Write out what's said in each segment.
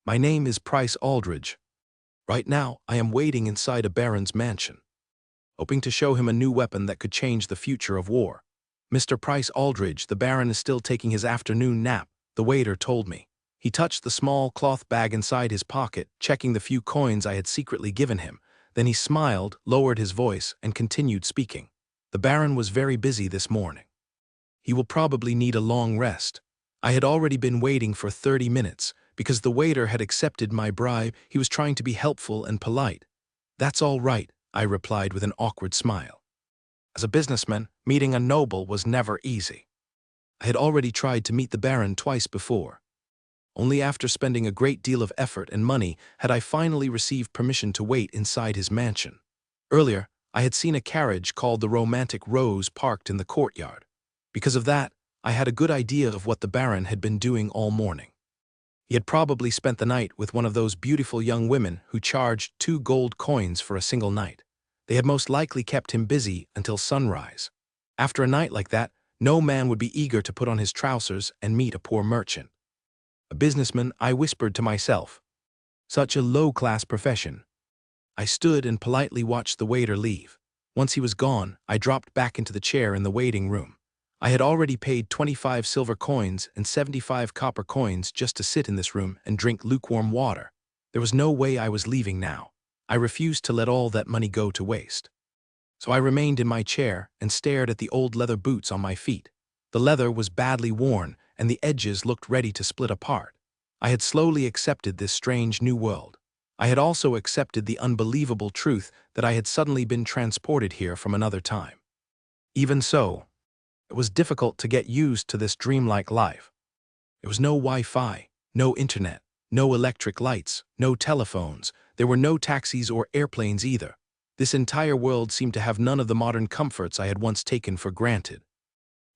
My name is Price Aldridge. Right now, I am waiting inside a baron's mansion, hoping to show him a new weapon that could change the future of war. Mr. Price Aldridge, the baron is still taking his afternoon nap, the waiter told me. He touched the small cloth bag inside his pocket, checking the few coins I had secretly given him. Then he smiled, lowered his voice, and continued speaking. The baron was very busy this morning. He will probably need a long rest. I had already been waiting for 30 minutes. Because the waiter had accepted my bribe, he was trying to be helpful and polite. "That's all right," I replied with an awkward smile. As a businessman, meeting a noble was never easy. I had already tried to meet the baron twice before. Only after spending a great deal of effort and money had I finally received permission to wait inside his mansion. Earlier, I had seen a carriage called the Romantic Rose parked in the courtyard. Because of that, I had a good idea of what the baron had been doing all morning. He had probably spent the night with one of those beautiful young women who charged 2 gold coins for a single night. They had most likely kept him busy until sunrise. After a night like that, no man would be eager to put on his trousers and meet a poor merchant. A businessman, I whispered to myself. Such a low-class profession. I stood and politely watched the waiter leave. Once he was gone, I dropped back into the chair in the waiting room. I had already paid 25 silver coins and 75 copper coins just to sit in this room and drink lukewarm water. There was no way I was leaving now. I refused to let all that money go to waste. So I remained in my chair and stared at the old leather boots on my feet. The leather was badly worn, and the edges looked ready to split apart. I had slowly accepted this strange new world. I had also accepted the unbelievable truth that I had suddenly been transported here from another time. Even so, it was difficult to get used to this dreamlike life. There was no Wi-Fi, no internet, no electric lights, no telephones. There were no taxis or airplanes either. This entire world seemed to have none of the modern comforts I had once taken for granted.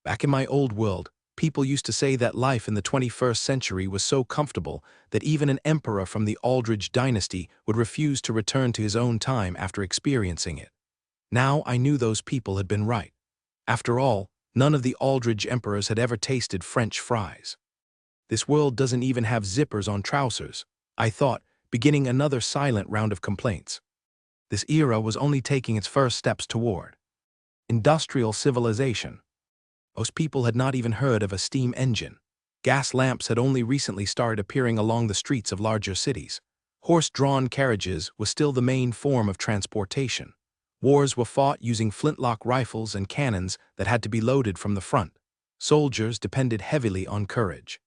Back in my old world, people used to say that life in the 21st century was so comfortable that even an emperor from the Aldridge dynasty would refuse to return to his own time after experiencing it. Now I knew those people had been right. After all, none of the Aldridge emperors had ever tasted French fries. This world doesn't even have zippers on trousers, I thought, beginning another silent round of complaints. This era was only taking its first steps toward industrial civilization. Most people had not even heard of a steam engine. Gas lamps had only recently started appearing along the streets of larger cities. Horse-drawn carriages was still the main form of transportation. Wars were fought using flintlock rifles and cannons that had to be loaded from the front. Soldiers depended heavily on courage.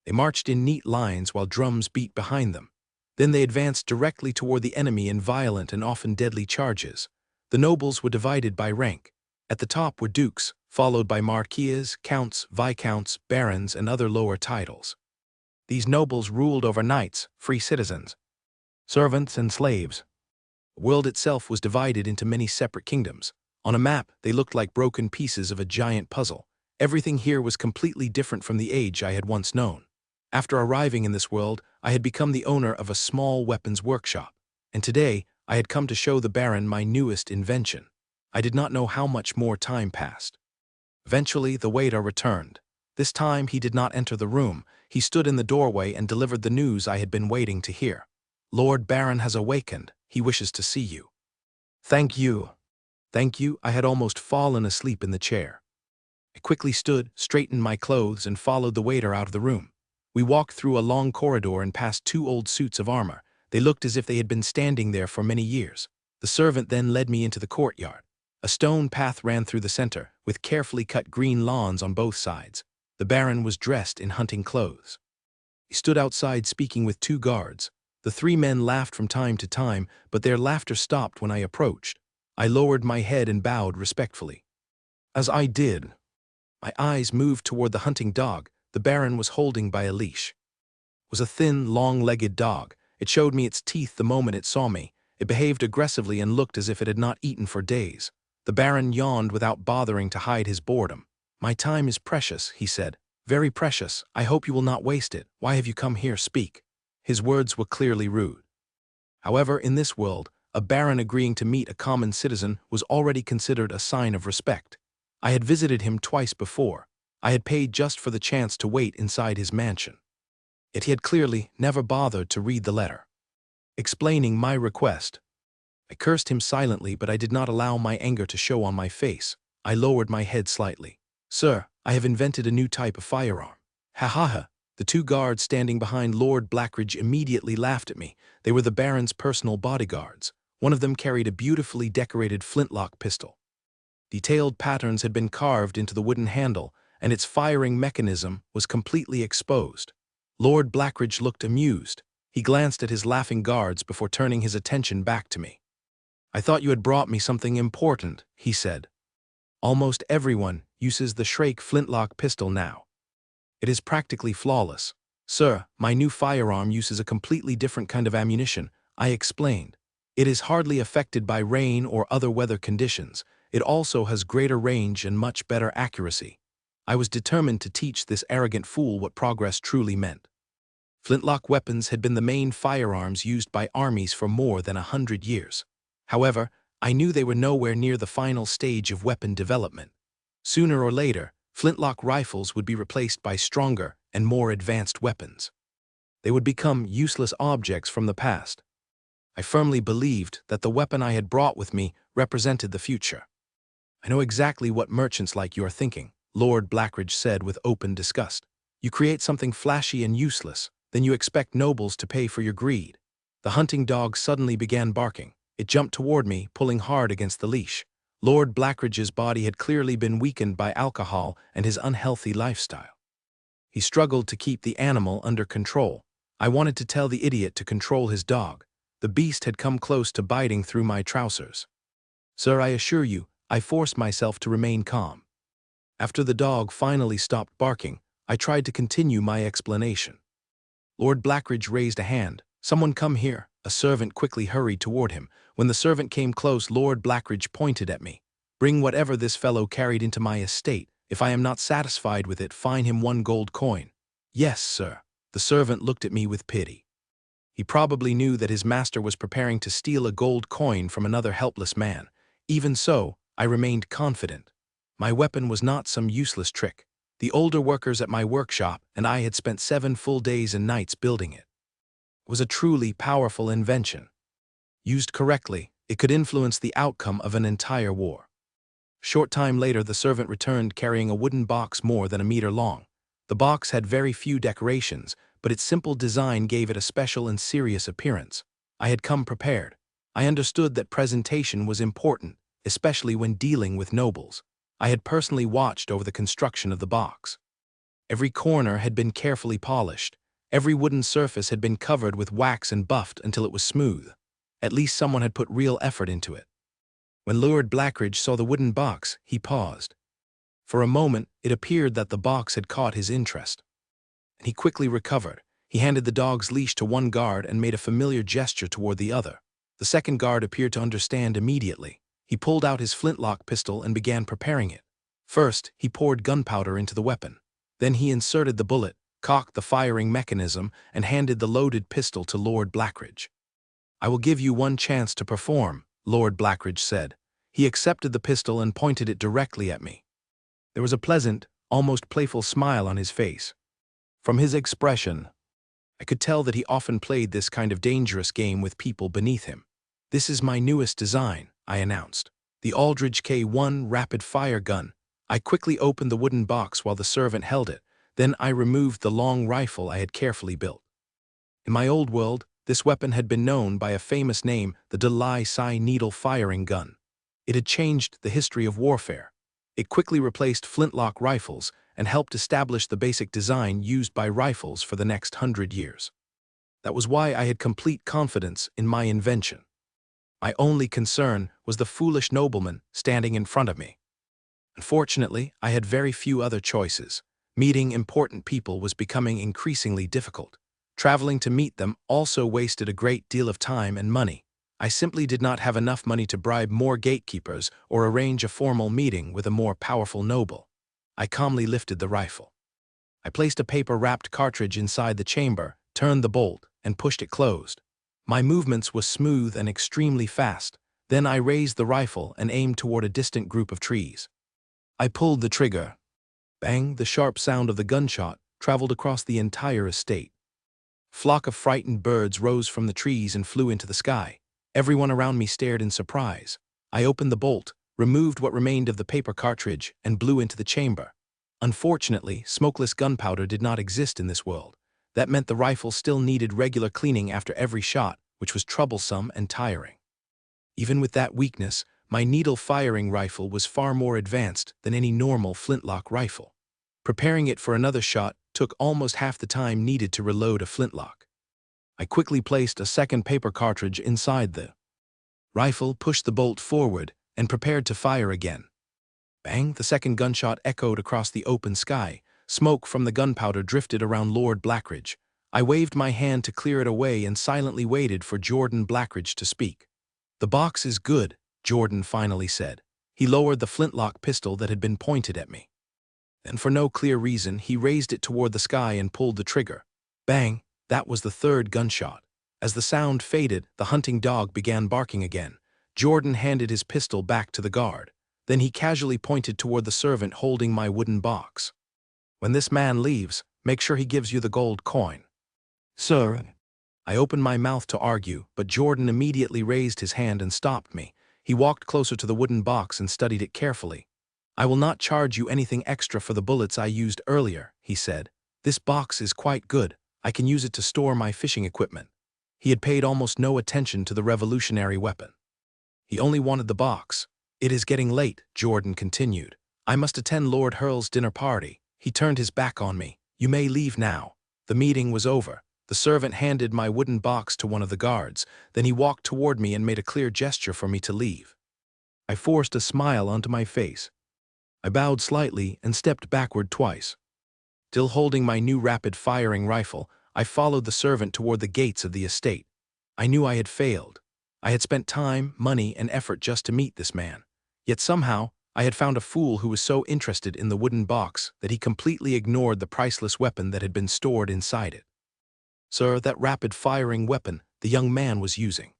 They marched in neat lines while drums beat behind them. Then they advanced directly toward the enemy in violent and often deadly charges. The nobles were divided by rank. At the top were dukes, followed by marquises, counts, viscounts, barons, and other lower titles. These nobles ruled over knights, free citizens, servants, and slaves. The world itself was divided into many separate kingdoms. On a map, they looked like broken pieces of a giant puzzle. Everything here was completely different from the age I had once known. After arriving in this world, I had become the owner of a small weapons workshop, and today I had come to show the Baron my newest invention. I did not know how much more time passed. Eventually, the waiter returned. This time, he did not enter the room. He stood in the doorway and delivered the news I had been waiting to hear. "Lord Baron has awakened. He wishes to see you." "Thank you." "Thank you." I had almost fallen asleep in the chair. I quickly stood, straightened my clothes, and followed the waiter out of the room. We walked through a long corridor and past 2 old suits of armor. They looked as if they had been standing there for many years. The servant then led me into the courtyard. A stone path ran through the center, with carefully cut green lawns on both sides. The Baron was dressed in hunting clothes. He stood outside speaking with 2 guards. The 3 men laughed from time to time, but their laughter stopped when I approached. I lowered my head and bowed respectfully. As I did, my eyes moved toward the hunting dog the Baron was holding by a leash. It was a thin, long-legged dog. It showed me its teeth the moment it saw me. It behaved aggressively and looked as if it had not eaten for days. The Baron yawned without bothering to hide his boredom. "My time is precious," he said. "Very precious. I hope you will not waste it. Why have you come here? Speak." His words were clearly rude. However, in this world, a baron agreeing to meet a common citizen was already considered a sign of respect. I had visited him twice before. I had paid just for the chance to wait inside his mansion. Yet he had clearly never bothered to read the letter. Explaining my request, I cursed him silently, but I did not allow my anger to show on my face. I lowered my head slightly. "Sir, I have invented a new type of firearm." "Ha ha ha." The two guards standing behind Lord Blackridge immediately laughed at me. They were the Baron's personal bodyguards. One of them carried a beautifully decorated flintlock pistol. Detailed patterns had been carved into the wooden handle, and its firing mechanism was completely exposed. Lord Blackridge looked amused. He glanced at his laughing guards before turning his attention back to me. "I thought you had brought me something important," he said. "Almost everyone uses the Shrake flintlock pistol now. It is practically flawless." "Sir, my new firearm uses a completely different kind of ammunition," I explained. "It is hardly affected by rain or other weather conditions. It also has greater range and much better accuracy." I was determined to teach this arrogant fool what progress truly meant. Flintlock weapons had been the main firearms used by armies for more than 100 years. However, I knew they were nowhere near the final stage of weapon development. Sooner or later, flintlock rifles would be replaced by stronger and more advanced weapons. They would become useless objects from the past. I firmly believed that the weapon I had brought with me represented the future. "I know exactly what merchants like you are thinking," Lord Blackridge said with open disgust. "You create something flashy and useless, then you expect nobles to pay for your greed." The hunting dog suddenly began barking. It jumped toward me, pulling hard against the leash. Lord Blackridge's body had clearly been weakened by alcohol and his unhealthy lifestyle. He struggled to keep the animal under control. I wanted to tell the idiot to control his dog. The beast had come close to biting through my trousers. "Sir, I assure you, I forced myself to remain calm." After the dog finally stopped barking, I tried to continue my explanation. Lord Blackridge raised a hand. "Someone come here." A servant quickly hurried toward him. When the servant came close, Lord Blackridge pointed at me. "Bring whatever this fellow carried into my estate. If I am not satisfied with it, fine him 1 gold coin." "Yes, sir." The servant looked at me with pity. He probably knew that his master was preparing to steal a gold coin from another helpless man. Even so, I remained confident. My weapon was not some useless trick. The older workers at my workshop and I had spent 7 full days and nights building it. It was a truly powerful invention. Used correctly, it could influence the outcome of an entire war. Short time later, the servant returned carrying a wooden box more than a meter long. The box had very few decorations, but its simple design gave it a special and serious appearance. I had come prepared. I understood that presentation was important, especially when dealing with nobles. I had personally watched over the construction of the box. Every corner had been carefully polished. Every wooden surface had been covered with wax and buffed until it was smooth. At least someone had put real effort into it. When Lord Blackridge saw the wooden box, he paused. For a moment, it appeared that the box had caught his interest. And he quickly recovered. He handed the dog's leash to one guard and made a familiar gesture toward the other. The second guard appeared to understand immediately. He pulled out his flintlock pistol and began preparing it. First, he poured gunpowder into the weapon. Then he inserted the bullet, cocked the firing mechanism, and handed the loaded pistol to Lord Blackridge. "I will give you 1 chance to perform," Lord Blackridge said. He accepted the pistol and pointed it directly at me. There was a pleasant, almost playful smile on his face. From his expression, I could tell that he often played this kind of dangerous game with people beneath him. "This is my newest design," I announced. "The Aldridge K1 rapid-fire gun." I quickly opened the wooden box while the servant held it. Then I removed the long rifle I had carefully built. In my old world, this weapon had been known by a famous name, the Delay-Sai needle-firing gun. It had changed the history of warfare. It quickly replaced flintlock rifles and helped establish the basic design used by rifles for the next 100 years. That was why I had complete confidence in my invention. My only concern was the foolish nobleman standing in front of me. Unfortunately, I had very few other choices. Meeting important people was becoming increasingly difficult. Traveling to meet them also wasted a great deal of time and money. I simply did not have enough money to bribe more gatekeepers or arrange a formal meeting with a more powerful noble. I calmly lifted the rifle. I placed a paper-wrapped cartridge inside the chamber, turned the bolt, and pushed it closed. My movements were smooth and extremely fast. Then I raised the rifle and aimed toward a distant group of trees. I pulled the trigger. Bang! The sharp sound of the gunshot traveled across the entire estate. Flock of frightened birds rose from the trees and flew into the sky. Everyone around me stared in surprise. I opened the bolt, removed what remained of the paper cartridge, and blew into the chamber. Unfortunately, smokeless gunpowder did not exist in this world. That meant the rifle still needed regular cleaning after every shot, which was troublesome and tiring. Even with that weakness, my needle-firing rifle was far more advanced than any normal flintlock rifle. Preparing it for another shot took almost half the time needed to reload a flintlock. I quickly placed a second paper cartridge inside the rifle, pushed the bolt forward, and prepared to fire again. Bang! The second gunshot echoed across the open sky. Smoke from the gunpowder drifted around Lord Blackridge. I waved my hand to clear it away and silently waited for Jordan Blackridge to speak. "The box is good," Jordan finally said. He lowered the flintlock pistol that had been pointed at me. Then, for no clear reason, he raised it toward the sky and pulled the trigger. Bang! That was the third gunshot. As the sound faded, the hunting dog began barking again. Jordan handed his pistol back to the guard. Then he casually pointed toward the servant holding my wooden box. "When this man leaves, make sure he gives you the gold coin." "Sir." I opened my mouth to argue, but Jordan immediately raised his hand and stopped me. He walked closer to the wooden box and studied it carefully. "I will not charge you anything extra for the bullets I used earlier," he said. "This box is quite good. I can use it to store my fishing equipment." He had paid almost no attention to the revolutionary weapon. He only wanted the box. "It is getting late," Jordan continued. "I must attend Lord Hurl's dinner party." He turned his back on me. "You may leave now." The meeting was over. The servant handed my wooden box to one of the guards. Then he walked toward me and made a clear gesture for me to leave. I forced a smile onto my face. I bowed slightly and stepped backward twice. Still holding my new rapid-firing rifle, I followed the servant toward the gates of the estate. I knew I had failed. I had spent time, money, and effort just to meet this man. Yet somehow, I had found a fool who was so interested in the wooden box that he completely ignored the priceless weapon that had been stored inside it. "Sir, that rapid-firing weapon the young man was using.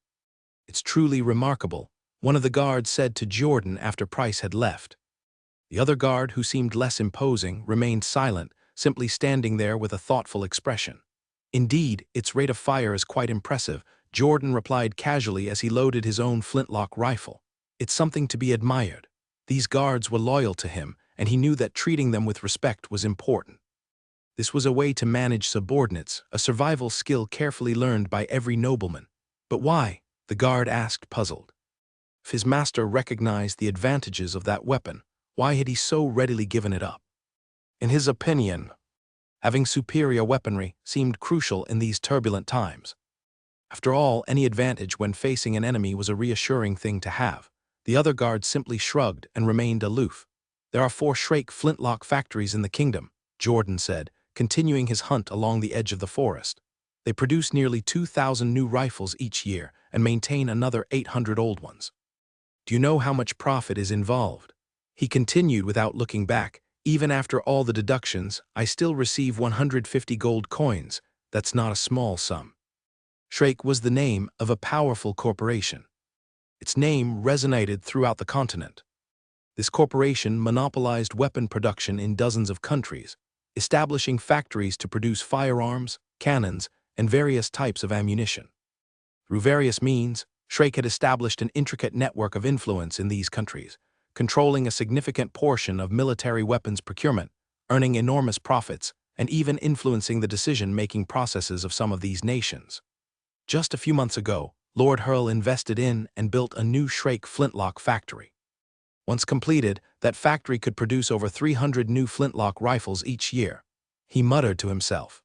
It's truly remarkable," one of the guards said to Jordan after Price had left. The other guard, who seemed less imposing, remained silent, simply standing there with a thoughtful expression. "Indeed, its rate of fire is quite impressive," Jordan replied casually as he loaded his own flintlock rifle. "It's something to be admired." These guards were loyal to him, and he knew that treating them with respect was important. This was a way to manage subordinates, a survival skill carefully learned by every nobleman. "But why?" the guard asked, puzzled. If his master recognized the advantages of that weapon, why had he so readily given it up? In his opinion, having superior weaponry seemed crucial in these turbulent times. After all, any advantage when facing an enemy was a reassuring thing to have. The other guards simply shrugged and remained aloof. "There are 4 Shrake flintlock factories in the kingdom," Jordan said, continuing his hunt along the edge of the forest. "They produce nearly 2,000 new rifles each year and maintain another 800 old ones. Do you know how much profit is involved?" He continued without looking back. "Even after all the deductions, I still receive 150 gold coins. That's not a small sum." Shrake was the name of a powerful corporation. Its name resonated throughout the continent. This corporation monopolized weapon production in dozens of countries, establishing factories to produce firearms, cannons, and various types of ammunition. Through various means, Shrake had established an intricate network of influence in these countries, controlling a significant portion of military weapons procurement, earning enormous profits, and even influencing the decision-making processes of some of these nations. Just a few months ago, Lord Hurl invested in and built a new Shrake flintlock factory. Once completed, that factory could produce over 300 new flintlock rifles each year. He muttered to himself.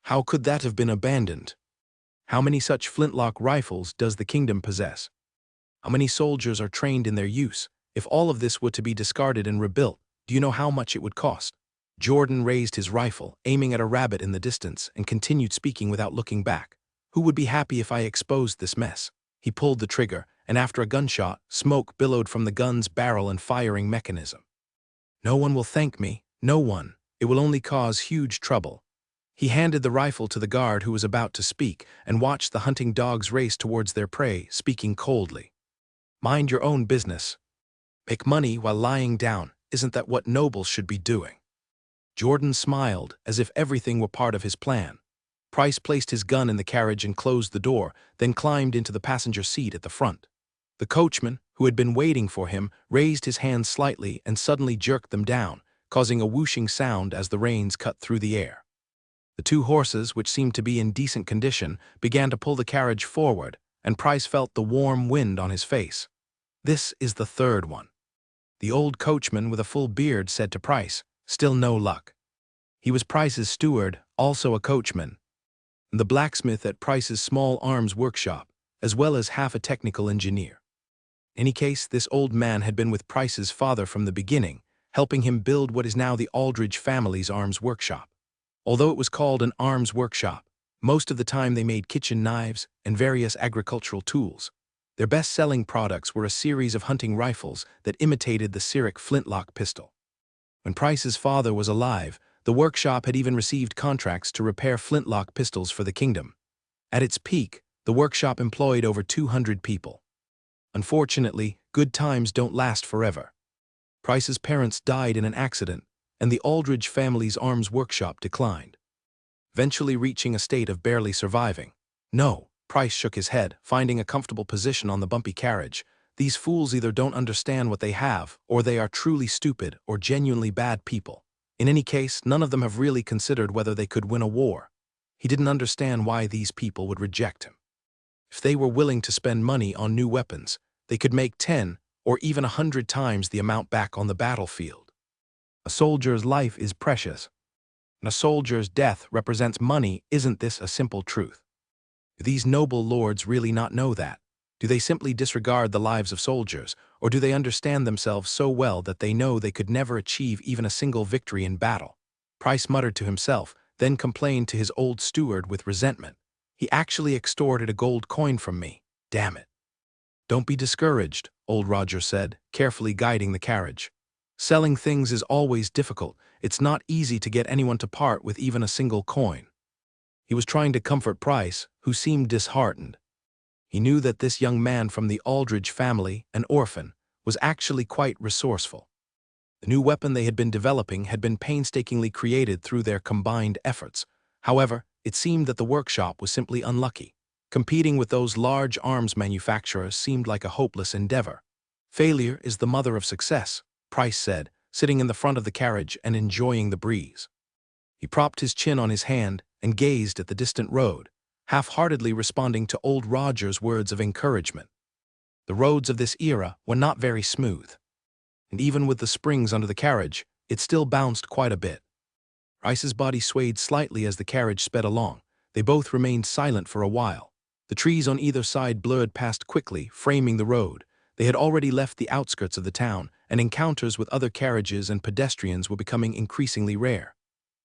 How could that have been abandoned? How many such flintlock rifles does the kingdom possess? How many soldiers are trained in their use? If all of this were to be discarded and rebuilt, do you know how much it would cost? Jordan raised his rifle, aiming at a rabbit in the distance, and continued speaking without looking back. "Who would be happy if I exposed this mess?" He pulled the trigger, and after a gunshot, smoke billowed from the gun's barrel and firing mechanism. "No one will thank me, no one. It will only cause huge trouble." He handed the rifle to the guard who was about to speak and watched the hunting dogs race towards their prey, speaking coldly. "Mind your own business. Make money while lying down. Isn't that what nobles should be doing?" Jordan smiled, as if everything were part of his plan. Price placed his gun in the carriage and closed the door, then climbed into the passenger seat at the front. The coachman, who had been waiting for him, raised his hands slightly and suddenly jerked them down, causing a whooshing sound as the reins cut through the air. The two horses, which seemed to be in decent condition, began to pull the carriage forward, and Price felt the warm wind on his face. "This is the third one." The old coachman with a full beard said to Price, "Still no luck." He was Price's steward, also a coachman, and the blacksmith at Price's small arms workshop, as well as half a technical engineer. In any case, this old man had been with Price's father from the beginning, helping him build what is now the Aldridge family's arms workshop. Although it was called an arms workshop, most of the time they made kitchen knives and various agricultural tools. Their best-selling products were a series of hunting rifles that imitated the Cyric flintlock pistol. When Price's father was alive, the workshop had even received contracts to repair flintlock pistols for the kingdom. At its peak, the workshop employed over 200 people. Unfortunately, good times don't last forever. Price's parents died in an accident, and the Aldridge family's arms workshop declined, eventually reaching a state of barely surviving. "No," Price shook his head, finding a comfortable position on the bumpy carriage. "These fools either don't understand what they have, or they are truly stupid or genuinely bad people. In any case, none of them have really considered whether they could win a war." He didn't understand why these people would reject him. If they were willing to spend money on new weapons, they could make 10 or even 100 times the amount back on the battlefield. A soldier's life is precious, and a soldier's death represents money. Isn't this a simple truth? Do these noble lords really not know that? Do they simply disregard the lives of soldiers, or do they understand themselves so well that they know they could never achieve even a single victory in battle? Price muttered to himself, then complained to his old steward with resentment. "He actually extorted a gold coin from me. Damn it." "Don't be discouraged," old Roger said, carefully guiding the carriage. "Selling things is always difficult. It's not easy to get anyone to part with even a single coin." He was trying to comfort Price, who seemed disheartened. He knew that this young man from the Aldridge family, an orphan, was actually quite resourceful. The new weapon they had been developing had been painstakingly created through their combined efforts. However, it seemed that the workshop was simply unlucky. Competing with those large arms manufacturers seemed like a hopeless endeavor. "Failure is the mother of success," Price said, sitting in the front of the carriage and enjoying the breeze. He propped his chin on his hand and gazed at the distant road, half-heartedly responding to old Roger's words of encouragement. The roads of this era were not very smooth, and even with the springs under the carriage, it still bounced quite a bit. Price's body swayed slightly as the carriage sped along. They both remained silent for a while. The trees on either side blurred past quickly, framing the road. They had already left the outskirts of the town, and encounters with other carriages and pedestrians were becoming increasingly rare.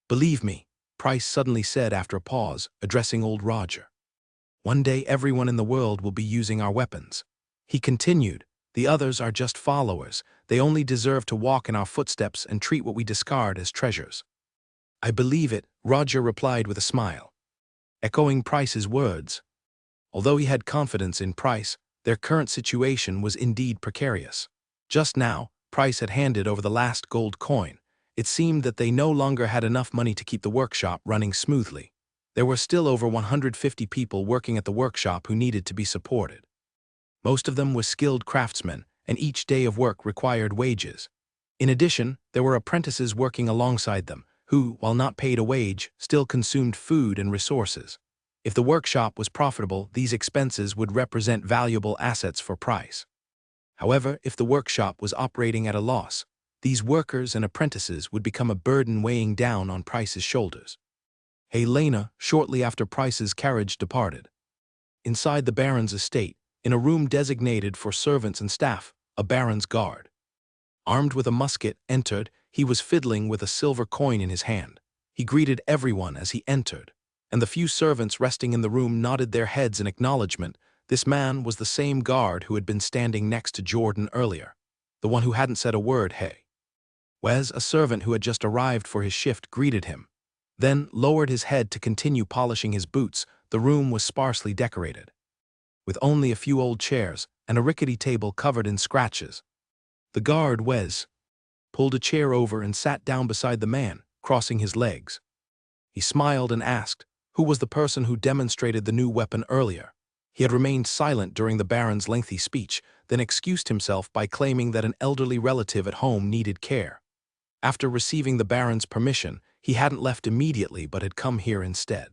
"Believe me," Price suddenly said after a pause, addressing old Roger. "One day everyone in the world will be using our weapons." He continued, "The others are just followers. They only deserve to walk in our footsteps and treat what we discard as treasures." "I believe it," Roger replied with a smile, echoing Price's words. Although he had confidence in Price, their current situation was indeed precarious. Just now, Price had handed over the last gold coin. It seemed that they no longer had enough money to keep the workshop running smoothly. There were still over 150 people working at the workshop who needed to be supported. Most of them were skilled craftsmen, and each day of work required wages. In addition, there were apprentices working alongside them, who, while not paid a wage, still consumed food and resources. If the workshop was profitable, these expenses would represent valuable assets for Price. However, if the workshop was operating at a loss, these workers and apprentices would become a burden weighing down on Price's shoulders. Helena, shortly after Price's carriage departed. Inside the Baron's estate, in a room designated for servants and staff, a Baron's guard, armed with a musket, entered. He was fiddling with a silver coin in his hand. He greeted everyone as he entered, and the few servants resting in the room nodded their heads in acknowledgement. This man was the same guard who had been standing next to Jordan earlier, the one who hadn't said a word. "Hey." Wes, a servant who had just arrived for his shift, greeted him, then lowered his head to continue polishing his boots. The room was sparsely decorated, with only a few old chairs and a rickety table covered in scratches. The guard, Wes, pulled a chair over and sat down beside the man, crossing his legs. He smiled and asked, who was the person who demonstrated the new weapon earlier. He had remained silent during the Baron's lengthy speech, then excused himself by claiming that an elderly relative at home needed care. After receiving the Baron's permission, he hadn't left immediately but had come here instead.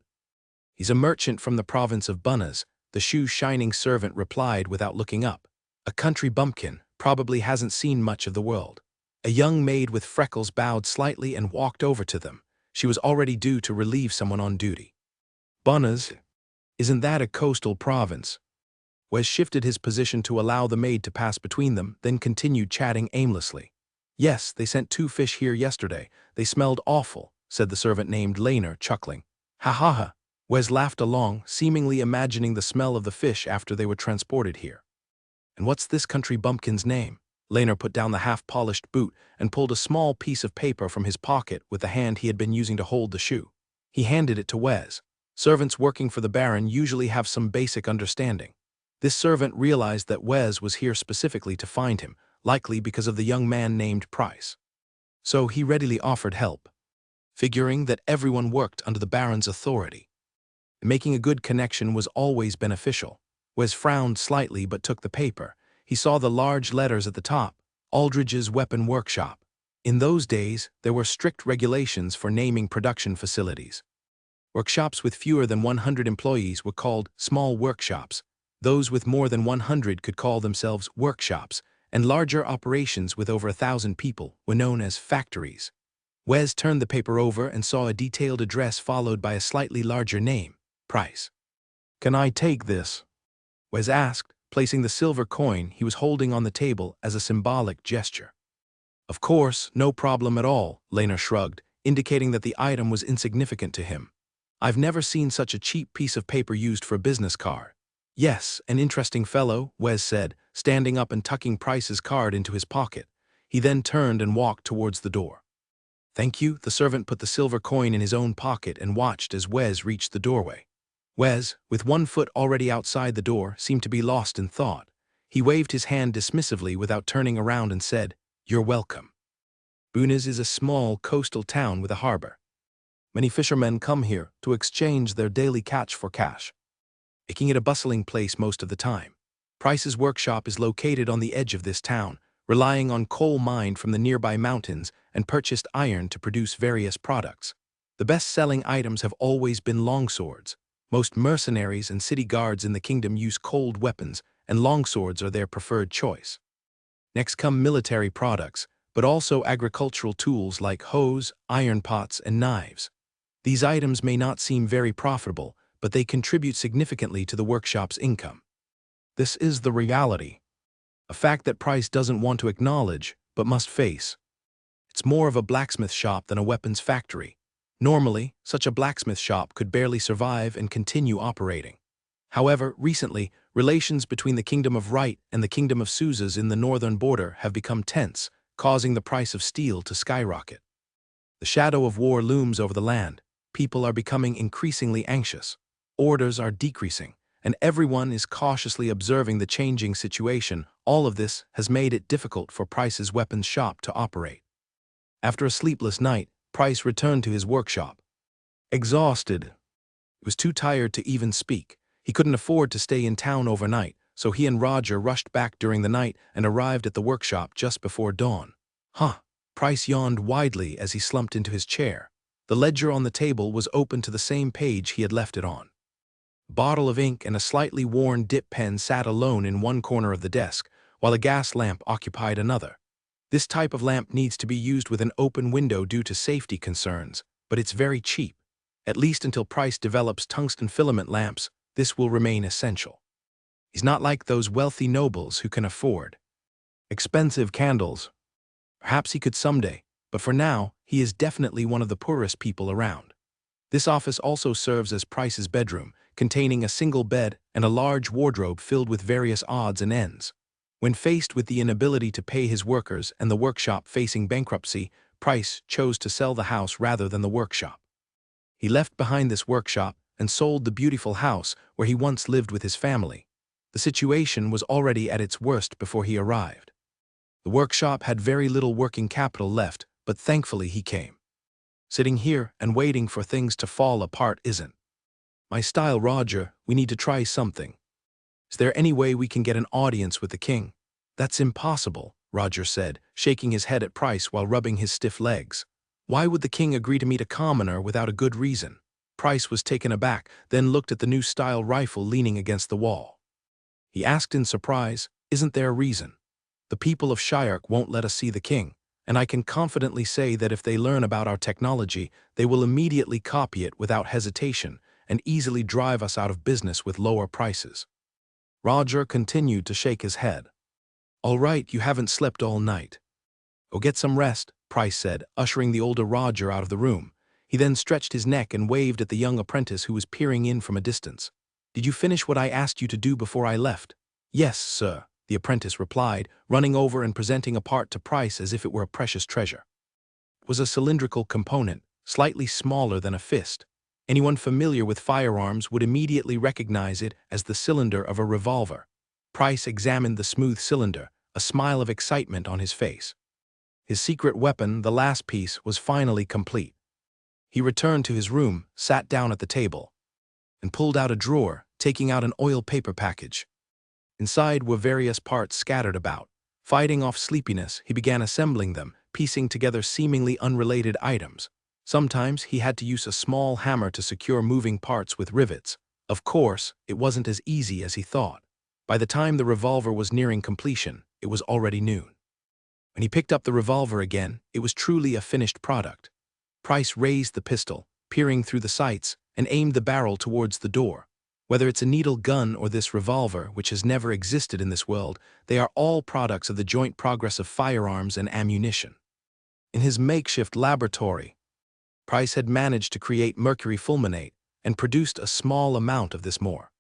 "He's a merchant from the province of Bunnas," the shoe-shining servant replied without looking up. "A country bumpkin, probably hasn't seen much of the world." A young maid with freckles bowed slightly and walked over to them. She was already due to relieve someone on duty. "Bunnas? Isn't that a coastal province?" Wes shifted his position to allow the maid to pass between them, then continued chatting aimlessly. "Yes, they sent 2 fish here yesterday. They smelled awful," said the servant named Laner, chuckling. "Ha ha ha." Wes laughed along, seemingly imagining the smell of the fish after they were transported here. "And what's this country bumpkin's name?" Laner put down the half-polished boot and pulled a small piece of paper from his pocket with the hand he had been using to hold the shoe. He handed it to Wes. Servants working for the Baron usually have some basic understanding. This servant realized that Wes was here specifically to find him, likely because of the young man named Price. So he readily offered help, figuring that everyone worked under the Baron's authority. Making a good connection was always beneficial. Wes frowned slightly but took the paper. He saw the large letters at the top, Aldridge's Weapon Workshop. In those days, there were strict regulations for naming production facilities. Workshops with fewer than 100 employees were called small workshops. Those with more than 100 could call themselves workshops, and larger operations with over 1,000 people were known as factories. Wes turned the paper over and saw a detailed address followed by a slightly larger name, Price. "Can I take this?" Wes asked, placing the silver coin he was holding on the table as a symbolic gesture. "Of course, no problem at all," Laner shrugged, indicating that the item was insignificant to him. "I've never seen such a cheap piece of paper used for a business card." "Yes, an interesting fellow," Wes said, standing up and tucking Price's card into his pocket. He then turned and walked towards the door. "Thank you." The servant put the silver coin in his own pocket and watched as Wes reached the doorway. Wes, with one foot already outside the door, seemed to be lost in thought. He waved his hand dismissively without turning around and said, "You're welcome." Bunnas is a small coastal town with a harbor. Many fishermen come here to exchange their daily catch for cash, making it a bustling place most of the time. Price's workshop is located on the edge of this town, relying on coal mined from the nearby mountains and purchased iron to produce various products. The best-selling items have always been longswords. Most mercenaries and city guards in the kingdom use cold weapons, and longswords are their preferred choice. Next come military products, but also agricultural tools like hoes, iron pots, and knives. These items may not seem very profitable, but they contribute significantly to the workshop's income. This is the reality, a fact that Price doesn't want to acknowledge, but must face. It's more of a blacksmith shop than a weapons factory. Normally, such a blacksmith shop could barely survive and continue operating. However, recently, relations between the Kingdom of Right and the Kingdom of Suzas in the northern border have become tense, causing the price of steel to skyrocket. The shadow of war looms over the land. People are becoming increasingly anxious. Orders are decreasing, and everyone is cautiously observing the changing situation. All of this has made it difficult for Price's weapons shop to operate. After a sleepless night, Price returned to his workshop. Exhausted. He was too tired to even speak. He couldn't afford to stay in town overnight, so he and Roger rushed back during the night and arrived at the workshop just before dawn. "Huh." Price yawned widely as he slumped into his chair. The ledger on the table was open to the same page he had left it on. A bottle of ink and a slightly worn dip pen sat alone in one corner of the desk, while a gas lamp occupied another. This type of lamp needs to be used with an open window due to safety concerns, but it's very cheap. At least until Price develops tungsten filament lamps, this will remain essential. He's not like those wealthy nobles who can afford expensive candles. Perhaps he could someday, but for now, he is definitely one of the poorest people around. This office also serves as Price's bedroom, containing a single bed and a large wardrobe filled with various odds and ends. When faced with the inability to pay his workers and the workshop facing bankruptcy, Price chose to sell the house rather than the workshop. He left behind this workshop and sold the beautiful house where he once lived with his family. The situation was already at its worst before he arrived. The workshop had very little working capital left, but thankfully he came. Sitting here and waiting for things to fall apart isn't My style, Roger, we need to try something. Is there any way we can get an audience with the king? That's impossible, Roger said, shaking his head at Price while rubbing his stiff legs. Why would the king agree to meet a commoner without a good reason? Price was taken aback, then looked at the new style rifle leaning against the wall. He asked in surprise, "Isn't there a reason? The people of Shiark won't let us see the king, and I can confidently say that if they learn about our technology, they will immediately copy it without hesitation and easily drive us out of business with lower prices." Roger continued to shake his head. "All right, you haven't slept all night. Go get some rest," Price said, ushering the older Roger out of the room. He then stretched his neck and waved at the young apprentice who was peering in from a distance. "Did you finish what I asked you to do before I left?" "Yes, sir," the apprentice replied, running over and presenting a part to Price as if it were a precious treasure. It was a cylindrical component, slightly smaller than a fist. Anyone familiar with firearms would immediately recognize it as the cylinder of a revolver. Price examined the smooth cylinder, a smile of excitement on his face. His secret weapon, the last piece, was finally complete. He returned to his room, sat down at the table, and pulled out a drawer, taking out an oil paper package. Inside were various parts scattered about. Fighting off sleepiness, he began assembling them, piecing together seemingly unrelated items. Sometimes he had to use a small hammer to secure moving parts with rivets. Of course, it wasn't as easy as he thought. By the time the revolver was nearing completion, it was already noon. When he picked up the revolver again, it was truly a finished product. Price raised the pistol, peering through the sights, and aimed the barrel towards the door. Whether it's a needle gun or this revolver, which has never existed in this world, they are all products of the joint progress of firearms and ammunition. In his makeshift laboratory, Price had managed to create mercury fulminate and produced a small amount of this more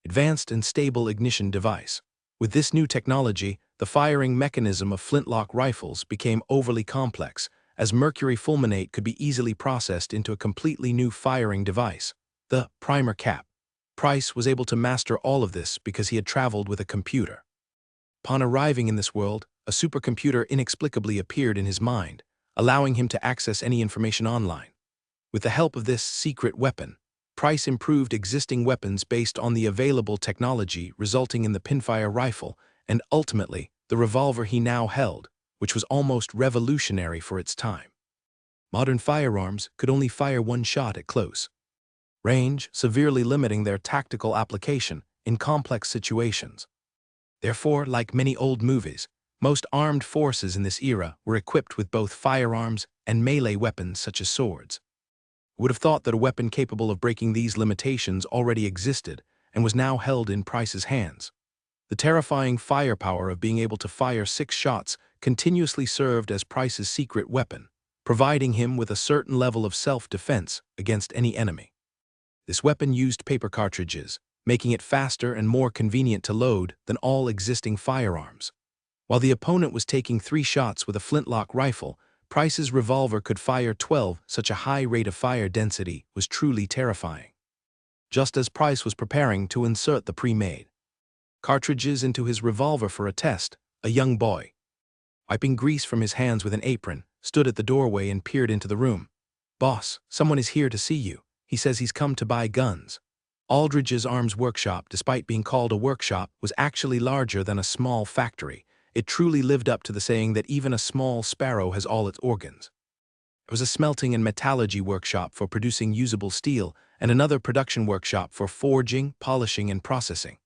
advanced and stable ignition device. With this new technology, the firing mechanism of flintlock rifles became overly complex, as mercury fulminate could be easily processed into a completely new firing device, the primer cap. Price was able to master all of this because he had traveled with a computer. Upon arriving in this world, a supercomputer inexplicably appeared in his mind, allowing him to access any information online. With the help of this secret weapon, Price improved existing weapons based on the available technology, resulting in the pinfire rifle and ultimately the revolver he now held, which was almost revolutionary for its time. Modern firearms could only fire one shot at close range, severely limiting their tactical application in complex situations. Therefore, like many old movies, most armed forces in this era were equipped with both firearms and melee weapons such as swords. Who would have thought that a weapon capable of breaking these limitations already existed and was now held in Price's hands? The terrifying firepower of being able to fire 6 shots continuously served as Price's secret weapon, providing him with a certain level of self-defense against any enemy. This weapon used paper cartridges, making it faster and more convenient to load than all existing firearms. While the opponent was taking 3 shots with a flintlock rifle, Price's revolver could fire 12. Such a high rate of fire density was truly terrifying. Just as Price was preparing to insert the pre-made cartridges into his revolver for a test, a young boy, wiping grease from his hands with an apron, stood at the doorway and peered into the room. "Boss, someone is here to see you. He says he's come to buy guns." Aldridge's arms workshop, despite being called a workshop, was actually larger than a small factory. It truly lived up to the saying that even a small sparrow has all its organs. It was a smelting and metallurgy workshop for producing usable steel and another production workshop for forging, polishing, and processing.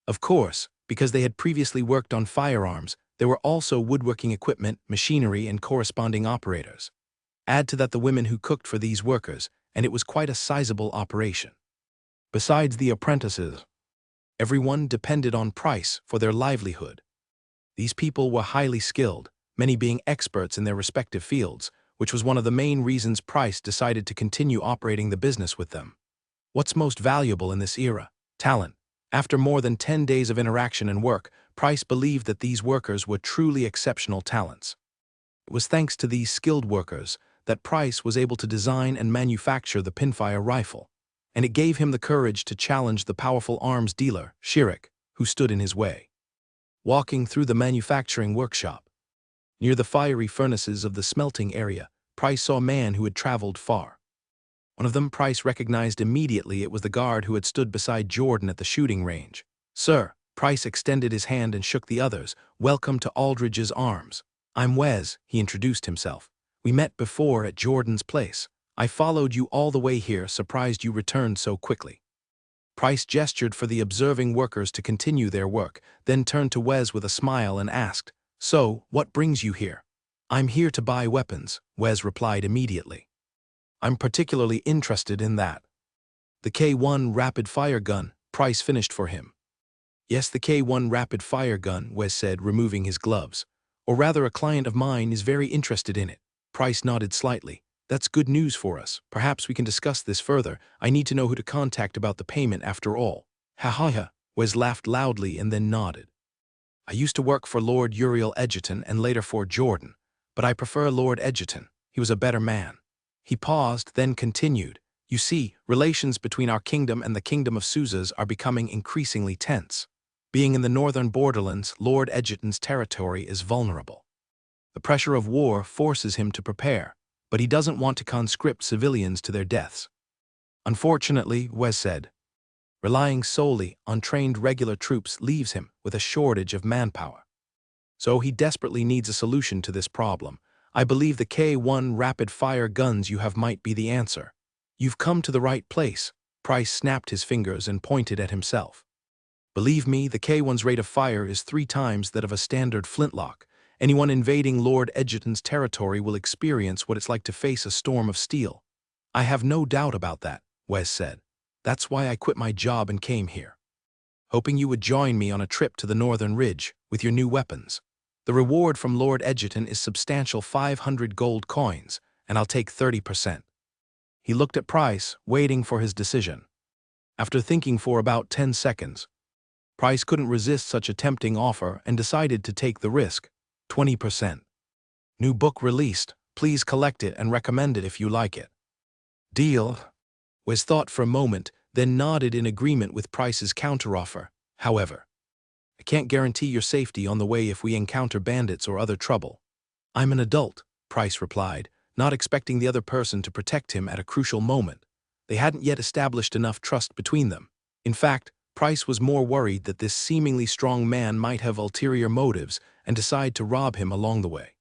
Of course, because they had previously worked on firearms, there were also woodworking equipment, machinery, and corresponding operators. Add to that the women who cooked for these workers, and it was quite a sizable operation. Besides the apprentices, everyone depended on Price for their livelihood. These people were highly skilled, many being experts in their respective fields, which was one of the main reasons Price decided to continue operating the business with them. What's most valuable in this era? Talent. After more than 10 days of interaction and work, Price believed that these workers were truly exceptional talents. It was thanks to these skilled workers that Price was able to design and manufacture the pinfire rifle, and it gave him the courage to challenge the powerful arms dealer, Shirak, who stood in his way. Walking through the manufacturing workshop, near the fiery furnaces of the smelting area, Price saw a man who had traveled far. One of them Price recognized immediately. It was the guard who had stood beside Jordan at the shooting range. "Sir," Price extended his hand and shook the other's. "Welcome to Aldridge's arms. I'm Wes," he introduced himself. "We met before at Jordan's place. I followed you all the way here, surprised you returned so quickly." Price gestured for the observing workers to continue their work, then turned to Wes with a smile and asked, "So, what brings you here?" "I'm here to buy weapons," Wes replied immediately. "I'm particularly interested in that." "The K1 rapid-fire gun," Price finished for him. "Yes, the K1 rapid-fire gun," Wes said, removing his gloves. "Or rather, a client of mine is very interested in it." Price nodded slightly. "That's good news for us. Perhaps we can discuss this further. I need to know who to contact about the payment after all." "Ha ha ha," Wes laughed loudly and then nodded. "I used to work for Lord Uriel Edgerton and later for Jordan, but I prefer Lord Edgerton. He was a better man." He paused, then continued, "You see, relations between our kingdom and the kingdom of Suzas are becoming increasingly tense. Being in the northern borderlands, Lord Edgerton's territory is vulnerable. The pressure of war forces him to prepare, but he doesn't want to conscript civilians to their deaths. Unfortunately," Wes said, "relying solely on trained regular troops leaves him with a shortage of manpower. So he desperately needs a solution to this problem. I believe the K1 rapid-fire guns you have might be the answer." "You've come to the right place." Price snapped his fingers and pointed at himself. "Believe me, the K1's rate of fire is 3 times that of a standard flintlock. Anyone invading Lord Edgerton's territory will experience what it's like to face a storm of steel." "I have no doubt about that," Wes said. "That's why I quit my job and came here. Hoping you would join me on a trip to the Northern Ridge with your new weapons. The reward from Lord Edgerton is substantial 500 gold coins, and I'll take 30%. He looked at Price, waiting for his decision. After thinking for about 10 seconds, Price couldn't resist such a tempting offer and decided to take the risk. 20%. "New book released. Please collect it and recommend it if you like it." "Deal." Wes thought for a moment, then nodded in agreement with Price's counteroffer. "However, I can't guarantee your safety on the way if we encounter bandits or other trouble." "I'm an adult," Price replied, not expecting the other person to protect him at a crucial moment. They hadn't yet established enough trust between them. In fact, Price was more worried that this seemingly strong man might have ulterior motives and decide to rob him along the way.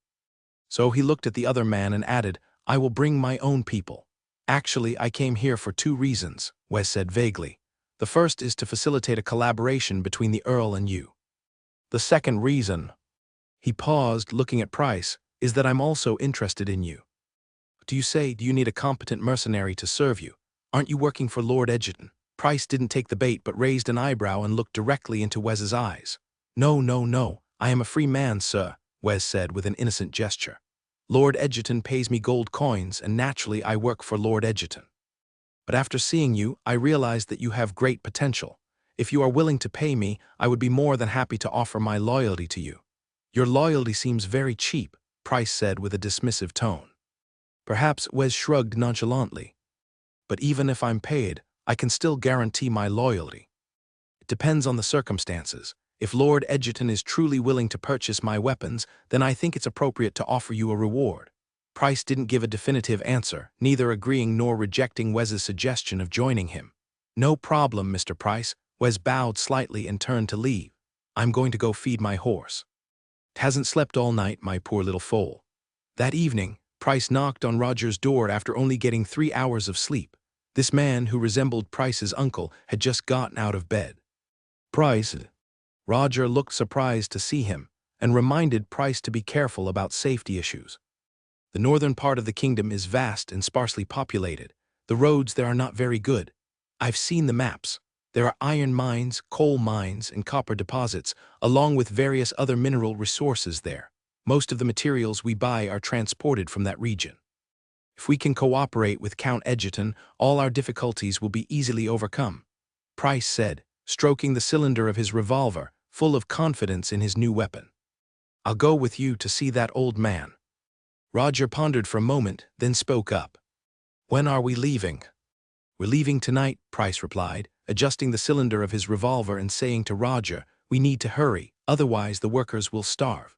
So he looked at the other man and added, "I will bring my own people." "Actually, I came here for 2 reasons," Wes said vaguely. "The first is to facilitate a collaboration between the Earl and you. The second reason," he paused, looking at Price, "is that I'm also interested in you." "Do you need a competent mercenary to serve you? Aren't you working for Lord Edgerton?" Price didn't take the bait but raised an eyebrow and looked directly into Wes's eyes. "No, no, no. I am a free man, sir," Wes said with an innocent gesture. "Lord Edgerton pays me gold coins, and naturally I work for Lord Edgerton. But after seeing you, I realized that you have great potential. If you are willing to pay me, I would be more than happy to offer my loyalty to you." "Your loyalty seems very cheap," Price said with a dismissive tone. Perhaps Wes shrugged nonchalantly. "But even if I'm paid, I can still guarantee my loyalty. It depends on the circumstances. If Lord Edgerton is truly willing to purchase my weapons, then I think it's appropriate to offer you a reward." Price didn't give a definitive answer, neither agreeing nor rejecting Wes's suggestion of joining him. "No problem, Mr. Price." Wes bowed slightly and turned to leave. "I'm going to go feed my horse. It hasn't slept all night, my poor little foal." That evening, Price knocked on Roger's door after only getting 3 hours of sleep. This man, who resembled Price's uncle, had just gotten out of bed. "Price?" Roger looked surprised to see him, and reminded Price to be careful about safety issues. The northern part of the kingdom is vast and sparsely populated. The roads there are not very good. I've seen the maps. There are iron mines, coal mines, and copper deposits, along with various other mineral resources there. Most of the materials we buy are transported from that region. If we can cooperate with Count Edgerton, all our difficulties will be easily overcome," Price said, stroking the cylinder of his revolver, full of confidence in his new weapon. "I'll go with you to see that old man." Roger pondered for a moment, then spoke up. "When are we leaving?" "We're leaving tonight," Price replied, adjusting the cylinder of his revolver and saying to Roger, "We need to hurry, otherwise the workers will starve."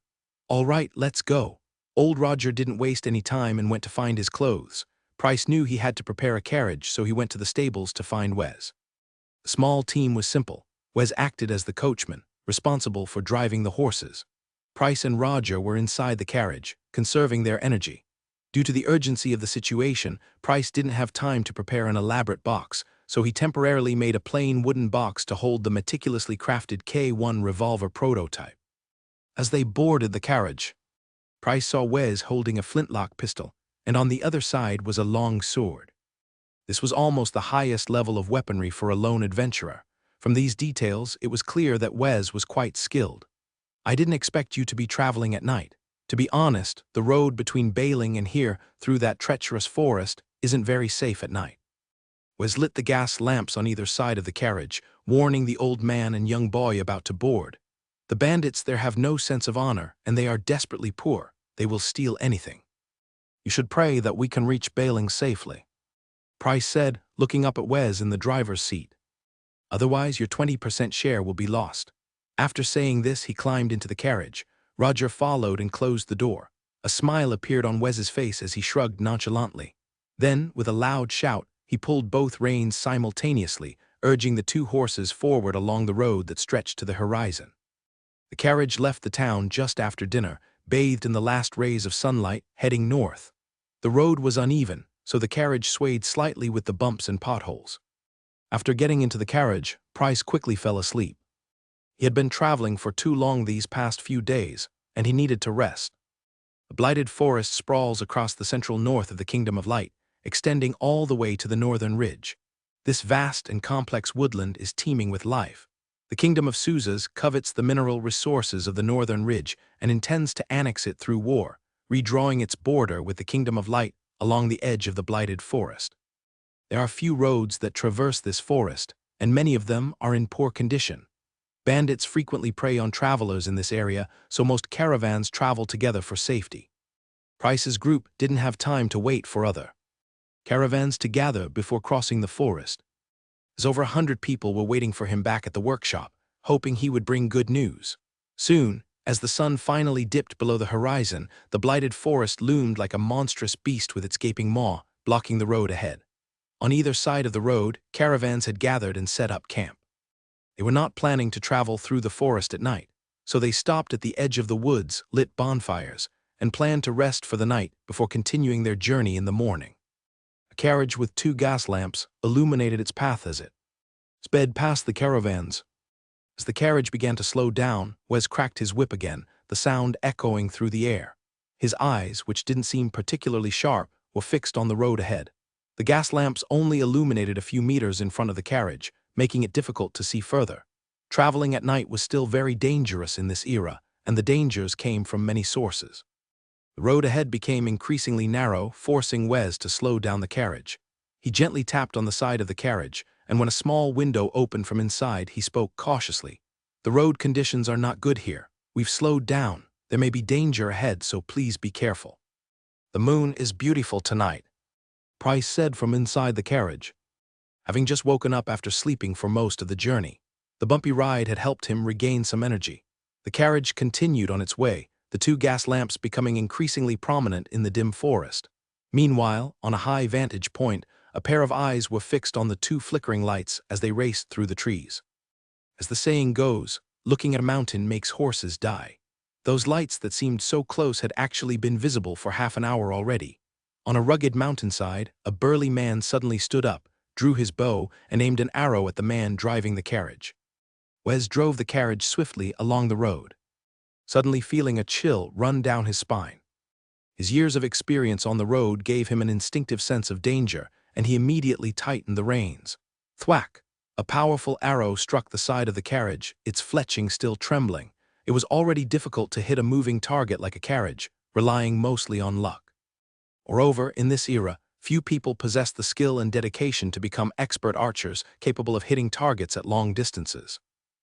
"All right, let's go." Old Roger didn't waste any time and went to find his clothes. Price knew he had to prepare a carriage, so he went to the stables to find Wes. The small team was simple. Wes acted as the coachman, responsible for driving the horses. Price and Roger were inside the carriage, conserving their energy. Due to the urgency of the situation, Price didn't have time to prepare an elaborate box, so he temporarily made a plain wooden box to hold the meticulously crafted K1 revolver prototype. As they boarded the carriage, Price saw Wes holding a flintlock pistol, and on the other side was a long sword. This was almost the highest level of weaponry for a lone adventurer. From these details, it was clear that Wes was quite skilled. "I didn't expect you to be traveling at night. To be honest, the road between Bailing and here, through that treacherous forest, isn't very safe at night." Wes lit the gas lamps on either side of the carriage, warning the old man and young boy about to board. "The bandits there have no sense of honor, and they are desperately poor. They will steal anything. You should pray that we can reach Bailing safely," Price said, looking up at Wes in the driver's seat. "Otherwise, your 20% share will be lost." After saying this, he climbed into the carriage. Roger followed and closed the door. A smile appeared on Wes's face as he shrugged nonchalantly. Then, with a loud shout, he pulled both reins simultaneously, urging the two horses forward along the road that stretched to the horizon. The carriage left the town just after dinner, bathed in the last rays of sunlight, heading north. The road was uneven, so the carriage swayed slightly with the bumps and potholes. After getting into the carriage, Price quickly fell asleep. He had been traveling for too long these past few days, and he needed to rest. The blighted forest sprawls across the central north of the Kingdom of Light, extending all the way to the northern ridge. This vast and complex woodland is teeming with life. The Kingdom of Suzas covets the mineral resources of the northern ridge and intends to annex it through war, redrawing its border with the Kingdom of Light along the edge of the blighted forest. There are few roads that traverse this forest, and many of them are in poor condition. Bandits frequently prey on travelers in this area, so most caravans travel together for safety. Price's group didn't have time to wait for other caravans to gather before crossing the forest, as over 100 people were waiting for him back at the workshop, hoping he would bring good news. Soon, as the sun finally dipped below the horizon, the blighted forest loomed like a monstrous beast with its gaping maw, blocking the road ahead. On either side of the road, caravans had gathered and set up camp. They were not planning to travel through the forest at night, so they stopped at the edge of the woods, lit bonfires, and planned to rest for the night before continuing their journey in the morning. A carriage with 2 gas lamps illuminated its path as it sped past the caravans. As the carriage began to slow down, Wes cracked his whip again, the sound echoing through the air. His eyes, which didn't seem particularly sharp, were fixed on the road ahead. The gas lamps only illuminated a few meters in front of the carriage, making it difficult to see further. Traveling at night was still very dangerous in this era, and the dangers came from many sources. The road ahead became increasingly narrow, forcing Wes to slow down the carriage. He gently tapped on the side of the carriage, and when a small window opened from inside, he spoke cautiously. "The road conditions are not good here. We've slowed down. There may be danger ahead, so please be careful." "The moon is beautiful tonight," Price said from inside the carriage. Having just woken up after sleeping for most of the journey, the bumpy ride had helped him regain some energy. The carriage continued on its way, the 2 gas lamps becoming increasingly prominent in the dim forest. Meanwhile, on a high vantage point, a pair of eyes were fixed on the 2 flickering lights as they raced through the trees. As the saying goes, looking at a mountain makes horses die. Those lights that seemed so close had actually been visible for half an hour already. On a rugged mountainside, a burly man suddenly stood up, drew his bow, and aimed an arrow at the man driving the carriage. Wes drove the carriage swiftly along the road, suddenly feeling a chill run down his spine. His years of experience on the road gave him an instinctive sense of danger, and he immediately tightened the reins. Thwack! A powerful arrow struck the side of the carriage, its fletching still trembling. It was already difficult to hit a moving target like a carriage, relying mostly on luck. Moreover, in this era, few people possessed the skill and dedication to become expert archers capable of hitting targets at long distances.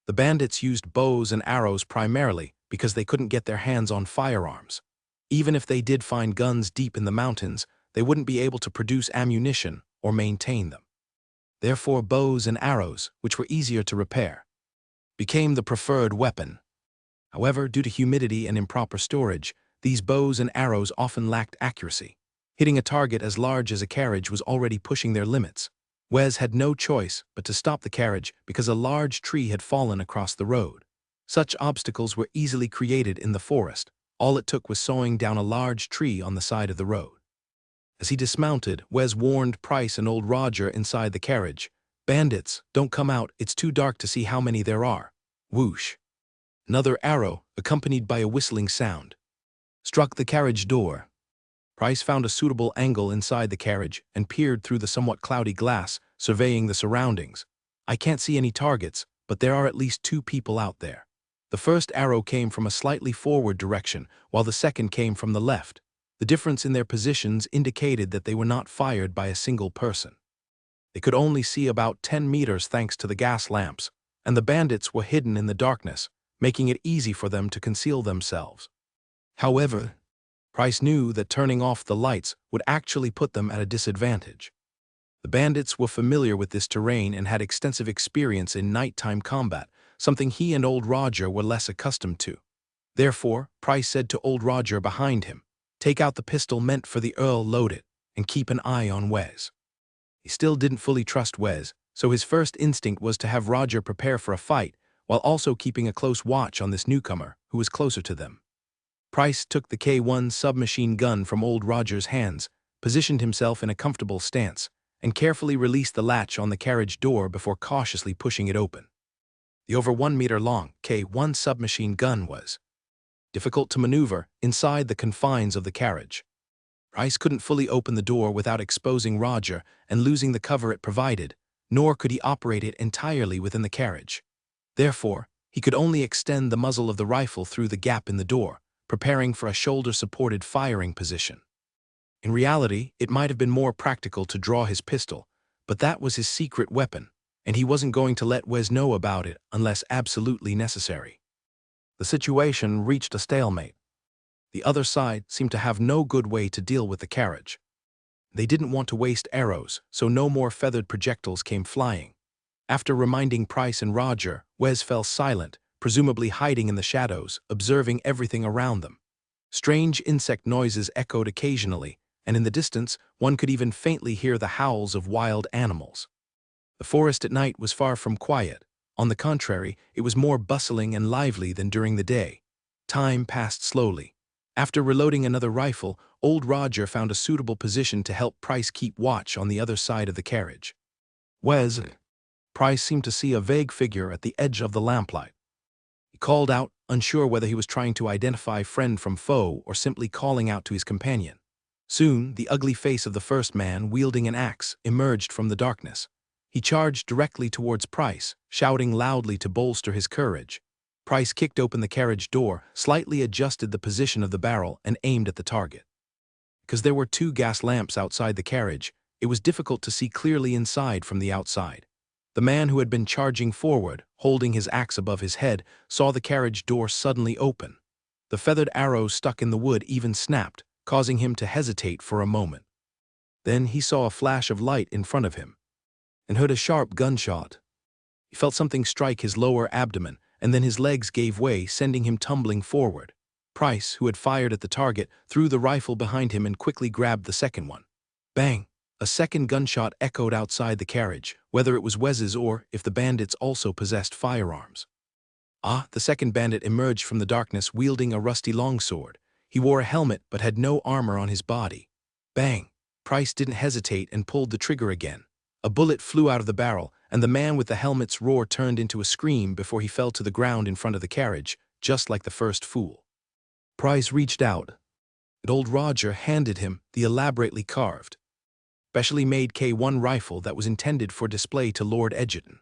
The bandits used bows and arrows primarily because they couldn't get their hands on firearms. Even if they did find guns deep in the mountains, they wouldn't be able to produce ammunition or maintain them. Therefore, bows and arrows, which were easier to repair, became the preferred weapon. However, due to humidity and improper storage, these bows and arrows often lacked accuracy. Hitting a target as large as a carriage was already pushing their limits. Wes had no choice but to stop the carriage because a large tree had fallen across the road. Such obstacles were easily created in the forest. All it took was sawing down a large tree on the side of the road. As he dismounted, Wes warned Price and old Roger inside the carriage. "Bandits, don't come out, it's too dark to see how many there are." Whoosh. Another arrow, accompanied by a whistling sound, struck the carriage door. Price found a suitable angle inside the carriage and peered through the somewhat cloudy glass, surveying the surroundings. "I can't see any targets, but there are at least 2 people out there." The first arrow came from a slightly forward direction, while the second came from the left. The difference in their positions indicated that they were not fired by a single person. They could only see about 10 meters thanks to the gas lamps, and the bandits were hidden in the darkness, making it easy for them to conceal themselves. However, Price knew that turning off the lights would actually put them at a disadvantage. The bandits were familiar with this terrain and had extensive experience in nighttime combat, something he and old Roger were less accustomed to. Therefore, Price said to old Roger behind him, "Take out the pistol meant for the Earl, load it, and keep an eye on Wes." He still didn't fully trust Wes, so his first instinct was to have Roger prepare for a fight, while also keeping a close watch on this newcomer, who was closer to them. Price took the K1 submachine gun from old Roger's hands, positioned himself in a comfortable stance, and carefully released the latch on the carriage door before cautiously pushing it open. The over 1 meter long K1 submachine gun was difficult to maneuver inside the confines of the carriage. Price couldn't fully open the door without exposing Roger and losing the cover it provided, nor could he operate it entirely within the carriage. Therefore, he could only extend the muzzle of the rifle through the gap in the door, preparing for a shoulder-supported firing position. In reality, it might have been more practical to draw his pistol, but that was his secret weapon, and he wasn't going to let Wes know about it unless absolutely necessary. The situation reached a stalemate. The other side seemed to have no good way to deal with the carriage. They didn't want to waste arrows, so no more feathered projectiles came flying. After reminding Price and Roger, Wes fell silent, presumably hiding in the shadows, observing everything around them. Strange insect noises echoed occasionally, and in the distance, one could even faintly hear the howls of wild animals. The forest at night was far from quiet. On the contrary, it was more bustling and lively than during the day. Time passed slowly. After reloading another rifle, old Roger found a suitable position to help Price keep watch on the other side of the carriage. "Wes." Price seemed to see a vague figure at the edge of the lamplight. He called out, unsure whether he was trying to identify friend from foe or simply calling out to his companion. Soon, the ugly face of the first man, wielding an axe, emerged from the darkness. He charged directly towards Price, shouting loudly to bolster his courage. Price kicked open the carriage door, slightly adjusted the position of the barrel, and aimed at the target. Because there were 2 gas lamps outside the carriage, it was difficult to see clearly inside from the outside. The man who had been charging forward, holding his axe above his head, saw the carriage door suddenly open. The feathered arrow stuck in the wood even snapped, causing him to hesitate for a moment. Then he saw a flash of light in front of him, and heard a sharp gunshot. He felt something strike his lower abdomen, and then his legs gave way, sending him tumbling forward. Price, who had fired at the target, threw the rifle behind him and quickly grabbed the second one. Bang! A second gunshot echoed outside the carriage, whether it was Wes's or if the bandits also possessed firearms. The second bandit emerged from the darkness wielding a rusty longsword. He wore a helmet but had no armor on his body. Bang! Price didn't hesitate and pulled the trigger again. A bullet flew out of the barrel, and the man with the helmet's roar turned into a scream before he fell to the ground in front of the carriage, just like the first fool. Price reached out, and old Roger handed him the elaborately carved, specially made K1 rifle that was intended for display to Lord Edgerton.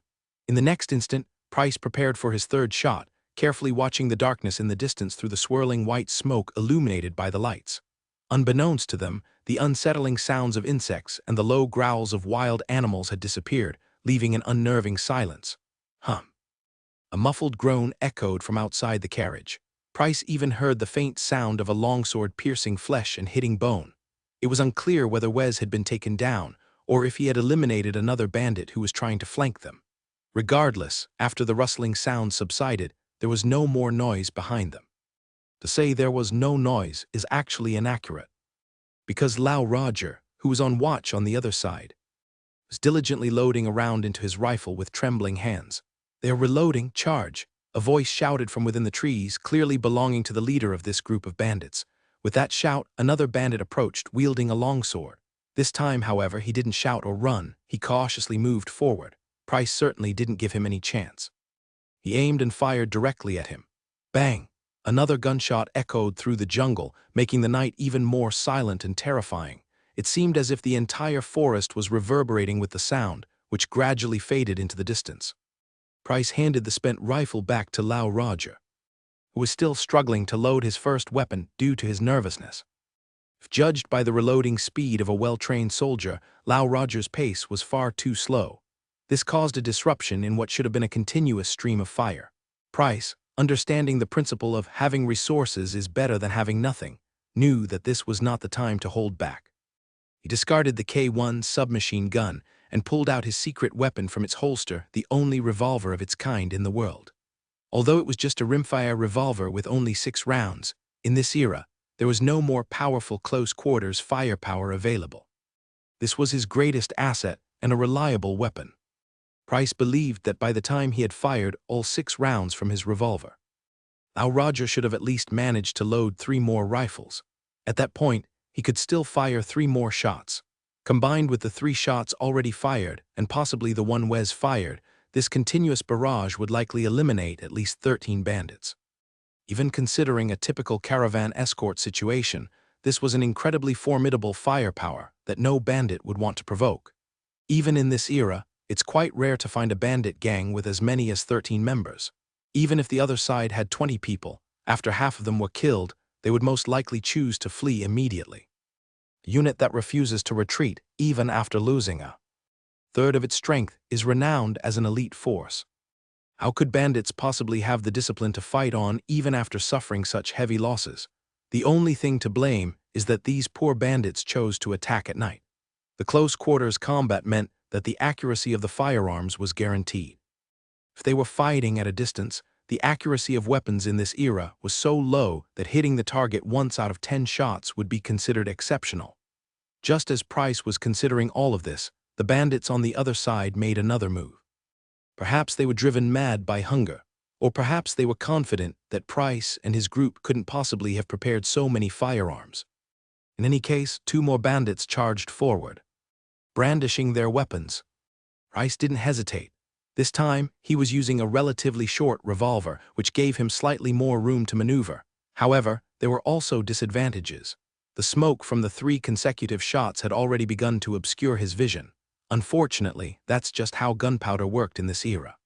In the next instant, Price prepared for his third shot, carefully watching the darkness in the distance through the swirling white smoke illuminated by the lights. Unbeknownst to them, the unsettling sounds of insects and the low growls of wild animals had disappeared, leaving an unnerving silence. Hum. A muffled groan echoed from outside the carriage. Price even heard the faint sound of a longsword piercing flesh and hitting bone. It was unclear whether Wes had been taken down, or if he had eliminated another bandit who was trying to flank them. Regardless, after the rustling sound subsided, there was no more noise behind them. To say there was no noise is actually inaccurate. Because Lao Roger, who was on watch on the other side, was diligently loading around into his rifle with trembling hands. "They are reloading, charge!" A voice shouted from within the trees, clearly belonging to the leader of this group of bandits. With that shout, another bandit approached, wielding a longsword. This time, however, he didn't shout or run. He cautiously moved forward. Price certainly didn't give him any chance. He aimed and fired directly at him. Bang! Another gunshot echoed through the jungle, making the night even more silent and terrifying. It seemed as if the entire forest was reverberating with the sound, which gradually faded into the distance. Price handed the spent rifle back to Lao Roger, who was still struggling to load his first weapon due to his nervousness. If judged by the reloading speed of a well-trained soldier, Lao Roger's pace was far too slow. This caused a disruption in what should have been a continuous stream of fire. Price, understanding the principle of having resources is better than having nothing, knew that this was not the time to hold back. He discarded the K1 submachine gun and pulled out his secret weapon from its holster, the only revolver of its kind in the world. Although it was just a rimfire revolver with only 6 rounds, in this era, there was no more powerful close-quarters firepower available. This was his greatest asset and a reliable weapon. Price believed that by the time he had fired all 6 rounds from his revolver, Lao Roger should have at least managed to load 3 more rifles. At that point, he could still fire 3 more shots. Combined with the 3 shots already fired, and possibly the one Wes fired, this continuous barrage would likely eliminate at least 13 bandits. Even considering a typical caravan escort situation, this was an incredibly formidable firepower that no bandit would want to provoke. Even in this era, it's quite rare to find a bandit gang with as many as 13 members. Even if the other side had 20 people, after half of them were killed, they would most likely choose to flee immediately. A unit that refuses to retreat even after losing a third of its strength is renowned as an elite force. How could bandits possibly have the discipline to fight on even after suffering such heavy losses? The only thing to blame is that these poor bandits chose to attack at night. The close-quarters combat meant that the accuracy of the firearms was guaranteed. If they were fighting at a distance, the accuracy of weapons in this era was so low that hitting the target once out of 10 shots would be considered exceptional. Just as Price was considering all of this, the bandits on the other side made another move. Perhaps they were driven mad by hunger, or perhaps they were confident that Price and his group couldn't possibly have prepared so many firearms. In any case, 2 more bandits charged forward, brandishing their weapons. Price didn't hesitate. This time, he was using a relatively short revolver, which gave him slightly more room to maneuver. However, there were also disadvantages. The smoke from the 3 consecutive shots had already begun to obscure his vision. Unfortunately, that's just how gunpowder worked in this era.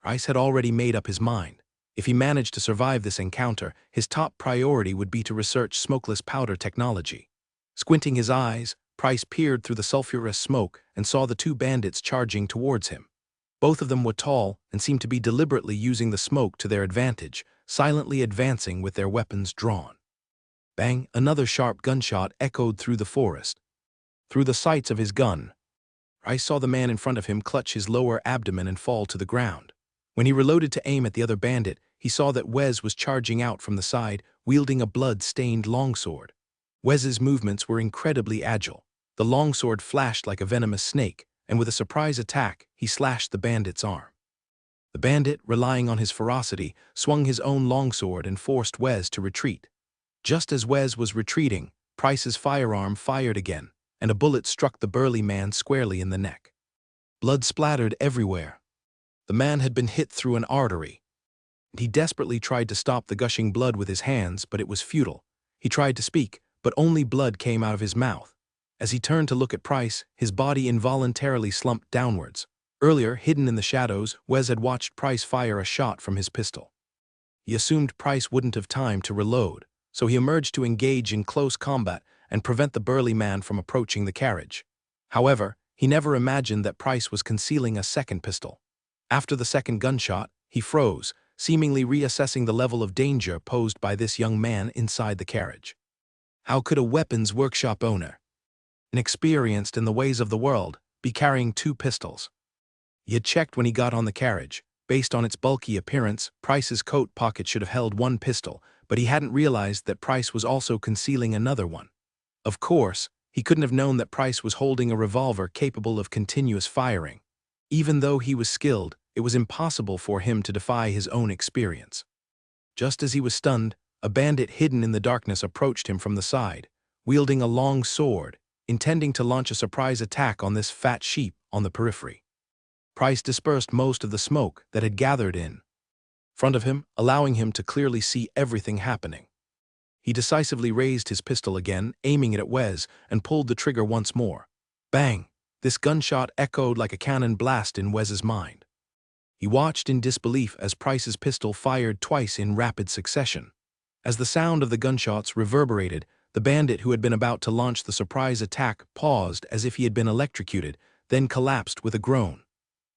Price had already made up his mind. If he managed to survive this encounter, his top priority would be to research smokeless powder technology. Squinting his eyes, Price peered through the sulfurous smoke and saw the 2 bandits charging towards him. Both of them were tall and seemed to be deliberately using the smoke to their advantage, silently advancing with their weapons drawn. Bang! Another sharp gunshot echoed through the forest. Through the sights of his gun, Price saw the man in front of him clutch his lower abdomen and fall to the ground. When he reloaded to aim at the other bandit, he saw that Wes was charging out from the side, wielding a blood-stained longsword. Wes's movements were incredibly agile. The longsword flashed like a venomous snake, and with a surprise attack, he slashed the bandit's arm. The bandit, relying on his ferocity, swung his own longsword and forced Wes to retreat. Just as Wes was retreating, Price's firearm fired again, and a bullet struck the burly man squarely in the neck. Blood splattered everywhere. The man had been hit through an artery. He desperately tried to stop the gushing blood with his hands, but it was futile. He tried to speak, but only blood came out of his mouth. As he turned to look at Price, his body involuntarily slumped downwards. Earlier, hidden in the shadows, Wes had watched Price fire a shot from his pistol. He assumed Price wouldn't have time to reload, so he emerged to engage in close combat and prevent the burly man from approaching the carriage. However, he never imagined that Price was concealing a second pistol. After the second gunshot, he froze, seemingly reassessing the level of danger posed by this young man inside the carriage. How could a weapons workshop owner, inexperienced in the ways of the world, be carrying 2 pistols? He had checked when he got on the carriage. Based on its bulky appearance, Price's coat pocket should have held 1 pistol, but he hadn't realized that Price was also concealing another one. Of course, he couldn't have known that Price was holding a revolver capable of continuous firing. Even though he was skilled, it was impossible for him to defy his own experience. Just as he was stunned, a bandit hidden in the darkness approached him from the side, wielding a long sword, intending to launch a surprise attack on this fat sheep on the periphery. Price dispersed most of the smoke that had gathered in front of him, allowing him to clearly see everything happening. He decisively raised his pistol again, aiming it at Wes, and pulled the trigger once more. Bang! This gunshot echoed like a cannon blast in Wes's mind. He watched in disbelief as Price's pistol fired twice in rapid succession. As the sound of the gunshots reverberated, the bandit who had been about to launch the surprise attack paused as if he had been electrocuted, then collapsed with a groan.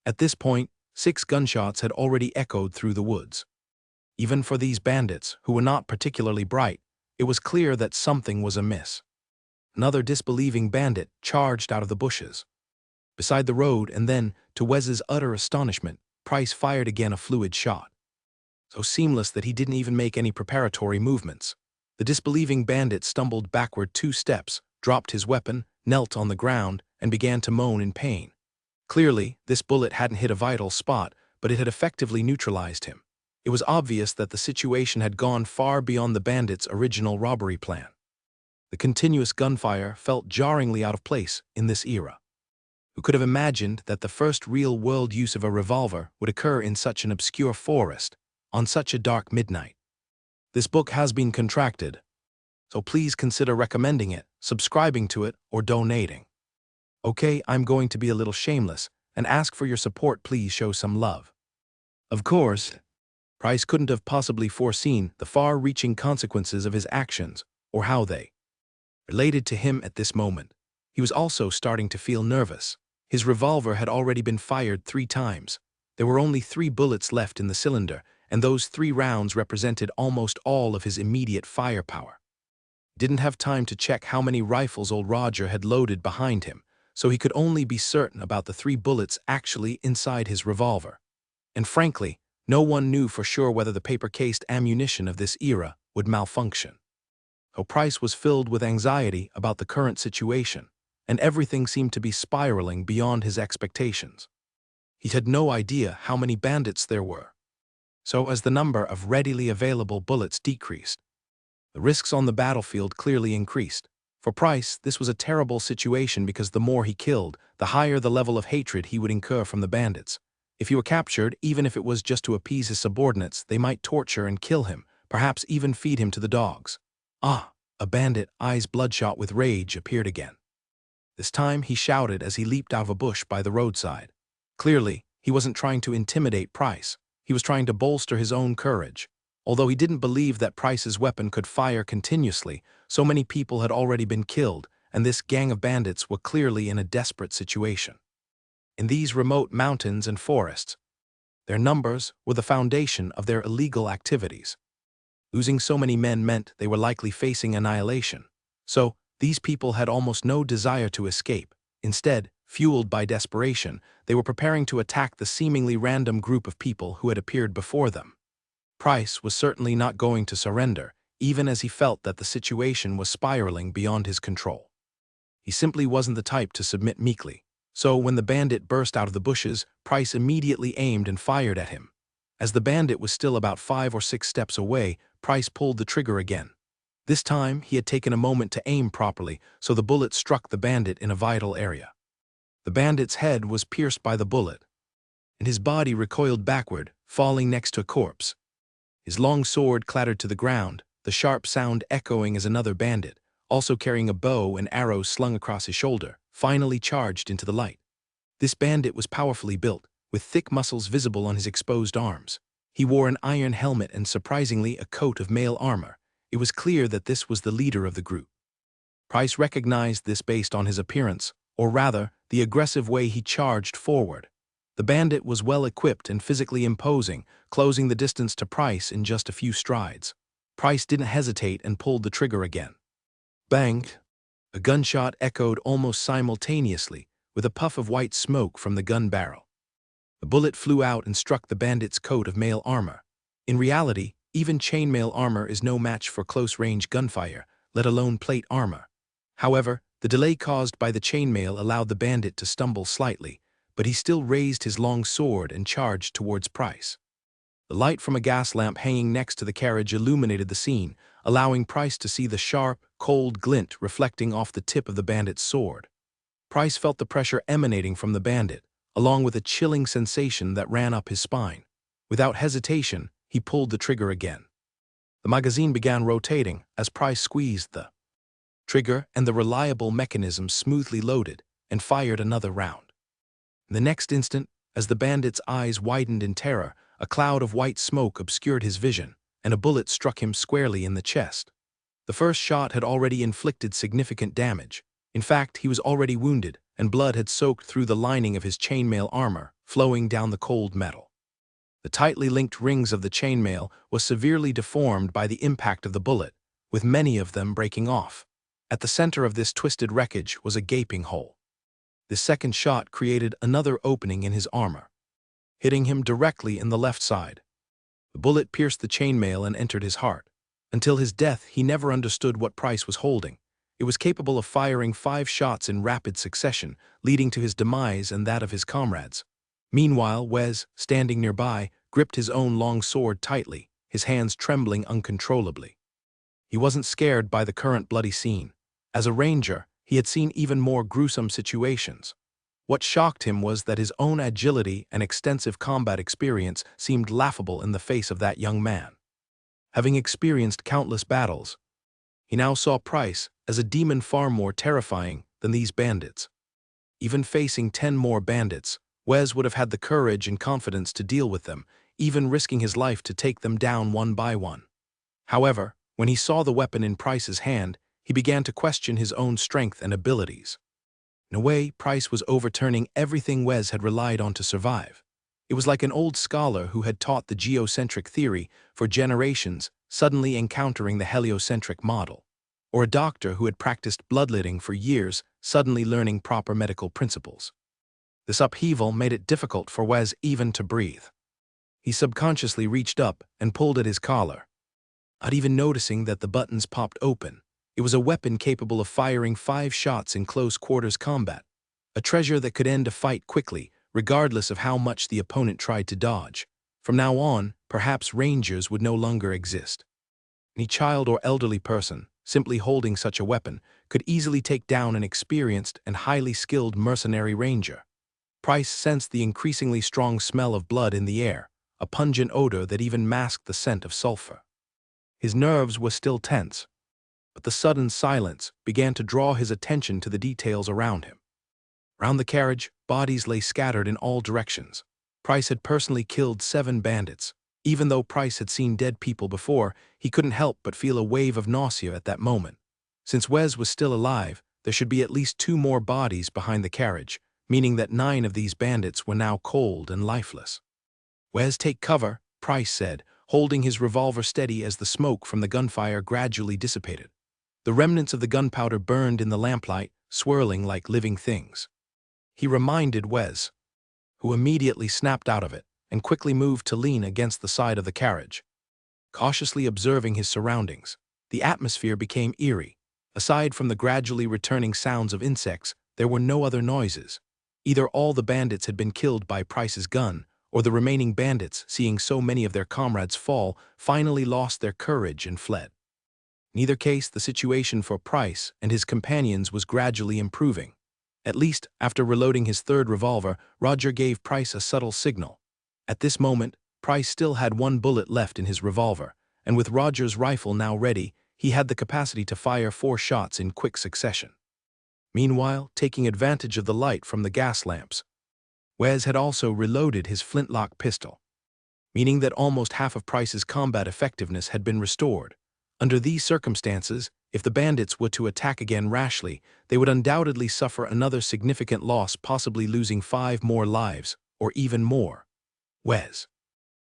At this point, 6 gunshots had already echoed through the woods. Even for these bandits, who were not particularly bright, it was clear that something was amiss. Another disbelieving bandit charged out of the bushes beside the road, and then, to Wes's utter astonishment, Price fired again a fluid shot. So seamless that he didn't even make any preparatory movements. The disbelieving bandit stumbled backward 2 steps, dropped his weapon, knelt on the ground, and began to moan in pain. Clearly, this bullet hadn't hit a vital spot, but it had effectively neutralized him. It was obvious that the situation had gone far beyond the bandit's original robbery plan. The continuous gunfire felt jarringly out of place in this era. Who could have imagined that the first real-world use of a revolver would occur in such an obscure forest, on such a dark midnight? This book has been contracted, so please consider recommending it, subscribing to it, or donating. Okay, I'm going to be a little shameless and ask for your support. Please show some love. Of course, Price couldn't have possibly foreseen the far-reaching consequences of his actions or how they related to him at this moment. He was also starting to feel nervous. His revolver had already been fired 3 times. There were only 3 bullets left in the cylinder, and those 3 rounds represented almost all of his immediate firepower. Didn't have time to check how many rifles old Roger had loaded behind him, so he could only be certain about the 3 bullets actually inside his revolver. And frankly, no one knew for sure whether the paper-cased ammunition of this era would malfunction. So Price was filled with anxiety about the current situation, and everything seemed to be spiraling beyond his expectations. He had no idea how many bandits there were. So as the number of readily available bullets decreased, the risks on the battlefield clearly increased. For Price, this was a terrible situation because the more he killed, the higher the level of hatred he would incur from the bandits. If he were captured, even if it was just to appease his subordinates, they might torture and kill him, perhaps even feed him to the dogs. Ah, a bandit, eyes bloodshot with rage, appeared again. This time he shouted as he leaped out of a bush by the roadside. Clearly, he wasn't trying to intimidate Price. He was trying to bolster his own courage. Although he didn't believe that Price's weapon could fire continuously, so many people had already been killed, and this gang of bandits were clearly in a desperate situation. In these remote mountains and forests, their numbers were the foundation of their illegal activities. Losing so many men meant they were likely facing annihilation. So, these people had almost no desire to escape. Instead, fueled by desperation, they were preparing to attack the seemingly random group of people who had appeared before them. Price was certainly not going to surrender, even as he felt that the situation was spiraling beyond his control. He simply wasn't the type to submit meekly. So when the bandit burst out of the bushes, Price immediately aimed and fired at him. As the bandit was still about 5 or 6 steps away, Price pulled the trigger again. This time, he had taken a moment to aim properly, so the bullet struck the bandit in a vital area. The bandit's head was pierced by the bullet, and his body recoiled backward, falling next to a corpse. His long sword clattered to the ground, the sharp sound echoing as another bandit, also carrying a bow and arrows slung across his shoulder, finally charged into the light. This bandit was powerfully built, with thick muscles visible on his exposed arms. He wore an iron helmet and, surprisingly, a coat of mail armor. It was clear that this was the leader of the group. Price recognized this based on his appearance, or rather, the aggressive way he charged forward. The bandit was well-equipped and physically imposing, closing the distance to Price in just a few strides. Price didn't hesitate and pulled the trigger again. Bang! A gunshot echoed almost simultaneously, with a puff of white smoke from the gun barrel. The bullet flew out and struck the bandit's coat of mail armor. In reality, even chainmail armor is no match for close-range gunfire, let alone plate armor. However, the delay caused by the chainmail allowed the bandit to stumble slightly, but he still raised his long sword and charged towards Price. The light from a gas lamp hanging next to the carriage illuminated the scene, allowing Price to see the sharp, cold glint reflecting off the tip of the bandit's sword. Price felt the pressure emanating from the bandit, along with a chilling sensation that ran up his spine. Without hesitation, he pulled the trigger again. The magazine began rotating as Price squeezed the trigger, and the reliable mechanism smoothly loaded and fired another round. In the next instant, as the bandit's eyes widened in terror, a cloud of white smoke obscured his vision, and a bullet struck him squarely in the chest. The first shot had already inflicted significant damage. In fact, he was already wounded, and blood had soaked through the lining of his chainmail armor, flowing down the cold metal. The tightly linked rings of the chainmail was severely deformed by the impact of the bullet, with many of them breaking off. At the center of this twisted wreckage was a gaping hole. The second shot created another opening in his armor, hitting him directly in the left side. The bullet pierced the chainmail and entered his heart. Until his death, he never understood what Price was holding. It was capable of firing 5 shots in rapid succession, leading to his demise and that of his comrades. Meanwhile, Wes, standing nearby, gripped his own long sword tightly, his hands trembling uncontrollably. He wasn't scared by the current bloody scene. As a ranger, he had seen even more gruesome situations. What shocked him was that his own agility and extensive combat experience seemed laughable in the face of that young man. Having experienced countless battles, he now saw Price as a demon far more terrifying than these bandits. Even facing 10 more bandits, Wes would have had the courage and confidence to deal with them, even risking his life to take them down one by one. However, when he saw the weapon in Price's hand, he began to question his own strength and abilities. In a way, Price was overturning everything Wes had relied on to survive. It was like an old scholar who had taught the geocentric theory for generations suddenly encountering the heliocentric model, or a doctor who had practiced bloodletting for years suddenly learning proper medical principles. This upheaval made it difficult for Wes even to breathe. He subconsciously reached up and pulled at his collar, not even noticing that the buttons popped open. It was a weapon capable of firing 5 shots in close-quarters combat, a treasure that could end a fight quickly, regardless of how much the opponent tried to dodge. From now on, perhaps rangers would no longer exist. Any child or elderly person, simply holding such a weapon, could easily take down an experienced and highly skilled mercenary ranger. Price sensed the increasingly strong smell of blood in the air, a pungent odor that even masked the scent of sulfur. His nerves were still tense, but the sudden silence began to draw his attention to the details around him. Around the carriage, bodies lay scattered in all directions. Price had personally killed 7 bandits. Even though Price had seen dead people before, he couldn't help but feel a wave of nausea at that moment. Since Wes was still alive, there should be at least 2 more bodies behind the carriage, meaning that 9 of these bandits were now cold and lifeless. "Wes, take cover," Price said, holding his revolver steady as the smoke from the gunfire gradually dissipated. The remnants of the gunpowder burned in the lamplight, swirling like living things. He reminded Wes, who immediately snapped out of it and quickly moved to lean against the side of the carriage. Cautiously observing his surroundings, the atmosphere became eerie. Aside from the gradually returning sounds of insects, there were no other noises. Either all the bandits had been killed by Price's gun, or the remaining bandits, seeing so many of their comrades fall, finally lost their courage and fled. In either case, the situation for Price and his companions was gradually improving. At least, after reloading his 3rd revolver, Roger gave Price a subtle signal. At this moment, Price still had 1 bullet left in his revolver, and with Roger's rifle now ready, he had the capacity to fire 4 shots in quick succession. Meanwhile, taking advantage of the light from the gas lamps, Wes had also reloaded his flintlock pistol, meaning that almost half of Price's combat effectiveness had been restored. Under these circumstances, if the bandits were to attack again rashly, they would undoubtedly suffer another significant loss, possibly losing 5 more lives, or even more. Wes,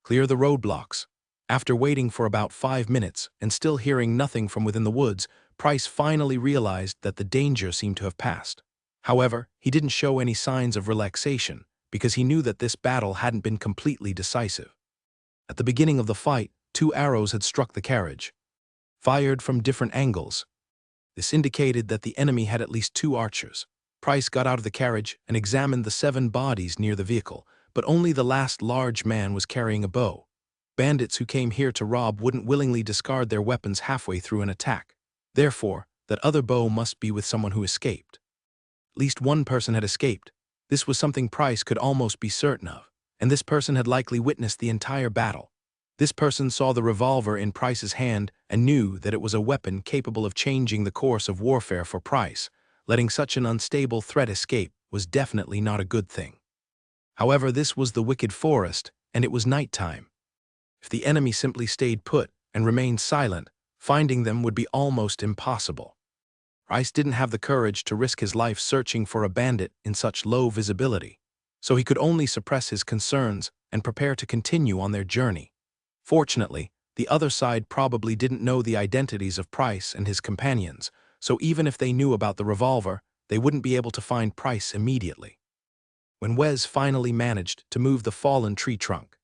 clear the roadblocks. After waiting for about 5 minutes and still hearing nothing from within the woods, Price finally realized that the danger seemed to have passed. However, he didn't show any signs of relaxation, because he knew that this battle hadn't been completely decisive. At the beginning of the fight, 2 arrows had struck the carriage, fired from different angles. This indicated that the enemy had at least 2 archers. Price got out of the carriage and examined the 7 bodies near the vehicle, but only the last large man was carrying a bow. Bandits who came here to rob wouldn't willingly discard their weapons halfway through an attack. Therefore, that other bow must be with someone who escaped. At least one person had escaped. This was something Price could almost be certain of, and this person had likely witnessed the entire battle. This person saw the revolver in Price's hand and knew that it was a weapon capable of changing the course of warfare for Price. Letting such an unstable threat escape was definitely not a good thing. However, this was the wicked forest, and it was nighttime. If the enemy simply stayed put and remained silent, finding them would be almost impossible. Price didn't have the courage to risk his life searching for a bandit in such low visibility, so he could only suppress his concerns and prepare to continue on their journey. Fortunately, the other side probably didn't know the identities of Price and his companions, so even if they knew about the revolver, they wouldn't be able to find Price immediately. When Wes finally managed to move the fallen tree trunk,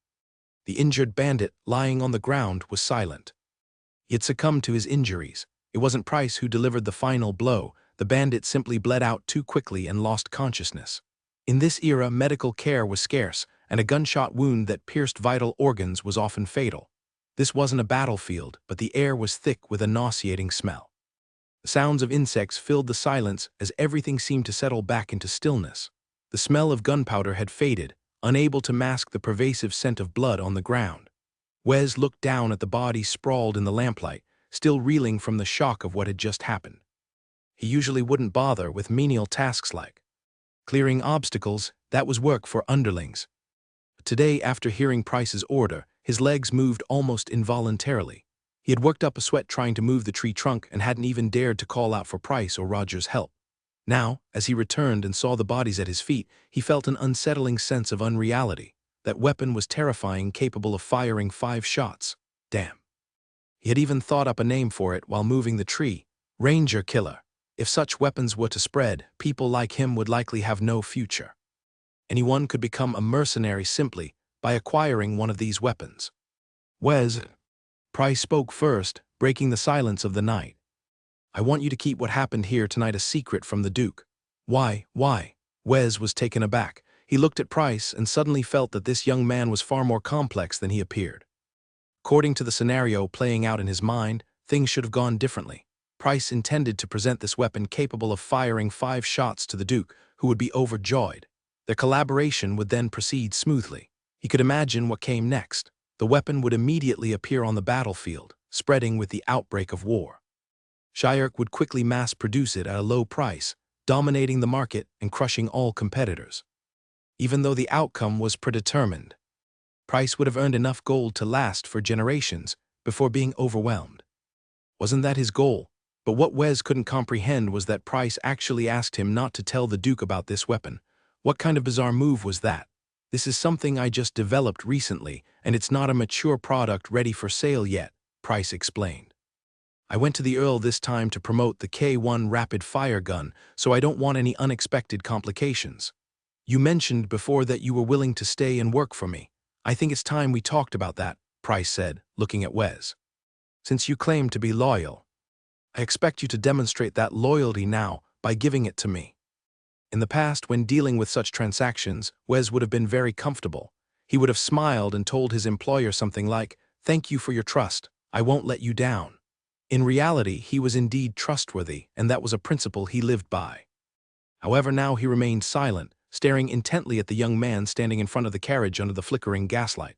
the injured bandit lying on the ground was silent. He had succumbed to his injuries. It wasn't Price who delivered the final blow. The bandit simply bled out too quickly and lost consciousness. In this era, medical care was scarce, and a gunshot wound that pierced vital organs was often fatal. This wasn't a battlefield, but the air was thick with a nauseating smell. The sounds of insects filled the silence as everything seemed to settle back into stillness. The smell of gunpowder had faded, unable to mask the pervasive scent of blood on the ground. Wes looked down at the body sprawled in the lamplight, still reeling from the shock of what had just happened. He usually wouldn't bother with menial tasks like clearing obstacles. That was work for underlings. But today, after hearing Price's order, his legs moved almost involuntarily. He had worked up a sweat trying to move the tree trunk and hadn't even dared to call out for Price or Roger's help. Now, as he returned and saw the bodies at his feet, he felt an unsettling sense of unreality. That weapon was terrifying, capable of firing 5 shots. Damn. He had even thought up a name for it while moving the tree: Ranger Killer. If such weapons were to spread, people like him would likely have no future. Anyone could become a mercenary simply by acquiring one of these weapons. Wes, Price spoke first, breaking the silence of the night. I want you to keep what happened here tonight a secret from the Duke. Why? Wes was taken aback. He looked at Price and suddenly felt that this young man was far more complex than he appeared. According to the scenario playing out in his mind, things should have gone differently. Price intended to present this weapon capable of firing 5 shots to the Duke, who would be overjoyed. Their collaboration would then proceed smoothly. He could imagine what came next. The weapon would immediately appear on the battlefield, spreading with the outbreak of war. Shirk would quickly mass-produce it at a low price, dominating the market and crushing all competitors. Even though the outcome was predetermined, Price would have earned enough gold to last for generations before being overwhelmed. Wasn't that his goal? But what Wes couldn't comprehend was that Price actually asked him not to tell the Duke about this weapon. What kind of bizarre move was that? This is something I just developed recently, and it's not a mature product ready for sale yet, Price explained. I went to the Earl this time to promote the K1 rapid-fire gun, so I don't want any unexpected complications. You mentioned before that you were willing to stay and work for me. I think it's time we talked about that, Price said, looking at Wes. Since you claim to be loyal, I expect you to demonstrate that loyalty now by giving it to me. In the past, when dealing with such transactions, Wes would have been very comfortable. He would have smiled and told his employer something like, "Thank you for your trust. I won't let you down." In reality, he was indeed trustworthy, and that was a principle he lived by. However, now he remained silent, staring intently at the young man standing in front of the carriage under the flickering gaslight.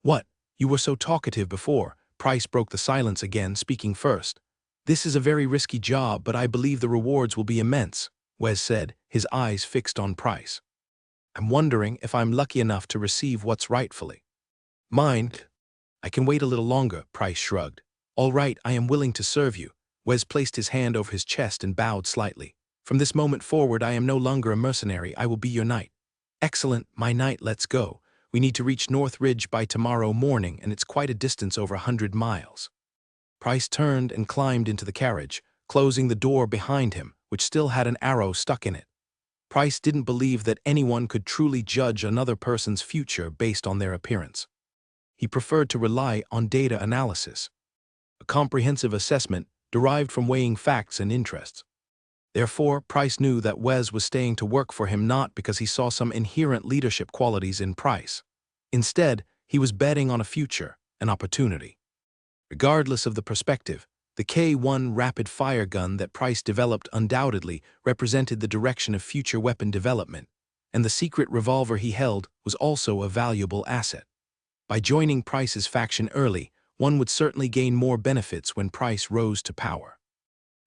What? You were so talkative before. Price broke the silence again, speaking first. This is a very risky job, but I believe the rewards will be immense, Wes said, his eyes fixed on Price. I'm wondering if I'm lucky enough to receive what's rightfully mine. I can wait a little longer, Price shrugged. All right, I am willing to serve you. Wes placed his hand over his chest and bowed slightly. From this moment forward, I am no longer a mercenary. I will be your knight. Excellent, my knight, let's go. We need to reach North Ridge by tomorrow morning, and it's quite a distance, over 100 miles. Price turned and climbed into the carriage, closing the door behind him, which still had an arrow stuck in it. Price didn't believe that anyone could truly judge another person's future based on their appearance. He preferred to rely on data analysis. A comprehensive assessment derived from weighing facts and interests. Therefore, Price knew that Wes was staying to work for him not because he saw some inherent leadership qualities in Price. Instead, he was betting on a future, an opportunity. Regardless of the perspective, the K-1 rapid-fire gun that Price developed undoubtedly represented the direction of future weapon development, and the secret revolver he held was also a valuable asset. By joining Price's faction early, one would certainly gain more benefits when Price rose to power.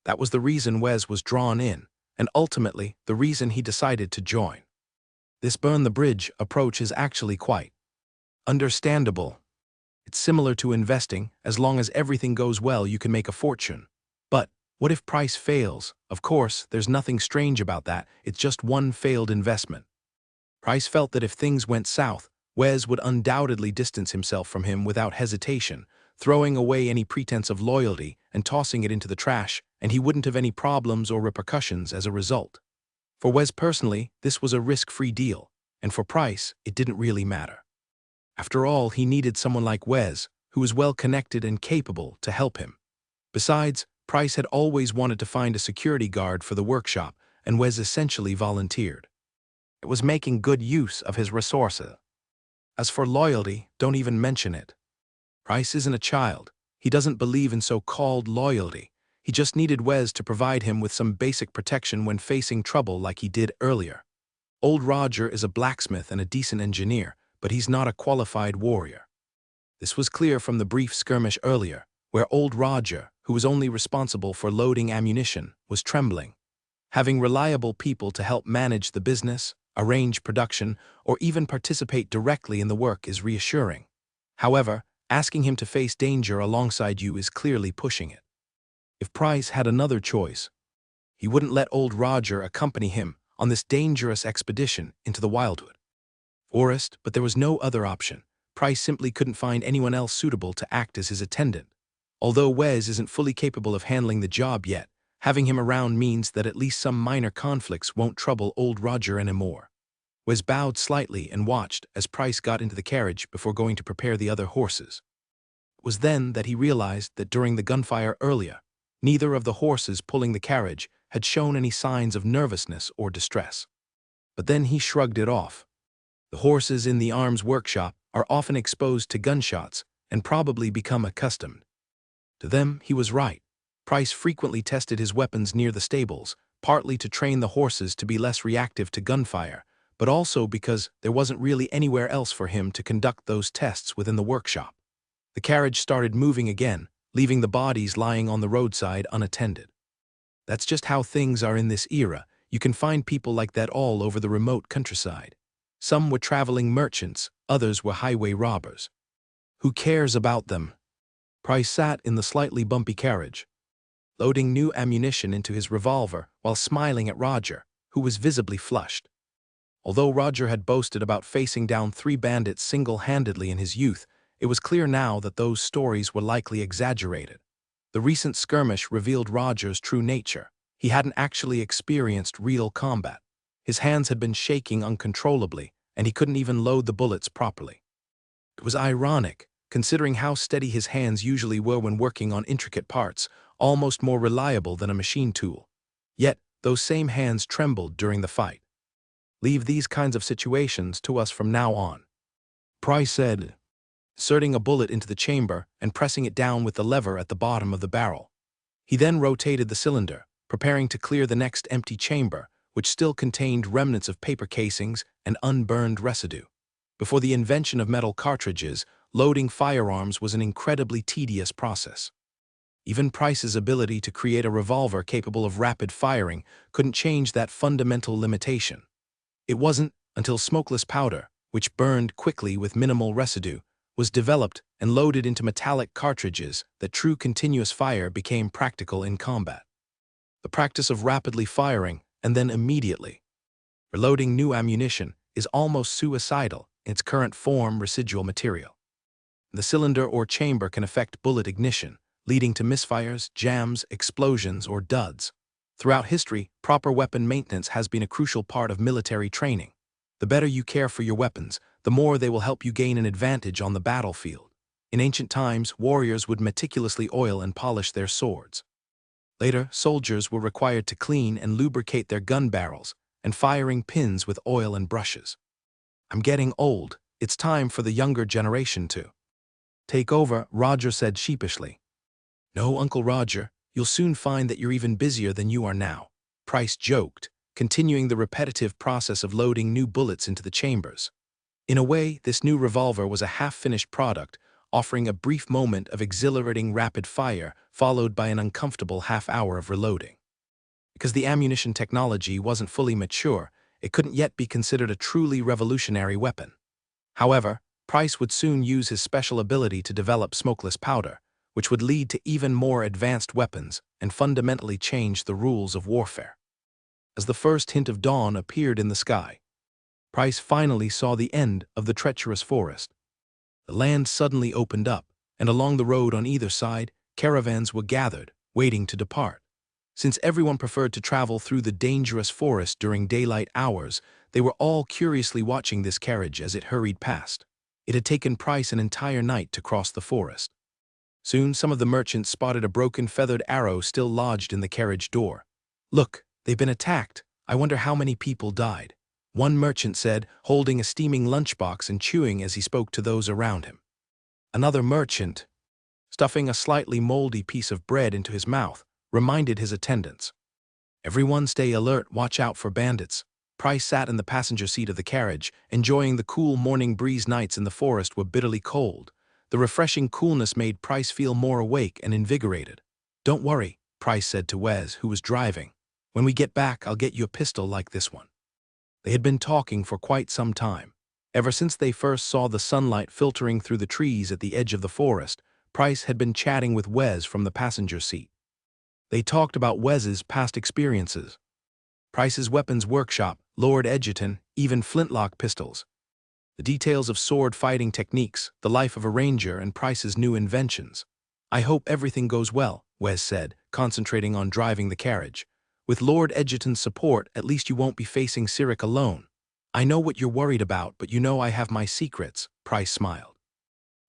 That was the reason Wes was drawn in, and ultimately the reason he decided to join. This burn-the-bridge approach is actually quite understandable. It's similar to investing. As long as everything goes well, you can make a fortune. But what if Price fails? Of course, there's nothing strange about that. It's just one failed investment. Price felt that if things went south, Wes would undoubtedly distance himself from him without hesitation, throwing away any pretense of loyalty and tossing it into the trash, and he wouldn't have any problems or repercussions as a result. For Wes personally, this was a risk-free deal, and for Price, it didn't really matter. After all, he needed someone like Wes, who was well-connected and capable, to help him. Besides, Price had always wanted to find a security guard for the workshop, and Wes essentially volunteered. It was making good use of his resources. As for loyalty, don't even mention it. Price isn't a child. He doesn't believe in so-called loyalty. He just needed Wes to provide him with some basic protection when facing trouble like he did earlier. Old Roger is a blacksmith and a decent engineer, but he's not a qualified warrior. This was clear from the brief skirmish earlier, where old Roger, who was only responsible for loading ammunition, was trembling. Having reliable people to help manage the business, arrange production, or even participate directly in the work is reassuring. However, asking him to face danger alongside you is clearly pushing it. If Price had another choice, he wouldn't let old Roger accompany him on this dangerous expedition into the wildwood forest, but there was no other option. Price simply couldn't find anyone else suitable to act as his attendant. Although Wes isn't fully capable of handling the job yet, having him around means that at least some minor conflicts won't trouble old Roger anymore. Wes bowed slightly and watched as Price got into the carriage before going to prepare the other horses. It was then that he realized that during the gunfire earlier, neither of the horses pulling the carriage had shown any signs of nervousness or distress. But then he shrugged it off. The horses in the arms workshop are often exposed to gunshots and probably become accustomed. To them, he was right. Price frequently tested his weapons near the stables, partly to train the horses to be less reactive to gunfire, but also because there wasn't really anywhere else for him to conduct those tests within the workshop. The carriage started moving again, leaving the bodies lying on the roadside unattended. That's just how things are in this era. You can find people like that all over the remote countryside. Some were traveling merchants, others were highway robbers. Who cares about them? Price sat in the slightly bumpy carriage, loading new ammunition into his revolver while smiling at Roger, who was visibly flushed. Although Roger had boasted about facing down 3 bandits single-handedly in his youth, it was clear now that those stories were likely exaggerated. The recent skirmish revealed Roger's true nature. He hadn't actually experienced real combat. His hands had been shaking uncontrollably, and he couldn't even load the bullets properly. It was ironic, considering how steady his hands usually were when working on intricate parts, almost more reliable than a machine tool. Yet, those same hands trembled during the fight. Leave these kinds of situations to us from now on, Price said, inserting a bullet into the chamber and pressing it down with the lever at the bottom of the barrel. He then rotated the cylinder, preparing to clear the next empty chamber, which still contained remnants of paper casings and unburned residue. Before the invention of metal cartridges, loading firearms was an incredibly tedious process. Even Price's ability to create a revolver capable of rapid firing couldn't change that fundamental limitation. It wasn't until smokeless powder, which burned quickly with minimal residue, was developed and loaded into metallic cartridges that true continuous fire became practical in combat. The practice of rapidly firing and then immediately reloading new ammunition is almost suicidal in its current form residual material. The cylinder or chamber can affect bullet ignition, leading to misfires, jams, explosions, or duds. Throughout history, proper weapon maintenance has been a crucial part of military training. The better you care for your weapons, the more they will help you gain an advantage on the battlefield. In ancient times, warriors would meticulously oil and polish their swords. Later, soldiers were required to clean and lubricate their gun barrels and firing pins with oil and brushes. I'm getting old. It's time for the younger generation to take over, Roger said sheepishly. No, Uncle Roger, you'll soon find that you're even busier than you are now, Price joked, continuing the repetitive process of loading new bullets into the chambers. In a way, this new revolver was a half-finished product, offering a brief moment of exhilarating rapid fire, followed by an uncomfortable half-hour of reloading. Because the ammunition technology wasn't fully mature, it couldn't yet be considered a truly revolutionary weapon. However, Price would soon use his special ability to develop smokeless powder, which would lead to even more advanced weapons and fundamentally change the rules of warfare. As the first hint of dawn appeared in the sky, Price finally saw the end of the treacherous forest. The land suddenly opened up, and along the road on either side, caravans were gathered, waiting to depart. Since everyone preferred to travel through the dangerous forest during daylight hours, they were all curiously watching this carriage as it hurried past. It had taken Price an entire night to cross the forest. Soon some of the merchants spotted a broken feathered arrow still lodged in the carriage door. Look, they've been attacked. I wonder how many people died. One merchant said, holding a steaming lunchbox and chewing as he spoke to those around him. Another merchant, stuffing a slightly moldy piece of bread into his mouth, reminded his attendants. Everyone stay alert, watch out for bandits. Price sat in the passenger seat of the carriage, enjoying the cool morning breeze. Nights in the forest were bitterly cold. The refreshing coolness made Price feel more awake and invigorated. Don't worry, Price said to Wes, who was driving. When we get back, I'll get you a pistol like this one. They had been talking for quite some time. Ever since they first saw the sunlight filtering through the trees at the edge of the forest, Price had been chatting with Wes from the passenger seat. They talked about Wes's past experiences. Price's weapons workshop, Lord Edgerton, even flintlock pistols. The details of sword fighting techniques, the life of a ranger, and Price's new inventions. I hope everything goes well, Wes said, concentrating on driving the carriage. With Lord Edgerton's support, at least you won't be facing Cyric alone. I know what you're worried about, but you know I have my secrets, Price smiled.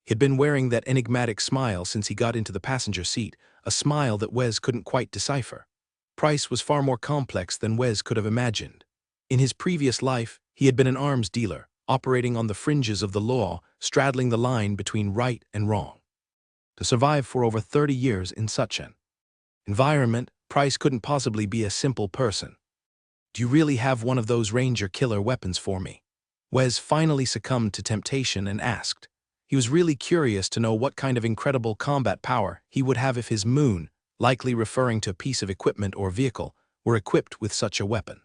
He had been wearing that enigmatic smile since he got into the passenger seat, a smile that Wes couldn't quite decipher. Price was far more complex than Wes could have imagined. In his previous life, he had been an arms dealer, operating on the fringes of the law, straddling the line between right and wrong. To survive for over 30 years in such an environment, Price couldn't possibly be a simple person. Do you really have one of those ranger killer weapons for me? Wes finally succumbed to temptation and asked. He was really curious to know what kind of incredible combat power he would have if his moon, likely referring to a piece of equipment or vehicle, were equipped with such a weapon.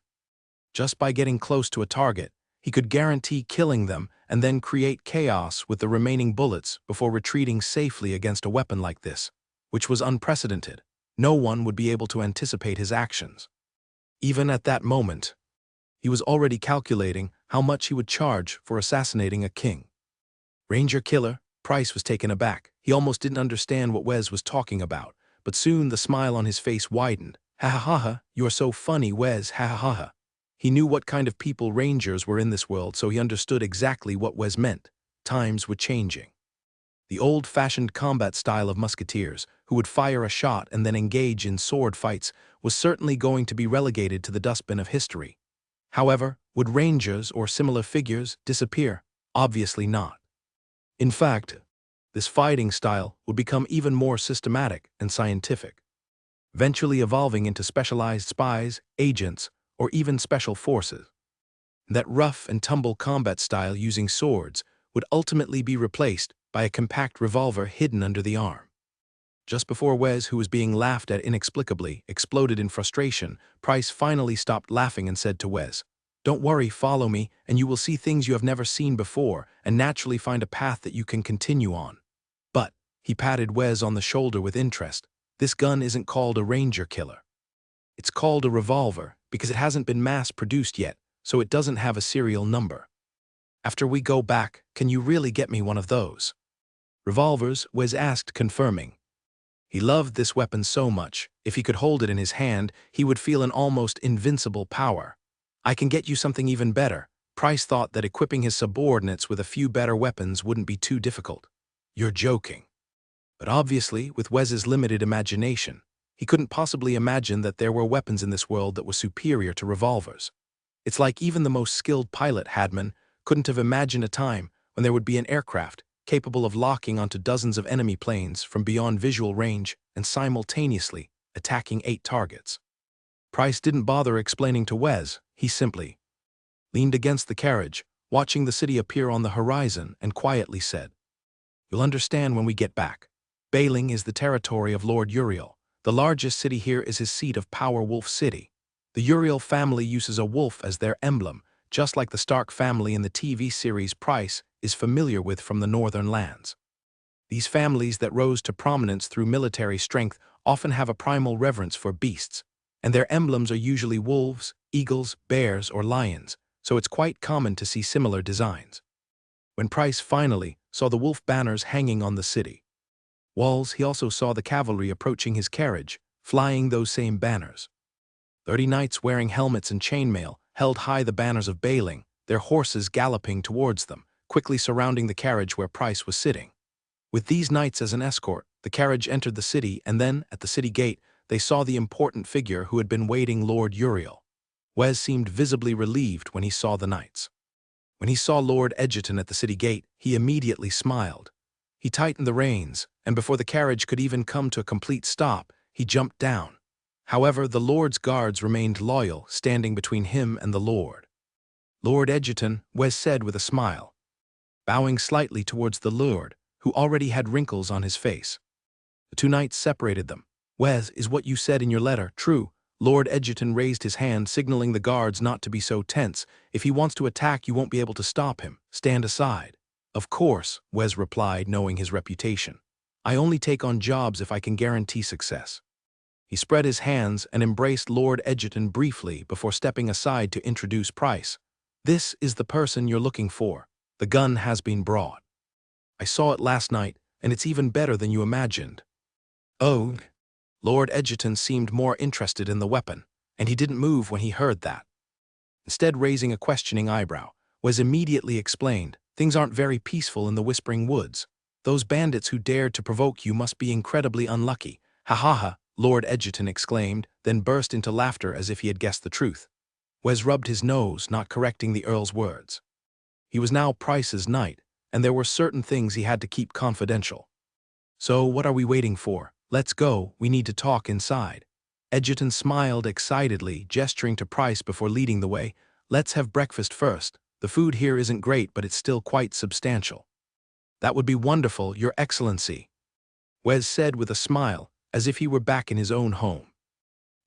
Just by getting close to a target, he could guarantee killing them and then create chaos with the remaining bullets before retreating safely against a weapon like this, which was unprecedented. No one would be able to anticipate his actions. Even at that moment, he was already calculating how much he would charge for assassinating a king. Ranger killer, Price was taken aback. He almost didn't understand what Wes was talking about, but soon the smile on his face widened. Ha ha ha ha, you're so funny, Wes, ha ha ha ha. He knew what kind of people rangers were in this world, so he understood exactly what Wes meant. Times were changing. The old-fashioned combat style of musketeers, who would fire a shot and then engage in sword fights, was certainly going to be relegated to the dustbin of history. However, would rangers or similar figures disappear? Obviously not. In fact, this fighting style would become even more systematic and scientific, eventually evolving into specialized spies, agents, or even special forces. That rough and tumble combat style using swords would ultimately be replaced by a compact revolver hidden under the arm. Just before Wes, who was being laughed at inexplicably, exploded in frustration, Price finally stopped laughing and said to Wes, "Don't worry, follow me, and you will see things you have never seen before, and naturally find a path that you can continue on." But, he patted Wes on the shoulder with interest, this gun isn't called a ranger killer. It's called a revolver because it hasn't been mass-produced yet, so it doesn't have a serial number. After we go back, can you really get me one of those revolvers? Wes asked, confirming. He loved this weapon so much, if he could hold it in his hand, he would feel an almost invincible power. I can get you something even better. Price thought that equipping his subordinates with a few better weapons wouldn't be too difficult. You're joking. But obviously, with Wes's limited imagination, He couldn't possibly imagine that there were weapons in this world that were superior to revolvers. It's like even the most skilled pilot Hadman couldn't have imagined a time when there would be an aircraft capable of locking onto dozens of enemy planes from beyond visual range and simultaneously attacking 8 targets. Price didn't bother explaining to Wes, he simply leaned against the carriage, watching the city appear on the horizon, and quietly said, "You'll understand when we get back. Bailing is the territory of Lord Uriel. The largest city here is his seat of power, Wolf City. The Uriel family uses a wolf as their emblem, just like the Stark family in the TV series Price is familiar with from the northern lands. These families that rose to prominence through military strength often have a primal reverence for beasts, and their emblems are usually wolves, eagles, bears, or lions, so it's quite common to see similar designs." When Price finally saw the wolf banners hanging on the city walls, he also saw the cavalry approaching his carriage, flying those same banners. 30 knights wearing helmets and chainmail held high the banners of Bailing, their horses galloping towards them, quickly surrounding the carriage where Price was sitting. With these knights as an escort, the carriage entered the city, and then, at the city gate, they saw the important figure who had been waiting, Lord Uriel. Wes seemed visibly relieved when he saw the knights. When he saw Lord Edgerton at the city gate, he immediately smiled. He tightened the reins, and before the carriage could even come to a complete stop, he jumped down. However, the Lord's guards remained loyal, standing between him and the Lord. "Lord Edgerton," Wes said with a smile, bowing slightly towards the Lord, who already had wrinkles on his face. The 2 knights separated them. "Wes, is what you said in your letter true?" Lord Edgerton raised his hand, signaling the guards not to be so tense. "If he wants to attack, you won't be able to stop him. Stand aside." "Of course," Wes replied, knowing his reputation. "I only take on jobs if I can guarantee success." He spread his hands and embraced Lord Edgerton briefly before stepping aside to introduce Price. "This is the person you're looking for. The gun has been brought. I saw it last night, and it's even better than you imagined." "Oh." Lord Edgerton seemed more interested in the weapon, and he didn't move when he heard that. Instead, raising a questioning eyebrow, Wes immediately explained, "Things aren't very peaceful in the Whispering Woods. Those bandits who dared to provoke you must be incredibly unlucky." "Ha ha ha," Lord Edgerton exclaimed, then burst into laughter as if he had guessed the truth. Wes rubbed his nose, not correcting the Earl's words. He was now Price's knight, and there were certain things he had to keep confidential. "So what are we waiting for? Let's go, we need to talk inside." Edgerton smiled excitedly, gesturing to Price before leading the way. "Let's have breakfast first. The food here isn't great, but it's still quite substantial." "That would be wonderful, Your Excellency," Wes said with a smile, as if he were back in his own home.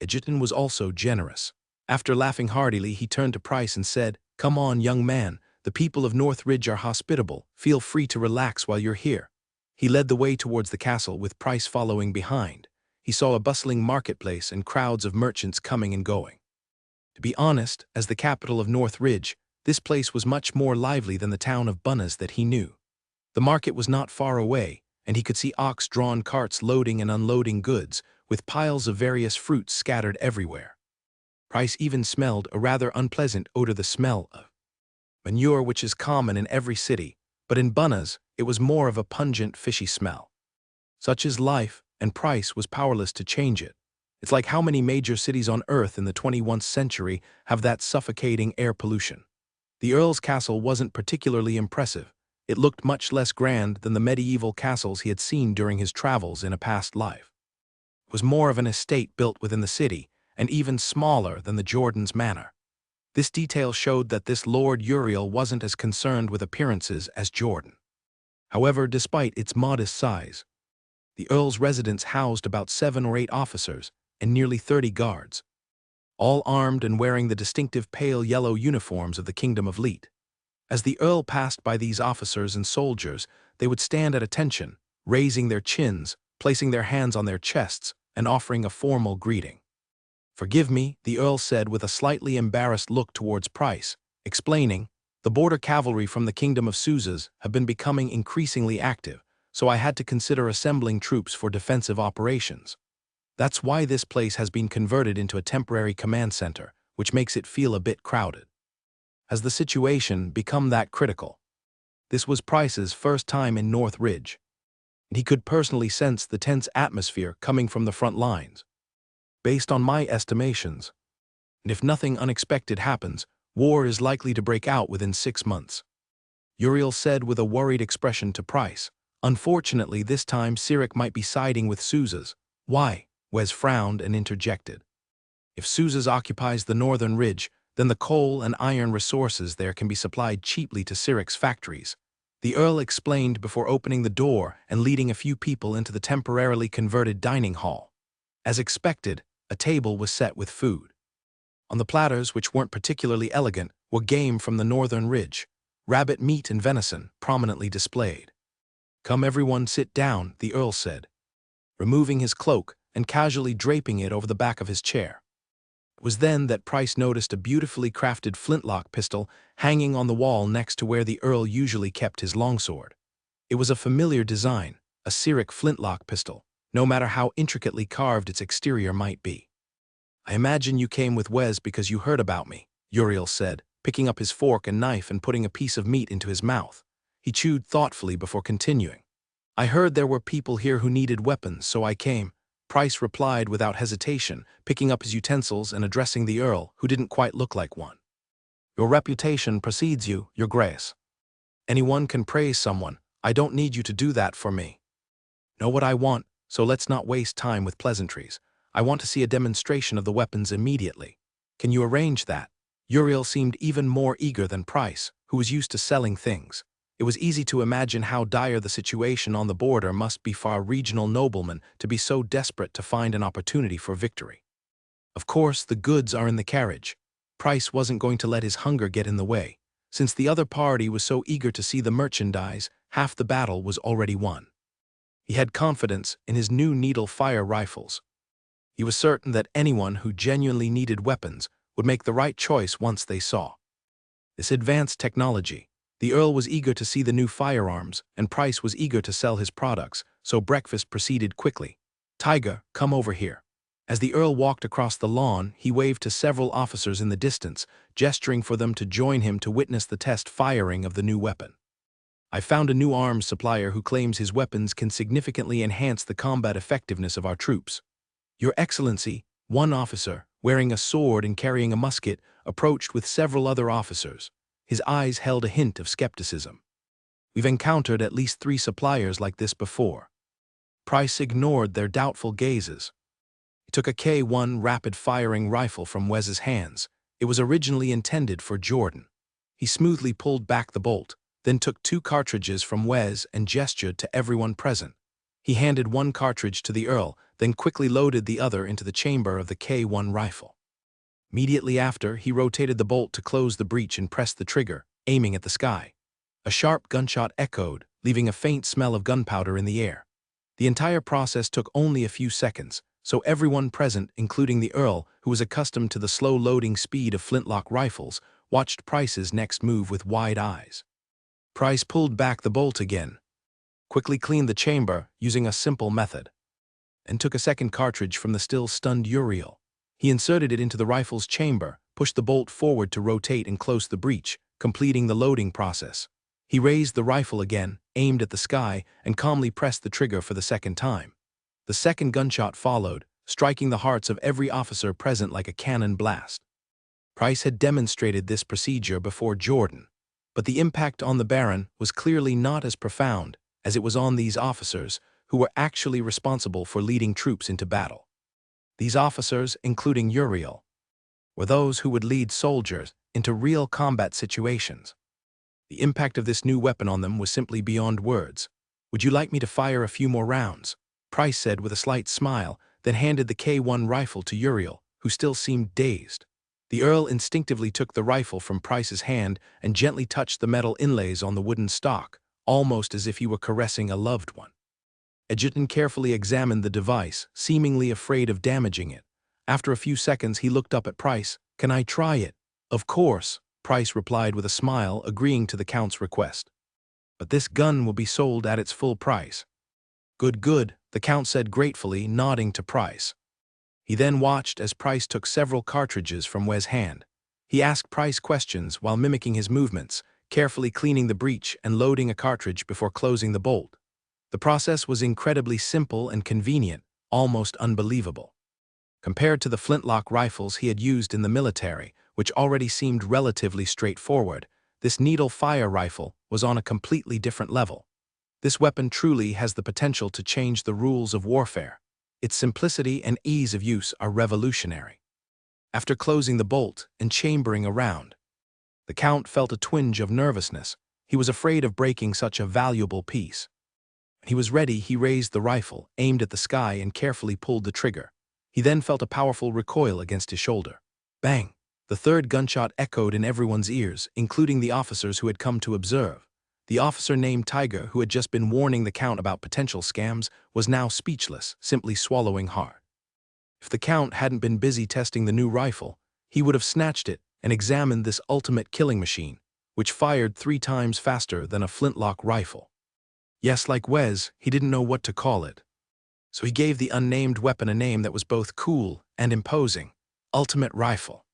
Edgerton was also generous. After laughing heartily, he turned to Price and said, "Come on, young man. The people of Northridge are hospitable. Feel free to relax while you're here." He led the way towards the castle, with Price following behind. He saw a bustling marketplace and crowds of merchants coming and going. To be honest, as the capital of Northridge, this place was much more lively than the town of Bunnas that he knew. The market was not far away, and he could see ox-drawn carts loading and unloading goods, with piles of various fruits scattered everywhere. Price even smelled a rather unpleasant odor, the smell of manure, which is common in every city, but in Bunnas, it was more of a pungent, fishy smell. Such is life, and Price was powerless to change it. It's like how many major cities on Earth in the 21st century have that suffocating air pollution. The Earl's castle wasn't particularly impressive. It looked much less grand than the medieval castles he had seen during his travels in a past life. It was more of an estate built within the city, and even smaller than the Jordan's manor. This detail showed that this Lord Uriel wasn't as concerned with appearances as Jordan. However, despite its modest size, the Earl's residence housed about 7 or 8 officers and nearly 30 guards, all armed and wearing the distinctive pale yellow uniforms of the Kingdom of Leet. As the Earl passed by these officers and soldiers, they would stand at attention, raising their chins, placing their hands on their chests, and offering a formal greeting. "Forgive me," the Earl said with a slightly embarrassed look towards Price, explaining, "The border cavalry from the Kingdom of Suzas have been becoming increasingly active, so I had to consider assembling troops for defensive operations. That's why this place has been converted into a temporary command center, which makes it feel a bit crowded." Has the situation become that critical? This was Price's first time in Northridge, and he could personally sense the tense atmosphere coming from the front lines. based on my estimations. And if nothing unexpected happens, war is likely to break out within 6 months. Uriel said with a worried expression to Price. Unfortunately, this time Sirik might be siding with Sousa's. Why? Wes frowned and interjected. If Sousa's occupies the northern ridge, then the coal and iron resources there can be supplied cheaply to Sirik's factories. The Earl explained before opening the door and leading a few people into the temporarily converted dining hall. As expected, a table was set with food. On the platters, which weren't particularly elegant, were game from the northern ridge, rabbit meat and venison prominently displayed. Come everyone sit down, the Earl said, removing his cloak and casually draping it over the back of his chair. It was then that Price noticed a beautifully crafted flintlock pistol hanging on the wall next to where the Earl usually kept his longsword. It was a familiar design, a Sirik flintlock pistol, no matter how intricately carved its exterior might be. I imagine you came with Wes because you heard about me, Uriel said, picking up his fork and knife and putting a piece of meat into his mouth. He chewed thoughtfully before continuing. I heard there were people here who needed weapons, so I came. Price replied without hesitation, picking up his utensils and addressing the Earl, who didn't quite look like one. Your reputation precedes you, Your Grace. Anyone can praise someone. I don't need you to do that for me. Know what I want, so let's not waste time with pleasantries. I want to see a demonstration of the weapons immediately. Can you arrange that? Uriel seemed even more eager than Price, who was used to selling things. It was easy to imagine how dire the situation on the border must be for a regional nobleman to be so desperate to find an opportunity for victory. Of course, the goods are in the carriage. Price wasn't going to let his hunger get in the way. Since the other party was so eager to see the merchandise, half the battle was already won. He had confidence in his new needle-fire rifles. He was certain that anyone who genuinely needed weapons would make the right choice once they saw this advanced technology. The Earl was eager to see the new firearms, and Price was eager to sell his products, so breakfast proceeded quickly. Tiger, come over here. As the Earl walked across the lawn, he waved to several officers in the distance, gesturing for them to join him to witness the test firing of the new weapon. I found a new arms supplier who claims his weapons can significantly enhance the combat effectiveness of our troops. Your Excellency, one officer, wearing a sword and carrying a musket, approached with several other officers. His eyes held a hint of skepticism. We've encountered at least 3 suppliers like this before. Price ignored their doubtful gazes. He took a K1 rapid-firing rifle from Wes's hands. It was originally intended for Jordan. He smoothly pulled back the bolt, then took 2 cartridges from Wes and gestured to everyone present. He handed 1 cartridge to the Earl, then quickly loaded the other into the chamber of the K1 rifle. Immediately after, he rotated the bolt to close the breech and pressed the trigger, aiming at the sky. A sharp gunshot echoed, leaving a faint smell of gunpowder in the air. The entire process took only a few seconds, so everyone present, including the Earl, who was accustomed to the slow loading speed of flintlock rifles, watched Price's next move with wide eyes. Price pulled back the bolt again, quickly cleaned the chamber using a simple method, and took a second cartridge from the still stunned Uriel. He inserted it into the rifle's chamber, pushed the bolt forward to rotate and close the breech, completing the loading process. He raised the rifle again, aimed at the sky, and calmly pressed the trigger for the second time. The second gunshot followed, striking the hearts of every officer present like a cannon blast. Price had demonstrated this procedure before Jordan, but the impact on the Baron was clearly not as profound as it was on these officers who were actually responsible for leading troops into battle. These officers, including Uriel, were those who would lead soldiers into real combat situations. The impact of this new weapon on them was simply beyond words. Would you like me to fire a few more rounds? Price said with a slight smile, then handed the K1 rifle to Uriel, who still seemed dazed. The Earl instinctively took the rifle from Price's hand and gently touched the metal inlays on the wooden stock, almost as if he were caressing a loved one. Edgerton carefully examined the device, seemingly afraid of damaging it. After a few seconds, he looked up at Price. Can I try it? Of course, Price replied with a smile, agreeing to the Count's request. But this gun will be sold at its full price. Good, good, the Count said gratefully, nodding to Price. He then watched as Price took several cartridges from Wes' hand. He asked Price questions while mimicking his movements, carefully cleaning the breech and loading a cartridge before closing the bolt. The process was incredibly simple and convenient, almost unbelievable. Compared to the flintlock rifles he had used in the military, which already seemed relatively straightforward, this needle fire rifle was on a completely different level. This weapon truly has the potential to change the rules of warfare. Its simplicity and ease of use are revolutionary. After closing the bolt and chambering around, the Count felt a twinge of nervousness. He was afraid of breaking such a valuable piece. When he was ready, he raised the rifle, aimed at the sky, and carefully pulled the trigger. He then felt a powerful recoil against his shoulder. Bang! The third gunshot echoed in everyone's ears, including the officers who had come to observe. The officer named Tiger, who had just been warning the Count about potential scams, was now speechless, simply swallowing hard. If the Count hadn't been busy testing the new rifle, he would have snatched it and examined this ultimate killing machine, which fired 3 times faster than a flintlock rifle. Yes, like Wes, he didn't know what to call it. So he gave the unnamed weapon a name that was both cool and imposing: Ultimate Rifle.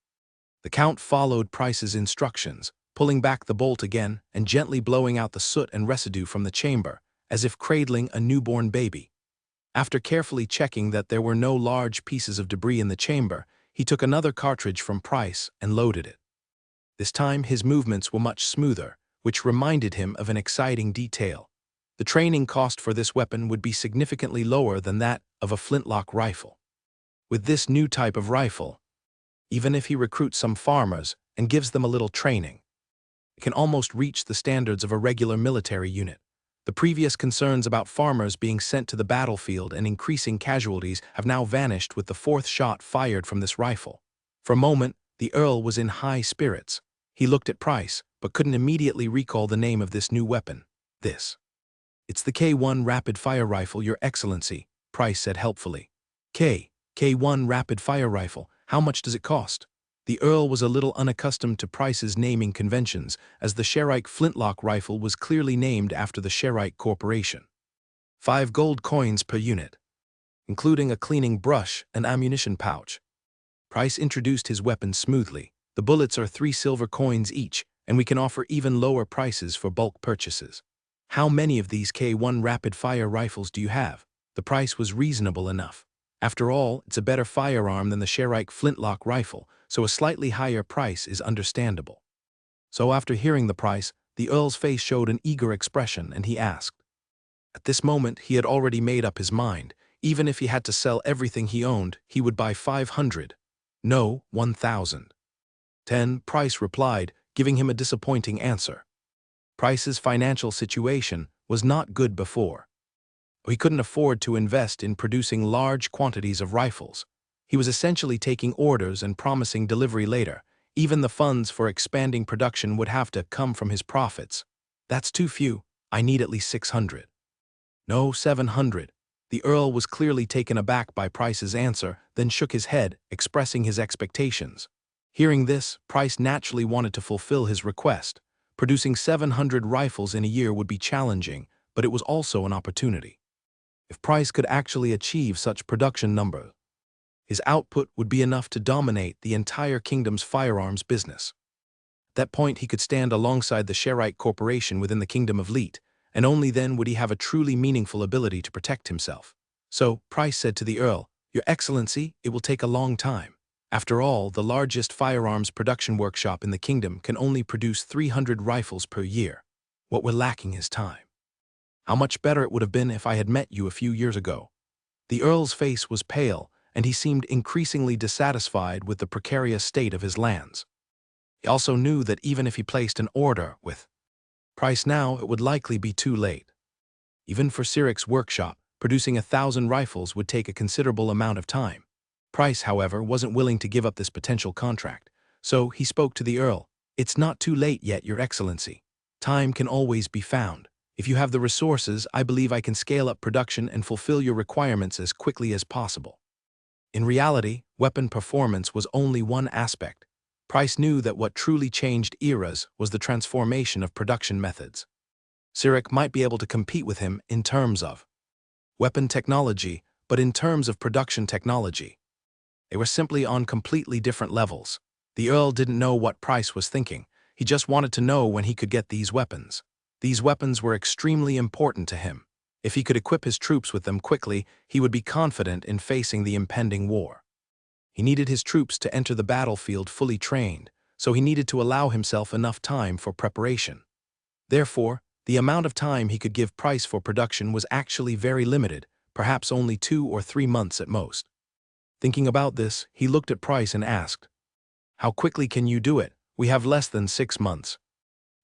The Count followed Price's instructions, pulling back the bolt again and gently blowing out the soot and residue from the chamber, as if cradling a newborn baby. After carefully checking that there were no large pieces of debris in the chamber, he took another cartridge from Price and loaded it. This time his movements were much smoother, which reminded him of an exciting detail. The training cost for this weapon would be significantly lower than that of a flintlock rifle. With this new type of rifle, even if he recruits some farmers and gives them a little training, it can almost reach the standards of a regular military unit. The previous concerns about farmers being sent to the battlefield and increasing casualties have now vanished with the 4th shot fired from this rifle. For a moment, the Earl was in high spirits. He looked at Price, but couldn't immediately recall the name of this new weapon. It's the K1 rapid-fire rifle, Your Excellency, Price said helpfully. K1 rapid-fire rifle, how much does it cost? The Earl was a little unaccustomed to Price's naming conventions, as the Sherrike flintlock rifle was clearly named after the Sherrike Corporation. 5 gold coins per unit, including a cleaning brush and ammunition pouch. Price introduced his weapon smoothly. The bullets are 3 silver coins each, and we can offer even lower prices for bulk purchases. How many of these K1 rapid-fire rifles do you have? The price was reasonable enough. After all, it's a better firearm than the Sherrike flintlock rifle, so a slightly higher price is understandable. So after hearing the price, the Earl's face showed an eager expression, and he asked. At this moment, he had already made up his mind. Even if he had to sell everything he owned, he would buy 500. No, 1,000. 10, Price replied, giving him a disappointing answer. Price's financial situation was not good before. He couldn't afford to invest in producing large quantities of rifles. He was essentially taking orders and promising delivery later. Even the funds for expanding production would have to come from his profits. That's too few. I need at least 600. No, 700. The Earl was clearly taken aback by Price's answer, then shook his head, expressing his expectations. Hearing this, Price naturally wanted to fulfill his request. Producing 700 rifles in a year would be challenging, but it was also an opportunity. If Price could actually achieve such production numbers, his output would be enough to dominate the entire kingdom's firearms business. At that point, he could stand alongside the Sherrike Corporation within the Kingdom of Leet, and only then would he have a truly meaningful ability to protect himself. So, Price said to the Earl, Your Excellency, it will take a long time. After all, the largest firearms production workshop in the kingdom can only produce 300 rifles per year. What we're lacking is time. How much better it would have been if I had met you a few years ago. The Earl's face was pale, and he seemed increasingly dissatisfied with the precarious state of his lands. He also knew that even if he placed an order with Price now, it would likely be too late. Even for Sirik's workshop, producing 1,000 rifles would take a considerable amount of time. Price, however, wasn't willing to give up this potential contract, so he spoke to the Earl. It's not too late yet, Your Excellency. Time can always be found. If you have the resources, I believe I can scale up production and fulfill your requirements as quickly as possible. In reality, weapon performance was only one aspect. Price knew that what truly changed eras was the transformation of production methods. Sirik might be able to compete with him in terms of weapon technology, but in terms of production technology, they were simply on completely different levels. The Earl didn't know what Price was thinking. He just wanted to know when he could get these weapons. These weapons were extremely important to him. If he could equip his troops with them quickly, he would be confident in facing the impending war. He needed his troops to enter the battlefield fully trained, so he needed to allow himself enough time for preparation. Therefore, the amount of time he could give Price for production was actually very limited, perhaps only 2 or 3 months at most. Thinking about this, he looked at Price and asked, "How quickly can you do it? We have less than 6 months."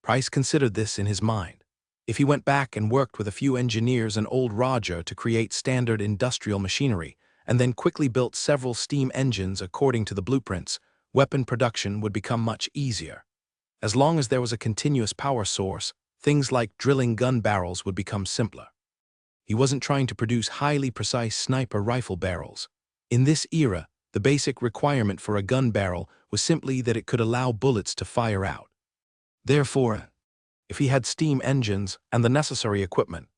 Price considered this in his mind. If he went back and worked with a few engineers and old Raja to create standard industrial machinery, and then quickly built several steam engines according to the blueprints, weapon production would become much easier. As long as there was a continuous power source, things like drilling gun barrels would become simpler. He wasn't trying to produce highly precise sniper rifle barrels. In this era, the basic requirement for a gun barrel was simply that it could allow bullets to fire out. Therefore, if he had steam engines and the necessary equipment,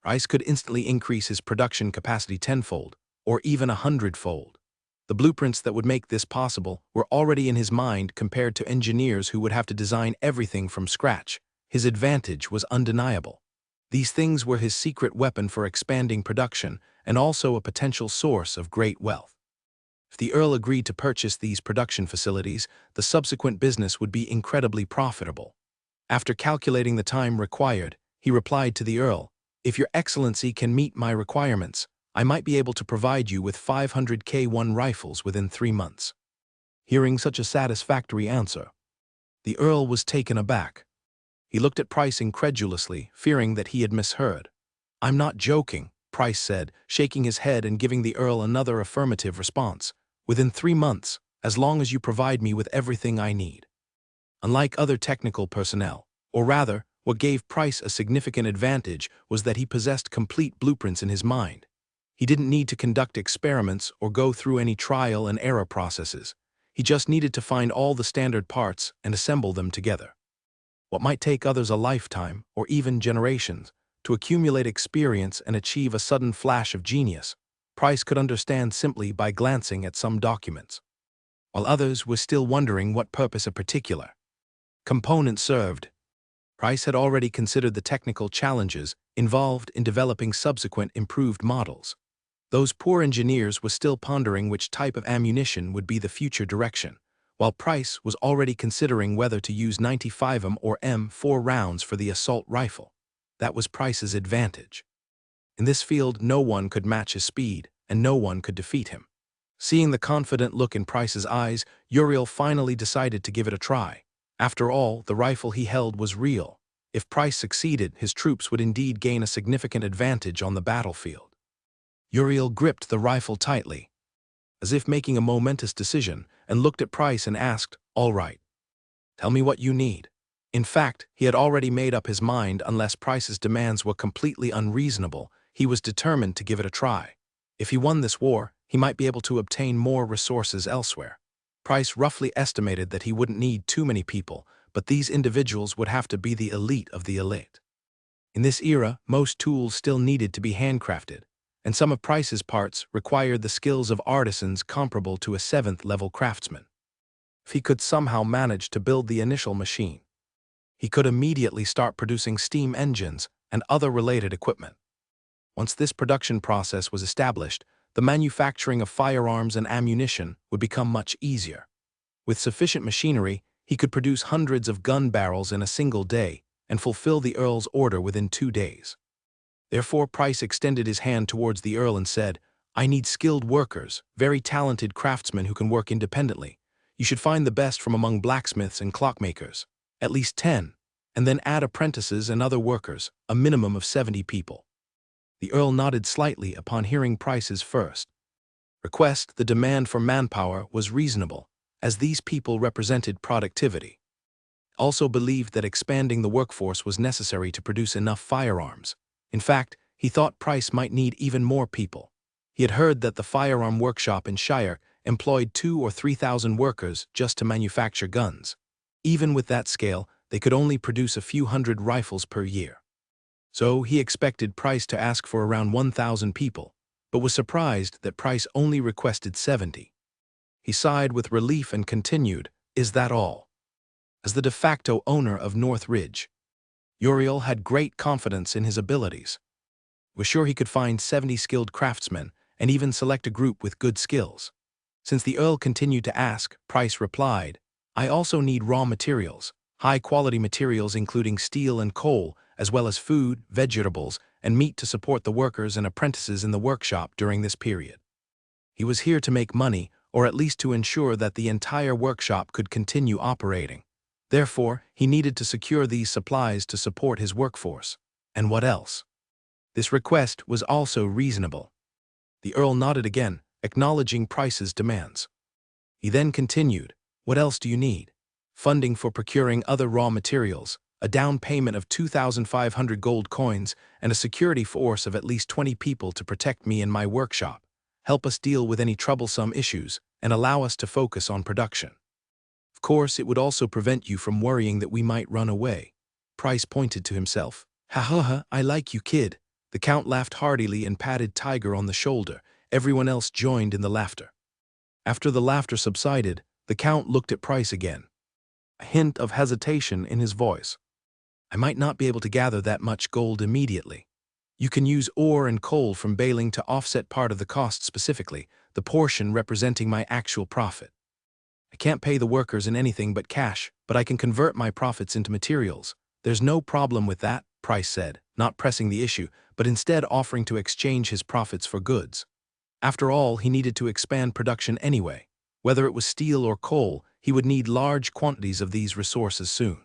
Price could instantly increase his production capacity tenfold, or even 100-fold. The blueprints that would make this possible were already in his mind compared to engineers who would have to design everything from scratch. His advantage was undeniable. These things were his secret weapon for expanding production and also a potential source of great wealth. If the Earl agreed to purchase these production facilities, the subsequent business would be incredibly profitable. After calculating the time required, he replied to the Earl, "If your Excellency can meet my requirements, I might be able to provide you with 500 K1 rifles within 3 months." Hearing such a satisfactory answer, the Earl was taken aback. He looked at Price incredulously, fearing that he had misheard. "I'm not joking," Price said, shaking his head and giving the Earl another affirmative response. "Within 3 months, as long as you provide me with everything I need." Unlike other technical personnel, or rather, what gave Price a significant advantage was that he possessed complete blueprints in his mind. He didn't need to conduct experiments or go through any trial and error processes. He just needed to find all the standard parts and assemble them together. What might take others a lifetime, or even generations, to accumulate experience and achieve a sudden flash of genius, Price could understand simply by glancing at some documents. While others were still wondering what purpose a particular component served, Price had already considered the technical challenges involved in developing subsequent improved models. Those poor engineers were still pondering which type of ammunition would be the future direction, while Price was already considering whether to use 95mm or M4 rounds for the assault rifle. That was Price's advantage. In this field, no one could match his speed, and no one could defeat him. Seeing the confident look in Price's eyes, Uriel finally decided to give it a try. After all, the rifle he held was real. If Price succeeded, his troops would indeed gain a significant advantage on the battlefield. Uriel gripped the rifle tightly, as if making a momentous decision, and looked at Price and asked, "All right. Tell me what you need." In fact, he had already made up his mind. Unless Price's demands were completely unreasonable, he was determined to give it a try. If he won this war, he might be able to obtain more resources elsewhere. Price roughly estimated that he wouldn't need too many people, but these individuals would have to be the elite of the elite. In this era, most tools still needed to be handcrafted, and some of Price's parts required the skills of artisans comparable to a 7th-level craftsman. If he could somehow manage to build the initial machine, he could immediately start producing steam engines and other related equipment. Once this production process was established, the manufacturing of firearms and ammunition would become much easier. With sufficient machinery, he could produce hundreds of gun barrels in a single day and fulfill the Earl's order within 2 days. Therefore, Price extended his hand towards the Earl and said, "I need skilled workers, very talented craftsmen who can work independently. You should find the best from among blacksmiths and clockmakers, at least 10, and then add apprentices and other workers, a minimum of 70 people." The Earl nodded slightly upon hearing Price's first request. The demand for manpower was reasonable, as these people represented productivity. He also believed that expanding the workforce was necessary to produce enough firearms. In fact, he thought Price might need even more people. He had heard that the firearm workshop in Shire employed 2,000 or 3,000 workers just to manufacture guns. Even with that scale, they could only produce a few hundred rifles per year. So he expected Price to ask for around 1,000 people, but was surprised that Price only requested 70. He sighed with relief and continued, "Is that all?" As the de facto owner of North Ridge, Uriel had great confidence in his abilities. He was sure he could find 70 skilled craftsmen and even select a group with good skills. Since the Earl continued to ask, Price replied, I also need raw materials, high-quality materials including steel and coal, as well as food, vegetables, and meat to support the workers and apprentices in the workshop during this period. He was here to make money, or at least to ensure that the entire workshop could continue operating. Therefore, he needed to secure these supplies to support his workforce. And what else? This request was also reasonable. The Earl nodded again, acknowledging Price's demands. He then continued, what else do you need? Funding for procuring other raw materials, a down payment of 2,500 gold coins, and a security force of at least 20 people to protect me and my workshop, help us deal with any troublesome issues, and allow us to focus on production. Of course, it would also prevent you from worrying that we might run away. Price pointed to himself. Ha ha ha, I like you, kid. The Count laughed heartily and patted Tiger on the shoulder. Everyone else joined in the laughter. After the laughter subsided, the Count looked at Price again. A hint of hesitation in his voice. I might not be able to gather that much gold immediately. You can use ore and coal from baling to offset part of the cost specifically, the portion representing my actual profit. I can't pay the workers in anything but cash, but I can convert my profits into materials. There's no problem with that, Price said, not pressing the issue, but instead offering to exchange his profits for goods. After all, he needed to expand production anyway. Whether it was steel or coal, he would need large quantities of these resources soon.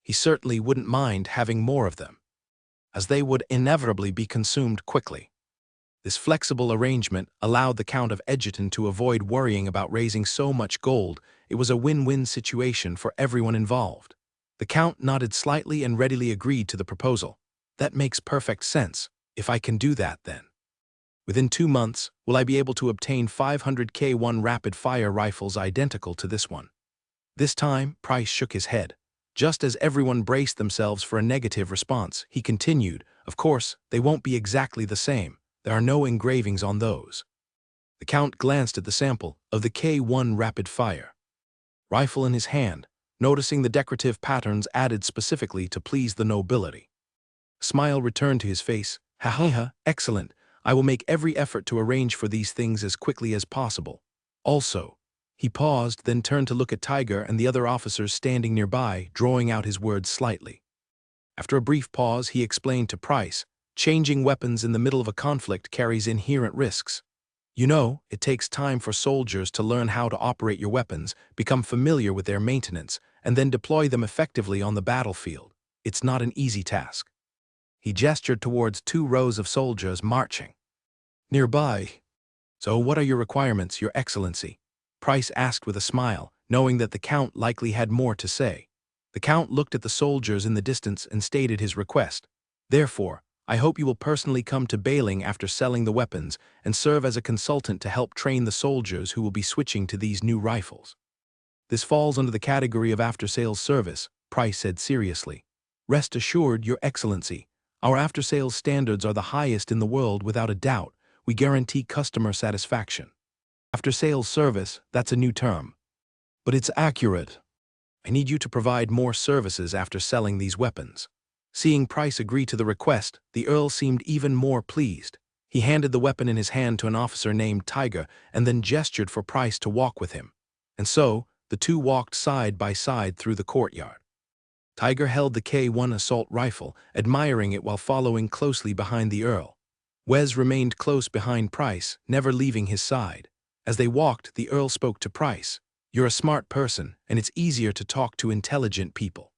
He certainly wouldn't mind having more of them, as they would inevitably be consumed quickly. This flexible arrangement allowed the Count of Edgerton to avoid worrying about raising so much gold. It was a win-win situation for everyone involved. The Count nodded slightly and readily agreed to the proposal. That makes perfect sense. If I can do that, then. Within 2 months, will I be able to obtain 500 K1 rapid-fire rifles identical to this one? This time, Price shook his head. Just as everyone braced themselves for a negative response, he continued, of course, they won't be exactly the same. There are no engravings on those. The Count glanced at the sample of the K1 rapid-fire rifle in his hand, noticing the decorative patterns added specifically to please the nobility. A smile returned to his face. Ha ha ha, excellent. I will make every effort to arrange for these things as quickly as possible. Also, he paused, then turned to look at Tiger and the other officers standing nearby, drawing out his words slightly. After a brief pause, he explained to Price, changing weapons in the middle of a conflict carries inherent risks. You know, it takes time for soldiers to learn how to operate your weapons, become familiar with their maintenance, and then deploy them effectively on the battlefield. It's not an easy task. He gestured towards 2 rows of soldiers marching nearby. So what are your requirements, Your Excellency? Price asked with a smile, knowing that the Count likely had more to say. The Count looked at the soldiers in the distance and stated his request. Therefore, I hope you will personally come to baling after selling the weapons and serve as a consultant to help train the soldiers who will be switching to these new rifles. This falls under the category of after-sales service, Price said seriously. Rest assured, Your Excellency, our after-sales standards are the highest in the world without a doubt. We guarantee customer satisfaction. After-sales service, that's a new term. But it's accurate. I need you to provide more services after selling these weapons. Seeing Price agree to the request, the Earl seemed even more pleased. He handed the weapon in his hand to an officer named Tiger and then gestured for Price to walk with him. And so, the two walked side by side through the courtyard. Tiger held the K1 assault rifle, admiring it while following closely behind the Earl. Wes remained close behind Price, never leaving his side. As they walked, the Earl spoke to Price. You're a smart person, and it's easier to talk to intelligent people.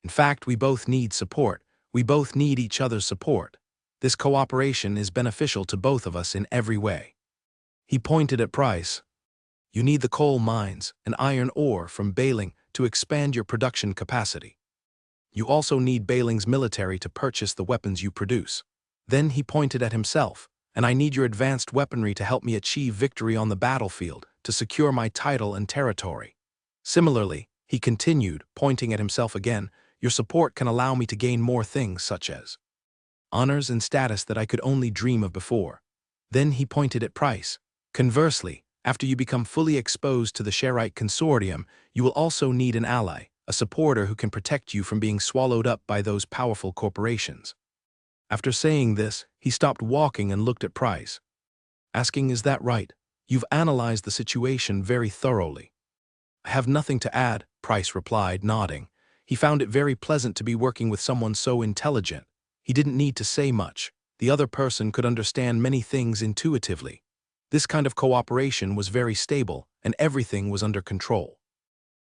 In fact, we both need support. We both need each other's support. This cooperation is beneficial to both of us in every way. He pointed at Price. You need the coal mines and iron ore from baling to expand your production capacity. You also need Baling's military to purchase the weapons you produce. Then he pointed at himself, and I need your advanced weaponry to help me achieve victory on the battlefield, to secure my title and territory. Similarly, he continued, pointing at himself again, your support can allow me to gain more things such as honors and status that I could only dream of before. Then he pointed at Price. Conversely, after you become fully exposed to the Sherite Consortium, you will also need an ally, a supporter who can protect you from being swallowed up by those powerful corporations. After saying this, he stopped walking and looked at Price, asking, is that right? You've analyzed the situation very thoroughly. I have nothing to add, Price replied, nodding. He found it very pleasant to be working with someone so intelligent. He didn't need to say much. The other person could understand many things intuitively. This kind of cooperation was very stable, and everything was under control.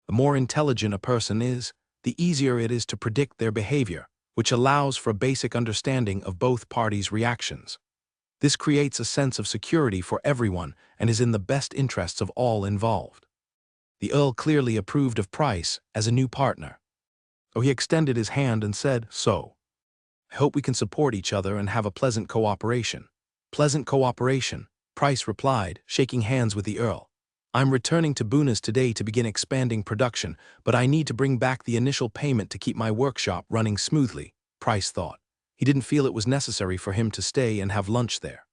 The more intelligent a person is, the easier it is to predict their behavior, which allows for a basic understanding of both parties' reactions. This creates a sense of security for everyone and is in the best interests of all involved. The Earl clearly approved of Price as a new partner. So he extended his hand and said, "So, I hope we can support each other and have a pleasant cooperation." "Pleasant cooperation," Price replied, shaking hands with the Earl. "I'm returning to Bunas today to begin expanding production, but I need to bring back the initial payment to keep my workshop running smoothly," Price thought. He didn't feel it was necessary for him to stay and have lunch there.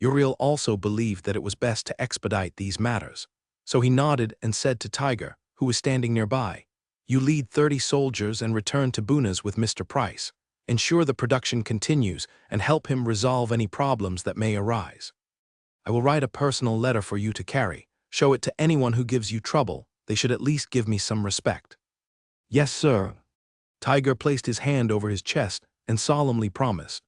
Uriel also believed that it was best to expedite these matters. So he nodded and said to Tiger, who was standing nearby, "You lead 30 soldiers and return to Bunas with Mr. Price. Ensure the production continues and help him resolve any problems that may arise. I will write a personal letter for you to carry. Show it to anyone who gives you trouble. They should at least give me some respect." "Yes, sir." Tiger placed his hand over his chest and solemnly promised,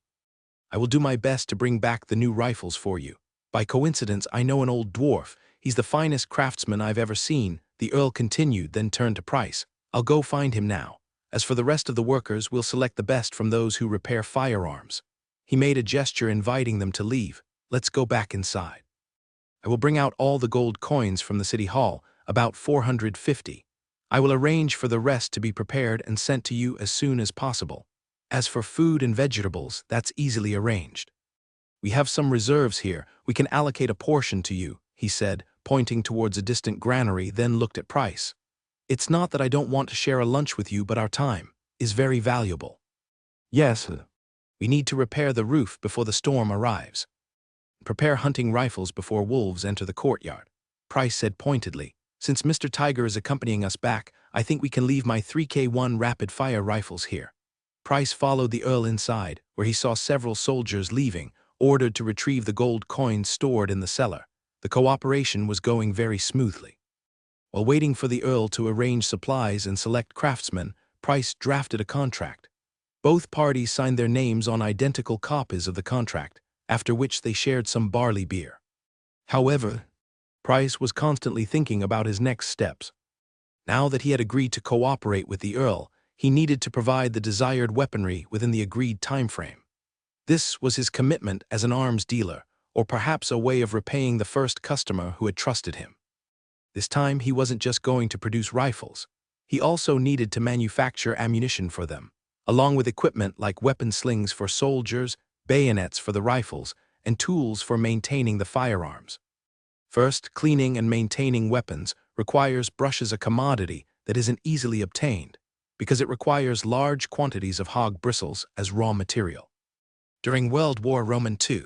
"I will do my best to bring back the new rifles for you. By coincidence, I know an old dwarf. He's the finest craftsman I've ever seen," the Earl continued, then turned to Price. "I'll go find him now. As for the rest of the workers, we'll select the best from those who repair firearms." He made a gesture inviting them to leave. "Let's go back inside. I will bring out all the gold coins from the city hall, about 450. I will arrange for the rest to be prepared and sent to you as soon as possible. As for food and vegetables, that's easily arranged. We have some reserves here. We can allocate a portion to you," he said, pointing towards a distant granary, then looked at Price. "It's not that I don't want to share a lunch with you, but our time is very valuable. Yes, we need to repair the roof before the storm arrives. Prepare hunting rifles before wolves enter the courtyard," Price said pointedly. "Since Mr. Tiger is accompanying us back, I think we can leave my 3K1 rapid-fire rifles here." Price followed the Earl inside, where he saw several soldiers leaving, ordered to retrieve the gold coins stored in the cellar. The cooperation was going very smoothly. While waiting for the Earl to arrange supplies and select craftsmen, Price drafted a contract. Both parties signed their names on identical copies of the contract, after which they shared some barley beer. However, Price was constantly thinking about his next steps. Now that he had agreed to cooperate with the Earl, he needed to provide the desired weaponry within the agreed timeframe. This was his commitment as an arms dealer, or perhaps a way of repaying the first customer who had trusted him. This time he wasn't just going to produce rifles. He also needed to manufacture ammunition for them, along with equipment like weapon slings for soldiers, bayonets for the rifles, and tools for maintaining the firearms. First, cleaning and maintaining weapons requires brushes, a commodity that isn't easily obtained, because it requires large quantities of hog bristles as raw material. During World War II,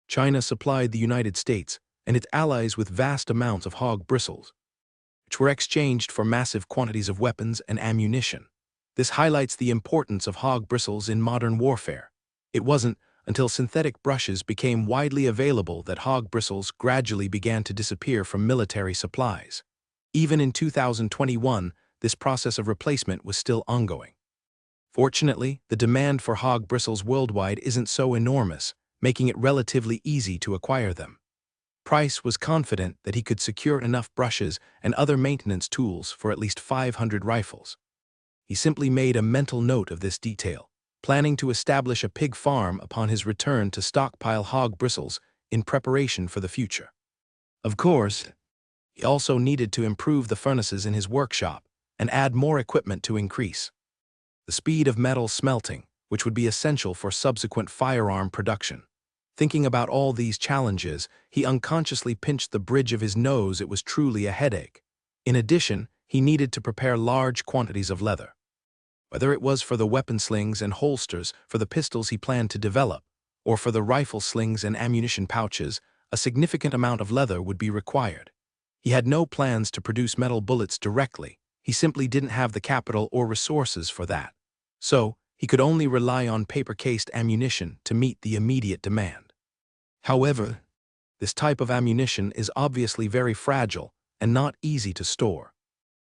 China supplied the United States and its allies with vast amounts of hog bristles, which were exchanged for massive quantities of weapons and ammunition. This highlights the importance of hog bristles in modern warfare. It wasn't until synthetic brushes became widely available that hog bristles gradually began to disappear from military supplies. Even in 2021, this process of replacement was still ongoing. Fortunately, the demand for hog bristles worldwide isn't so enormous, making it relatively easy to acquire them. Price was confident that he could secure enough brushes and other maintenance tools for at least 500 rifles. He simply made a mental note of this detail, planning to establish a pig farm upon his return to stockpile hog bristles in preparation for the future. Of course, he also needed to improve the furnaces in his workshop and add more equipment to increase the speed of metal smelting, which would be essential for subsequent firearm production. Thinking about all these challenges, he unconsciously pinched the bridge of his nose. It was truly a headache. In addition, he needed to prepare large quantities of leather. Whether it was for the weapon slings and holsters for the pistols he planned to develop, or for the rifle slings and ammunition pouches, a significant amount of leather would be required. He had no plans to produce metal bullets directly. He simply didn't have the capital or resources for that. So, he could only rely on paper-cased ammunition to meet the immediate demand. However, This type of ammunition is obviously very fragile and not easy to store.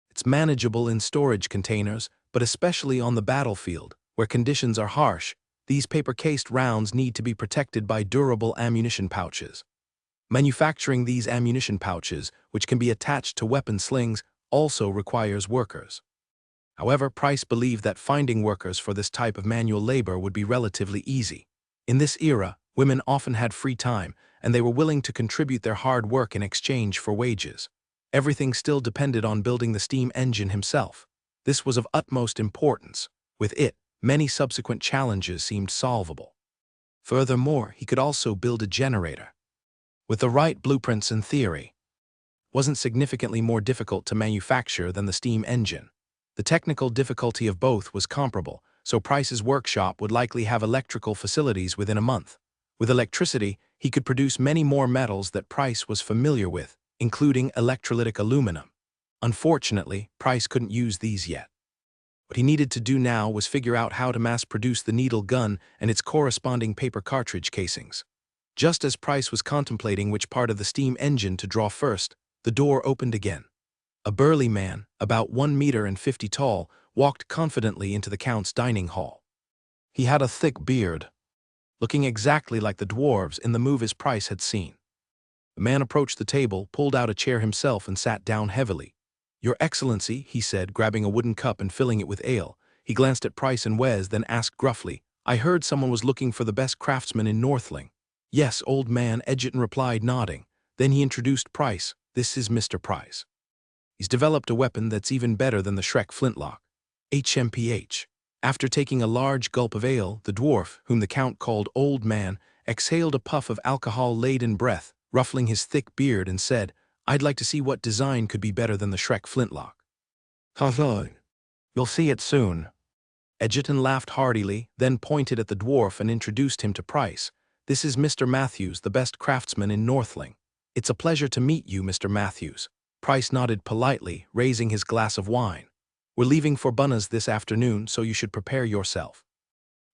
It's manageable in storage containers, but especially on the battlefield, where conditions are harsh, these paper-cased rounds need to be protected by durable ammunition pouches. Manufacturing these ammunition pouches, which can be attached to weapon slings, also requires workers. However, Price believed that finding workers for this type of manual labor would be relatively easy. In this era, women often had free time, and they were willing to contribute their hard work in exchange for wages. Everything still depended on building the steam engine himself. This was of utmost importance. With it, many subsequent challenges seemed solvable. Furthermore, he could also build a generator. With the right blueprints and theory, wasn't significantly more difficult to manufacture than the steam engine. The technical difficulty of both was comparable, so Price's workshop would likely have electrical facilities within a month. With electricity, he could produce many more metals that Price was familiar with, including electrolytic aluminum. Unfortunately, Price couldn't use these yet. What he needed to do now was figure out how to mass-produce the needle gun and its corresponding paper cartridge casings. Just as Price was contemplating which part of the steam engine to draw first, the door opened again. A burly man, about 1.50 meters tall, walked confidently into the Count's dining hall. He had a thick beard, looking exactly like the dwarves in the movies Price had seen. The man approached the table, pulled out a chair himself, and sat down heavily. "Your Excellency," he said, grabbing a wooden cup and filling it with ale. He glanced at Price and Wes, then asked gruffly, "I heard someone was looking for the best craftsman in Northling." "Yes, old man," Edgerton replied, nodding. Then he introduced Price. "This is Mr. Price. He's developed a weapon that's even better than the Shrek flintlock. HMPH. After taking a large gulp of ale, the dwarf, whom the Count called Old Man, exhaled a puff of alcohol-laden breath, ruffling his thick beard, and said, "I'd like to see what design could be better than the Shrek flintlock." "You'll see it soon." Edgerton laughed heartily, then pointed at the dwarf and introduced him to Price. "This is Mr. Matthews, the best craftsman in Northling. It's a pleasure to meet you, Mr. Matthews." Price nodded politely, raising his glass of wine. "We're leaving for Bunna's this afternoon, so you should prepare yourself."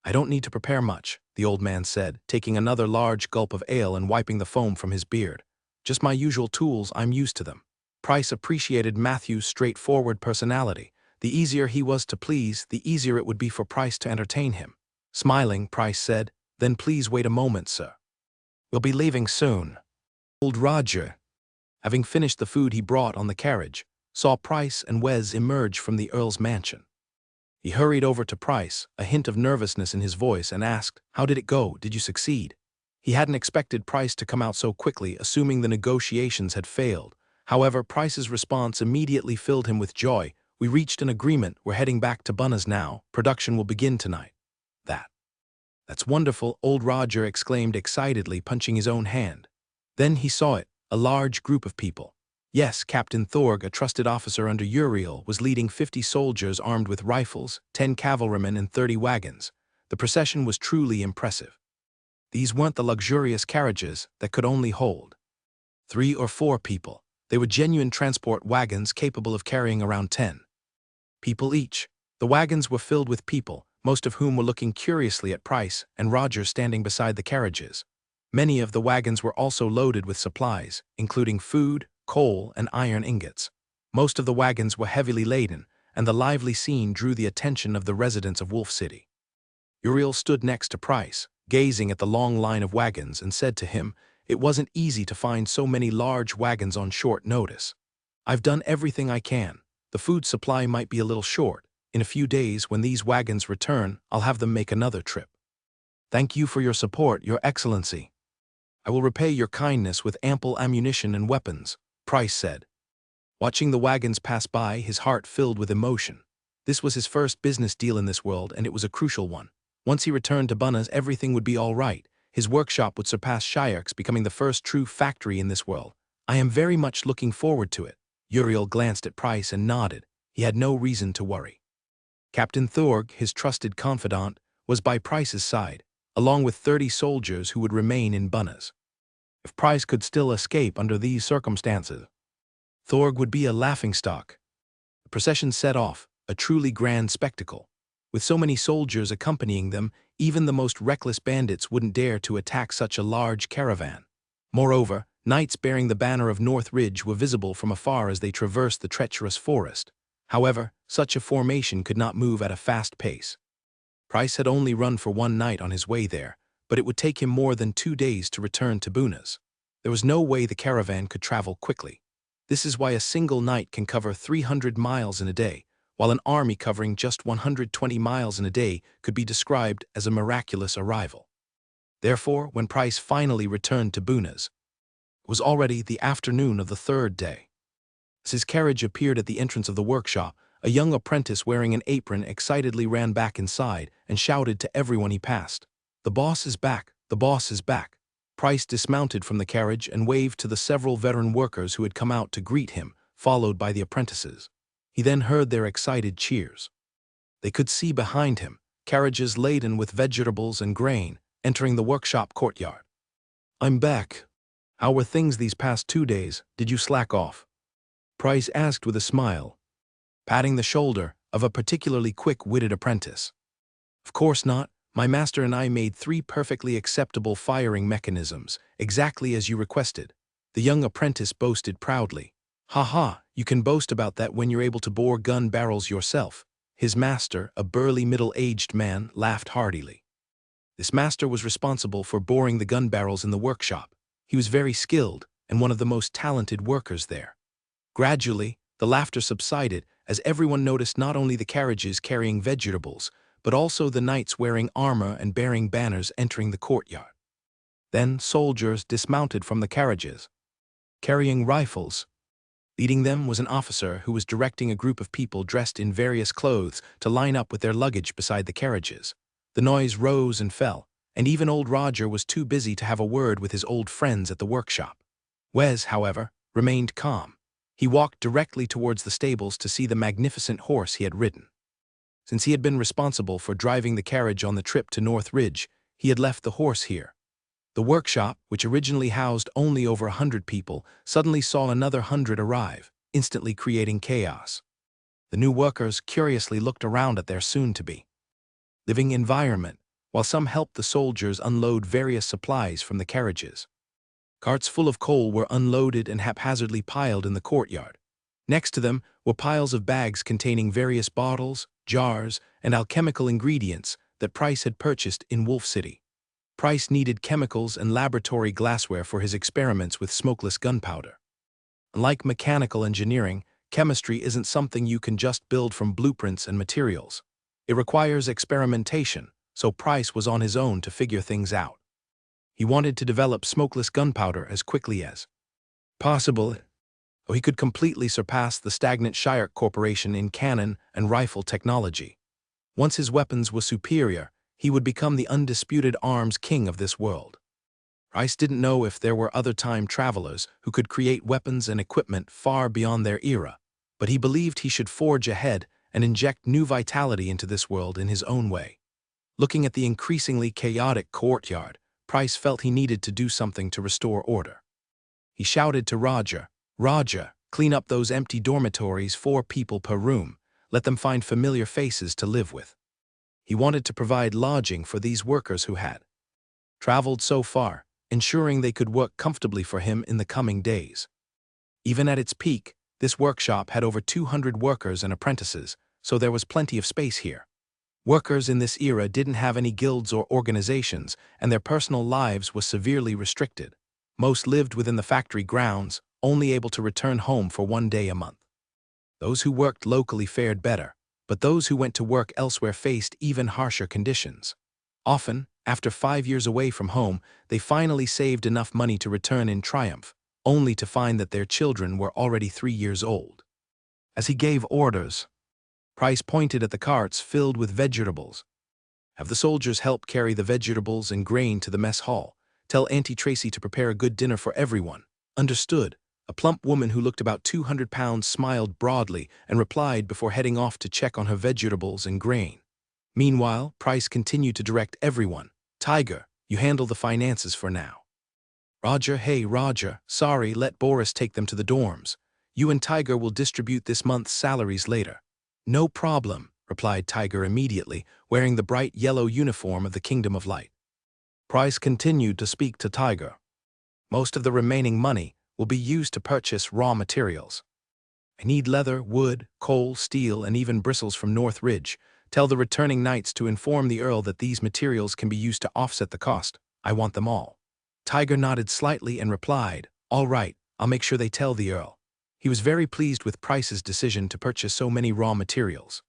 "I don't need to prepare much," the old man said, taking another large gulp of ale and wiping the foam from his beard. "Just my usual tools, I'm used to them." Price appreciated Matthew's straightforward personality. The easier he was to please, the easier it would be for Price to entertain him. Smiling, Price said, "Then please wait a moment, sir. We'll be leaving soon." Old Roger, having finished the food he brought on the carriage, saw Price and Wes emerge from the Earl's mansion. He hurried over to Price, a hint of nervousness in his voice, and asked, "How did it go? Did you succeed?" He hadn't expected Price to come out so quickly, assuming the negotiations had failed. However, Price's response immediately filled him with joy. "We reached an agreement. We're heading back to Bunna's now. Production will begin tonight." That's wonderful," Old Roger exclaimed excitedly, punching his own hand. Then he saw it, a large group of people. Yes, Captain Thorg, a trusted officer under Uriel, was leading 50 soldiers armed with rifles, 10 cavalrymen, and 30 wagons. The procession was truly impressive. These weren't the luxurious carriages that could only hold 3 or 4 people. They were genuine transport wagons capable of carrying around 10 people each. The wagons were filled with people, most of whom were looking curiously at Price and Roger standing beside the carriages. Many of the wagons were also loaded with supplies, including food, coal, and iron ingots. Most of the wagons were heavily laden, and the lively scene drew the attention of the residents of Wolf City. Uriel stood next to Price, gazing at the long line of wagons, and said to him, "It wasn't easy to find so many large wagons on short notice. I've done everything I can. The food supply might be a little short. In a few days, when these wagons return, I'll have them make another trip." "Thank you for your support, Your Excellency. I will repay your kindness with ample ammunition and weapons," Price said. Watching the wagons pass by, his heart filled with emotion. This was his first business deal in this world, and it was a crucial one. Once he returned to Bunna's, everything would be all right. His workshop would surpass Shayark's, becoming the first true factory in this world. "I am very much looking forward to it." Uriel glanced at Price and nodded. He had no reason to worry. Captain Thorg, his trusted confidant, was by Price's side, along with 30 soldiers who would remain in Bunna's. If Price could still escape under these circumstances, Thorg would be a laughingstock. The procession set off, a truly grand spectacle. With so many soldiers accompanying them, even the most reckless bandits wouldn't dare to attack such a large caravan. Moreover, knights bearing the banner of North Ridge were visible from afar as they traversed the treacherous forest. However, such a formation could not move at a fast pace. Price had only run for one night on his way there, but it would take him more than 2 days to return to Bunas. There was no way the caravan could travel quickly. This is why a single knight can cover 300 miles in a day, while an army covering just 120 miles in a day could be described as a miraculous arrival. Therefore, when Price finally returned to Bunas, it was already the afternoon of the 3rd day. As his carriage appeared at the entrance of the workshop, a young apprentice wearing an apron excitedly ran back inside and shouted to everyone he passed, "The boss is back! The boss is back!" Price dismounted from the carriage and waved to the several veteran workers who had come out to greet him, followed by the apprentices. He then heard their excited cheers. They could see behind him carriages laden with vegetables and grain entering the workshop courtyard. "I'm back. How were things these past 2 days? Did you slack off?" Price asked with a smile, patting the shoulder of a particularly quick-witted apprentice. "Of course not. My master and I made 3 perfectly acceptable firing mechanisms, exactly as you requested," the young apprentice boasted proudly. "Ha ha, you can boast about that when you're able to bore gun barrels yourself." His master, a burly middle-aged man, laughed heartily. This master was responsible for boring the gun barrels in the workshop. He was very skilled and one of the most talented workers there. Gradually, the laughter subsided as everyone noticed not only the carriages carrying vegetables, but also the knights wearing armor and bearing banners entering the courtyard. Then soldiers dismounted from the carriages, carrying rifles. Leading them was an officer who was directing a group of people dressed in various clothes to line up with their luggage beside the carriages. The noise rose and fell, and even old Roger was too busy to have a word with his old friends at the workshop. Wes, however, remained calm. He walked directly towards the stables to see the magnificent horse he had ridden. Since he had been responsible for driving the carriage on the trip to North Ridge, he had left the horse here. The workshop, which originally housed only over 100 people, suddenly saw another 100 arrive, instantly creating chaos. The new workers curiously looked around at their soon-to-be living environment, while some helped the soldiers unload various supplies from the carriages. Carts full of coal were unloaded and haphazardly piled in the courtyard. Next to them were piles of bags containing various bottles, jars, and alchemical ingredients that Price had purchased in Wolf City. Price needed chemicals and laboratory glassware for his experiments with smokeless gunpowder. Unlike mechanical engineering, chemistry isn't something you can just build from blueprints and materials. It requires experimentation, so Price was on his own to figure things out. He wanted to develop smokeless gunpowder as quickly as possible, so he could completely surpass the stagnant Shire Corporation in cannon and rifle technology. Once his weapons were superior, he would become the undisputed arms king of this world. Price didn't know if there were other time travelers who could create weapons and equipment far beyond their era, but he believed he should forge ahead and inject new vitality into this world in his own way. Looking at the increasingly chaotic courtyard, Price felt he needed to do something to restore order. He shouted to Roger, "Roger, clean up those empty dormitories, 4 people per room. Let them find familiar faces to live with." He wanted to provide lodging for these workers who had traveled so far, ensuring they could work comfortably for him in the coming days. Even at its peak, this workshop had over 200 workers and apprentices, so there was plenty of space here. Workers in this era didn't have any guilds or organizations, and their personal lives were severely restricted. Most lived within the factory grounds, only able to return home for 1 day a month. Those who worked locally fared better, but those who went to work elsewhere faced even harsher conditions. Often, after 5 years away from home, they finally saved enough money to return in triumph, only to find that their children were already 3 years old. As he gave orders, Price pointed at the carts filled with vegetables. "Have the soldiers help carry the vegetables and grain to the mess hall. Tell Auntie Tracy to prepare a good dinner for everyone." "Understood." A plump woman who looked about 200 pounds smiled broadly and replied before heading off to check on her vegetables and grain. Meanwhile, Price continued to direct everyone. "Tiger, you handle the finances for now." "Roger, hey Roger, sorry, let Boris take them to the dorms. You and Tiger will distribute this month's salaries later." "No problem," replied Tiger immediately, wearing the bright yellow uniform of the Kingdom of Light. Price continued to speak to Tiger. Most of the remaining money will be used to purchase raw materials. I need leather, wood, coal, steel, and even bristles from North Ridge. Tell the returning knights to inform the Earl that these materials can be used to offset the cost. I want them all. Tiger nodded slightly and replied, "All right, I'll make sure they tell the Earl." He was very pleased with Price's decision to purchase so many raw materials.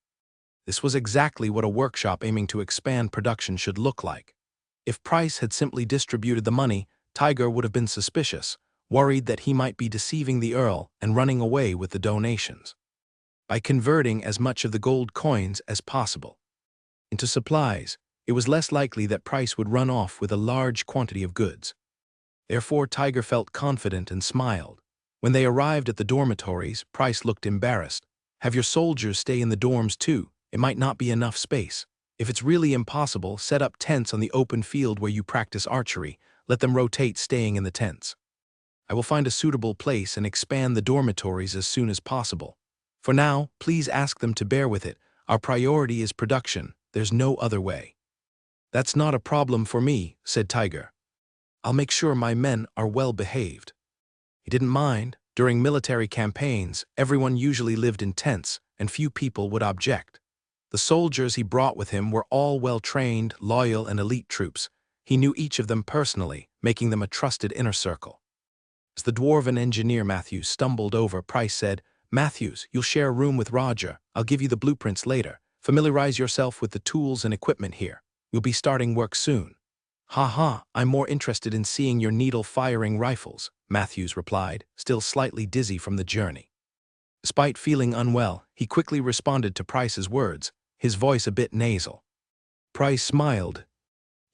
This was exactly what a workshop aiming to expand production should look like. If Price had simply distributed the money, Tiger would have been suspicious, worried that he might be deceiving the Earl and running away with the donations. By converting as much of the gold coins as possible into supplies, it was less likely that Price would run off with a large quantity of goods. Therefore, Tiger felt confident and smiled. When they arrived at the dormitories, Price looked embarrassed. "Have your soldiers stay in the dorms too. It might not be enough space. If it's really impossible, set up tents on the open field where you practice archery. Let them rotate staying in the tents. I will find a suitable place and expand the dormitories as soon as possible. For now, please ask them to bear with it. Our priority is production. There's no other way." "That's not a problem for me," said Tiger. "I'll make sure my men are well behaved." He didn't mind. During military campaigns, everyone usually lived in tents, and few people would object. The soldiers he brought with him were all well-trained, loyal, and elite troops. He knew each of them personally, making them a trusted inner circle. As the dwarven engineer Matthews stumbled over, Price said, "Matthews, you'll share a room with Roger. I'll give you the blueprints later. Familiarize yourself with the tools and equipment here. We'll be starting work soon." I'm more interested in seeing your needle-firing rifles," Matthews replied, still slightly dizzy from the journey. Despite feeling unwell, he quickly responded to Price's words, his voice a bit nasal. Price smiled.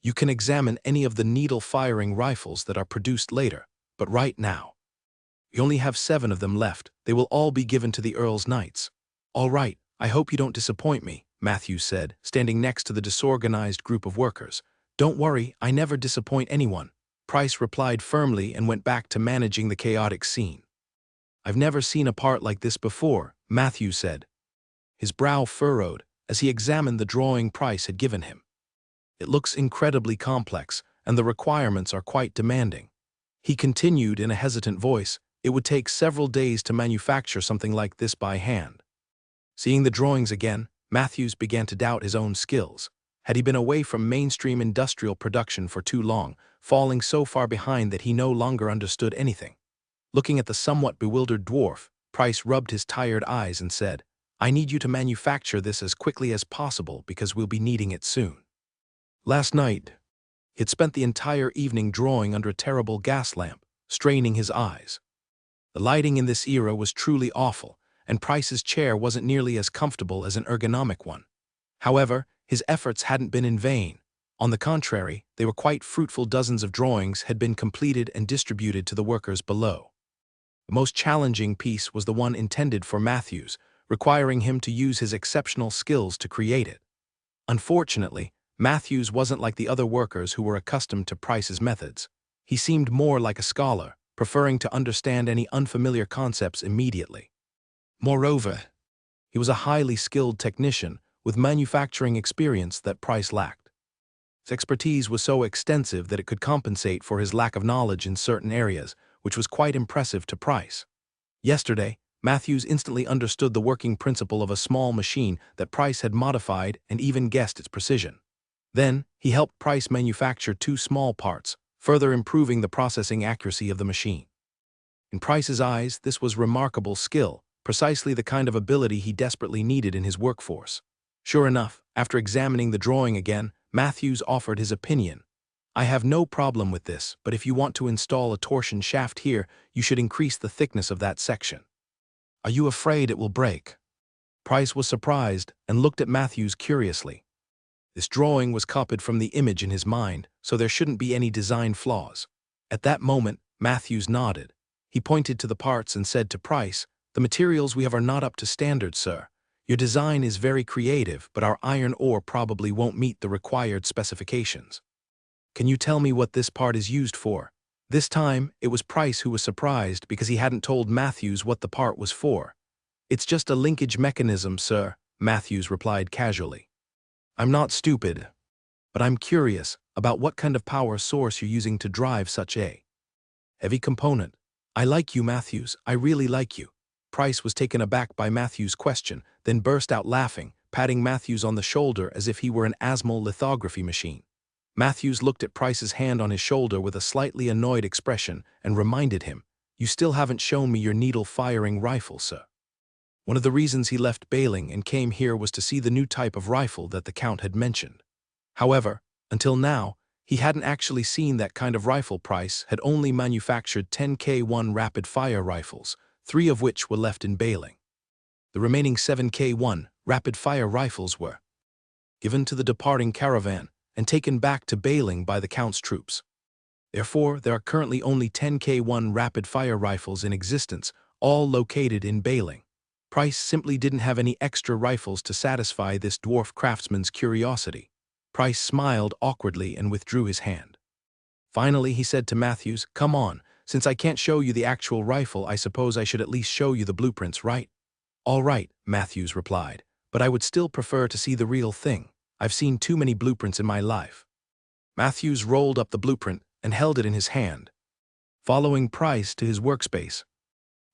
"You can examine any of the needle-firing rifles that are produced later, but right now, we only have 7 of them left. They will all be given to the Earl's knights." "All right, I hope you don't disappoint me," Matthews said, standing next to the disorganized group of workers. "Don't worry, I never disappoint anyone," Price replied firmly and went back to managing the chaotic scene. "I've never seen a part like this before," Matthews said. His brow furrowed as he examined the drawing Price had given him. "It looks incredibly complex, and the requirements are quite demanding." He continued in a hesitant voice, "It would take several days to manufacture something like this by hand." Seeing the drawings again, Matthews began to doubt his own skills. Had he been away from mainstream industrial production for too long, falling so far behind that he no longer understood anything? Looking at the somewhat bewildered dwarf, Price rubbed his tired eyes and said, "I need you to manufacture this as quickly as possible because we'll be needing it soon." Last night, he had spent the entire evening drawing under a terrible gas lamp, straining his eyes. The lighting in this era was truly awful, and Price's chair wasn't nearly as comfortable as an ergonomic one. However, his efforts hadn't been in vain. On the contrary, they were quite fruitful. Dozens of drawings had been completed and distributed to the workers below. The most challenging piece was the one intended for Matthews, requiring him to use his exceptional skills to create it. Unfortunately, Matthews wasn't like the other workers who were accustomed to Price's methods. He seemed more like a scholar, preferring to understand any unfamiliar concepts immediately. Moreover, he was a highly skilled technician with manufacturing experience that Price lacked. His expertise was so extensive that it could compensate for his lack of knowledge in certain areas, which was quite impressive to Price. Yesterday, Matthews instantly understood the working principle of a small machine that Price had modified and even guessed its precision. Then, he helped Price manufacture 2 small parts, further improving the processing accuracy of the machine. In Price's eyes, this was remarkable skill, precisely the kind of ability he desperately needed in his workforce. Sure enough, after examining the drawing again, Matthews offered his opinion. "I have no problem with this, but if you want to install a torsion shaft here, you should increase the thickness of that section." "Are you afraid it will break?" Price was surprised and looked at Matthews curiously. This drawing was copied from the image in his mind, so there shouldn't be any design flaws. At that moment, Matthews nodded. He pointed to the parts and said to Price, "The materials we have are not up to standard, sir. Your design is very creative, but our iron ore probably won't meet the required specifications. Can you tell me what this part is used for?" This time, it was Price who was surprised because he hadn't told Matthews what the part was for. "It's just a linkage mechanism, sir," Matthews replied casually. "I'm not stupid, but I'm curious about what kind of power source you're using to drive such a Heavy component. I like you, Matthews. I really like you. Price was taken aback by Matthews' question, then burst out laughing, patting Matthews on the shoulder as if he were an Asmol lithography machine. Matthews looked at Price's hand on his shoulder with a slightly annoyed expression and reminded him, "You still haven't shown me your needle-firing rifle, sir." One of the reasons he left Bailing and came here was to see the new type of rifle that the Count had mentioned. However, until now, he hadn't actually seen that kind of rifle. Price had only manufactured 10K1 rapid-fire rifles, 3 of which were left in Bailing. The remaining 7K1 rapid-fire rifles were given to the departing caravan and taken back to Bailing by the Count's troops. Therefore, there are currently only 10K1 rapid-fire rifles in existence, all located in Bailing. Price simply didn't have any extra rifles to satisfy this dwarf craftsman's curiosity. Price smiled awkwardly and withdrew his hand. Finally, he said to Matthews, "Come on, since I can't show you the actual rifle, I suppose I should at least show you the blueprints, right?" "All right," Matthews replied, "but I would still prefer to see the real thing. I've seen too many blueprints in my life." Matthews rolled up the blueprint and held it in his hand, following Price to his workspace.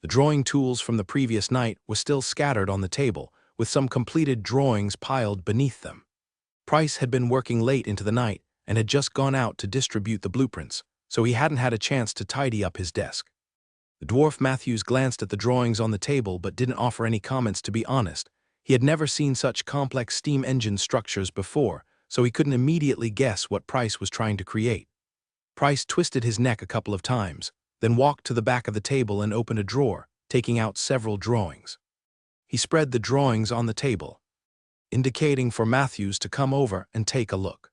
The drawing tools from the previous night were still scattered on the table, with some completed drawings piled beneath them. Price had been working late into the night and had just gone out to distribute the blueprints, so he hadn't had a chance to tidy up his desk. The dwarf Matthews glanced at the drawings on the table but didn't offer any comments. To be honest, he had never seen such complex steam engine structures before, so he couldn't immediately guess what Price was trying to create. Price twisted his neck a couple of times, then walked to the back of the table and opened a drawer, taking out several drawings. He spread the drawings on the table, indicating for Matthews to come over and take a look.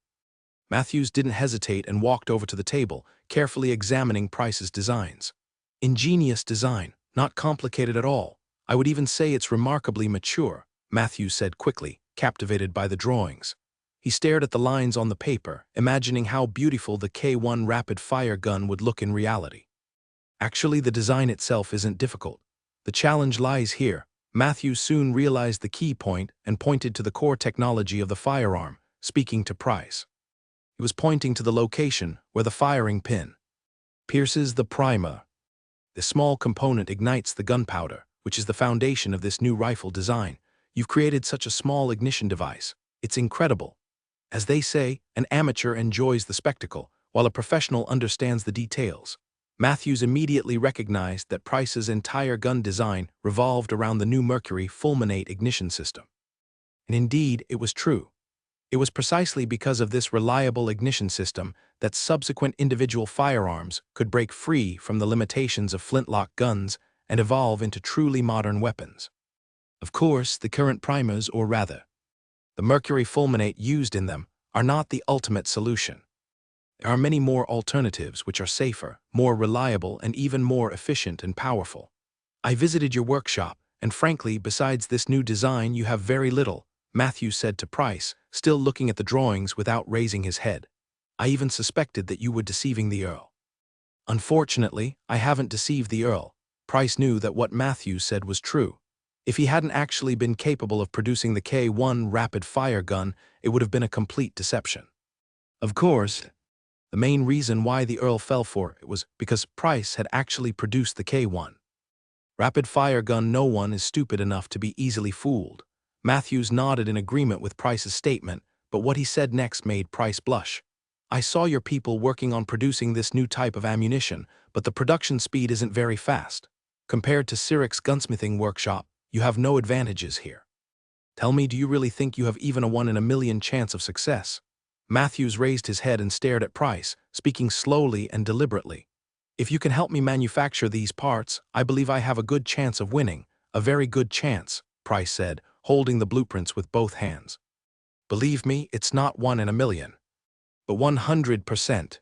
Matthews didn't hesitate and walked over to the table, carefully examining Price's designs. "Ingenious design, not complicated at all. I would even say it's remarkably mature," Matthews said quickly, captivated by the drawings. He stared at the lines on the paper, imagining how beautiful the K1 rapid-fire gun would look in reality. "Actually, the design itself isn't difficult. The challenge lies here." Matthews soon realized the key point and pointed to the core technology of the firearm, speaking to Price. He was pointing to the location where the firing pin pierces the primer. This small component ignites the gunpowder, which is the foundation of this new rifle design. "You've created such a small ignition device. It's incredible." As they say, an amateur enjoys the spectacle, while a professional understands the details. Matthews immediately recognized that Price's entire gun design revolved around the new Mercury fulminate ignition system. And indeed, it was true. It was precisely because of this reliable ignition system that subsequent individual firearms could break free from the limitations of flintlock guns and evolve into truly modern weapons. Of course, the current primers, or rather, the Mercury fulminate used in them, are not the ultimate solution. There are many more alternatives which are safer, more reliable, and even more efficient and powerful. "I visited your workshop, and frankly, besides this new design, you have very little," Matthews said to Price, still looking at the drawings without raising his head. "I even suspected that you were deceiving the Earl." "Unfortunately, I haven't deceived the Earl." Price knew that what Matthews said was true. If he hadn't actually been capable of producing the K1 rapid-fire gun, it would have been a complete deception. Of course, the main reason why the Earl fell for it was because Price had actually produced the K1 rapid-fire gun. No one is stupid enough to be easily fooled. Matthews nodded in agreement with Price's statement, but what he said next made Price blush. "I saw your people working on producing this new type of ammunition, but the production speed isn't very fast. Compared to Cyric's gunsmithing workshop, you have no advantages here. Tell me, do you really think you have even a 1 in a million chance of success?" Matthews raised his head and stared at Price, speaking slowly and deliberately. "If you can help me manufacture these parts, I believe I have a good chance of winning. A very good chance," Price said, holding the blueprints with both hands. "Believe me, it's not 1 in a million. But 100%.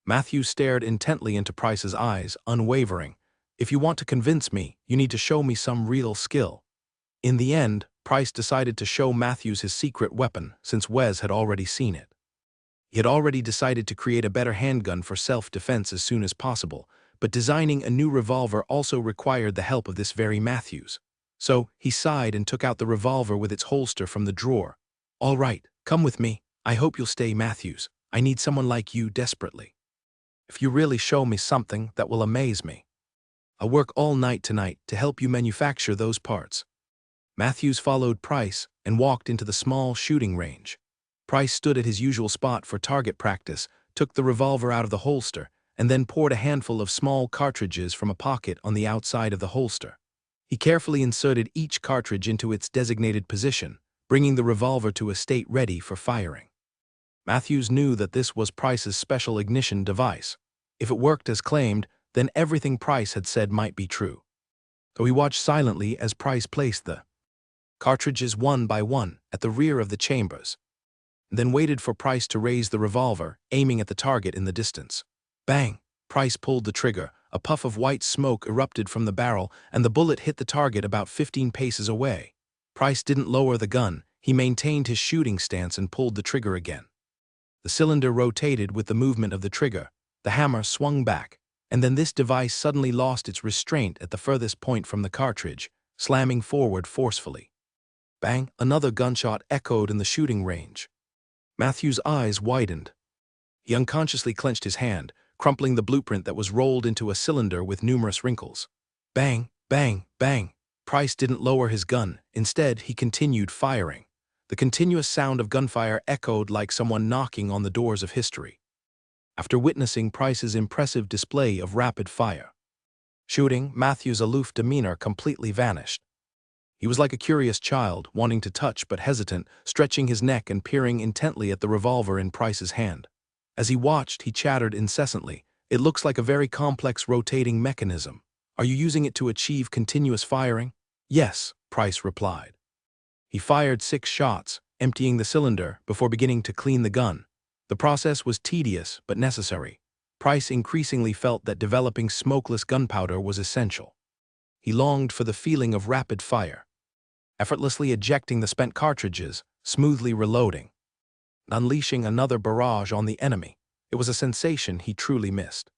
Matthews stared intently into Price's eyes, unwavering. "If you want to convince me, you need to show me some real skill." In the end, Price decided to show Matthews his secret weapon, since Wes had already seen it. He had already decided to create a better handgun for self-defense as soon as possible, but designing a new revolver also required the help of this very Matthews. So, he sighed and took out the revolver with its holster from the drawer. "All right, come with me. I hope you'll stay, Matthews. I need someone like you desperately." If you really show me something that will amaze me, I'll work all night tonight to help you manufacture those parts. Matthews followed Price and walked into the small shooting range. Price stood at his usual spot for target practice, took the revolver out of the holster, and then poured a handful of small cartridges from a pocket on the outside of the holster. He carefully inserted each cartridge into its designated position, bringing the revolver to a state ready for firing. Matthews knew that this was Price's special ignition device. If it worked as claimed, then everything Price had said might be true. So he watched silently as Price placed the cartridges one by one at the rear of the chambers, then waited for Price to raise the revolver, aiming at the target in the distance. Bang! Price pulled the trigger, a puff of white smoke erupted from the barrel, and the bullet hit the target about 15 paces away. Price didn't lower the gun, he maintained his shooting stance and pulled the trigger again. The cylinder rotated with the movement of the trigger, the hammer swung back, and then this device suddenly lost its restraint at the furthest point from the cartridge, slamming forward forcefully. Bang! Another gunshot echoed in the shooting range. Matthews' eyes widened. He unconsciously clenched his hand, crumpling the blueprint that was rolled into a cylinder with numerous wrinkles. Bang! Bang! Bang! Price didn't lower his gun. Instead, he continued firing. The continuous sound of gunfire echoed like someone knocking on the doors of history. After witnessing Price's impressive display of rapid fire shooting, Matthews' aloof demeanor completely vanished. He was like a curious child, wanting to touch but hesitant, stretching his neck and peering intently at the revolver in Price's hand. As he watched, he chattered incessantly. "It looks like a very complex rotating mechanism. Are you using it to achieve continuous firing?" "Yes," Price replied. He fired 6 shots, emptying the cylinder before beginning to clean the gun. The process was tedious but necessary. Price increasingly felt that developing smokeless gunpowder was essential. He longed for the feeling of rapid fire, effortlessly ejecting the spent cartridges, smoothly reloading, unleashing another barrage on the enemy. It was a sensation he truly missed.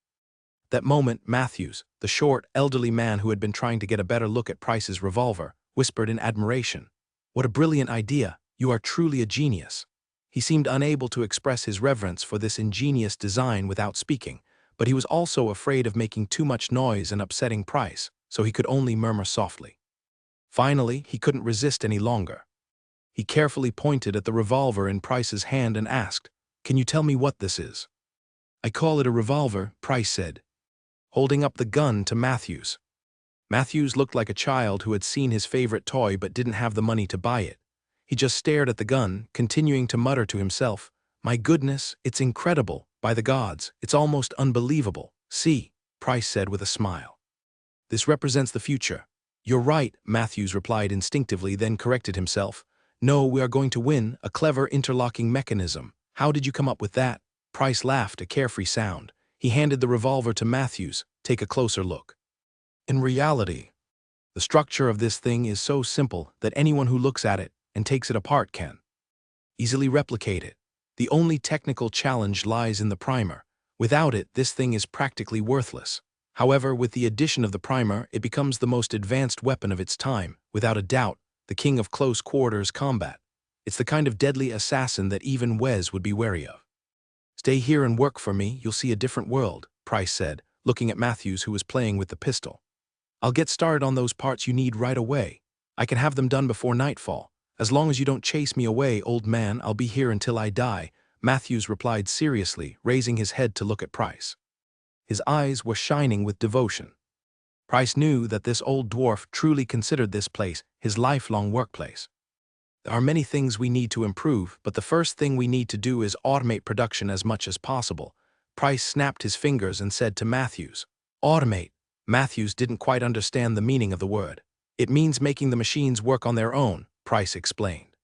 That moment, Matthews, the short, elderly man who had been trying to get a better look at Price's revolver, whispered in admiration, "What a brilliant idea! You are truly a genius." He seemed unable to express his reverence for this ingenious design without speaking, but he was also afraid of making too much noise and upsetting Price, so he could only murmur softly. Finally, he couldn't resist any longer. He carefully pointed at the revolver in Price's hand and asked, "Can you tell me what this is?" "I call it a revolver," Price said, holding up the gun to Matthews. Matthews looked like a child who had seen his favorite toy but didn't have the money to buy it. He just stared at the gun, continuing to mutter to himself, "My goodness, it's incredible. By the gods, it's almost unbelievable." "See," Price said with a smile. "This represents the future." "You're right," Matthews replied instinctively, then corrected himself. "No, we are going to win, a clever interlocking mechanism. How did you come up with that?" Price laughed, a carefree sound. He handed the revolver to Matthews. "Take a closer look." In reality, the structure of this thing is so simple that anyone who looks at it and takes it apart can easily replicate it. The only technical challenge lies in the primer. Without it, this thing is practically worthless. However, with the addition of the primer, it becomes the most advanced weapon of its time, without a doubt, the king of close-quarters combat. It's the kind of deadly assassin that even Wes would be wary of. "Stay here and work for me, you'll see a different world," Price said, looking at Matthews, who was playing with the pistol. "I'll get started on those parts you need right away. I can have them done before nightfall. As long as you don't chase me away, old man, I'll be here until I die," Matthews replied seriously, raising his head to look at Price. His eyes were shining with devotion. Price knew that this old dwarf truly considered this place his lifelong workplace. "There are many things we need to improve, but the first thing we need to do is automate production as much as possible." Price snapped his fingers and said to Matthews, "Automate." Matthews didn't quite understand the meaning of the word. "It means making the machines work on their own," Price explained.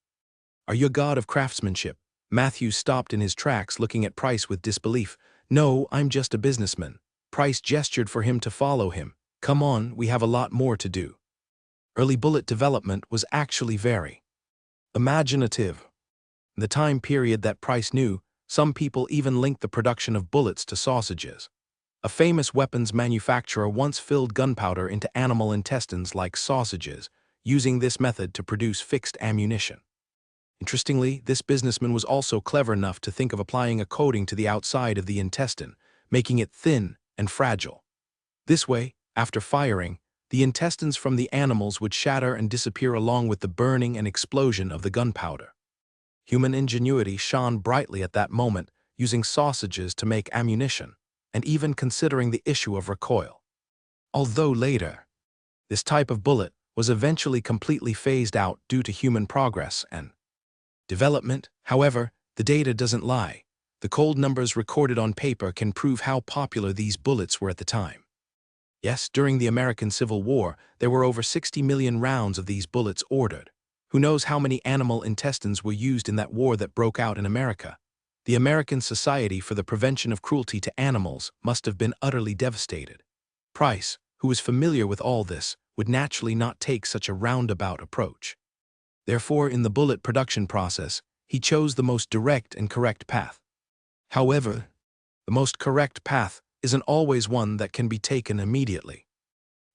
"Are you a god of craftsmanship?" Matthews stopped in his tracks, looking at Price with disbelief. "No, I'm just a businessman." Price gestured for him to follow him. "Come on, we have a lot more to do." Early bullet development was actually very imaginative. In the time period that Price knew, some people even linked the production of bullets to sausages. A famous weapons manufacturer once filled gunpowder into animal intestines like sausages, using this method to produce fixed ammunition. Interestingly, this businessman was also clever enough to think of applying a coating to the outside of the intestine, making it thin and fragile. This way, after firing, the intestines from the animals would shatter and disappear along with the burning and explosion of the gunpowder. Human ingenuity shone brightly at that moment, using sausages to make ammunition, and even considering the issue of recoil. Although later, this type of bullet was eventually completely phased out due to human progress and development. However, the data doesn't lie. The cold numbers recorded on paper can prove how popular these bullets were at the time. Yes, during the American Civil War, there were over 60 million rounds of these bullets ordered. Who knows how many animal intestines were used in that war that broke out in America? The American Society for the Prevention of Cruelty to Animals must have been utterly devastated. Price, who was familiar with all this, would naturally not take such a roundabout approach. Therefore, in the bullet production process, he chose the most direct and correct path. However, the most correct path isn't always one that can be taken immediately.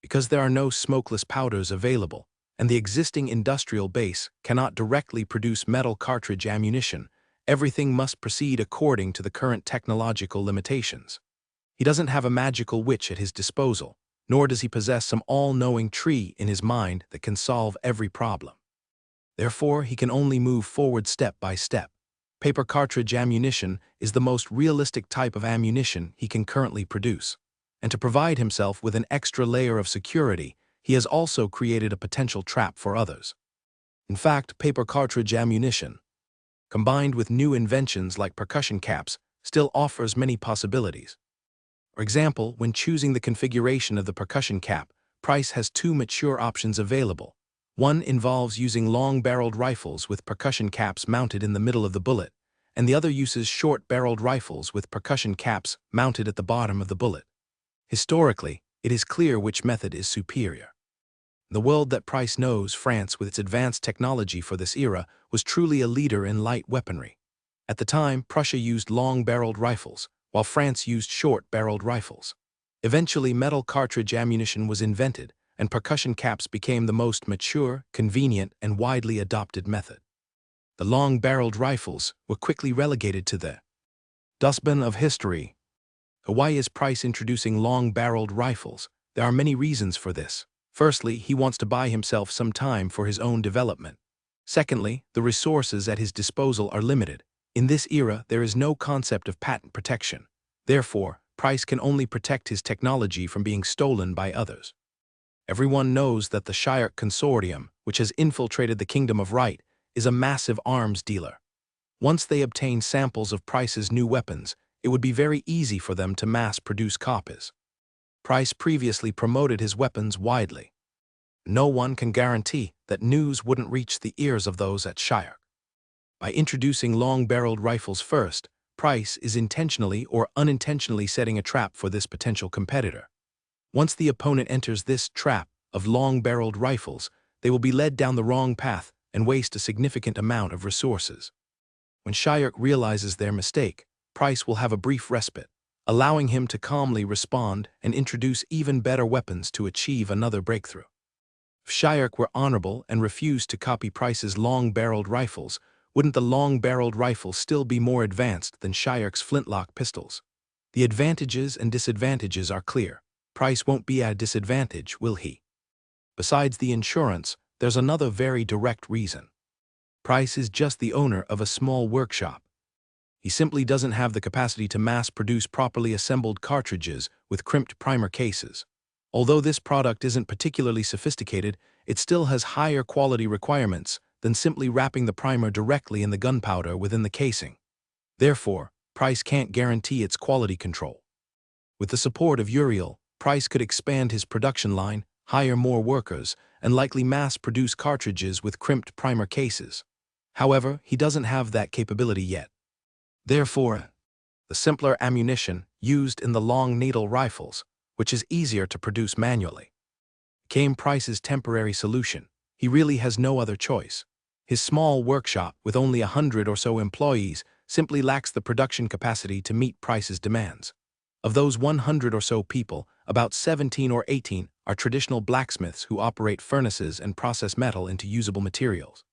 Because there are no smokeless powders available, and the existing industrial base cannot directly produce metal cartridge ammunition, everything must proceed according to the current technological limitations. He doesn't have a magical witch at his disposal, nor does he possess some all-knowing tree in his mind that can solve every problem. Therefore, he can only move forward step by step. Paper cartridge ammunition is the most realistic type of ammunition he can currently produce. And to provide himself with an extra layer of security, he has also created a potential trap for others. In fact, paper cartridge ammunition, combined with new inventions like percussion caps, still offers many possibilities. For example, when choosing the configuration of the percussion cap, Price has two mature options available. One involves using long-barreled rifles with percussion caps mounted in the middle of the bullet, and the other uses short-barreled rifles with percussion caps mounted at the bottom of the bullet. Historically, it is clear which method is superior. The world that Price knows, France, with its advanced technology for this era, was truly a leader in light weaponry. At the time, Prussia used long-barreled rifles, while France used short-barreled rifles. Eventually, metal cartridge ammunition was invented, and percussion caps became the most mature, convenient, and widely adopted method. The long-barreled rifles were quickly relegated to the dustbin of history. Why is Price introducing long-barreled rifles? There are many reasons for this. Firstly, he wants to buy himself some time for his own development. Secondly, the resources at his disposal are limited. In this era, there is no concept of patent protection. Therefore, Price can only protect his technology from being stolen by others. Everyone knows that the Shyark Consortium, which has infiltrated the Kingdom of Right, is a massive arms dealer. Once they obtain samples of Price's new weapons, it would be very easy for them to mass-produce copies. Price previously promoted his weapons widely. No one can guarantee that news wouldn't reach the ears of those at Shyark. By introducing long-barreled rifles first, Price is intentionally or unintentionally setting a trap for this potential competitor. Once the opponent enters this trap of long-barreled rifles, they will be led down the wrong path and waste a significant amount of resources. When Shyark realizes their mistake, Price will have a brief respite, allowing him to calmly respond and introduce even better weapons to achieve another breakthrough. If Shyark were honorable and refused to copy Price's long-barreled rifles, wouldn't the long-barreled rifle still be more advanced than Shyark's flintlock pistols? The advantages and disadvantages are clear. Price won't be at a disadvantage, will he? Besides the insurance, there's another very direct reason. Price is just the owner of a small workshop. He simply doesn't have the capacity to mass-produce properly assembled cartridges with crimped primer cases. Although this product isn't particularly sophisticated, it still has higher quality requirements than simply wrapping the primer directly in the gunpowder within the casing. Therefore, Price can't guarantee its quality control. With the support of Uriel, Price could expand his production line, hire more workers, and likely mass-produce cartridges with crimped primer cases. However, he doesn't have that capability yet. Therefore, the simpler ammunition used in the long needle rifles, which is easier to produce manually, became Price's temporary solution. He really has no other choice. His small workshop, with only 100 or so employees, simply lacks the production capacity to meet Price's demands. Of those 100 or so people, about 17 or 18 are traditional blacksmiths who operate furnaces and process metal into usable materials.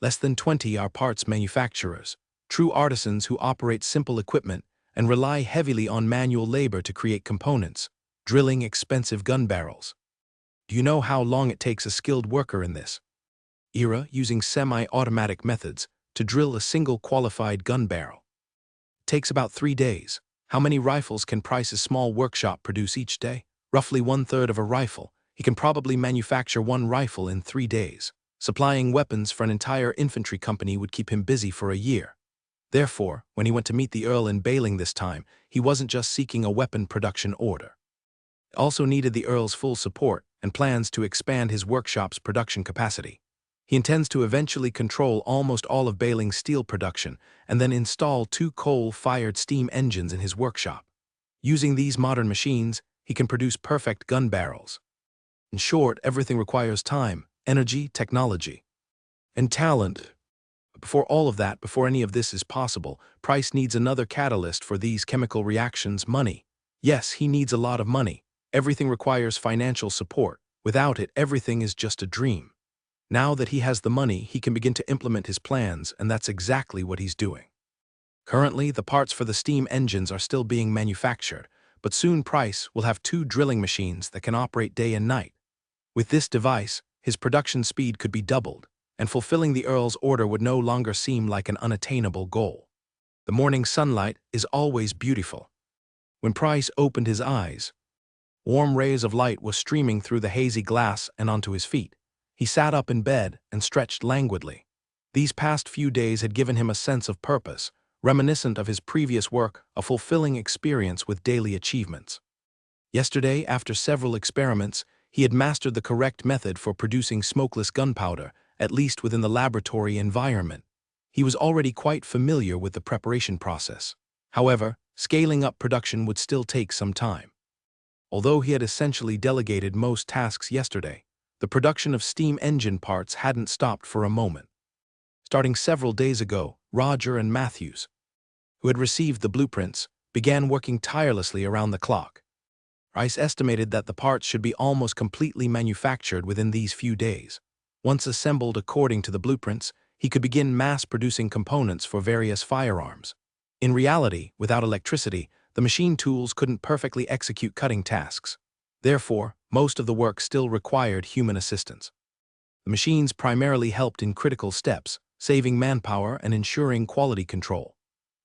Less than 20 are parts manufacturers, true artisans who operate simple equipment and rely heavily on manual labor to create components, drilling expensive gun barrels. Do you know how long it takes a skilled worker in this era using semi-automatic methods to drill a single qualified gun barrel? It takes about 3 days. How many rifles can Price's small workshop produce each day? Roughly 1/3 of a rifle. He can probably manufacture one rifle in 3 days. Supplying weapons for an entire infantry company would keep him busy for a year. Therefore, when he went to meet the Earl in Bailing this time, he wasn't just seeking a weapon production order. He also needed the Earl's full support and plans to expand his workshop's production capacity. He intends to eventually control almost all of Bailing's steel production and then install 2 coal-fired steam engines in his workshop. Using these modern machines, he can produce perfect gun barrels. In short, everything requires time, energy, technology, and talent. Before any of this is possible, Price needs another catalyst for these chemical reactions: money. Yes, he needs a lot of money. Everything requires financial support. Without it, everything is just a dream. Now that he has the money, he can begin to implement his plans, and that's exactly what he's doing. Currently, the parts for the steam engines are still being manufactured, but soon Price will have 2 drilling machines that can operate day and night. With this device, his production speed could be doubled, and fulfilling the Earl's order would no longer seem like an unattainable goal. The morning sunlight is always beautiful. When Price opened his eyes, warm rays of light were streaming through the hazy glass and onto his feet. He sat up in bed and stretched languidly. These past few days had given him a sense of purpose, reminiscent of his previous work, a fulfilling experience with daily achievements. Yesterday, after several experiments, he had mastered the correct method for producing smokeless gunpowder, at least within the laboratory environment. He was already quite familiar with the preparation process. However, scaling up production would still take some time. Although he had essentially delegated most tasks yesterday, the production of steam engine parts hadn't stopped for a moment. Starting several days ago, Roger and Matthews, who had received the blueprints, began working tirelessly around the clock. Price estimated that the parts should be almost completely manufactured within these few days. Once assembled according to the blueprints, he could begin mass-producing components for various firearms. In reality, without electricity, the machine tools couldn't perfectly execute cutting tasks. Therefore, most of the work still required human assistance. The machines primarily helped in critical steps, saving manpower and ensuring quality control.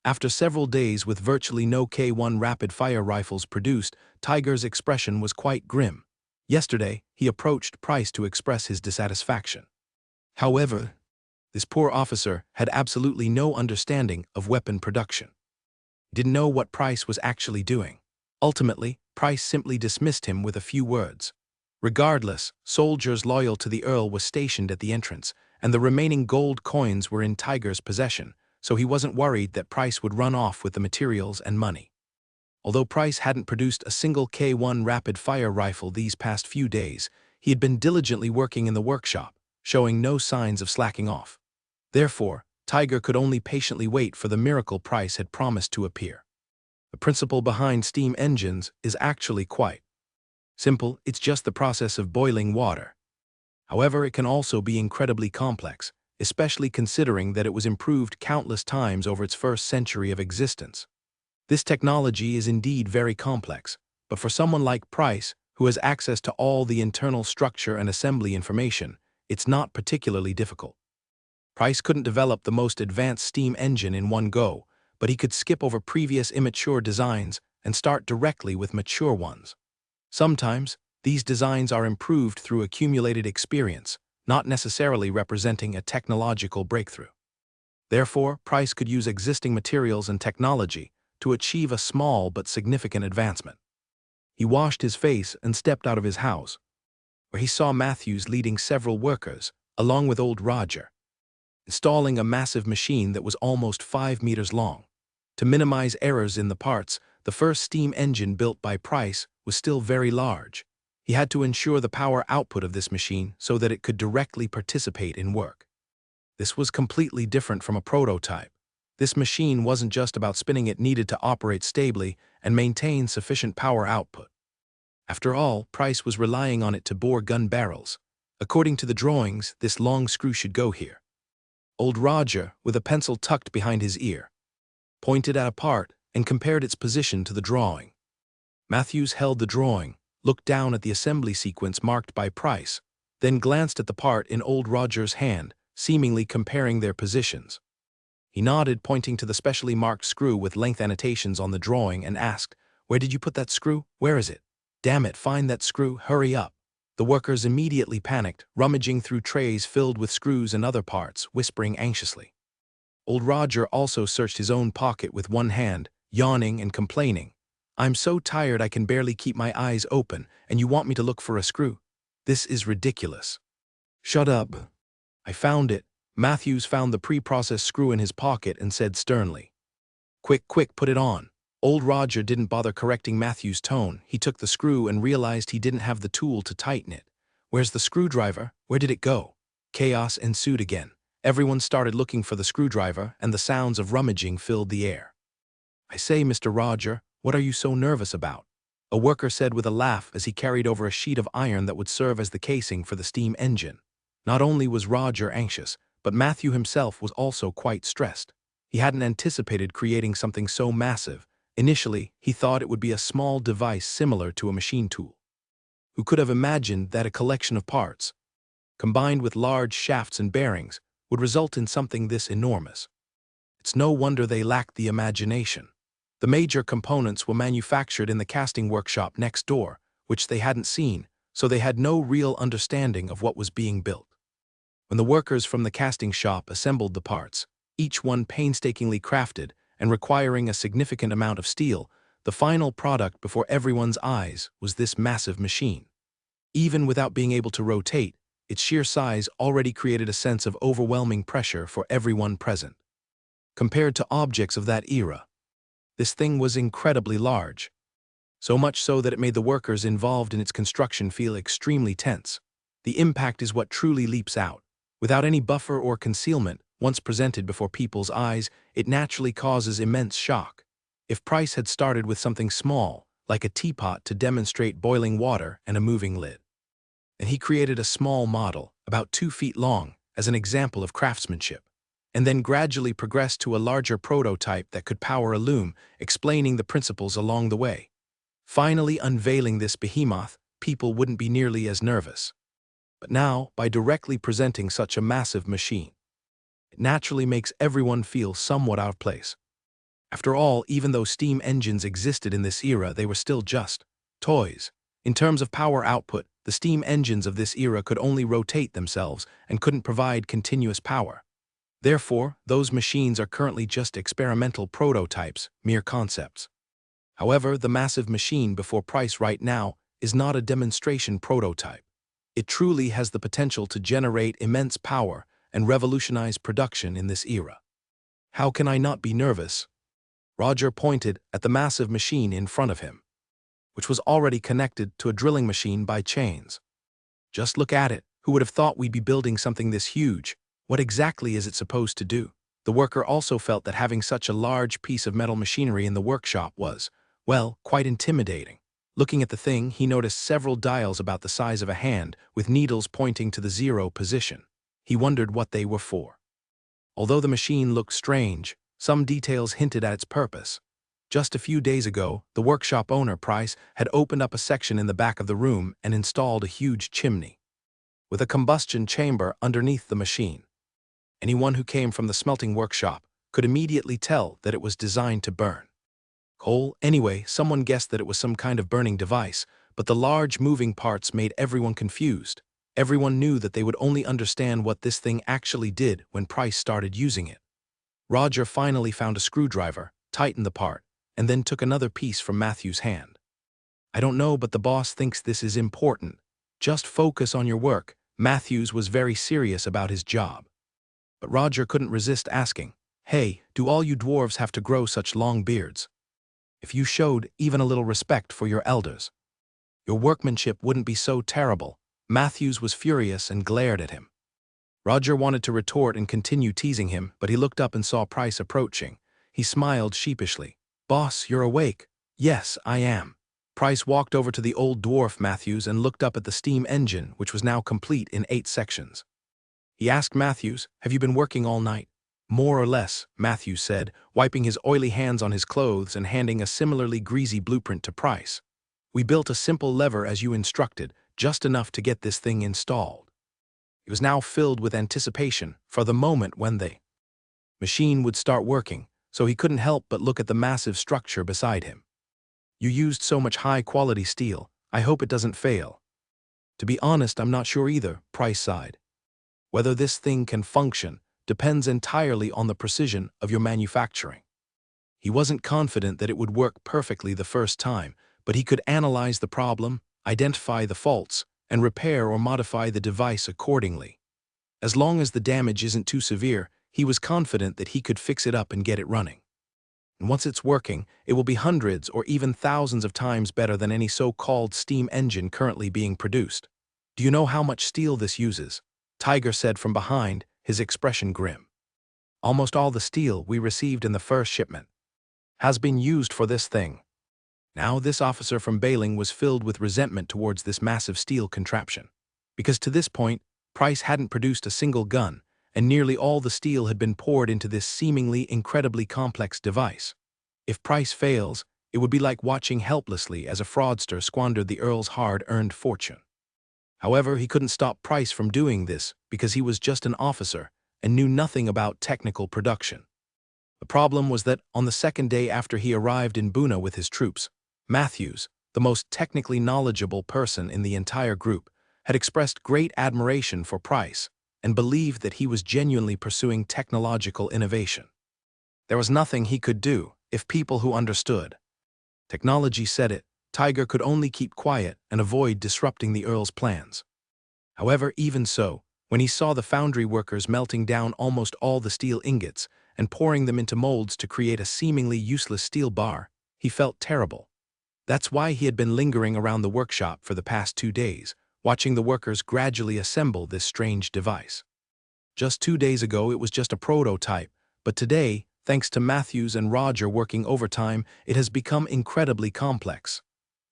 After several days with virtually no K1 rapid-fire rifles produced, Tiger's expression was quite grim. Yesterday, he approached Price to express his dissatisfaction. However, this poor officer had absolutely no understanding of weapon production. He didn't know what Price was actually doing. Ultimately, Price simply dismissed him with a few words. Regardless, soldiers loyal to the Earl were stationed at the entrance, and the remaining gold coins were in Tiger's possession, so he wasn't worried that Price would run off with the materials and money. Although Price hadn't produced a single K1 rapid-fire rifle these past few days, he had been diligently working in the workshop, showing no signs of slacking off. Therefore, Tiger could only patiently wait for the miracle Price had promised to appear. The principle behind steam engines is actually quite simple. It's just the process of boiling water. However, it can also be incredibly complex, especially considering that it was improved countless times over its first century of existence. This technology is indeed very complex, but for someone like Price, who has access to all the internal structure and assembly information, it's not particularly difficult. Price couldn't develop the most advanced steam engine in one go, but he could skip over previous immature designs and start directly with mature ones. Sometimes, these designs are improved through accumulated experience, not necessarily representing a technological breakthrough. Therefore, Price could use existing materials and technology to achieve a small but significant advancement. He washed his face and stepped out of his house, where he saw Matthews leading several workers, along with old Roger, installing a massive machine that was almost 5 meters long. To minimize errors in the parts, the first steam engine built by Price was still very large. He had to ensure the power output of this machine so that it could directly participate in work. This was completely different from a prototype. This machine wasn't just about spinning, it needed to operate stably and maintain sufficient power output. After all, Price was relying on it to bore gun barrels. According to the drawings, this long screw should go here. Old Roger, with a pencil tucked behind his ear, pointed at a part and compared its position to the drawing. Matthews held the drawing, looked down at the assembly sequence marked by Price, then glanced at the part in old Roger's hand, seemingly comparing their positions. He nodded, pointing to the specially marked screw with length annotations on the drawing, and asked, "Where did you put that screw? Where is it? Damn it, find that screw, hurry up." The workers immediately panicked, rummaging through trays filled with screws and other parts, whispering anxiously. Old Roger also searched his own pocket with one hand, yawning and complaining. "I'm so tired I can barely keep my eyes open, and you want me to look for a screw? This is ridiculous." "Shut up." "I found it." Matthews found the pre-processed screw in his pocket and said sternly, "Quick, quick, put it on." Old Roger didn't bother correcting Matthews' tone. He took the screw and realized he didn't have the tool to tighten it. "Where's the screwdriver? Where did it go?" Chaos ensued again. Everyone started looking for the screwdriver, and the sounds of rummaging filled the air. "I say, Mr. Roger, what are you so nervous about?" a worker said with a laugh as he carried over a sheet of iron that would serve as the casing for the steam engine. Not only was Roger anxious, but Matthew himself was also quite stressed. He hadn't anticipated creating something so massive. Initially, he thought it would be a small device similar to a machine tool. Who could have imagined that a collection of parts, combined with large shafts and bearings, would result in something this enormous? It's no wonder they lacked the imagination. The major components were manufactured in the casting workshop next door, which they hadn't seen, so they had no real understanding of what was being built. When the workers from the casting shop assembled the parts, each one painstakingly crafted and requiring a significant amount of steel, the final product before everyone's eyes was this massive machine. Even without being able to rotate, its sheer size already created a sense of overwhelming pressure for everyone present. Compared to objects of that era, this thing was incredibly large, so much so that it made the workers involved in its construction feel extremely tense. The impact is what truly leaps out. Without any buffer or concealment, once presented before people's eyes, it naturally causes immense shock. If Price had started with something small, like a teapot to demonstrate boiling water and a moving lid, and he created a small model, about 2 feet long, as an example of craftsmanship, and then gradually progressed to a larger prototype that could power a loom, explaining the principles along the way. Finally unveiling this behemoth, people wouldn't be nearly as nervous. But now, by directly presenting such a massive machine, it naturally makes everyone feel somewhat out of place. After all, even though steam engines existed in this era, they were still just toys. In terms of power output, the steam engines of this era could only rotate themselves and couldn't provide continuous power. Therefore, those machines are currently just experimental prototypes, mere concepts. However, the massive machine before Price right now is not a demonstration prototype. It truly has the potential to generate immense power and revolutionize production in this era. How can I not be nervous? Roger pointed at the massive machine in front of him, which was already connected to a drilling machine by chains. Just look at it. Who would have thought we'd be building something this huge? What exactly is it supposed to do? The worker also felt that having such a large piece of metal machinery in the workshop was, well, quite intimidating. Looking at the thing, he noticed several dials about the size of a hand, with needles pointing to the 0 position. He wondered what they were for. Although the machine looked strange, some details hinted at its purpose. Just a few days ago, the workshop owner, Price, had opened up a section in the back of the room and installed a huge chimney, with a combustion chamber underneath the machine. Anyone who came from the smelting workshop could immediately tell that it was designed to burn coal. Anyway, someone guessed that it was some kind of burning device, but the large moving parts made everyone confused. Everyone knew that they would only understand what this thing actually did when Price started using it. Roger finally found a screwdriver, tightened the part, and then took another piece from Matthew's hand. "I don't know, but the boss thinks this is important. Just focus on your work." Matthews was very serious about his job. But Roger couldn't resist asking, "Hey, do all you dwarves have to grow such long beards? If you showed even a little respect for your elders, your workmanship wouldn't be so terrible." Matthews was furious and glared at him. Roger wanted to retort and continue teasing him, but he looked up and saw Price approaching. He smiled sheepishly. "Boss, you're awake." "Yes, I am." Price walked over to the old dwarf Matthews and looked up at the steam engine, which was now complete in 8 sections. He asked Matthews, "Have you been working all night?" More or less, Matthews said, wiping his oily hands on his clothes and handing a similarly greasy blueprint to Price. We built a simple lever as you instructed, just enough to get this thing installed. He was now filled with anticipation for the moment when the machine would start working, so he couldn't help but look at the massive structure beside him. You used so much high-quality steel, I hope it doesn't fail. To be honest, I'm not sure either, Price sighed. Whether this thing can function depends entirely on the precision of your manufacturing. He wasn't confident that it would work perfectly the first time, but he could analyze the problem, identify the faults, and repair or modify the device accordingly. As long as the damage isn't too severe, he was confident that he could fix it up and get it running. And once it's working, it will be hundreds or even thousands of times better than any so-called steam engine currently being produced. Do you know how much steel this uses? Tiger said from behind, his expression grim. Almost all the steel we received in the first shipment has been used for this thing. Now this officer from Bailing was filled with resentment towards this massive steel contraption. Because to this point, Price hadn't produced a single gun, and nearly all the steel had been poured into this seemingly incredibly complex device. If Price fails, it would be like watching helplessly as a fraudster squandered the Earl's hard-earned fortune. However, he couldn't stop Price from doing this because he was just an officer and knew nothing about technical production. The problem was that on the second day after he arrived in Buna with his troops, Matthews, the most technically knowledgeable person in the entire group, had expressed great admiration for Price and believed that he was genuinely pursuing technological innovation. There was nothing he could do if people who understood technology said it. Tiger could only keep quiet and avoid disrupting the Earl's plans. However, even so, when he saw the foundry workers melting down almost all the steel ingots and pouring them into molds to create a seemingly useless steel bar, he felt terrible. That's why he had been lingering around the workshop for the past 2 days, watching the workers gradually assemble this strange device. Just 2 days ago it was just a prototype, but today, thanks to Matthews and Roger working overtime, it has become incredibly complex.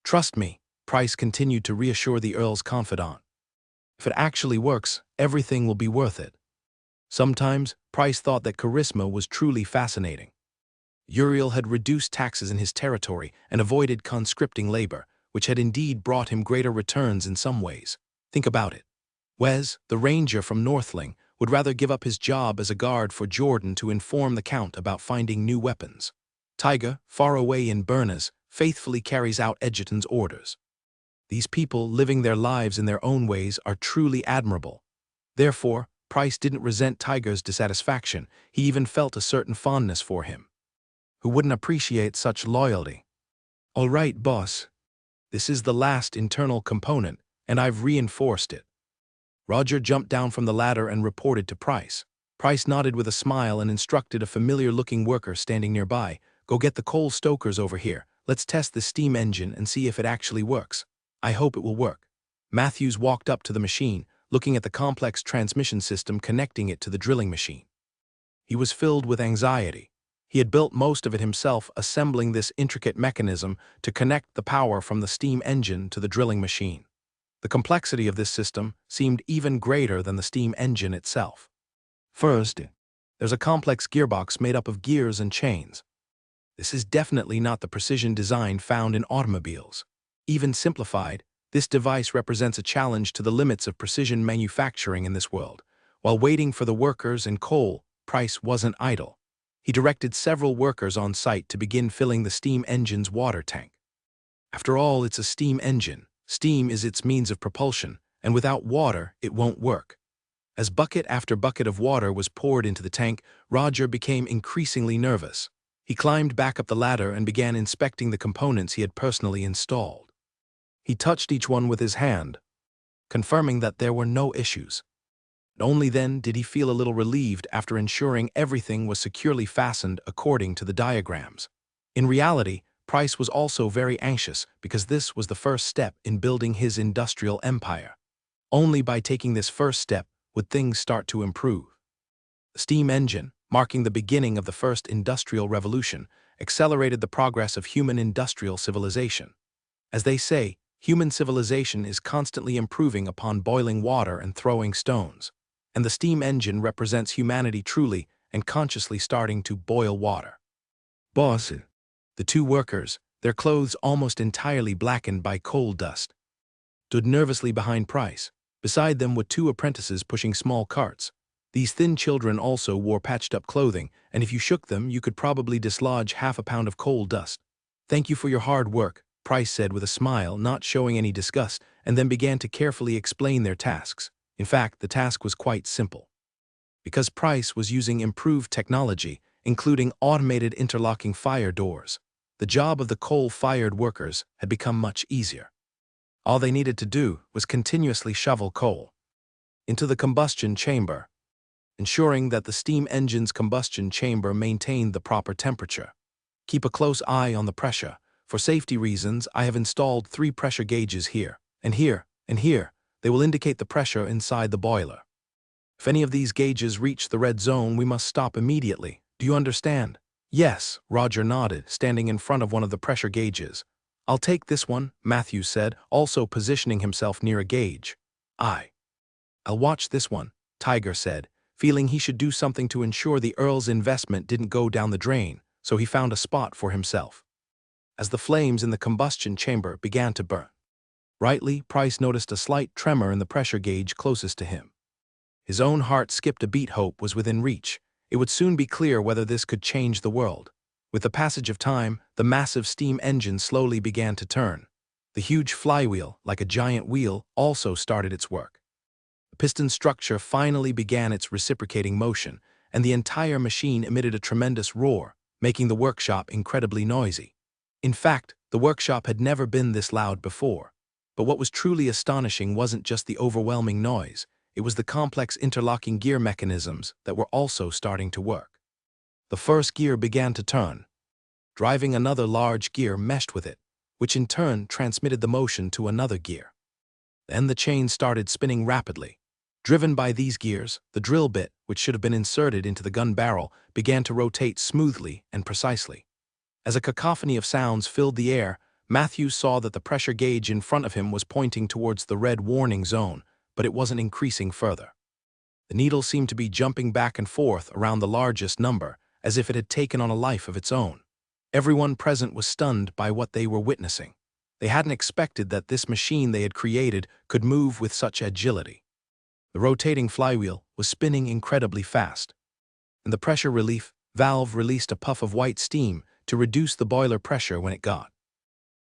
Trust me, Price continued to reassure the Earl's confidant. If it actually works, everything will be worth it. Sometimes, Price thought that charisma was truly fascinating. Uriel had reduced taxes in his territory and avoided conscripting labor, which had indeed brought him greater returns in some ways. Think about it. Wes, the ranger from Northling, would rather give up his job as a guard for Jordan to inform the Count about finding new weapons. Tiger, far away in Burness, faithfully carries out Edgerton's orders. These people, living their lives in their own ways, are truly admirable. Therefore, Price didn't resent Tiger's dissatisfaction. He even felt a certain fondness for him. Who wouldn't appreciate such loyalty? All right, boss. This is the last internal component, and I've reinforced it. Roger jumped down from the ladder and reported to Price. Price nodded with a smile and instructed a familiar-looking worker standing nearby, "Go get the coal stokers over here. Let's test the steam engine and see if it actually works. I hope it will work." Matthews walked up to the machine, looking at the complex transmission system connecting it to the drilling machine. He was filled with anxiety. He had built most of it himself, assembling this intricate mechanism to connect the power from the steam engine to the drilling machine. The complexity of this system seemed even greater than the steam engine itself. First, there's a complex gearbox made up of gears and chains. This is definitely not the precision design found in automobiles. Even simplified, this device represents a challenge to the limits of precision manufacturing in this world. While waiting for the workers and coal, Price wasn't idle. He directed several workers on site to begin filling the steam engine's water tank. After all, it's a steam engine. Steam is its means of propulsion, and without water, it won't work. As bucket after bucket of water was poured into the tank, Roger became increasingly nervous. He climbed back up the ladder and began inspecting the components he had personally installed. He touched each one with his hand, confirming that there were no issues. And only then did he feel a little relieved after ensuring everything was securely fastened according to the diagrams. In reality, Price was also very anxious because this was the first step in building his industrial empire. Only by taking this first step would things start to improve. The steam engine, marking the beginning of the first industrial revolution, accelerated the progress of human industrial civilization. As they say, human civilization is constantly improving upon boiling water and throwing stones. And the steam engine represents humanity truly and consciously starting to boil water. Boss, the two workers, their clothes almost entirely blackened by coal dust, stood nervously behind Price. Beside them were two apprentices pushing small carts. These thin children also wore patched-up clothing, and if you shook them, you could probably dislodge half a pound of coal dust. "Thank you for your hard work," Price said with a smile, not showing any disgust, and then began to carefully explain their tasks. In fact, the task was quite simple. Because Price was using improved technology, including automated interlocking fire doors, the job of the coal-fired workers had become much easier. All they needed to do was continuously shovel coal into the combustion chamber, ensuring that the steam engine's combustion chamber maintained the proper temperature. Keep a close eye on the pressure. For safety reasons, I have installed 3 pressure gauges here, and here, and here. They will indicate the pressure inside the boiler. If any of these gauges reach the red zone, we must stop immediately. Do you understand? Yes, Roger nodded, standing in front of one of the pressure gauges. I'll take this one, Matthew said, also positioning himself near a gauge. I'll watch this one, Tiger said, feeling he should do something to ensure the Earl's investment didn't go down the drain, so he found a spot for himself. As the flames in the combustion chamber began to burn brightly, Price noticed a slight tremor in the pressure gauge closest to him. His own heart skipped a beat. Hope was within reach. It would soon be clear whether this could change the world. With the passage of time, the massive steam engine slowly began to turn. The huge flywheel, like a giant wheel, also started its work. The piston structure finally began its reciprocating motion, and the entire machine emitted a tremendous roar, making the workshop incredibly noisy. In fact, the workshop had never been this loud before. But what was truly astonishing wasn't just the overwhelming noise, it was the complex interlocking gear mechanisms that were also starting to work. The first gear began to turn, driving another large gear meshed with it, which in turn transmitted the motion to another gear. Then the chain started spinning rapidly. Driven by these gears, the drill bit, which should have been inserted into the gun barrel, began to rotate smoothly and precisely. As a cacophony of sounds filled the air, Matthew saw that the pressure gauge in front of him was pointing towards the red warning zone, but it wasn't increasing further. The needle seemed to be jumping back and forth around the largest number, as if it had taken on a life of its own. Everyone present was stunned by what they were witnessing. They hadn't expected that this machine they had created could move with such agility. The rotating flywheel was spinning incredibly fast, and the pressure relief valve released a puff of white steam to reduce the boiler pressure when it got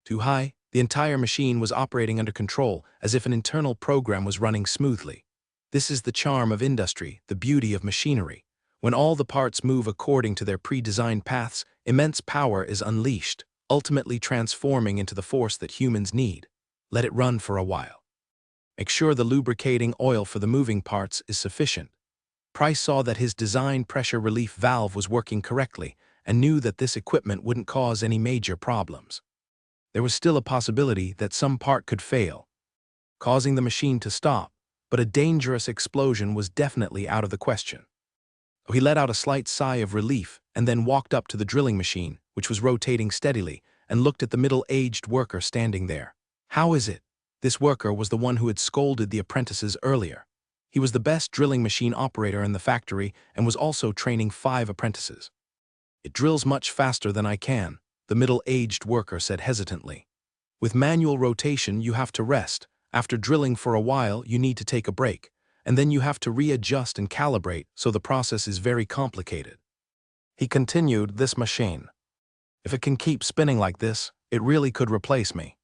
too high. The entire machine was operating under control, as if an internal program was running smoothly. This is the charm of industry, the beauty of machinery. When all the parts move according to their pre-designed paths, immense power is unleashed, ultimately transforming into the force that humans need. Let it run for a while. Make sure the lubricating oil for the moving parts is sufficient. Price saw that his design pressure relief valve was working correctly and knew that this equipment wouldn't cause any major problems. There was still a possibility that some part could fail, causing the machine to stop, but a dangerous explosion was definitely out of the question. He let out a slight sigh of relief and then walked up to the drilling machine, which was rotating steadily, and looked at the middle-aged worker standing there. How is it? This worker was the one who had scolded the apprentices earlier. He was the best drilling machine operator in the factory and was also training 5 apprentices. It drills much faster than I can, the middle-aged worker said hesitantly. With manual rotation, you have to rest. After drilling for a while, you need to take a break, and then you have to readjust and calibrate, so the process is very complicated. He continued, this machine, if it can keep spinning like this, it really could replace me.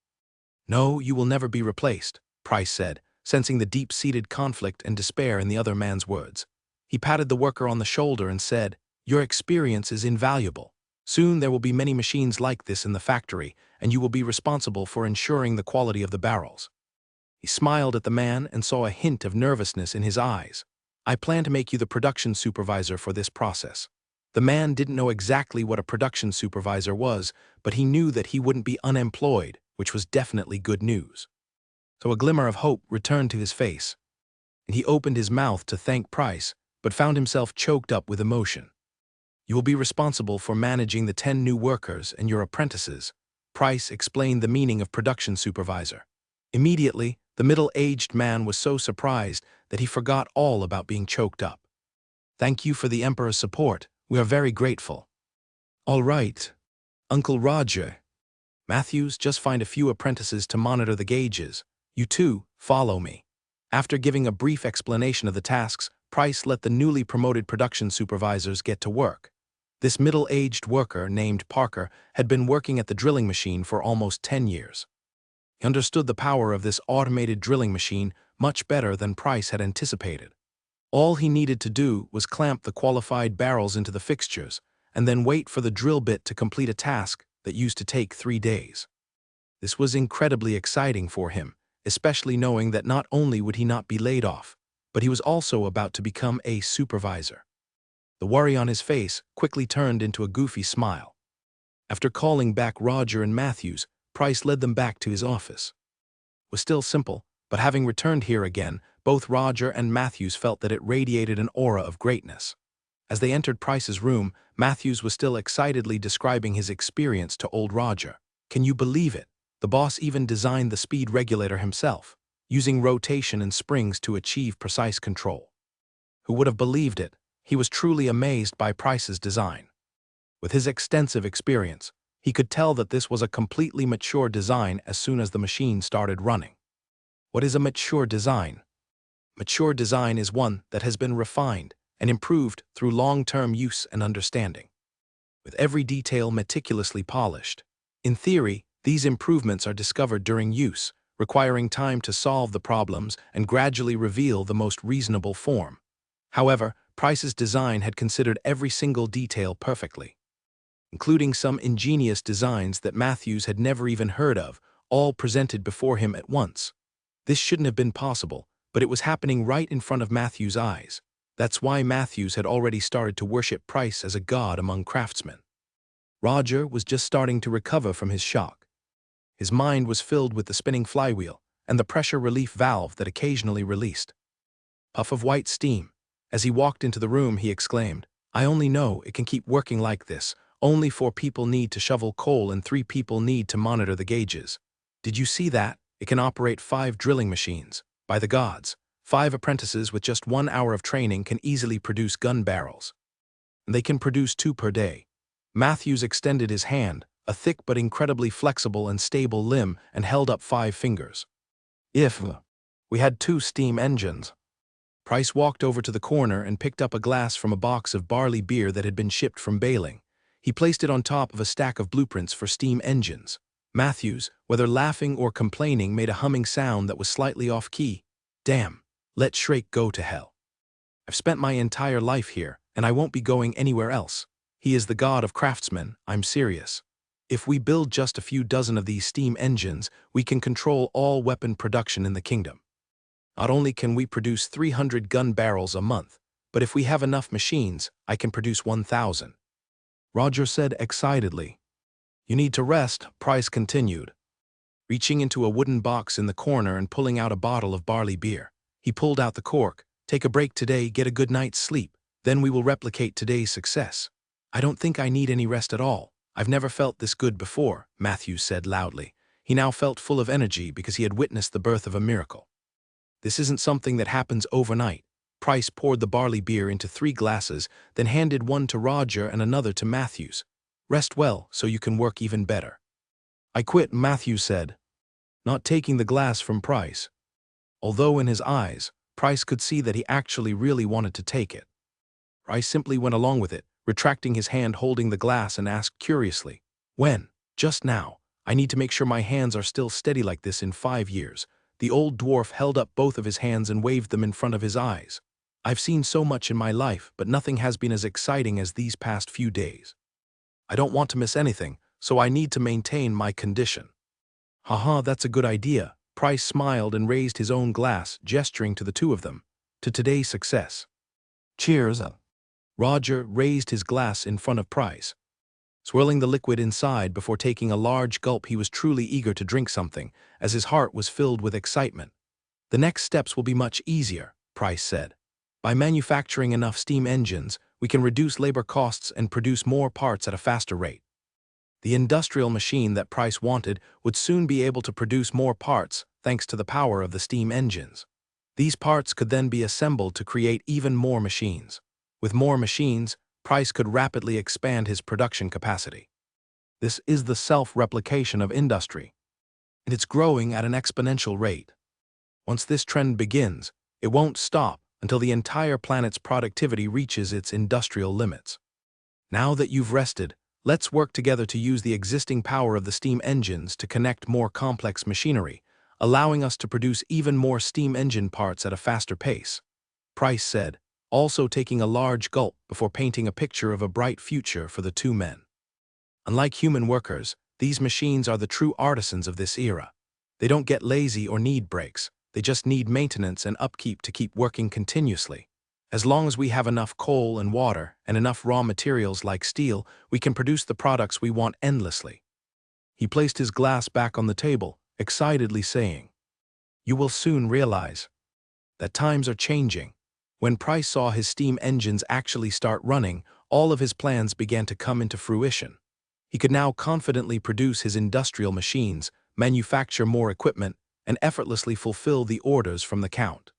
No, you will never be replaced, Price said, sensing the deep-seated conflict and despair in the other man's words. He patted the worker on the shoulder and said, your experience is invaluable. Soon there will be many machines like this in the factory, and you will be responsible for ensuring the quality of the barrels. He smiled at the man and saw a hint of nervousness in his eyes. I plan to make you the production supervisor for this process. The man didn't know exactly what a production supervisor was, but he knew that he wouldn't be unemployed, which was definitely good news. So a glimmer of hope returned to his face, and he opened his mouth to thank Price, but found himself choked up with emotion. You will be responsible for managing the 10 new workers and your apprentices. Price explained the meaning of production supervisor. Immediately, the middle-aged man was so surprised that he forgot all about being choked up. Thank you for the Emperor's support. We are very grateful. All right, Uncle Roger. Matthews, just find a few apprentices to monitor the gauges. You two, follow me. After giving a brief explanation of the tasks, Price let the newly promoted production supervisors get to work. This middle-aged worker, named Parker, had been working at the drilling machine for almost 10 years. He understood the power of this automated drilling machine much better than Price had anticipated. All he needed to do was clamp the qualified barrels into the fixtures, and then wait for the drill bit to complete a task that used to take 3 days. This was incredibly exciting for him, especially knowing that not only would he not be laid off, but he was also about to become a supervisor. The worry on his face quickly turned into a goofy smile. After calling back Roger and Matthews, Price led them back to his office. It was still simple, but having returned here again, both Roger and Matthews felt that it radiated an aura of greatness. As they entered Price's room, Matthews was still excitedly describing his experience to old Roger. Can you believe it? The boss even designed the speed regulator himself, using rotation and springs to achieve precise control. Who would have believed it? He was truly amazed by Price's design. With his extensive experience, he could tell that this was a completely mature design as soon as the machine started running. What is a mature design? Mature design is one that has been refined and improved through long-term use and understanding, with every detail meticulously polished. In theory, these improvements are discovered during use, requiring time to solve the problems and gradually reveal the most reasonable form. However, Price's design had considered every single detail perfectly, including some ingenious designs that Matthews had never even heard of, all presented before him at once. This shouldn't have been possible, but it was happening right in front of Matthews' eyes. That's why Matthews had already started to worship Price as a god among craftsmen. Roger was just starting to recover from his shock. His mind was filled with the spinning flywheel and the pressure relief valve that occasionally released. Puff of white steam. As he walked into the room, he exclaimed, "I only know it can keep working like this. Only 4 people need to shovel coal and 3 people need to monitor the gauges. Did you see that? It can operate 5 drilling machines. By the gods, 5 apprentices with just 1 hour of training can easily produce gun barrels. And they can produce 2 per day." Matthews extended his hand, a thick but incredibly flexible and stable limb, and held up 5 fingers. "If we had 2 steam engines." Price walked over to the corner and picked up a glass from a box of barley beer that had been shipped from Bailing. He placed it on top of a stack of blueprints for steam engines. Matthews, whether laughing or complaining, made a humming sound that was slightly off-key. "Damn, let Shrake go to hell. I've spent my entire life here, and I won't be going anywhere else. He is the god of craftsmen, I'm serious. If we build just a few dozen of these steam engines, we can control all weapon production in the kingdom. Not only can we produce 300 gun barrels a month, but if we have enough machines, I can produce 1,000. Roger said excitedly. "You need to rest," Price continued, reaching into a wooden box in the corner and pulling out a bottle of barley beer. He pulled out the cork. "Take a break today, get a good night's sleep. Then we will replicate today's success." "I don't think I need any rest at all. I've never felt this good before," Matthews said loudly. He now felt full of energy because he had witnessed the birth of a miracle. "This isn't something that happens overnight." Price poured the barley beer into 3 glasses, then handed one to Roger and another to Matthews. "Rest well so you can work even better." "I quit," Matthews said, not taking the glass from Price. Although in his eyes, Price could see that he actually really wanted to take it. Price simply went along with it, retracting his hand holding the glass, and asked curiously, "When?" "Just now. I need to make sure my hands are still steady like this in 5 years. The old dwarf held up both of his hands and waved them in front of his eyes. "I've seen so much in my life, but nothing has been as exciting as these past few days. I don't want to miss anything, so I need to maintain my condition." "Haha, that's a good idea." Price smiled and raised his own glass, gesturing to the 2 of them. "To today's success." "Cheers." Roger raised his glass in front of Price, swirling the liquid inside before taking a large gulp. He was truly eager to drink something, as his heart was filled with excitement. "The next steps will be much easier," Price said. "By manufacturing enough steam engines, we can reduce labor costs and produce more parts at a faster rate." The industrial machine that Price wanted would soon be able to produce more parts thanks to the power of the steam engines. These parts could then be assembled to create even more machines. With more machines, Price could rapidly expand his production capacity. This is the self-replication of industry, and it's growing at an exponential rate. Once this trend begins, it won't stop until the entire planet's productivity reaches its industrial limits. Now that you've rested, let's work together to use the existing power of the steam engines to connect more complex machinery, allowing us to produce even more steam engine parts at a faster pace, Price said, also taking a large gulp before painting a picture of a bright future for the two men. Unlike human workers, these machines are the true artisans of this era. They don't get lazy or need breaks, they just need maintenance and upkeep to keep working continuously. As long as we have enough coal and water and enough raw materials like steel, we can produce the products we want endlessly. He placed his glass back on the table, excitedly saying, "You will soon realize that times are changing." When Price saw his steam engines actually start running, all of his plans began to come into fruition. He could now confidently produce his industrial machines, manufacture more equipment, and effortlessly fulfill the orders from the Count.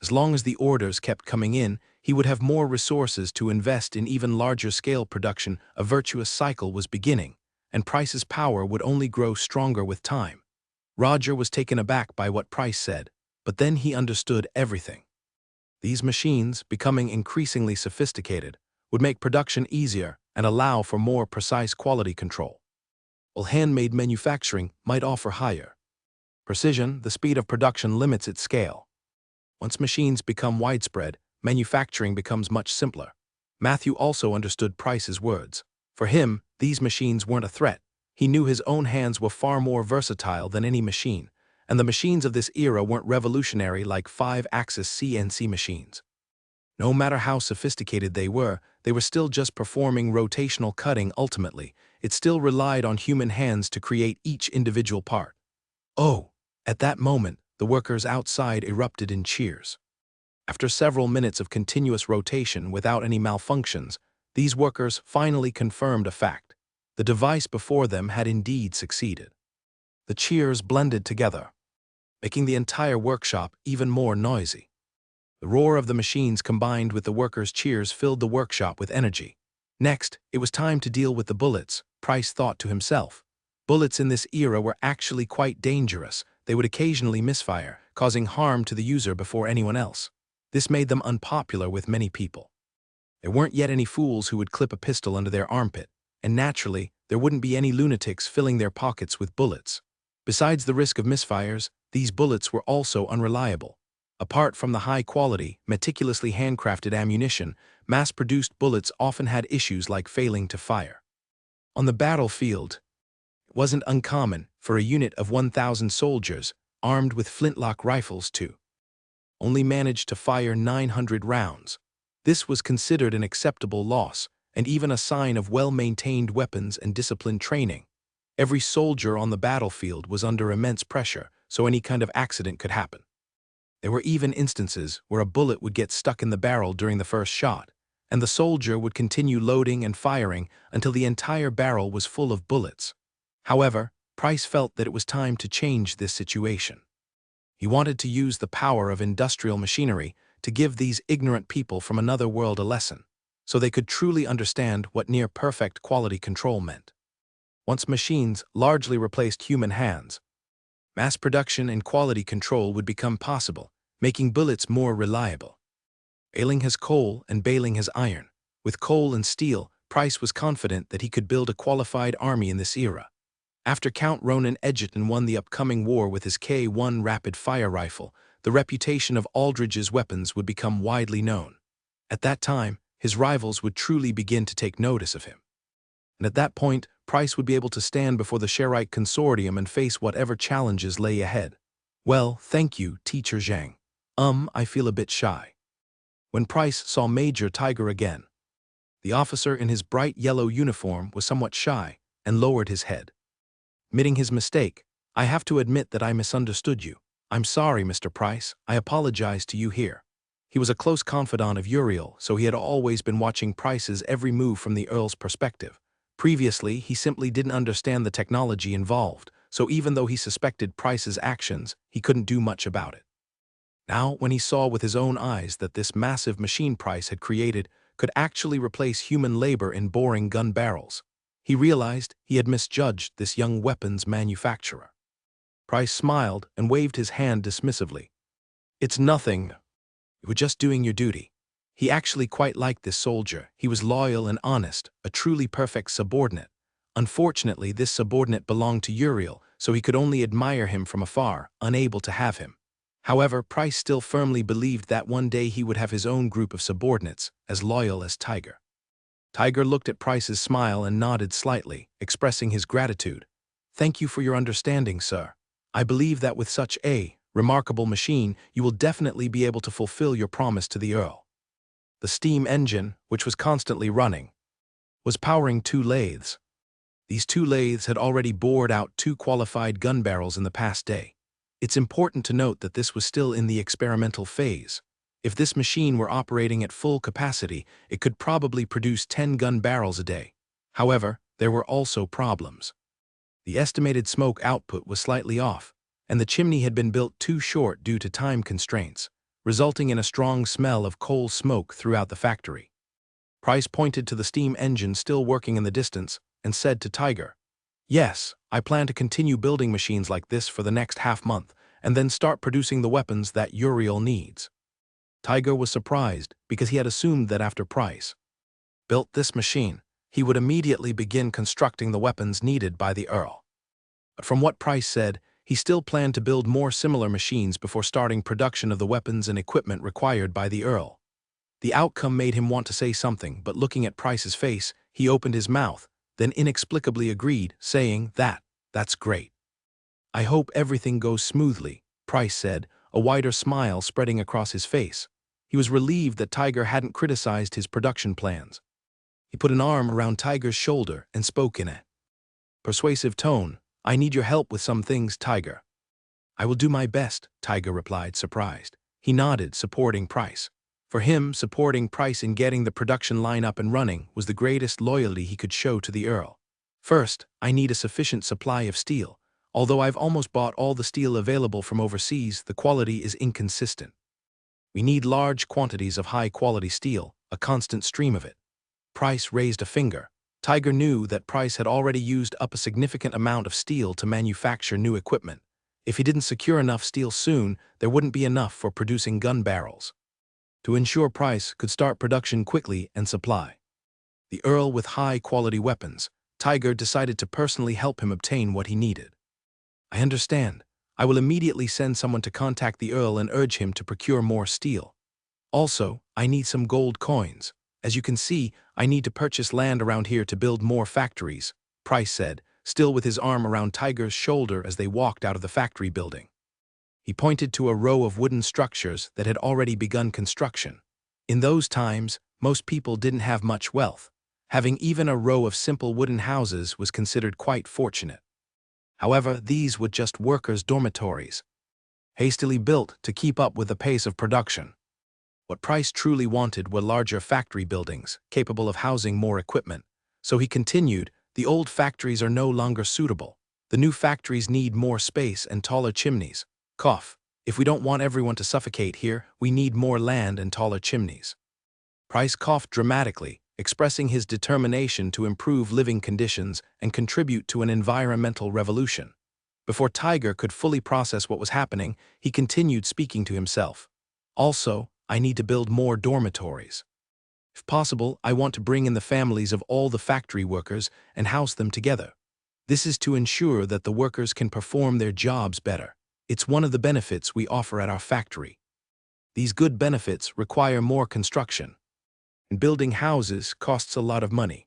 As long as the orders kept coming in, he would have more resources to invest in even larger-scale production. A virtuous cycle was beginning, and Price's power would only grow stronger with time. Roger was taken aback by what Price said, but then he understood everything. These machines, becoming increasingly sophisticated, would make production easier and allow for more precise quality control. While handmade manufacturing might offer higher precision, the speed of production limits its scale. Once machines become widespread, manufacturing becomes much simpler. Matthew also understood Price's words. For him, these machines weren't a threat. He knew his own hands were far more versatile than any machine, and the machines of this era weren't revolutionary like 5-axis CNC machines. No matter how sophisticated they were still just performing rotational cutting. Ultimately, it still relied on human hands to create each individual part. Oh! At that moment, the workers outside erupted in cheers. After several minutes of continuous rotation without any malfunctions, these workers finally confirmed a fact. The device before them had indeed succeeded. The cheers blended together, making the entire workshop even more noisy. The roar of the machines combined with the workers' cheers filled the workshop with energy. Next, it was time to deal with the bullets, Price thought to himself. Bullets in this era were actually quite dangerous. They would occasionally misfire, causing harm to the user before anyone else. This made them unpopular with many people. There weren't yet any fools who would clip a pistol under their armpit, and naturally, there wouldn't be any lunatics filling their pockets with bullets. Besides the risk of misfires, these bullets were also unreliable. Apart from the high-quality, meticulously handcrafted ammunition, mass-produced bullets often had issues like failing to fire. On the battlefield, it wasn't uncommon for a unit of 1,000 soldiers, armed with flintlock rifles to only manage to fire 900 rounds. This was considered an acceptable loss, and even a sign of well-maintained weapons and disciplined training. Every soldier on the battlefield was under immense pressure, so any kind of accident could happen. There were even instances where a bullet would get stuck in the barrel during the first shot, and the soldier would continue loading and firing until the entire barrel was full of bullets. However, Price felt that it was time to change this situation. He wanted to use the power of industrial machinery to give these ignorant people from another world a lesson, so they could truly understand what near-perfect quality control meant. Once machines largely replaced human hands, mass production and quality control would become possible, making bullets more reliable. Baling his coal and baling his iron. With coal and steel, Price was confident that he could build a qualified army in this era. After Count Ronan Edgerton won the upcoming war with his K1 rapid-fire rifle, the reputation of Aldridge's weapons would become widely known. At that time, his rivals would truly begin to take notice of him. And at that point, Price would be able to stand before the Sherite Consortium and face whatever challenges lay ahead. "Well, thank you, Teacher Zhang. I feel a bit shy." When Price saw Major Tiger again, the officer in his bright yellow uniform was somewhat shy and lowered his head. Admitting his mistake, "I have to admit that I misunderstood you. I'm sorry, Mr. Price. I apologize to you here." He was a close confidant of Uriel, so he had always been watching Price's every move from the Earl's perspective. Previously, he simply didn't understand the technology involved, so even though he suspected Price's actions, he couldn't do much about it. Now, when he saw with his own eyes that this massive machine Price had created could actually replace human labor in boring gun barrels. He realized he had misjudged this young weapons manufacturer. Price smiled and waved his hand dismissively. "It's nothing. You were just doing your duty." He actually quite liked this soldier. He was loyal and honest, a truly perfect subordinate. Unfortunately, this subordinate belonged to Uriel, so he could only admire him from afar, unable to have him. However, Price still firmly believed that one day he would have his own group of subordinates, as loyal as Tiger. Tiger looked at Price's smile and nodded slightly, expressing his gratitude. "Thank you for your understanding, sir. I believe that with such a remarkable machine, you will definitely be able to fulfill your promise to the Earl." The steam engine, which was constantly running, was powering 2 lathes. These 2 lathes had already bored out 2 qualified gun barrels in the past day. It's important to note that this was still in the experimental phase. If this machine were operating at full capacity, it could probably produce 10 gun barrels a day. However, there were also problems. The estimated smoke output was slightly off, and the chimney had been built too short due to time constraints, resulting in a strong smell of coal smoke throughout the factory. Price pointed to the steam engine still working in the distance and said to Tiger, "Yes, I plan to continue building machines like this for the next half-month and then start producing the weapons that Uriel needs." Tiger was surprised because he had assumed that after Price built this machine, he would immediately begin constructing the weapons needed by the Earl. But from what Price said, he still planned to build more similar machines before starting production of the weapons and equipment required by the Earl. The outcome made him want to say something, but looking at Price's face, he opened his mouth, then inexplicably agreed, saying, "That's great. I hope everything goes smoothly," Price said, a wider smile spreading across his face. He was relieved that Tiger hadn't criticized his production plans. He put an arm around Tiger's shoulder and spoke in a persuasive tone. "I need your help with some things, Tiger." "I will do my best," Tiger replied, surprised. He nodded, supporting Price. For him, supporting Price in getting the production line up and running was the greatest loyalty he could show to the Earl. "First, I need a sufficient supply of steel. Although I've almost bought all the steel available from overseas, the quality is inconsistent. We need large quantities of high-quality steel, a constant stream of it." Price raised a finger. Tiger knew that Price had already used up a significant amount of steel to manufacture new equipment. If he didn't secure enough steel soon, there wouldn't be enough for producing gun barrels. To ensure Price could start production quickly and supply the Earl with high-quality weapons, Tiger decided to personally help him obtain what he needed. "I understand. I will immediately send someone to contact the Earl and urge him to procure more steel. Also, I need some gold coins. As you can see, I need to purchase land around here to build more factories," Price said, still with his arm around Tiger's shoulder as they walked out of the factory building. He pointed to a row of wooden structures that had already begun construction. In those times, most people didn't have much wealth. Having even a row of simple wooden houses was considered quite fortunate. However, these were just workers' dormitories, hastily built to keep up with the pace of production. What Price truly wanted were larger factory buildings, capable of housing more equipment. So he continued, "The old factories are no longer suitable. The new factories need more space and taller chimneys. Cough. If we don't want everyone to suffocate here, we need more land and taller chimneys." Price coughed dramatically, expressing his determination to improve living conditions and contribute to an environmental revolution. Before Tiger could fully process what was happening, he continued speaking to himself. "Also, I need to build more dormitories. If possible, I want to bring in the families of all the factory workers and house them together. This is to ensure that the workers can perform their jobs better. It's one of the benefits we offer at our factory. These good benefits require more construction, and building houses costs a lot of money."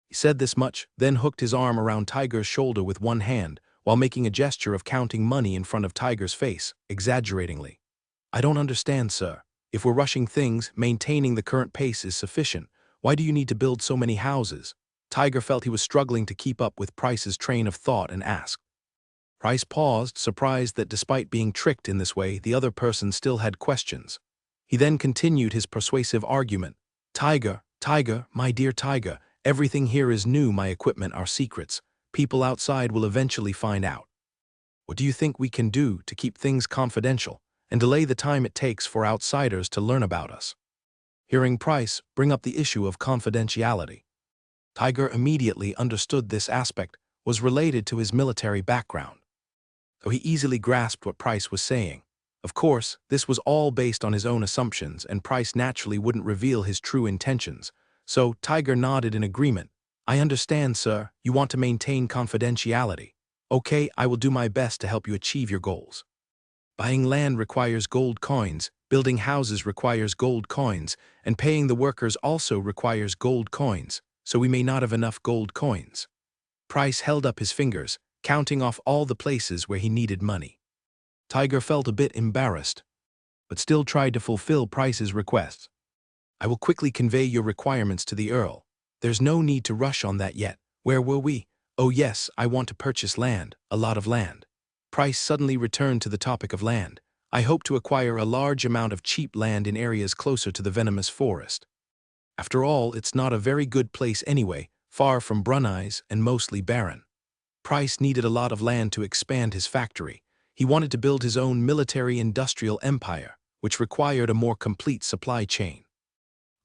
He said this much, then hooked his arm around Tiger's shoulder with one hand, while making a gesture of counting money in front of Tiger's face, exaggeratingly. "I don't understand, sir. If we're rushing things, maintaining the current pace is sufficient. Why do you need to build so many houses?" Tiger felt he was struggling to keep up with Price's train of thought and asked. Price paused, surprised that despite being tricked in this way, the other person still had questions. He then continued his persuasive argument. Tiger, my dear Tiger, everything here is new, my equipment are secrets. People outside will eventually find out. What do you think we can do to keep things confidential and delay the time it takes for outsiders to learn about us?" Hearing Price bring up the issue of confidentiality, Tiger immediately understood this aspect was related to his military background, so he easily grasped what Price was saying. Of course, this was all based on his own assumptions, and Price naturally wouldn't reveal his true intentions, so Tiger nodded in agreement. I understand, sir. You want to maintain confidentiality. Okay, I will do my best to help you achieve your goals. Buying land requires gold coins, building houses requires gold coins, and paying the workers also requires gold coins, so we may not have enough gold coins. Price held up his fingers, counting off all the places where he needed money. Tiger felt a bit embarrassed, but still tried to fulfill Price's requests. I will quickly convey your requirements to the Earl. There's no need to rush on that yet. Where were we? Oh yes, I want to purchase land, a lot of land. Price suddenly returned to the topic of land. I hope to acquire a large amount of cheap land in areas closer to the venomous forest. After all, it's not a very good place anyway, far from Brunei's and mostly barren. Price needed a lot of land to expand his factory. He wanted to build his own military-industrial empire, which required a more complete supply chain.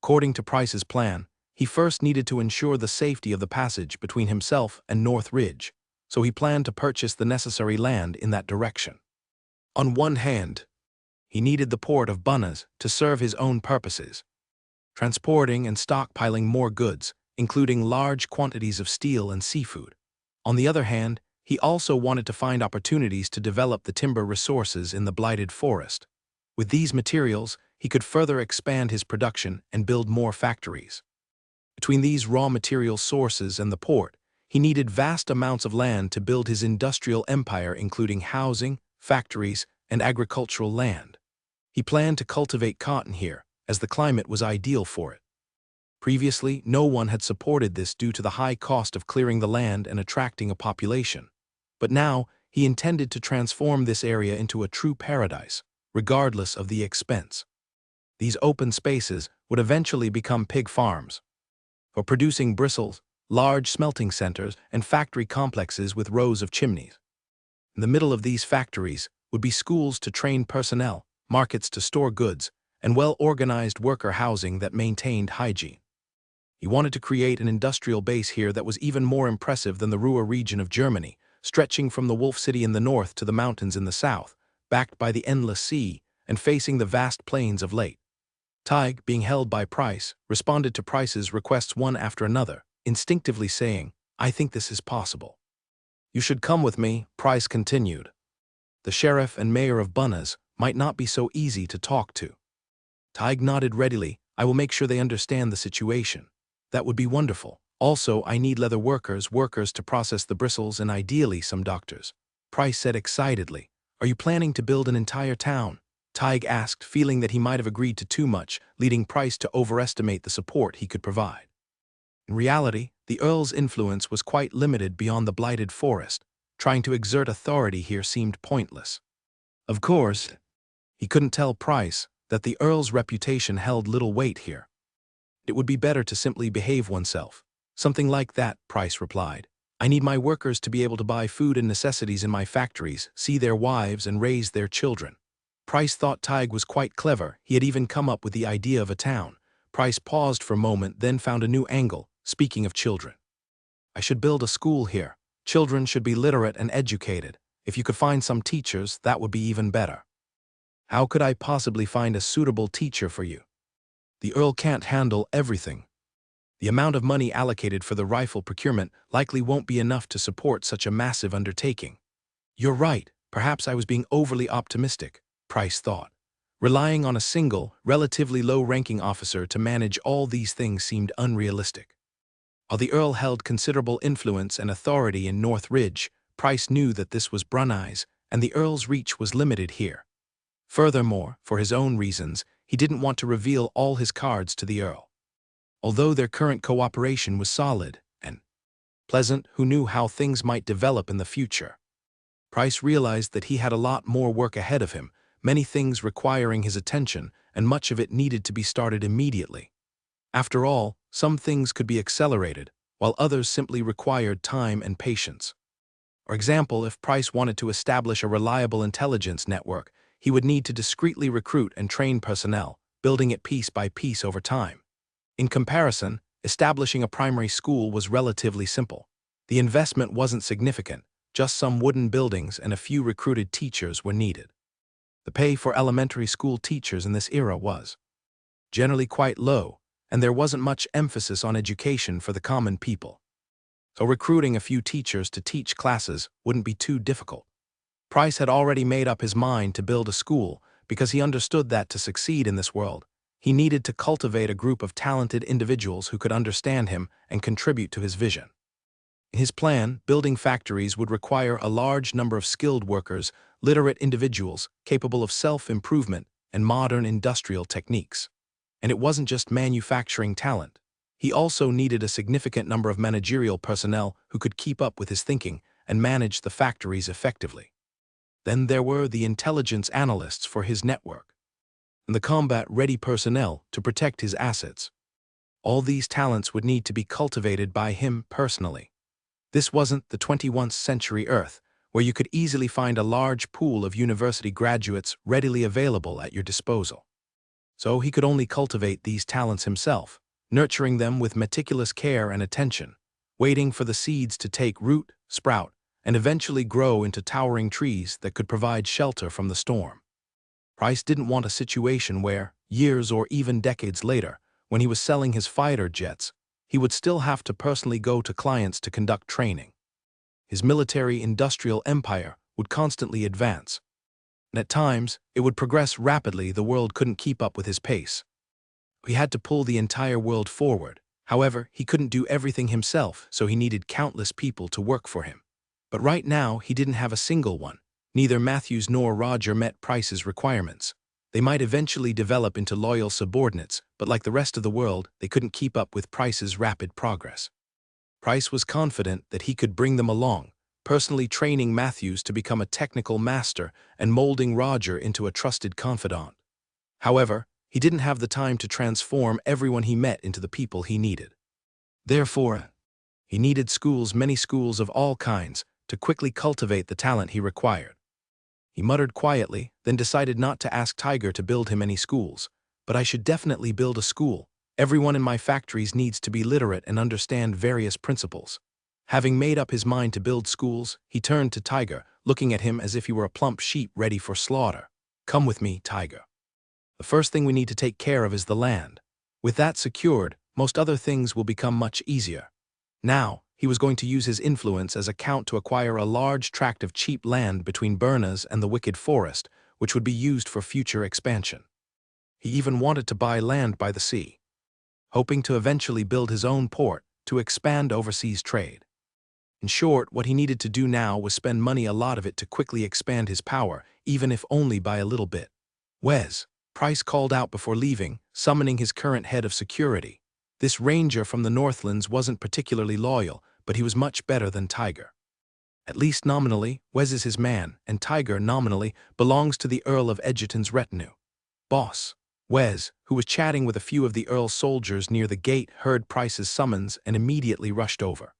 According to Price's plan, he first needed to ensure the safety of the passage between himself and North Ridge, so he planned to purchase the necessary land in that direction. On one hand, he needed the port of Bunas to serve his own purposes, transporting and stockpiling more goods, including large quantities of steel and seafood. On the other hand, he also wanted to find opportunities to develop the timber resources in the blighted forest. With these materials, he could further expand his production and build more factories. Between these raw material sources and the port, he needed vast amounts of land to build his industrial empire, including housing, factories, and agricultural land. He planned to cultivate cotton here, as the climate was ideal for it. Previously, no one had supported this due to the high cost of clearing the land and attracting a population. But now, he intended to transform this area into a true paradise, regardless of the expense. These open spaces would eventually become pig farms for producing bristles, large smelting centers, and factory complexes with rows of chimneys. In the middle of these factories would be schools to train personnel, markets to store goods, and well-organized worker housing that maintained hygiene. He wanted to create an industrial base here that was even more impressive than the Ruhr region of Germany, stretching from the Wolf City in the north to the mountains in the south, backed by the endless sea, and facing the vast plains of Leyte. Tig, being held by Price, responded to Price's requests one after another, instinctively saying, I think this is possible. You should come with me, Price continued. The sheriff and mayor of Bunas might not be so easy to talk to. Tig nodded readily. I will make sure they understand the situation. That would be wonderful. Also, I need leather workers to process the bristles, and ideally some doctors. Price said excitedly. Are you planning to build an entire town? Tig asked, feeling that he might have agreed to too much, leading Price to overestimate the support he could provide. In reality, the Earl's influence was quite limited beyond the blighted forest. Trying to exert authority here seemed pointless. Of course, he couldn't tell Price that the Earl's reputation held little weight here. It would be better to simply behave oneself. Something like that, Price replied. I need my workers to be able to buy food and necessities in my factories, see their wives, and raise their children. Price thought Tig was quite clever. He had even come up with the idea of a town. Price paused for a moment, then found a new angle, speaking of children. I should build a school here. Children should be literate and educated. If you could find some teachers, that would be even better. How could I possibly find a suitable teacher for you? The Earl can't handle everything. The amount of money allocated for the rifle procurement likely won't be enough to support such a massive undertaking. You're right, perhaps I was being overly optimistic, Price thought. Relying on a single, relatively low-ranking officer to manage all these things seemed unrealistic. While the Earl held considerable influence and authority in North Ridge, Price knew that this was Brunei's, and the Earl's reach was limited here. Furthermore, for his own reasons, he didn't want to reveal all his cards to the Earl. Although their current cooperation was solid and pleasant, who knew how things might develop in the future? Price realized that he had a lot more work ahead of him, many things requiring his attention, and much of it needed to be started immediately. After all, some things could be accelerated, while others simply required time and patience. For example, if Price wanted to establish a reliable intelligence network, he would need to discreetly recruit and train personnel, building it piece by piece over time. In comparison, establishing a primary school was relatively simple. The investment wasn't significant, just some wooden buildings and a few recruited teachers were needed. The pay for elementary school teachers in this era was generally quite low, and there wasn't much emphasis on education for the common people. So recruiting a few teachers to teach classes wouldn't be too difficult. Price had already made up his mind to build a school because he understood that to succeed in this world, he needed to cultivate a group of talented individuals who could understand him and contribute to his vision. In his plan, building factories would require a large number of skilled workers, literate individuals capable of self-improvement and modern industrial techniques. And it wasn't just manufacturing talent. He also needed a significant number of managerial personnel who could keep up with his thinking and manage the factories effectively. Then there were the intelligence analysts for his network, and the combat-ready personnel to protect his assets. All these talents would need to be cultivated by him personally. This wasn't the 21st century Earth, where you could easily find a large pool of university graduates readily available at your disposal. So he could only cultivate these talents himself, nurturing them with meticulous care and attention, waiting for the seeds to take root, sprout, and eventually grow into towering trees that could provide shelter from the storm. Price didn't want a situation where, years or even decades later, when he was selling his fighter jets, he would still have to personally go to clients to conduct training. His military-industrial empire would constantly advance, and at times, it would progress rapidly. The world couldn't keep up with his pace. He had to pull the entire world forward. However, he couldn't do everything himself, so he needed countless people to work for him. But right now, he didn't have a single one. Neither Matthews nor Roger met Price's requirements. They might eventually develop into loyal subordinates, but like the rest of the world, they couldn't keep up with Price's rapid progress. Price was confident that he could bring them along, personally training Matthews to become a technical master and molding Roger into a trusted confidant. However, he didn't have the time to transform everyone he met into the people he needed. Therefore, he needed schools, many schools of all kinds, to quickly cultivate the talent he required. He muttered quietly, then decided not to ask Tiger to build him any schools. But I should definitely build a school. Everyone in my factories needs to be literate and understand various principles. Having made up his mind to build schools, he turned to Tiger, looking at him as if he were a plump sheep ready for slaughter. Come with me, Tiger. The first thing we need to take care of is the land. With that secured, most other things will become much easier. Now, he was going to use his influence as a count to acquire a large tract of cheap land between Burners and the Wicked Forest, which would be used for future expansion. He even wanted to buy land by the sea, hoping to eventually build his own port to expand overseas trade. In short, what he needed to do now was spend money, a lot of it, to quickly expand his power, even if only by a little bit. Wes, Price called out before leaving, summoning his current head of security. This ranger from the Northlands wasn't particularly loyal, but he was much better than Tiger. At least nominally, Wes is his man, and Tiger, nominally, belongs to the Earl of Edgerton's retinue. Boss. Wes, who was chatting with a few of the Earl's soldiers near the gate, heard Price's summons and immediately rushed over.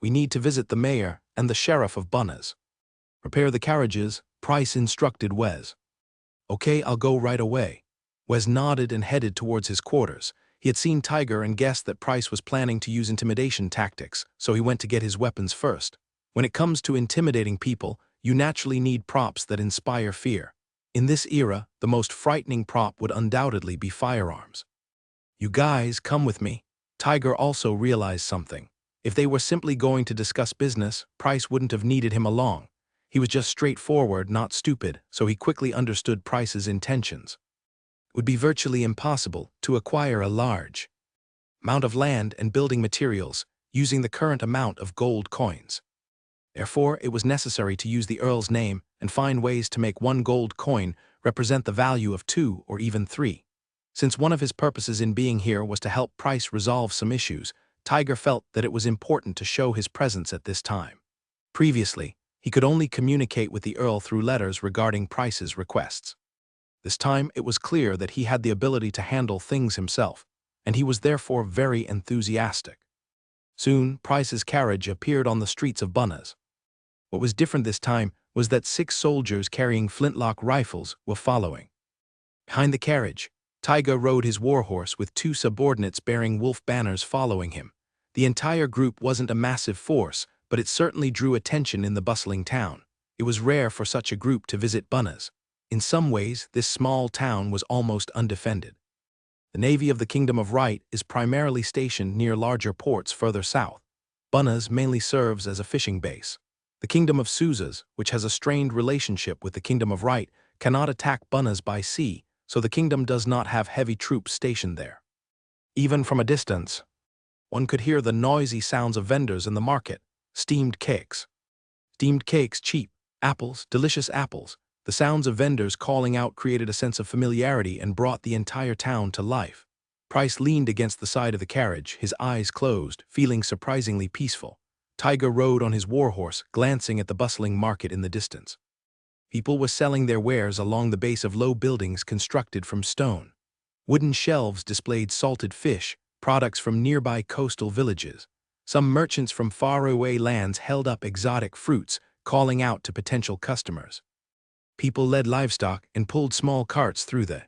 We need to visit the mayor and the sheriff of Bunnas. Prepare the carriages, Price instructed Wes. Okay, I'll go right away. Wes nodded and headed towards his quarters. He had seen Tiger and guessed that Price was planning to use intimidation tactics, so he went to get his weapons first. When it comes to intimidating people, you naturally need props that inspire fear. In this era, the most frightening prop would undoubtedly be firearms. You guys, come with me. Tiger also realized something. If they were simply going to discuss business, Price wouldn't have needed him along. He was just straightforward, not stupid, so he quickly understood Price's intentions. It would be virtually impossible to acquire a large amount of land and building materials using the current amount of gold coins. Therefore, it was necessary to use the Earl's name and find ways to make one gold coin represent the value of 2 or even 3. Since one of his purposes in being here was to help Price resolve some issues, Tiger felt that it was important to show his presence at this time. Previously, he could only communicate with the Earl through letters regarding Price's requests. This time, it was clear that he had the ability to handle things himself, and he was therefore very enthusiastic. Soon, Price's carriage appeared on the streets of Bunnas. What was different this time was that 6 soldiers carrying flintlock rifles were following. Behind the carriage, Taiga rode his warhorse with two subordinates bearing wolf banners following him. The entire group wasn't a massive force, but it certainly drew attention in the bustling town. It was rare for such a group to visit Bunas. In some ways, this small town was almost undefended. The Navy of the Kingdom of Right is primarily stationed near larger ports further south. Bunas mainly serves as a fishing base. The Kingdom of Suzas, which has a strained relationship with the Kingdom of Right, cannot attack Bunas by sea, so the kingdom does not have heavy troops stationed there. Even from a distance, one could hear the noisy sounds of vendors in the market. Steamed cakes. Steamed cakes, cheap. Apples, delicious apples. The sounds of vendors calling out created a sense of familiarity and brought the entire town to life. Price leaned against the side of the carriage, his eyes closed, feeling surprisingly peaceful. Taiga rode on his warhorse, glancing at the bustling market in the distance. People were selling their wares along the base of low buildings constructed from stone. Wooden shelves displayed salted fish, products from nearby coastal villages. Some merchants from faraway lands held up exotic fruits, calling out to potential customers. People led livestock and pulled small carts through the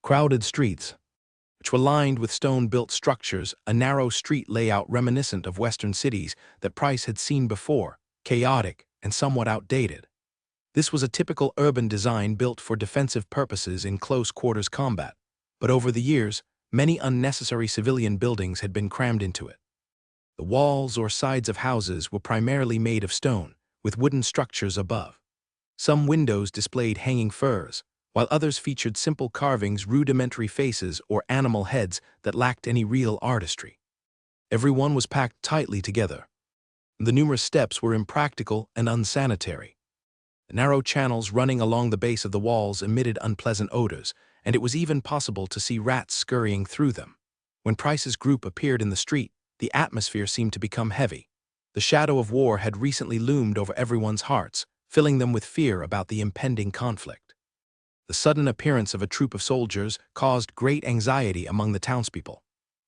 crowded streets, which were lined with stone-built structures, a narrow street layout reminiscent of Western cities that Price had seen before, chaotic and somewhat outdated. This was a typical urban design built for defensive purposes in close-quarters combat, but over the years, many unnecessary civilian buildings had been crammed into it. The walls or sides of houses were primarily made of stone, with wooden structures above. Some windows displayed hanging furs, while others featured simple carvings, rudimentary faces, or animal heads that lacked any real artistry. Everyone was packed tightly together. The numerous steps were impractical and unsanitary. The narrow channels running along the base of the walls emitted unpleasant odors, and it was even possible to see rats scurrying through them. When Price's group appeared in the street, the atmosphere seemed to become heavy. The shadow of war had recently loomed over everyone's hearts, filling them with fear about the impending conflict. The sudden appearance of a troop of soldiers caused great anxiety among the townspeople.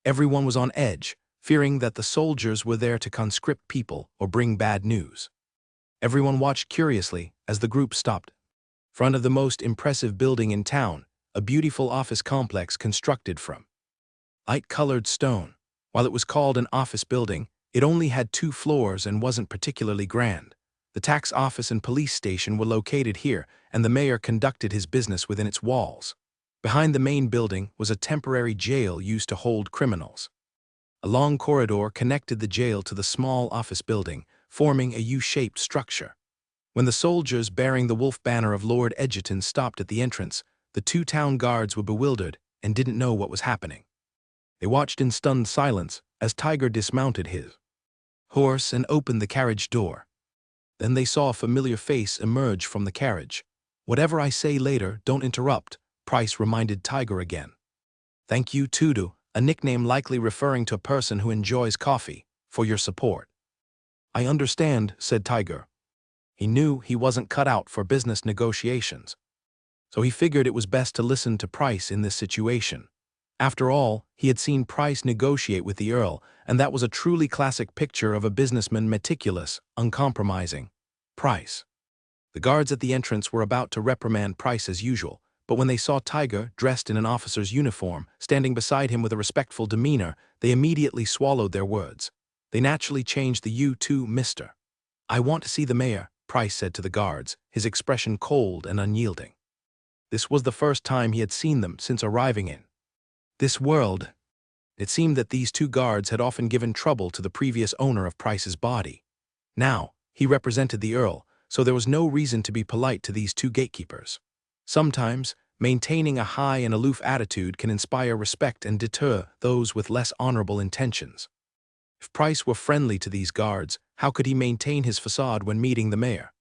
Everyone was on edge, fearing that the soldiers were there to conscript people or bring bad news. Everyone watched curiously as the group stopped in front of the most impressive building in town, a beautiful office complex constructed from light-colored stone. While it was called an office building, it only had 2 floors and wasn't particularly grand. The tax office and police station were located here, and the mayor conducted his business within its walls. Behind the main building was a temporary jail used to hold criminals. A long corridor connected the jail to the small office building, forming a U-shaped structure. When the soldiers bearing the wolf banner of Lord Edgerton stopped at the entrance, the 2 town guards were bewildered and didn't know what was happening. They watched in stunned silence as Tiger dismounted his horse and opened the carriage door. Then they saw a familiar face emerge from the carriage. "Whatever I say later, don't interrupt," Price reminded Tiger again. "Thank you, Tudu," a nickname likely referring to a person who enjoys coffee, "for your support." "I understand," said Tiger. He knew he wasn't cut out for business negotiations, so he figured it was best to listen to Price in this situation. After all, he had seen Price negotiate with the Earl, and that was a truly classic picture of a businessman: meticulous, uncompromising. Price. The guards at the entrance were about to reprimand Price as usual, but when they saw Tiger, dressed in an officer's uniform, standing beside him with a respectful demeanor, they immediately swallowed their words. They naturally changed the "you" to "Mr." "I want to see the mayor," Price said to the guards, his expression cold and unyielding. This was the first time he had seen them since arriving in this world. It seemed that these 2 guards had often given trouble to the previous owner of Price's body. Now, he represented the Earl, so there was no reason to be polite to these 2 gatekeepers. Sometimes, maintaining a high and aloof attitude can inspire respect and deter those with less honorable intentions. If Price were friendly to these guards, how could he maintain his facade when meeting the mayor?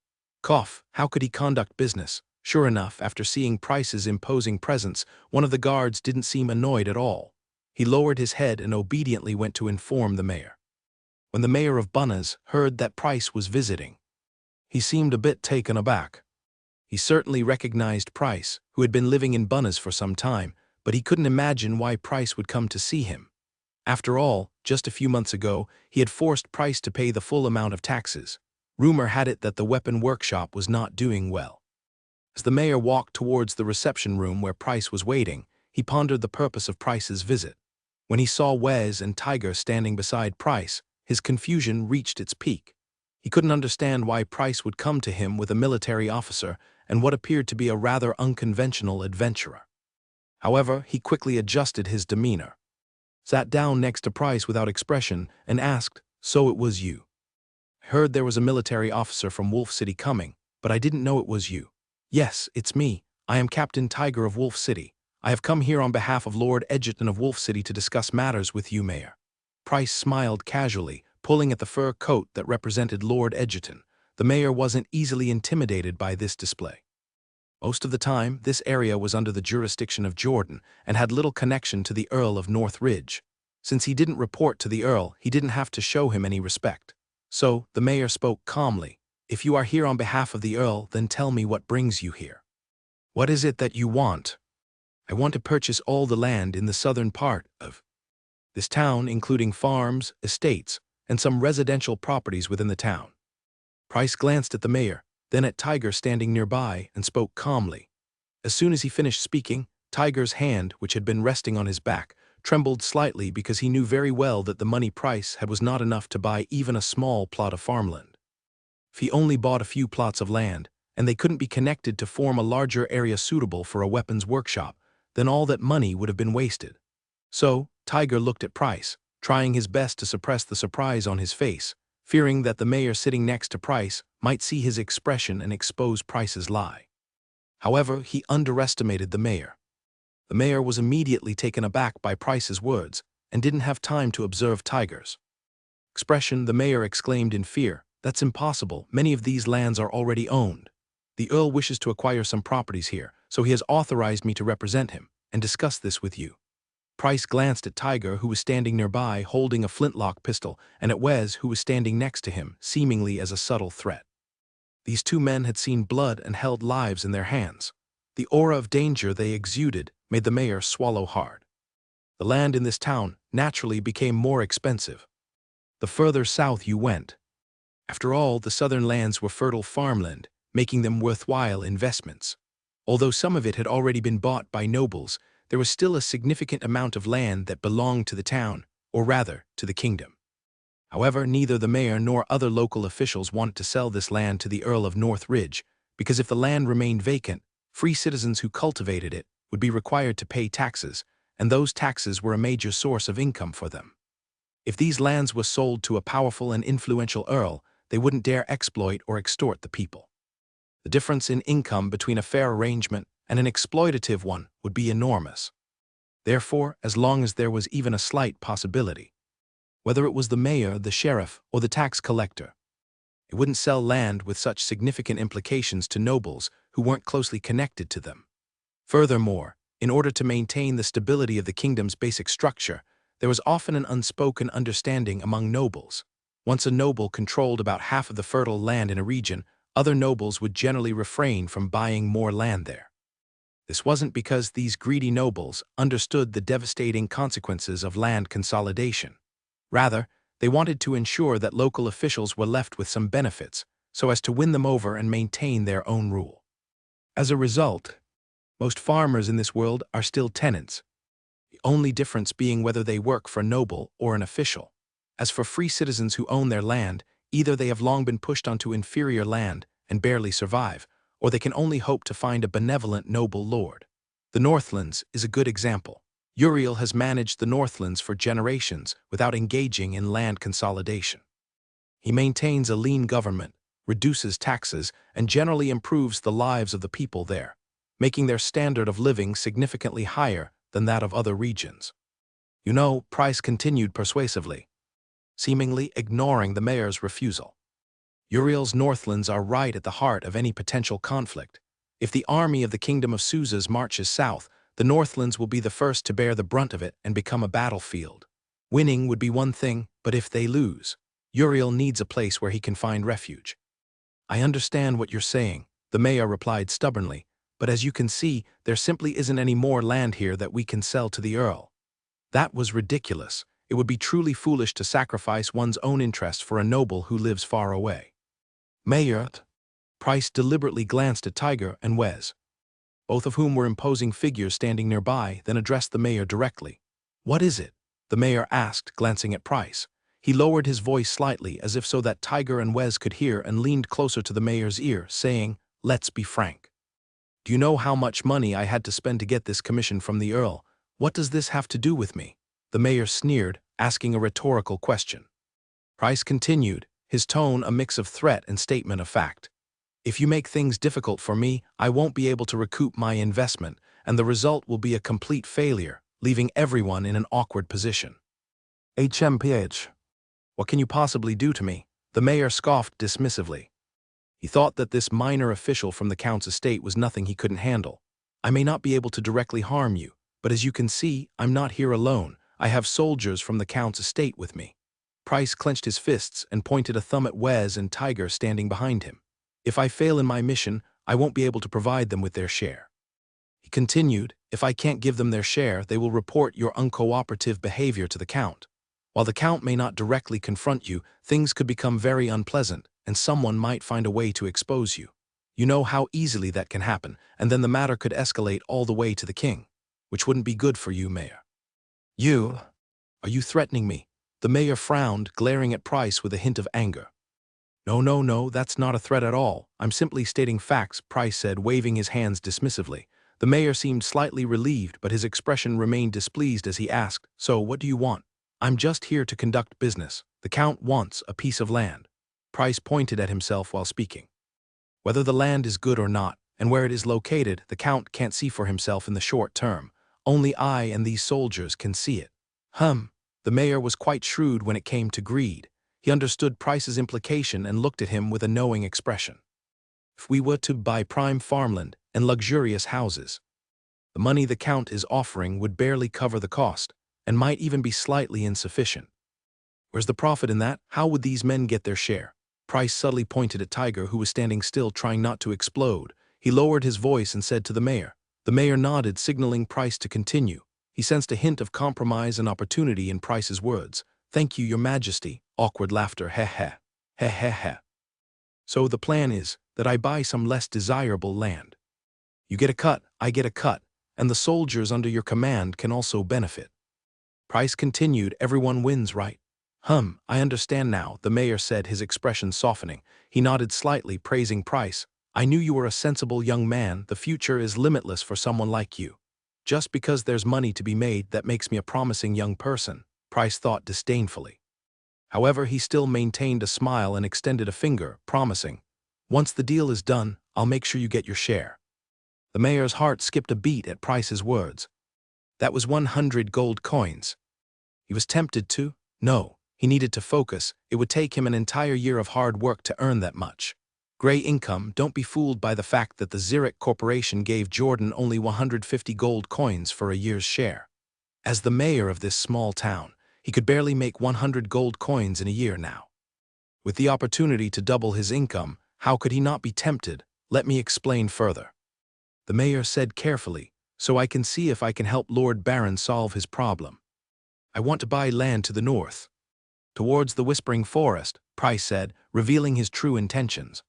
How could he conduct business? Sure enough, after seeing Price's imposing presence, one of the guards didn't seem annoyed at all. He lowered his head and obediently went to inform the mayor. When the mayor of Bunas heard that Price was visiting, he seemed a bit taken aback. He certainly recognized Price, who had been living in Bunas for some time, but he couldn't imagine why Price would come to see him. After all, just a few months ago, he had forced Price to pay the full amount of taxes. Rumor had it that the weapon workshop was not doing well. As the mayor walked towards the reception room where Price was waiting, he pondered the purpose of Price's visit. When he saw Wes and Tiger standing beside Price, his confusion reached its peak. He couldn't understand why Price would come to him with a military officer and what appeared to be a rather unconventional adventurer. However, he quickly adjusted his demeanor, sat down next to Price without expression, and asked, "So it was you? I heard there was a military officer from Wolf City coming, but I didn't know it was you." "Yes, it's me. I am Captain Tiger of Wolf City. I have come here on behalf of Lord Edgerton of Wolf City to discuss matters with you, Mayor." Price smiled casually, pulling at the fur coat that represented Lord Edgerton. The mayor wasn't easily intimidated by this display. Most of the time, this area was under the jurisdiction of Jordan and had little connection to the Earl of Northridge. Since he didn't report to the Earl, he didn't have to show him any respect. So, the mayor spoke calmly. "If you are here on behalf of the Earl, then tell me what brings you here. What is it that you want?" "I want to purchase all the land in the southern part of this town, including farms, estates, and some residential properties within the town." Price glanced at the mayor, then at Tiger standing nearby, and spoke calmly. As soon as he finished speaking, Tiger's hand, which had been resting on his back, trembled slightly because he knew very well that the money Price had was not enough to buy even a small plot of farmland. If he only bought a few plots of land, and they couldn't be connected to form a larger area suitable for a weapons workshop, then all that money would have been wasted. So, Tiger looked at Price, trying his best to suppress the surprise on his face, fearing that the mayor sitting next to Price might see his expression and expose Price's lie. However, he underestimated the mayor. The mayor was immediately taken aback by Price's words and didn't have time to observe Tiger's expression. The mayor exclaimed in fear, "That's impossible. Many of these lands are already owned. The Earl wishes to acquire some properties here, so he has authorized me to represent him and discuss this with you." Price glanced at Tiger, who was standing nearby holding a flintlock pistol, and at Wes, who was standing next to him, seemingly as a subtle threat. These two men had seen blood and held lives in their hands. The aura of danger they exuded made the mayor swallow hard. The land in this town naturally became more expensive the further south you went. After all, the southern lands were fertile farmland, making them worthwhile investments. Although some of it had already been bought by nobles, there was still a significant amount of land that belonged to the town, or rather, to the kingdom. However, neither the mayor nor other local officials wanted to sell this land to the Earl of Northridge, because if the land remained vacant, free citizens who cultivated it would be required to pay taxes, and those taxes were a major source of income for them. If these lands were sold to a powerful and influential earl, they wouldn't dare exploit or extort the people. The difference in income between a fair arrangement and an exploitative one would be enormous. Therefore, as long as there was even a slight possibility, whether it was the mayor, the sheriff, or the tax collector, it wouldn't sell land with such significant implications to nobles who weren't closely connected to them. Furthermore, in order to maintain the stability of the kingdom's basic structure, there was often an unspoken understanding among nobles. Once a noble controlled about half of the fertile land in a region, other nobles would generally refrain from buying more land there. This wasn't because these greedy nobles understood the devastating consequences of land consolidation. Rather, they wanted to ensure that local officials were left with some benefits, so as to win them over and maintain their own rule. As a result, most farmers in this world are still tenants, the only difference being whether they work for a noble or an official. As for free citizens who own their land, either they have long been pushed onto inferior land and barely survive, or they can only hope to find a benevolent noble lord. The Northlands is a good example. Uriel has managed the Northlands for generations without engaging in land consolidation. He maintains a lean government, reduces taxes, and generally improves the lives of the people there, making their standard of living significantly higher than that of other regions. "You know," Price continued persuasively, seemingly ignoring the mayor's refusal, "Uriel's Northlands are right at the heart of any potential conflict. If the army of the Kingdom of Suzas marches south, the Northlands will be the first to bear the brunt of it and become a battlefield. Winning would be one thing, but if they lose, Uriel needs a place where he can find refuge." "I understand what you're saying," the mayor replied stubbornly, "but as you can see, there simply isn't any more land here that we can sell to the Earl." That was ridiculous. It would be truly foolish to sacrifice one's own interest for a noble who lives far away. "Mayor," Price deliberately glanced at Tiger and Wes. both of whom were imposing figures standing nearby, then addressed the mayor directly. "What is it?" the mayor asked, glancing at Price. He lowered his voice slightly, as if so that Tiger and Wes could hear, and leaned closer to the mayor's ear, saying, "Let's be frank. Do you know how much money I had to spend to get this commission from the Earl? What does this have to do with me?" The mayor sneered, asking a rhetorical question. Price continued, his tone a mix of threat and statement of fact. "If you make things difficult for me, I won't be able to recoup my investment, and the result will be a complete failure, leaving everyone in an awkward position." "HMPH. What can you possibly do to me?" the mayor scoffed dismissively. He thought that this minor official from the Count's estate was nothing he couldn't handle. "I may not be able to directly harm you, but as you can see, I'm not here alone. I have soldiers from the Count's estate with me." Price clenched his fists and pointed a thumb at Wes and Tiger standing behind him. "If I fail in my mission, I won't be able to provide them with their share." He continued, "If I can't give them their share, they will report your uncooperative behavior to the Count. While the Count may not directly confront you, things could become very unpleasant, and someone might find a way to expose you. You know how easily that can happen, and then the matter could escalate all the way to the king, which wouldn't be good for you, Mayor." "You? Are you threatening me?" The mayor frowned, glaring at Price with a hint of anger. No, that's not a threat at all. I'm simply stating facts," Price said, waving his hands dismissively. The mayor seemed slightly relieved, but his expression remained displeased as he asked, "So, what do you want?" "I'm just here to conduct business. The Count wants a piece of land." Price pointed at himself while speaking. "Whether the land is good or not, and where it is located, the Count can't see for himself in the short term. Only I and these soldiers can see it." The mayor was quite shrewd when it came to greed. He understood Price's implication and looked at him with a knowing expression. "If we were to buy prime farmland and luxurious houses, the money the Count is offering would barely cover the cost, and might even be slightly insufficient. Where's the profit in that? How would these men get their share?" Price subtly pointed at Tiger, who was standing still, trying not to explode. He lowered his voice and said to the mayor. The mayor nodded, signaling Price to continue. He sensed a hint of compromise and opportunity in Price's words. "Thank you, Your Majesty." Awkward laughter. Heh heh. Heh heh heh. "So the plan is that I buy some less desirable land. You get a cut, I get a cut, and the soldiers under your command can also benefit." Price continued, "Everyone wins, right?" I understand now," the mayor said, his expression softening. He nodded slightly, praising Price. "I knew you were a sensible young man. The future is limitless for someone like you." "Just because there's money to be made, that makes me a promising young person," Price thought disdainfully. However, he still maintained a smile and extended a finger, promising, "Once the deal is done, I'll make sure you get your share." The mayor's heart skipped a beat at Price's words. That was 100 gold coins. He was tempted to. No. He needed to focus. It would take him an entire year of hard work to earn that much. Gray income. Don't be fooled by the fact that the Zurich Corporation gave Jordan only 150 gold coins for a year's share. As the mayor of this small town, he could barely make 100 gold coins in a year now. With the opportunity to double his income, how could he not be tempted? "Let me explain further," the mayor said carefully, "so I can see if I can help Lord Baron solve his problem. I want to buy land to the north, towards the Whispering Forest," Price said, revealing his true intentions.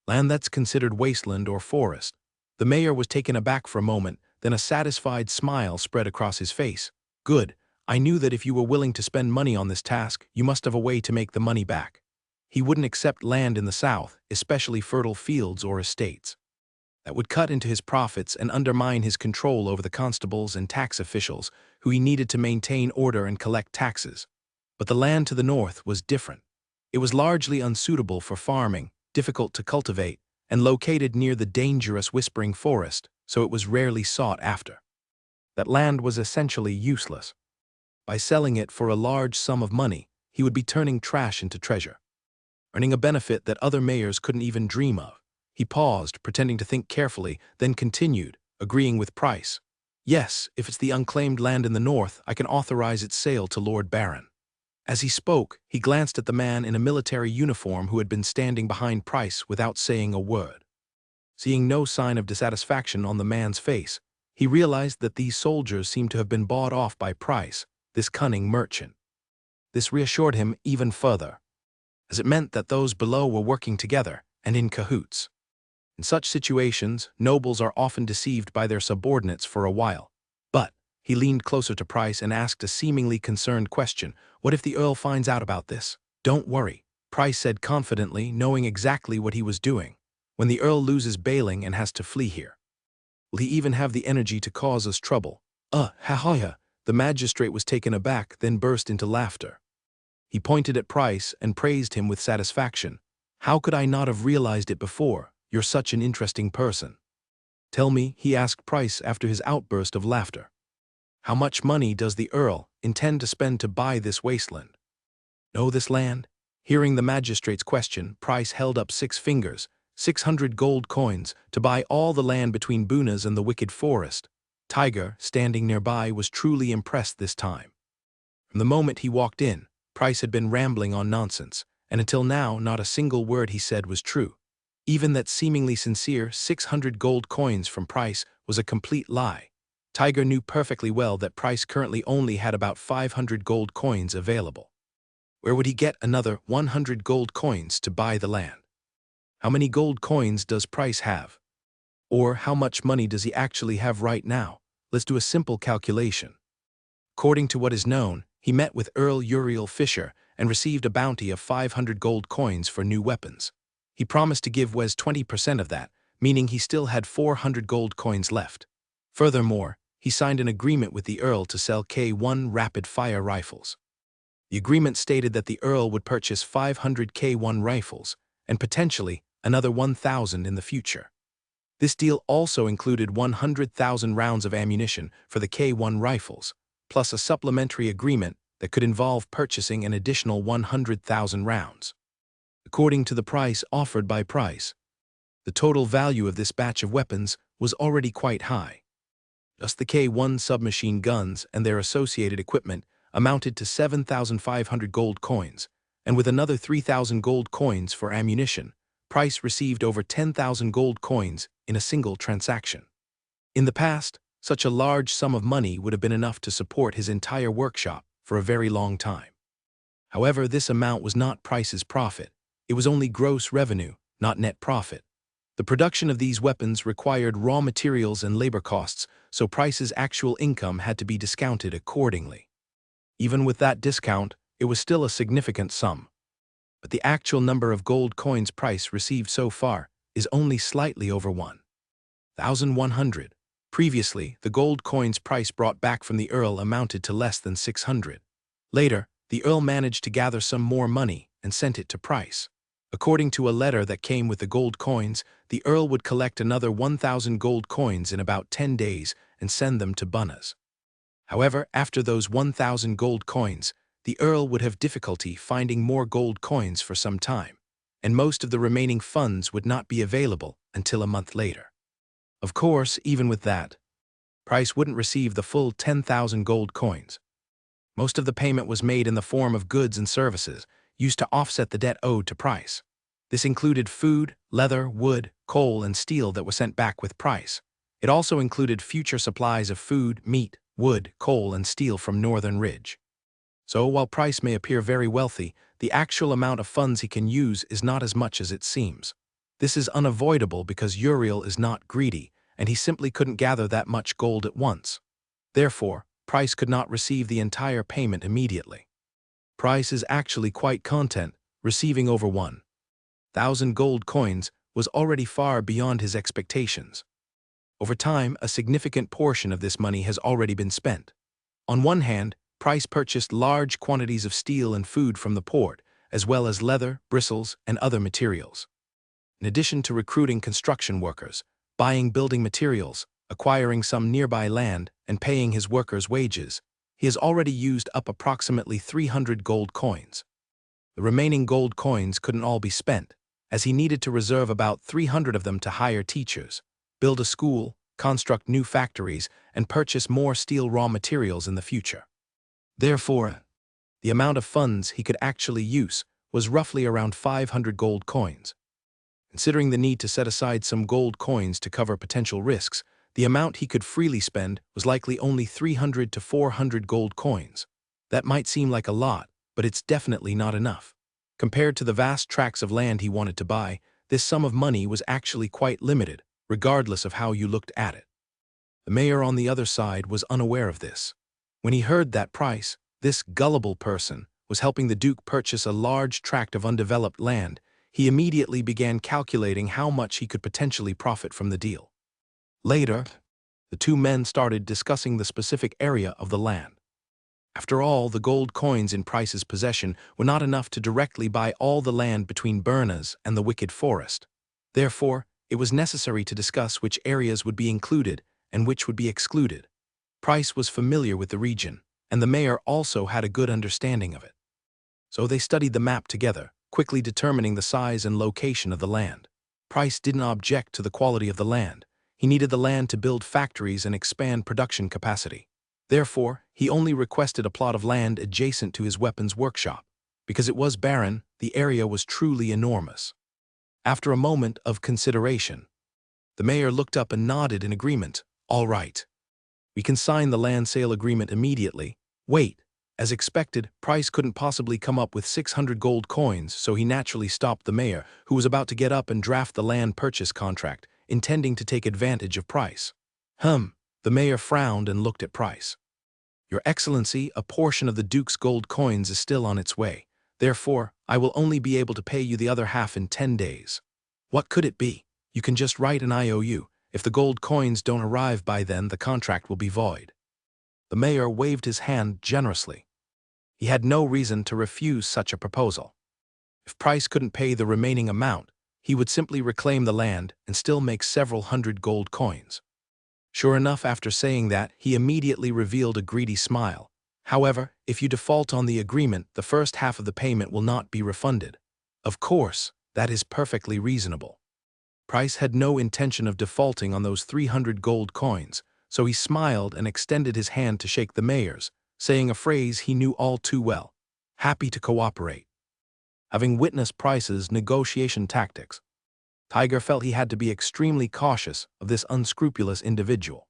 "Land that's considered wasteland or forest." The mayor was taken aback for a moment, then a satisfied smile spread across his face. "Good. I knew that if you were willing to spend money on this task, you must have a way to make the money back." He wouldn't accept land in the south, especially fertile fields or estates. That would cut into his profits and undermine his control over the constables and tax officials, who he needed to maintain order and collect taxes. But the land to the north was different. It was largely unsuitable for farming, difficult to cultivate, and located near the dangerous Whispering Forest, so it was rarely sought after. That land was essentially useless. By selling it for a large sum of money, he would be turning trash into treasure, earning a benefit that other mayors couldn't even dream of. He paused, pretending to think carefully, then continued, agreeing with Price. "Yes, if it's the unclaimed land in the north, I can authorize its sale to Lord Baron." As he spoke, he glanced at the man in a military uniform who had been standing behind Price without saying a word. Seeing no sign of dissatisfaction on the man's face, he realized that these soldiers seemed to have been bought off by Price, this cunning merchant. This reassured him even further, as it meant that those below were working together and in cahoots. In such situations, nobles are often deceived by their subordinates for a while. But he leaned closer to Price and asked a seemingly concerned question. What if the Earl finds out about this? Don't worry, Price said confidently, knowing exactly what he was doing. When the Earl loses bailing and has to flee here, will he even have the energy to cause us trouble? Ha. The magistrate was taken aback, then burst into laughter. He pointed at Price and praised him with satisfaction. How could I not have realized it before? You're such an interesting person. Tell me, he asked Price after his outburst of laughter. How much money does the Earl intend to spend to buy this wasteland? Know this land? Hearing the magistrate's question, Price held up 6 fingers, 600 gold coins, to buy all the land between Bunas and the Wicked Forest. Tiger, standing nearby, was truly impressed this time. From the moment he walked in, Price had been rambling on nonsense, and until now not a single word he said was true. Even that seemingly sincere 600 gold coins from Price was a complete lie. Tiger knew perfectly well that Price currently only had about 500 gold coins available. Where would he get another 100 gold coins to buy the land? How many gold coins does Price have? Or how much money does he actually have right now? Let's do a simple calculation. According to what is known, he met with Earl Uriel Fisher and received a bounty of 500 gold coins for new weapons. He promised to give Wes 20% of that, meaning he still had 400 gold coins left. Furthermore, he signed an agreement with the Earl to sell K1 rapid-fire rifles. The agreement stated that the Earl would purchase 500 K1 rifles, and potentially another 1,000 in the future. This deal also included 100,000 rounds of ammunition for the K1 rifles, plus a supplementary agreement that could involve purchasing an additional 100,000 rounds. According to the price offered by Price, the total value of this batch of weapons was already quite high. Just the K1 submachine guns and their associated equipment amounted to 7,500 gold coins, and with another 3,000 gold coins for ammunition, Price received over 10,000 gold coins in a single transaction. In the past, such a large sum of money would have been enough to support his entire workshop for a very long time. However, this amount was not Price's profit. It was only gross revenue, not net profit. The production of these weapons required raw materials and labor costs, so Price's actual income had to be discounted accordingly. Even with that discount, it was still a significant sum. But the actual number of gold coins Price received so far is only slightly over 1,100. Previously, the gold coins Price brought back from the Earl amounted to less than 600. Later, the Earl managed to gather some more money and sent it to Price. According to a letter that came with the gold coins, the Earl would collect another 1,000 gold coins in about 10 days and send them to Bunas. However, after those 1,000 gold coins, the Earl would have difficulty finding more gold coins for some time, and most of the remaining funds would not be available until a month later. Of course, even with that, Price wouldn't receive the full 10,000 gold coins. Most of the payment was made in the form of goods and services, used to offset the debt owed to Price. This included food, leather, wood, coal, and steel that was sent back with Price. It also included future supplies of food, meat, wood, coal, and steel from Northern Ridge. So while Price may appear very wealthy, the actual amount of funds he can use is not as much as it seems. This is unavoidable because Uriel is not greedy, and he simply couldn't gather that much gold at once. Therefore, Price could not receive the entire payment immediately. Price is actually quite content. Receiving over 1,000 gold coins was already far beyond his expectations. Over time, a significant portion of this money has already been spent. On one hand, Price purchased large quantities of steel and food from the port, as well as leather, bristles, and other materials. In addition to recruiting construction workers, buying building materials, acquiring some nearby land, and paying his workers' wages, he has already used up approximately 300 gold coins. The remaining gold coins couldn't all be spent, as he needed to reserve about 300 of them to hire teachers, build a school, construct new factories, and purchase more steel raw materials in the future. Therefore, the amount of funds he could actually use was roughly around 500 gold coins. Considering the need to set aside some gold coins to cover potential risks, the amount he could freely spend was likely only 300 to 400 gold coins. That might seem like a lot, but it's definitely not enough. Compared to the vast tracts of land he wanted to buy, this sum of money was actually quite limited, regardless of how you looked at it. The mayor on the other side was unaware of this. When he heard that price, this gullible person was helping the Duke purchase a large tract of undeveloped land, he immediately began calculating how much he could potentially profit from the deal. Later, the two men started discussing the specific area of the land. After all, the gold coins in Price's possession were not enough to directly buy all the land between Berna's and the Wicked Forest. Therefore, it was necessary to discuss which areas would be included and which would be excluded. Price was familiar with the region, and the mayor also had a good understanding of it. So they studied the map together, quickly determining the size and location of the land. Price didn't object to the quality of the land. He needed the land to build factories and expand production capacity. Therefore, he only requested a plot of land adjacent to his weapons workshop. Because it was barren, the area was truly enormous. After a moment of consideration, the mayor looked up and nodded in agreement. "All right. We can sign the land sale agreement immediately." Wait. As expected, Price couldn't possibly come up with 600 gold coins, so he naturally stopped the mayor, who was about to get up and draft the land purchase contract, intending to take advantage of Price. The mayor frowned and looked at Price. "Your Excellency, a portion of the Duke's gold coins is still on its way. Therefore, I will only be able to pay you the other half in 10 days. What could it be? You can just write an IOU. If the gold coins don't arrive by then, the contract will be void." The mayor waved his hand generously. He had no reason to refuse such a proposal. If Price couldn't pay the remaining amount, he would simply reclaim the land and still make several hundred gold coins. Sure enough, after saying that, he immediately revealed a greedy smile. "However, if you default on the agreement, the first half of the payment will not be refunded." Of course, that is perfectly reasonable. Price had no intention of defaulting on those 300 gold coins, so he smiled and extended his hand to shake the mayor's, saying a phrase he knew all too well: "Happy to cooperate." Having witnessed Price's negotiation tactics, Tiger felt he had to be extremely cautious of this unscrupulous individual.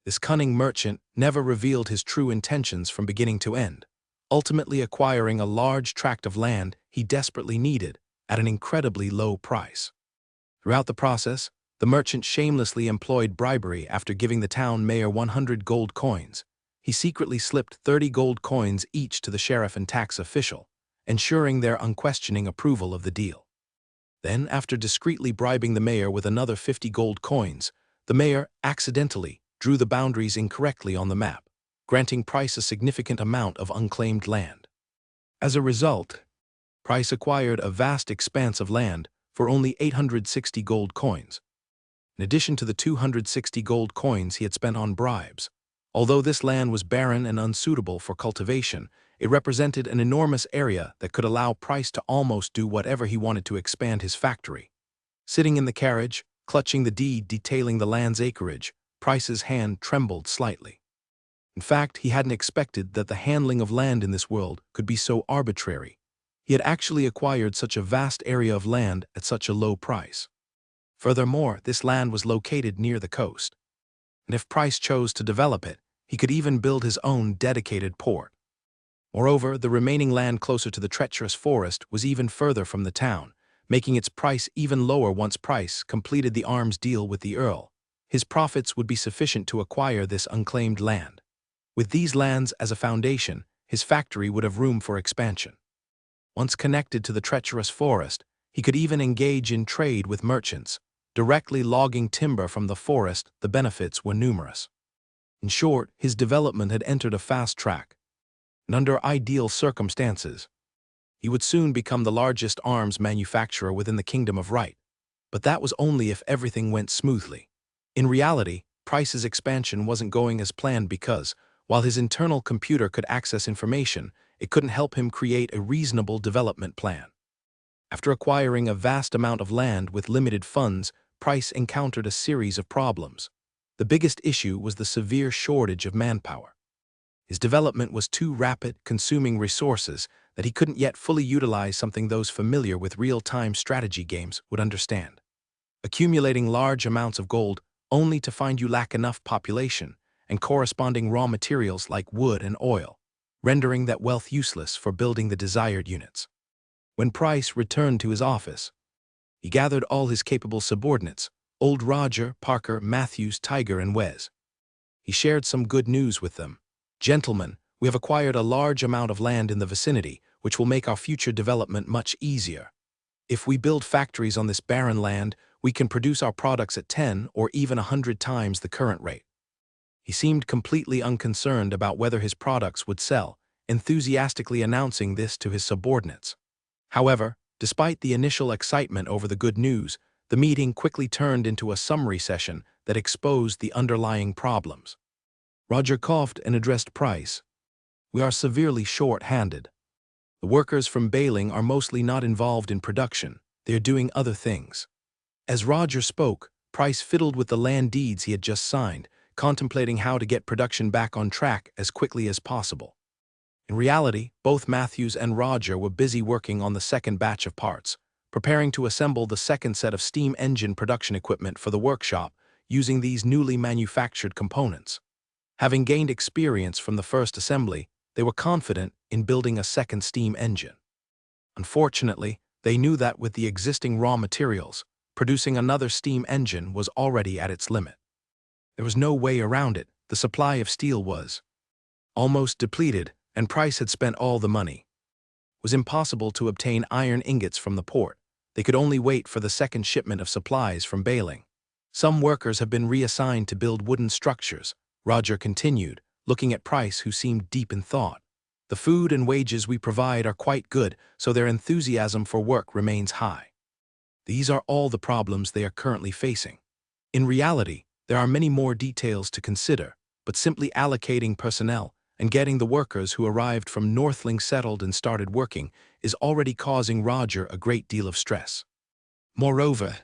This cunning merchant never revealed his true intentions from beginning to end, ultimately acquiring a large tract of land he desperately needed at an incredibly low price. Throughout the process, the merchant shamelessly employed bribery. After giving the town mayor 100 gold coins, he secretly slipped 30 gold coins each to the sheriff and tax official, ensuring their unquestioning approval of the deal. Then, after discreetly bribing the mayor with another 50 gold coins, the mayor accidentally drew the boundaries incorrectly on the map, granting Price a significant amount of unclaimed land. As a result, Price acquired a vast expanse of land for only 860 gold coins, in addition to the 260 gold coins he had spent on bribes. Although this land was barren and unsuitable for cultivation, it represented an enormous area that could allow Price to almost do whatever he wanted to expand his factory. Sitting in the carriage, clutching the deed detailing the land's acreage, Price's hand trembled slightly. In fact, he hadn't expected that the handling of land in this world could be so arbitrary. He had actually acquired such a vast area of land at such a low price. Furthermore, this land was located near the coast, and if Price chose to develop it, he could even build his own dedicated port. Moreover, the remaining land closer to the treacherous forest was even further from the town, making its price even lower. Once Price completed the arms deal with the Earl, his profits would be sufficient to acquire this unclaimed land. With these lands as a foundation, his factory would have room for expansion. Once connected to the treacherous forest, he could even engage in trade with merchants, directly logging timber from the forest. The benefits were numerous. In short, his development had entered a fast track, and under ideal circumstances, he would soon become the largest arms manufacturer within the Kingdom of Right. But that was only if everything went smoothly. In reality, Price's expansion wasn't going as planned because, while his internal computer could access information, it couldn't help him create a reasonable development plan. After acquiring a vast amount of land with limited funds, Price encountered a series of problems. The biggest issue was the severe shortage of manpower. His development was too rapid, consuming resources that he couldn't yet fully utilize, something those familiar with real-time strategy games would understand. Accumulating large amounts of gold only to find you lack enough population and corresponding raw materials like wood and oil, rendering that wealth useless for building the desired units. When Price returned to his office, He gathered all his capable subordinates, old Roger, Parker, Matthews, Tiger, and Wes. He shared some good news with them. "Gentlemen, we have acquired a large amount of land in the vicinity, which will make our future development much easier. If we build factories on this barren land, we can produce our products at 10 or even 100 times the current rate." He seemed completely unconcerned about whether his products would sell, enthusiastically announcing this to his subordinates. However, despite the initial excitement over the good news, the meeting quickly turned into a summary session that exposed the underlying problems. Roger coughed and addressed Price. "We are severely short-handed. The workers from baling are mostly not involved in production. They are doing other things." As Roger spoke, Price fiddled with the land deeds he had just signed, contemplating how to get production back on track as quickly as possible. In reality, both Matthews and Roger were busy working on the second batch of parts, preparing to assemble the second set of steam engine production equipment for the workshop using these newly manufactured components. Having gained experience from the first assembly, they were confident in building a second steam engine. Unfortunately, they knew that with the existing raw materials, producing another steam engine was already at its limit. There was no way around it. The supply of steel was almost depleted, and Price had spent all the money. It was impossible to obtain iron ingots from the port. They could only wait for the second shipment of supplies from baling. "Some workers have been reassigned to build wooden structures," Roger continued, looking at Price, who seemed deep in thought. "The food and wages we provide are quite good, so their enthusiasm for work remains high. These are all the problems they are currently facing. In reality, there are many more details to consider, but simply allocating personnel and getting the workers who arrived from Northling settled and started working is already causing Roger a great deal of stress. Moreover,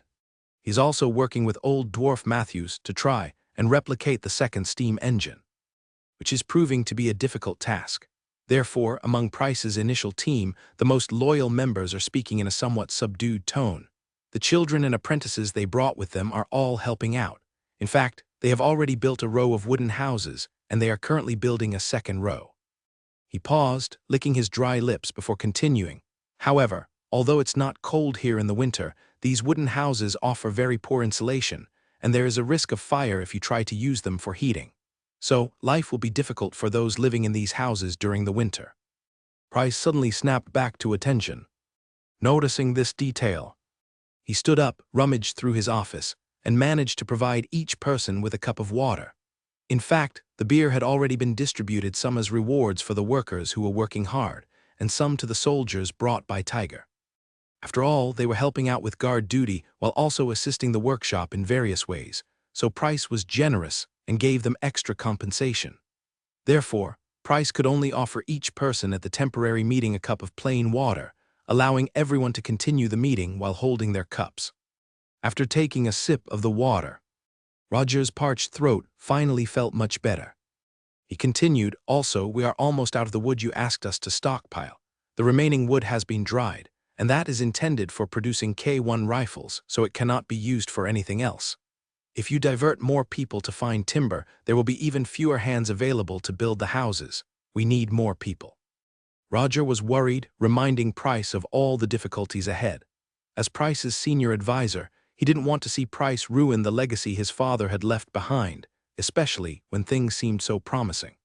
he's also working with old dwarf Matthews to try and replicate the second steam engine, which is proving to be a difficult task. Therefore, among Price's initial team, the most loyal members are speaking in a somewhat subdued tone. The children and apprentices they brought with them are all helping out. In fact, they have already built a row of wooden houses, and they are currently building a second row." He paused, licking his dry lips before continuing. "However, although it's not cold here in the winter, these wooden houses offer very poor insulation, and there is a risk of fire if you try to use them for heating. So, life will be difficult for those living in these houses during the winter." Price suddenly snapped back to attention. Noticing this detail, he stood up, rummaged through his office, and managed to provide each person with a cup of water. In fact, the beer had already been distributed, some as rewards for the workers who were working hard, and some to the soldiers brought by Tiger. After all, they were helping out with guard duty while also assisting the workshop in various ways, so Price was generous and gave them extra compensation. Therefore, Price could only offer each person at the temporary meeting a cup of plain water, allowing everyone to continue the meeting while holding their cups. After taking a sip of the water, Roger's parched throat finally felt much better. He continued, "Also, we are almost out of the wood you asked us to stockpile. The remaining wood has been dried, and that is intended for producing K1 rifles, so it cannot be used for anything else. If you divert more people to find timber, there will be even fewer hands available to build the houses. We need more people." Roger was worried, reminding Price of all the difficulties ahead. As Price's senior advisor, he didn't want to see Price ruin the legacy his father had left behind, especially when things seemed so promising.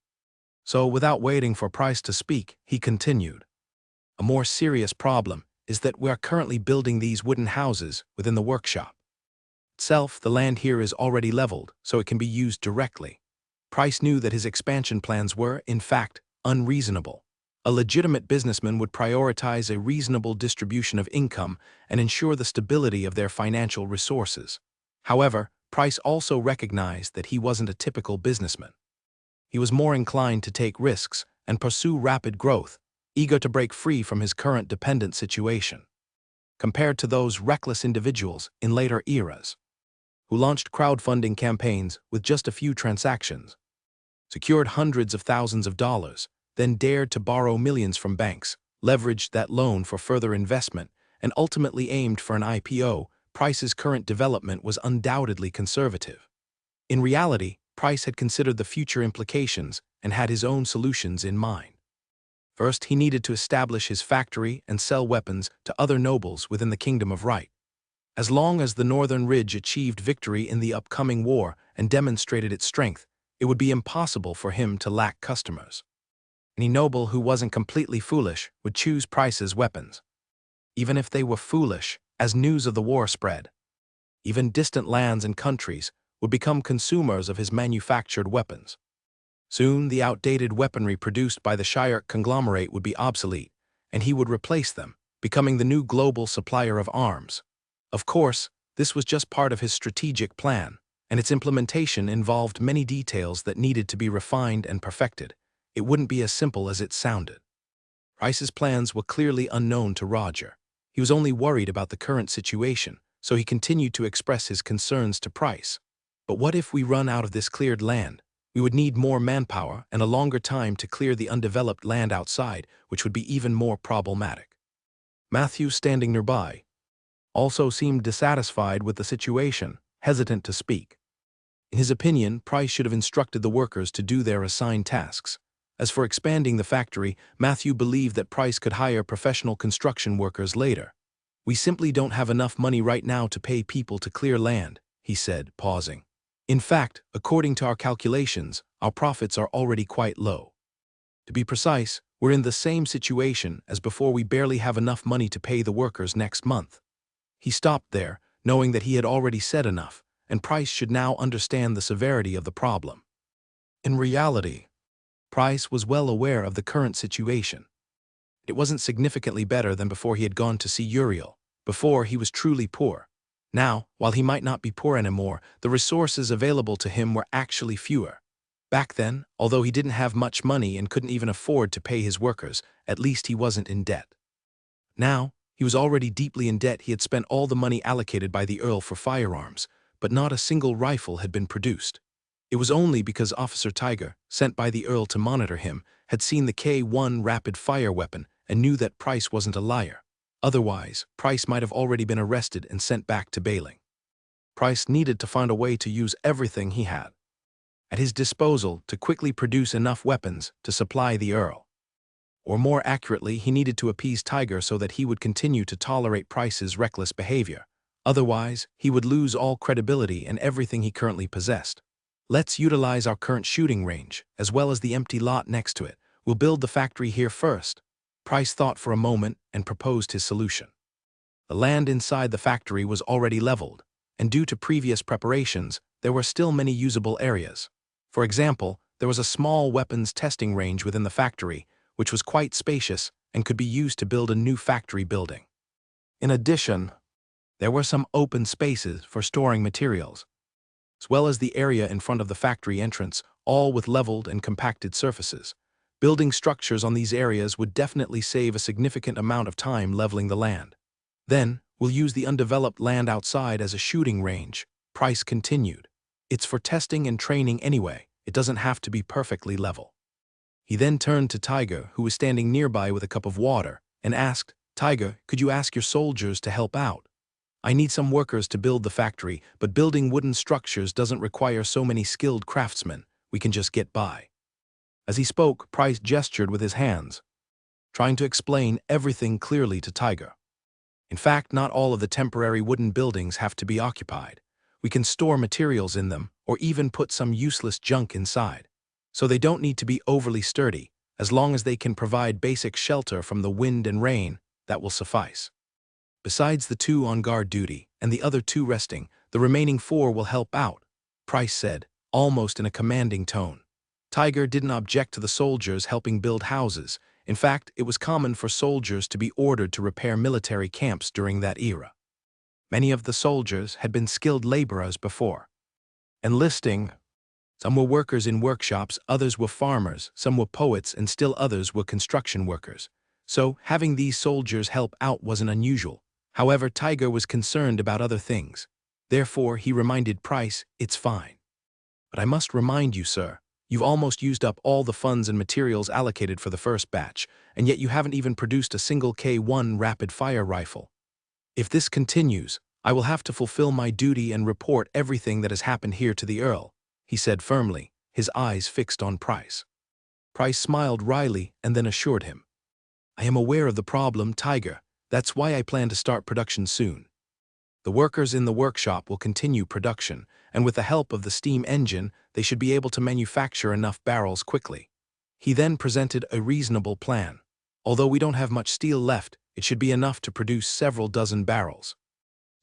So, without waiting for Price to speak, he continued. "A more serious problem is that we are currently building these wooden houses within the workshop. Itself, the land here is already leveled, so it can be used directly. Price knew that his expansion plans were, in fact, unreasonable. A legitimate businessman would prioritize a reasonable distribution of income and ensure the stability of their financial resources. However, Price also recognized that he wasn't a typical businessman. He was more inclined to take risks and pursue rapid growth, eager to break free from his current dependent situation. Compared to those reckless individuals in later eras, who launched crowdfunding campaigns with just a few transactions, secured hundreds of thousands of dollars, then dared to borrow millions from banks, leveraged that loan for further investment, and ultimately aimed for an IPO, Price's current development was undoubtedly conservative. In reality, Price had considered the future implications and had his own solutions in mind. First, he needed to establish his factory and sell weapons to other nobles within the Kingdom of Right. As long as the Northern Ridge achieved victory in the upcoming war and demonstrated its strength, it would be impossible for him to lack customers. Any noble who wasn't completely foolish would choose Price's weapons. Even if they were foolish, as news of the war spread, even distant lands and countries would become consumers of his manufactured weapons. Soon, the outdated weaponry produced by the Shire conglomerate would be obsolete, and he would replace them, becoming the new global supplier of arms. Of course, this was just part of his strategic plan, and its implementation involved many details that needed to be refined and perfected. It wouldn't be as simple as it sounded. Price's plans were clearly unknown to Roger. He was only worried about the current situation, so he continued to express his concerns to Price. But what if we run out of this cleared land? We would need more manpower and a longer time to clear the undeveloped land outside, which would be even more problematic. Matthew, standing nearby, also seemed dissatisfied with the situation, hesitant to speak. In his opinion, Price should have instructed the workers to do their assigned tasks. As for expanding the factory, Matthew believed that Price could hire professional construction workers later. "We simply don't have enough money right now to pay people to clear land," he said, pausing. "In fact, according to our calculations, our profits are already quite low. To be precise, we're in the same situation as before. We barely have enough money to pay the workers next month." He stopped there, knowing that he had already said enough, and Price should now understand the severity of the problem. In reality, Price was well aware of the current situation. It wasn't significantly better than before he had gone to see Uriel. Before, he was truly poor. Now, while he might not be poor anymore, the resources available to him were actually fewer. Back then, although he didn't have much money and couldn't even afford to pay his workers, at least he wasn't in debt. Now, he was already deeply in debt. He had spent all the money allocated by the Earl for firearms, but not a single rifle had been produced. It was only because Officer Tiger, sent by the Earl to monitor him, had seen the K1 rapid-fire weapon and knew that Price wasn't a liar. Otherwise, Price might have already been arrested and sent back to bailing. Price needed to find a way to use everything he had at his disposal to quickly produce enough weapons to supply the Earl. Or more accurately, he needed to appease Tiger so that he would continue to tolerate Price's reckless behavior. Otherwise, he would lose all credibility and everything he currently possessed. "Let's utilize our current shooting range, as well as the empty lot next to it. We'll build the factory here first." Price thought for a moment and proposed his solution. The land inside the factory was already leveled, and due to previous preparations, there were still many usable areas. For example, there was a small weapons testing range within the factory, which was quite spacious and could be used to build a new factory building. In addition, there were some open spaces for storing materials, as well as the area in front of the factory entrance, all with leveled and compacted surfaces. Building structures on these areas would definitely save a significant amount of time leveling the land. "Then, we'll use the undeveloped land outside as a shooting range," Price continued. "It's for testing and training anyway. It doesn't have to be perfectly level." He then turned to Tiger, who was standing nearby with a cup of water, and asked, "Tiger, could you ask your soldiers to help out? I need some workers to build the factory, but building wooden structures doesn't require so many skilled craftsmen. We can just get by." As he spoke, Price gestured with his hands, trying to explain everything clearly to Tiger. "In fact, not all of the temporary wooden buildings have to be occupied. We can store materials in them, or even put some useless junk inside. So they don't need to be overly sturdy. As long as they can provide basic shelter from the wind and rain, that will suffice. Besides the 2 on guard duty and the other 2 resting, the remaining 4 will help out," Price said, almost in a commanding tone. Tiger didn't object to the soldiers helping build houses. In fact, it was common for soldiers to be ordered to repair military camps during that era. Many of the soldiers had been skilled laborers before enlisting. Some were workers in workshops, others were farmers, some were poets, and still others were construction workers. So, having these soldiers help out wasn't unusual. However, Tiger was concerned about other things. Therefore, he reminded Price, "It's fine. But I must remind you, sir, you've almost used up all the funds and materials allocated for the first batch, and yet you haven't even produced a single K1 rapid-fire rifle. If this continues, I will have to fulfill my duty and report everything that has happened here to the Earl," he said firmly, his eyes fixed on Price. Price smiled wryly and then assured him, "I am aware of the problem, Tiger. That's why I plan to start production soon. The workers in the workshop will continue production, and with the help of the steam engine, they should be able to manufacture enough barrels quickly. He then presented a reasonable plan. Although we don't have much steel left, it should be enough to produce several dozen barrels.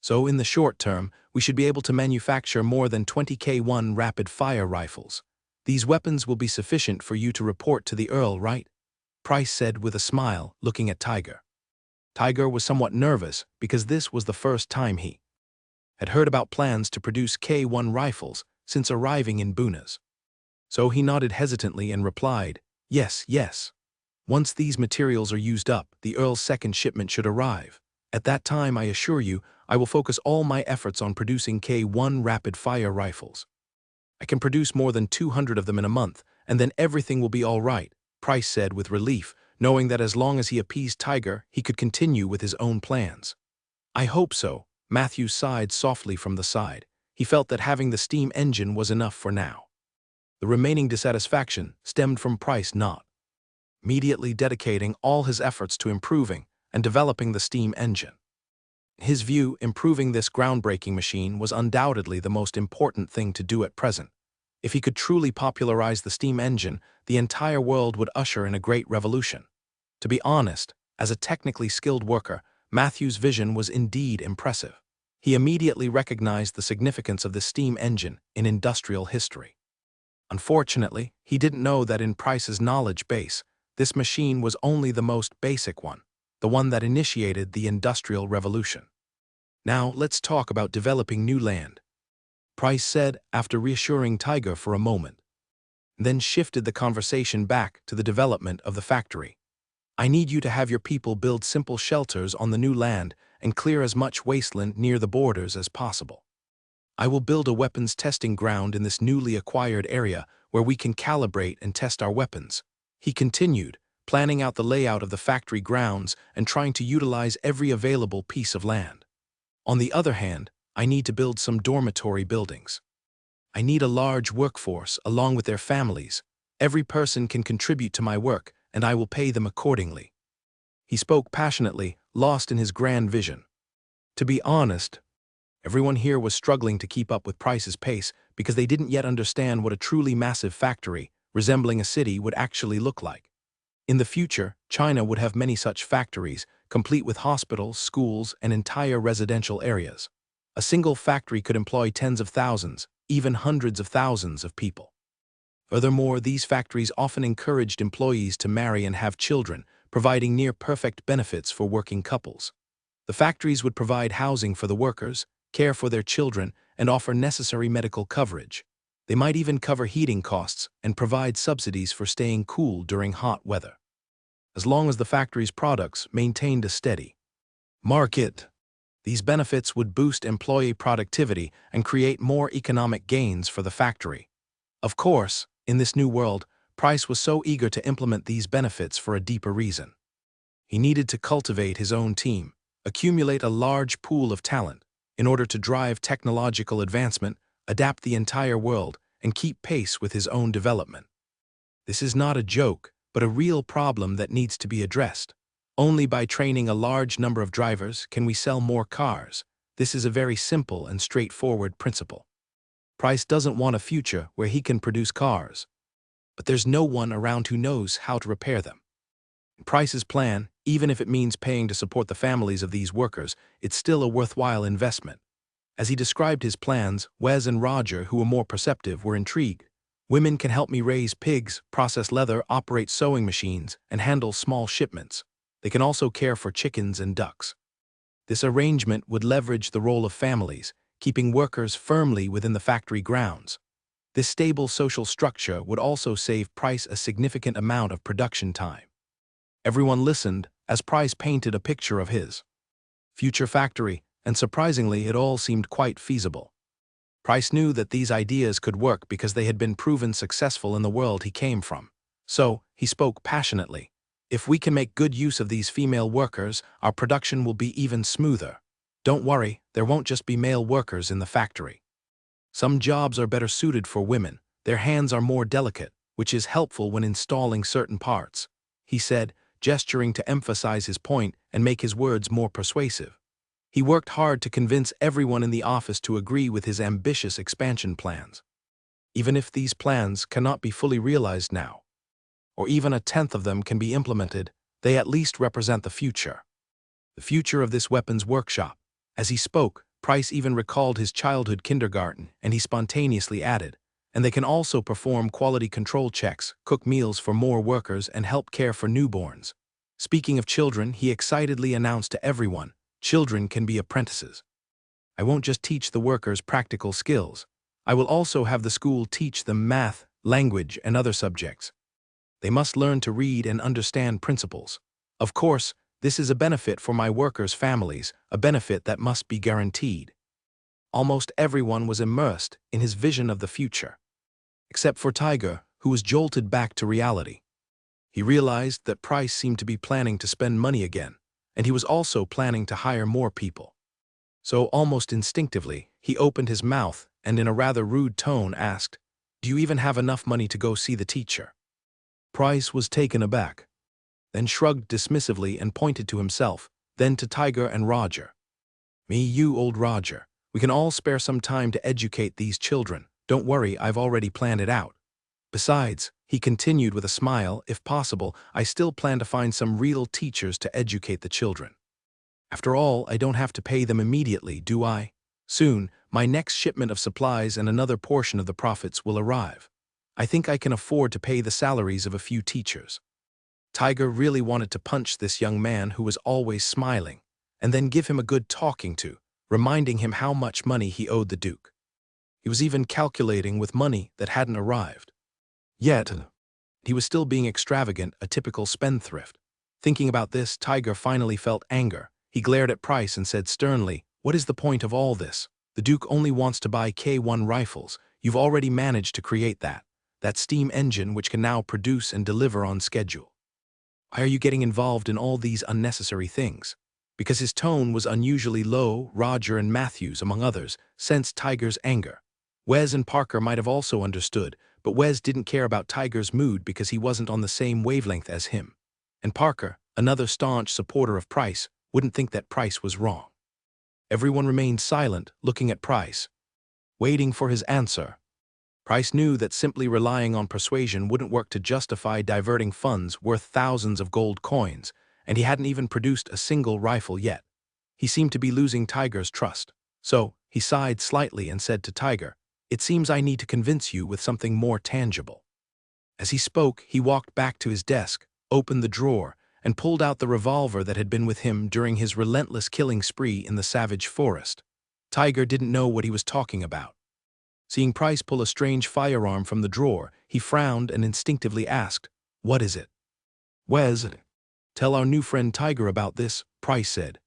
So in the short term, we should be able to manufacture more than 20 K1 rapid-fire rifles. These weapons will be sufficient for you to report to the Earl, right? Price said with a smile, looking at Tiger. Tiger was somewhat nervous because this was the first time he had heard about plans to produce K1 rifles since arriving in Bunas. So he nodded hesitantly and replied, "Yes, yes. Once these materials are used up, the Earl's second shipment should arrive. At that time, I assure you, I will focus all my efforts on producing K1 rapid-fire rifles. I can produce more than 200 of them in a month, and then everything will be all right," Price said with relief, knowing that as long as he appeased Tiger, he could continue with his own plans. "I hope so," Matthew sighed softly from the side. He felt that having the steam engine was enough for now. The remaining dissatisfaction stemmed from Price not immediately dedicating all his efforts to improving and developing the steam engine. In his view, improving this groundbreaking machine was undoubtedly the most important thing to do at present. If he could truly popularize the steam engine, the entire world would usher in a great revolution. To be honest, as a technically skilled worker, Matthew's vision was indeed impressive. He immediately recognized the significance of the steam engine in industrial history. Unfortunately, he didn't know that in Price's knowledge base, this machine was only the most basic one, the one that initiated the Industrial Revolution. "Now let's talk about developing new land," Price said after reassuring Tiger for a moment, then shifted the conversation back to the development of the factory. "I need you to have your people build simple shelters on the new land and clear as much wasteland near the borders as possible. I will build a weapons testing ground in this newly acquired area where we can calibrate and test our weapons," he continued, planning out the layout of the factory grounds and trying to utilize every available piece of land. "On the other hand, I need to build some dormitory buildings. I need a large workforce along with their families. Every person can contribute to my work, and I will pay them accordingly." He spoke passionately, lost in his grand vision. To be honest, everyone here was struggling to keep up with Price's pace because they didn't yet understand what a truly massive factory, resembling a city, would actually look like. In the future, China would have many such factories, complete with hospitals, schools, and entire residential areas. A single factory could employ tens of thousands, even hundreds of thousands of people. Furthermore, these factories often encouraged employees to marry and have children, providing near-perfect benefits for working couples. The factories would provide housing for the workers, care for their children, and offer necessary medical coverage. They might even cover heating costs and provide subsidies for staying cool during hot weather. As long as the factory's products maintained a steady market, these benefits would boost employee productivity and create more economic gains for the factory. Of course, in this new world, Price was so eager to implement these benefits for a deeper reason. He needed to cultivate his own team, accumulate a large pool of talent, in order to drive technological advancement, adapt the entire world, and keep pace with his own development. This is not a joke, but a real problem that needs to be addressed. Only by training a large number of drivers can we sell more cars. This is a very simple and straightforward principle. Price doesn't want a future where he can produce cars, but there's no one around who knows how to repair them. Price's plan, even if it means paying to support the families of these workers, it's still a worthwhile investment. As he described his plans, Wes and Roger, who were more perceptive, were intrigued. "Women can help me raise pigs, process leather, operate sewing machines, and handle small shipments. They can also care for chickens and ducks." This arrangement would leverage the role of families, keeping workers firmly within the factory grounds. This stable social structure would also save Price a significant amount of production time. Everyone listened as Price painted a picture of his future factory, and surprisingly, it all seemed quite feasible. Price knew that these ideas could work because they had been proven successful in the world he came from. So, he spoke passionately. "If we can make good use of these female workers, our production will be even smoother. Don't worry, there won't just be male workers in the factory. Some jobs are better suited for women. Their hands are more delicate, which is helpful when installing certain parts," he said, gesturing to emphasize his point and make his words more persuasive. He worked hard to convince everyone in the office to agree with his ambitious expansion plans. Even if these plans cannot be fully realized now, or even a tenth of them can be implemented, they at least represent the future. The future of this weapons workshop. As he spoke, Price even recalled his childhood kindergarten, and he spontaneously added, and they can also perform quality control checks, cook meals for more workers, and help care for newborns. Speaking of children, he excitedly announced to everyone, children can be apprentices. I won't just teach the workers practical skills. I will also have the school teach them math, language, and other subjects. They must learn to read and understand principles. Of course, this is a benefit for my workers' families, a benefit that must be guaranteed. Almost everyone was immersed in his vision of the future, except for Tiger, who was jolted back to reality. He realized that Price seemed to be planning to spend money again, and he was also planning to hire more people. So almost instinctively, he opened his mouth and in a rather rude tone asked, "Do you even have enough money to go see the teacher?" Price was taken aback, then shrugged dismissively and pointed to himself, then to Tiger and Roger. "Me, you, old Roger. We can all spare some time to educate these children. Don't worry, I've already planned it out. Besides," he continued with a smile, "if possible, I still plan to find some real teachers to educate the children. After all, I don't have to pay them immediately, do I? Soon, my next shipment of supplies and another portion of the profits will arrive. I think I can afford to pay the salaries of a few teachers." Tiger really wanted to punch this young man who was always smiling, and then give him a good talking to, reminding him how much money he owed the Duke. He was even calculating with money that hadn't arrived. Yet, he was still being extravagant, a typical spendthrift. Thinking about this, Tiger finally felt anger. He glared at Price and said sternly, "What is the point of all this? The Duke only wants to buy K1 rifles. You've already managed to create that steam engine which can now produce and deliver on schedule. Why are you getting involved in all these unnecessary things?" Because his tone was unusually low, Roger and Matthews, among others, sensed Tiger's anger. Wes and Parker might have also understood, but Wes didn't care about Tiger's mood because he wasn't on the same wavelength as him. And Parker, another staunch supporter of Price, wouldn't think that Price was wrong. Everyone remained silent, looking at Price, waiting for his answer. Price knew that simply relying on persuasion wouldn't work to justify diverting funds worth thousands of gold coins, and he hadn't even produced a single rifle yet. He seemed to be losing Tiger's trust. So, he sighed slightly and said to Tiger, "It seems I need to convince you with something more tangible." As he spoke, he walked back to his desk, opened the drawer, and pulled out the revolver that had been with him during his relentless killing spree in the savage forest. Tiger didn't know what he was talking about. Seeing Price pull a strange firearm from the drawer, he frowned and instinctively asked, "What is it?" "Wes, tell our new friend Tiger about this," Price said,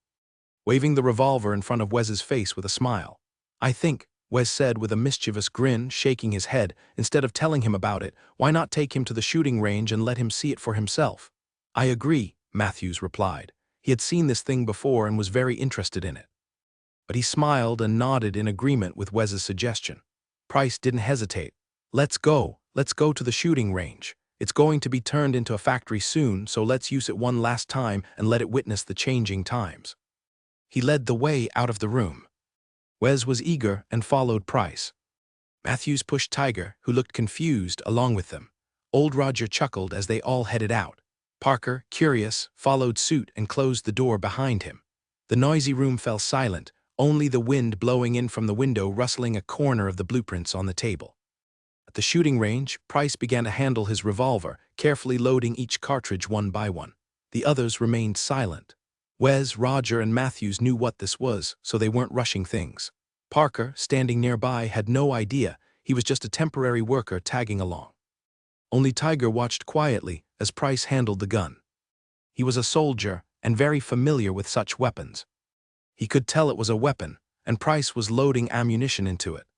waving the revolver in front of Wes's face with a smile. "I think," Wes said with a mischievous grin, shaking his head, "instead of telling him about it, why not take him to the shooting range and let him see it for himself?" "I agree," Matthews replied. He had seen this thing before and was very interested in it. But he smiled and nodded in agreement with Wes's suggestion. Price didn't hesitate. Let's go to the shooting range. It's going to be turned into a factory soon, so let's use it one last time and let it witness the changing times." He led the way out of the room. Wes was eager and followed Price. Matthews pushed Tiger, who looked confused, along with them. Old Roger chuckled as they all headed out. Parker, curious, followed suit and closed the door behind him. The noisy room fell silent, only the wind blowing in from the window rustling a corner of the blueprints on the table. At the shooting range, Price began to handle his revolver, carefully loading each cartridge one by one. The others remained silent. Wes, Roger, and Matthews knew what this was, so they weren't rushing things. Parker, standing nearby, had no idea. He was just a temporary worker tagging along. Only Tiger watched quietly as Price handled the gun. He was a soldier and very familiar with such weapons. He could tell it was a weapon, and Price was loading ammunition into it.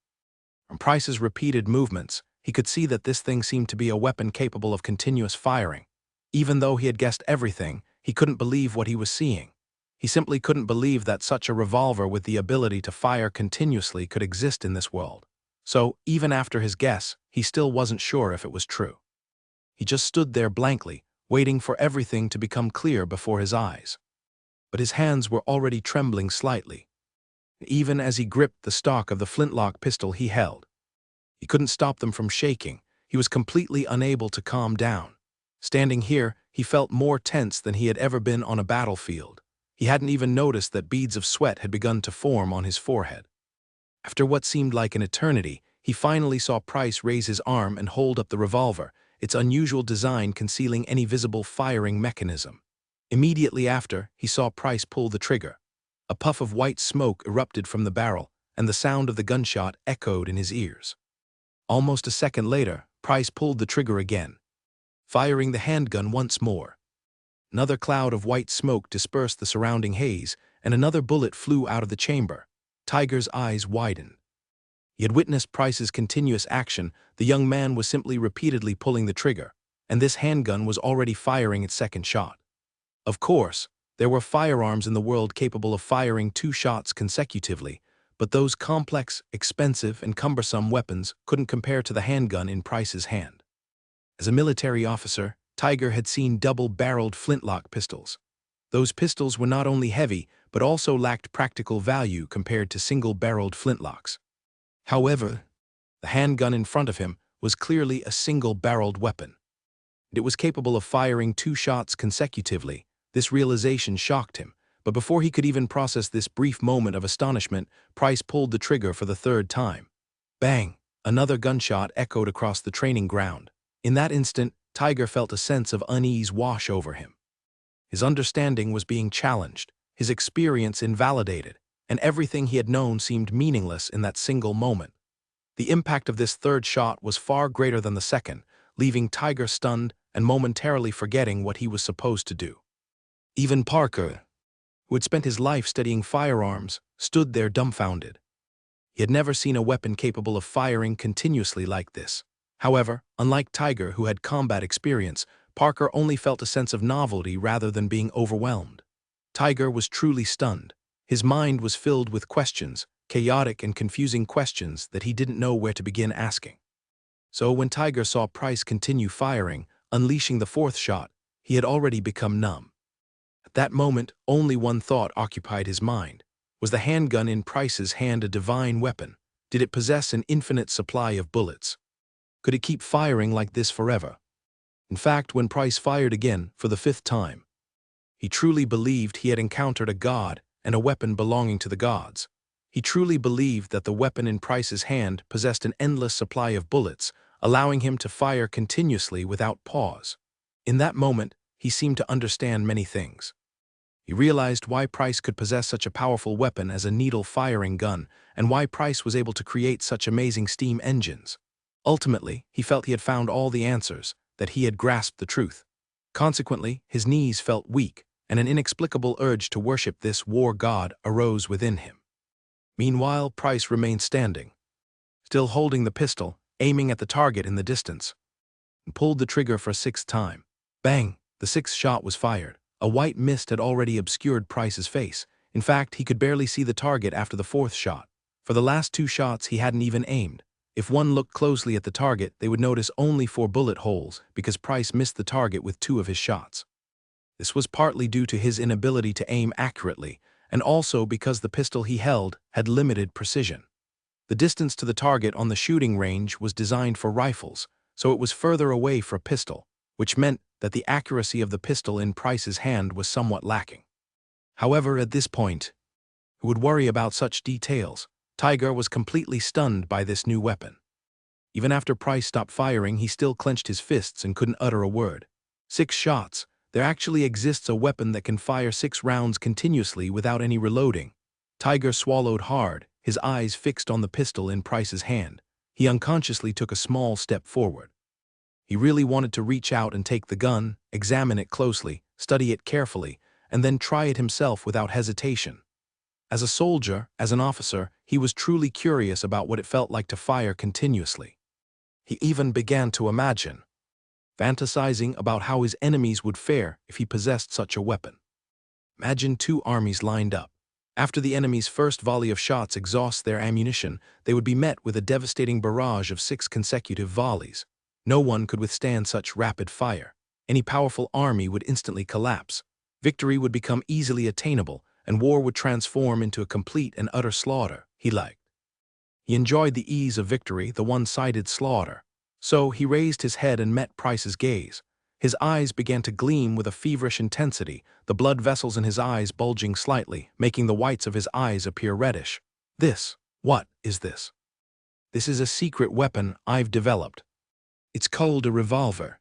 From Price's repeated movements, he could see that this thing seemed to be a weapon capable of continuous firing. Even though he had guessed everything, he couldn't believe what he was seeing. He simply couldn't believe that such a revolver with the ability to fire continuously could exist in this world. So, even after his guess, he still wasn't sure if it was true. He just stood there blankly, waiting for everything to become clear before his eyes. but his hands were already trembling slightly, even as he gripped the stock of the flintlock pistol he held. He couldn't stop them from shaking. He was completely unable to calm down. Standing here, he felt more tense than he had ever been on a battlefield. He hadn't even noticed that beads of sweat had begun to form on his forehead. After what seemed like an eternity, he finally saw Price raise his arm and hold up the revolver, its unusual design concealing any visible firing mechanism. Immediately after, he saw Price pull the trigger. A puff of white smoke erupted from the barrel, and the sound of the gunshot echoed in his ears. Almost a second later, Price pulled the trigger again, firing the handgun once more. Another cloud of white smoke dispersed the surrounding haze, and another bullet flew out of the chamber. Tiger's eyes widened. He had witnessed Price's continuous action. The young man was simply repeatedly pulling the trigger, and this handgun was already firing its second shot. Of course, there were firearms in the world capable of firing 2 shots consecutively, but those complex, expensive, and cumbersome weapons couldn't compare to the handgun in Price's hand. As a military officer, Tiger had seen double-barreled flintlock pistols. Those pistols were not only heavy, but also lacked practical value compared to single-barreled flintlocks. However, the handgun in front of him was clearly a single-barreled weapon. It was capable of firing 2 shots consecutively. This realization shocked him, but before he could even process this brief moment of astonishment, Price pulled the trigger for the 3rd time. Bang! Another gunshot echoed across the training ground. In that instant, Tiger felt a sense of unease wash over him. His understanding was being challenged, his experience invalidated, and everything he had known seemed meaningless in that single moment. The impact of this 3rd shot was far greater than the second, leaving Tiger stunned and momentarily forgetting what he was supposed to do. Even Parker, who had spent his life studying firearms, stood there dumbfounded. He had never seen a weapon capable of firing continuously like this. However, unlike Tiger, who had combat experience, Parker only felt a sense of novelty rather than being overwhelmed. Tiger was truly stunned. His mind was filled with questions, chaotic and confusing questions that he didn't know where to begin asking. So when Tiger saw Price continue firing, unleashing the 4th shot, he had already become numb. At that moment, only one thought occupied his mind. Was the handgun in Price's hand a divine weapon? Did it possess an infinite supply of bullets? Could it keep firing like this forever? In fact, when Price fired again, for the 5th time, he truly believed he had encountered a god and a weapon belonging to the gods. He truly believed that the weapon in Price's hand possessed an endless supply of bullets, allowing him to fire continuously without pause. In that moment, he seemed to understand many things. He realized why Price could possess such a powerful weapon as a needle-firing gun, and why Price was able to create such amazing steam engines. Ultimately, he felt he had found all the answers, that he had grasped the truth. Consequently, his knees felt weak, and an inexplicable urge to worship this war god arose within him. Meanwhile, Price remained standing, still holding the pistol, aiming at the target in the distance, and pulled the trigger for a 6th time. Bang! The 6th shot was fired. A white mist had already obscured Price's face. In fact, he could barely see the target after the 4th shot. For the last 2 shots, he hadn't even aimed. If one looked closely at the target, they would notice only 4 bullet holes because Price missed the target with 2 of his shots. This was partly due to his inability to aim accurately, and also because the pistol he held had limited precision. The distance to the target on the shooting range was designed for rifles, so it was further away for a pistol, which meant that the accuracy of the pistol in Price's hand was somewhat lacking. However, at this point, who would worry about such details? Tiger was completely stunned by this new weapon. Even after Price stopped firing, he still clenched his fists and couldn't utter a word. 6 shots. There actually exists a weapon that can fire 6 rounds continuously without any reloading. Tiger swallowed hard, his eyes fixed on the pistol in Price's hand. He unconsciously took a small step forward. He really wanted to reach out and take the gun, examine it closely, study it carefully, and then try it himself without hesitation. As a soldier, as an officer, he was truly curious about what it felt like to fire continuously. He even began to imagine, fantasizing about how his enemies would fare if he possessed such a weapon. Imagine 2 armies lined up. After the enemy's first volley of shots exhausts their ammunition, they would be met with a devastating barrage of 6 consecutive volleys. No one could withstand such rapid fire. Any powerful army would instantly collapse. Victory would become easily attainable, and war would transform into a complete and utter slaughter. He enjoyed the ease of victory, the one-sided slaughter. So he raised his head and met Price's gaze. His eyes began to gleam with a feverish intensity, the blood vessels in his eyes bulging slightly, making the whites of his eyes appear reddish. What is this? This is a secret weapon I've developed. It's called a revolver.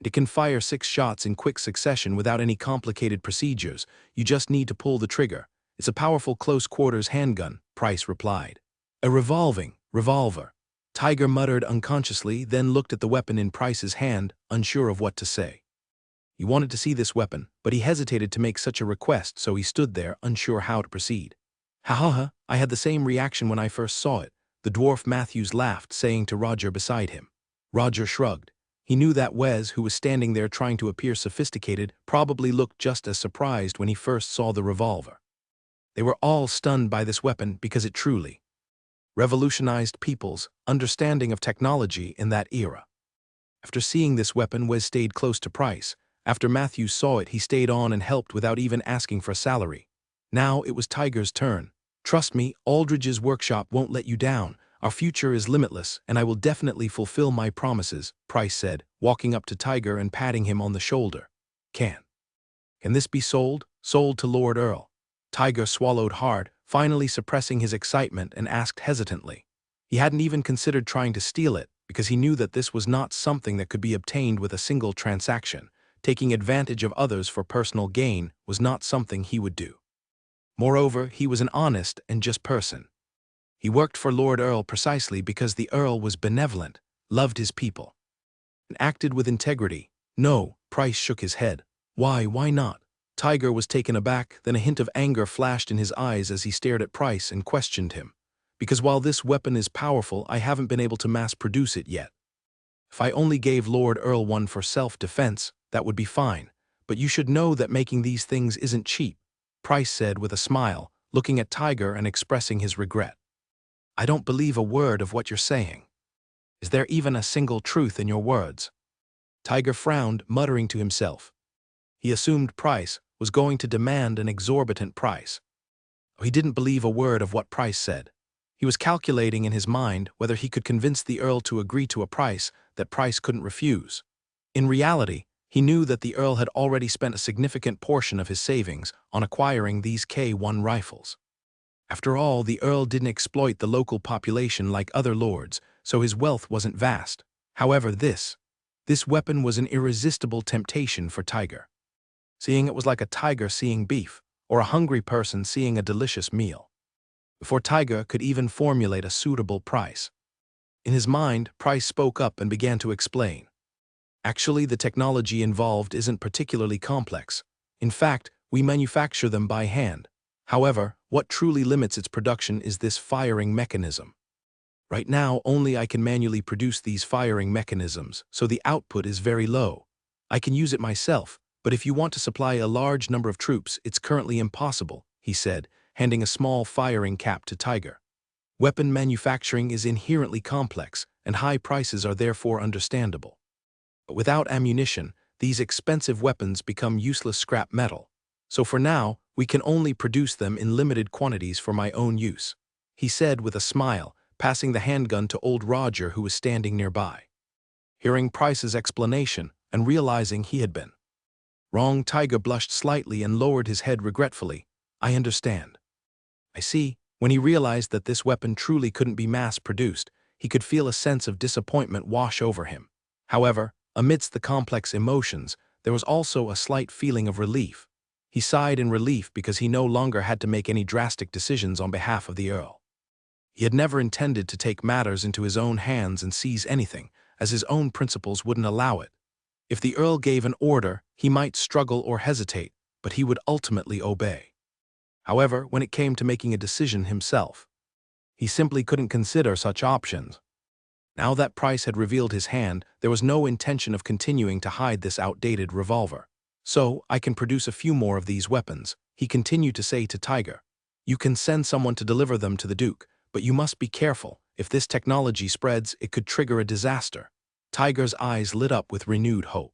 It can fire 6 shots in quick succession without any complicated procedures. You just need to pull the trigger. It's a powerful close-quarters handgun, Price replied. A revolver. Tiger muttered unconsciously, then looked at the weapon in Price's hand, unsure of what to say. He wanted to see this weapon, but he hesitated to make such a request, so he stood there, unsure how to proceed. Ha, I had the same reaction when I first saw it, the dwarf Matthews laughed, saying to Roger beside him. Roger shrugged. He knew that Wes, who was standing there trying to appear sophisticated, probably looked just as surprised when he first saw the revolver. They were all stunned by this weapon because it truly revolutionized people's understanding of technology in that era. After seeing this weapon, Wes stayed close to Price. After Matthews saw it, he stayed on and helped without even asking for a salary. Now it was Tiger's turn. Trust me, Aldridge's workshop won't let you down. Our future is limitless, and I will definitely fulfill my promises, Price said, walking up to Tiger and patting him on the shoulder. Can this be sold? Sold to Lord Earl? Tiger swallowed hard, finally suppressing his excitement, and asked hesitantly. He hadn't even considered trying to steal it, because he knew that this was not something that could be obtained with a single transaction. Taking advantage of others for personal gain was not something he would do. Moreover, he was an honest and just person. He worked for Lord Earl precisely because the Earl was benevolent, loved his people, and acted with integrity. No, Price shook his head. Why not? Tiger was taken aback, then a hint of anger flashed in his eyes as he stared at Price and questioned him. Because while this weapon is powerful, I haven't been able to mass-produce it yet. If I only gave Lord Earl one for self-defense, that would be fine. But you should know that making these things isn't cheap, Price said with a smile, looking at Tiger and expressing his regret. I don't believe a word of what you're saying. Is there even a single truth in your words? Tiger frowned, muttering to himself. He assumed Price was going to demand an exorbitant price. He didn't believe a word of what Price said. He was calculating in his mind whether he could convince the Earl to agree to a price that Price couldn't refuse. In reality, he knew that the Earl had already spent a significant portion of his savings on acquiring these K1 rifles. After all, the Earl didn't exploit the local population like other lords, so his wealth wasn't vast. However, this weapon was an irresistible temptation for Tiger. Seeing it was like a tiger seeing beef, or a hungry person seeing a delicious meal. Before Tiger could even formulate a suitable price. In his mind, Price spoke up and began to explain. Actually, the technology involved isn't particularly complex. In fact, we manufacture them by hand. However, what truly limits its production is this firing mechanism. Right now, only I can manually produce these firing mechanisms, so the output is very low. I can use it myself, but if you want to supply a large number of troops, it's currently impossible, he said, handing a small firing cap to Tiger. Weapon manufacturing is inherently complex, and high prices are therefore understandable. But without ammunition, these expensive weapons become useless scrap metal. So for now, we can only produce them in limited quantities for my own use, he said with a smile, passing the handgun to old Roger, who was standing nearby. Hearing Price's explanation and realizing he had been wrong, Tiger blushed slightly and lowered his head regretfully. I understand. I see. When he realized that this weapon truly couldn't be mass-produced, he could feel a sense of disappointment wash over him. However, amidst the complex emotions, there was also a slight feeling of relief. He sighed in relief because he no longer had to make any drastic decisions on behalf of the Earl. He had never intended to take matters into his own hands and seize anything, as his own principles wouldn't allow it. If the Earl gave an order, he might struggle or hesitate, but he would ultimately obey. However, when it came to making a decision himself, he simply couldn't consider such options. Now that Price had revealed his hand, there was no intention of continuing to hide this outdated revolver. So, I can produce a few more of these weapons, he continued to say to Tiger. You can send someone to deliver them to the Duke, but you must be careful. If this technology spreads, it could trigger a disaster. Tiger's eyes lit up with renewed hope.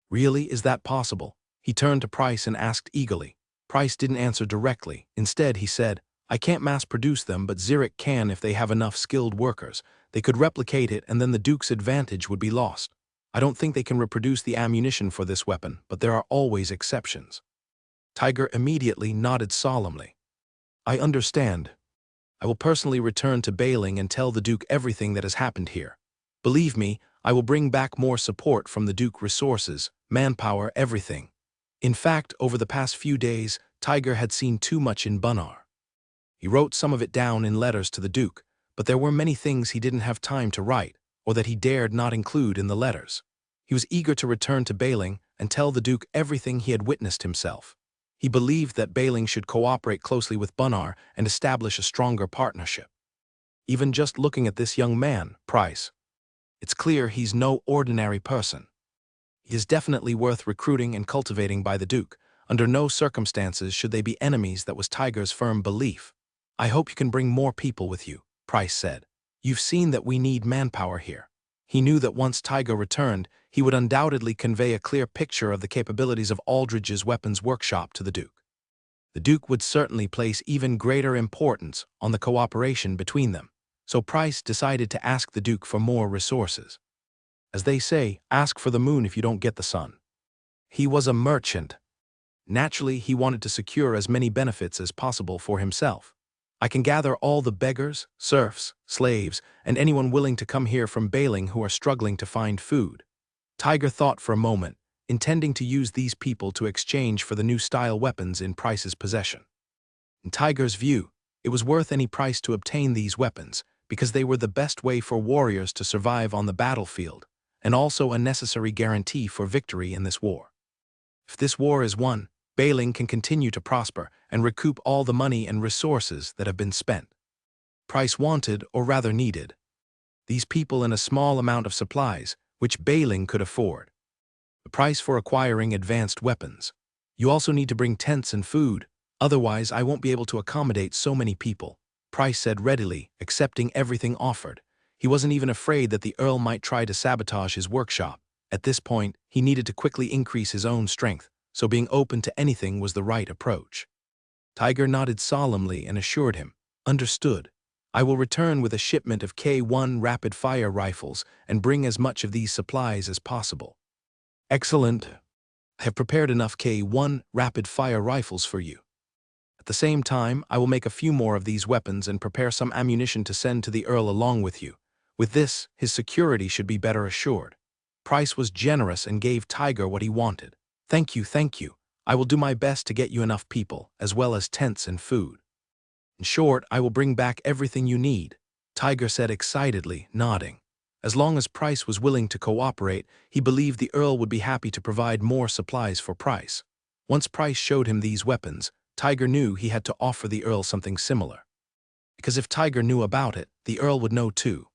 Really, is that possible? He turned to Price and asked eagerly. Price didn't answer directly. Instead, he said, I can't mass-produce them, but Zurich can if they have enough skilled workers. They could replicate it and then the Duke's advantage would be lost. I don't think they can reproduce the ammunition for this weapon, but there are always exceptions. Tiger immediately nodded solemnly. I understand. I will personally return to Bailing and tell the Duke everything that has happened here. Believe me, I will bring back more support from the Duke, resources, manpower, everything. In fact, over the past few days, Tiger had seen too much in Bunnar. He wrote some of it down in letters to the Duke, but there were many things he didn't have time to write, or that he dared not include in the letters. He was eager to return to Bailing and tell the Duke everything he had witnessed himself. He believed that Bailing should cooperate closely with Bunnar and establish a stronger partnership. Even just looking at this young man, Price, it's clear he's no ordinary person. He is definitely worth recruiting and cultivating by the Duke. Under no circumstances should they be enemies. That was Tiger's firm belief. I hope you can bring more people with you, Price said. You've seen that we need manpower here. He knew that once Tiger returned, he would undoubtedly convey a clear picture of the capabilities of Aldridge's weapons workshop to the Duke. The Duke would certainly place even greater importance on the cooperation between them, so Price decided to ask the Duke for more resources. As they say, ask for the moon if you don't get the sun. He was a merchant. Naturally, he wanted to secure as many benefits as possible for himself. I can gather all the beggars, serfs, slaves, and anyone willing to come here from Bailing who are struggling to find food. Tiger thought for a moment, intending to use these people to exchange for the new style weapons in Price's possession. In Tiger's view, it was worth any price to obtain these weapons, because they were the best way for warriors to survive on the battlefield, and also a necessary guarantee for victory in this war. If this war is won, Bailing can continue to prosper and recoup all the money and resources that have been spent. Price wanted, or rather needed, these people in a small amount of supplies, which Bailing could afford. The price for acquiring advanced weapons. You also need to bring tents and food, otherwise I won't be able to accommodate so many people, Price said readily, accepting everything offered. He wasn't even afraid that the Earl might try to sabotage his workshop. At this point, he needed to quickly increase his own strength, so being open to anything was the right approach. Tiger nodded solemnly and assured him, Understood. I will return with a shipment of K1 rapid-fire rifles and bring as much of these supplies as possible. Excellent. I have prepared enough K1 rapid-fire rifles for you. At the same time, I will make a few more of these weapons and prepare some ammunition to send to the Earl along with you. With this, his security should be better assured. Price was generous and gave Tiger what he wanted. Thank you, thank you. I will do my best to get you enough people, as well as tents and food. In short, I will bring back everything you need, Tiger said excitedly, nodding. As long as Price was willing to cooperate, he believed the Earl would be happy to provide more supplies for Price. Once Price showed him these weapons, Tiger knew he had to offer the Earl something similar. Because if Tiger knew about it, the Earl would know too.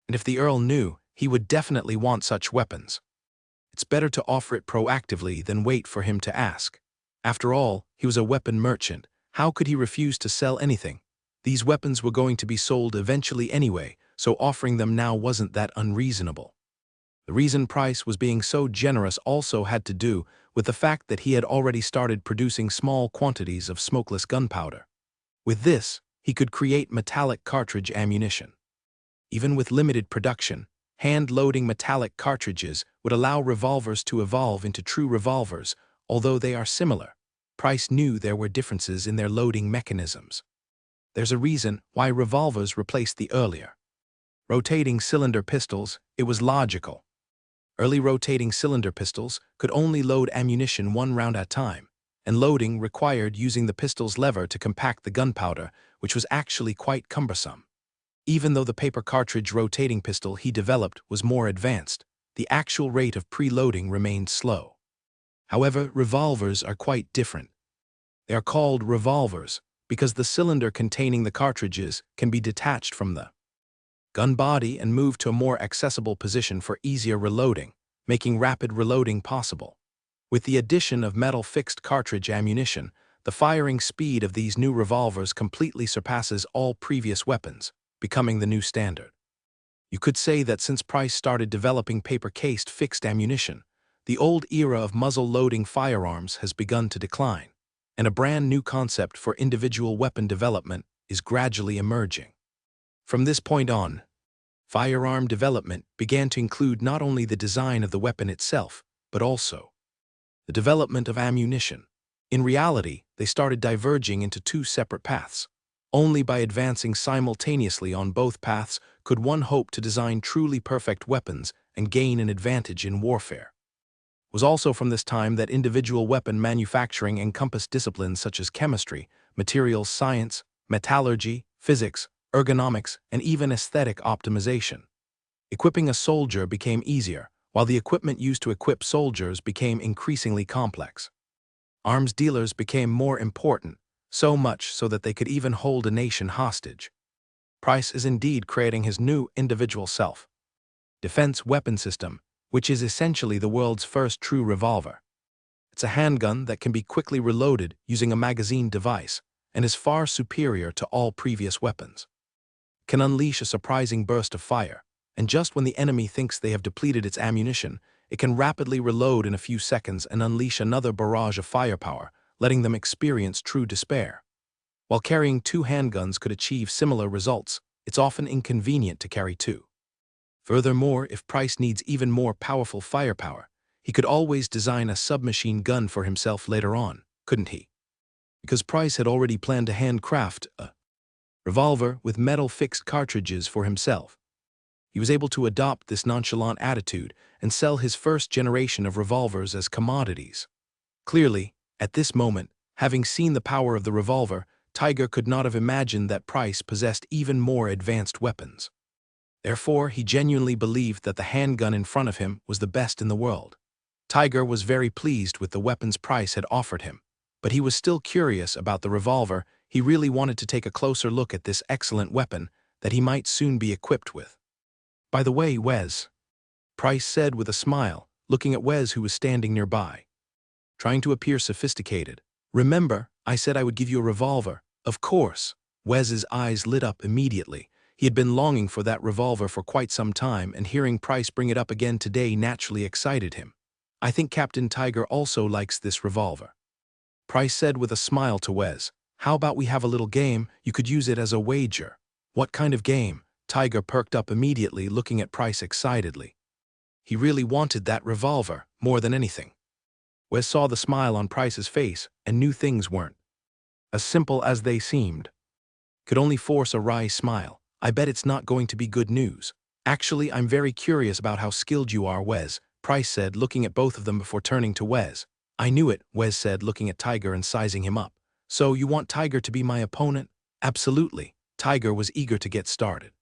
And if the Earl knew, he would definitely want such weapons. It's better to offer it proactively than wait for him to ask. After all, he was a weapon merchant. How could he refuse to sell anything? These weapons were going to be sold eventually anyway, so offering them now wasn't that unreasonable. The reason Price was being so generous also had to do with the fact that he had already started producing small quantities of smokeless gunpowder. With this, he could create metallic cartridge ammunition. Even with limited production, hand-loading metallic cartridges would allow revolvers to evolve into true revolvers, although they are similar. Price knew there were differences in their loading mechanisms. There's a reason why revolvers replaced the earlier rotating cylinder pistols. It was logical. Early rotating cylinder pistols could only load ammunition one round at a time, and loading required using the pistol's lever to compact the gunpowder, which was actually quite cumbersome. Even though the paper cartridge rotating pistol he developed was more advanced, the actual rate of preloading remained slow. However, revolvers are quite different. They are called revolvers because the cylinder containing the cartridges can be detached from the gun body and moved to a more accessible position for easier reloading, making rapid reloading possible. With the addition of metal fixed cartridge ammunition, the firing speed of these new revolvers completely surpasses all previous weapons, becoming the new standard. You could say that since Price started developing paper-cased fixed ammunition, The old era of muzzle-loading firearms has begun to decline, and a brand new concept for individual weapon development is gradually emerging. From this point on, firearm development began to include not only the design of the weapon itself, but also the development of ammunition. In reality, they started diverging into two separate paths. Only by advancing simultaneously on both paths could one hope to design truly perfect weapons and gain an advantage in warfare. It was also from this time that individual weapon manufacturing encompassed disciplines such as chemistry, materials science, metallurgy, physics, ergonomics, and even aesthetic optimization. Equipping a soldier became easier, while the equipment used to equip soldiers became increasingly complex. Arms dealers became more important, so much so that they could even hold a nation hostage. Price is indeed creating his new individual self. Defense weapon system, which is essentially the world's first true revolver. It's a handgun that can be quickly reloaded using a magazine device and is far superior to all previous weapons. It can unleash a surprising burst of fire, and just when the enemy thinks they have depleted its ammunition, it can rapidly reload in a few seconds and unleash another barrage of firepower, letting them experience true despair. While carrying two handguns could achieve similar results, it's often inconvenient to carry two. Furthermore, if Price needs even more powerful firepower, he could always design a submachine gun for himself later on, couldn't he? Because Price had already planned to handcraft a revolver with metal-fixed cartridges for himself. He was able to adopt this nonchalant attitude and sell his first generation of revolvers as commodities. Clearly, at this moment, having seen the power of the revolver, Tiger could not have imagined that Price possessed even more advanced weapons. Therefore, he genuinely believed that the handgun in front of him was the best in the world. Tiger was very pleased with the weapons Price had offered him, but he was still curious about the revolver. He really wanted to take a closer look at this excellent weapon that he might soon be equipped with. "By the way, Wes," Price said with a smile, looking at Wes who was standing nearby. Trying to appear sophisticated, "Remember, I said I would give you a revolver." "Of course." Wes's eyes lit up immediately. He had been longing for that revolver for quite some time, and hearing Price bring it up again today naturally excited him. "I think Captain Tiger also likes this revolver." Price said with a smile to Wes, "How about we have a little game? You could use it as a wager." "What kind of game?" Tiger perked up immediately, looking at Price excitedly. He really wanted that revolver, more than anything. Wes saw the smile on Price's face and knew things weren't as simple as they seemed. Could only force a wry smile. "I bet it's not going to be good news." "Actually, I'm very curious about how skilled you are, Wes," Price said, looking at both of them before turning to Wes. "I knew it," Wes said, looking at Tiger and sizing him up. "So you want Tiger to be my opponent?" "Absolutely." Tiger was eager to get started.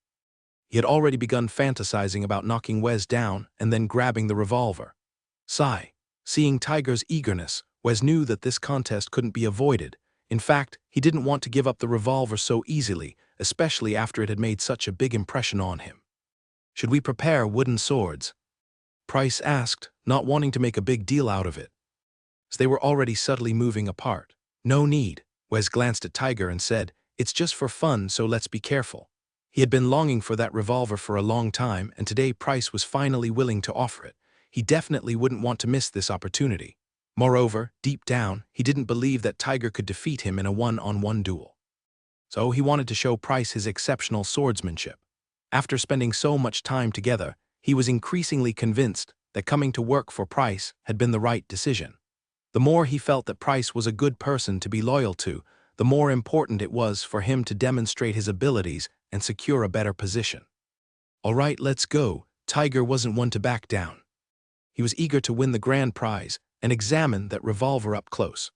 He had already begun fantasizing about knocking Wes down and then grabbing the revolver. Sigh. Seeing Tiger's eagerness, Wes knew that this contest couldn't be avoided. In fact, he didn't want to give up the revolver so easily, especially after it had made such a big impression on him. "Should we prepare wooden swords?" Price asked, not wanting to make a big deal out of it, as they were already subtly moving apart. "No need." Wes glanced at Tiger and said, "It's just for fun, so let's be careful." He had been longing for that revolver for a long time, and today Price was finally willing to offer it. He definitely wouldn't want to miss this opportunity. Moreover, deep down, he didn't believe that Tiger could defeat him in a one-on-one duel. So he wanted to show Price his exceptional swordsmanship. After spending so much time together, he was increasingly convinced that coming to work for Price had been the right decision. The more he felt that Price was a good person to be loyal to, the more important it was for him to demonstrate his abilities and secure a better position. "All right, let's go." Tiger wasn't one to back down. He was eager to win the grand prize and examine that revolver up close.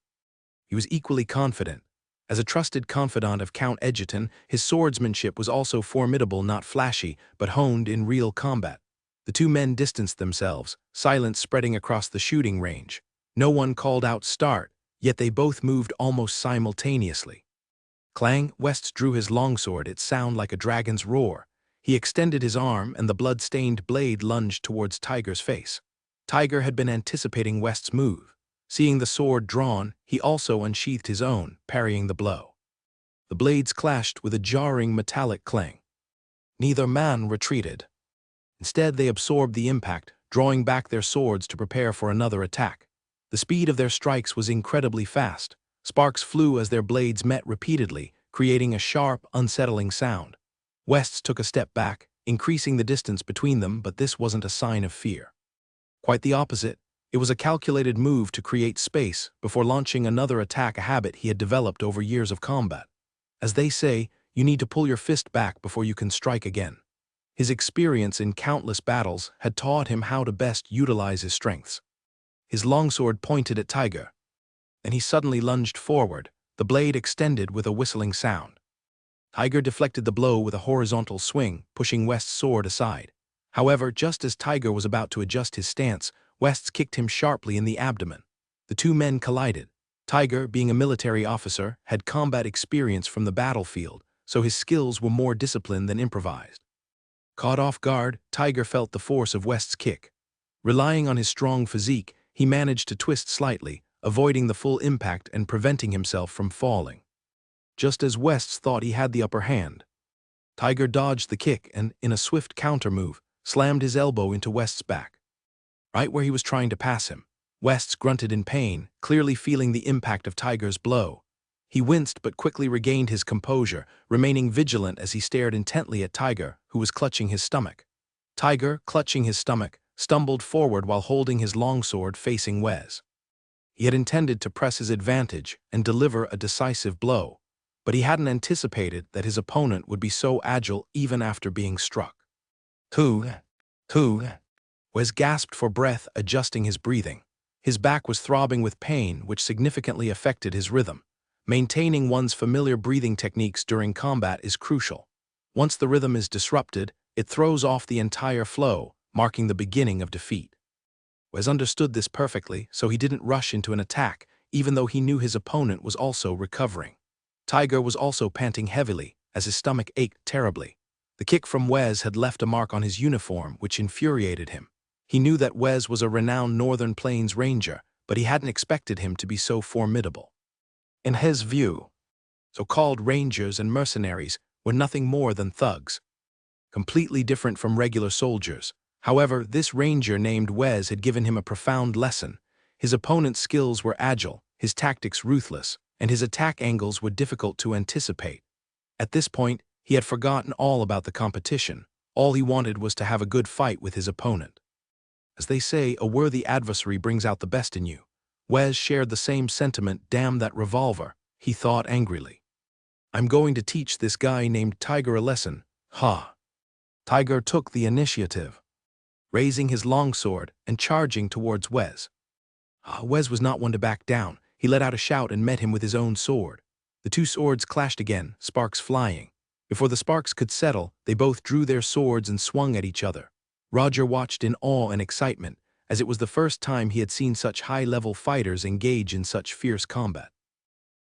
He was equally confident. As a trusted confidant of Count Edgerton, his swordsmanship was also formidable, not flashy, but honed in real combat. The two men distanced themselves, silence spreading across the shooting range. No one called out "start," yet they both moved almost simultaneously. Clang. West drew his longsword, its sound like a dragon's roar. He extended his arm, and the blood-stained blade lunged towards Tiger's face. Tiger had been anticipating West's move. Seeing the sword drawn, he also unsheathed his own, parrying the blow. The blades clashed with a jarring metallic clang. Neither man retreated. Instead, they absorbed the impact, drawing back their swords to prepare for another attack. The speed of their strikes was incredibly fast. Sparks flew as their blades met repeatedly, creating a sharp, unsettling sound. West took a step back, increasing the distance between them, but this wasn't a sign of fear. Quite the opposite. It was a calculated move to create space before launching another attack, a habit he had developed over years of combat. As they say, you need to pull your fist back before you can strike again. His experience in countless battles had taught him how to best utilize his strengths. His longsword pointed at Tiger, and he suddenly lunged forward, the blade extended with a whistling sound. Tiger deflected the blow with a horizontal swing, pushing West's sword aside. However, just as Tiger was about to adjust his stance, West kicked him sharply in the abdomen. The two men collided. Tiger, being a military officer, had combat experience from the battlefield, so his skills were more disciplined than improvised. Caught off guard, Tiger felt the force of West's kick. Relying on his strong physique, he managed to twist slightly, avoiding the full impact and preventing himself from falling. Just as West thought he had the upper hand, Tiger dodged the kick and, in a swift counter move, slammed his elbow into West's back. Right where he was trying to pass him, West grunted in pain, clearly feeling the impact of Tiger's blow. He winced but quickly regained his composure, remaining vigilant as he stared intently at Tiger, who was clutching his stomach. Tiger, clutching his stomach, stumbled forward while holding his longsword facing Wes. He had intended to press his advantage and deliver a decisive blow, but he hadn't anticipated that his opponent would be so agile even after being struck. Who? Wes gasped for breath, adjusting his breathing. His back was throbbing with pain, which significantly affected his rhythm. Maintaining one's familiar breathing techniques during combat is crucial. Once the rhythm is disrupted, it throws off the entire flow, marking the beginning of defeat. Wes understood this perfectly, so he didn't rush into an attack, even though he knew his opponent was also recovering. Tiger was also panting heavily, as his stomach ached terribly. The kick from Wes had left a mark on his uniform, which infuriated him. He knew that Wes was a renowned Northern Plains ranger, but he hadn't expected him to be so formidable. In his view, so-called rangers and mercenaries were nothing more than thugs, completely different from regular soldiers. However, this ranger named Wes had given him a profound lesson. His opponent's skills were agile, his tactics ruthless, and his attack angles were difficult to anticipate. At this point, he had forgotten all about the competition. All he wanted was to have a good fight with his opponent. As they say, a worthy adversary brings out the best in you. Wes shared the same sentiment. Damn that revolver, he thought angrily. I'm going to teach this guy named Tiger a lesson. Ha! Tiger took the initiative, raising his longsword and charging towards Wes. Wes was not one to back down. He let out a shout and met him with his own sword. The two swords clashed again, sparks flying. Before the sparks could settle, they both drew their swords and swung at each other. Roger watched in awe and excitement, as it was the first time he had seen such high-level fighters engage in such fierce combat.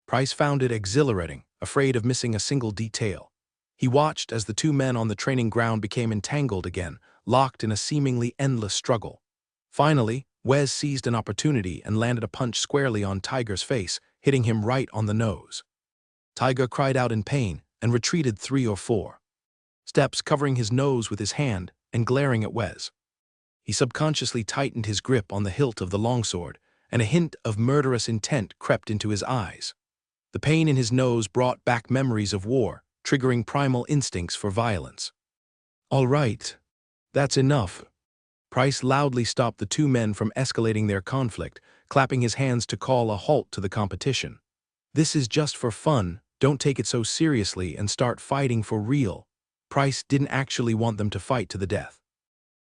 Price found it exhilarating, afraid of missing a single detail. He watched as the two men on the training ground became entangled again, locked in a seemingly endless struggle. Finally, Wes seized an opportunity and landed a punch squarely on Tiger's face, hitting him right on the nose. Tiger cried out in pain and retreated 3 or 4 steps, covering his nose with his hand and glaring at Wes. He subconsciously tightened his grip on the hilt of the longsword, and a hint of murderous intent crept into his eyes. The pain in his nose brought back memories of war, triggering primal instincts for violence. All right, that's enough. Price loudly stopped the two men from escalating their conflict, clapping his hands to call a halt to the competition. This is just for fun, don't take it so seriously and start fighting for real. Price didn't actually want them to fight to the death.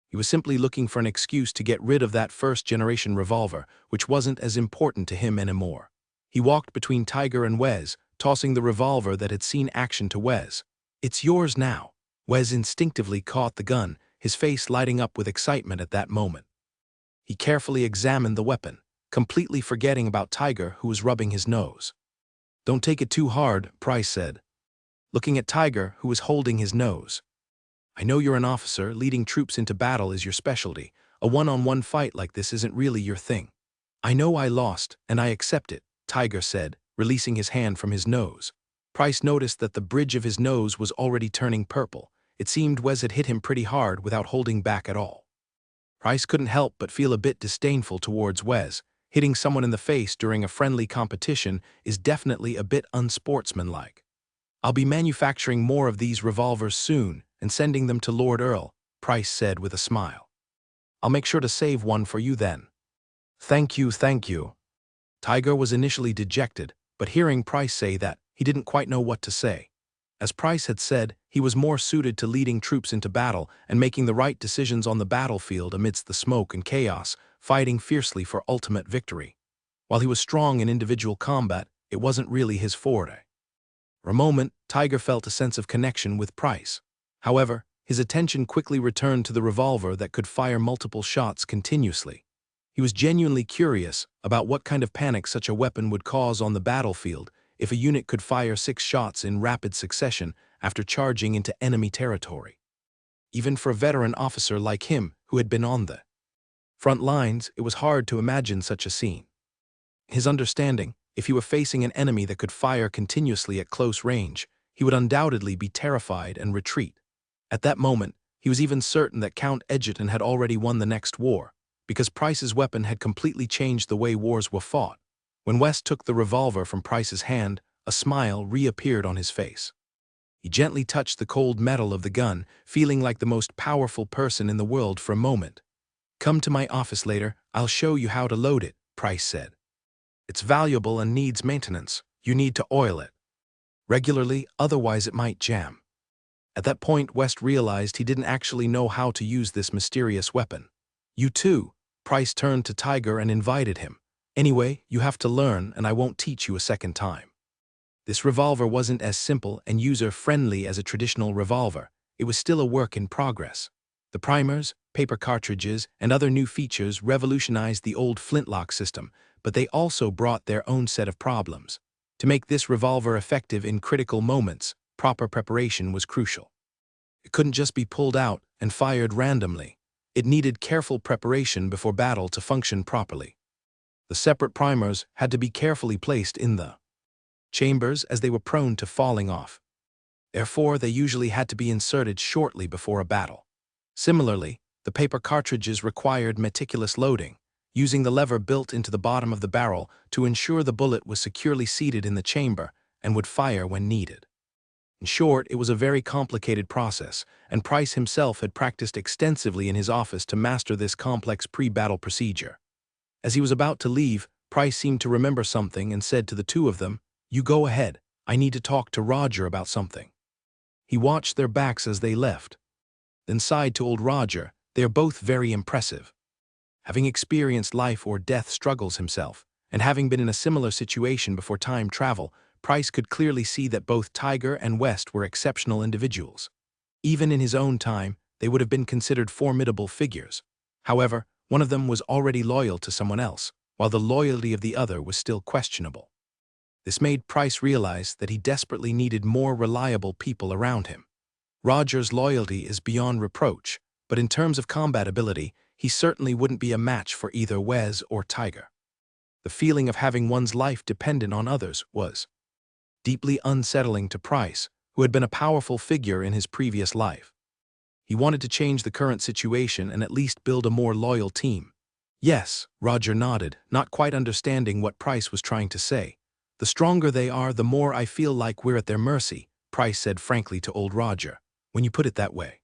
He was simply looking for an excuse to get rid of that first-generation revolver, which wasn't as important to him anymore. He walked between Tiger and Wes, tossing the revolver that had seen action to Wes. It's yours now. Wes instinctively caught the gun, his face lighting up with excitement at that moment. He carefully examined the weapon, completely forgetting about Tiger, who was rubbing his nose. Don't take it too hard, Price said, looking at Tiger, who was holding his nose. I know you're an officer, leading troops into battle is your specialty. A one-on-one fight like this isn't really your thing. I know I lost, and I accept it, Tiger said, releasing his hand from his nose. Price noticed that the bridge of his nose was already turning purple. It seemed Wes had hit him pretty hard without holding back at all. Price couldn't help but feel a bit disdainful towards Wes. Hitting someone in the face during a friendly competition is definitely a bit unsportsmanlike. "I'll be manufacturing more of these revolvers soon and sending them to Lord Earl," Price said with a smile. "I'll make sure to save one for you then." "Thank you, thank you." Tiger was initially dejected, but hearing Price say that, he didn't quite know what to say. As Price had said, he was more suited to leading troops into battle and making the right decisions on the battlefield amidst the smoke and chaos, fighting fiercely for ultimate victory. While he was strong in individual combat, it wasn't really his forte. For a moment, Tiger felt a sense of connection with Price. However, his attention quickly returned to the revolver that could fire multiple shots continuously. He was genuinely curious about what kind of panic such a weapon would cause on the battlefield if a unit could fire 6 shots in rapid succession after charging into enemy territory. Even for a veteran officer like him who had been on the front lines, it was hard to imagine such a scene. His understanding, if he were facing an enemy that could fire continuously at close range, he would undoubtedly be terrified and retreat. At that moment, he was even certain that Count Edgerton had already won the next war, because Price's weapon had completely changed the way wars were fought. When West took the revolver from Price's hand, a smile reappeared on his face. He gently touched the cold metal of the gun, feeling like the most powerful person in the world for a moment. "Come to my office later, I'll show you how to load it," Price said. "It's valuable and needs maintenance. You need to oil it regularly, otherwise it might jam." At that point, West realized he didn't actually know how to use this mysterious weapon. "You too." Price turned to Tiger and invited him. "Anyway, you have to learn, and I won't teach you a second time." This revolver wasn't as simple and user-friendly as a traditional revolver. It was still a work in progress. The primers, paper cartridges, and other new features revolutionized the old flintlock system, but they also brought their own set of problems. To make this revolver effective in critical moments, proper preparation was crucial. It couldn't just be pulled out and fired randomly. It needed careful preparation before battle to function properly. The separate primers had to be carefully placed in the chambers as they were prone to falling off. Therefore, they usually had to be inserted shortly before a battle. Similarly, the paper cartridges required meticulous loading, using the lever built into the bottom of the barrel to ensure the bullet was securely seated in the chamber and would fire when needed. In short, it was a very complicated process, and Price himself had practiced extensively in his office to master this complex pre-battle procedure. As he was about to leave, Price seemed to remember something and said to the two of them, "You go ahead. I need to talk to Roger about something." He watched their backs as they left, then sighed to old Roger. "They are both very impressive." Having experienced life or death struggles himself, and having been in a similar situation before time travel, Price could clearly see that both Tiger and West were exceptional individuals. Even in his own time, they would have been considered formidable figures. However, one of them was already loyal to someone else, while the loyalty of the other was still questionable. This made Price realize that he desperately needed more reliable people around him. Roger's loyalty is beyond reproach, but in terms of combat ability, he certainly wouldn't be a match for either Wes or Tiger. The feeling of having one's life dependent on others was deeply unsettling to Price, who had been a powerful figure in his previous life. He wanted to change the current situation and at least build a more loyal team. "Yes," Roger nodded, not quite understanding what Price was trying to say. "The stronger they are, the more I feel like we're at their mercy," Price said frankly to old Roger. "When you put it that way."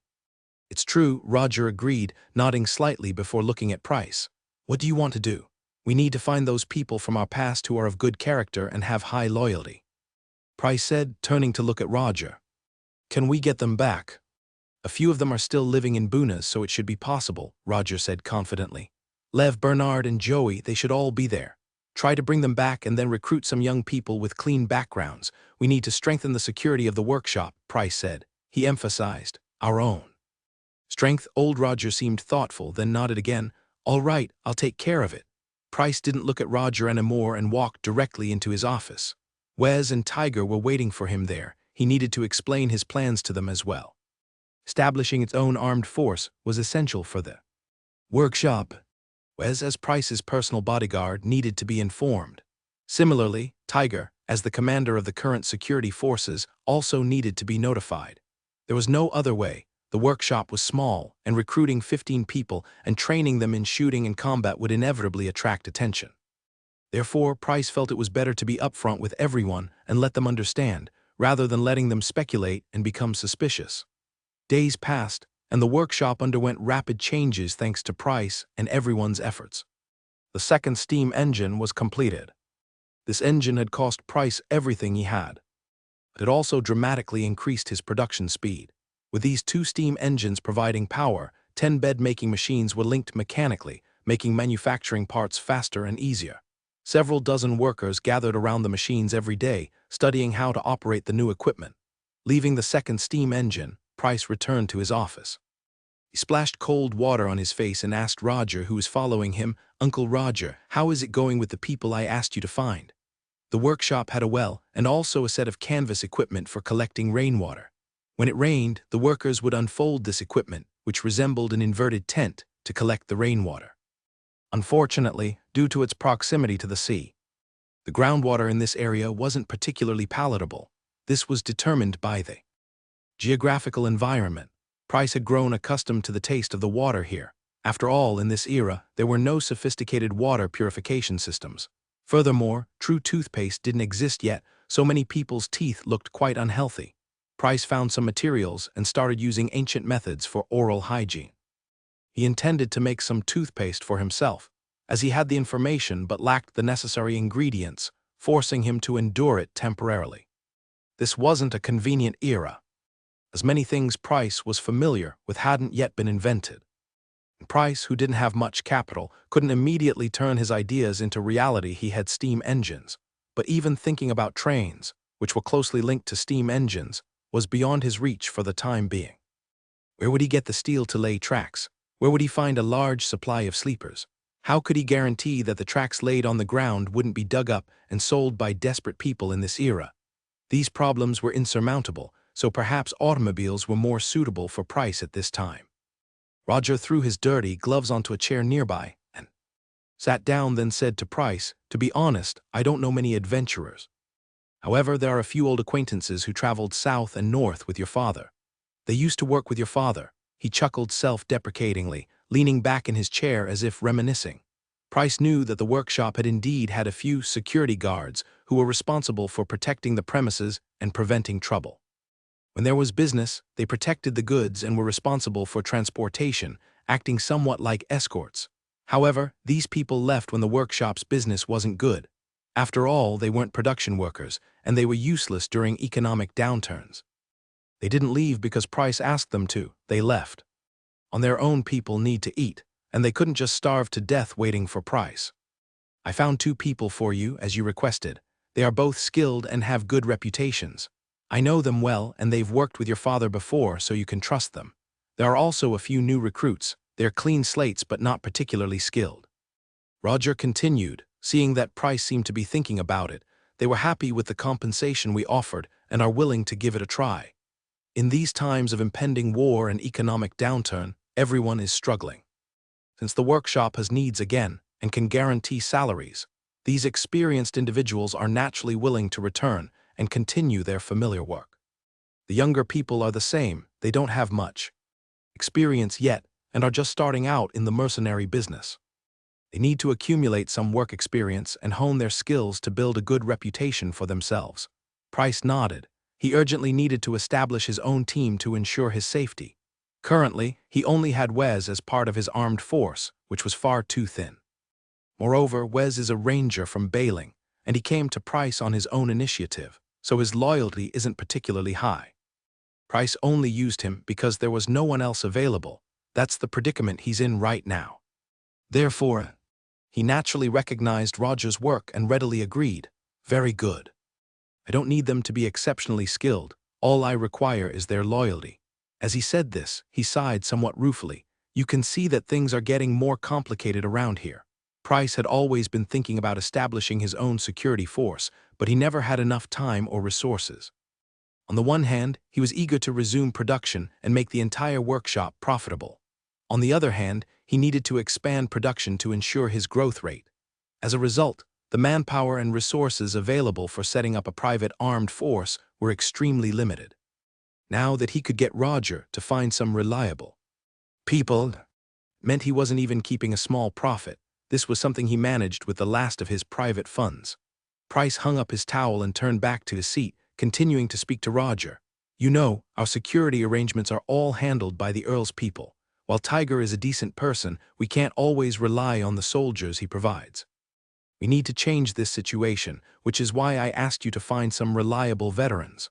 "It's true," Roger agreed, nodding slightly before looking at Price. "What do you want to do?" "We need to find those people from our past who are of good character and have high loyalty," Price said, turning to look at Roger. "Can we get them back?" "A few of them are still living in Bunas, so it should be possible," Roger said confidently. "Lev, Bernard, and Joey, they should all be there. Try to bring them back and then recruit some young people with clean backgrounds. We need to strengthen the security of the workshop," Price said. He emphasized, "Our own strength." Old Roger seemed thoughtful, then nodded again. "All right, I'll take care of it." Price didn't look at Roger anymore and walked directly into his office. Wes and Tiger were waiting for him there. He needed to explain his plans to them as well. Establishing its own armed force was essential for the workshop. Wes, as Price's personal bodyguard, needed to be informed. Similarly, Tiger, as the commander of the current security forces, also needed to be notified. There was no other way. The workshop was small, and recruiting 15 people and training them in shooting and combat would inevitably attract attention. Therefore, Price felt it was better to be upfront with everyone and let them understand, rather than letting them speculate and become suspicious. Days passed, and the workshop underwent rapid changes thanks to Price and everyone's efforts. The second steam engine was completed. This engine had cost Price everything he had, but it also dramatically increased his production speed. With these two steam engines providing power, 10 bed-making machines were linked mechanically, making manufacturing parts faster and easier. Several dozen workers gathered around the machines every day, studying how to operate the new equipment. Leaving the second steam engine, Price returned to his office. He splashed cold water on his face and asked Roger, who was following him, "Uncle Roger, how is it going with the people I asked you to find?" The workshop had a well and also a set of canvas equipment for collecting rainwater. When it rained, the workers would unfold this equipment, which resembled an inverted tent, to collect the rainwater. Unfortunately, due to its proximity to the sea, the groundwater in this area wasn't particularly palatable. This was determined by the geographical environment. Price had grown accustomed to the taste of the water here. After all, in this era, there were no sophisticated water purification systems. Furthermore, true toothpaste didn't exist yet, so many people's teeth looked quite unhealthy. Price found some materials and started using ancient methods for oral hygiene. He intended to make some toothpaste for himself, as he had the information but lacked the necessary ingredients, forcing him to endure it temporarily. This wasn't a convenient era, as many things Price was familiar with hadn't yet been invented. Price, who didn't have much capital, couldn't immediately turn his ideas into reality. He had steam engines, but even thinking about trains, which were closely linked to steam engines, was beyond his reach for the time being. Where would he get the steel to lay tracks? Where would he find a large supply of sleepers? How could he guarantee that the tracks laid on the ground wouldn't be dug up and sold by desperate people in this era? These problems were insurmountable, so perhaps automobiles were more suitable for Price at this time. Roger threw his dirty gloves onto a chair nearby and sat down, then said to Price, "To be honest, I don't know many adventurers. However, there are a few old acquaintances who traveled south and north with your father. They used to work with your father." He chuckled self-deprecatingly, leaning back in his chair as if reminiscing. Price knew that the workshop had indeed had a few security guards who were responsible for protecting the premises and preventing trouble. When there was business, they protected the goods and were responsible for transportation, acting somewhat like escorts. However, these people left when the workshop's business wasn't good. After all, they weren't production workers, and they were useless during economic downturns. They didn't leave because Price asked them to. They left. On their own, people need to eat, and they couldn't just starve to death waiting for Price. "I found 2 people for you, as you requested. They are both skilled and have good reputations. I know them well, and they've worked with your father before, so you can trust them. There are also a few new recruits. They're clean slates but not particularly skilled." Roger continued, seeing that Price seemed to be thinking about it. "They were happy with the compensation we offered and are willing to give it a try. In these times of impending war and economic downturn, everyone is struggling. Since the workshop has needs again and can guarantee salaries, these experienced individuals are naturally willing to return and continue their familiar work. The younger people are the same. They don't have much experience yet and are just starting out in the mercenary business. They need to accumulate some work experience and hone their skills to build a good reputation for themselves." Price nodded. He urgently needed to establish his own team to ensure his safety. Currently, he only had Wes as part of his armed force, which was far too thin. Moreover, Wes is a ranger from Bailing, and he came to Price on his own initiative, so his loyalty isn't particularly high. Price only used him because there was no one else available. That's the predicament he's in right now. Therefore, he naturally recognized Roger's work and readily agreed. "Very good. I don't need them to be exceptionally skilled. All I require is their loyalty." As he said this, he sighed somewhat ruefully. You can see that things are getting more complicated around here. Price had always been thinking about establishing his own security force, but he never had enough time or resources. On the one hand, he was eager to resume production and make the entire workshop profitable. On the other hand, he needed to expand production to ensure his growth rate. As a result, the manpower and resources available for setting up a private armed force were extremely limited. Now that he could get Roger to find some reliable people meant he wasn't even keeping a small profit. This was something he managed with the last of his private funds. Price hung up his towel and turned back to his seat, continuing to speak to Roger. You know, our security arrangements are all handled by the Earl's people. While Tiger is a decent person, we can't always rely on the soldiers he provides. We need to change this situation, which is why I asked you to find some reliable veterans.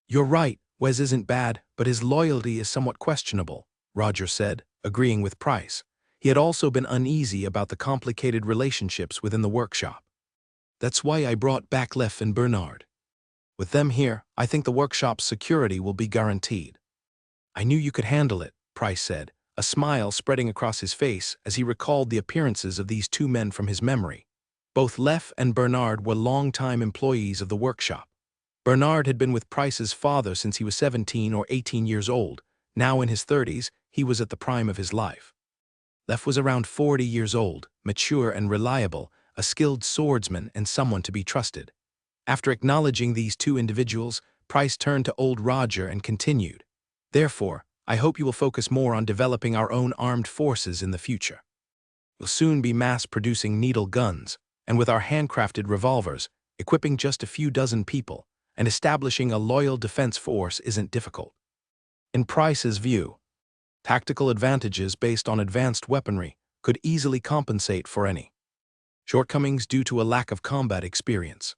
You're right, Wes isn't bad, but his loyalty is somewhat questionable, Roger said, agreeing with Price. He had also been uneasy about the complicated relationships within the workshop. That's why I brought back Leff and Bernard. With them here, I think the workshop's security will be guaranteed. I knew you could handle it, Price said, a smile spreading across his face as he recalled the appearances of these two men from his memory. Both Leff and Bernard were long-time employees of the workshop. Bernard had been with Price's father since he was 17 or 18 years old. Now in his 30s, he was at the prime of his life. Leff was around 40 years old, mature and reliable, a skilled swordsman and someone to be trusted. After acknowledging these two individuals, Price turned to old Roger and continued. Therefore, I hope you will focus more on developing our own armed forces in the future. We'll soon be mass-producing needle guns, and with our handcrafted revolvers, equipping just a few dozen people, and establishing a loyal defense force isn't difficult. In Price's view, tactical advantages based on advanced weaponry could easily compensate for any shortcomings due to a lack of combat experience.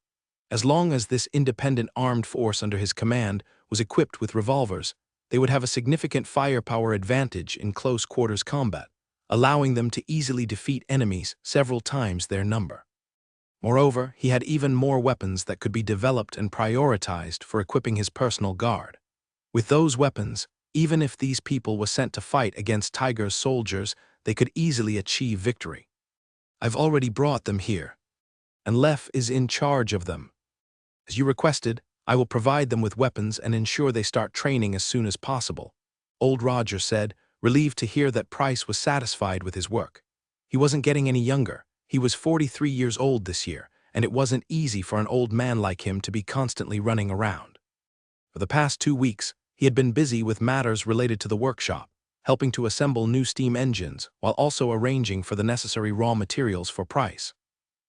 As long as this independent armed force under his command was equipped with revolvers, they would have a significant firepower advantage in close-quarters combat, allowing them to easily defeat enemies several times their number. Moreover, he had even more weapons that could be developed and prioritized for equipping his personal guard. With those weapons, even if these people were sent to fight against Tiger's soldiers, they could easily achieve victory. I've already brought them here, and Leff is in charge of them. As you requested, I will provide them with weapons and ensure they start training as soon as possible, old Roger said, relieved to hear that Price was satisfied with his work. He wasn't getting any younger. He was 43 years old this year, and it wasn't easy for an old man like him to be constantly running around. For the past 2 weeks, he had been busy with matters related to the workshop, helping to assemble new steam engines while also arranging for the necessary raw materials for Price.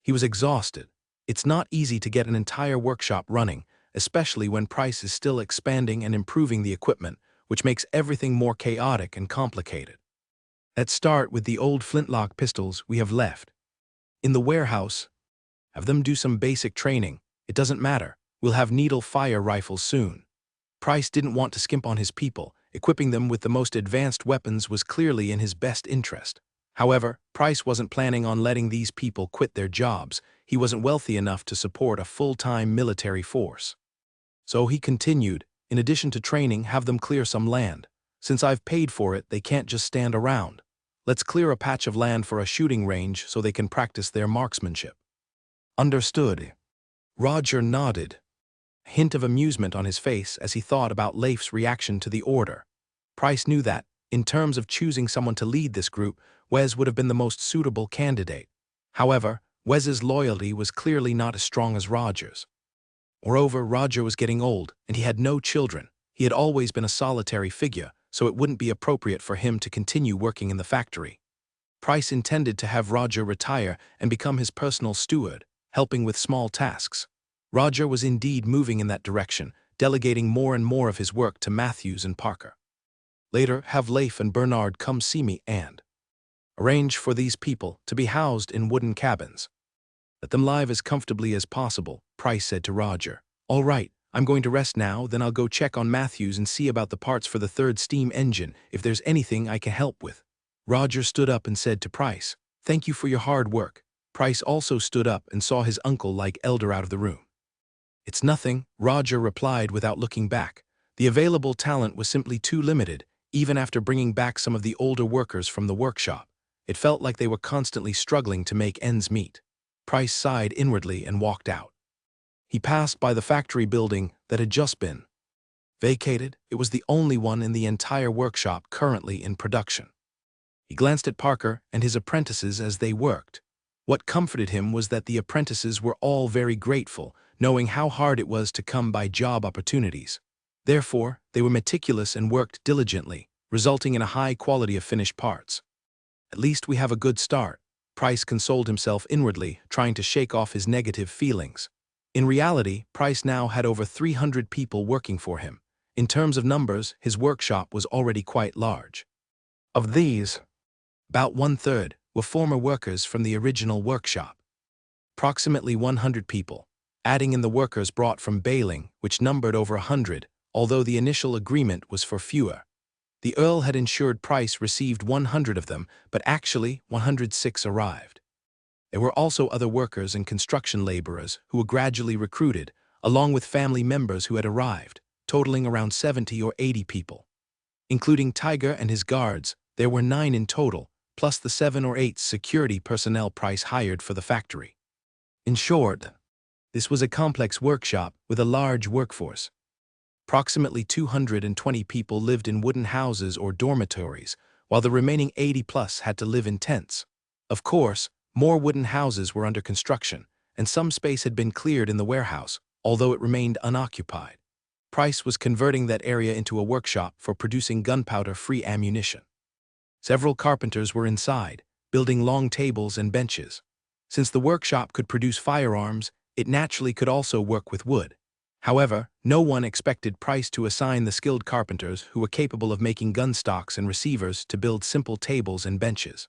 He was exhausted. It's not easy to get an entire workshop running, especially when Price is still expanding and improving the equipment, which makes everything more chaotic and complicated. Let's start with the old flintlock pistols we have left in the warehouse. Have them do some basic training. It doesn't matter. We'll have needle fire rifles soon. Price didn't want to skimp on his people. Equipping them with the most advanced weapons was clearly in his best interest. However, Price wasn't planning on letting these people quit their jobs. He wasn't wealthy enough to support a full-time military force. So he continued, in addition to training, have them clear some land. Since I've paid for it, they can't just stand around. Let's clear a patch of land for a shooting range so they can practice their marksmanship. Understood. Roger nodded, a hint of amusement on his face as he thought about Leif's reaction to the order. Price knew that, in terms of choosing someone to lead this group, Wes would have been the most suitable candidate. However, Wes's loyalty was clearly not as strong as Roger's. Moreover, Roger was getting old, and he had no children. He had always been a solitary figure, so it wouldn't be appropriate for him to continue working in the factory. Price intended to have Roger retire and become his personal steward, helping with small tasks. Roger was indeed moving in that direction, delegating more and more of his work to Matthews and Parker. Later, have Leif and Bernard come see me and arrange for these people to be housed in wooden cabins. Let them live as comfortably as possible, Price said to Roger. All right, I'm going to rest now, then I'll go check on Matthews and see about the parts for the third steam engine, if there's anything I can help with. Roger stood up and said to Price, thank you for your hard work. Price also stood up and saw his uncle-like elder out of the room. It's nothing, Roger replied without looking back. The available talent was simply too limited, even after bringing back some of the older workers from the workshop. It felt like they were constantly struggling to make ends meet. Price sighed inwardly and walked out. He passed by the factory building that had just been vacated. It was the only one in the entire workshop currently in production. He glanced at Parker and his apprentices as they worked. What comforted him was that the apprentices were all very grateful, knowing how hard it was to come by job opportunities. Therefore, they were meticulous and worked diligently, resulting in a high quality of finished parts. At least we have a good start, Price consoled himself inwardly, trying to shake off his negative feelings. In reality, Price now had over 300 people working for him. In terms of numbers, his workshop was already quite large. Of these, about one-third were former workers from the original workshop. Approximately 100 people, adding in the workers brought from Bailing, which numbered over 100, although the initial agreement was for fewer. The Earl had ensured Price received 100 of them, but actually 106 arrived. There were also other workers and construction laborers who were gradually recruited, along with family members who had arrived, totaling around 70 or 80 people. Including Tiger and his guards, there were 9 in total, plus the 7 or 8 security personnel Price hired for the factory. In short, this was a complex workshop with a large workforce. Approximately 220 people lived in wooden houses or dormitories, while the remaining 80+ had to live in tents. Of course, more wooden houses were under construction, and some space had been cleared in the warehouse, although it remained unoccupied. Price was converting that area into a workshop for producing gunpowder-free ammunition. Several carpenters were inside, building long tables and benches. Since the workshop could produce firearms, it naturally could also work with wood. However, no one expected Price to assign the skilled carpenters who were capable of making gun stocks and receivers to build simple tables and benches.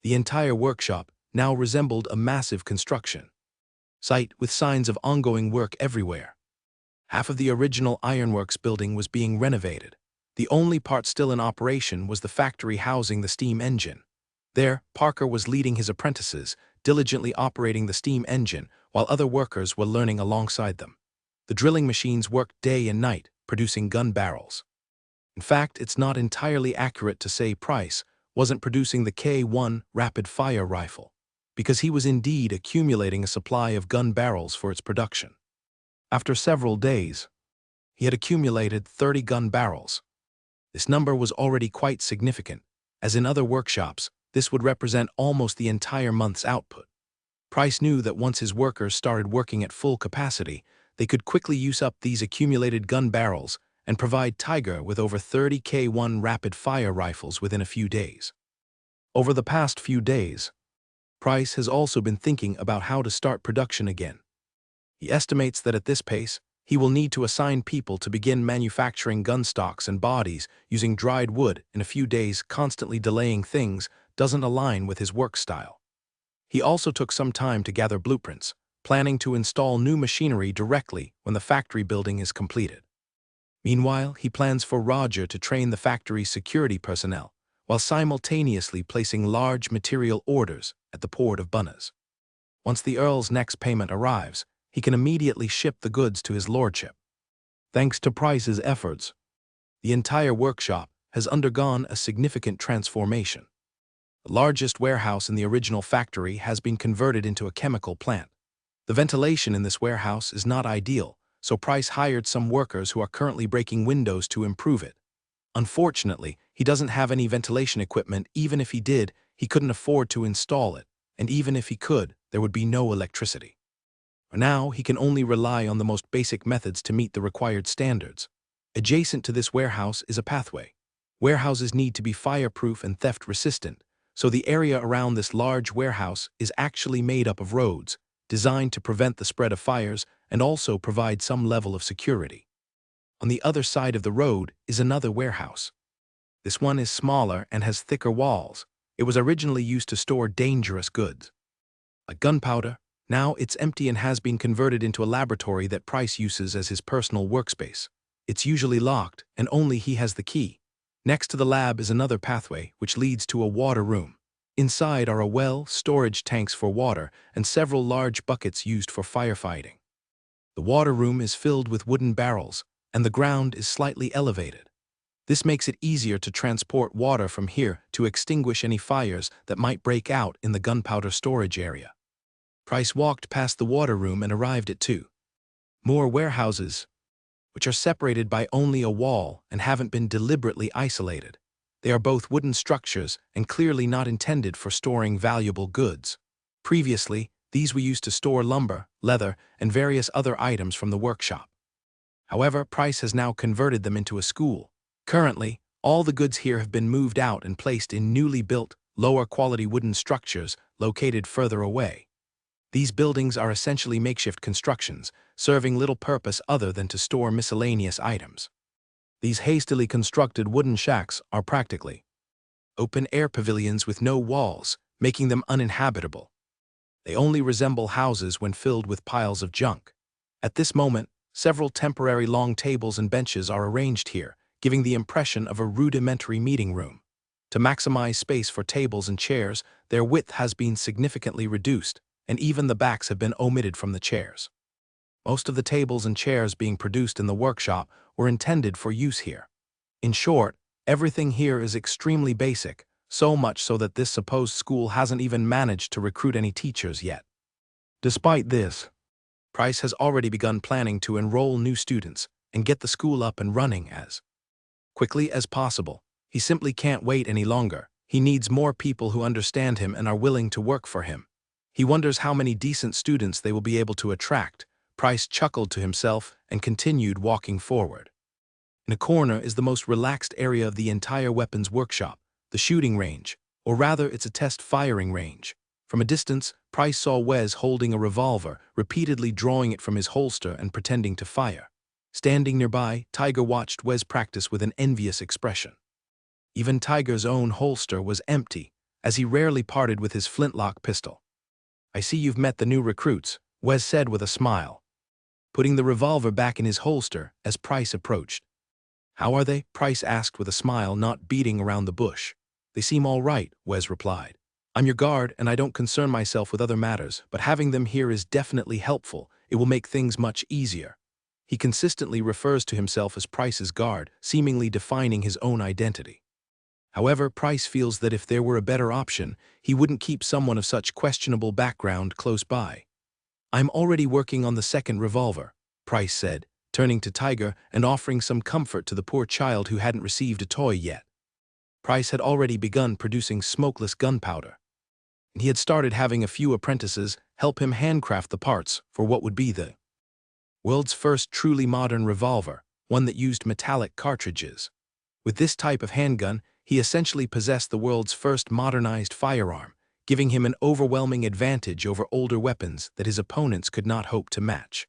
The entire workshop now resembled a massive construction site with signs of ongoing work everywhere. Half of the original ironworks building was being renovated. The only part still in operation was the factory housing the steam engine. There, Parker was leading his apprentices, diligently operating the steam engine, while other workers were learning alongside them. The drilling machines worked day and night, producing gun barrels. In fact, it's not entirely accurate to say Price wasn't producing the K1 rapid-fire rifle, because he was indeed accumulating a supply of gun barrels for its production. After several days, he had accumulated 30 gun barrels. This number was already quite significant, as in other workshops, this would represent almost the entire month's output. Price knew that once his workers started working at full capacity, they could quickly use up these accumulated gun barrels and provide Tiger with over 30 K1 rapid-fire rifles within a few days. Over the past few days, Price has also been thinking about how to start production again. He estimates that at this pace, he will need to assign people to begin manufacturing gun stocks and bodies using dried wood in a few days. Constantly delaying things doesn't align with his work style. He also took some time to gather blueprints, planning to install new machinery directly when the factory building is completed. Meanwhile, he plans for Roger to train the factory's security personnel, while simultaneously placing large material orders at the port of Bunnas. Once the Earl's next payment arrives, he can immediately ship the goods to his lordship. Thanks to Price's efforts, the entire workshop has undergone a significant transformation. The largest warehouse in the original factory has been converted into a chemical plant. The ventilation in this warehouse is not ideal, so Price hired some workers who are currently breaking windows to improve it. Unfortunately, he doesn't have any ventilation equipment. Even if he did, he couldn't afford to install it, and even if he could, there would be no electricity. For now, he can only rely on the most basic methods to meet the required standards. Adjacent to this warehouse is a pathway. Warehouses need to be fireproof and theft-resistant, so the area around this large warehouse is actually made up of roads, designed to prevent the spread of fires and also provide some level of security. On the other side of the road is another warehouse. This one is smaller and has thicker walls. It was originally used to store dangerous goods, like gunpowder. Now it's empty and has been converted into a laboratory that Price uses as his personal workspace. It's usually locked, and only he has the key. Next to the lab is another pathway, which leads to a water room. Inside are a well, storage tanks for water, and several large buckets used for firefighting. The water room is filled with wooden barrels, and the ground is slightly elevated. This makes it easier to transport water from here to extinguish any fires that might break out in the gunpowder storage area. Price walked past the water room and arrived at 2 more warehouses, which are separated by only a wall and haven't been deliberately isolated. They are both wooden structures and clearly not intended for storing valuable goods. Previously, these were used to store lumber, leather, and various other items from the workshop. However, Price has now converted them into a school. Currently, all the goods here have been moved out and placed in newly built, lower-quality wooden structures located further away. These buildings are essentially makeshift constructions, serving little purpose other than to store miscellaneous items. These hastily constructed wooden shacks are practically open-air pavilions with no walls, making them uninhabitable. They only resemble houses when filled with piles of junk. At this moment, several temporary long tables and benches are arranged here, giving the impression of a rudimentary meeting room. To maximize space for tables and chairs, their width has been significantly reduced, and even the backs have been omitted from the chairs. Most of the tables and chairs being produced in the workshop were intended for use here. In short, everything here is extremely basic, so much so that this supposed school hasn't even managed to recruit any teachers yet. Despite this, Price has already begun planning to enroll new students and get the school up and running as quickly as possible. He simply can't wait any longer. He needs more people who understand him and are willing to work for him. He wonders how many decent students they will be able to attract. Price chuckled to himself and continued walking forward. In a corner is the most relaxed area of the entire weapons workshop, the shooting range, or rather it's a test firing range. From a distance, Price saw Wes holding a revolver, repeatedly drawing it from his holster and pretending to fire. Standing nearby, Tiger watched Wes practice with an envious expression. Even Tiger's own holster was empty, as he rarely parted with his flintlock pistol. "I see you've met the new recruits," Wes said with a smile, putting the revolver back in his holster as Price approached. "How are they?" Price asked with a smile, not beating around the bush. "They seem all right," Wes replied. "I'm your guard and I don't concern myself with other matters, but having them here is definitely helpful. It will make things much easier." He consistently refers to himself as Price's guard, seemingly defining his own identity. However, Price feels that if there were a better option, he wouldn't keep someone of such questionable background close by. "I'm already working on the second revolver," Price said, turning to Tiger and offering some comfort to the poor child who hadn't received a toy yet. Price had already begun producing smokeless gunpowder, and he had started having a few apprentices help him handcraft the parts for what would be the world's first truly modern revolver, one that used metallic cartridges. With this type of handgun, he essentially possessed the world's first modernized firearm, giving him an overwhelming advantage over older weapons that his opponents could not hope to match.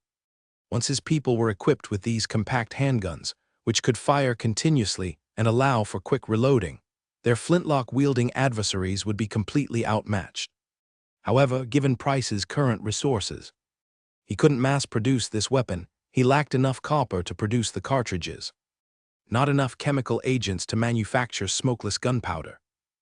Once his people were equipped with these compact handguns, which could fire continuously and allow for quick reloading, their flintlock-wielding adversaries would be completely outmatched. However, given Price's current resources, he couldn't mass-produce this weapon. He lacked enough copper to produce the cartridges, not enough chemical agents to manufacture smokeless gunpowder.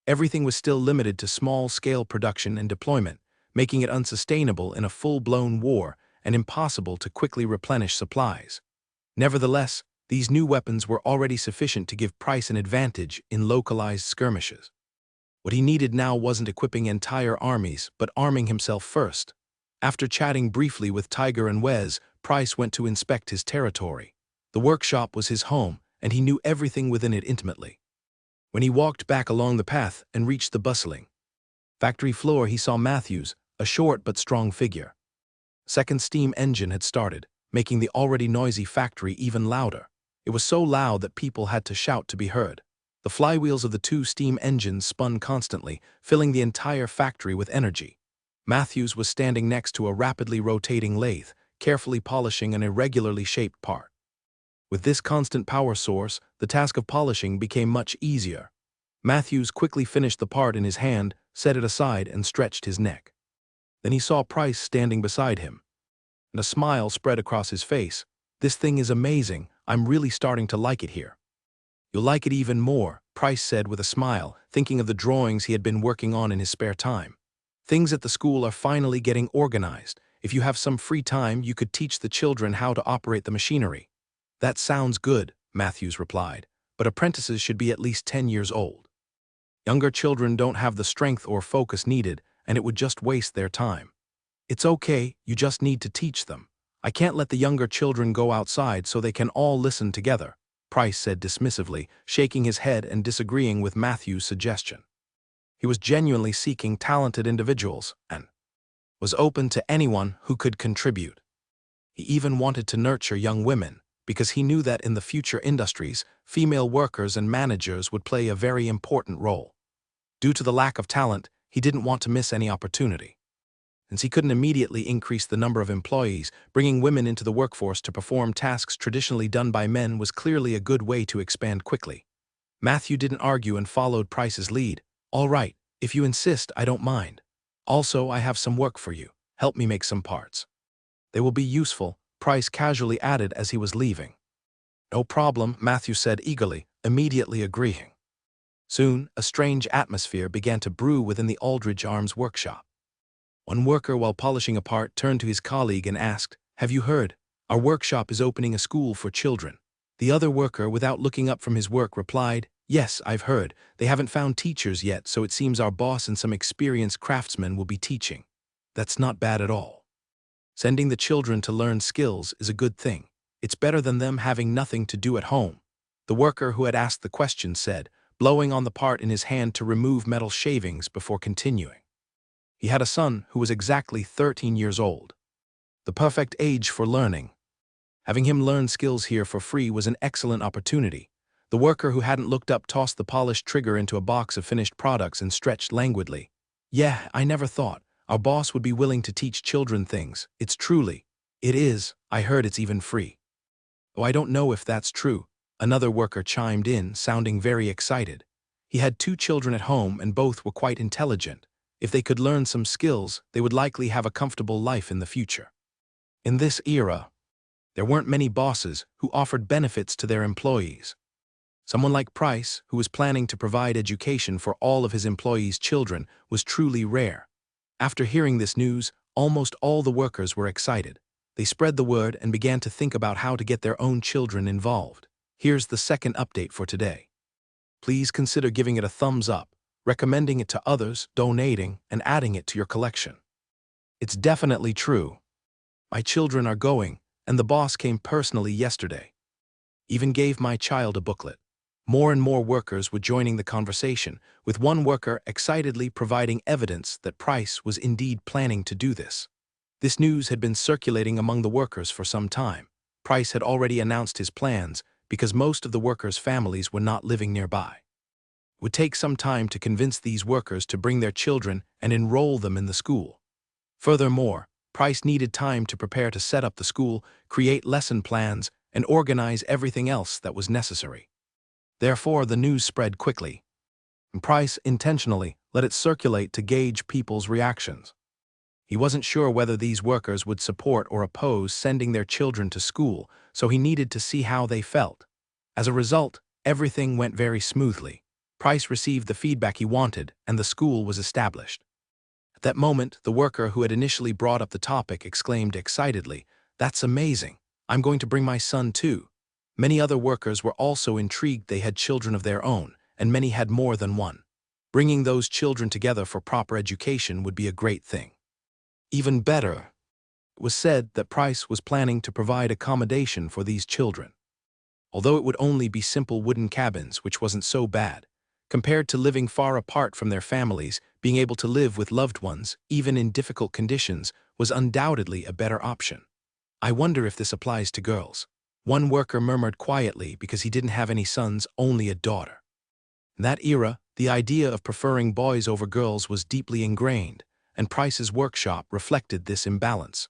Everything was still limited to small-scale production and deployment, making it unsustainable in a full-blown war and impossible to quickly replenish supplies. Nevertheless, these new weapons were already sufficient to give Price an advantage in localized skirmishes. What he needed now wasn't equipping entire armies, but arming himself first. After chatting briefly with Tiger and Wes, Price went to inspect his territory. The workshop was his home, and he knew everything within it intimately. When he walked back along the path and reached the bustling factory floor, he saw Matthews, a short but strong figure. Second steam engine had started, making the already noisy factory even louder. It was so loud that people had to shout to be heard. The flywheels of the two steam engines spun constantly, filling the entire factory with energy. Matthews was standing next to a rapidly rotating lathe, carefully polishing an irregularly shaped part. With this constant power source, the task of polishing became much easier. Matthews quickly finished the part in his hand, set it aside, and stretched his neck. Then he saw Price standing beside him, and a smile spread across his face. "This thing is amazing. I'm really starting to like it here." "You'll like it even more," Price said with a smile, thinking of the drawings he had been working on in his spare time. "Things at the school are finally getting organized. If you have some free time, you could teach the children how to operate the machinery." "That sounds good," Matthews replied, "but apprentices should be at least 10 years old. Younger children don't have the strength or focus needed, and it would just waste their time." "It's okay, you just need to teach them. I can't let the younger children go outside so they can all listen together," Price said dismissively, shaking his head and disagreeing with Matthews' suggestion. He was genuinely seeking talented individuals and was open to anyone who could contribute. He even wanted to nurture young women, because he knew that in the future industries, female workers and managers would play a very important role. Due to the lack of talent, he didn't want to miss any opportunity. Since he couldn't immediately increase the number of employees, bringing women into the workforce to perform tasks traditionally done by men was clearly a good way to expand quickly. Matthew didn't argue and followed Price's lead. "All right, if you insist, I don't mind. Also, I have some work for you. Help me make some parts." "They will be useful," Price casually added as he was leaving. "No problem," Matthew said eagerly, immediately agreeing. Soon, a strange atmosphere began to brew within the Aldridge Arms workshop. One worker, while polishing a part, turned to his colleague and asked, "Have you heard? Our workshop is opening a school for children." The other worker, without looking up from his work, replied, "Yes, I've heard. They haven't found teachers yet, so it seems our boss and some experienced craftsmen will be teaching." "That's not bad at all. Sending the children to learn skills is a good thing. It's better than them having nothing to do at home," the worker who had asked the question said, blowing on the part in his hand to remove metal shavings before continuing. He had a son who was exactly 13 years old. The perfect age for learning. Having him learn skills here for free was an excellent opportunity. The worker who hadn't looked up tossed the polished trigger into a box of finished products and stretched languidly. "Yeah, I never thought our boss would be willing to teach children things. It is. I heard it's even free." "Oh, I don't know if that's true," another worker chimed in, sounding very excited. He had 2 children at home and both were quite intelligent. If they could learn some skills, they would likely have a comfortable life in the future. In this era, there weren't many bosses who offered benefits to their employees. Someone like Price, who was planning to provide education for all of his employees' children, was truly rare. After hearing this news, almost all the workers were excited. They spread the word and began to think about how to get their own children involved. Here's the second update for today. Please consider giving it a thumbs up, recommending it to others, donating, and adding it to your collection. It's definitely true. My children are going, and the boss came personally yesterday. Even gave my child a booklet. More and more workers were joining the conversation, with one worker excitedly providing evidence that Price was indeed planning to do this. This news had been circulating among the workers for some time. Price had already announced his plans because most of the workers' families were not living nearby. It would take some time to convince these workers to bring their children and enroll them in the school. Furthermore, Price needed time to prepare to set up the school, create lesson plans, and organize everything else that was necessary. Therefore, the news spread quickly, and Price intentionally let it circulate to gauge people's reactions. He wasn't sure whether these workers would support or oppose sending their children to school, so he needed to see how they felt. As a result, everything went very smoothly. Price received the feedback he wanted, and the school was established. At that moment, the worker who had initially brought up the topic exclaimed excitedly, "That's amazing. I'm going to bring my son too." Many other workers were also intrigued. They had children of their own, and many had more than one. Bringing those children together for proper education would be a great thing. Even better, it was said that Price was planning to provide accommodation for these children. Although it would only be simple wooden cabins, which wasn't so bad. Compared to living far apart from their families, being able to live with loved ones, even in difficult conditions, was undoubtedly a better option. "I wonder if this applies to girls," one worker murmured quietly because he didn't have any sons, only a daughter. In that era, the idea of preferring boys over girls was deeply ingrained, and Price's workshop reflected this imbalance.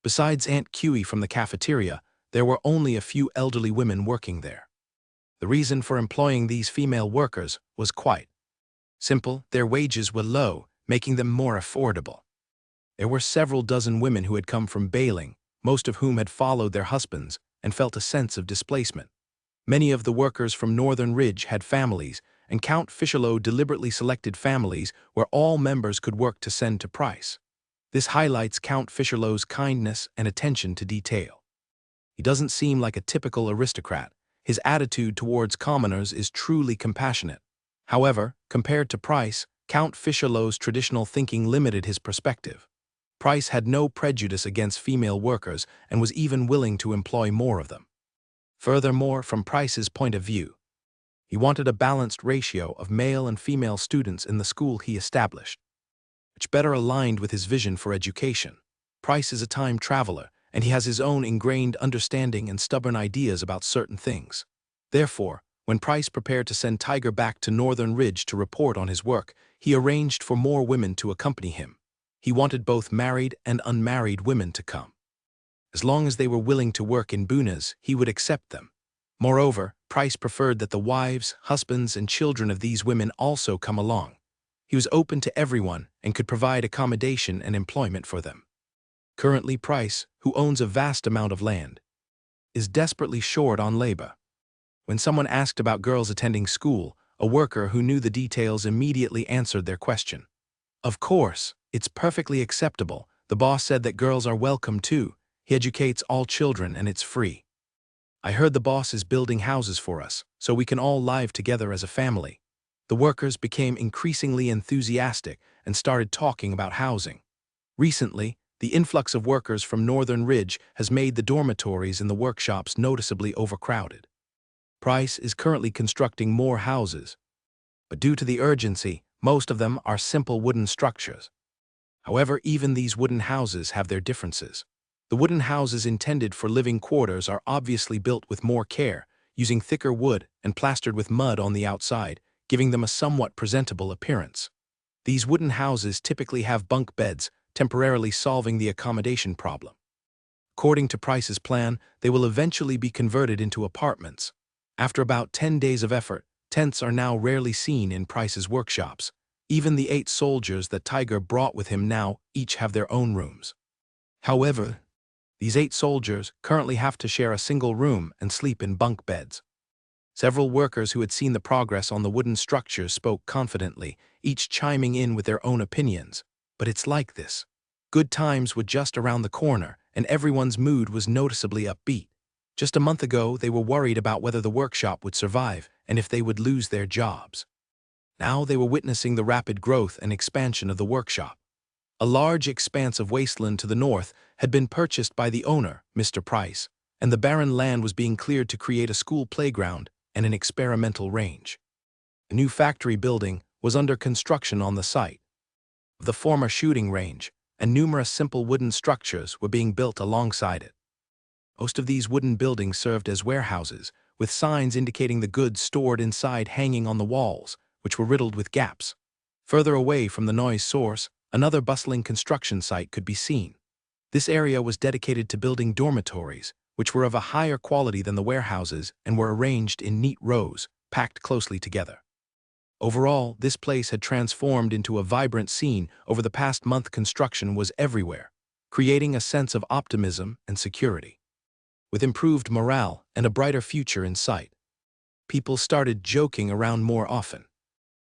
Besides Aunt Huey from the cafeteria, there were only a few elderly women working there. The reason for employing these female workers was quite simple. Their wages were low, making them more affordable. There were several dozen women who had come from Bailing, most of whom had followed their husbands and felt a sense of displacement. Many of the workers from Northern Ridge had families, and Count Fischelot deliberately selected families where all members could work to send to Price. This highlights Count Fischelot's kindness and attention to detail. He doesn't seem like a typical aristocrat. His attitude towards commoners is truly compassionate. However, compared to Price, Count Fischelot's traditional thinking limited his perspective. Price had no prejudice against female workers and was even willing to employ more of them. Furthermore, from Price's point of view, he wanted a balanced ratio of male and female students in the school he established, which better aligned with his vision for education. Price is a time traveler, and he has his own ingrained understanding and stubborn ideas about certain things. Therefore, when Price prepared to send Tiger back to Northern Ridge to report on his work, he arranged for more women to accompany him. He wanted both married and unmarried women to come. As long as they were willing to work in Bunas, he would accept them. Moreover, Price preferred that the wives, husbands, and children of these women also come along. He was open to everyone and could provide accommodation and employment for them. Currently, Price, who owns a vast amount of land, is desperately short on labor. When someone asked about girls attending school, a worker who knew the details immediately answered their question. Of course, it's perfectly acceptable. The boss said that girls are welcome too. He educates all children and it's free. I heard the boss is building houses for us, so we can all live together as a family. The workers became increasingly enthusiastic and started talking about housing. Recently, the influx of workers from Northern Ridge has made the dormitories in the workshops noticeably overcrowded. Price is currently constructing more houses, but due to the urgency, most of them are simple wooden structures. However, even these wooden houses have their differences. The wooden houses intended for living quarters are obviously built with more care, using thicker wood and plastered with mud on the outside, giving them a somewhat presentable appearance. These wooden houses typically have bunk beds, temporarily solving the accommodation problem. According to Price's plan, they will eventually be converted into apartments. After about 10 days of effort, tents are now rarely seen in Price's workshops. Even the 8 soldiers that Tiger brought with him now each have their own rooms. However, these 8 soldiers currently have to share a single room and sleep in bunk beds. Several workers who had seen the progress on the wooden structures spoke confidently, each chiming in with their own opinions. But it's like this. Good times were just around the corner, and everyone's mood was noticeably upbeat. Just a month ago, they were worried about whether the workshop would survive and if they would lose their jobs. Now they were witnessing the rapid growth and expansion of the workshop. A large expanse of wasteland to the north had been purchased by the owner, Mr. Price, and the barren land was being cleared to create a school playground and an experimental range. A new factory building was under construction on the site of the former shooting range, and numerous simple wooden structures were being built alongside it. Most of these wooden buildings served as warehouses, with signs indicating the goods stored inside hanging on the walls, which were riddled with gaps. Further away from the noise source, another bustling construction site could be seen. This area was dedicated to building dormitories, which were of a higher quality than the warehouses and were arranged in neat rows, packed closely together. Overall, this place had transformed into a vibrant scene. Over the past month, construction was everywhere, creating a sense of optimism and security. With improved morale and a brighter future in sight, people started joking around more often.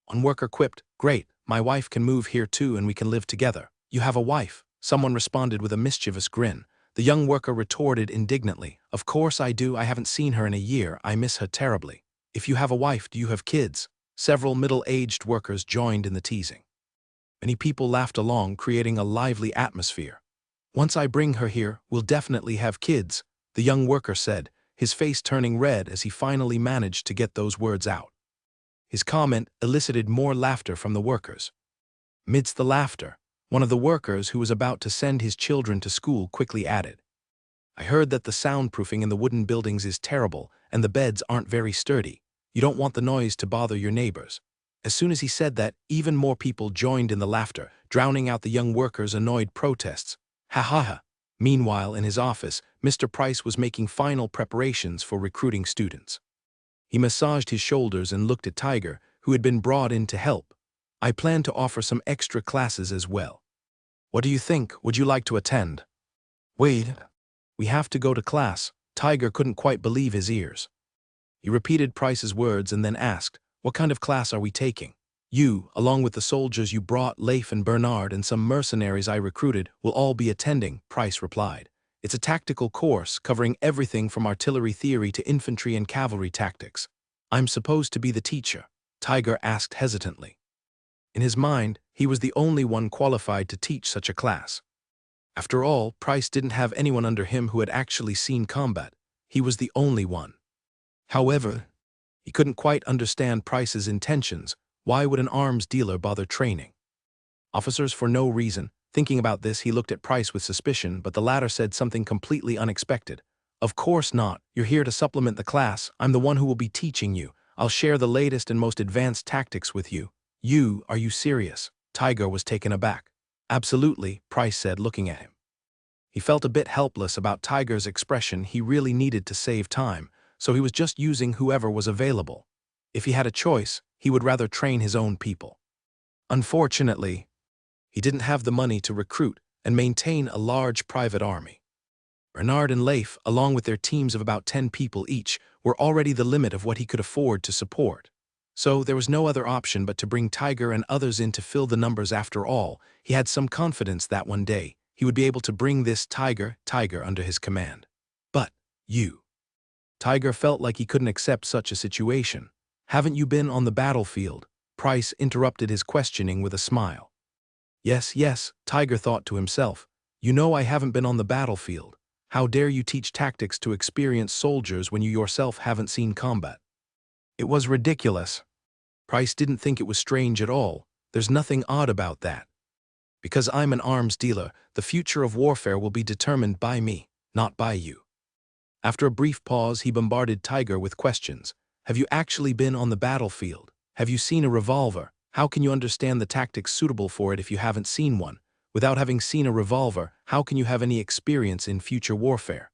One worker quipped, "Great, my wife can move here too and we can live together." "You have a wife?" Someone responded with a mischievous grin. The young worker retorted indignantly, "Of course I do. I haven't seen her in a year. I miss her terribly." "If you have a wife, do you have kids?" Several middle-aged workers joined in the teasing. Many people laughed along, creating a lively atmosphere. "Once I bring her here, we'll definitely have kids," the young worker said, his face turning red as he finally managed to get those words out. His comment elicited more laughter from the workers. Amidst the laughter, one of the workers who was about to send his children to school quickly added, "I heard that the soundproofing in the wooden buildings is terrible and the beds aren't very sturdy. You don't want the noise to bother your neighbors." As soon as he said that, even more people joined in the laughter, drowning out the young workers' annoyed protests. Ha ha ha. Meanwhile, in his office, Mr. Price was making final preparations for recruiting students. He massaged his shoulders and looked at Tiger, who had been brought in to help. "I plan to offer some extra classes as well. What do you think? Would you like to attend?" "Wait, we have to go to class." Tiger couldn't quite believe his ears. He repeated Price's words and then asked, "What kind of class are we taking?" "You, along with the soldiers you brought, Leif and Bernard, and some mercenaries I recruited, will all be attending," Price replied. "It's a tactical course covering everything from artillery theory to infantry and cavalry tactics." "I'm supposed to be the teacher?" Tiger asked hesitantly. In his mind, he was the only one qualified to teach such a class. After all, Price didn't have anyone under him who had actually seen combat. He was the only one. However, he couldn't quite understand Price's intentions. Why would an arms dealer bother training officers for no reason? Thinking about this, he looked at Price with suspicion, but the latter said something completely unexpected. Of course not. You're here to supplement the class. I'm the one who will be teaching you. I'll share the latest and most advanced tactics with you. Are you serious? Tiger was taken aback. Absolutely, Price said, looking at him. He felt a bit helpless about Tiger's expression. He really needed to save time, so he was just using whoever was available. If he had a choice, he would rather train his own people. Unfortunately, he didn't have the money to recruit and maintain a large private army. Bernard and Leif, along with their teams of about 10 people each, were already the limit of what he could afford to support. So there was no other option but to bring Tiger and others in to fill the numbers. After all, he had some confidence that one day he would be able to bring this Tiger under his command. But Tiger felt like he couldn't accept such a situation. Haven't you been on the battlefield? Price interrupted his questioning with a smile. Yes, Tiger thought to himself. You know I haven't been on the battlefield. How dare you teach tactics to experienced soldiers when you yourself haven't seen combat? It was ridiculous. Price didn't think it was strange at all. There's nothing odd about that. Because I'm an arms dealer, the future of warfare will be determined by me, not by you. After a brief pause, he bombarded Tiger with questions. Have you actually been on the battlefield? Have you seen a revolver? How can you understand the tactics suitable for it if you haven't seen one? Without having seen a revolver, how can you have any experience in future warfare?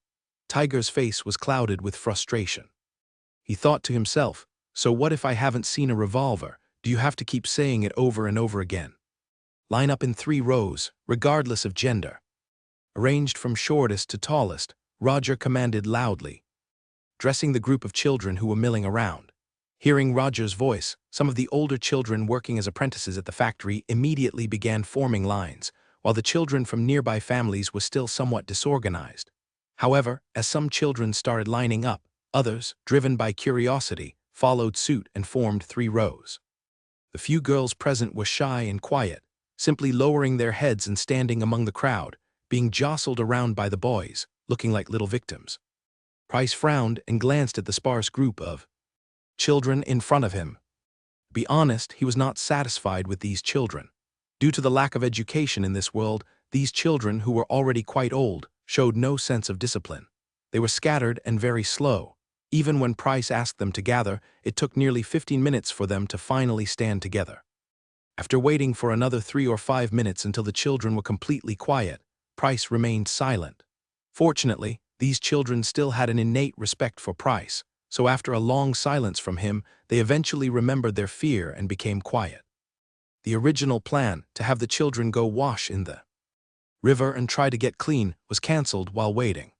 Tiger's face was clouded with frustration. He thought to himself, so what if I haven't seen a revolver? Do you have to keep saying it over and over again? Line up in 3 rows, regardless of gender. Arranged from shortest to tallest, Roger commanded loudly, addressing the group of children who were milling around. Hearing Roger's voice, some of the older children working as apprentices at the factory immediately began forming lines, while the children from nearby families were still somewhat disorganized. However, as some children started lining up, others, driven by curiosity, followed suit and formed 3 rows. The few girls present were shy and quiet, simply lowering their heads and standing among the crowd, being jostled around by the boys, looking like little victims. Price frowned and glanced at the sparse group of children in front of him. To be honest, he was not satisfied with these children. Due to the lack of education in this world, these children, who were already quite old, showed no sense of discipline. They were scattered and very slow. Even when Price asked them to gather, it took nearly 15 minutes for them to finally stand together. After waiting for another 3 or 5 minutes until the children were completely quiet, Price remained silent. Fortunately, these children still had an innate respect for Price, so after a long silence from him, they eventually remembered their fear and became quiet. The original plan, to have the children go wash in the river and try to get clean, was cancelled while waiting.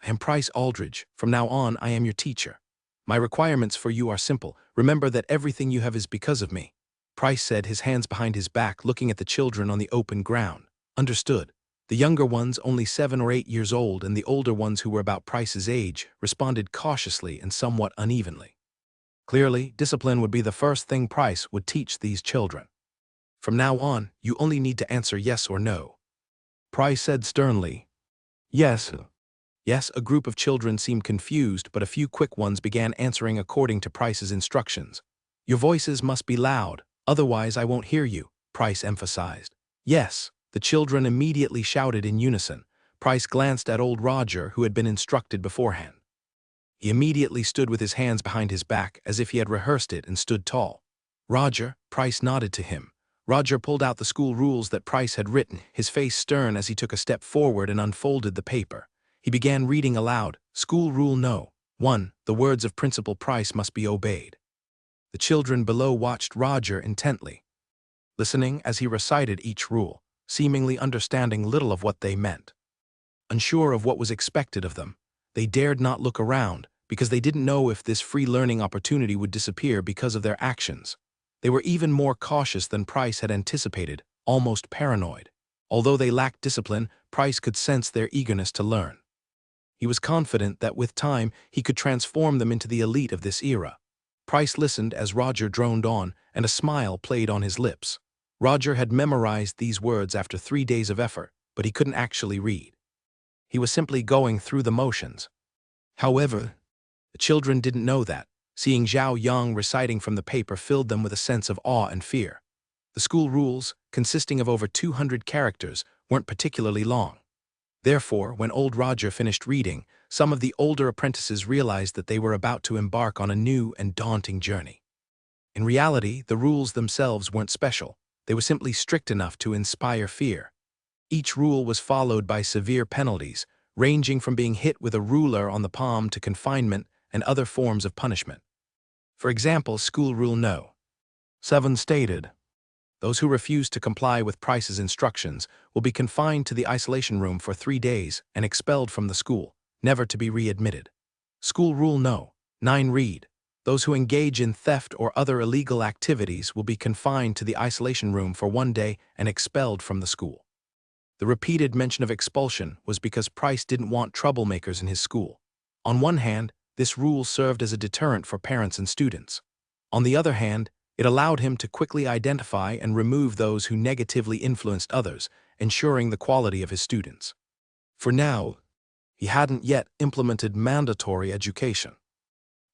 I am Price Aldridge. From now on, I am your teacher. My requirements for you are simple. Remember that everything you have is because of me. Price said, his hands behind his back, looking at the children on the open ground. Understood. The younger ones, only 7 or 8 years old, and the older ones, who were about Price's age, responded cautiously and somewhat unevenly. Clearly, discipline would be the first thing Price would teach these children. From now on, you only need to answer yes or no. Price said sternly. Yes. Yes, a group of children seemed confused, but a few quick ones began answering according to Price's instructions. Your voices must be loud, otherwise I won't hear you, Price emphasized. Yes, the children immediately shouted in unison. Price glanced at old Roger, who had been instructed beforehand. He immediately stood with his hands behind his back, as if he had rehearsed it, and stood tall. Roger, Price nodded to him. Roger pulled out the school rules that Price had written, his face stern as he took a step forward and unfolded the paper. He began reading aloud. School Rule No. 1. The words of Principal Price must be obeyed. The children below watched Roger intently, listening as he recited each rule, seemingly understanding little of what they meant. Unsure of what was expected of them, they dared not look around, because they didn't know if this free learning opportunity would disappear because of their actions. They were even more cautious than Price had anticipated, almost paranoid. Although they lacked discipline, Price could sense their eagerness to learn. He was confident that with time he could transform them into the elite of this era. Price listened as Roger droned on, and a smile played on his lips. Roger had memorized these words after 3 days of effort, but he couldn't actually read. He was simply going through the motions. However, the children didn't know that. Seeing Zhao Yang reciting from the paper filled them with a sense of awe and fear. The school rules, consisting of over 200 characters, weren't particularly long. Therefore, when old Roger finished reading, some of the older apprentices realized that they were about to embark on a new and daunting journey. In reality, the rules themselves weren't special. They were simply strict enough to inspire fear. Each rule was followed by severe penalties, ranging from being hit with a ruler on the palm to confinement and other forms of punishment. For example, School Rule No. 7 stated, "Those who refuse to comply with Price's instructions will be confined to the isolation room for 3 days and expelled from the school, never to be readmitted." School Rule No. 9 read, "Those who engage in theft or other illegal activities will be confined to the isolation room for 1 day and expelled from the school." The repeated mention of expulsion was because Price didn't want troublemakers in his school. On one hand, this rule served as a deterrent for parents and students. On the other hand, it allowed him to quickly identify and remove those who negatively influenced others, ensuring the quality of his students. For now, he hadn't yet implemented mandatory education.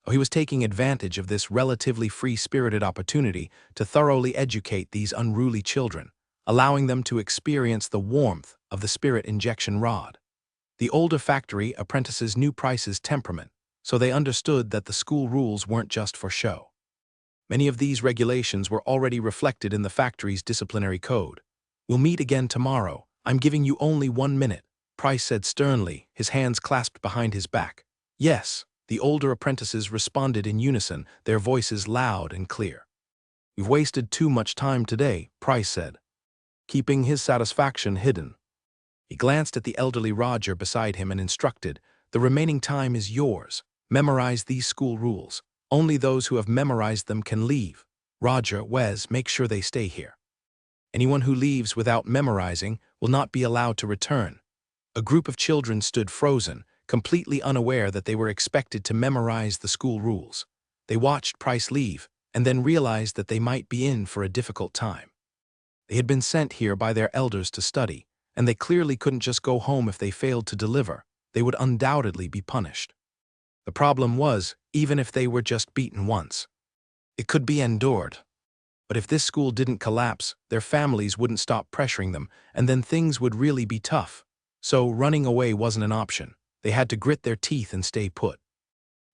He was taking advantage of this relatively free-spirited opportunity to thoroughly educate these unruly children, allowing them to experience the warmth of the spirit injection rod. The older factory apprentices knew Price's temperament, so they understood that the school rules weren't just for show. Many of these regulations were already reflected in the factory's disciplinary code. "We'll meet again tomorrow. I'm giving you only 1 minute," Price said sternly, his hands clasped behind his back. "Yes," the older apprentices responded in unison, their voices loud and clear. "We've wasted too much time today," Price said, keeping his satisfaction hidden. He glanced at the elderly Roger beside him and instructed, "The remaining time is yours. Memorize these school rules. Only those who have memorized them can leave. Roger, Wes, make sure they stay here. Anyone who leaves without memorizing will not be allowed to return." A group of children stood frozen, completely unaware that they were expected to memorize the school rules. They watched Price leave, and then realized that they might be in for a difficult time. They had been sent here by their elders to study, and they clearly couldn't just go home if they failed to deliver. They would undoubtedly be punished. The problem was, even if they were just beaten once, it could be endured. But if this school didn't collapse, their families wouldn't stop pressuring them, and then things would really be tough. So running away wasn't an option. They had to grit their teeth and stay put.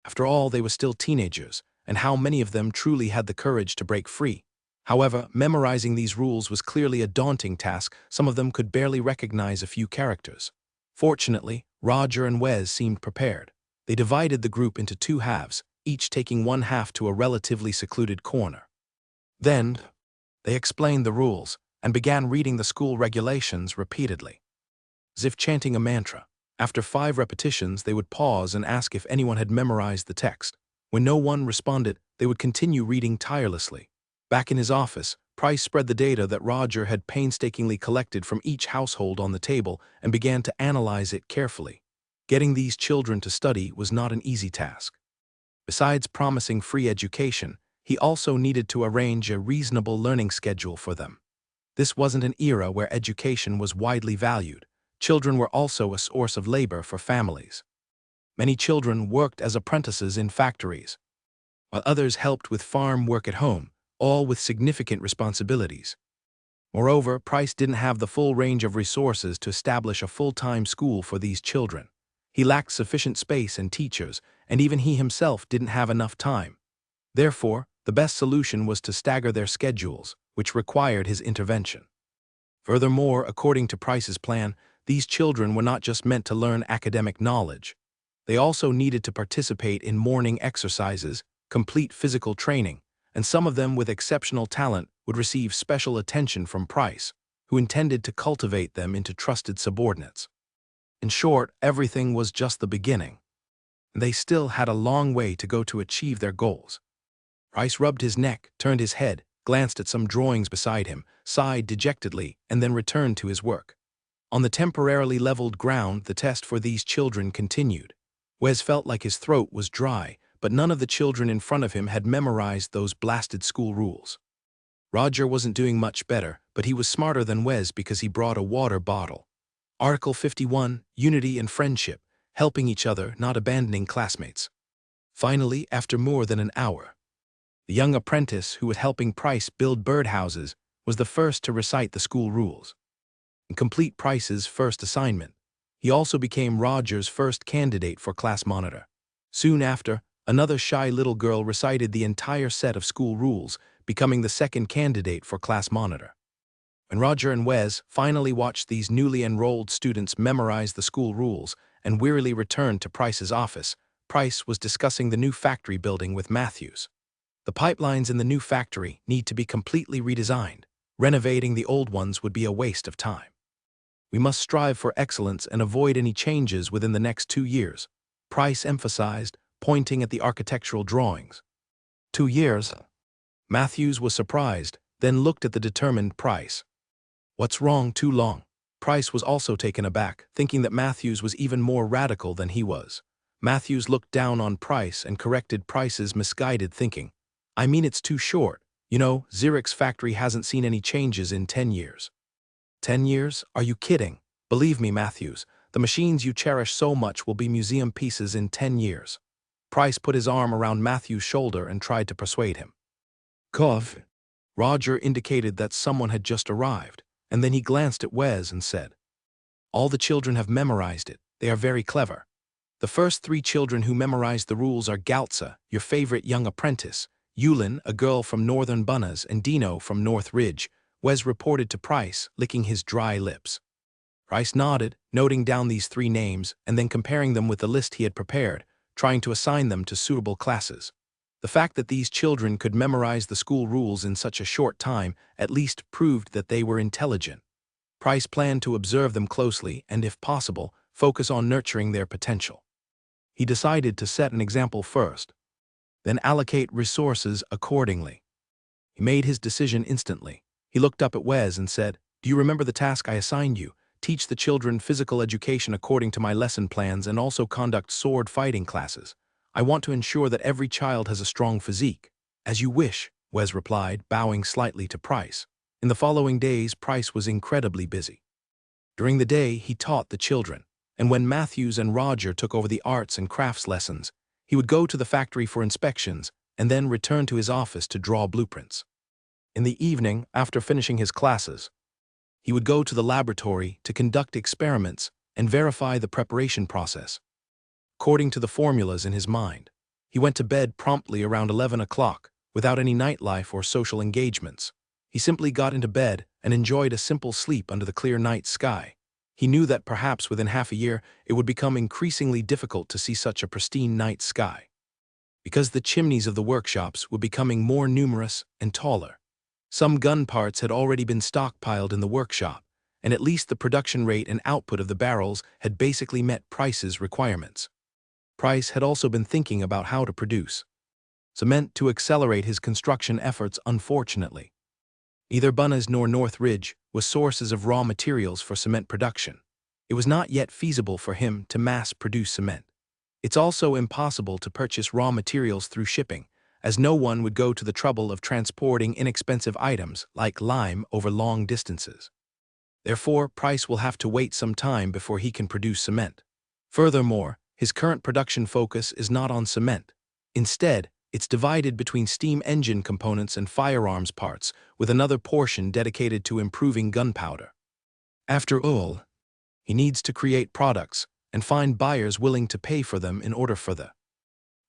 After all, they were still teenagers, and how many of them truly had the courage to break free? However, memorizing these rules was clearly a daunting task. Some of them could barely recognize a few characters. Fortunately, Roger and Wes seemed prepared. They divided the group into 2 halves, each taking 1 half to a relatively secluded corner. Then, they explained the rules and began reading the school regulations repeatedly, as if chanting a mantra. After 5 repetitions, they would pause and ask if anyone had memorized the text. When no one responded, they would continue reading tirelessly. Back in his office, Price spread the data that Roger had painstakingly collected from each household on the table and began to analyze it carefully. Getting these children to study was not an easy task. Besides promising free education, he also needed to arrange a reasonable learning schedule for them. This wasn't an era where education was widely valued. Children were also a source of labor for families. Many children worked as apprentices in factories, while others helped with farm work at home, all with significant responsibilities. Moreover, Price didn't have the full range of resources to establish a full-time school for these children. He lacked sufficient space and teachers, and even he himself didn't have enough time. Therefore, the best solution was to stagger their schedules, which required his intervention. Furthermore, according to Price's plan, these children were not just meant to learn academic knowledge. They also needed to participate in morning exercises, complete physical training, and some of them with exceptional talent would receive special attention from Price, who intended to cultivate them into trusted subordinates. In short, everything was just the beginning, and they still had a long way to go to achieve their goals. Price rubbed his neck, turned his head, glanced at some drawings beside him, sighed dejectedly, and then returned to his work. On the temporarily leveled ground, the test for these children continued. Wes felt like his throat was dry, but none of the children in front of him had memorized those blasted school rules. Roger wasn't doing much better, but he was smarter than Wes because he brought a water bottle. Article 51, Unity and Friendship, helping each other, not abandoning classmates. Finally, after more than an hour, the young apprentice who was helping Price build birdhouses was the first to recite the school rules and complete Price's first assignment. He also became Roger's first candidate for class monitor. Soon after, another shy little girl recited the entire set of school rules, becoming the second candidate for class monitor. When Roger and Wes finally watched these newly enrolled students memorize the school rules and wearily returned to Price's office, Price was discussing the new factory building with Matthews. The pipelines in the new factory need to be completely redesigned. Renovating the old ones would be a waste of time. We must strive for excellence and avoid any changes within the next 2 years, Price emphasized, pointing at the architectural drawings. 2 years? Matthews was surprised, then looked at the determined Price. What's wrong too long? Price was also taken aback, thinking that Matthews was even more radical than he was. Matthews looked down on Price and corrected Price's misguided thinking. I mean, it's too short. You know, Zurich's factory hasn't seen any changes in 10 years. 10 years? Are you kidding? Believe me, Matthews, the machines you cherish so much will be museum pieces in 10 years. Price put his arm around Matthews' shoulder and tried to persuade him. Cough. Roger indicated that someone had just arrived, and then he glanced at Wes and said, all the children have memorized it. They are very clever. The first 3 children who memorized the rules are Galtza, your favorite young apprentice, Yulin, a girl from Northern Bunnas, and Dino from North Ridge, Wes reported to Price, licking his dry lips. Price nodded, noting down these 3 names and then comparing them with the list he had prepared, trying to assign them to suitable classes. The fact that these children could memorize the school rules in such a short time at least proved that they were intelligent. Price planned to observe them closely and, if possible, focus on nurturing their potential. He decided to set an example first, then allocate resources accordingly. He made his decision instantly. He looked up at Wes and said, do you remember the task I assigned you? Teach the children physical education according to my lesson plans and also conduct sword fighting classes. I want to ensure that every child has a strong physique. As you wish, Wes replied, bowing slightly to Price. In the following days, Price was incredibly busy. During the day, he taught the children, and when Matthews and Roger took over the arts and crafts lessons, he would go to the factory for inspections and then return to his office to draw blueprints. In the evening, after finishing his classes, he would go to the laboratory to conduct experiments and verify the preparation process. According to the formulas in his mind, he went to bed promptly around 11 o'clock without any nightlife or social engagements. He simply got into bed and enjoyed a simple sleep under the clear night sky. He knew that perhaps within half a year it would become increasingly difficult to see such a pristine night sky, because the chimneys of the workshops were becoming more numerous and taller. Some gun parts had already been stockpiled in the workshop, and at least the production rate and output of the barrels had basically met Price's requirements. Price had also been thinking about how to produce cement to accelerate his construction efforts. Unfortunately, neither Bunnas nor North Ridge was sources of raw materials for cement production. It was not yet feasible for him to mass-produce cement. It's also impossible to purchase raw materials through shipping, as no one would go to the trouble of transporting inexpensive items like lime over long distances. Therefore, Price will have to wait some time before he can produce cement. Furthermore, his current production focus is not on cement. Instead, it's divided between steam engine components and firearms parts, with another portion dedicated to improving gunpowder. After all, he needs to create products and find buyers willing to pay for them in order for the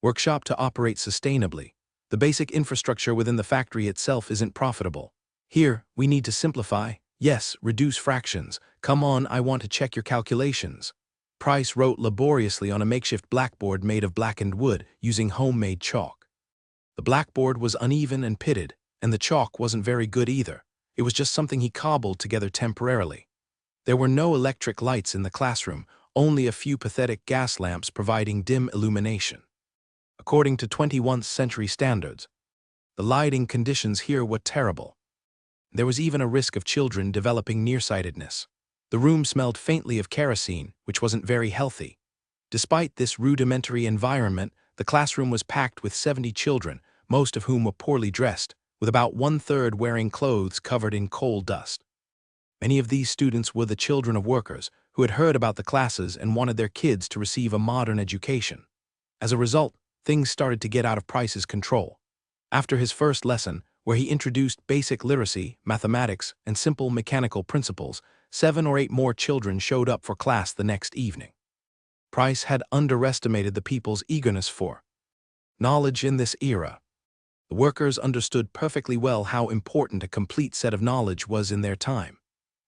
workshop to operate sustainably. The basic infrastructure within the factory itself isn't profitable. Here, we need to simplify. Yes, reduce fractions. Come on, I want to check your calculations. Price wrote laboriously on a makeshift blackboard made of blackened wood using homemade chalk. The blackboard was uneven and pitted, and the chalk wasn't very good either. It was just something he cobbled together temporarily. There were no electric lights in the classroom, only a few pathetic gas lamps providing dim illumination. According to 21st century standards, the lighting conditions here were terrible. There was even a risk of children developing nearsightedness. The room smelled faintly of kerosene, which wasn't very healthy. Despite this rudimentary environment, the classroom was packed with 70 children, most of whom were poorly dressed, with about 1/3 wearing clothes covered in coal dust. Many of these students were the children of workers who had heard about the classes and wanted their kids to receive a modern education. As a result, things started to get out of Price's control. After his first lesson, where he introduced basic literacy, mathematics, and simple mechanical principles. 7 or 8 more children showed up for class the next evening. Price had underestimated the people's eagerness for knowledge in this era. The workers understood perfectly well how important a complete set of knowledge was in their time.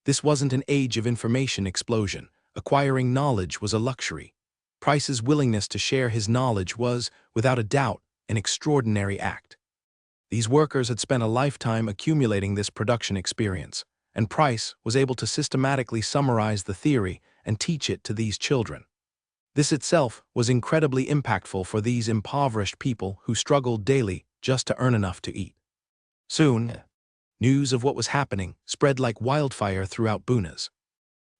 This wasn't an age of information explosion. Acquiring knowledge was a luxury. Price's willingness to share his knowledge was, without a doubt, an extraordinary act. These workers had spent a lifetime accumulating this production experience, and Price was able to systematically summarize the theory and teach it to these children. This itself was incredibly impactful for these impoverished people who struggled daily just to earn enough to eat. Soon, news of what was happening spread like wildfire throughout Bunas.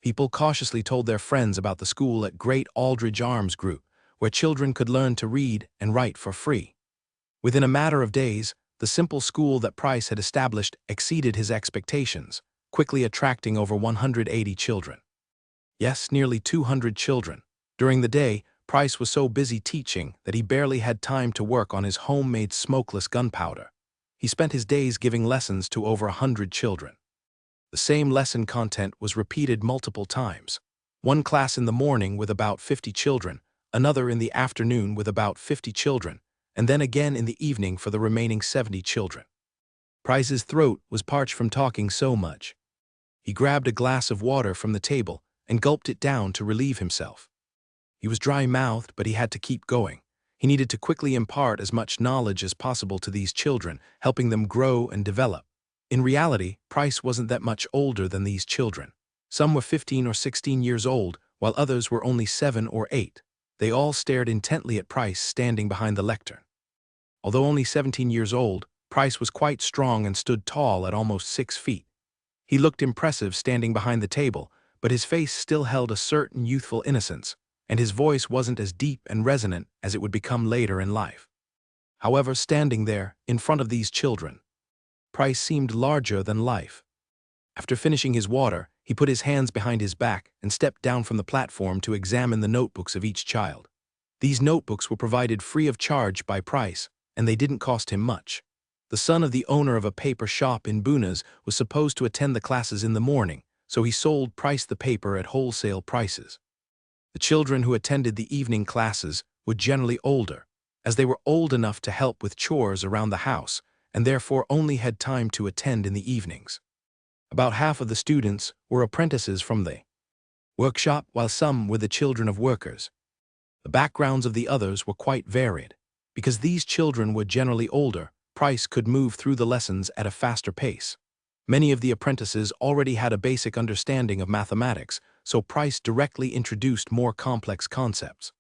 People cautiously told their friends about the school at Great Aldridge Arms Group, where children could learn to read and write for free. Within a matter of days, the simple school that Price had established exceeded his expectations, quickly attracting over 180 children. Yes, nearly 200 children. During the day, Price was so busy teaching that he barely had time to work on his homemade smokeless gunpowder. He spent his days giving lessons to over 100 children. The same lesson content was repeated multiple times. One class in the morning with about 50 children, another in the afternoon with about 50 children, and then again in the evening for the remaining 70 children. Price's throat was parched from talking so much. He grabbed a glass of water from the table and gulped it down to relieve himself. He was dry-mouthed, but he had to keep going. He needed to quickly impart as much knowledge as possible to these children, helping them grow and develop. In reality, Price wasn't that much older than these children. Some were 15 or 16 years old, while others were only 7 or 8. They all stared intently at Price standing behind the lectern. Although only 17 years old, Price was quite strong and stood tall at almost 6 feet. He looked impressive standing behind the table, but his face still held a certain youthful innocence, and his voice wasn't as deep and resonant as it would become later in life. However, standing there, in front of these children, Price seemed larger than life. After finishing his water, he put his hands behind his back and stepped down from the platform to examine the notebooks of each child. These notebooks were provided free of charge by Price, and they didn't cost him much. The son of the owner of a paper shop in Bunas was supposed to attend the classes in the morning, so he sold Price the paper at wholesale prices. The children who attended the evening classes were generally older, as they were old enough to help with chores around the house, and therefore only had time to attend in the evenings. About half of the students were apprentices from the workshop, while some were the children of workers. The backgrounds of the others were quite varied. Because these children were generally older, Price could move through the lessons at a faster pace. Many of the apprentices already had a basic understanding of mathematics, so Price directly introduced more complex concepts.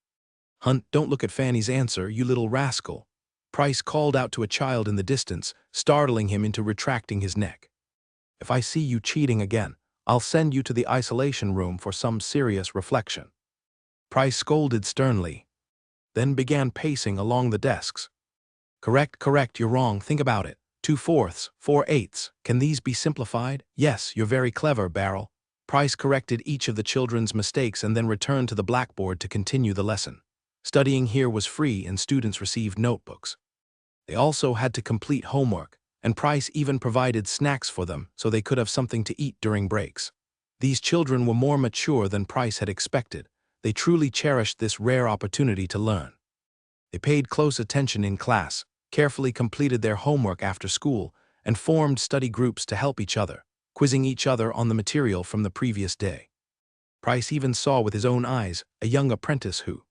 "Hunt, don't look at Fanny's answer, you little rascal," Price called out to a child in the distance, startling him into retracting his neck. "If I see you cheating again, I'll send you to the isolation room for some serious reflection." Price scolded sternly, then began pacing along the desks. Correct, you're wrong, think about it. 2/4, 4/8, can these be simplified? Yes, you're very clever, Barrel." Price corrected each of the children's mistakes and then returned to the blackboard to continue the lesson. Studying here was free and students received notebooks. They also had to complete homework, and Price even provided snacks for them so they could have something to eat during breaks. These children were more mature than Price had expected. They truly cherished this rare opportunity to learn. They paid close attention in class, carefully completed their homework after school, and formed study groups to help each other, quizzing each other on the material from the previous day. Price even saw with his own eyes a young apprentice who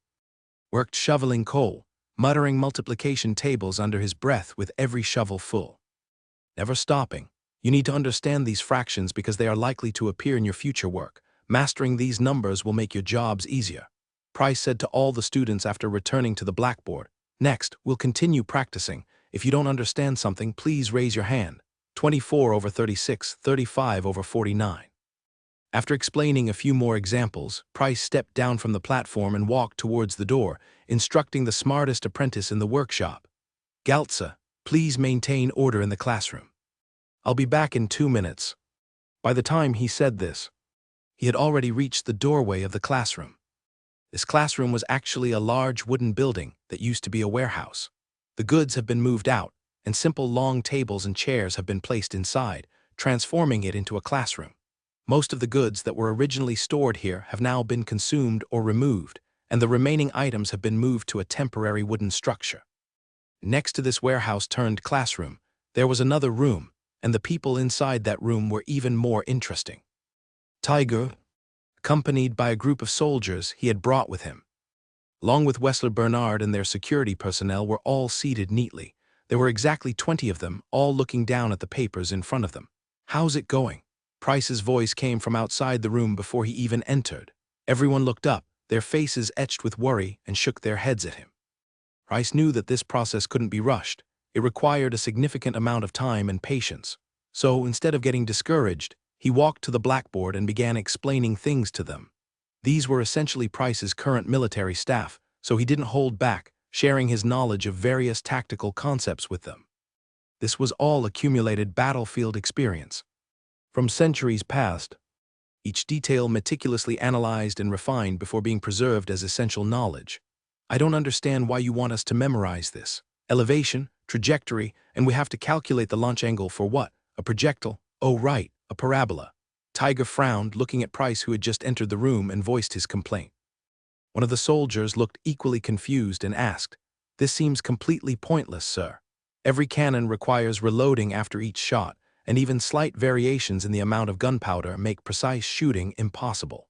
worked shoveling coal, muttering multiplication tables under his breath with every shovel full. Never stopping. You need to understand these fractions because they are likely to appear in your future work. Mastering these numbers will make your jobs easier, Price said to all the students after returning to the blackboard. Next, we'll continue practicing. If you don't understand something, please raise your hand. 24/36, 35/49. After explaining a few more examples, Price stepped down from the platform and walked towards the door, instructing the smartest apprentice in the workshop. "Galtza, please maintain order in the classroom. I'll be back in 2 minutes." By the time he said this, he had already reached the doorway of the classroom. This classroom was actually a large wooden building that used to be a warehouse. The goods have been moved out, and simple long tables and chairs have been placed inside, transforming it into a classroom. Most of the goods that were originally stored here have now been consumed or removed, and the remaining items have been moved to a temporary wooden structure. Next to this warehouse-turned-classroom, there was another room, and the people inside that room were even more interesting. Tiger, accompanied by a group of soldiers he had brought with him, along with Wessler Bernard and their security personnel, were all seated neatly. There were exactly 20 of them, all looking down at the papers in front of them. "How's it going?" Price's voice came from outside the room before he even entered. Everyone looked up, their faces etched with worry, and shook their heads at him. Price knew that this process couldn't be rushed. It required a significant amount of time and patience. So, instead of getting discouraged, he walked to the blackboard and began explaining things to them. These were essentially Price's current military staff, so he didn't hold back, sharing his knowledge of various tactical concepts with them. This was all accumulated battlefield experience from centuries past, each detail meticulously analyzed and refined before being preserved as essential knowledge. "I don't understand why you want us to memorize this. Elevation, trajectory, and we have to calculate the launch angle for what? A projectile? Oh right, a parabola." Tiger frowned, looking at Price, who had just entered the room, and voiced his complaint. One of the soldiers looked equally confused and asked, "This seems completely pointless, sir. Every cannon requires reloading after each shot, and even slight variations in the amount of gunpowder make precise shooting impossible."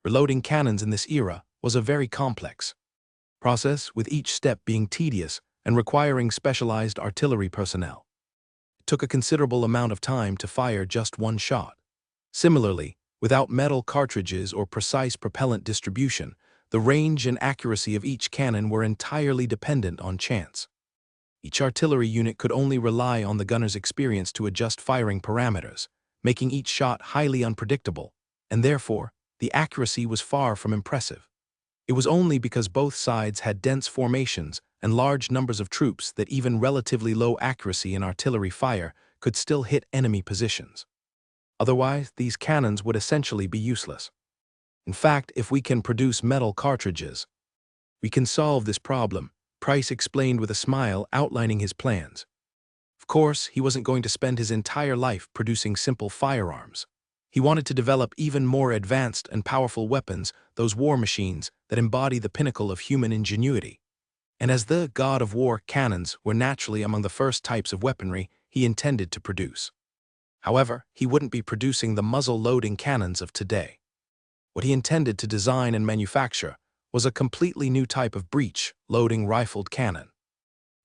Reloading cannons in this era was a very complex process, with each step being tedious and requiring specialized artillery personnel. It took a considerable amount of time to fire just one shot. Similarly, without metal cartridges or precise propellant distribution, the range and accuracy of each cannon were entirely dependent on chance. Each artillery unit could only rely on the gunner's experience to adjust firing parameters, making each shot highly unpredictable, and therefore, the accuracy was far from impressive. It was only because both sides had dense formations and large numbers of troops that even relatively low accuracy in artillery fire could still hit enemy positions. Otherwise, these cannons would essentially be useless. In fact, if we can produce metal cartridges, we can solve this problem, Price explained with a smile, outlining his plans. Of course, he wasn't going to spend his entire life producing simple firearms. He wanted to develop even more advanced and powerful weapons, those war machines that embody the pinnacle of human ingenuity. And as the god of war, cannons were naturally among the first types of weaponry he intended to produce. However, he wouldn't be producing the muzzle-loading cannons of today. What he intended to design and manufacture was a completely new type of breech-loading rifled cannon.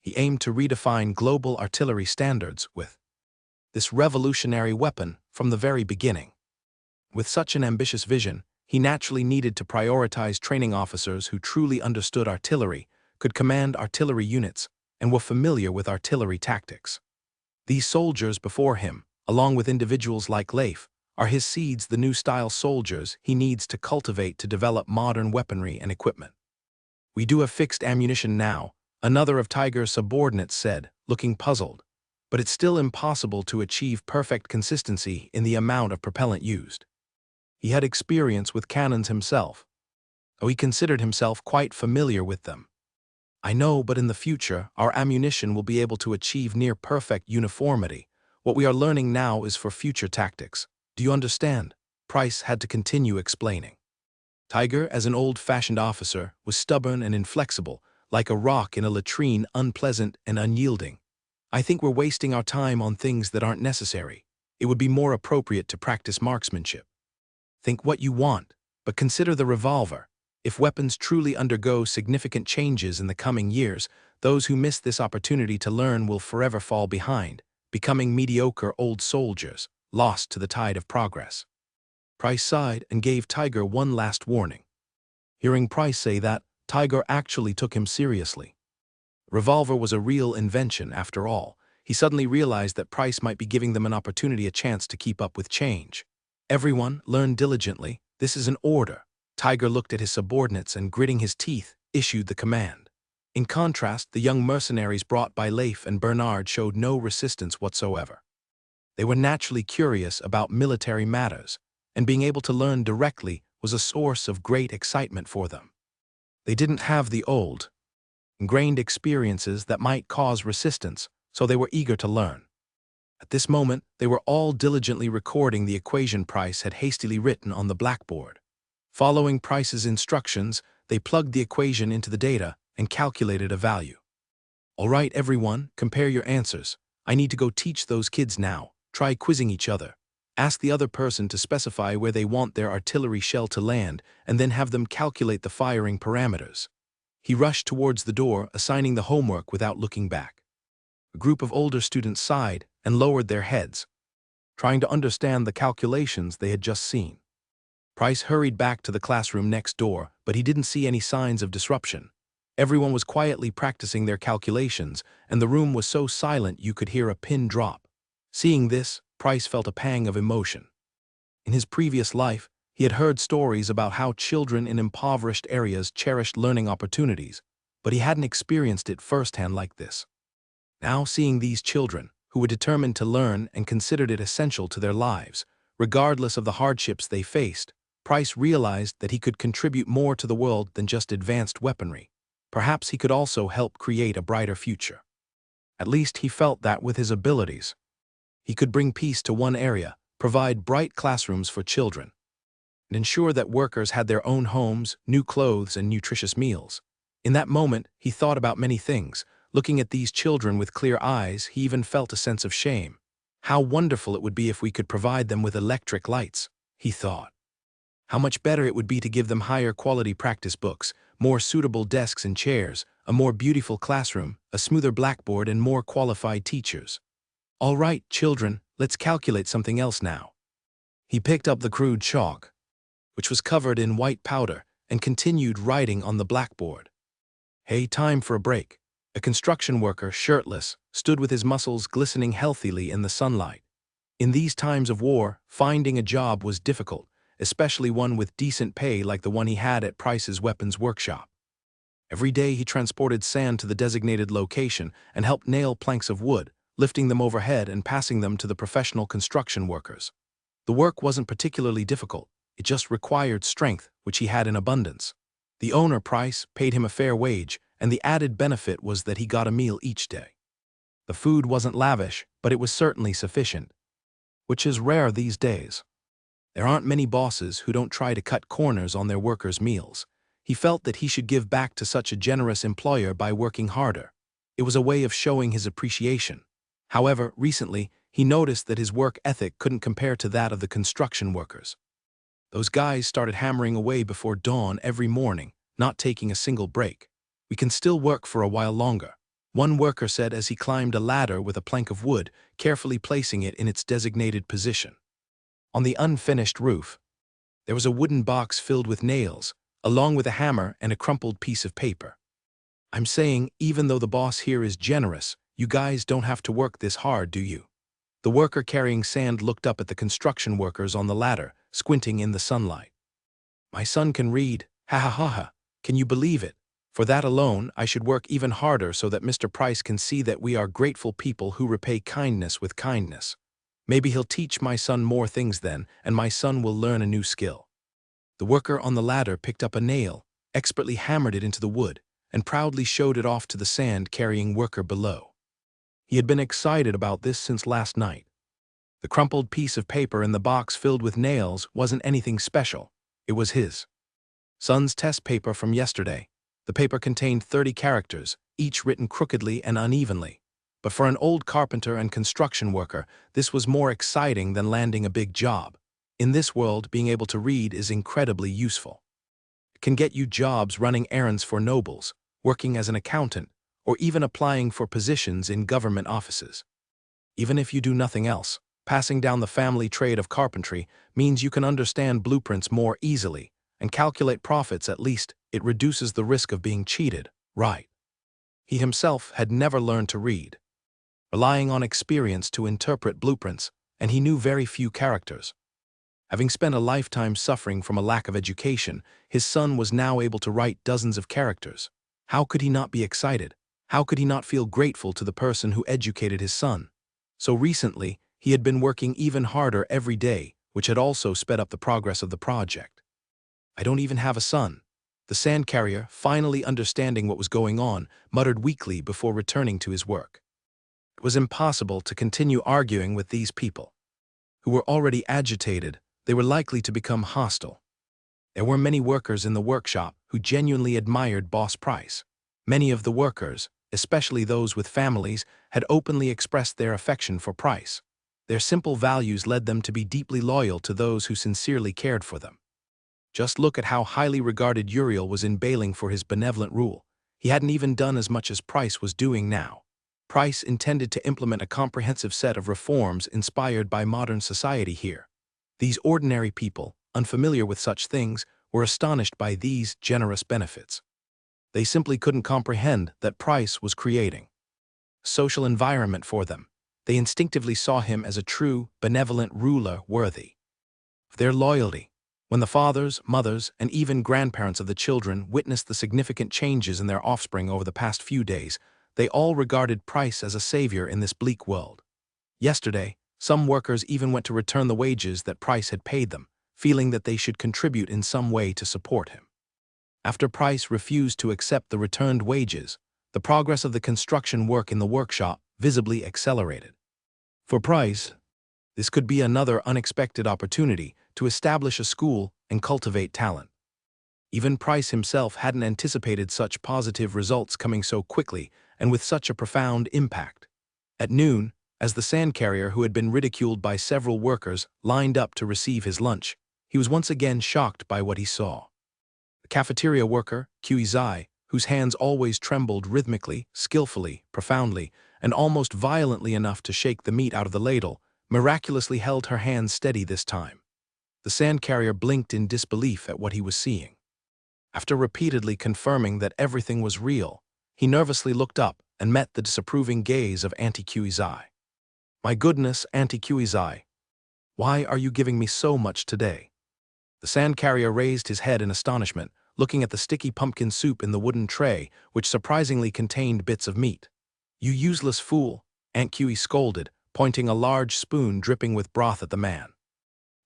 He aimed to redefine global artillery standards with this revolutionary weapon from the very beginning. With such an ambitious vision, he naturally needed to prioritize training officers who truly understood artillery, could command artillery units, and were familiar with artillery tactics. These soldiers before him, along with individuals like Leif, are his seeds, the new style soldiers he needs to cultivate to develop modern weaponry and equipment. "We do have fixed ammunition now," another of Tiger's subordinates said, looking puzzled, "but it's still impossible to achieve perfect consistency in the amount of propellant used." He had experience with cannons himself, though he considered himself quite familiar with them. "I know, but in the future, our ammunition will be able to achieve near-perfect uniformity. What we are learning now is for future tactics. Do you understand?" Price had to continue explaining. Tiger, as an old-fashioned officer, was stubborn and inflexible, like a rock in a latrine, unpleasant and unyielding. "I think we're wasting our time on things that aren't necessary. It would be more appropriate to practice marksmanship. Think what you want, but consider the revolver. If weapons truly undergo significant changes in the coming years, those who miss this opportunity to learn will forever fall behind, becoming mediocre old soldiers, lost to the tide of progress." Price sighed and gave Tiger one last warning. Hearing Price say that, Tiger actually took him seriously. Revolver was a real invention, after all. He suddenly realized that Price might be giving them an opportunity, a chance to keep up with change. "Everyone, learn diligently. This is an order." Tiger looked at his subordinates and, gritting his teeth, issued the command. In contrast, the young mercenaries brought by Leif and Bernard showed no resistance whatsoever. They were naturally curious about military matters, and being able to learn directly was a source of great excitement for them. They didn't have the old, ingrained experiences that might cause resistance, so they were eager to learn. At this moment, they were all diligently recording the equation Price had hastily written on the blackboard. Following Price's instructions, they plugged the equation into the data and calculated a value. "All right, everyone, compare your answers. I need to go teach those kids now. Try quizzing each other. Ask the other person to specify where they want their artillery shell to land, and then have them calculate the firing parameters." He rushed towards the door, assigning the homework without looking back. A group of older students sighed and lowered their heads, trying to understand the calculations they had just seen. Price hurried back to the classroom next door, but he didn't see any signs of disruption. Everyone was quietly practicing their calculations, and the room was so silent you could hear a pin drop. Seeing this, Price felt a pang of emotion. In his previous life, he had heard stories about how children in impoverished areas cherished learning opportunities, but he hadn't experienced it firsthand like this. Now seeing these children, who were determined to learn and considered it essential to their lives, regardless of the hardships they faced, Price realized that he could contribute more to the world than just advanced weaponry. Perhaps he could also help create a brighter future. At least he felt that with his abilities. He could bring peace to one area, provide bright classrooms for children, and ensure that workers had their own homes, new clothes, and nutritious meals. In that moment, he thought about many things. Looking at these children with clear eyes, he even felt a sense of shame. How wonderful it would be if we could provide them with electric lights, he thought. How much better it would be to give them higher quality practice books, more suitable desks and chairs, a more beautiful classroom, a smoother blackboard, and more qualified teachers. "All right, children, let's calculate something else now." He picked up the crude chalk, which was covered in white powder, and continued writing on the blackboard. "Hey, time for a break." A construction worker, shirtless, stood with his muscles glistening healthily in the sunlight. In these times of war, finding a job was difficult, especially one with decent pay like the one he had at Price's weapons workshop. Every day he transported sand to the designated location and helped nail planks of wood, lifting them overhead and passing them to the professional construction workers. The work wasn't particularly difficult, it just required strength, which he had in abundance. The owner, Price, paid him a fair wage, and the added benefit was that he got a meal each day. The food wasn't lavish, but it was certainly sufficient, which is rare these days. There aren't many bosses who don't try to cut corners on their workers' meals. He felt that he should give back to such a generous employer by working harder. It was a way of showing his appreciation. However, recently, he noticed that his work ethic couldn't compare to that of the construction workers. Those guys started hammering away before dawn every morning, not taking a single break. "We can still work for a while longer," one worker said as he climbed a ladder with a plank of wood, carefully placing it in its designated position. On the unfinished roof, there was a wooden box filled with nails, along with a hammer and a crumpled piece of paper. "I'm saying, even though the boss here is generous, you guys don't have to work this hard, do you?" The worker carrying sand looked up at the construction workers on the ladder, squinting in the sunlight. "My son can read, ha ha ha ha. Can you believe it? For that alone, I should work even harder so that Mr. Price can see that we are grateful people who repay kindness with kindness. Maybe he'll teach my son more things then, and my son will learn a new skill." The worker on the ladder picked up a nail, expertly hammered it into the wood, and proudly showed it off to the sand-carrying worker below. He had been excited about this since last night. The crumpled piece of paper in the box filled with nails wasn't anything special. It was his son's test paper from yesterday. The paper contained 30 characters, each written crookedly and unevenly. But for an old carpenter and construction worker, this was more exciting than landing a big job. In this world, being able to read is incredibly useful. It can get you jobs running errands for nobles, working as an accountant, or even applying for positions in government offices. Even if you do nothing else, passing down the family trade of carpentry means you can understand blueprints more easily and calculate profits. At least it reduces the risk of being cheated, right? He himself had never learned to read, relying on experience to interpret blueprints, and he knew very few characters. Having spent a lifetime suffering from a lack of education, his son was now able to write dozens of characters. How could he not be excited? How could he not feel grateful to the person who educated his son? So recently, he had been working even harder every day, which had also sped up the progress of the project. "I don't even have a son." The sand carrier, finally understanding what was going on, muttered weakly before returning to his work. It was impossible to continue arguing with these people, who were already agitated. They were likely to become hostile. There were many workers in the workshop who genuinely admired Boss Price. Many of the workers, especially those with families, had openly expressed their affection for Price. Their simple values led them to be deeply loyal to those who sincerely cared for them. Just look at how highly regarded Uriel was in bailing for his benevolent rule. He hadn't even done as much as Price was doing now. Price intended to implement a comprehensive set of reforms inspired by modern society here. These ordinary people, unfamiliar with such things, were astonished by these generous benefits. They simply couldn't comprehend that Price was creating a social environment for them. They instinctively saw him as a true, benevolent ruler worthy of their loyalty. When the fathers, mothers, and even grandparents of the children witnessed the significant changes in their offspring over the past few days, they all regarded Price as a savior in this bleak world. Yesterday, some workers even went to return the wages that Price had paid them, feeling that they should contribute in some way to support him. After Price refused to accept the returned wages, the progress of the construction work in the workshop visibly accelerated. For Price, this could be another unexpected opportunity to establish a school and cultivate talent. Even Price himself hadn't anticipated such positive results coming so quickly and with such a profound impact. At noon, as the sand carrier who had been ridiculed by several workers lined up to receive his lunch, he was once again shocked by what he saw. The cafeteria worker, Zai, whose hands always trembled rhythmically, skillfully, profoundly, and almost violently enough to shake the meat out of the ladle, miraculously held her hands steady this time. The sand carrier blinked in disbelief at what he was seeing. After repeatedly confirming that everything was real, he nervously looked up and met the disapproving gaze of Auntie Zai. "My goodness, Auntie Zai, why are you giving me so much today?" The sand carrier raised his head in astonishment, looking at the sticky pumpkin soup in the wooden tray, which surprisingly contained bits of meat. "You useless fool," Aunt Kiwi scolded, pointing a large spoon dripping with broth at the man.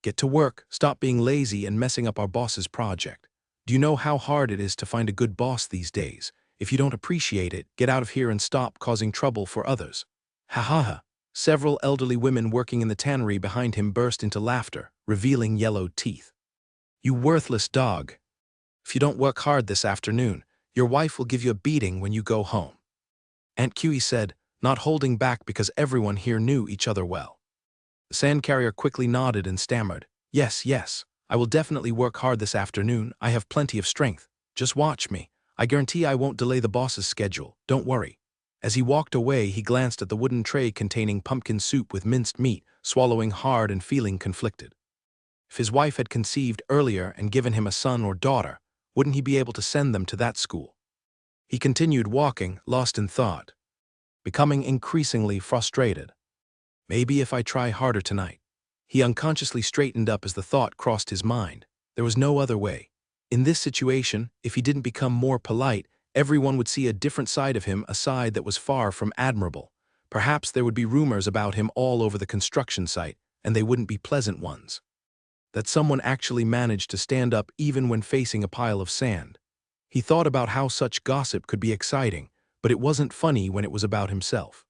"Get to work, stop being lazy and messing up our boss's project. Do you know how hard it is to find a good boss these days? If you don't appreciate it, get out of here and stop causing trouble for others." Ha ha ha. Several elderly women working in the tannery behind him burst into laughter, revealing yellowed teeth. "You worthless dog. If you don't work hard this afternoon, your wife will give you a beating when you go home," Aunt Kiwi said, not holding back because everyone here knew each other well. The sand carrier quickly nodded and stammered, Yes, I will definitely work hard this afternoon. I have plenty of strength. Just watch me. I guarantee I won't delay the boss's schedule. Don't worry." As he walked away, he glanced at the wooden tray containing pumpkin soup with minced meat, swallowing hard and feeling conflicted. If his wife had conceived earlier and given him a son or daughter, wouldn't he be able to send them to that school? He continued walking, lost in thought, becoming increasingly frustrated. Maybe if I try harder tonight. He unconsciously straightened up as the thought crossed his mind. There was no other way. In this situation, if he didn't become more polite, everyone would see a different side of him, a side that was far from admirable. Perhaps there would be rumors about him all over the construction site, and they wouldn't be pleasant ones. That someone actually managed to stand up even when facing a pile of sand. He thought about how such gossip could be exciting, but it wasn't funny when it was about himself.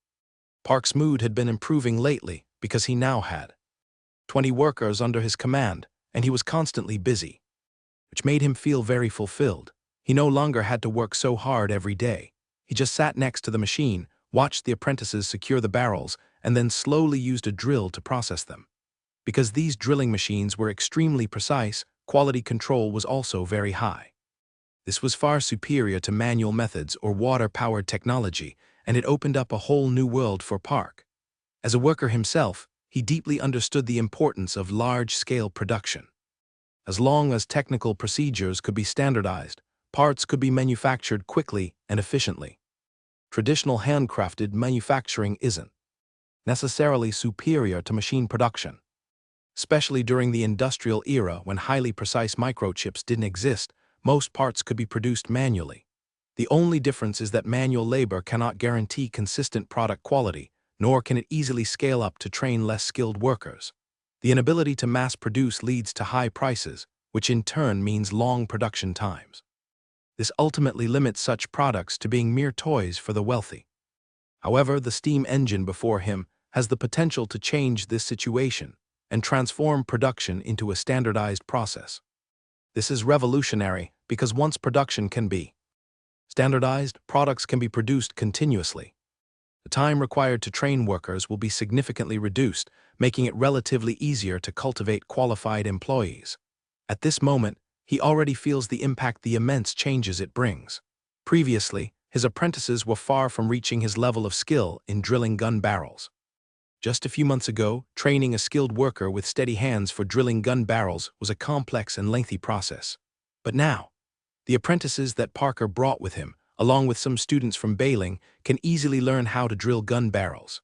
Park's mood had been improving lately because he now had 20 workers under his command, and he was constantly busy, which made him feel very fulfilled. He no longer had to work so hard every day. He just sat next to the machine, watched the apprentices secure the barrels, and then slowly used a drill to process them. Because these drilling machines were extremely precise, quality control was also very high. This was far superior to manual methods or water-powered technology, and it opened up a whole new world for Park. As a worker himself, he deeply understood the importance of large-scale production. As long as technical procedures could be standardized, parts could be manufactured quickly and efficiently. Traditional handcrafted manufacturing isn't necessarily superior to machine production. Especially during the industrial era when highly precise microchips didn't exist, most parts could be produced manually. The only difference is that manual labor cannot guarantee consistent product quality, nor can it easily scale up to train less skilled workers. The inability to mass produce leads to high prices, which in turn means long production times. This ultimately limits such products to being mere toys for the wealthy. However, the steam engine before him has the potential to change this situation and transform production into a standardized process. This is revolutionary because once production can be standardized, products can be produced continuously. The time required to train workers will be significantly reduced, making it relatively easier to cultivate qualified employees. At this moment, he already feels the impact the immense changes it brings. Previously, his apprentices were far from reaching his level of skill in drilling gun barrels. Just a few months ago, training a skilled worker with steady hands for drilling gun barrels was a complex and lengthy process. But now, the apprentices that Parker brought with him, along with some students from Bailing, can easily learn how to drill gun barrels.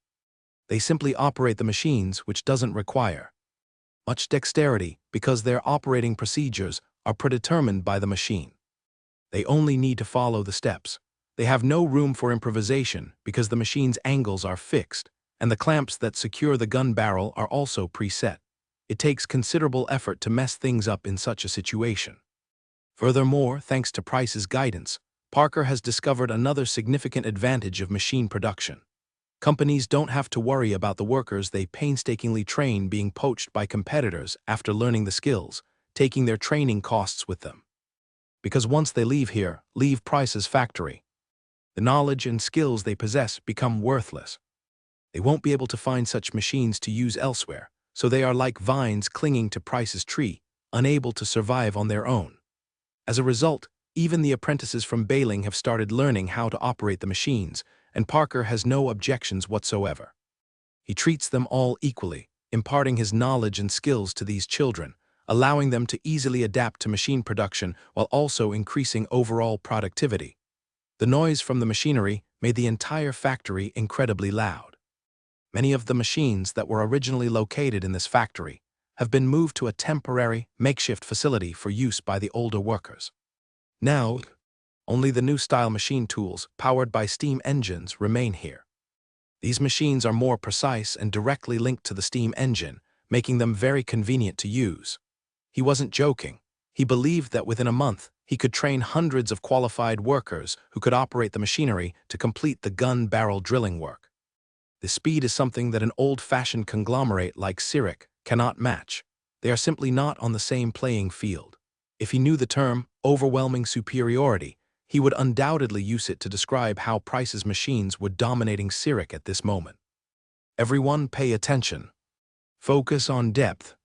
They simply operate the machines, which doesn't require much dexterity because their operating procedures are predetermined by the machine. They only need to follow the steps. They have no room for improvisation because the machine's angles are fixed, and the clamps that secure the gun barrel are also preset. It takes considerable effort to mess things up in such a situation. Furthermore, thanks to Price's guidance, Parker has discovered another significant advantage of machine production. Companies don't have to worry about the workers they painstakingly train being poached by competitors after learning the skills, taking their training costs with them. Because once they leave Price's factory, the knowledge and skills they possess become worthless. They won't be able to find such machines to use elsewhere, so they are like vines clinging to Price's tree, unable to survive on their own. As a result, even the apprentices from Bailing have started learning how to operate the machines, and Parker has no objections whatsoever. He treats them all equally, imparting his knowledge and skills to these children, allowing them to easily adapt to machine production while also increasing overall productivity. The noise from the machinery made the entire factory incredibly loud. Many of the machines that were originally located in this factory have been moved to a temporary, makeshift facility for use by the older workers. Now, only the new-style machine tools, powered by steam engines, remain here. These machines are more precise and directly linked to the steam engine, making them very convenient to use. He wasn't joking. He believed that within a month, he could train hundreds of qualified workers who could operate the machinery to complete the gun barrel drilling work. The speed is something that an old-fashioned conglomerate like Sirik cannot match. They are simply not on the same playing field. If he knew the term overwhelming superiority, he would undoubtedly use it to describe how Price's machines were dominating Sirik at this moment. Everyone pay attention. Focus on depth.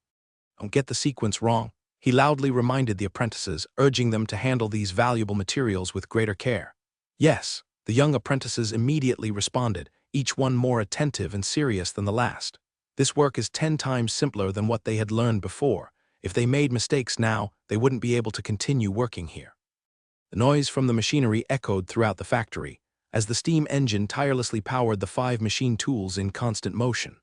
Don't get the sequence wrong. He loudly reminded the apprentices, urging them to handle these valuable materials with greater care. Yes, the young apprentices immediately responded, each one more attentive and serious than the last. This work is 10 times simpler than what they had learned before. If they made mistakes now, they wouldn't be able to continue working here. The noise from the machinery echoed throughout the factory, as the steam engine tirelessly powered the 5 machine tools in constant motion.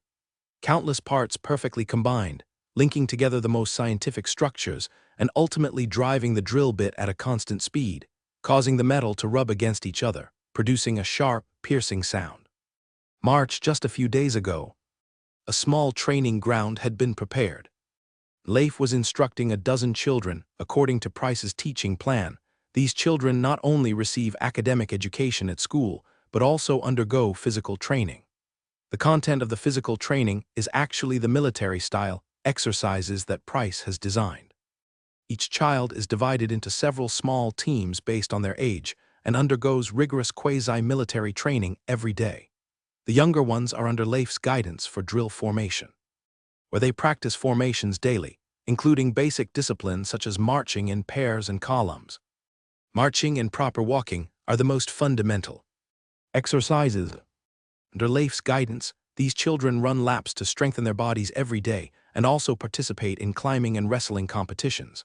Countless parts perfectly combined, linking together the most scientific structures and ultimately driving the drill bit at a constant speed, causing the metal to rub against each other, producing a sharp, piercing sound. March just a few days ago, a small training ground had been prepared. Leif was instructing a dozen children according to Price's teaching plan. These children not only receive academic education at school, but also undergo physical training. The content of the physical training is actually the military-style exercises that Price has designed. Each child is divided into several small teams based on their age and undergoes rigorous quasi-military training every day. The younger ones are under Leif's guidance for drill formation, where they practice formations daily, including basic disciplines such as marching in pairs and columns. Marching and proper walking are the most fundamental exercises. Under Leif's guidance, these children run laps to strengthen their bodies every day and also participate in climbing and wrestling competitions.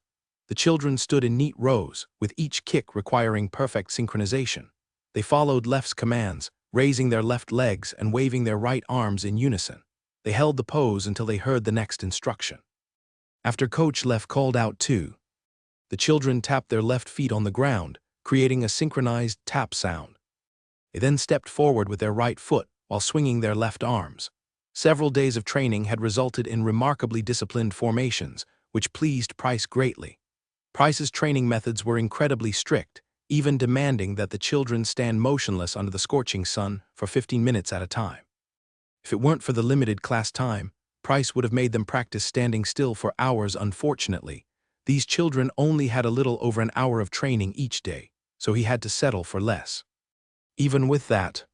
The children stood in neat rows, with each kick requiring perfect synchronization. They followed Leif's commands, raising their left legs and waving their right arms in unison. They held the pose until they heard the next instruction. After Coach Leif called out 2, the children tapped their left feet on the ground, creating a synchronized tap sound. They then stepped forward with their right foot while swinging their left arms. Several days of training had resulted in remarkably disciplined formations, which pleased Price greatly. Price's training methods were incredibly strict, even demanding that the children stand motionless under the scorching sun for 15 minutes at a time. If it weren't for the limited class time, Price would have made them practice standing still for hours. Unfortunately, these children only had a little over an hour of training each day, so he had to settle for less. Even with that,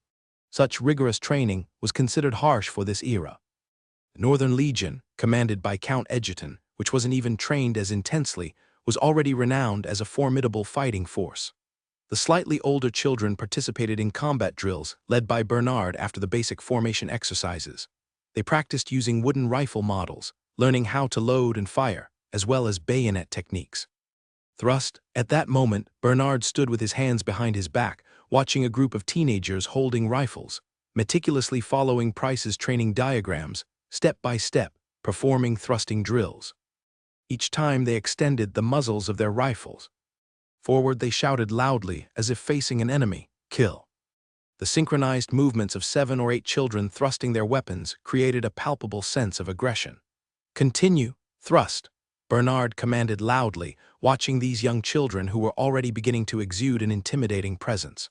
such rigorous training was considered harsh for this era. The Northern Legion, commanded by Count Edgerton, which wasn't even trained as intensely, was already renowned as a formidable fighting force. The slightly older children participated in combat drills led by Bernard after the basic formation exercises. They practiced using wooden rifle models, learning how to load and fire, as well as bayonet techniques. Thrust, at that moment, Bernard stood with his hands behind his back, watching a group of teenagers holding rifles, meticulously following Price's training diagrams, step by step, performing thrusting drills. Each time they extended the muzzles of their rifles forward, they shouted loudly as if facing an enemy, "Kill." The synchronized movements of 7 or 8 children thrusting their weapons created a palpable sense of aggression. "Continue, thrust," Bernard commanded loudly, watching these young children who were already beginning to exude an intimidating presence.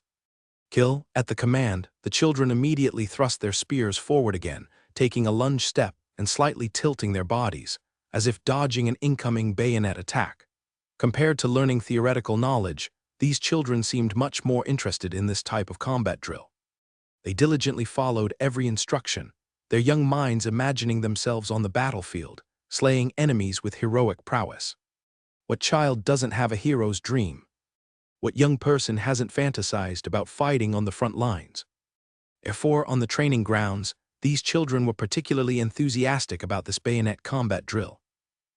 "Kill," at the command, the children immediately thrust their spears forward again, taking a lunge step and slightly tilting their bodies, as if dodging an incoming bayonet attack. Compared to learning theoretical knowledge, these children seemed much more interested in this type of combat drill. They diligently followed every instruction, their young minds imagining themselves on the battlefield, slaying enemies with heroic prowess. What child doesn't have a hero's dream? What young person hasn't fantasized about fighting on the front lines? Therefore, on the training grounds, these children were particularly enthusiastic about this bayonet combat drill.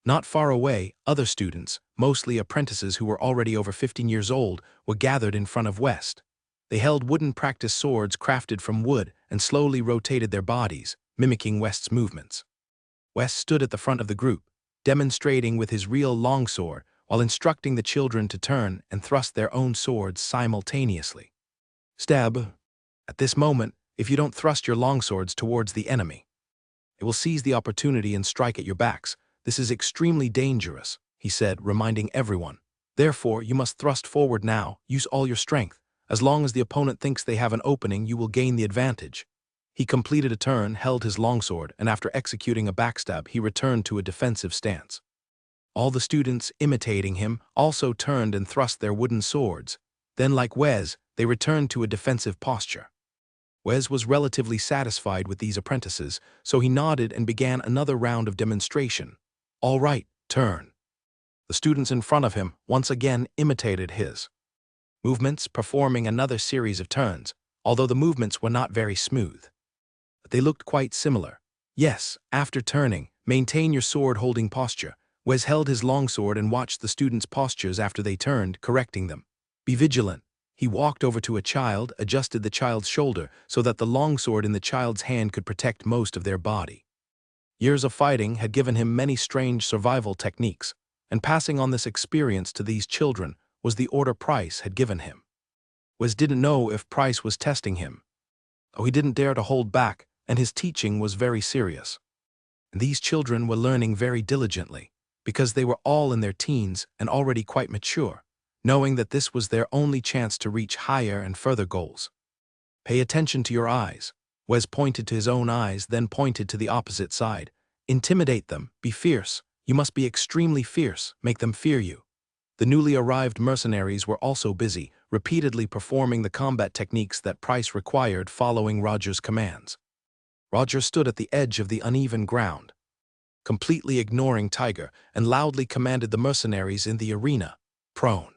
Not far away, other students, mostly apprentices who were already over 15 years old, were gathered in front of West. They held wooden practice swords crafted from wood and slowly rotated their bodies, mimicking West's movements. West stood at the front of the group, demonstrating with his real longsword while instructing the children to turn and thrust their own swords simultaneously. "Stab. At this moment, if you don't thrust your longswords towards the enemy, it will seize the opportunity and strike at your backs. This is extremely dangerous," he said, reminding everyone. "Therefore, you must thrust forward now, use all your strength. As long as the opponent thinks they have an opening, you will gain the advantage." He completed a turn, held his longsword, and after executing a backstab, he returned to a defensive stance. All the students, imitating him, also turned and thrust their wooden swords. Then, like Wes, they returned to a defensive posture. Wes was relatively satisfied with these apprentices, so he nodded and began another round of demonstration. "All right, turn." The students in front of him once again imitated his movements, performing another series of turns, although the movements were not very smooth. But they looked quite similar. Yes, after turning, maintain your sword-holding posture. Wes held his longsword and watched the students' postures after they turned, correcting them. "Be vigilant." He walked over to a child, adjusted the child's shoulder so that the longsword in the child's hand could protect most of their body. Years of fighting had given him many strange survival techniques, and passing on this experience to these children was the order Price had given him. Wes didn't know if Price was testing him, though he didn't dare to hold back, and his teaching was very serious. And these children were learning very diligently, because they were all in their teens and already quite mature, knowing that this was their only chance to reach higher and further goals. "Pay attention to your eyes." Wes pointed to his own eyes, then pointed to the opposite side. "Intimidate them, be fierce. You must be extremely fierce, make them fear you." The newly arrived mercenaries were also busy, repeatedly performing the combat techniques that Price required following Roger's commands. Roger stood at the edge of the uneven ground, completely ignoring Tiger, and loudly commanded the mercenaries in the arena, "Prone."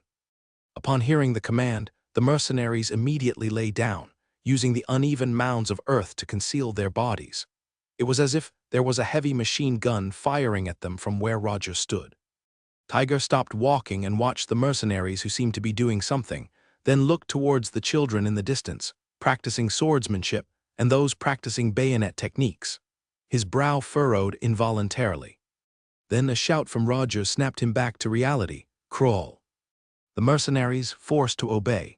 Upon hearing the command, the mercenaries immediately lay down, using the uneven mounds of earth to conceal their bodies. It was as if there was a heavy machine gun firing at them from where Roger stood. Tiger stopped walking and watched the mercenaries who seemed to be doing something, then looked towards the children in the distance, practicing swordsmanship, and those practicing bayonet techniques. His brow furrowed involuntarily. Then a shout from Roger snapped him back to reality, "Crawl." The mercenaries, forced to obey,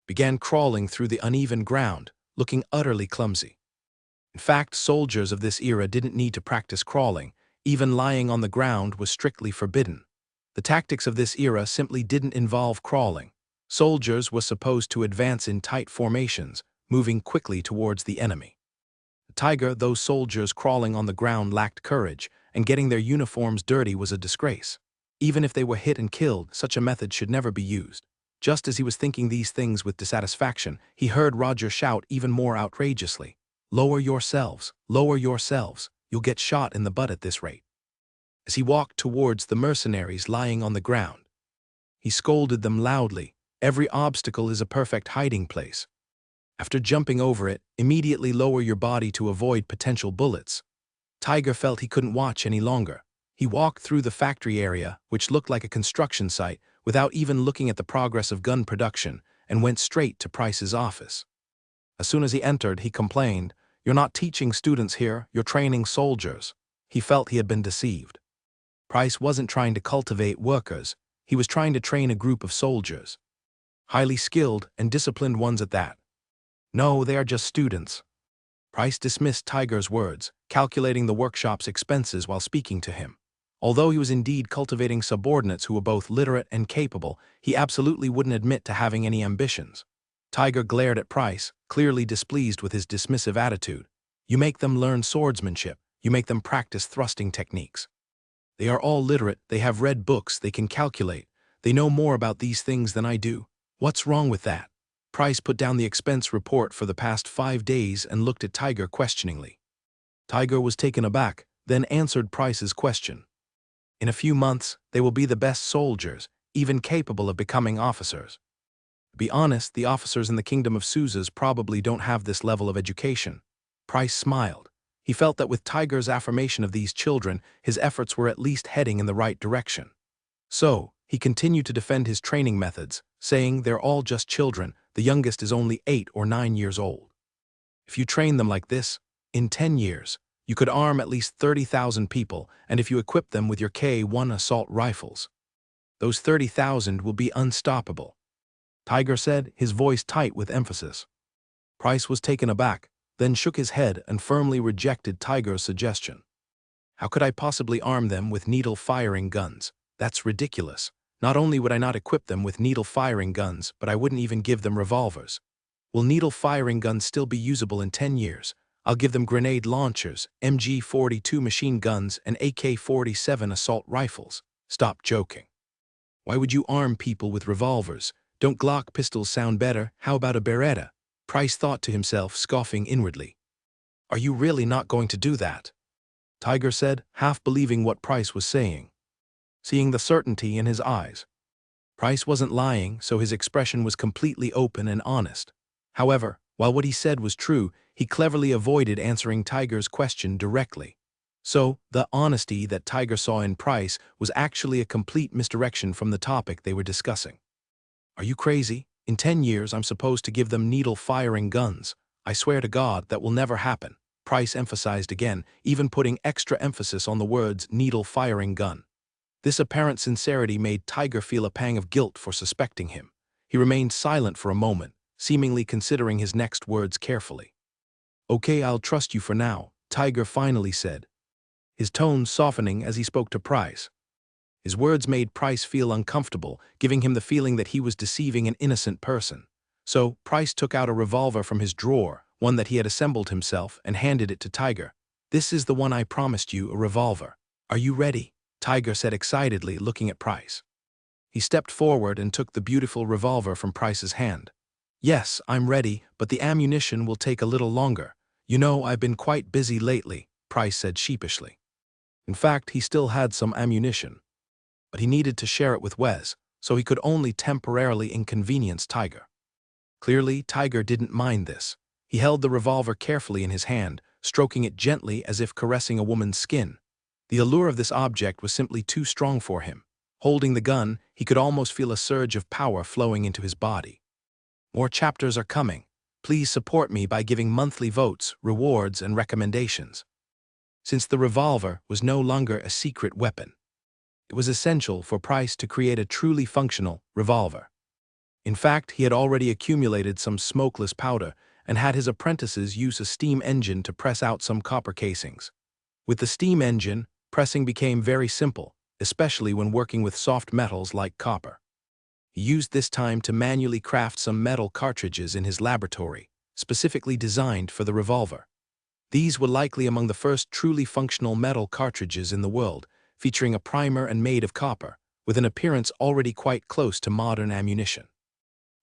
began crawling through the uneven ground, looking utterly clumsy. In fact, soldiers of this era didn't need to practice crawling. Even lying on the ground was strictly forbidden. The tactics of this era simply didn't involve crawling, Soldiers were supposed to advance in tight formations, moving quickly towards the enemy. Tiger, those soldiers crawling on the ground lacked courage, and getting their uniforms dirty was a disgrace. Even if they were hit and killed, such a method should never be used. Just as he was thinking these things with dissatisfaction, he heard Roger shout even more outrageously, "Lower yourselves, lower yourselves, you'll get shot in the butt at this rate." As he walked towards the mercenaries lying on the ground, he scolded them loudly, "Every obstacle is a perfect hiding place. After jumping over it, immediately lower your body to avoid potential bullets." Tiger felt he couldn't watch any longer. He walked through the factory area, which looked like a construction site, without even looking at the progress of gun production, and went straight to Price's office. As soon as he entered, he complained, "You're not teaching students here, you're training soldiers." He felt he had been deceived. Price wasn't trying to cultivate workers, he was trying to train a group of soldiers. Highly skilled and disciplined ones at that. "No, they are just students." Price dismissed Tiger's words, calculating the workshop's expenses while speaking to him. Although he was indeed cultivating subordinates who were both literate and capable, he absolutely wouldn't admit to having any ambitions. Tiger glared at Price, clearly displeased with his dismissive attitude. "You make them learn swordsmanship, you make them practice thrusting techniques. They are all literate, they have read books, they can calculate, they know more about these things than I do. What's wrong with that?" Price put down the expense report for the past 5 days and looked at Tiger questioningly. Tiger was taken aback, then answered Price's question. "In a few months, they will be the best soldiers, even capable of becoming officers. To be honest, the officers in the Kingdom of Suzas probably don't have this level of education." Price smiled. He felt that with Tiger's affirmation of these children, his efforts were at least heading in the right direction. So, he continued to defend his training methods, saying they're all just children, the youngest is only 8 or 9 years old. If you train them like this, in 10 years, you could arm at least 30,000 people, and if you equip them with your K1 assault rifles, those 30,000 will be unstoppable," Tiger said, his voice tight with emphasis. Price was taken aback, then shook his head and firmly rejected Tiger's suggestion. "How could I possibly arm them with needle-firing guns? That's ridiculous. Not only would I not equip them with needle-firing guns, but I wouldn't even give them revolvers. Will needle-firing guns still be usable in 10 years? I'll give them grenade launchers, MG-42 machine guns, and AK-47 assault rifles." "Stop joking. Why would you arm people with revolvers? Don't Glock pistols sound better? How about a Beretta?" Price thought to himself, scoffing inwardly. "Are you really not going to do that?" Tiger said, half believing what Price was saying, seeing the certainty in his eyes. Price wasn't lying, so his expression was completely open and honest. However, while what he said was true, he cleverly avoided answering Tiger's question directly. So, the honesty that Tiger saw in Price was actually a complete misdirection from the topic they were discussing. "Are you crazy? In 10 years I'm supposed to give them needle-firing guns. I swear to God that will never happen," Price emphasized again, even putting extra emphasis on the words needle-firing gun. This apparent sincerity made Tiger feel a pang of guilt for suspecting him. He remained silent for a moment, seemingly considering his next words carefully. "Okay, I'll trust you for now," Tiger finally said, his tone softening as he spoke to Price. His words made Price feel uncomfortable, giving him the feeling that he was deceiving an innocent person. So, Price took out a revolver from his drawer, one that he had assembled himself, and handed it to Tiger. "This is the one I promised you, a revolver. Are you ready?" Tiger said excitedly, looking at Price. He stepped forward and took the beautiful revolver from Price's hand. "Yes, I'm ready, but the ammunition will take a little longer. You know, I've been quite busy lately," Price said sheepishly. In fact, he still had some ammunition, but he needed to share it with Wes, so he could only temporarily inconvenience Tiger. Clearly, Tiger didn't mind this. He held the revolver carefully in his hand, stroking it gently as if caressing a woman's skin. The allure of this object was simply too strong for him. Holding the gun, he could almost feel a surge of power flowing into his body. More chapters are coming. Please support me by giving monthly votes, rewards, and recommendations. Since the revolver was no longer a secret weapon, it was essential for Price to create a truly functional revolver. In fact, he had already accumulated some smokeless powder and had his apprentices use a steam engine to press out some copper casings. With the steam engine, pressing became very simple, especially when working with soft metals like copper. He used this time to manually craft some metal cartridges in his laboratory, specifically designed for the revolver. These were likely among the first truly functional metal cartridges in the world, featuring a primer and made of copper, with an appearance already quite close to modern ammunition.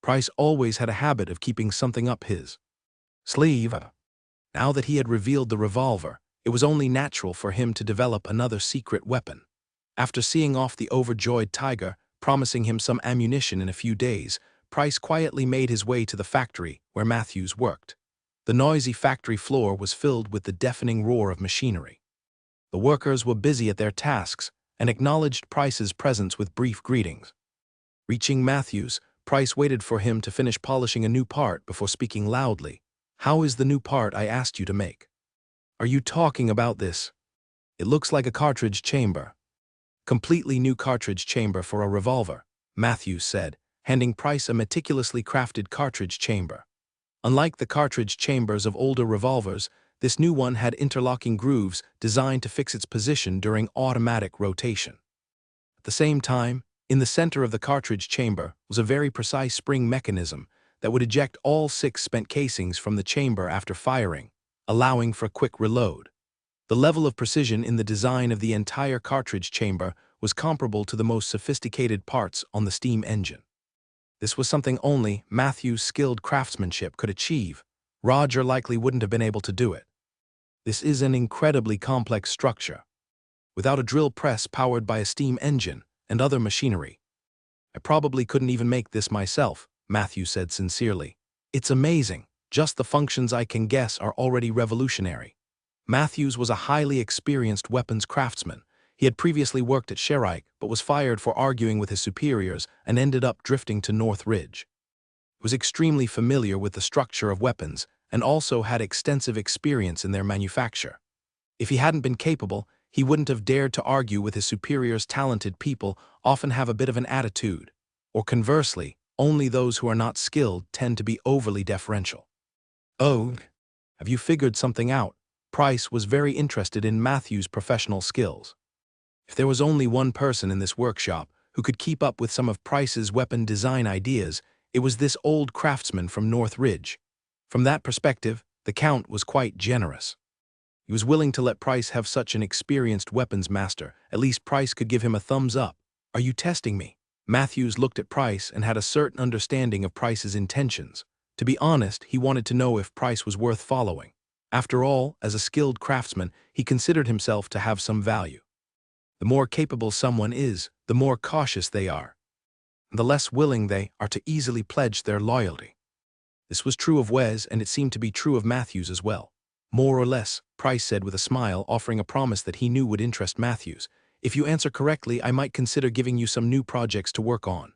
Price always had a habit of keeping something up his sleeve. Now that he had revealed the revolver, it was only natural for him to develop another secret weapon. After seeing off the overjoyed tiger, promising him some ammunition in a few days, Price quietly made his way to the factory where Matthews worked. The noisy factory floor was filled with the deafening roar of machinery. The workers were busy at their tasks and acknowledged Price's presence with brief greetings. Reaching Matthews, Price waited for him to finish polishing a new part before speaking loudly. "How is the new part I asked you to make? Are you talking about this? It looks like a cartridge chamber." "Completely new cartridge chamber for a revolver," Matthews said, handing Price a meticulously crafted cartridge chamber. Unlike the cartridge chambers of older revolvers, this new one had interlocking grooves designed to fix its position during automatic rotation. At the same time, in the center of the cartridge chamber was a very precise spring mechanism that would eject all 6 spent casings from the chamber after firing, allowing for a quick reload. The level of precision in the design of the entire cartridge chamber was comparable to the most sophisticated parts on the steam engine. This was something only Matthew's skilled craftsmanship could achieve. Roger likely wouldn't have been able to do it. This is an incredibly complex structure, without a drill press powered by a steam engine and other machinery. I probably couldn't even make this myself, Matthews said sincerely. "It's amazing. Just the functions I can guess are already revolutionary." Matthews was a highly experienced weapons craftsman. He had previously worked at Sherike, but was fired for arguing with his superiors and ended up drifting to North Ridge. He was extremely familiar with the structure of weapons and also had extensive experience in their manufacture. If he hadn't been capable, he wouldn't have dared to argue with his superiors. Talented people often have a bit of an attitude, or conversely, only those who are not skilled tend to be overly deferential. "Oh, have you figured something out?" Price was very interested in Matthew's professional skills. If there was only one person in this workshop who could keep up with some of Price's weapon design ideas, it was this old craftsman from North Ridge. From that perspective, the Count was quite generous. He was willing to let Price have such an experienced weapons master. At least Price could give him a thumbs up. "Are you testing me?" Matthews looked at Price and had a certain understanding of Price's intentions. To be honest, he wanted to know if Price was worth following. After all, as a skilled craftsman, he considered himself to have some value. The more capable someone is, the more cautious they are, and the less willing they are to easily pledge their loyalty. This was true of Wes, and it seemed to be true of Matthews as well. "More or less," Price said with a smile, offering a promise that he knew would interest Matthews. "If you answer correctly, I might consider giving you some new projects to work on."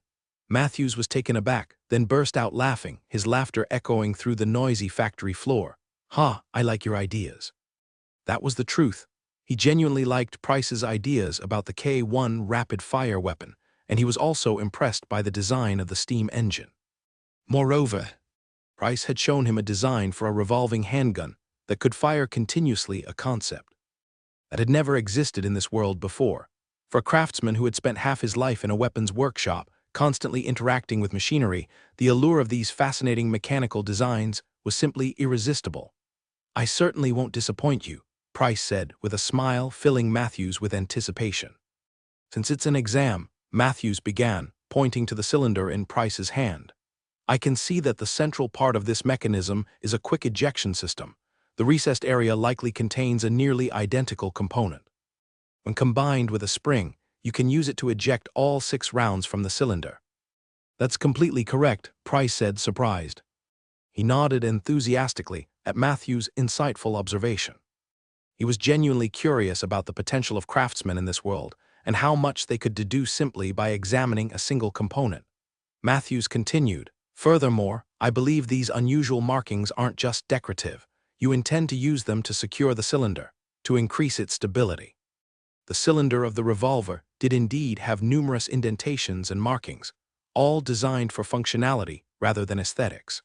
Matthews was taken aback, then burst out laughing, his laughter echoing through the noisy factory floor. "Ha, I like your ideas." That was the truth. He genuinely liked Price's ideas about the K1 rapid-fire weapon, and he was also impressed by the design of the steam engine. Moreover, Price had shown him a design for a revolving handgun that could fire continuously, a concept that had never existed in this world before. For a craftsman who had spent half his life in a weapons workshop, constantly interacting with machinery, the allure of these fascinating mechanical designs was simply irresistible. "I certainly won't disappoint you," Price said, with a smile filling Matthews with anticipation. "Since it's an exam," Matthews began, pointing to the cylinder in Price's hand. "I can see that the central part of this mechanism is a quick ejection system. The recessed area likely contains a nearly identical component. When combined with a spring, you can use it to eject all 6 rounds from the cylinder." "That's completely correct," Price said, surprised. He nodded enthusiastically at Matthews' insightful observation. He was genuinely curious about the potential of craftsmen in this world and how much they could deduce simply by examining a single component. Matthews continued, "Furthermore, I believe these unusual markings aren't just decorative. You intend to use them to secure the cylinder, to increase its stability." The cylinder of the revolver did indeed have numerous indentations and markings, all designed for functionality rather than aesthetics.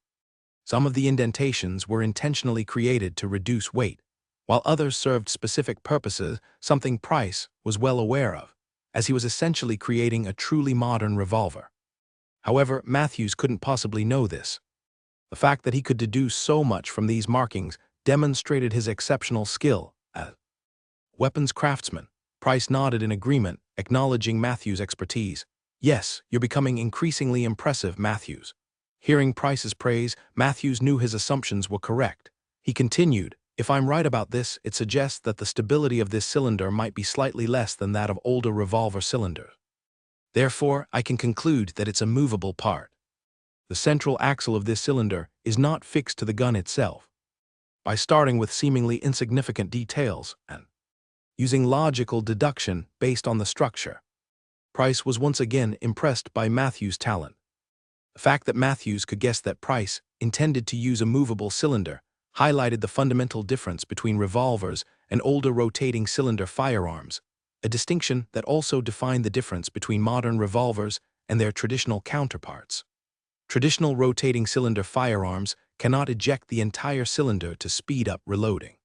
Some of the indentations were intentionally created to reduce weight, while others served specific purposes, something Price was well aware of, as he was essentially creating a truly modern revolver. However, Matthews couldn't possibly know this. The fact that he could deduce so much from these markings demonstrated his exceptional skill as weapons craftsman. Price nodded in agreement, acknowledging Matthews' expertise. Yes, you're becoming increasingly impressive, Matthews. Hearing Price's praise, Matthews knew his assumptions were correct. He continued, if I'm right about this, it suggests that the stability of this cylinder might be slightly less than that of older revolver cylinders. Therefore, I can conclude that it's a movable part. The central axle of this cylinder is not fixed to the gun itself. By starting with seemingly insignificant details and using logical deduction based on the structure, Price was once again impressed by Matthews' talent. The fact that Matthews could guess that Price intended to use a movable cylinder highlighted the fundamental difference between revolvers and older rotating cylinder firearms, a distinction that also defined the difference between modern revolvers and their traditional counterparts. Traditional rotating cylinder firearms cannot eject the entire cylinder to speed up reloading.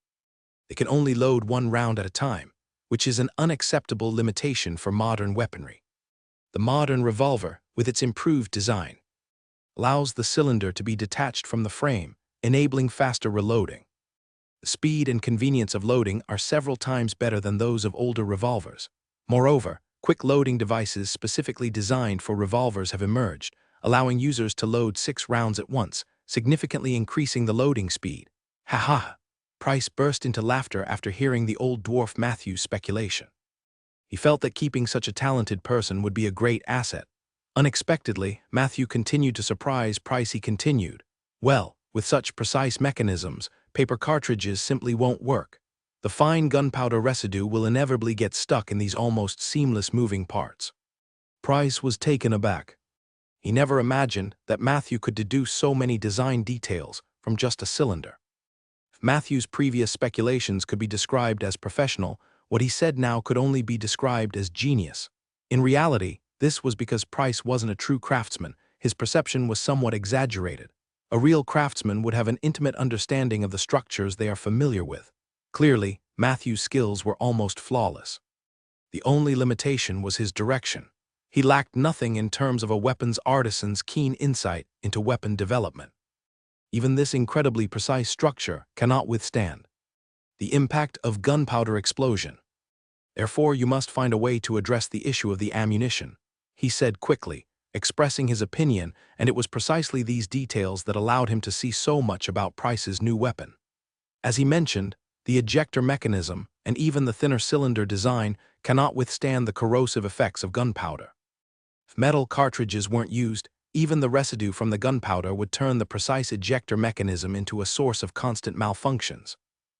They can only load one round at a time, which is an unacceptable limitation for modern weaponry. The modern revolver, with its improved design, allows the cylinder to be detached from the frame, enabling faster reloading. The speed and convenience of loading are several times better than those of older revolvers. Moreover, quick loading devices specifically designed for revolvers have emerged, allowing users to load 6 rounds at once, significantly increasing the loading speed. Ha ha! Price burst into laughter after hearing the old dwarf Matthew's speculation. He felt that keeping such a talented person would be a great asset. Unexpectedly, Matthew continued to surprise Price. He continued, well, with such precise mechanisms, paper cartridges simply won't work. The fine gunpowder residue will inevitably get stuck in these almost seamless moving parts. Price was taken aback. He never imagined that Matthew could deduce so many design details from just a cylinder. If Matthew's previous speculations could be described as professional, what he said now could only be described as genius. In reality, this was because Price wasn't a true craftsman. His perception was somewhat exaggerated. A real craftsman would have an intimate understanding of the structures they are familiar with. Clearly, Matthew's skills were almost flawless. The only limitation was his direction. He lacked nothing in terms of a weapons artisan's keen insight into weapon development. Even this incredibly precise structure cannot withstand the impact of gunpowder explosion. Therefore, you must find a way to address the issue of the ammunition, he said quickly, expressing his opinion, and it was precisely these details that allowed him to see so much about Price's new weapon. As he mentioned, the ejector mechanism and even the thinner cylinder design cannot withstand the corrosive effects of gunpowder. If metal cartridges weren't used, even the residue from the gunpowder would turn the precise ejector mechanism into a source of constant malfunctions.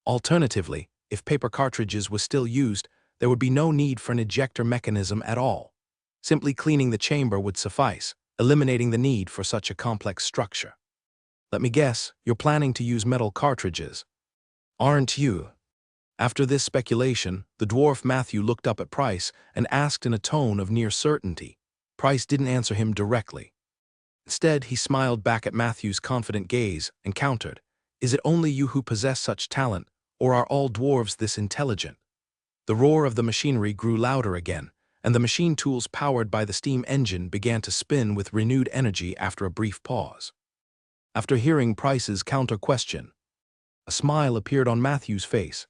Alternatively, if paper cartridges was still used, there would be no need for an ejector mechanism at all. Simply cleaning the chamber would suffice, eliminating the need for such a complex structure. Let me guess, you're planning to use metal cartridges, aren't you? After this speculation, the dwarf Matthew looked up at Price and asked in a tone of near certainty. Price didn't answer him directly. Instead, he smiled back at Matthew's confident gaze and countered, is it only you who possess such talent, or are all dwarves this intelligent? The roar of the machinery grew louder again, and the machine tools powered by the steam engine began to spin with renewed energy after a brief pause. After hearing Price's counter-question, a smile appeared on Matthew's face.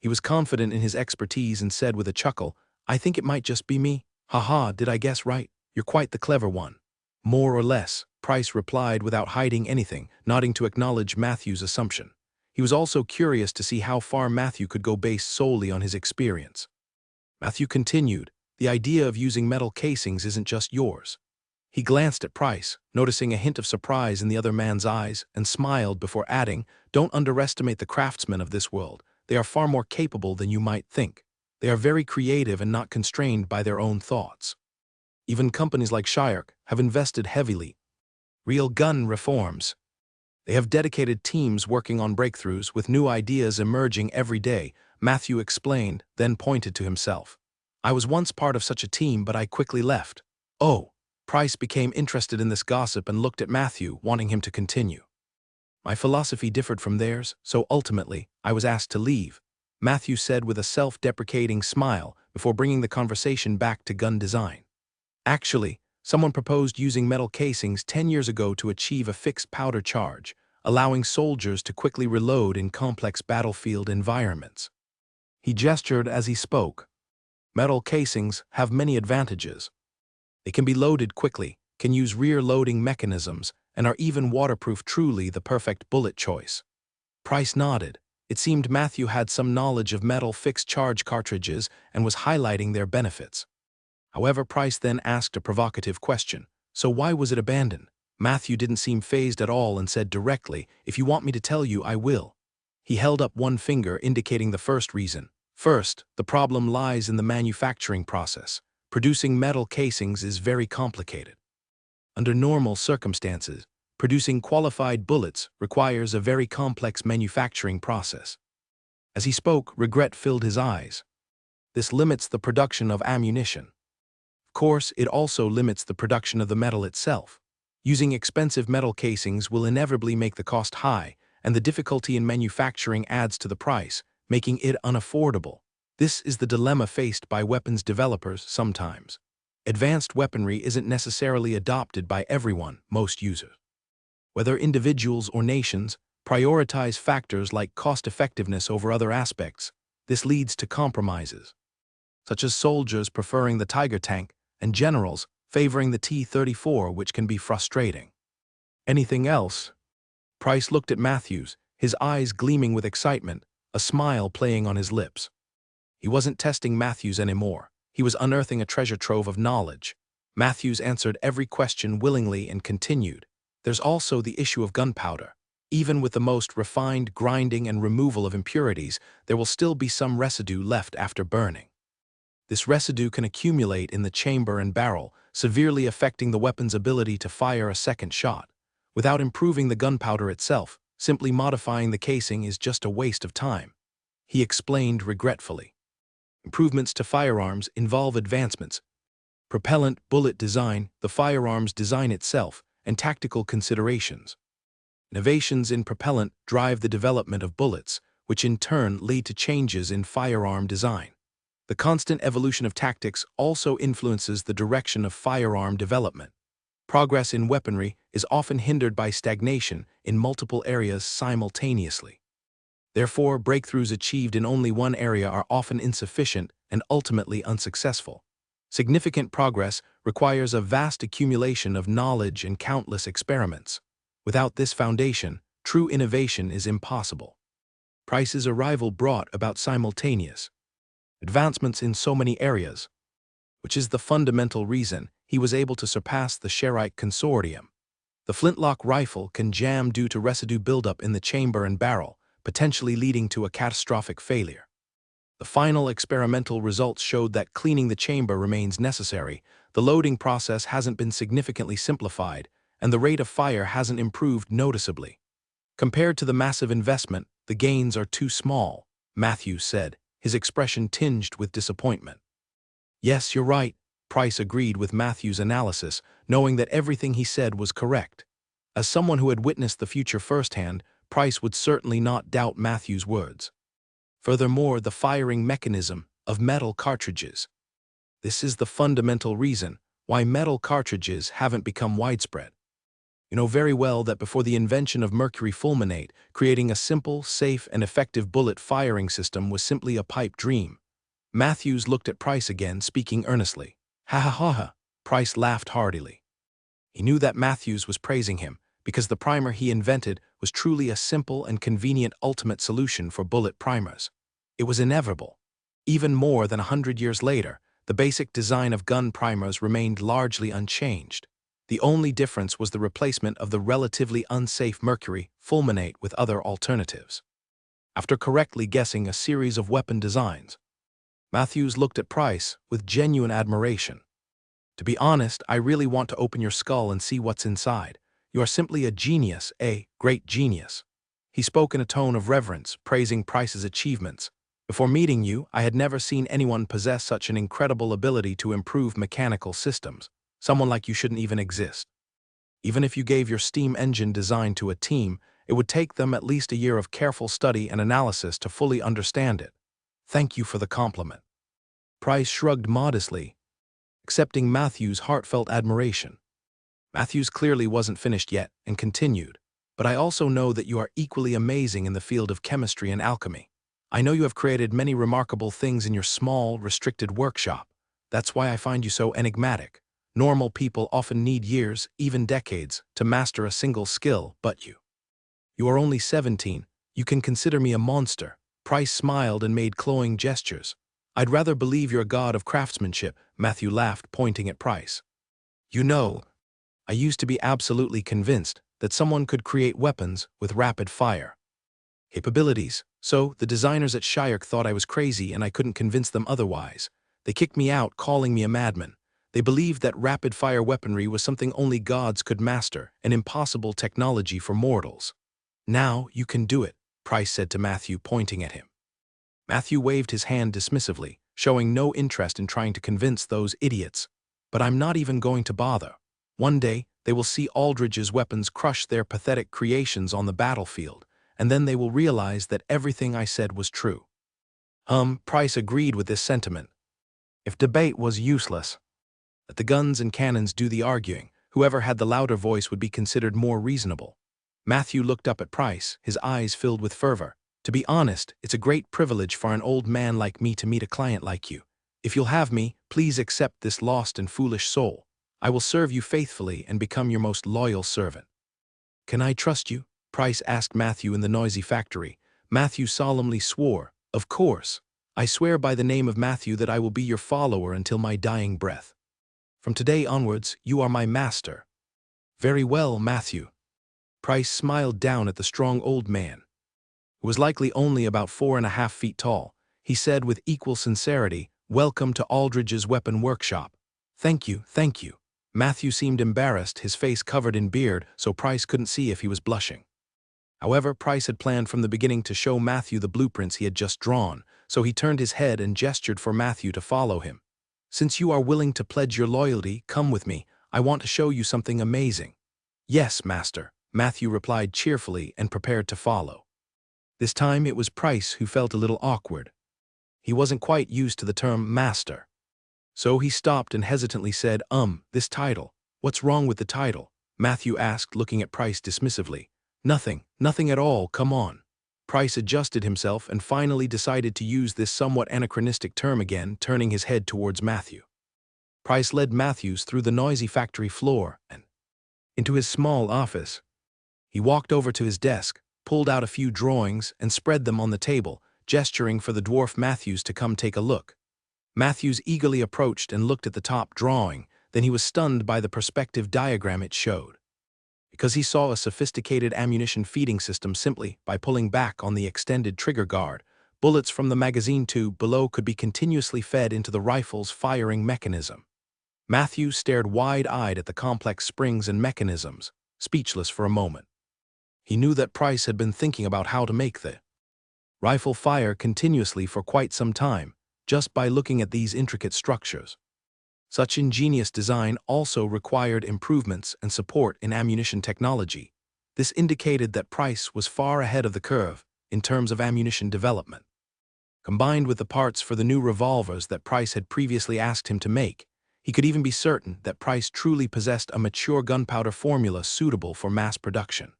He was confident in his expertise and said with a chuckle, I think it might just be me. Haha, did I guess right? You're quite the clever one. More or less, Price replied without hiding anything, nodding to acknowledge Matthew's assumption. He was also curious to see how far Matthew could go based solely on his experience. Matthew continued, the idea of using metal casings isn't just yours. He glanced at Price, noticing a hint of surprise in the other man's eyes, and smiled before adding, don't underestimate the craftsmen of this world. They are far more capable than you might think. They are very creative and not constrained by their own thoughts. Even companies like Shirk have invested heavily. Real gun reforms. They have dedicated teams working on breakthroughs with new ideas emerging every day, Matthew explained, then pointed to himself. I was once part of such a team, but I quickly left. Oh, Price became interested in this gossip and looked at Matthew, wanting him to continue. My philosophy differed from theirs, so ultimately, I was asked to leave, Matthew said with a self-deprecating smile before bringing the conversation back to gun design. Actually, Someone proposed using metal casings 10 years ago to achieve a fixed powder charge, allowing soldiers to quickly reload in complex battlefield environments. He gestured as he spoke. Metal casings have many advantages. They can be loaded quickly, can use rear loading mechanisms, and are even waterproof, truly the perfect bullet choice. Price nodded. It seemed Matthew had some knowledge of metal fixed charge cartridges and was highlighting their benefits. However, Price then asked a provocative question. So why was it abandoned? Matthew didn't seem fazed at all and said directly, "If you want me to tell you, I will." He held up one finger, indicating the first reason. First, the problem lies in the manufacturing process. Producing metal casings is very complicated. Under normal circumstances, producing qualified bullets requires a very complex manufacturing process. As he spoke, regret filled his eyes. This limits the production of ammunition. Of course, it also limits the production of the metal itself. Using expensive metal casings will inevitably make the cost high, and the difficulty in manufacturing adds to the price, making it unaffordable. This is the dilemma faced by weapons developers sometimes. Advanced weaponry isn't necessarily adopted by everyone, most users. Whether individuals or nations prioritize factors like cost-effectiveness over other aspects, this leads to compromises, such as soldiers preferring the Tiger tank and generals favoring the T-34, which can be frustrating. Anything else? Price looked at Matthews, his eyes gleaming with excitement, a smile playing on his lips. He wasn't testing Matthews anymore. He was unearthing a treasure trove of knowledge. Matthews answered every question willingly and continued. There's also the issue of gunpowder. Even with the most refined grinding and removal of impurities, there will still be some residue left after burning. This residue can accumulate in the chamber and barrel, severely affecting the weapon's ability to fire a second shot. Without improving the gunpowder itself, simply modifying the casing is just a waste of time. He explained regretfully. Improvements to firearms involve advancements, propellant, bullet design, the firearm's design itself, and tactical considerations. Innovations in propellant drive the development of bullets, which in turn lead to changes in firearm design. The constant evolution of tactics also influences the direction of firearm development. Progress in weaponry is often hindered by stagnation in multiple areas simultaneously. Therefore, breakthroughs achieved in only one area are often insufficient and ultimately unsuccessful. Significant progress requires a vast accumulation of knowledge and countless experiments. Without this foundation, true innovation is impossible. Price's arrival brought about simultaneous advancements in so many areas, which is the fundamental reason he was able to surpass the Sherite Consortium. The flintlock rifle can jam due to residue buildup in the chamber and barrel, potentially leading to a catastrophic failure. The final experimental results showed that cleaning the chamber remains necessary, the loading process hasn't been significantly simplified, and the rate of fire hasn't improved noticeably. Compared to the massive investment, the gains are too small, Matthews said, his expression tinged with disappointment. Yes, you're right, Price agreed with Matthews' analysis, knowing that everything he said was correct. As someone who had witnessed the future firsthand, Price would certainly not doubt Matthews' words. Furthermore, the firing mechanism of metal cartridges. This is the fundamental reason why metal cartridges haven't become widespread. You know very well that before the invention of mercury fulminate, creating a simple, safe, and effective bullet firing system was simply a pipe dream. Matthews looked at Price again, speaking earnestly. Ha ha ha ha, Price laughed heartily. He knew that Matthews was praising him, because the primer he invented was truly a simple and convenient ultimate solution for bullet primers. It was inevitable. Even more than 100 years later, the basic design of gun primers remained largely unchanged. The only difference was the replacement of the relatively unsafe mercury fulminate with other alternatives. After correctly guessing a series of weapon designs, Matthews looked at Price with genuine admiration. To be honest, I really want to open your skull and see what's inside. You are simply a genius, a great genius. He spoke in a tone of reverence, praising Price's achievements. Before meeting you, I had never seen anyone possess such an incredible ability to improve mechanical systems. Someone like you shouldn't even exist. Even if you gave your steam engine design to a team, it would take them at least a year of careful study and analysis to fully understand it. Thank you for the compliment. Price shrugged modestly. accepting Matthew's heartfelt admiration. Matthews clearly wasn't finished yet and continued, "But I also know that you are equally amazing in the field of chemistry and alchemy. I know you have created many remarkable things in your small, restricted workshop. That's why I find you so enigmatic. Normal people often need years, even decades, to master a single skill, but You are only 17. You can consider me a monster." Price smiled and made cloying gestures. "I'd rather believe you're a god of craftsmanship," Matthew laughed, pointing at Price. "You know, I used to be absolutely convinced that someone could create weapons with rapid fire capabilities. So the designers at Shirk thought I was crazy and I couldn't convince them otherwise. They kicked me out, calling me a madman. They believed that rapid-fire weaponry was something only gods could master, an impossible technology for mortals. Now you can do it," Price said to Matthew, pointing at him. Matthew waved his hand dismissively, showing no interest in trying to convince those idiots. "But I'm not even going to bother. One day, they will see Aldridge's weapons crush their pathetic creations on the battlefield, and then they will realize that everything I said was true." Price agreed with this sentiment. If debate was useless, let the guns and cannons do the arguing. Whoever had the louder voice would be considered more reasonable. Matthew looked up at Price, his eyes filled with fervor. "To be honest, it's a great privilege for an old man like me to meet a client like you. If you'll have me, please accept this lost and foolish soul. I will serve you faithfully and become your most loyal servant." "Can I trust you?" Price asked Matthew in the noisy factory. Matthew solemnly swore, "Of course. I swear by the name of Matthew that I will be your follower until my dying breath. From today onwards, you are my master." "Very well, Matthew." Price smiled down at the strong old man, who was likely only about 4.5 feet tall. He said with equal sincerity, "Welcome to Aldridge's weapon workshop." Thank you." Matthew seemed embarrassed, his face covered in beard, so Price couldn't see if he was blushing. However, Price had planned from the beginning to show Matthew the blueprints he had just drawn, so he turned his head and gestured for Matthew to follow him. "Since you are willing to pledge your loyalty, come with me. I want to show you something amazing." "Yes, master," Matthew replied cheerfully and prepared to follow. This time it was Price who felt a little awkward. He wasn't quite used to the term master. So he stopped and hesitantly said, "This title. What's wrong with the title?" Matthew asked, looking at Price dismissively. Nothing at all, come on." Price adjusted himself and finally decided to use this somewhat anachronistic term again, turning his head towards Matthew. Price led Matthews through the noisy factory floor and into his small office. He walked over to his desk, pulled out a few drawings, and spread them on the table, gesturing for the dwarf Matthews to come take a look. Matthews eagerly approached and looked at the top drawing, then he was stunned by the perspective diagram it showed. Because he saw a sophisticated ammunition feeding system simply by pulling back on the extended trigger guard, bullets from the magazine tube below could be continuously fed into the rifle's firing mechanism. Matthews stared wide-eyed at the complex springs and mechanisms, speechless for a moment. He knew that Price had been thinking about how to make the rifle fire continuously for quite some time, just by looking at these intricate structures. Such ingenious design also required improvements and support in ammunition technology. This indicated that Price was far ahead of the curve in terms of ammunition development. Combined with the parts for the new revolvers that Price had previously asked him to make, he could even be certain that Price truly possessed a mature gunpowder formula suitable for mass production.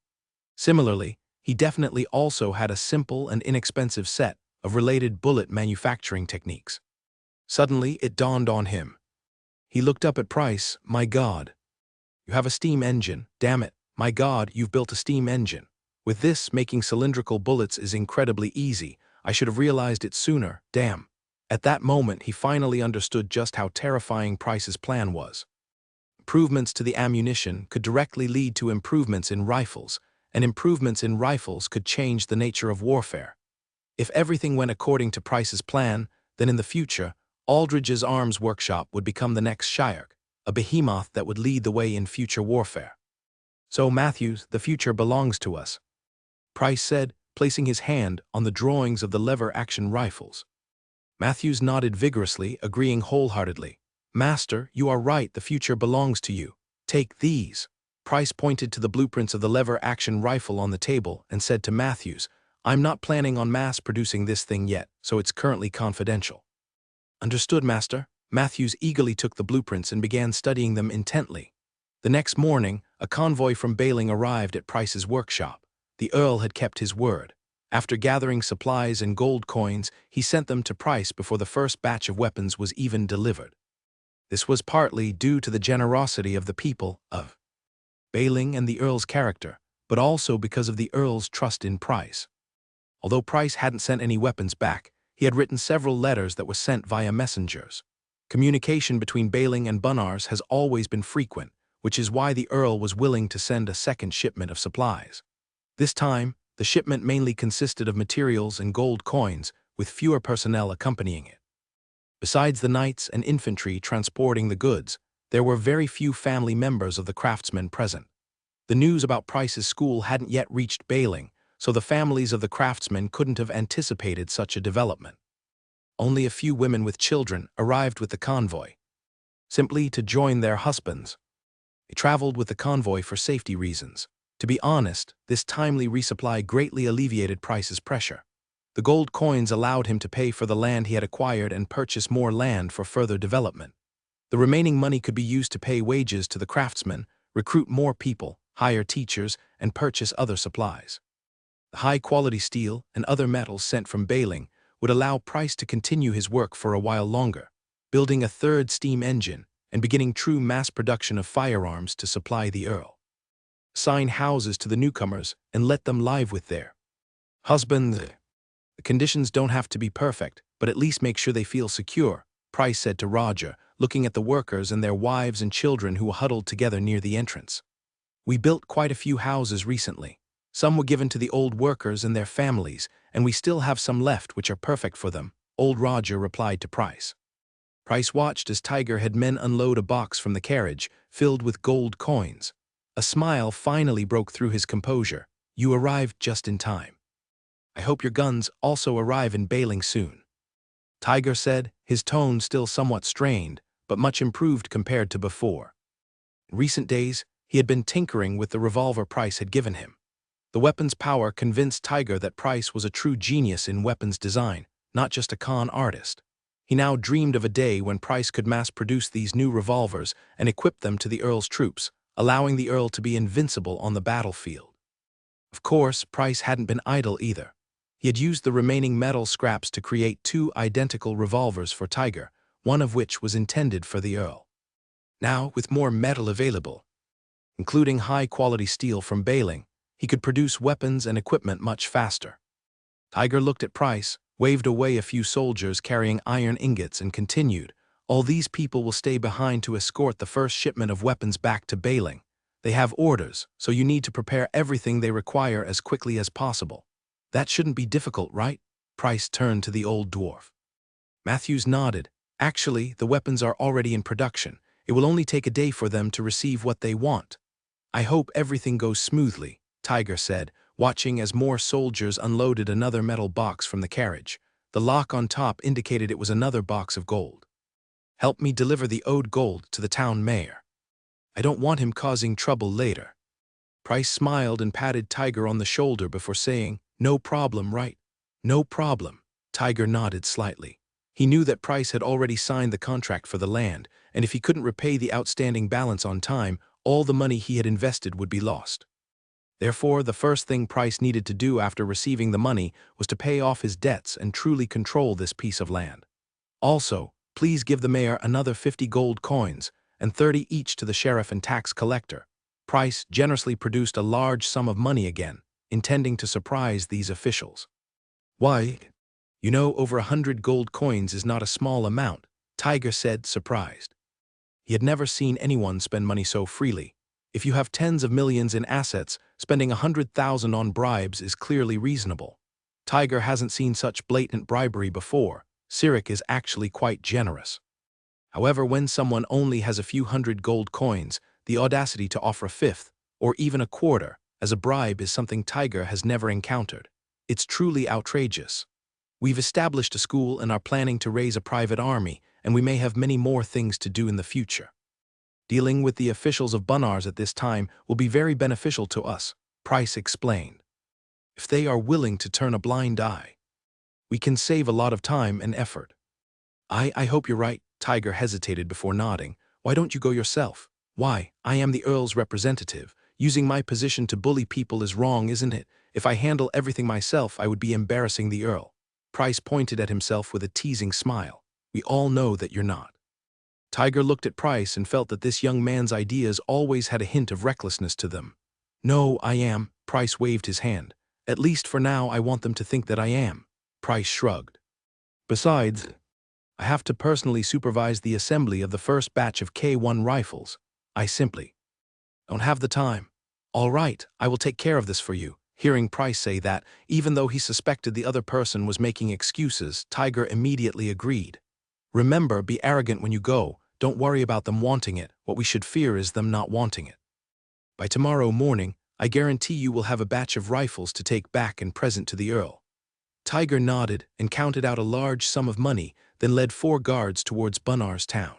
Similarly, he definitely also had a simple and inexpensive set of related bullet manufacturing techniques. Suddenly, it dawned on him. He looked up at Price. "My God. You have a steam engine. Damn it. My God, you've built a steam engine. With this, making cylindrical bullets is incredibly easy. I should have realized it sooner. Damn." At that moment, he finally understood just how terrifying Price's plan was. Improvements to the ammunition could directly lead to improvements in rifles, and improvements in rifles could change the nature of warfare. If everything went according to Price's plan, then in the future, Aldridge's arms workshop would become the next Shirk, a behemoth that would lead the way in future warfare. "So, Matthews, the future belongs to us," Price said, placing his hand on the drawings of the lever-action rifles. Matthews nodded vigorously, agreeing wholeheartedly. "Master, you are right, the future belongs to you. Take these." Price pointed to the blueprints of the lever-action rifle on the table and said to Matthews, "I'm not planning on mass-producing this thing yet, so it's currently confidential." "Understood, Master." Matthews eagerly took the blueprints and began studying them intently. The next morning, a convoy from Bailing arrived at Price's workshop. The Earl had kept his word. After gathering supplies and gold coins, he sent them to Price before the first batch of weapons was even delivered. This was partly due to the generosity of the people of Bailing and the Earl's character, but also because of the Earl's trust in Price. Although Price hadn't sent any weapons back, he had written several letters that were sent via messengers. Communication between Bailing and Bunars has always been frequent, which is why the Earl was willing to send a second shipment of supplies. This time, the shipment mainly consisted of materials and gold coins, with fewer personnel accompanying it. Besides the knights and infantry transporting the goods, there were very few family members of the craftsmen present. The news about Price's school hadn't yet reached Bailing, so the families of the craftsmen couldn't have anticipated such a development. Only a few women with children arrived with the convoy, simply to join their husbands. They traveled with the convoy for safety reasons. To be honest, this timely resupply greatly alleviated Price's pressure. The gold coins allowed him to pay for the land he had acquired and purchase more land for further development. The remaining money could be used to pay wages to the craftsmen, recruit more people, hire teachers, and purchase other supplies. The high-quality steel and other metals sent from Bailing would allow Price to continue his work for a while longer, building a third steam engine and beginning true mass production of firearms to supply the Earl. Assign houses to the newcomers and let them live with their husbands. The conditions don't have to be perfect, but at least make sure they feel secure, Price said to Roger, looking at the workers and their wives and children who were huddled together near the entrance. We built quite a few houses recently. Some were given to the old workers and their families, and we still have some left which are perfect for them, old Roger replied to Price. Price watched as Tiger had men unload a box from the carriage, filled with gold coins. A smile finally broke through his composure. You arrived just in time. I hope your guns also arrive in Bailing soon. Tiger said, his tone still somewhat strained, but much improved compared to before. In recent days, he had been tinkering with the revolver Price had given him. The weapon's power convinced Tiger that Price was a true genius in weapons design, not just a con artist. He now dreamed of a day when Price could mass-produce these new revolvers and equip them to the Earl's troops, allowing the Earl to be invincible on the battlefield. Of course, Price hadn't been idle either. He had used the remaining metal scraps to create 2 identical revolvers for Tiger, one of which was intended for the Earl. Now, with more metal available, including high-quality steel from Bailing, he could produce weapons and equipment much faster. Tiger looked at Price, waved away a few soldiers carrying iron ingots and continued, all these people will stay behind to escort the first shipment of weapons back to Bailing. They have orders, so you need to prepare everything they require as quickly as possible. That shouldn't be difficult, right? Price turned to the old dwarf. Matthews nodded. Actually, the weapons are already in production. It will only take a day for them to receive what they want. I hope everything goes smoothly, Tiger said, watching as more soldiers unloaded another metal box from the carriage. The lock on top indicated it was another box of gold. Help me deliver the owed gold to the town mayor. I don't want him causing trouble later. Price smiled and patted Tiger on the shoulder before saying, no problem, right? No problem. Tiger nodded slightly. He knew that Price had already signed the contract for the land, and if he couldn't repay the outstanding balance on time, all the money he had invested would be lost. Therefore, the first thing Price needed to do after receiving the money was to pay off his debts and truly control this piece of land. Also, please give the mayor another 50 gold coins, and 30 each to the sheriff and tax collector. Price generously produced a large sum of money again, intending to surprise these officials. Why? You know, over 100 gold coins is not a small amount, Tiger said, surprised. He had never seen anyone spend money so freely. If you have tens of millions in assets, spending 100,000 on bribes is clearly reasonable. Tiger hasn't seen such blatant bribery before. Cyric is actually quite generous. However, when someone only has a few hundred gold coins, the audacity to offer a fifth, or even a quarter, as a bribe is something Tiger has never encountered. It's truly outrageous. We've established a school and are planning to raise a private army, and we may have many more things to do in the future. Dealing with the officials of Bunars at this time will be very beneficial to us, Price explained. If they are willing to turn a blind eye, we can save a lot of time and effort. I hope you're right, Tiger hesitated before nodding. Why don't you go yourself? Why, I am the Earl's representative. Using my position to bully people is wrong, isn't it? If I handle everything myself, I would be embarrassing the Earl. Price pointed at himself with a teasing smile. We all know that you're not. Tiger looked at Price and felt that this young man's ideas always had a hint of recklessness to them. No, I am. Price waved his hand. At least for now, I want them to think that I am. Price shrugged. Besides, I have to personally supervise the assembly of the first batch of K1 rifles. I simply don't have the time. All right, I will take care of this for you. Hearing Price say that, even though he suspected the other person was making excuses, Tiger immediately agreed. Remember, be arrogant when you go. Don't worry about them wanting it. What we should fear is them not wanting it. By tomorrow morning, I guarantee you will have a batch of rifles to take back and present to the Earl. Tiger nodded and counted out a large sum of money, then led 4 guards towards Bunnar's town.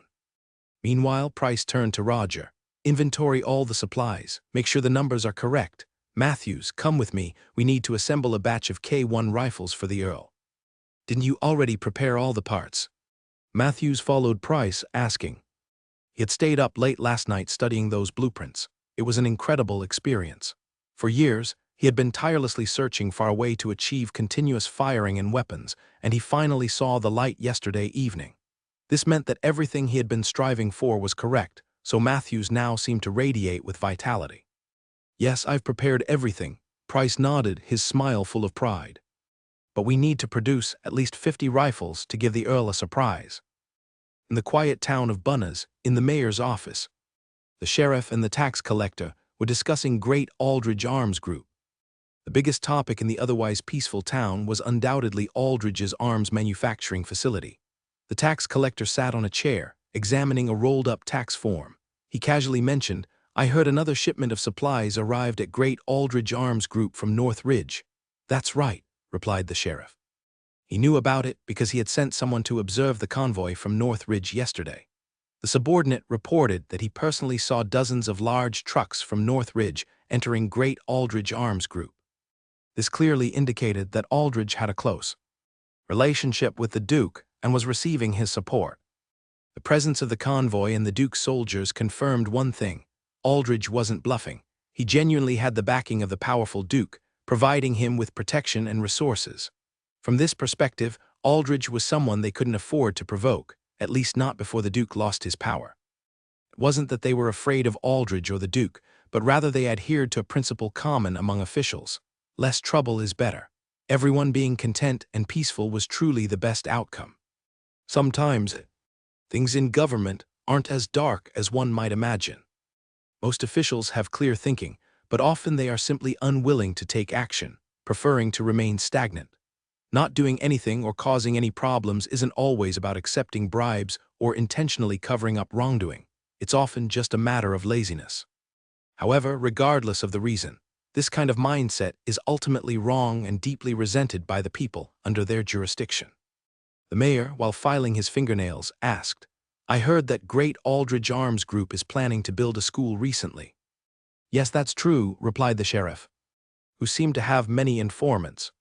Meanwhile, Price turned to Roger. Inventory all the supplies. Make sure the numbers are correct. Matthews, come with me. We need to assemble a batch of K1 rifles for the Earl. Didn't you already prepare all the parts? Matthews followed Price, asking. He had stayed up late last night studying those blueprints. It was an incredible experience. For years, he had been tirelessly searching for a way to achieve continuous firing in weapons, and he finally saw the light yesterday evening. This meant that everything he had been striving for was correct, so Matthews now seemed to radiate with vitality. Yes, I've prepared everything. Price nodded, his smile full of pride. But we need to produce at least 50 rifles to give the Earl a surprise. In the quiet town of Bunners, in the mayor's office, the sheriff and the tax collector were discussing Great Aldridge Arms Group. The biggest topic in the otherwise peaceful town was undoubtedly Aldridge's arms manufacturing facility. The tax collector sat on a chair, examining a rolled-up tax form. He casually mentioned, I heard another shipment of supplies arrived at Great Aldridge Arms Group from North Ridge. That's right, replied the sheriff. He knew about it because he had sent someone to observe the convoy from North Ridge yesterday. The subordinate reported that he personally saw dozens of large trucks from North Ridge entering Great Aldridge Arms Group. This clearly indicated that Aldridge had a close relationship with the Duke and was receiving his support. The presence of the convoy and the Duke's soldiers confirmed one thing. Aldridge wasn't bluffing. He genuinely had the backing of the powerful Duke, providing him with protection and resources. From this perspective, Aldridge was someone they couldn't afford to provoke, at least not before the Duke lost his power. It wasn't that they were afraid of Aldridge or the Duke, but rather they adhered to a principle common among officials. Less trouble is better. Everyone being content and peaceful was truly the best outcome. Sometimes, things in government aren't as dark as one might imagine. Most officials have clear thinking, but often they are simply unwilling to take action, preferring to remain stagnant. Not doing anything or causing any problems isn't always about accepting bribes or intentionally covering up wrongdoing. It's often just a matter of laziness. However, regardless of the reason, this kind of mindset is ultimately wrong and deeply resented by the people under their jurisdiction. The mayor, while filing his fingernails, asked, I heard that Great Aldridge Arms Group is planning to build a school recently. Yes, that's true, replied the sheriff, who seemed to have many informants.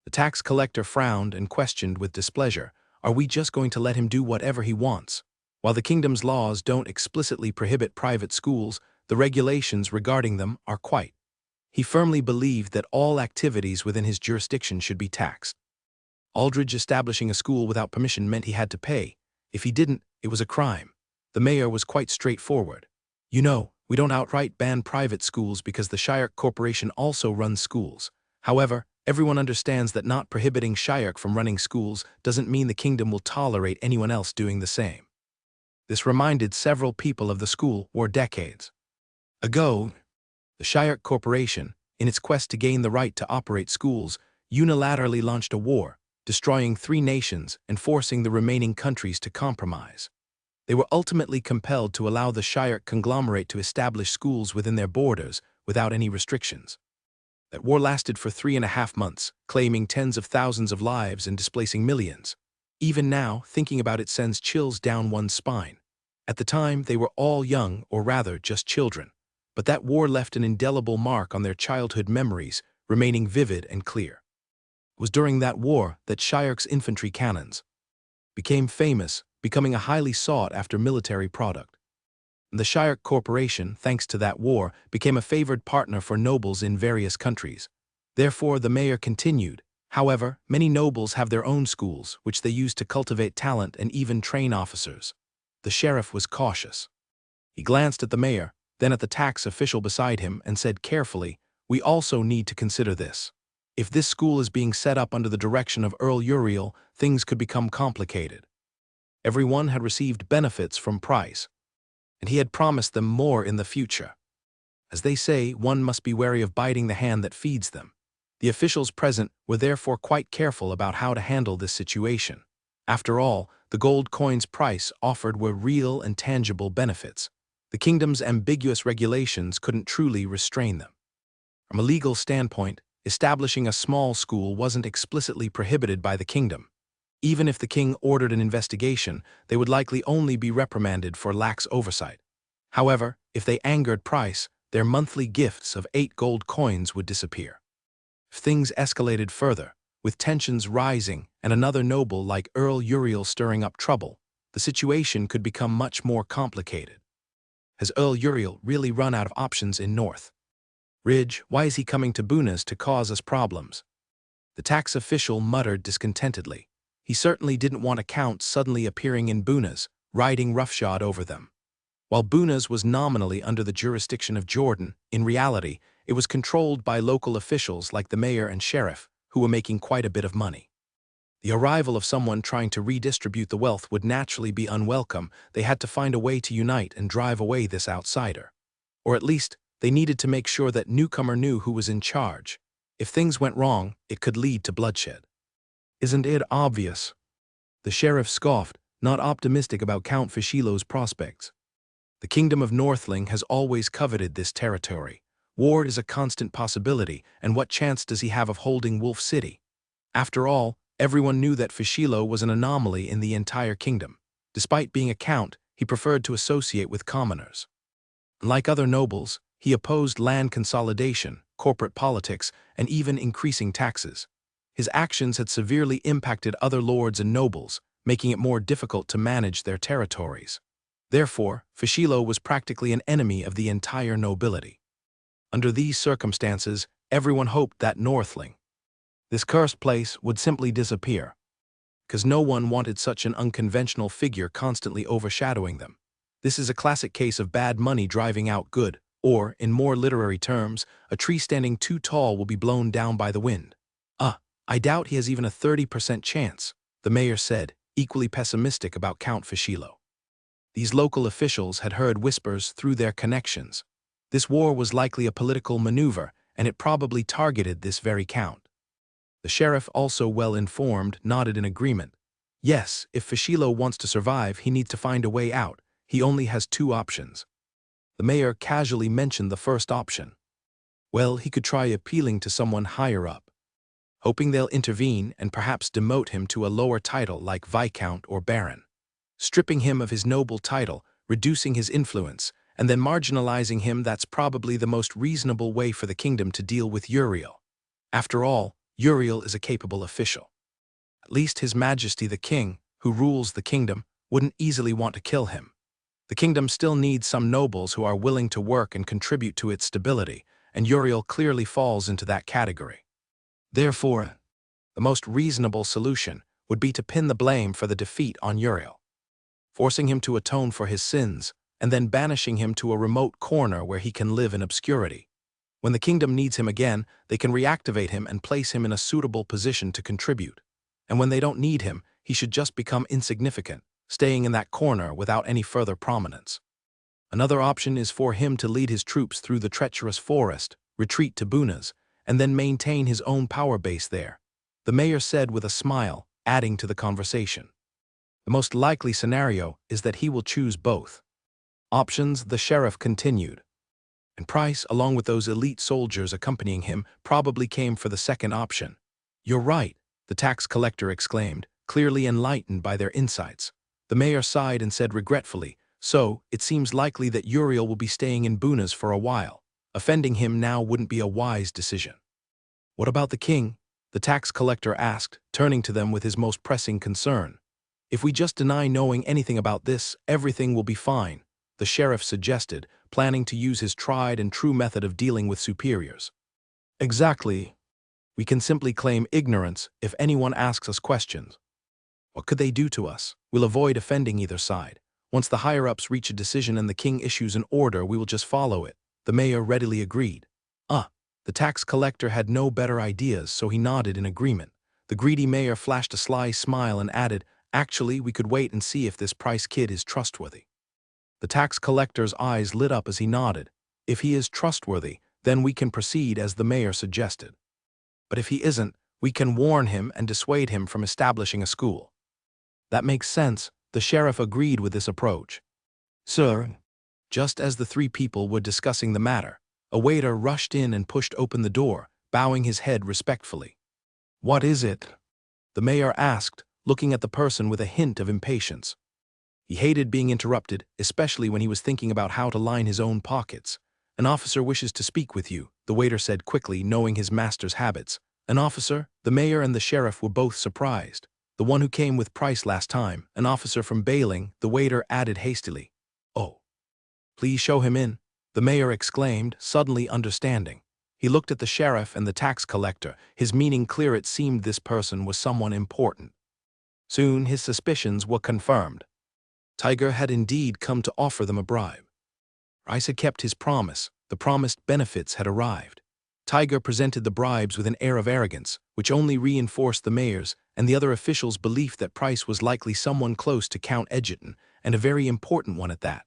The tax collector frowned and questioned with displeasure, are we just going to let him do whatever he wants? While the kingdom's laws don't explicitly prohibit private schools, the regulations regarding them are quite. He firmly believed that all activities within his jurisdiction should be taxed. Aldridge establishing a school without permission meant he had to pay. If he didn't, it was a crime. The mayor was quite straightforward. You know, we don't outright ban private schools because the Shire Corporation also runs schools. However, everyone understands that not prohibiting Shire from running schools doesn't mean the kingdom will tolerate anyone else doing the same. This reminded several people of the school war decades ago. The Shire Corporation, in its quest to gain the right to operate schools, unilaterally launched a war, destroying 3 nations and forcing the remaining countries to compromise. They were ultimately compelled to allow the Shire conglomerate to establish schools within their borders without any restrictions. That war lasted for 3.5 months, claiming tens of thousands of lives and displacing millions. Even now, thinking about it sends chills down one's spine. At the time, they were all young, or rather, just children. But that war left an indelible mark on their childhood memories, remaining vivid and clear. It was during that war that Shire's infantry cannons became famous, becoming a highly sought-after military product. The Shire Corporation, thanks to that war, became a favored partner for nobles in various countries. Therefore, the mayor continued. However, many nobles have their own schools, which they use to cultivate talent and even train officers. The sheriff was cautious. He glanced at the mayor, then at the tax official beside him, and said carefully, "We also need to consider this. If this school is being set up under the direction of Earl Uriel, things could become complicated." Everyone had received benefits from Price, and he had promised them more in the future. As they say, one must be wary of biting the hand that feeds them. The officials present were therefore quite careful about how to handle this situation. After all, the gold coins Price offered were real and tangible benefits. The kingdom's ambiguous regulations couldn't truly restrain them. From a legal standpoint, establishing a small school wasn't explicitly prohibited by the kingdom. Even if the king ordered an investigation, they would likely only be reprimanded for lax oversight. However, if they angered Price, their monthly gifts of 8 gold coins would disappear. If things escalated further, with tensions rising and another noble like Earl Uriel stirring up trouble, the situation could become much more complicated. Has Earl Uriel really run out of options in North Ridge? Why is he coming to Bunas to cause us problems? The tax official muttered discontentedly. He certainly didn't want accounts suddenly appearing in Bunas, riding roughshod over them. While Bunas was nominally under the jurisdiction of Jordan, in reality, it was controlled by local officials like the mayor and sheriff, who were making quite a bit of money. The arrival of someone trying to redistribute the wealth would naturally be unwelcome. They had to find a way to unite and drive away this outsider. Or at least, they needed to make sure that newcomer knew who was in charge. If things went wrong, it could lead to bloodshed. Isn't it obvious? The sheriff scoffed, not optimistic about Count Fishilo's prospects. The kingdom of Northling has always coveted this territory. War is a constant possibility, and what chance does he have of holding Wolf City? After all, everyone knew that Fishilo was an anomaly in the entire kingdom. Despite being a count, he preferred to associate with commoners. Like other nobles, he opposed land consolidation, corporate politics, and even increasing taxes. His actions had severely impacted other lords and nobles, making it more difficult to manage their territories. Therefore, Fishilo was practically an enemy of the entire nobility. Under these circumstances, everyone hoped that Northling, this cursed place, would simply disappear, because no one wanted such an unconventional figure constantly overshadowing them. This is a classic case of bad money driving out good, or, in more literary terms, a tree standing too tall will be blown down by the wind. I doubt he has even a 30% chance, the mayor said, equally pessimistic about Count Fishilo. These local officials had heard whispers through their connections. This war was likely a political maneuver, and it probably targeted this very count. The sheriff, also well informed, nodded in agreement. Yes, if Fishilo wants to survive, he needs to find a way out. He only has 2 options. The mayor casually mentioned the first option. Well, he could try appealing to someone higher up, hoping they'll intervene and perhaps demote him to a lower title like Viscount or Baron, stripping him of his noble title, reducing his influence, and then marginalizing him. That's probably the most reasonable way for the kingdom to deal with Uriel. After all, Uriel is a capable official. At least His Majesty the King, who rules the kingdom, wouldn't easily want to kill him. The kingdom still needs some nobles who are willing to work and contribute to its stability, and Uriel clearly falls into that category. Therefore, the most reasonable solution would be to pin the blame for the defeat on Uriel, forcing him to atone for his sins, and then banishing him to a remote corner where he can live in obscurity. When the kingdom needs him again, they can reactivate him and place him in a suitable position to contribute. And when they don't need him, he should just become insignificant, staying in that corner without any further prominence. Another option is for him to lead his troops through the treacherous forest, retreat to Bunas, and then maintain his own power base there, the mayor said with a smile, adding to the conversation. The most likely scenario is that he will choose both options, the sheriff continued. And Price, along with those elite soldiers accompanying him, probably came for the second option. You're right, the tax collector exclaimed, clearly enlightened by their insights. The mayor sighed and said regretfully, so, it seems likely that Uriel will be staying in Bunas for a while. Offending him now wouldn't be a wise decision. What about the king? The tax collector asked, turning to them with his most pressing concern. If we just deny knowing anything about this, everything will be fine, the sheriff suggested, planning to use his tried and true method of dealing with superiors. Exactly. We can simply claim ignorance if anyone asks us questions. What could they do to us? We'll avoid offending either side. Once the higher-ups reach a decision and the king issues an order, we will just follow it. The mayor readily agreed. The tax collector had no better ideas, so he nodded in agreement. The greedy mayor flashed a sly smile and added, "Actually, we could wait and see if this Price kid is trustworthy." The tax collector's eyes lit up as he nodded. If he is trustworthy, then we can proceed as the mayor suggested. But if he isn't, we can warn him and dissuade him from establishing a school. That makes sense. The sheriff agreed with this approach. Sir, just as the three people were discussing the matter, a waiter rushed in and pushed open the door, bowing his head respectfully. "What is it?" the mayor asked, looking at the person with a hint of impatience. He hated being interrupted, especially when he was thinking about how to line his own pockets. "An officer wishes to speak with you," the waiter said quickly, knowing his master's habits. An officer? The mayor and the sheriff were both surprised. The one who came with Price last time, an officer from Bailing, the waiter added hastily. "Oh, please show him in," the mayor exclaimed, suddenly understanding. He looked at the sheriff and the tax collector, his meaning clear. It seemed this person was someone important. Soon his suspicions were confirmed. Tiger had indeed come to offer them a bribe. Price had kept his promise. The promised benefits had arrived. Tiger presented the bribes with an air of arrogance, which only reinforced the mayor's and the other officials' belief that Price was likely someone close to Count Edgerton, and a very important one at that.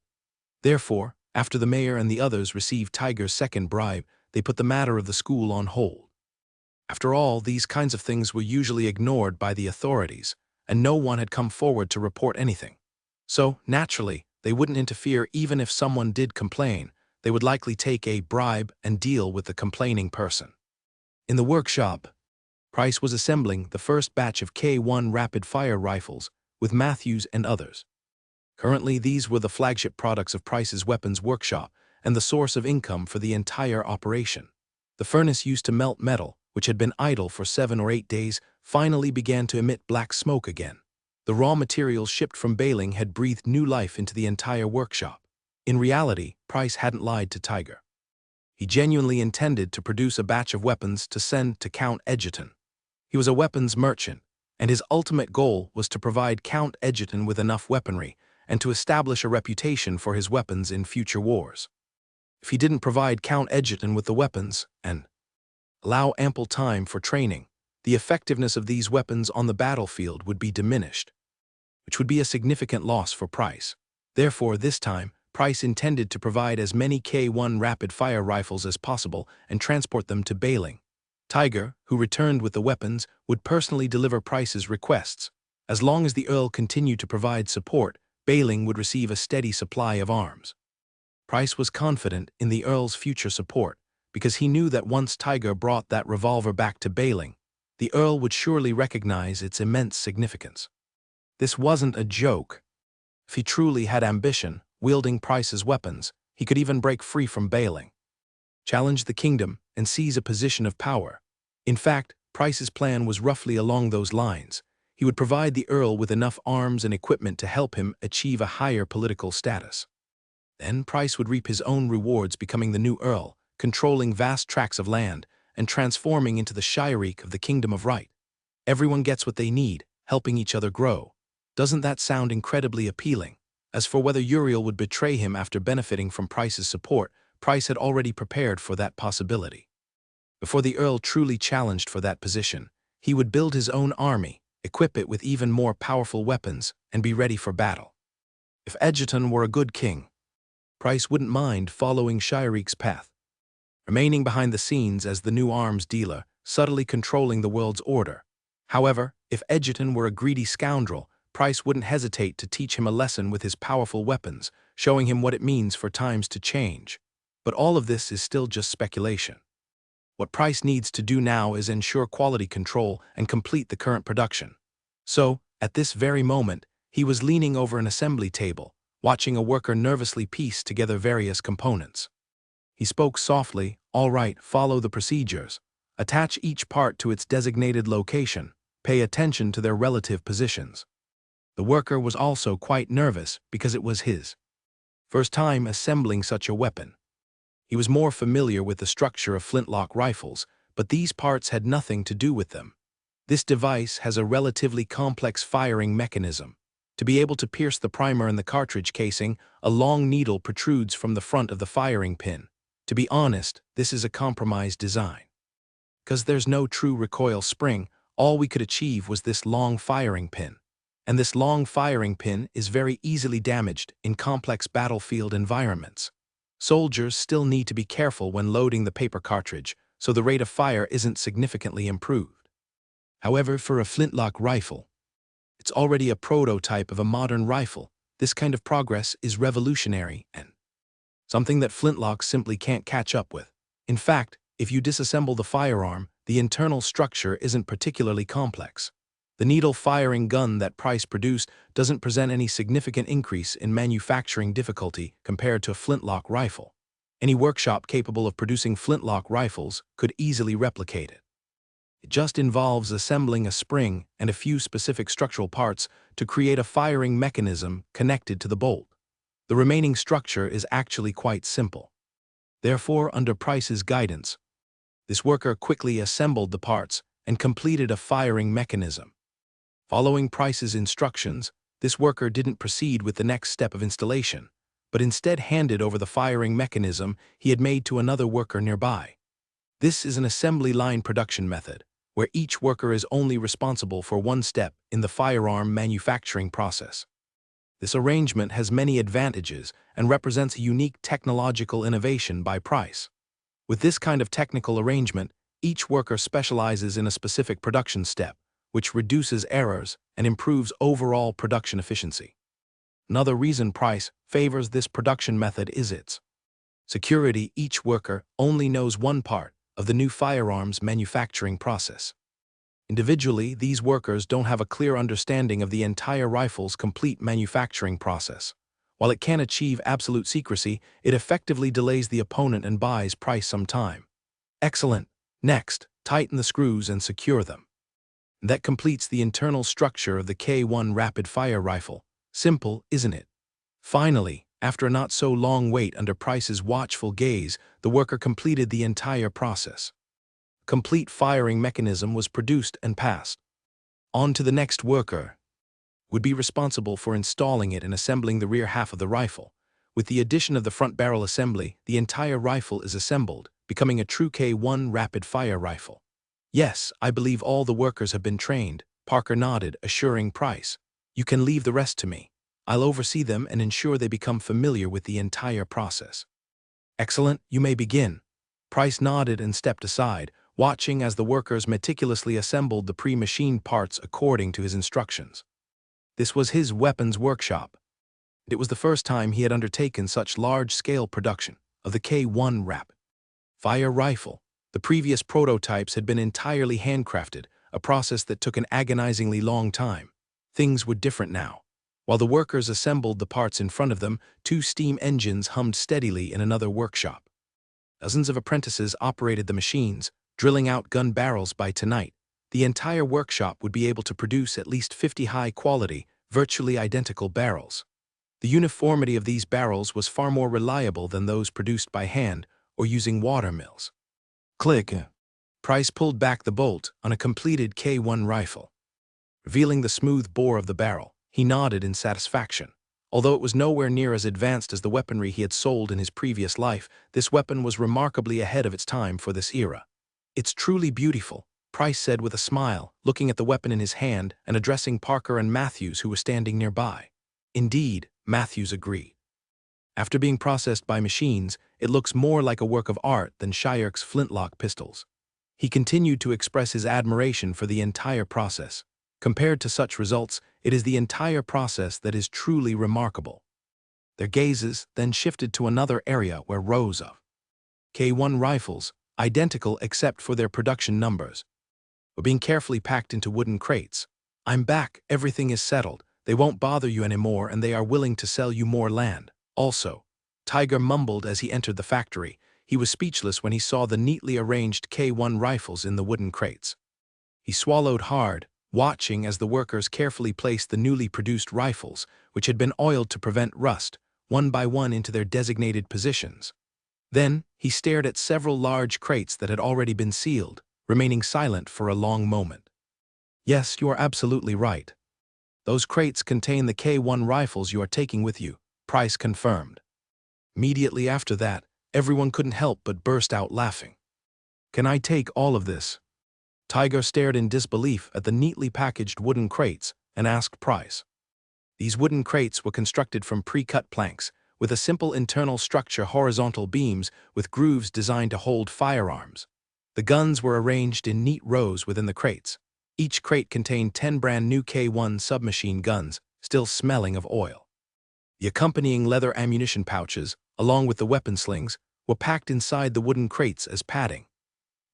Therefore, after the mayor and the others received Tiger's second bribe, they put the matter of the school on hold. After all, these kinds of things were usually ignored by the authorities, and no one had come forward to report anything. So, naturally, they wouldn't interfere. Even if someone did complain, they would likely take a bribe and deal with the complaining person. In the workshop, Price was assembling the first batch of K1 rapid-fire rifles with Matthews and others. Currently, these were the flagship products of Price's weapons workshop and the source of income for the entire operation. The furnace used to melt metal, which had been idle for 7 or 8 days, finally began to emit black smoke again. The raw materials shipped from Bailing had breathed new life into the entire workshop. In reality, Price hadn't lied to Tiger. He genuinely intended to produce a batch of weapons to send to Count Edgerton. He was a weapons merchant, and his ultimate goal was to provide Count Edgerton with enough weaponry and to establish a reputation for his weapons in future wars. If he didn't provide Count Edgerton with the weapons and allow ample time for training, the effectiveness of these weapons on the battlefield would be diminished, which would be a significant loss for Price. Therefore, this time, Price intended to provide as many K1 rapid-fire rifles as possible and transport them to Bailing. Tiger, who returned with the weapons, would personally deliver Price's requests. As long as the Earl continued to provide support, Bailing would receive a steady supply of arms. Price was confident in the Earl's future support, because he knew that once Tiger brought that revolver back to Bailing, the Earl would surely recognize its immense significance. This wasn't a joke. If he truly had ambition, wielding Price's weapons, he could even break free from Bailing, challenge the kingdom, and seize a position of power. In fact, Price's plan was roughly along those lines. He would provide the Earl with enough arms and equipment to help him achieve a higher political status. Then Price would reap his own rewards, becoming the new Earl, controlling vast tracts of land, and transforming into the Shirek of the Kingdom of Right. Everyone gets what they need, helping each other grow. Doesn't that sound incredibly appealing? As for whether Uriel would betray him after benefiting from Price's support, Price had already prepared for that possibility. Before the Earl truly challenged for that position, he would build his own army, equip it with even more powerful weapons, and be ready for battle. If Edgerton were a good king, Price wouldn't mind following Shirek's path, remaining behind the scenes as the new arms dealer, subtly controlling the world's order. However, if Edgerton were a greedy scoundrel, Price wouldn't hesitate to teach him a lesson with his powerful weapons, showing him what it means for times to change. But all of this is still just speculation. What Price needs to do now is ensure quality control and complete the current production. So, at this very moment, he was leaning over an assembly table, watching a worker nervously piece together various components. He spoke softly, "All right, follow the procedures. Attach each part to its designated location. Pay attention to their relative positions." The worker was also quite nervous because it was his first time assembling such a weapon. He was more familiar with the structure of flintlock rifles, but these parts had nothing to do with them. This device has a relatively complex firing mechanism. To be able to pierce the primer in the cartridge casing, a long needle protrudes from the front of the firing pin. To be honest, this is a compromised design. Because there's no true recoil spring, all we could achieve was this long firing pin. And this long firing pin is very easily damaged in complex battlefield environments. Soldiers still need to be careful when loading the paper cartridge, so the rate of fire isn't significantly improved. However, for a flintlock rifle, it's already a prototype of a modern rifle. This kind of progress is revolutionary and something that flintlocks simply can't catch up with. In fact, if you disassemble the firearm, the internal structure isn't particularly complex. The needle-firing gun that Price produced doesn't present any significant increase in manufacturing difficulty compared to a flintlock rifle. Any workshop capable of producing flintlock rifles could easily replicate it. It just involves assembling a spring and a few specific structural parts to create a firing mechanism connected to the bolt. The remaining structure is actually quite simple. Therefore, under Price's guidance, this worker quickly assembled the parts and completed a firing mechanism. Following Price's instructions, this worker didn't proceed with the next step of installation, but instead handed over the firing mechanism he had made to another worker nearby. This is an assembly line production method, where each worker is only responsible for one step in the firearm manufacturing process. This arrangement has many advantages and represents a unique technological innovation by Price. With this kind of technical arrangement, each worker specializes in a specific production step, which reduces errors and improves overall production efficiency. Another reason Price favors this production method is its security. Each worker only knows one part of the new firearms manufacturing process. Individually, these workers don't have a clear understanding of the entire rifle's complete manufacturing process. While it can achieve absolute secrecy, it effectively delays the opponent and buys Price some time. Excellent. Next, tighten the screws and secure them. That completes the internal structure of the K1 rapid-fire rifle. Simple, isn't it? Finally, after a not-so-long wait under Price's watchful gaze, the worker completed the entire process. A complete firing mechanism was produced and passed on to the next worker, would be responsible for installing it and assembling the rear half of the rifle. With the addition of the front barrel assembly, the entire rifle is assembled, becoming a true K1 rapid-fire rifle. Yes, I believe all the workers have been trained, Parker nodded, assuring Price. You can leave the rest to me. I'll oversee them and ensure they become familiar with the entire process. Excellent, you may begin. Price nodded and stepped aside, watching as the workers meticulously assembled the pre-machined parts according to his instructions. This was his weapons workshop. It was the first time he had undertaken such large-scale production of the K1 rapid-fire rifle. The previous prototypes had been entirely handcrafted, a process that took an agonizingly long time. Things were different now. While the workers assembled the parts in front of them, 2 steam engines hummed steadily in another workshop. Dozens of apprentices operated the machines, drilling out gun barrels. By tonight, the entire workshop would be able to produce at least 50 high-quality, virtually identical barrels. The uniformity of these barrels was far more reliable than those produced by hand or using water mills. Click. Price pulled back the bolt on a completed K1 rifle, revealing the smooth bore of the barrel. He nodded in satisfaction. Although it was nowhere near as advanced as the weaponry he had sold in his previous life, this weapon was remarkably ahead of its time for this era. It's truly beautiful, Price said with a smile, looking at the weapon in his hand and addressing Parker and Matthews, who were standing nearby. Indeed, Matthews agreed. After being processed by machines, it looks more like a work of art than Shyerk's flintlock pistols. He continued to express his admiration for the entire process. Compared to such results, it is the entire process that is truly remarkable. Their gazes then shifted to another area where rows of K1 rifles, identical except for their production numbers, were being carefully packed into wooden crates. I'm back, everything is settled, they won't bother you anymore and they are willing to sell you more land. Also, Tiger mumbled as he entered the factory. He was speechless when he saw the neatly arranged K1 rifles in the wooden crates. He swallowed hard, watching as the workers carefully placed the newly produced rifles, which had been oiled to prevent rust, one by one into their designated positions. Then, he stared at several large crates that had already been sealed, remaining silent for a long moment. Yes, you are absolutely right. Those crates contain the K1 rifles you are taking with you, Price confirmed. Immediately after that, everyone couldn't help but burst out laughing. Can I take all of this? Tiger stared in disbelief at the neatly packaged wooden crates and asked Price. These wooden crates were constructed from pre-cut planks, with a simple internal structure, horizontal beams with grooves designed to hold firearms. The guns were arranged in neat rows within the crates. Each crate contained 10 brand new K1 submachine guns, still smelling of oil. The accompanying leather ammunition pouches, along with the weapon slings, were packed inside the wooden crates as padding.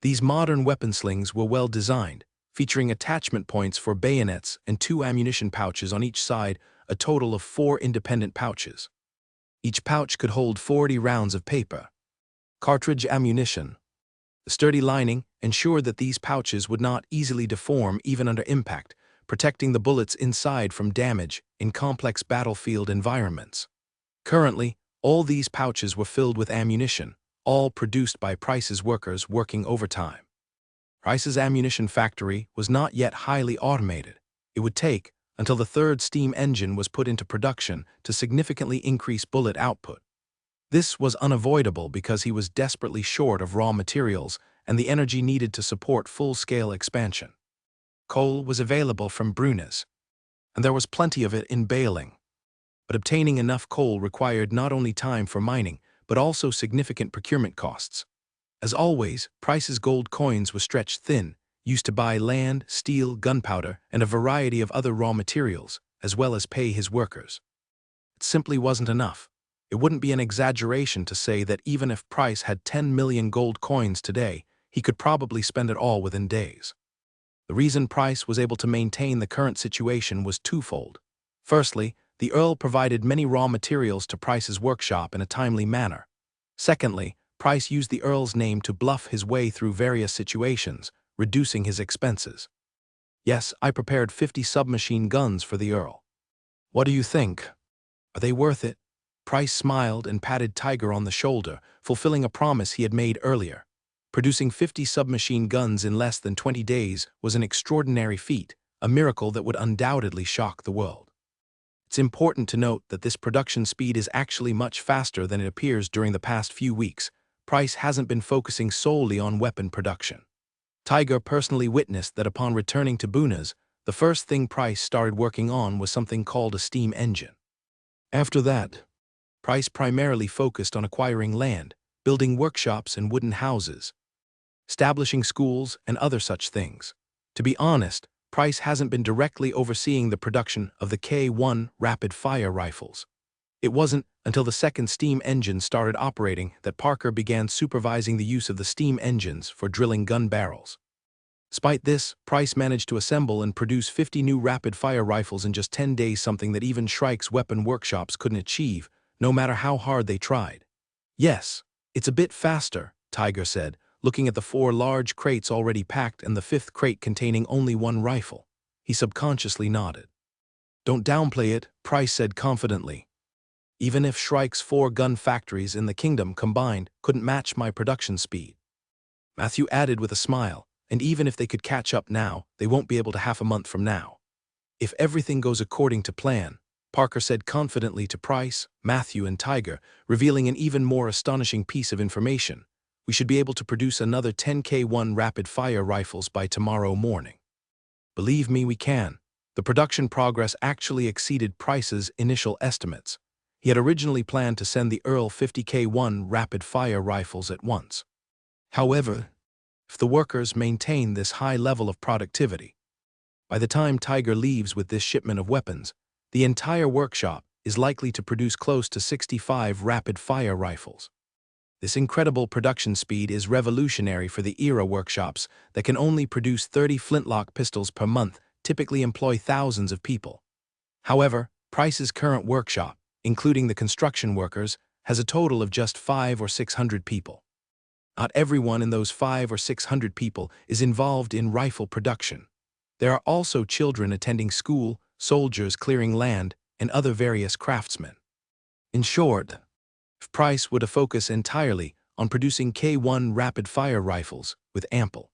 These modern weapon slings were well designed, featuring attachment points for bayonets and 2 ammunition pouches on each side, a total of 4 independent pouches. Each pouch could hold 40 rounds of paper. Cartridge ammunition. The sturdy lining ensured that these pouches would not easily deform even under impact, protecting the bullets inside from damage in complex battlefield environments. Currently, all these pouches were filled with ammunition, all produced by Price's workers working overtime. Price's ammunition factory was not yet highly automated. It would take until the third steam engine was put into production to significantly increase bullet output. This was unavoidable because he was desperately short of raw materials and the energy needed to support full-scale expansion. Coal was available from Brunes, and there was plenty of it in Baling. But obtaining enough coal required not only time for mining, but also significant procurement costs. As always, Price's gold coins were stretched thin, used to buy land, steel, gunpowder, and a variety of other raw materials, as well as pay his workers. It simply wasn't enough. It wouldn't be an exaggeration to say that even if Price had 10 million gold coins today, he could probably spend it all within days. The reason Price was able to maintain the current situation was twofold. Firstly, the Earl provided many raw materials to Price's workshop in a timely manner. Secondly, Price used the Earl's name to bluff his way through various situations, reducing his expenses. Yes, I prepared 50 submachine guns for the Earl. What do you think? Are they worth it? Price smiled and patted Tiger on the shoulder, fulfilling a promise he had made earlier. Producing 50 submachine guns in less than 20 days was an extraordinary feat, a miracle that would undoubtedly shock the world. It's important to note that this production speed is actually much faster than it appears during the past few weeks. Price hasn't been focusing solely on weapon production. Tiger personally witnessed that upon returning to Bunas, the first thing Price started working on was something called a steam engine. After that, Price primarily focused on acquiring land, building workshops and wooden houses, establishing schools and other such things. To be honest, Price hasn't been directly overseeing the production of the K1 rapid-fire rifles. It wasn't until the second steam engine started operating that Parker began supervising the use of the steam engines for drilling gun barrels. Despite this, Price managed to assemble and produce 50 new rapid-fire rifles in just 10 days, something that even Shrike's weapon workshops couldn't achieve, no matter how hard they tried. Yes, it's a bit faster, Tiger said, looking at the 4 large crates already packed and the 5th crate containing only 1 rifle. He subconsciously nodded. Don't downplay it, Price said confidently. Even if Shrike's 4 gun factories in the kingdom combined couldn't match my production speed. Matthew added with a smile, and even if they could catch up now, they won't be able to half a month from now. If everything goes according to plan, Parker said confidently to Price, Matthew, and Tiger, revealing an even more astonishing piece of information. We should be able to produce another 10 K1 rapid-fire rifles by tomorrow morning. Believe me, we can. The production progress actually exceeded Price's initial estimates. He had originally planned to send the Earl 50 K1 rapid-fire rifles at once. However, if the workers maintain this high level of productivity, by the time Tiger leaves with this shipment of weapons, the entire workshop is likely to produce close to 65 rapid-fire rifles. This incredible production speed is revolutionary for the era workshops that can only produce 30 flintlock pistols per month, typically employ thousands of people. However, Price's current workshop, including the construction workers, has a total of just 500 or 600 people. Not everyone in those 500 or 600 people is involved in rifle production. There are also children attending school, soldiers clearing land, and other various craftsmen. In short, if Price were to focus entirely on producing K1 rapid-fire rifles with ample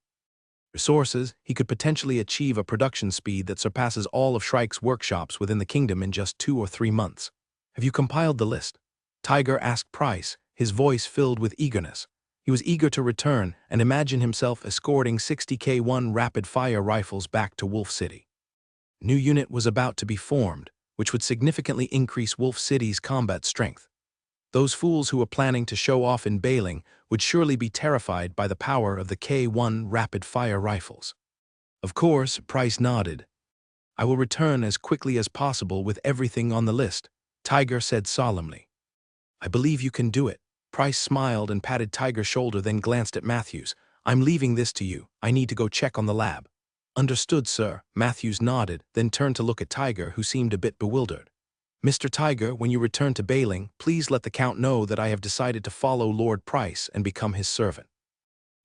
resources, he could potentially achieve a production speed that surpasses all of Shrike's workshops within the kingdom in just 2 or 3 months. Have you compiled the list? Tiger asked Price, his voice filled with eagerness. He was eager to return and imagine himself escorting 60 K1 rapid-fire rifles back to Wolf City. A new unit was about to be formed, which would significantly increase Wolf City's combat strength. Those fools who were planning to show off in Bailing would surely be terrified by the power of the K1 rapid-fire rifles. Of course, Price nodded. I will return as quickly as possible with everything on the list, Tiger said solemnly. I believe you can do it. Price smiled and patted Tiger's shoulder, then glanced at Matthews. I'm leaving this to you. I need to go check on the lab. Understood, sir. Matthews nodded, then turned to look at Tiger, who seemed a bit bewildered. Mr. Tiger, when you return to Bailing, please let the Count know that I have decided to follow Lord Price and become his servant.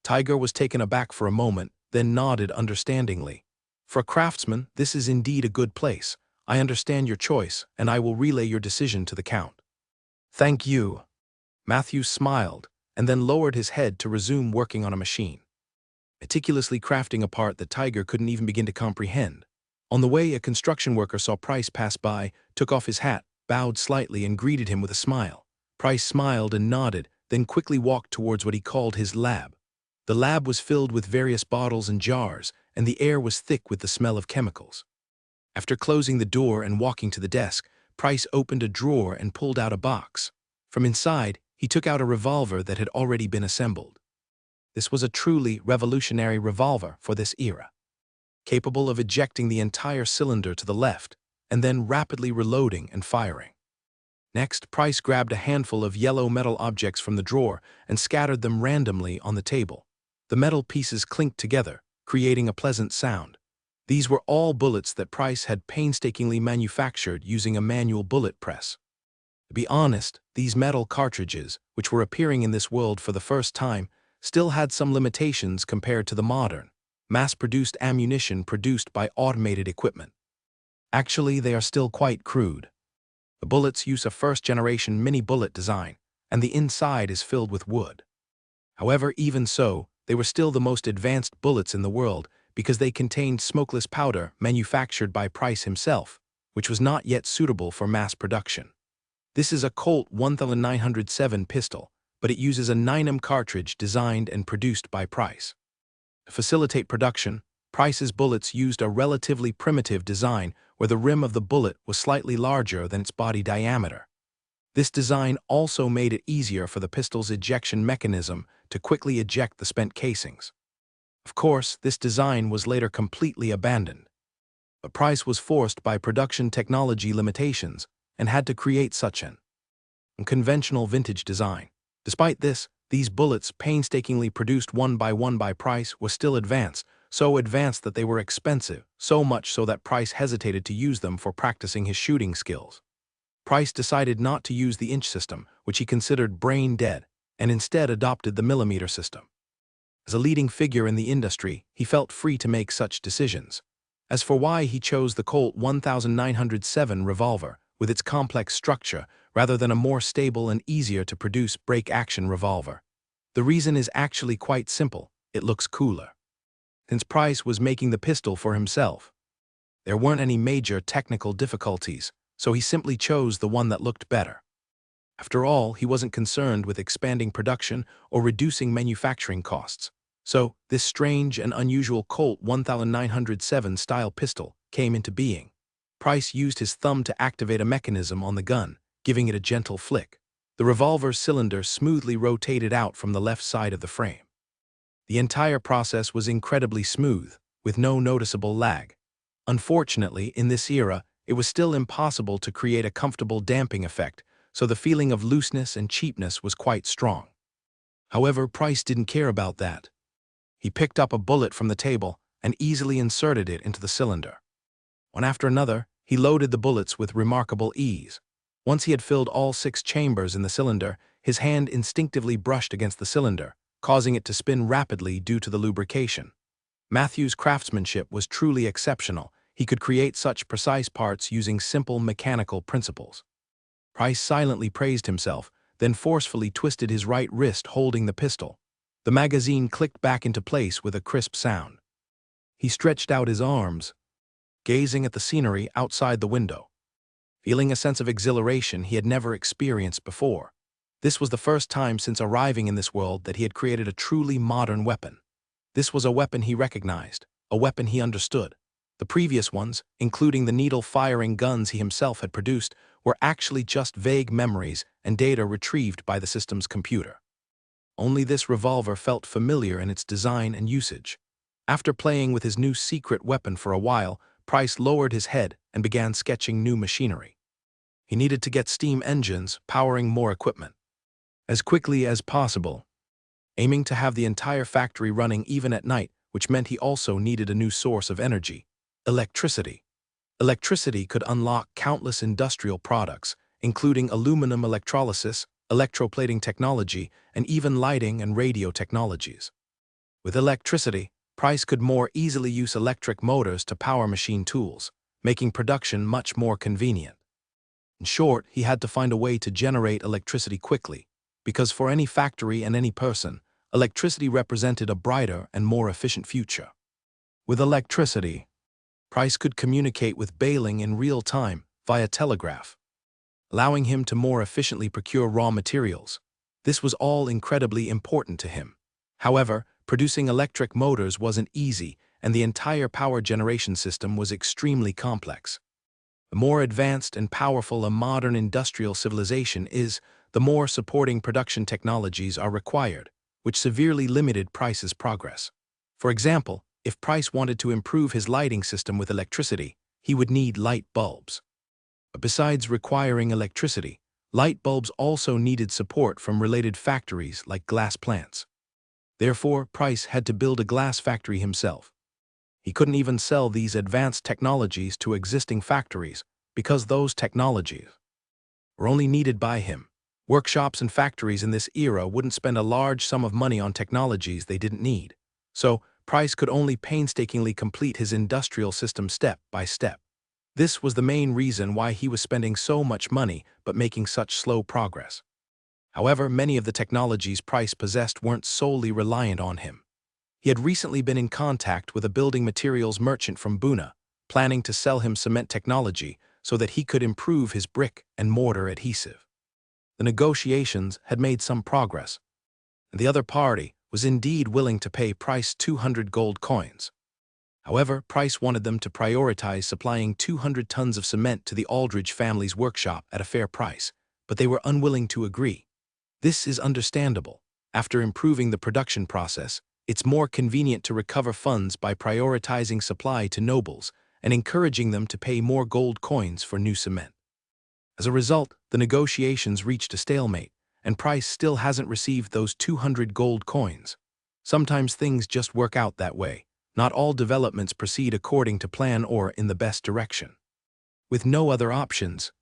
Tiger was taken aback for a moment, then nodded understandingly. For a craftsman, this is indeed a good place. I understand your choice, and I will relay your decision to the Count. Thank you. Matthews smiled, and then lowered his head to resume working on a machine, meticulously crafting a part that Tiger couldn't even begin to comprehend. On the way, a construction worker saw Price pass by, took off his hat, bowed slightly, and greeted him with a smile. Price smiled and nodded, then quickly walked towards what he called his lab. The lab was filled with various bottles and jars, and the air was thick with the smell of chemicals. After closing the door and walking to the desk, Price opened a drawer and pulled out a box. From inside, he took out a revolver that had already been assembled. This was a truly revolutionary revolver for this era, capable of ejecting the entire cylinder to the left and then rapidly reloading and firing. Next, Price grabbed a handful of yellow metal objects from the drawer and scattered them randomly on the table. The metal pieces clinked together, creating a pleasant sound. These were all bullets that Price had painstakingly manufactured using a manual bullet press. To be honest, these metal cartridges, which were appearing in this world for the first time, still had some limitations compared to the modern, mass-produced ammunition produced by automated equipment. Actually, they are still quite crude. The bullets use a first-generation mini-bullet design, and the inside is filled with wood. However, even so, they were still the most advanced bullets in the world because they contained smokeless powder manufactured by Price himself, which was not yet suitable for mass production. This is a Colt 1907 pistol, but it uses a 9mm cartridge designed and produced by Price. To facilitate production, Price's bullets used a relatively primitive design where the rim of the bullet was slightly larger than its body diameter. This design also made it easier for the pistol's ejection mechanism to quickly eject the spent casings. Of course, this design was later completely abandoned. But Price was forced by production technology limitations and had to create such an unconventional vintage design. Despite this, these bullets, painstakingly produced one by Price, were still advanced, so advanced that they were expensive, so much so that Price hesitated to use them for practicing his shooting skills. Price decided not to use the inch system, which he considered brain dead, and instead adopted the millimeter system. As a leading figure in the industry, he felt free to make such decisions. As for why he chose the Colt 1907 revolver, with its complex structure, rather than a more stable and easier to produce break-action revolver, the reason is actually quite simple: it looks cooler. Since Price was making the pistol for himself, there weren't any major technical difficulties, so he simply chose the one that looked better. After all, he wasn't concerned with expanding production or reducing manufacturing costs. So, this strange and unusual Colt 1907 style pistol came into being. Price used his thumb to activate a mechanism on the gun, giving it a gentle flick. The revolver cylinder smoothly rotated out from the left side of the frame. The entire process was incredibly smooth, with no noticeable lag. Unfortunately, in this era, it was still impossible to create a comfortable damping effect, so the feeling of looseness and cheapness was quite strong. However, Price didn't care about that. He picked up a bullet from the table and easily inserted it into the cylinder. One after another, he loaded the bullets with remarkable ease. Once he had filled all 6 chambers in the cylinder, his hand instinctively brushed against the cylinder, causing it to spin rapidly due to the lubrication. Matthew's craftsmanship was truly exceptional. He could create such precise parts using simple mechanical principles. Price silently praised himself, then forcefully twisted his right wrist holding the pistol. The magazine clicked back into place with a crisp sound. He stretched out his arms, gazing at the scenery outside the window, feeling a sense of exhilaration he had never experienced before. This was the first time since arriving in this world that he had created a truly modern weapon. This was a weapon he recognized, a weapon he understood. The previous ones, including the needle-firing guns he himself had produced, were actually just vague memories and data retrieved by the system's computer. Only this revolver felt familiar in its design and usage. After playing with his new secret weapon for a while, Price lowered his head and began sketching new machinery. He needed to get steam engines powering more equipment as quickly as possible, aiming to have the entire factory running even at night, which meant he also needed a new source of energy: electricity. Electricity could unlock countless industrial products, including aluminum electrolysis, electroplating technology, and even lighting and radio technologies. With electricity, Price could more easily use electric motors to power machine tools, making production much more convenient. In short, he had to find a way to generate electricity quickly, because for any factory and any person, electricity represented a brighter and more efficient future. With electricity, Price could communicate with Bailing in real time via telegraph, allowing him to more efficiently procure raw materials. This was all incredibly important to him. However, producing electric motors wasn't easy, and the entire power generation system was extremely complex. The more advanced and powerful a modern industrial civilization is, the more supporting production technologies are required, which severely limited Price's progress. For example, if Price wanted to improve his lighting system with electricity, he would need light bulbs. But besides requiring electricity, light bulbs also needed support from related factories like glass plants. Therefore, Price had to build a glass factory himself. He couldn't even sell these advanced technologies to existing factories because those technologies were only needed by him. Workshops and factories in this era wouldn't spend a large sum of money on technologies they didn't need. So, Price could only painstakingly complete his industrial system step by step. This was the main reason why he was spending so much money but making such slow progress. However, many of the technologies Price possessed weren't solely reliant on him. He had recently been in contact with a building materials merchant from Buna, planning to sell him cement technology so that he could improve his brick and mortar adhesive. The negotiations had made some progress, and the other party was indeed willing to pay Price 200 gold coins. However, Price wanted them to prioritize supplying 200 tons of cement to the Aldridge family's workshop at a fair price, but they were unwilling to agree. This is understandable. After improving the production process, it's more convenient to recover funds by prioritizing supply to nobles and encouraging them to pay more gold coins for new cement. As a result, the negotiations reached a stalemate, and Price still hasn't received those 200 gold coins. Sometimes things just work out that way. Not all developments proceed according to plan or in the best direction. With no other options,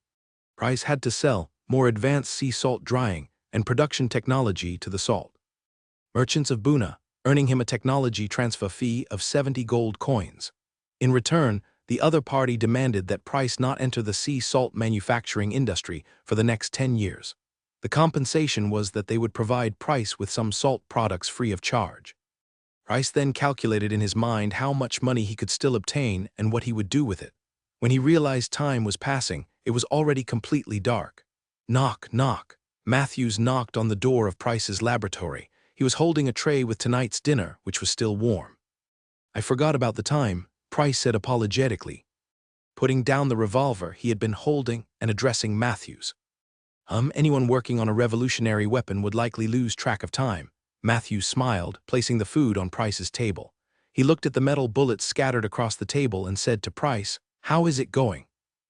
Price had to sell more advanced sea salt drying and production technology to the salt merchants of Buna, earning him a technology transfer fee of 70 gold coins. In return, the other party demanded that Price not enter the sea salt manufacturing industry for the next 10 years. The compensation was that they would provide Price with some salt products free of charge. Price then calculated in his mind how much money he could still obtain and what he would do with it. When he realized time was passing, it was already completely dark. Knock, knock. Matthews knocked on the door of Price's laboratory. He was holding a tray with tonight's dinner, which was still warm. "I forgot about the time," Price said apologetically, putting down the revolver he had been holding and addressing Matthews. Anyone working on a revolutionary weapon would likely lose track of time." Matthews smiled, placing the food on Price's table. He looked at the metal bullets scattered across the table and said to Price, "How is it going?"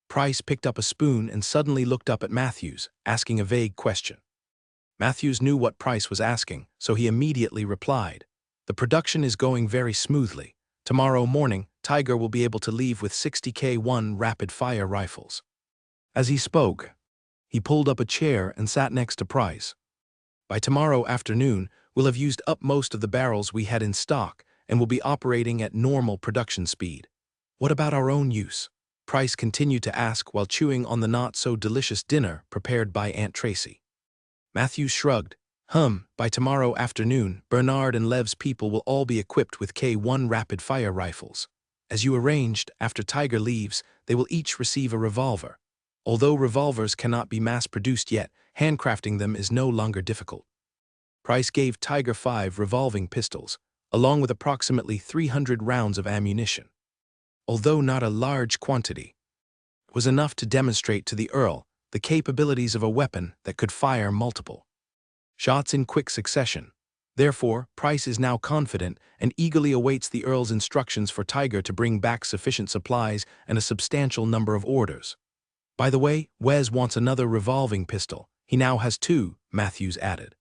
Price picked up a spoon and suddenly looked up at Matthews, asking a vague question. Matthews knew what Price was asking, so he immediately replied, "The production is going very smoothly. Tomorrow morning, Tiger will be able to leave with 60K1 rapid-fire rifles." As he spoke, he pulled up a chair and sat next to Price. "By tomorrow afternoon, we'll have used up most of the barrels we had in stock, and will be operating at normal production speed. What about our own use? Price continued to ask while chewing on the not-so-delicious dinner prepared by Aunt Tracy. Matthews shrugged. By tomorrow afternoon, Bernard and Lev's people will all be equipped with K1 rapid-fire rifles. As you arranged, after Tiger leaves, they will each receive a revolver. Although revolvers cannot be mass-produced yet, handcrafting them is no longer difficult. Price gave Tiger 5 revolving pistols, along with approximately 300 rounds of ammunition. Although not a large quantity, it was enough to demonstrate to the Earl the capabilities of a weapon that could fire multiple shots in quick succession. Therefore, Price is now confident and eagerly awaits the Earl's instructions for Tiger to bring back sufficient supplies and a substantial number of orders. By the way, Wes wants another revolving pistol. He now has 2, Matthews added.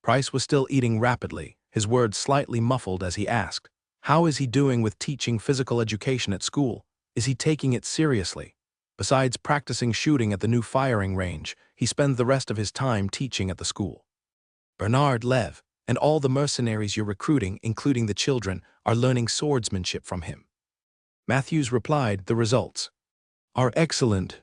Price was still eating rapidly, his words slightly muffled as he asked, "How is he doing with teaching physical education at school? Is he taking it seriously? Besides practicing shooting at the new firing range, he spends the rest of his time teaching at the school. Bernard, Lev, and all the mercenaries you're recruiting, including the children, are learning swordsmanship from him." Matthews replied, "The results are excellent.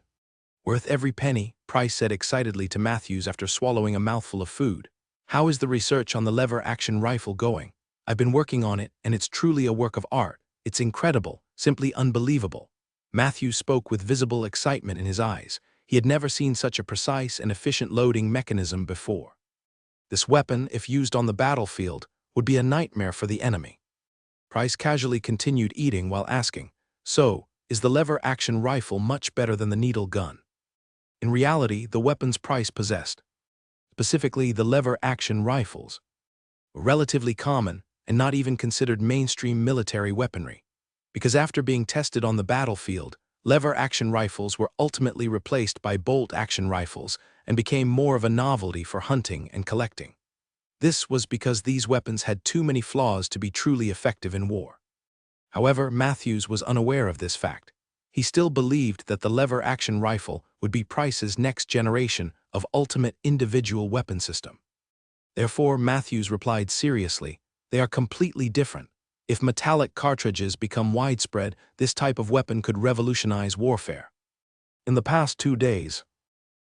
Worth every penny," Price said excitedly to Matthews after swallowing a mouthful of food. "How is the research on the lever-action rifle going? I've been working on it, and it's truly a work of art. It's incredible, simply unbelievable." Matthews spoke with visible excitement in his eyes. He had never seen such a precise and efficient loading mechanism before. This weapon, if used on the battlefield, would be a nightmare for the enemy. Price casually continued eating while asking, "So, is the lever-action rifle much better than the needle gun?" In reality, the weapons Price possessed, specifically the lever-action rifles, were relatively common and not even considered mainstream military weaponry, because after being tested on the battlefield, lever-action rifles were ultimately replaced by bolt-action rifles and became more of a novelty for hunting and collecting. This was because these weapons had too many flaws to be truly effective in war. However, Matthews was unaware of this fact. He still believed that the lever-action rifle would be Price's next generation of ultimate individual weapon system. Therefore, Matthews replied seriously, "They are completely different. If metallic cartridges become widespread, this type of weapon could revolutionize warfare." In the past 2 days,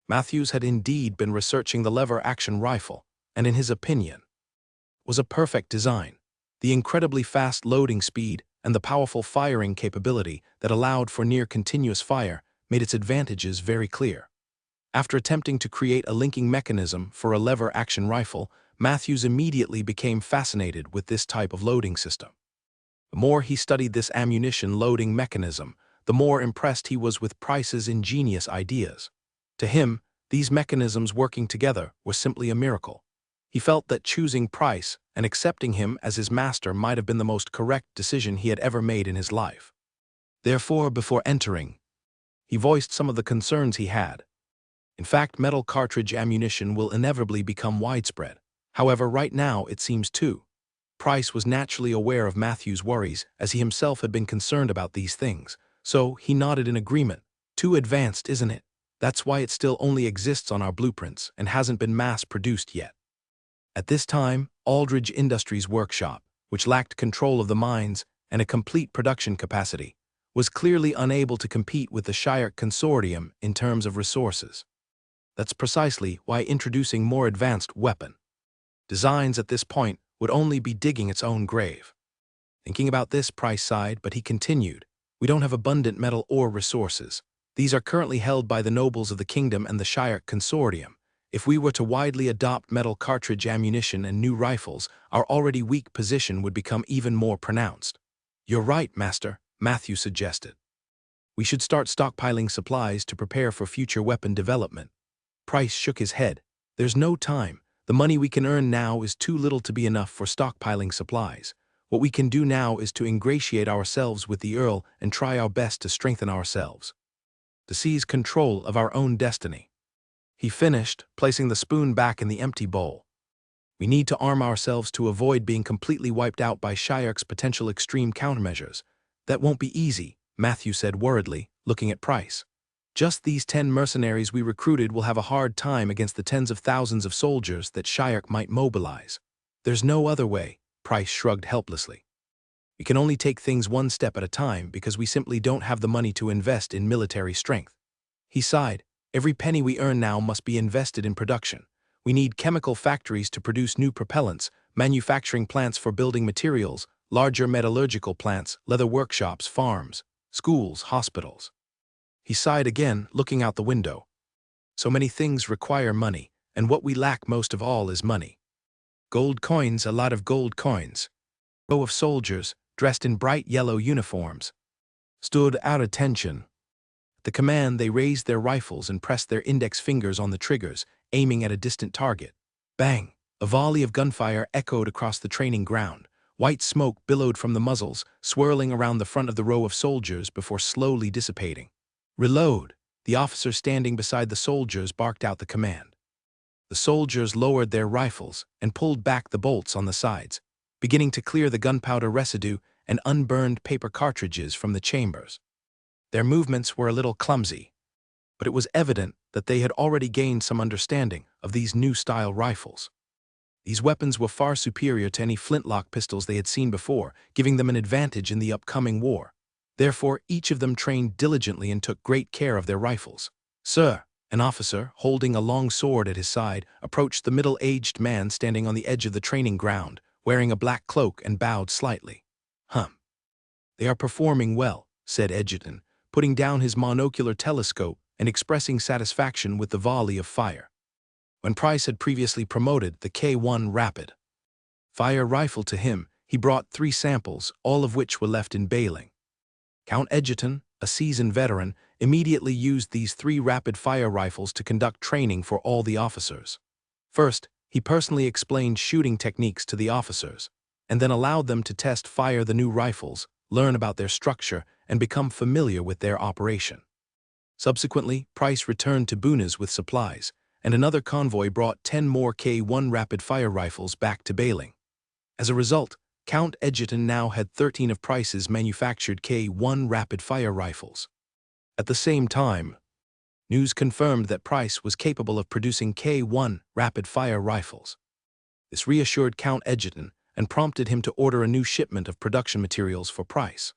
Matthews had indeed been researching the lever-action rifle, and in his opinion, it was a perfect design. The incredibly fast loading speed and the powerful firing capability that allowed for near-continuous fire made its advantages very clear. After attempting to create a linking mechanism for a lever-action rifle, Matthews immediately became fascinated with this type of loading system. The more he studied this ammunition loading mechanism, the more impressed he was with Price's ingenious ideas. To him, these mechanisms working together was simply a miracle. He felt that choosing Price and accepting him as his master might have been the most correct decision he had ever made in his life. Therefore, before entering, he voiced some of the concerns he had. In fact, metal cartridge ammunition will inevitably become widespread. However, right now it seems too. Price was naturally aware of Matthews' worries, as he himself had been concerned about these things, so he nodded in agreement. "Too advanced, isn't it? That's why it still only exists on our blueprints and hasn't been mass-produced yet." At this time, Aldridge Industries' workshop, which lacked control of the mines and a complete production capacity, was clearly unable to compete with the Shire Consortium in terms of resources. That's precisely why introducing more advanced weapon designs at this point would only be digging its own grave. Thinking about this, Price sighed, but he continued, "We don't have abundant metal or resources. These are currently held by the nobles of the kingdom and the Shire Consortium. If we were to widely adopt metal cartridge ammunition and new rifles, our already weak position would become even more pronounced." "You're right, Master," Matthew suggested. "We should start stockpiling supplies to prepare for future weapon development." Price shook his head. "There's no time. The money we can earn now is too little to be enough for stockpiling supplies. What we can do now is to ingratiate ourselves with the Earl and try our best to strengthen ourselves, to seize control of our own destiny." He finished, placing the spoon back in the empty bowl. "We need to arm ourselves to avoid being completely wiped out by Shire's potential extreme countermeasures." "That won't be easy," Matthew said worriedly, looking at Price. "Just these 10 mercenaries we recruited will have a hard time against the tens of thousands of soldiers that Shire might mobilize." "There's no other way," Price shrugged helplessly. We can only take things one step at a time because we simply don't have the money to invest in military strength. He sighed. Every penny we earn now must be invested in production. We need chemical factories to produce new propellants, manufacturing plants for building materials, larger metallurgical plants, leather workshops, farms, schools, hospitals. He sighed again, looking out the window. So many things require money, and what we lack most of all is money. Gold coins, a lot of gold coins. A row of soldiers, dressed in bright yellow uniforms, stood at attention. At the command, they raised their rifles and pressed their index fingers on the triggers, aiming at a distant target. Bang! A volley of gunfire echoed across the training ground. White smoke billowed from the muzzles, swirling around the front of the row of soldiers before slowly dissipating. Reload! The officer standing beside the soldiers barked out the command. The soldiers lowered their rifles and pulled back the bolts on the sides, beginning to clear the gunpowder residue and unburned paper cartridges from the chambers. Their movements were a little clumsy, but it was evident that they had already gained some understanding of these new-style rifles. These weapons were far superior to any flintlock pistols they had seen before, giving them an advantage in the upcoming war. Therefore, each of them trained diligently and took great care of their rifles. "Sir," an officer, holding a long sword at his side, approached the middle-aged man standing on the edge of the training ground, wearing a black cloak, and bowed slightly. "They are performing well," said Edgerton, putting down his monocular telescope and expressing satisfaction with the volley of fire. When Price had previously promoted the K1 Rapid Fire rifle to him, he brought 3 samples, all of which were left in bailing. Count Edgerton, a seasoned veteran, immediately used these 3 rapid-fire rifles to conduct training for all the officers. First, he personally explained shooting techniques to the officers, and then allowed them to fire the new rifles, learn about their structure, and become familiar with their operation. Subsequently, Price returned to Bunas with supplies, and another convoy brought 10 more K1 rapid-fire rifles back to bailing. As a result, Count Edgerton now had 13 of Price's manufactured K1 rapid-fire rifles. At the same time, news confirmed that Price was capable of producing K1 rapid-fire rifles. This reassured Count Edgerton and prompted him to order a new shipment of production materials for Price.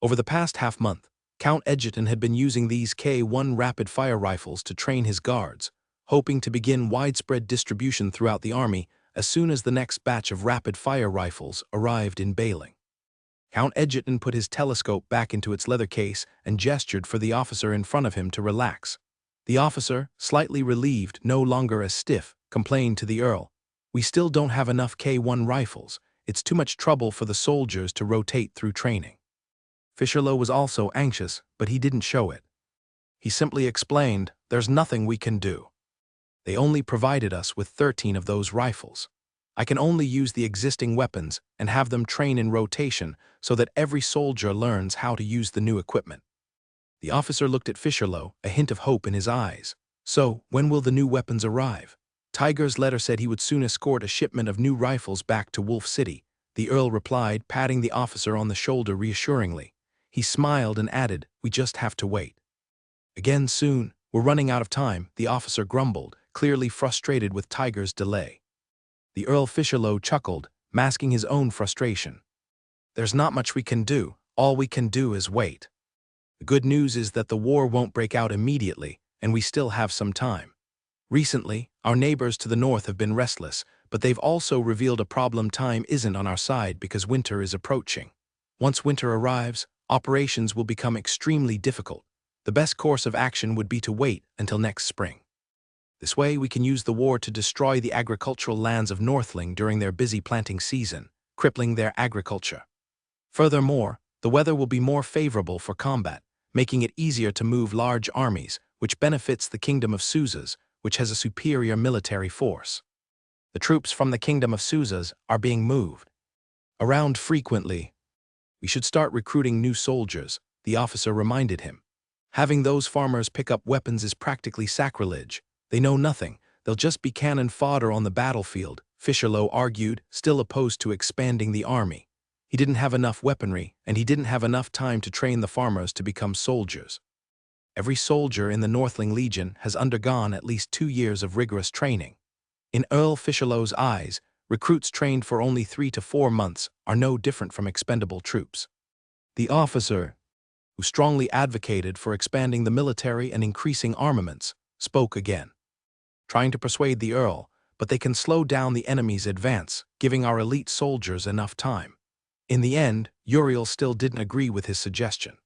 Over the past half-month, Count Edgerton had been using these K1 rapid-fire rifles to train his guards, hoping to begin widespread distribution throughout the army as soon as the next batch of rapid-fire rifles arrived in bailing. Count Edgerton put his telescope back into its leather case and gestured for the officer in front of him to relax. The officer, slightly relieved, no longer as stiff, complained to the Earl, "We still don't have enough K1 rifles. It's too much trouble for the soldiers to rotate through training." Fisherlow was also anxious, but he didn't show it. He simply explained, "There's nothing we can do. They only provided us with 13 of those rifles. I can only use the existing weapons and have them train in rotation so that every soldier learns how to use the new equipment." The officer looked at Fisherlow, a hint of hope in his eyes. "So, when will the new weapons arrive?" Tiger's letter said he would soon escort a shipment of new rifles back to Wolf City, the Earl replied, patting the officer on the shoulder reassuringly. He smiled and added, "We just have to wait." "Again soon. We're running out of time," the officer grumbled, clearly frustrated with Tiger's delay. The Earl Fisherlow chuckled, masking his own frustration. "There's not much we can do. All we can do is wait. The good news is that the war won't break out immediately, and we still have some time. Recently, our neighbors to the north have been restless, but they've also revealed a problem. Time isn't on our side because winter is approaching. Once winter arrives, operations will become extremely difficult. The best course of action would be to wait until next spring. This way, we can use the war to destroy the agricultural lands of Northling during their busy planting season, crippling their agriculture. Furthermore, the weather will be more favorable for combat, making it easier to move large armies, which benefits the Kingdom of Suzas, which has a superior military force. The troops from the Kingdom of Suzas are being moved around frequently. We should start recruiting new soldiers," the officer reminded him. "Having those farmers pick up weapons is practically sacrilege. They know nothing. They'll just be cannon fodder on the battlefield," Fisherlow argued, still opposed to expanding the army. He didn't have enough weaponry, and he didn't have enough time to train the farmers to become soldiers. Every soldier in the Northling Legion has undergone at least 2 years of rigorous training. In Earl Fisherlow's eyes, Recruits trained for only 3 to 4 months are no different from expendable troops. The officer, who strongly advocated for expanding the military and increasing armaments, spoke again, trying to persuade the Earl, but they can slow down the enemy's advance, giving our elite soldiers enough time. In the end, Uriel still didn't agree with his suggestion.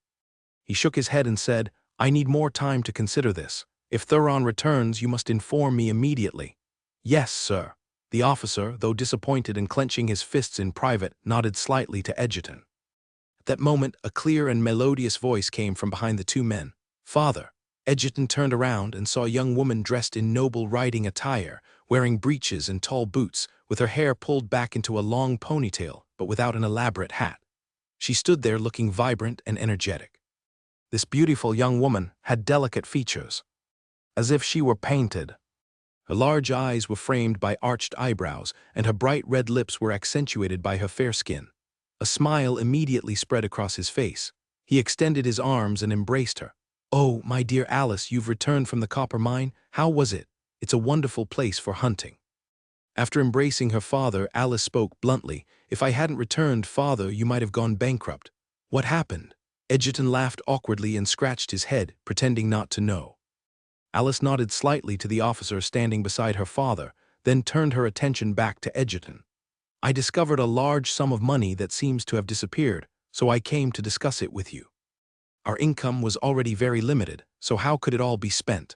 He shook his head and said, "I need more time to consider this. If Thuron returns, you must inform me immediately." "Yes, sir." The officer, though disappointed and clenching his fists in private, nodded slightly to Egerton. At that moment, a clear and melodious voice came from behind the two men. "Father." Egerton turned around and saw a young woman dressed in noble riding attire, wearing breeches and tall boots, with her hair pulled back into a long ponytail, but without an elaborate hat. She stood there looking vibrant and energetic. This beautiful young woman had delicate features, as if she were painted. Her large eyes were framed by arched eyebrows, and her bright red lips were accentuated by her fair skin. A smile immediately spread across his face. He extended his arms and embraced her. "Oh, my dear Alice, you've returned from the copper mine? How was it? It's a wonderful place for hunting." After embracing her father, Alice spoke bluntly. "If I hadn't returned, father, you might have gone bankrupt." "What happened?" Egerton laughed awkwardly and scratched his head, pretending not to know. Alice nodded slightly to the officer standing beside her father, then turned her attention back to Egerton. "I discovered a large sum of money that seems to have disappeared, so I came to discuss it with you. Our income was already very limited, so how could it all be spent?"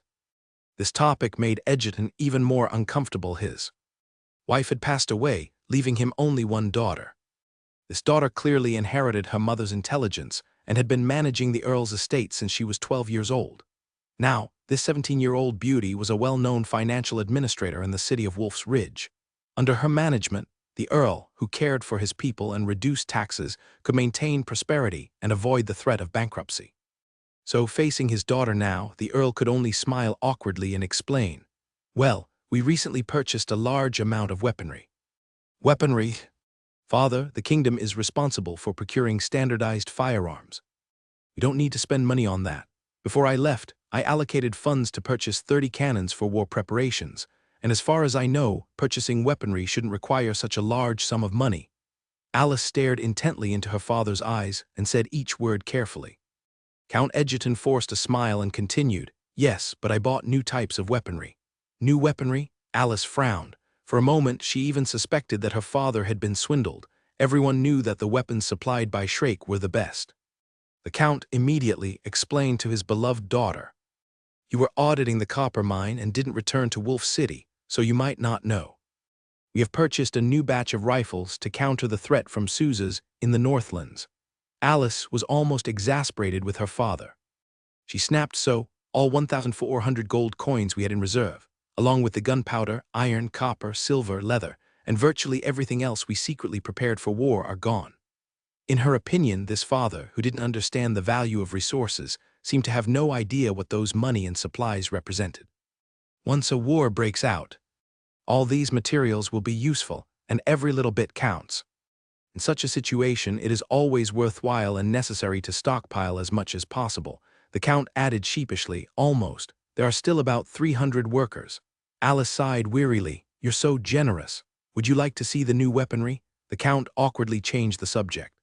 This topic made Egerton even more uncomfortable. His wife had passed away, leaving him only one daughter. This daughter clearly inherited her mother's intelligence and had been managing the Earl's estate since she was 12 years old. Now, this 17-year-old beauty was a well-known financial administrator in the city of Wolf's Ridge. Under her management, the Earl, who cared for his people and reduced taxes, could maintain prosperity and avoid the threat of bankruptcy. So, facing his daughter now, the Earl could only smile awkwardly and explain, "Well, we recently purchased a large amount of weaponry." "Weaponry?" "Father, the kingdom is responsible for procuring standardized firearms. We don't need to spend money on that. Before I left, I allocated funds to purchase 30 cannons for war preparations, and as far as I know, purchasing weaponry shouldn't require such a large sum of money." Alice stared intently into her father's eyes and said each word carefully. Count Egerton forced a smile and continued, "Yes, but I bought new types of weaponry." "New weaponry?" Alice frowned. For a moment, she even suspected that her father had been swindled. Everyone knew that the weapons supplied by Shrake were the best. The Count immediately explained to his beloved daughter, "You were auditing the copper mine and didn't return to Wolf City, so you might not know. We have purchased a new batch of rifles to counter the threat from Sousa's in the Northlands." Alice was almost exasperated with her father. She snapped, "So, all 1,400 gold coins we had in reserve, along with the gunpowder, iron, copper, silver, leather, and virtually everything else we secretly prepared for war are gone." In her opinion, this father, who didn't understand the value of resources, seemed to have no idea what those money and supplies represented. Once a war breaks out, all these materials will be useful, and every little bit counts. In such a situation, it is always worthwhile and necessary to stockpile as much as possible. The Count added sheepishly, "Almost. There are still about 300 workers." Alice sighed wearily. "You're so generous. Would you like to see the new weaponry?" The Count awkwardly changed the subject.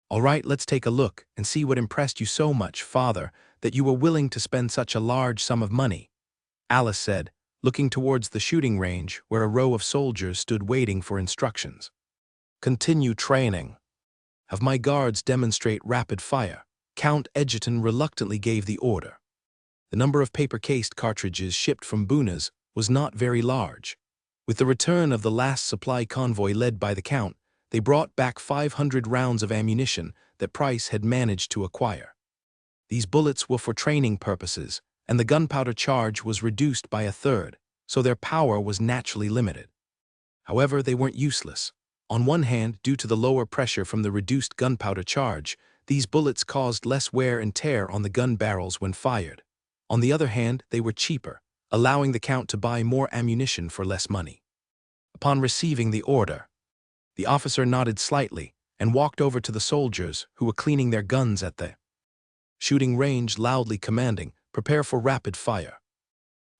"All right, let's take a look and see what impressed you so much, father, that you were willing to spend such a large sum of money," Alice said, looking towards the shooting range where a row of soldiers stood waiting for instructions. "Continue training. Have my guards demonstrate rapid fire." Count Egerton reluctantly gave the order. The number of paper-cased cartridges shipped from Bunas was not very large. With the return of the last supply convoy led by the Count, they brought back 500 rounds of ammunition that Price had managed to acquire. These bullets were for training purposes, and the gunpowder charge was reduced by a third, so their power was naturally limited. However, they weren't useless. On one hand, due to the lower pressure from the reduced gunpowder charge, these bullets caused less wear and tear on the gun barrels when fired. On the other hand, they were cheaper, allowing the Count to buy more ammunition for less money. Upon receiving the order, the officer nodded slightly and walked over to the soldiers who were cleaning their guns at the shooting range, loudly commanding, "Prepare for rapid fire."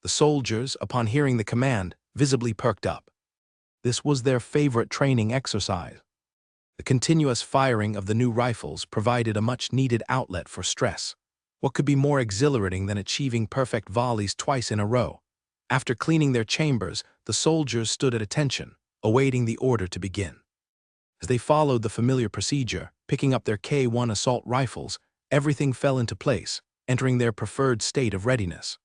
The soldiers, upon hearing the command, visibly perked up. This was their favorite training exercise. The continuous firing of the new rifles provided a much-needed outlet for stress. What could be more exhilarating than achieving perfect volleys twice in a row? After cleaning their chambers, the soldiers stood at attention, awaiting the order to begin. As they followed the familiar procedure, picking up their K1 assault rifles, everything fell into place, entering their preferred state of readiness.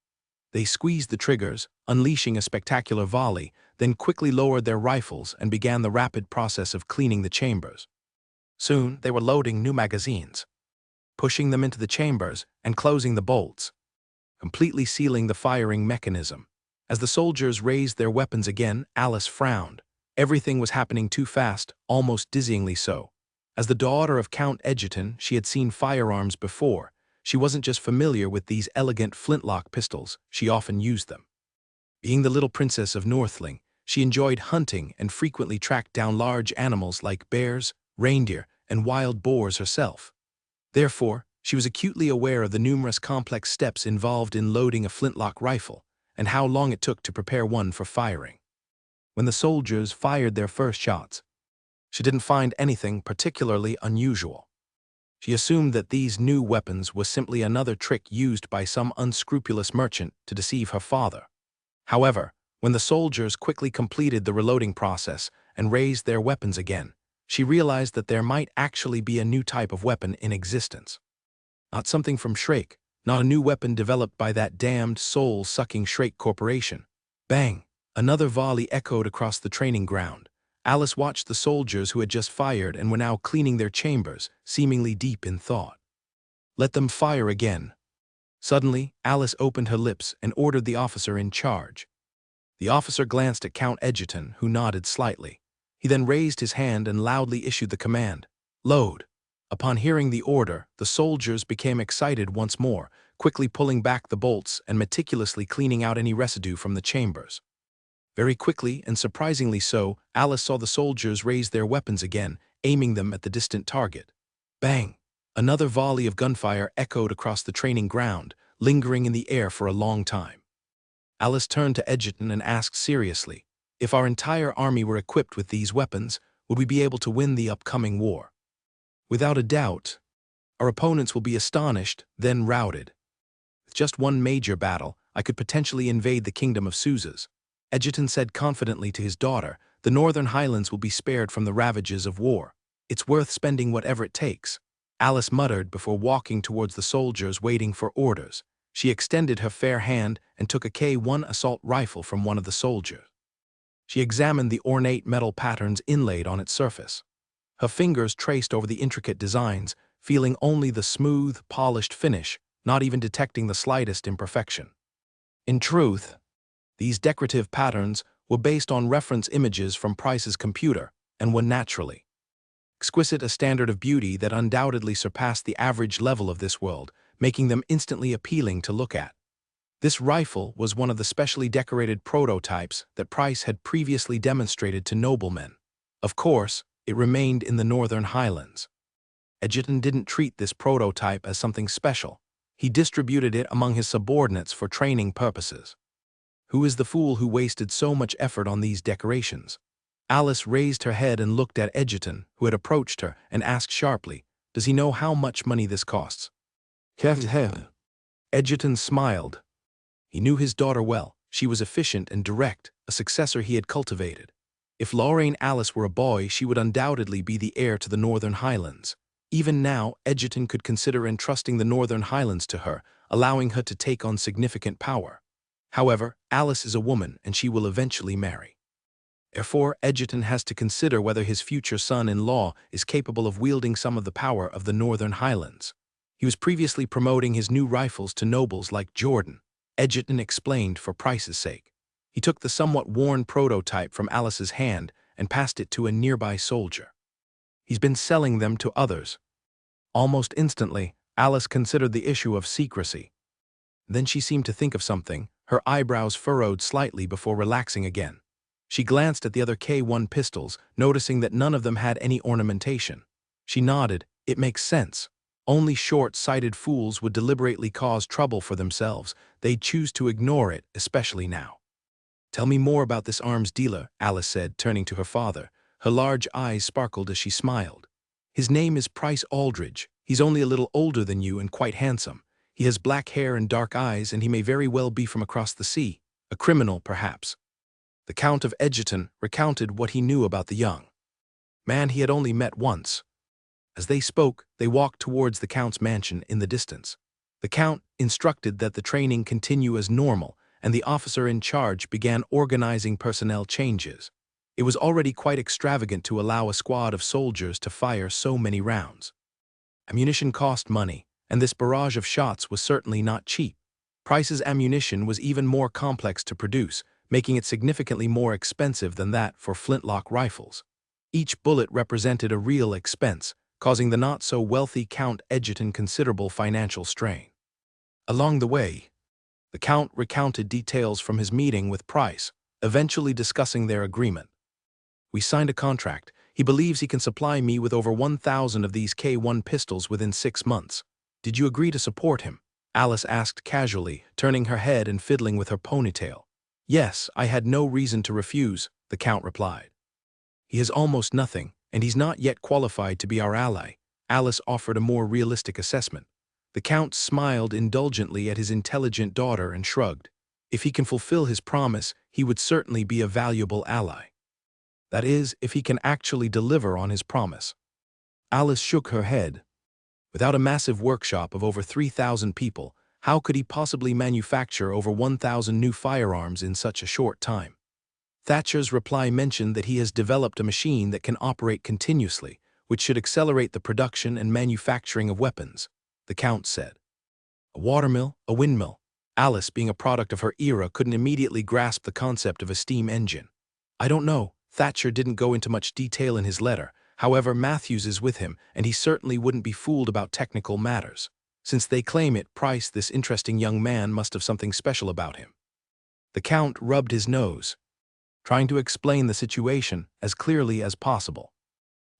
They squeezed the triggers, unleashing a spectacular volley, then quickly lowered their rifles and began the rapid process of cleaning the chambers. Soon, they were loading new magazines, pushing them into the chambers and closing the bolts, completely sealing the firing mechanism. As the soldiers raised their weapons again, Alice frowned. Everything was happening too fast, almost dizzyingly so. As the daughter of Count Egerton, she had seen firearms before. She wasn't just familiar with these elegant flintlock pistols, she often used them. Being the little princess of Northling, she enjoyed hunting and frequently tracked down large animals like bears, reindeer, and wild boars herself. Therefore, she was acutely aware of the numerous complex steps involved in loading a flintlock rifle, and how long it took to prepare one for firing. When the soldiers fired their first shots, she didn't find anything particularly unusual. She assumed that these new weapons was simply another trick used by some unscrupulous merchant to deceive her father. However, when the soldiers quickly completed the reloading process and raised their weapons again, she realized that there might actually be a new type of weapon in existence. Not something from Shrake, not a new weapon developed by that damned soul-sucking Shrake Corporation. Bang! Another volley echoed across the training ground. Alice watched the soldiers who had just fired and were now cleaning their chambers, seemingly deep in thought. Let them fire again. Suddenly, Alice opened her lips and ordered the officer in charge. The officer glanced at Count Egerton, who nodded slightly. He then raised his hand and loudly issued the command, "Load." Upon hearing the order, the soldiers became excited once more, quickly pulling back the bolts and meticulously cleaning out any residue from the chambers. Very quickly, and surprisingly so, Alice saw the soldiers raise their weapons again, aiming them at the distant target. Bang! Another volley of gunfire echoed across the training ground, lingering in the air for a long time. Alice turned to Egerton and asked seriously, "If our entire army were equipped with these weapons, would we be able to win the upcoming war?" "Without a doubt. Our opponents will be astonished, then routed. With just one major battle, I could potentially invade the kingdom of Suzas." Egerton said confidently to his daughter, "The Northern Highlands will be spared from the ravages of war. It's worth spending whatever it takes." Alice muttered before walking towards the soldiers waiting for orders. She extended her fair hand and took a K1 assault rifle from one of the soldiers. She examined the ornate metal patterns inlaid on its surface. Her fingers traced over the intricate designs, feeling only the smooth, polished finish, not even detecting the slightest imperfection. In truth, these decorative patterns were based on reference images from Price's computer and were naturally exquisite, a standard of beauty that undoubtedly surpassed the average level of this world, making them instantly appealing to look at. This rifle was one of the specially decorated prototypes that Price had previously demonstrated to noblemen. Of course, it remained in the Northern Highlands. Egerton didn't treat this prototype as something special. He distributed it among his subordinates for training purposes. Who is the fool who wasted so much effort on these decorations? Alice raised her head and looked at Egerton, who had approached her, and asked sharply, "Does he know how much money this costs?" Egerton smiled. He knew his daughter well. She was efficient and direct, a successor he had cultivated. If Lorraine Alice were a boy, she would undoubtedly be the heir to the Northern Highlands. Even now, Egerton could consider entrusting the Northern Highlands to her, allowing her to take on significant power. However, Alice is a woman, and she will eventually marry. Therefore, Egerton has to consider whether his future son-in-law is capable of wielding some of the power of the Northern Highlands. He was previously promoting his new rifles to nobles like Jordan. Egerton explained for Price's sake. He took the somewhat worn prototype from Alice's hand and passed it to a nearby soldier. "He's been selling them to others." Almost instantly, Alice considered the issue of secrecy. Then she seemed to think of something, her eyebrows furrowed slightly before relaxing again. She glanced at the other K1 pistols, noticing that none of them had any ornamentation. She nodded. It makes sense. Only short-sighted fools would deliberately cause trouble for themselves. They'd choose to ignore it, especially now. Tell me more about this arms dealer, Alice said, turning to her father. Her large eyes sparkled as she smiled. His name is Price Aldridge. He's only a little older than you and quite handsome. He has black hair and dark eyes, and he may very well be from across the sea. A criminal, perhaps. The Count of Edgerton recounted what he knew about the young man he had only met once. As they spoke, they walked towards the Count's mansion in the distance. The Count instructed that the training continue as normal, and the officer in charge began organizing personnel changes. It was already quite extravagant to allow a squad of soldiers to fire so many rounds. Ammunition cost money, and this barrage of shots was certainly not cheap. Price's ammunition was even more complex to produce, making it significantly more expensive than that for flintlock rifles. Each bullet represented a real expense, causing the not-so-wealthy Count Edgerton considerable financial strain. Along the way, the Count recounted details from his meeting with Price, eventually discussing their agreement. We signed a contract. He believes he can supply me with over 1,000 of these K1 pistols within 6 months. Did you agree to support him? Alice asked casually, turning her head and fiddling with her ponytail. Yes, I had no reason to refuse, the Count replied. He has almost nothing, and he's not yet qualified to be our ally. Alice offered a more realistic assessment. The Count smiled indulgently at his intelligent daughter and shrugged. If he can fulfill his promise, he would certainly be a valuable ally. That is, if he can actually deliver on his promise. Alice shook her head. Without a massive workshop of over 3,000 people, how could he possibly manufacture over 1,000 new firearms in such a short time? Thatcher's reply mentioned that he has developed a machine that can operate continuously, which should accelerate the production and manufacturing of weapons, the Count said. A watermill, a windmill. Alice, being a product of her era, couldn't immediately grasp the concept of a steam engine. I don't know. Thatcher didn't go into much detail in his letter. However, Matthews is with him, and he certainly wouldn't be fooled about technical matters. Since they claim it, Price, this interesting young man, must have something special about him. The Count rubbed his nose, trying to explain the situation as clearly as possible.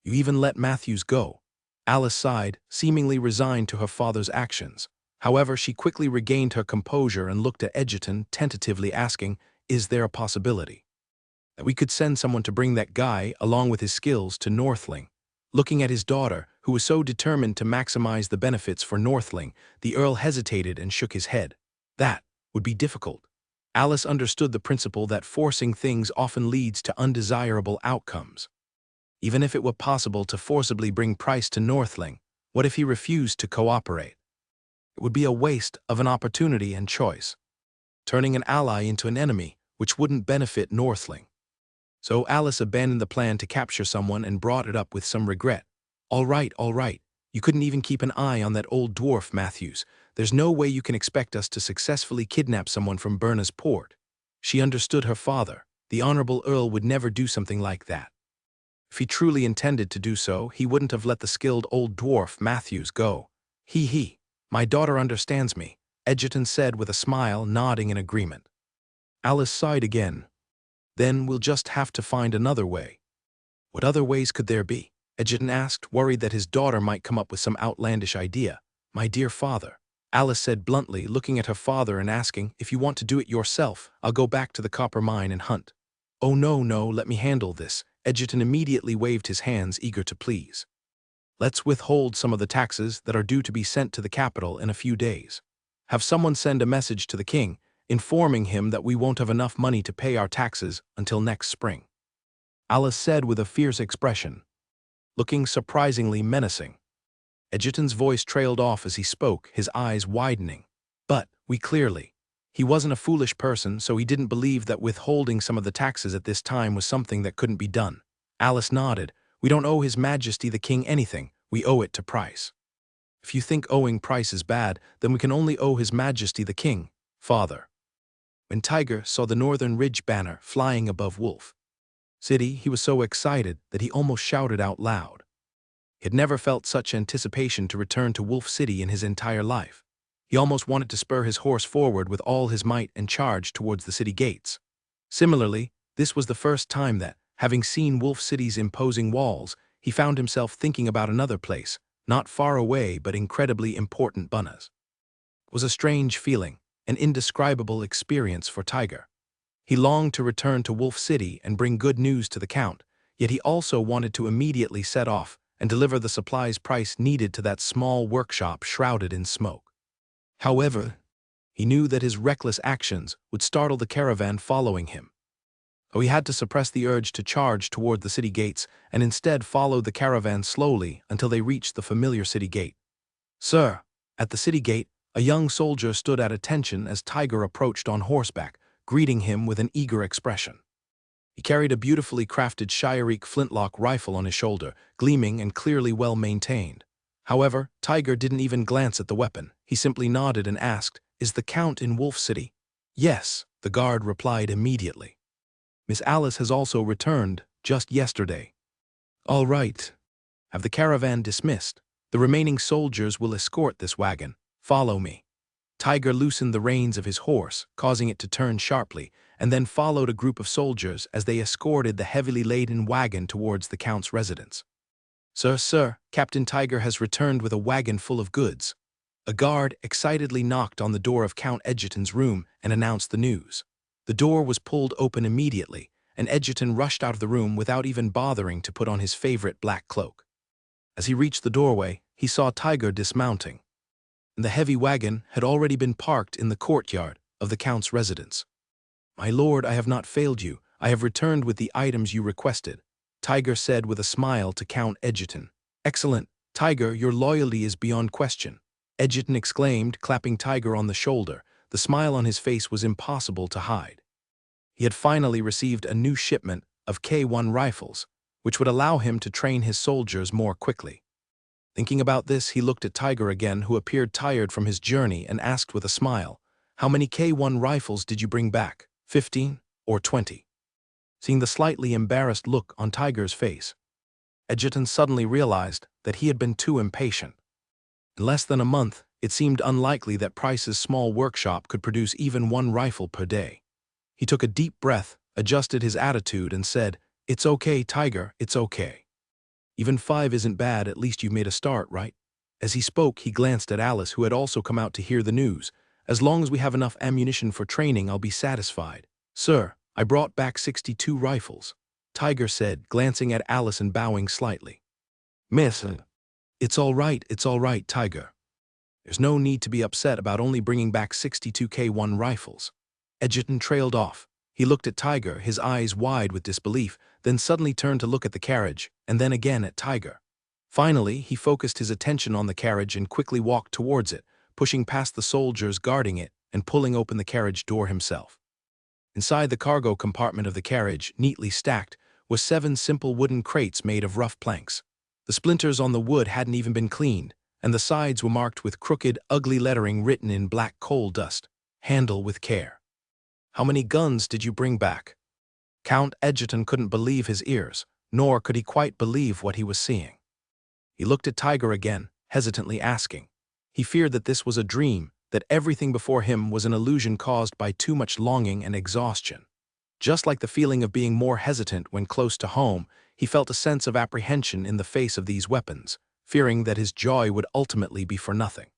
You even let Matthews go. Alice sighed, seemingly resigned to her father's actions. However, she quickly regained her composure and looked at Edgerton, tentatively asking, is there a possibility that we could send someone to bring that guy, along with his skills, to Northling? Looking at his daughter, who was so determined to maximize the benefits for Northling, the Earl hesitated and shook his head. That would be difficult. Alice understood the principle that forcing things often leads to undesirable outcomes. Even if it were possible to forcibly bring Price to Northling, what if he refused to cooperate? It would be a waste of an opportunity and choice, turning an ally into an enemy, which wouldn't benefit Northling. So Alice abandoned the plan to capture someone and brought it up with some regret. All right. You couldn't even keep an eye on that old dwarf, Matthews. There's no way you can expect us to successfully kidnap someone from Berna's port. She understood her father. The Honorable Earl would never do something like that. If he truly intended to do so, he wouldn't have let the skilled old dwarf Matthews go. My daughter understands me, Edgerton said with a smile, nodding in agreement. Alice sighed again. Then we'll just have to find another way. What other ways could there be? Edgerton asked, worried that his daughter might come up with some outlandish idea. My dear father, Alice said bluntly, looking at her father and asking, if you want to do it yourself, I'll go back to the copper mine and hunt. Oh no, let me handle this. Edgerton immediately waved his hands, eager to please. Let's withhold some of the taxes that are due to be sent to the capital in a few days. Have someone send a message to the king, informing him that we won't have enough money to pay our taxes until next spring. Alice said with a fierce expression, looking surprisingly menacing. Edgerton's voice trailed off as he spoke, his eyes widening. But he wasn't a foolish person, so he didn't believe that withholding some of the taxes at this time was something that couldn't be done. Alice nodded. We don't owe His Majesty the King anything, we owe it to Price. If you think owing Price is bad, then we can only owe His Majesty the King, Father. When Tiger saw the Northern Ridge banner flying above Wolf City, he was so excited that he almost shouted out loud. He had never felt such anticipation to return to Wolf City in his entire life. He almost wanted to spur his horse forward with all his might and charge towards the city gates. Similarly, this was the first time that, having seen Wolf City's imposing walls, he found himself thinking about another place, not far away but incredibly important. Bunnas. It was a strange feeling, an indescribable experience for Tiger. He longed to return to Wolf City and bring good news to the Count, yet he also wanted to immediately set off and deliver the supplies Price needed to that small workshop shrouded in smoke. However, he knew that his reckless actions would startle the caravan following him. So he had to suppress the urge to charge toward the city gates and instead followed the caravan slowly until they reached the familiar city gate. "Sir," at the city gate, a young soldier stood at attention as Tiger approached on horseback, greeting him with an eager expression. He carried a beautifully crafted Shireek flintlock rifle on his shoulder, gleaming and clearly well maintained. However, Tiger didn't even glance at the weapon. He simply nodded and asked, "Is the Count in Wolf City?" "Yes," the guard replied immediately. "Miss Alice has also returned, just yesterday." "All right. Have the caravan dismissed. The remaining soldiers will escort this wagon. Follow me." Tiger loosened the reins of his horse, causing it to turn sharply, and then followed a group of soldiers as they escorted the heavily laden wagon towards the Count's residence. Sir, Captain Tiger has returned with a wagon full of goods." A guard excitedly knocked on the door of Count Edgerton's room and announced the news. The door was pulled open immediately, and Edgerton rushed out of the room without even bothering to put on his favorite black cloak. As he reached the doorway, he saw Tiger dismounting. The heavy wagon had already been parked in the courtyard of the Count's residence. "My lord, I have not failed you. I have returned with the items you requested," Tiger said with a smile to Count Edgerton. "Excellent, Tiger, your loyalty is beyond question," Edgerton exclaimed, clapping Tiger on the shoulder. The smile on his face was impossible to hide. He had finally received a new shipment of K1 rifles, which would allow him to train his soldiers more quickly. Thinking about this, he looked at Tiger again, who appeared tired from his journey, and asked with a smile, "How many K1 rifles did you bring back? 15 or 20? Seeing the slightly embarrassed look on Tiger's face, Edgerton suddenly realized that he had been too impatient. In less than a month, it seemed unlikely that Price's small workshop could produce even one rifle per day. He took a deep breath, adjusted his attitude, and said, "It's okay, Tiger, it's okay. Even 5 isn't bad, at least you've made a start, right?" As he spoke, he glanced at Alice, who had also come out to hear the news. "As long as we have enough ammunition for training, I'll be satisfied." "Sir, I brought back 62 rifles," Tiger said, glancing at Alice and bowing slightly. "Miss, it's all right, Tiger. There's no need to be upset about only bringing back 62 K1 rifles." Edgerton trailed off. He looked at Tiger, his eyes wide with disbelief, then suddenly turned to look at the carriage, and then again at Tiger. Finally, he focused his attention on the carriage and quickly walked towards it, pushing past the soldiers guarding it and pulling open the carriage door himself. Inside the cargo compartment of the carriage, neatly stacked, were 7 simple wooden crates made of rough planks. The splinters on the wood hadn't even been cleaned, and the sides were marked with crooked, ugly lettering written in black coal dust. "Handle with care." "How many guns did you bring back?" Count Edgerton couldn't believe his ears, nor could he quite believe what he was seeing. He looked at Tiger again, hesitantly asking. He feared that this was a dream, that everything before him was an illusion caused by too much longing and exhaustion. Just like the feeling of being more hesitant when close to home, he felt a sense of apprehension in the face of these weapons, fearing that his joy would ultimately be for nothing.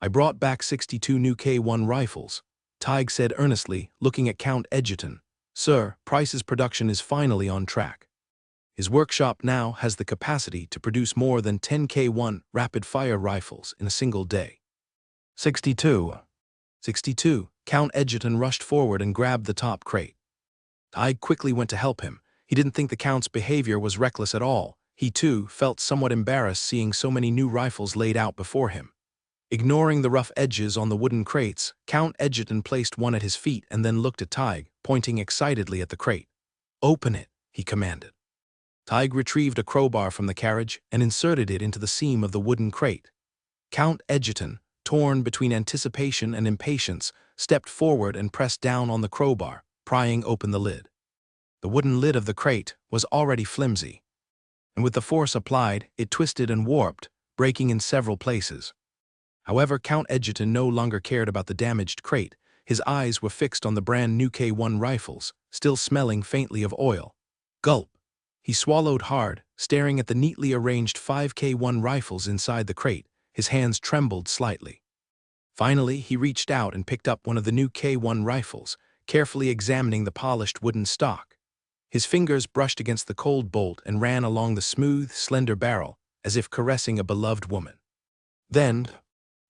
"I brought back 62 new K1 rifles," Tig said earnestly, looking at Count Edgerton. "Sir, Price's production is finally on track. His workshop now has the capacity to produce more than 10 K1 rapid-fire rifles in a single day." 62. Count Edgerton rushed forward and grabbed the top crate. Tig quickly went to help him. He didn't think the Count's behavior was reckless at all. He, too, felt somewhat embarrassed seeing so many new rifles laid out before him. Ignoring the rough edges on the wooden crates, Count Edgerton placed one at his feet and then looked at Tig, pointing excitedly at the crate. "Open it," he commanded. Tig retrieved a crowbar from the carriage and inserted it into the seam of the wooden crate. Count Edgerton, torn between anticipation and impatience, stepped forward and pressed down on the crowbar, prying open the lid. The wooden lid of the crate was already flimsy, and with the force applied, it twisted and warped, breaking in several places. However, Count Edgerton no longer cared about the damaged crate. His eyes were fixed on the brand new K1 rifles, still smelling faintly of oil. Gulp. He swallowed hard, staring at the neatly arranged 5 K1 rifles inside the crate. His hands trembled slightly. Finally, he reached out and picked up one of the new K1 rifles, carefully examining the polished wooden stock. His fingers brushed against the cold bolt and ran along the smooth, slender barrel, as if caressing a beloved woman. Then,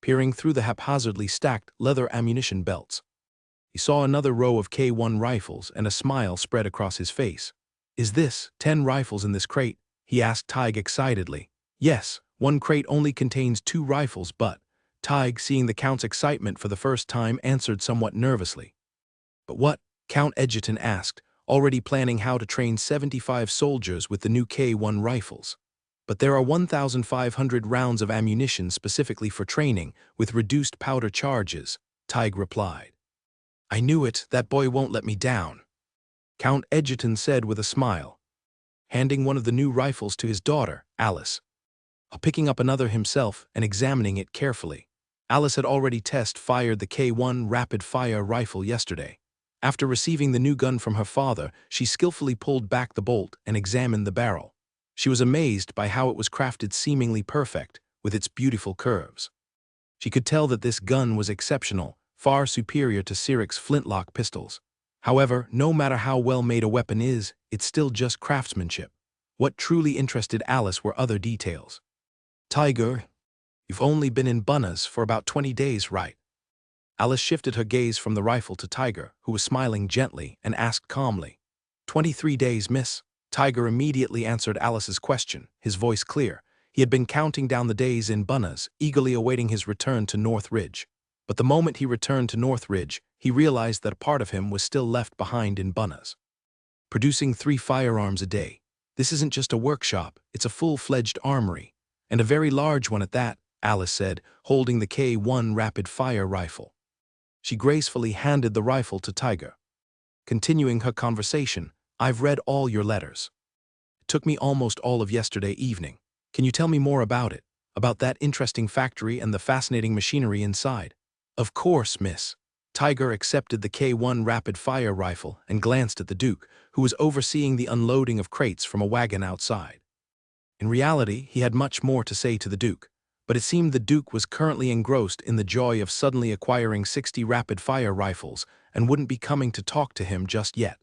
peering through the haphazardly stacked leather ammunition belts, he saw another row of K1 rifles, and a smile spread across his face. "Is this 10 rifles in this crate?" he asked Tig excitedly. "Yes, one crate only contains 2 rifles, but..." Tig, seeing the Count's excitement for the first time, answered somewhat nervously. "But what?" Count Edgerton asked, already planning how to train 75 soldiers with the new K1 rifles. "But there are 1,500 rounds of ammunition specifically for training, with reduced powder charges," Tig replied. "I knew it, that boy won't let me down," Count Edgerton said with a smile, handing one of the new rifles to his daughter, Alice, picking up another himself and examining it carefully. Alice had already test-fired the K1 rapid-fire rifle yesterday. After receiving the new gun from her father, she skillfully pulled back the bolt and examined the barrel. She was amazed by how it was crafted seemingly perfect, with its beautiful curves. She could tell that this gun was exceptional, far superior to Sirik's flintlock pistols. However, no matter how well made a weapon is, it's still just craftsmanship. What truly interested Alice were other details. "Tiger, you've only been in Bunna's for about 20 days, right?" Alice shifted her gaze from the rifle to Tiger, who was smiling gently, and asked calmly. 23 days, miss." Tiger immediately answered Alice's question, his voice clear. He had been counting down the days in Bunna's, eagerly awaiting his return to North Ridge. But the moment he returned to North Ridge, he realized that a part of him was still left behind in Bunna's. "Producing 3 firearms a day. This isn't just a workshop, it's a full-fledged armory. And a very large one at that," Alice said, holding the K1 rapid-fire rifle. She gracefully handed the rifle to Tiger. Continuing her conversation, "I've read all your letters. It took me almost all of yesterday evening. Can you tell me more about it? About that interesting factory and the fascinating machinery inside?" "Of course, miss." Tiger accepted the K1 rapid-fire rifle and glanced at the Duke, who was overseeing the unloading of crates from a wagon outside. In reality, he had much more to say to the Duke, but it seemed the Duke was currently engrossed in the joy of suddenly acquiring 60 rapid-fire rifles and wouldn't be coming to talk to him just yet.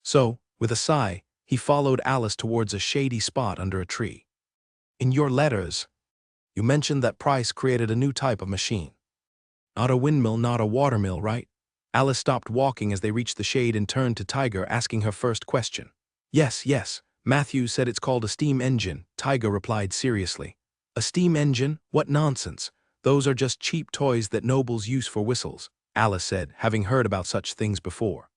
So, with a sigh, he followed Alice towards a shady spot under a tree. "In your letters, you mentioned that Price created a new type of machine. Not a windmill, not a watermill, right?" Alice stopped walking as they reached the shade and turned to Tiger, asking her first question. Yes. Matthew said it's called a steam engine," Tiger replied seriously. "A steam engine? What nonsense. Those are just cheap toys that nobles use for whistles," Alice said, having heard about such things before.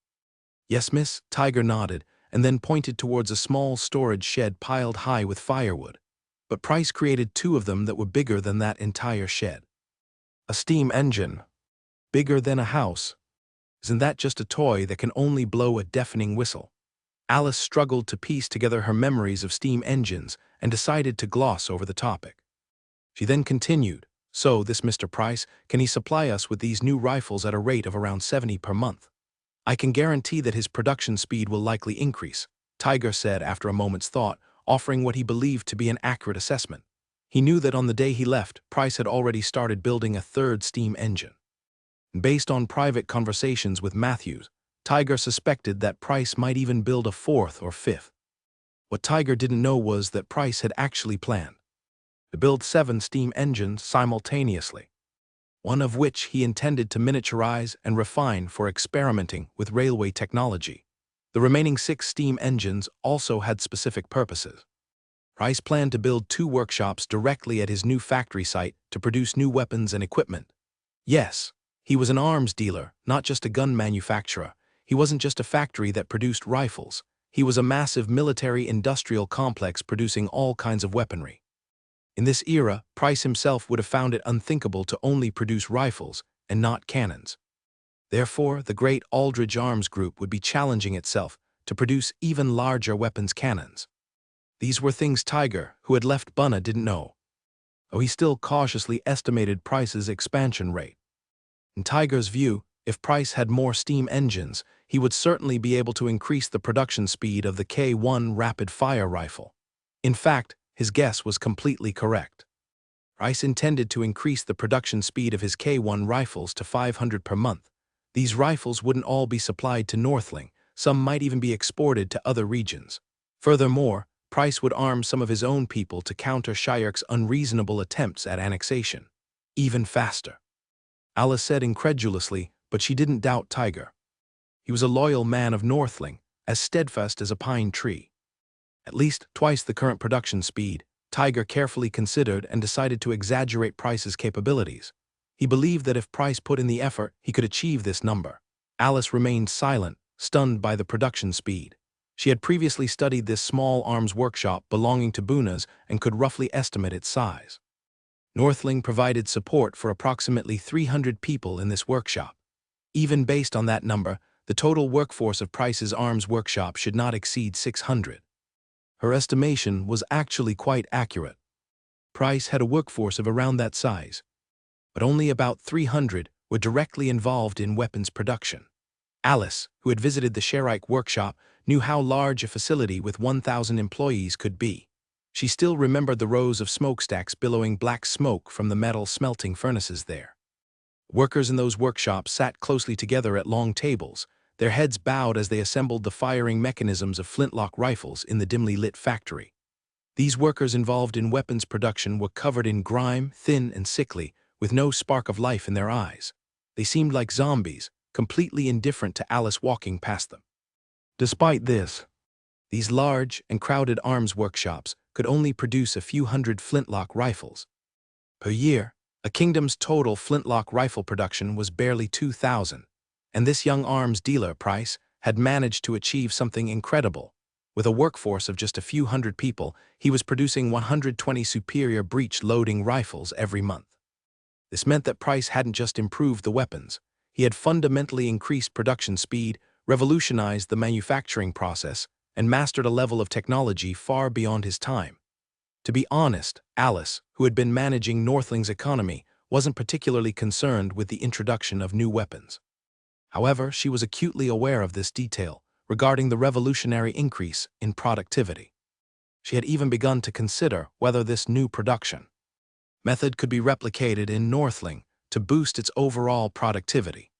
"Yes, miss," Tiger nodded, and then pointed towards a small storage shed piled high with firewood. "But Price created 2 of them that were bigger than that entire shed." "A steam engine? Bigger than a house? Isn't that just a toy that can only blow a deafening whistle?" Alice struggled to piece together her memories of steam engines and decided to gloss over the topic. She then continued, "So, this Mr. Price, can he supply us with these new rifles at a rate of around 70 per month? I can guarantee that his production speed will likely increase," Tiger said after a moment's thought, offering what he believed to be an accurate assessment. He knew that on the day he left, Price had already started building a 3rd steam engine. Based on private conversations with Matthews, Tiger suspected that Price might even build a 4th or 5th. What Tiger didn't know was that Price had actually planned to build 7 steam engines simultaneously, one of which he intended to miniaturize and refine for experimenting with railway technology. The remaining 6 steam engines also had specific purposes. Price planned to build 2 workshops directly at his new factory site to produce new weapons and equipment. Yes, he was an arms dealer, not just a gun manufacturer. He wasn't just a factory that produced rifles. He was a massive military-industrial complex producing all kinds of weaponry. In this era, Price himself would have found it unthinkable to only produce rifles and not cannons. Therefore, the great Aldridge Arms Group would be challenging itself to produce even larger weapons cannons. These were things Tiger, who had left Bunna, didn't know, though he still cautiously estimated Price's expansion rate. In Tiger's view, if Price had more steam engines, he would certainly be able to increase the production speed of the K1 rapid-fire rifle. In fact, his guess was completely correct. Price intended to increase the production speed of his K1 rifles to 500 per month, These rifles wouldn't all be supplied to Northling, some might even be exported to other regions. Furthermore, Price would arm some of his own people to counter Shayark's unreasonable attempts at annexation. Even faster. Alice said incredulously, but she didn't doubt Tiger. He was a loyal man of Northling, as steadfast as a pine tree. At least twice the current production speed, Tiger carefully considered and decided to exaggerate Price's capabilities. He believed that if Price put in the effort, he could achieve this number. Alice remained silent, stunned by the production speed. She had previously studied this small arms workshop belonging to Buna's and could roughly estimate its size. Northling provided support for approximately 300 people in this workshop. Even based on that number, the total workforce of Price's arms workshop should not exceed 600. Her estimation was actually quite accurate. Price had a workforce of around that size, but only about 300 were directly involved in weapons production. Alice, who had visited the Sherike workshop, knew how large a facility with 1,000 employees could be. She still remembered the rows of smokestacks billowing black smoke from the metal smelting furnaces there. Workers in those workshops sat closely together at long tables, their heads bowed as they assembled the firing mechanisms of flintlock rifles in the dimly lit factory. These workers involved in weapons production were covered in grime, thin and sickly, with no spark of life in their eyes. They seemed like zombies, completely indifferent to Alice walking past them. Despite this, these large and crowded arms workshops could only produce a few hundred flintlock rifles. Per year, a kingdom's total flintlock rifle production was barely 2,000, and this young arms dealer, Price, had managed to achieve something incredible. With a workforce of just a few hundred people, he was producing 120 superior breech-loading rifles every month. This meant that Price hadn't just improved the weapons, he had fundamentally increased production speed, revolutionized the manufacturing process, and mastered a level of technology far beyond his time. To be honest, Alice, who had been managing Northling's economy, wasn't particularly concerned with the introduction of new weapons. However, she was acutely aware of this detail regarding the revolutionary increase in productivity. She had even begun to consider whether this new production method could be replicated in Northling to boost its overall productivity.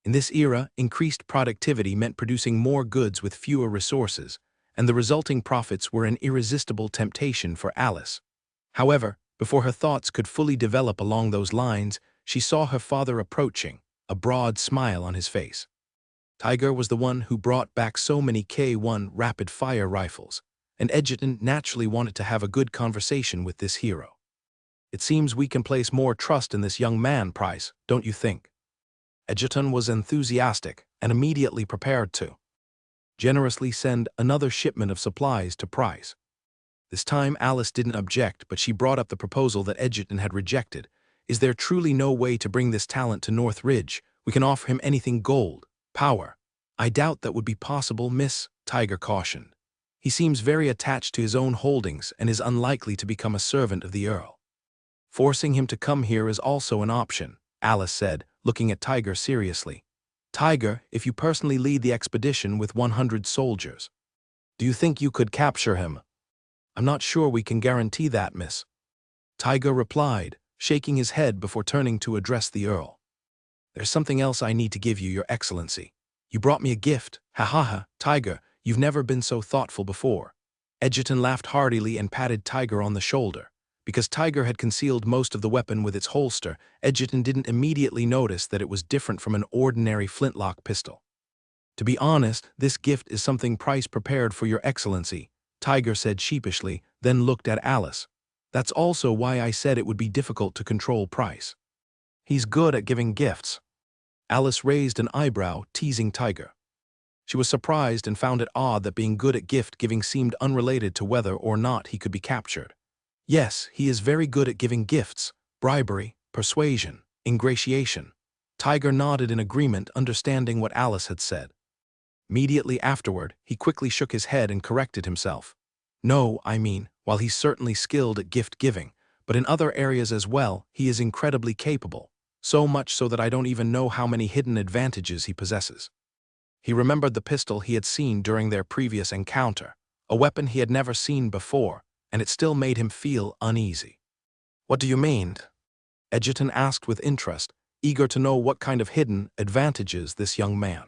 In this era, increased productivity meant producing more goods with fewer resources, and the resulting profits were an irresistible temptation for Alice. However, before her thoughts could fully develop along those lines, she saw her father approaching, a broad smile on his face. Tiger was the one who brought back so many K1 rapid-fire rifles, and Edgerton naturally wanted to have a good conversation with this hero. It seems we can place more trust in this young man, Price, don't you think? Edgerton was enthusiastic and immediately prepared to generously send another shipment of supplies to Price. This time Alice didn't object, but she brought up the proposal that Edgerton had rejected. Is there truly no way to bring this talent to North Ridge? We can offer him anything gold, power. I doubt that would be possible, Miss, Tiger cautioned. He seems very attached to his own holdings and is unlikely to become a servant of the Earl. Forcing him to come here is also an option, Alice said, looking at Tiger seriously. Tiger, if you personally lead the expedition with 100 soldiers, do you think you could capture him? I'm not sure we can guarantee that, Miss. Tiger replied, shaking his head before turning to address the Earl. There's something else I need to give you, Your Excellency. You brought me a gift. Ha ha ha, Tiger, you've never been so thoughtful before. Edgerton laughed heartily and patted Tiger on the shoulder. Because Tiger had concealed most of the weapon with its holster, Edgerton didn't immediately notice that it was different from an ordinary flintlock pistol. To be honest, this gift is something Price prepared for Your Excellency, Tiger said sheepishly, then looked at Alice. That's also why I said it would be difficult to control Price. He's good at giving gifts. Alice raised an eyebrow, teasing Tiger. She was surprised and found it odd that being good at gift-giving seemed unrelated to whether or not he could be captured. Yes, he is very good at giving gifts, bribery, persuasion, ingratiation. Tiger nodded in agreement, understanding what Alice had said. Immediately afterward, he quickly shook his head and corrected himself. No, I mean, while he's certainly skilled at gift-giving, but in other areas as well, he is incredibly capable, so much so that I don't even know how many hidden advantages he possesses. He remembered the pistol he had seen during their previous encounter, a weapon he had never seen before, and it still made him feel uneasy. What do you mean? Edgerton asked with interest, eager to know what kind of hidden advantages this young man,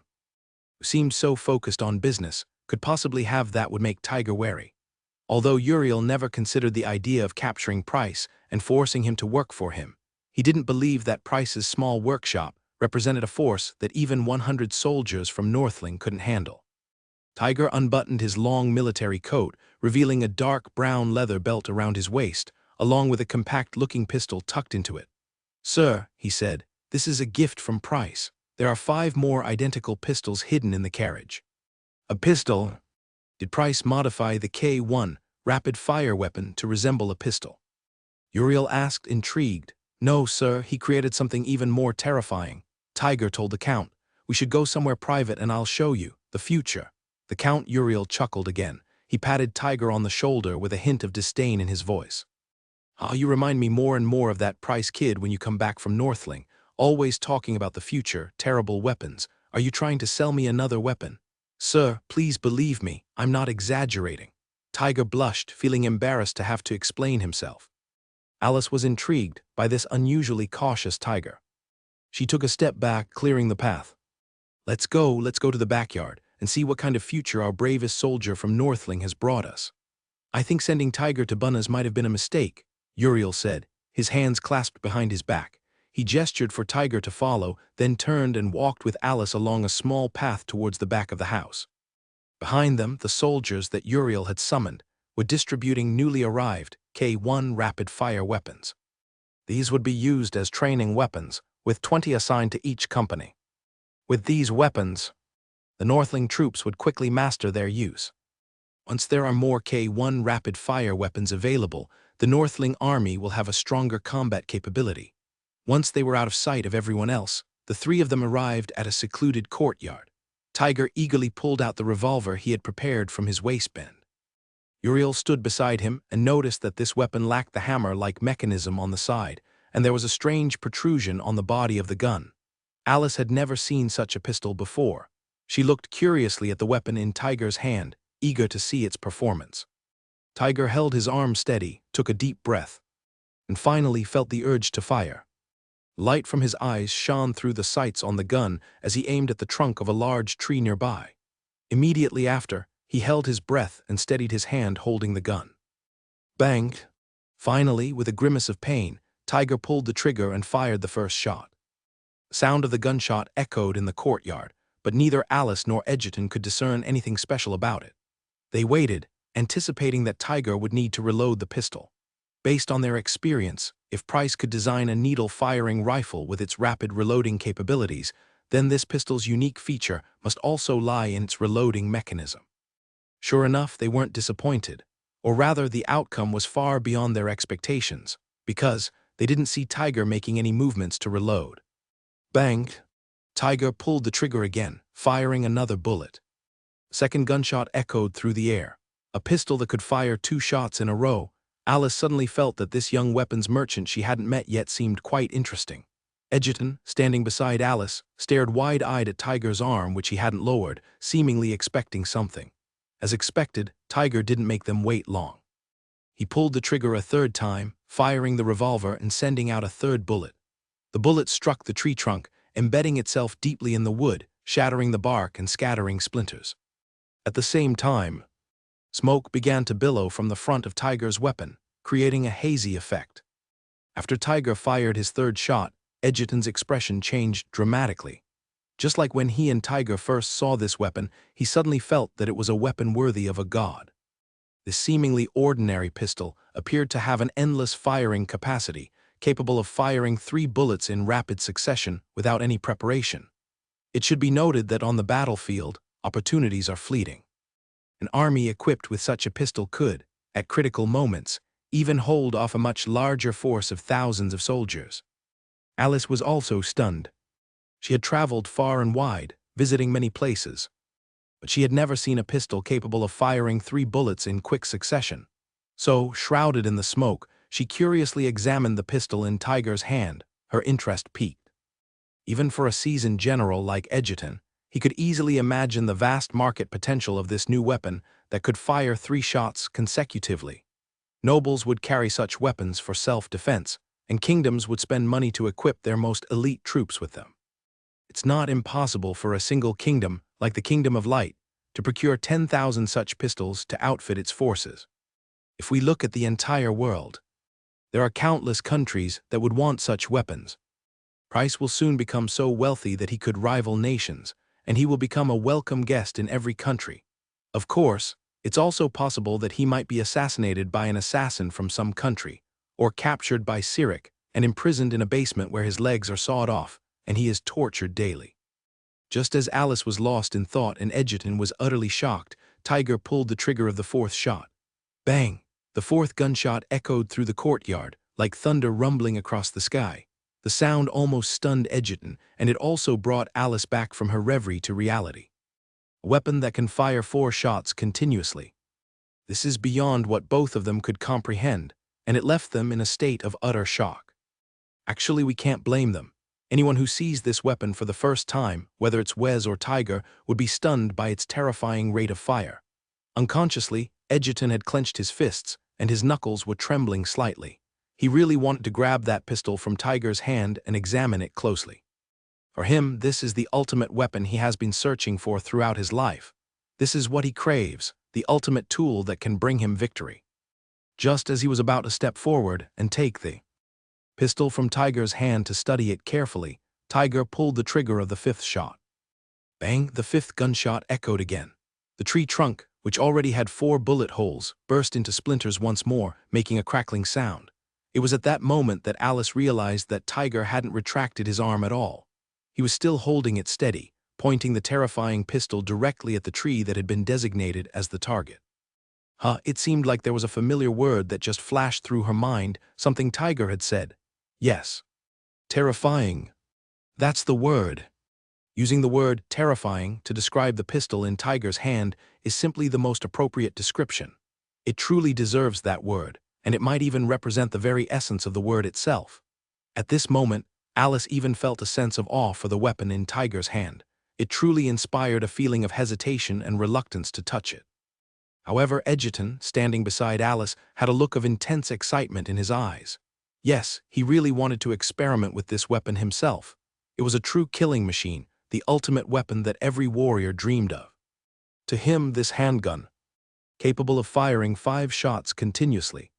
who seemed so focused on business, could possibly have that would make Tiger wary. Although Uriel never considered the idea of capturing Price and forcing him to work for him, he didn't believe that Price's small workshop represented a force that even 100 soldiers from Northling couldn't handle. Tiger unbuttoned his long military coat, revealing a dark brown leather belt around his waist, along with a compact-looking pistol tucked into it. "Sir," he said, "this is a gift from Price. There are 5 more identical pistols hidden in the carriage." "A pistol?" Did Price modify the K1 rapid-fire weapon to resemble a pistol? Uriel asked, intrigued. "No, sir, he created something even more terrifying." Tiger told the Count, "We should go somewhere private and I'll show you the future." The Count Uriel chuckled again. He patted Tiger on the shoulder with a hint of disdain in his voice. "Ah, you remind me more and more of that Price kid when you come back from Northling, always talking about the future, terrible weapons. Are you trying to sell me another weapon?" "Sir, please believe me, I'm not exaggerating." Tiger blushed, feeling embarrassed to have to explain himself. Alice was intrigued by this unusually cautious Tiger. She took a step back, clearing the path. Let's go to the backyard and see what kind of future our bravest soldier from Northling has brought us." "I think sending Tiger to Bunna's might have been a mistake," Uriel said, his hands clasped behind his back. He gestured for Tiger to follow, then turned and walked with Alice along a small path towards the back of the house. Behind them, the soldiers that Uriel had summoned were distributing newly arrived K1 rapid-fire weapons. These would be used as training weapons, with 20 assigned to each company. With these weapons, the Northling troops would quickly master their use. Once there are more K1 rapid-fire weapons available, the Northling army will have a stronger combat capability. Once they were out of sight of everyone else, the 3 of them arrived at a secluded courtyard. Tiger eagerly pulled out the revolver he had prepared from his waistband. Uriel stood beside him and noticed that this weapon lacked the hammer-like mechanism on the side, and there was a strange protrusion on the body of the gun. Alice had never seen such a pistol before. She looked curiously at the weapon in Tiger's hand, eager to see its performance. Tiger held his arm steady, took a deep breath, and finally felt the urge to fire. Light from his eyes shone through the sights on the gun as he aimed at the trunk of a large tree nearby. Immediately after, he held his breath and steadied his hand holding the gun. Bang! Finally, with a grimace of pain, Tiger pulled the trigger and fired the first shot. The sound of the gunshot echoed in the courtyard, but neither Alice nor Edgerton could discern anything special about it. They waited, anticipating that Tiger would need to reload the pistol. Based on their experience, if Price could design a needle-firing rifle with its rapid reloading capabilities, then this pistol's unique feature must also lie in its reloading mechanism. Sure enough, they weren't disappointed, or rather the outcome was far beyond their expectations, because they didn't see Tiger making any movements to reload. Bang! Tiger pulled the trigger again, firing another bullet. A second gunshot echoed through the air. A pistol that could fire 2 shots in a row. Alice suddenly felt that this young weapons merchant she hadn't met yet seemed quite interesting. Edgerton, standing beside Alice, stared wide-eyed at Tiger's arm which he hadn't lowered, seemingly expecting something. As expected, Tiger didn't make them wait long. He pulled the trigger a 3rd time, firing the revolver and sending out a 3rd bullet. The bullet struck the tree trunk, embedding itself deeply in the wood, shattering the bark and scattering splinters. At the same time, smoke began to billow from the front of Tiger's weapon, creating a hazy effect. After Tiger fired his 3rd shot, Edgerton's expression changed dramatically. Just like when he and Tiger first saw this weapon, he suddenly felt that it was a weapon worthy of a god. This seemingly ordinary pistol appeared to have an endless firing capacity, capable of firing 3 bullets in rapid succession without any preparation. It should be noted that on the battlefield, opportunities are fleeting. An army equipped with such a pistol could, at critical moments, even hold off a much larger force of thousands of soldiers. Alice was also stunned. She had traveled far and wide, visiting many places, but she had never seen a pistol capable of firing 3 bullets in quick succession. So, shrouded in the smoke, she curiously examined the pistol in Tiger's hand, her interest piqued. Even for a seasoned general like Edgerton, he could easily imagine the vast market potential of this new weapon that could fire 3 shots consecutively. Nobles would carry such weapons for self-defense, and kingdoms would spend money to equip their most elite troops with them. It's not impossible for a single kingdom, like the Kingdom of Light, to procure 10,000 such pistols to outfit its forces. If we look at the entire world, there are countless countries that would want such weapons. Price will soon become so wealthy that he could rival nations, and he will become a welcome guest in every country. Of course, it's also possible that he might be assassinated by an assassin from some country, or captured by Cyric and imprisoned in a basement where his legs are sawed off, and he is tortured daily. Just as Alice was lost in thought and Egerton was utterly shocked, Tiger pulled the trigger of the fourth shot. Bang! The fourth gunshot echoed through the courtyard, like thunder rumbling across the sky. The sound almost stunned Egerton, and it also brought Alice back from her reverie to reality. A weapon that can fire 4 shots continuously. This is beyond what both of them could comprehend, and it left them in a state of utter shock. Actually, we can't blame them. Anyone who sees this weapon for the first time, whether it's Wes or Tiger, would be stunned by its terrifying rate of fire. Unconsciously, Egerton had clenched his fists, and his knuckles were trembling slightly. He really wanted to grab that pistol from Tiger's hand and examine it closely. For him, this is the ultimate weapon he has been searching for throughout his life. This is what he craves, the ultimate tool that can bring him victory. Just as he was about to step forward and take the pistol from Tiger's hand to study it carefully, Tiger pulled the trigger of the 5th shot. Bang! The 5th gunshot echoed again. The tree trunk, which already had 4 bullet holes, burst into splinters once more, making a crackling sound. It was at that moment that Alice realized that Tiger hadn't retracted his arm at all. He was still holding it steady, pointing the terrifying pistol directly at the tree that had been designated as the target. It seemed like there was a familiar word that just flashed through her mind, something Tiger had said. Yes. Terrifying. That's the word. Using the word terrifying to describe the pistol in Tiger's hand is simply the most appropriate description. It truly deserves that word, and it might even represent the very essence of the word itself. At this moment, Alice even felt a sense of awe for the weapon in Tiger's hand. It truly inspired a feeling of hesitation and reluctance to touch it. However, Egerton, standing beside Alice, had a look of intense excitement in his eyes. Yes, he really wanted to experiment with this weapon himself. It was a true killing machine, the ultimate weapon that every warrior dreamed of. To him, this handgun, capable of firing 5 shots continuously,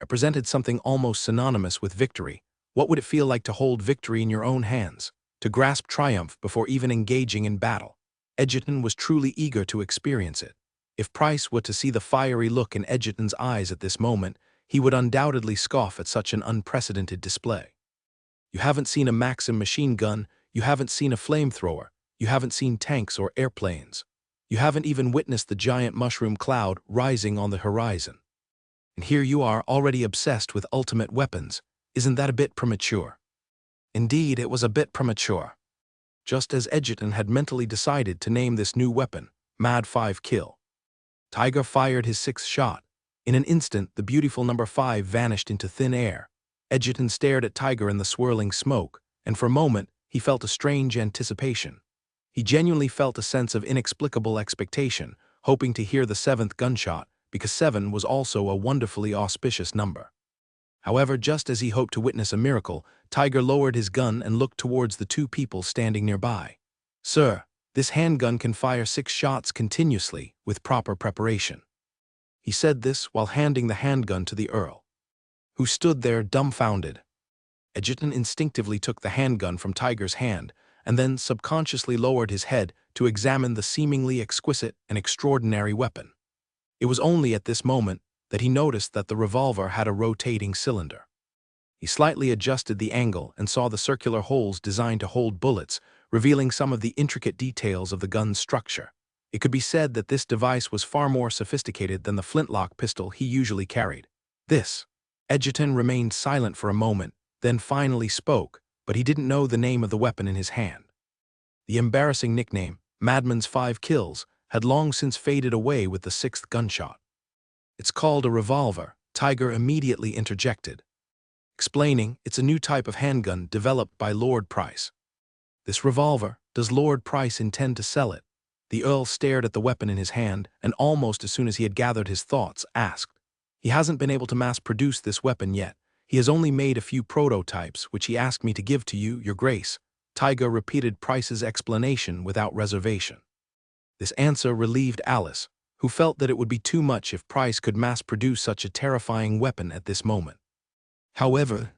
represented something almost synonymous with victory. What would it feel like to hold victory in your own hands, to grasp triumph before even engaging in battle? Egerton was truly eager to experience it. If Price were to see the fiery look in Egerton's eyes at this moment, he would undoubtedly scoff at such an unprecedented display. You haven't seen a Maxim machine gun, you haven't seen a flamethrower, you haven't seen tanks or airplanes. You haven't even witnessed the giant mushroom cloud rising on the horizon. And here you are already obsessed with ultimate weapons. Isn't that a bit premature? Indeed, it was a bit premature. Just as Egerton had mentally decided to name this new weapon, Mad 5 Kill, Tiger fired his 6th shot. In an instant, the beautiful number 5 vanished into thin air. Egerton stared at Tiger in the swirling smoke, and for a moment, he felt a strange anticipation. He genuinely felt a sense of inexplicable expectation, hoping to hear the 7th gunshot, because 7 was also a wonderfully auspicious number. However, just as he hoped to witness a miracle, Tiger lowered his gun and looked towards the 2 people standing nearby. "Sir, this handgun can fire 6 shots continuously, with proper preparation." He said this while handing the handgun to the Earl, who stood there dumbfounded. Egerton instinctively took the handgun from Tiger's hand, and then subconsciously lowered his head to examine the seemingly exquisite and extraordinary weapon. It was only at this moment that he noticed that the revolver had a rotating cylinder. He slightly adjusted the angle and saw the circular holes designed to hold bullets, revealing some of the intricate details of the gun's structure. It could be said that this device was far more sophisticated than the flintlock pistol he usually carried. Egerton remained silent for a moment, then finally spoke, but he didn't know the name of the weapon in his hand. The embarrassing nickname, Madman's 5 Kills, had long since faded away with the 6th gunshot. "It's called a revolver," Tiger immediately interjected, explaining it's a new type of handgun developed by Lord Price. "This revolver, does Lord Price intend to sell it?" The Earl stared at the weapon in his hand, and almost as soon as he had gathered his thoughts, asked. "He hasn't been able to mass-produce this weapon yet. He has only made a few prototypes, which he asked me to give to you, Your Grace. Tiger repeated Price's explanation without reservation. This answer relieved Alice, who felt that it would be too much if Price could mass-produce such a terrifying weapon at this moment. However,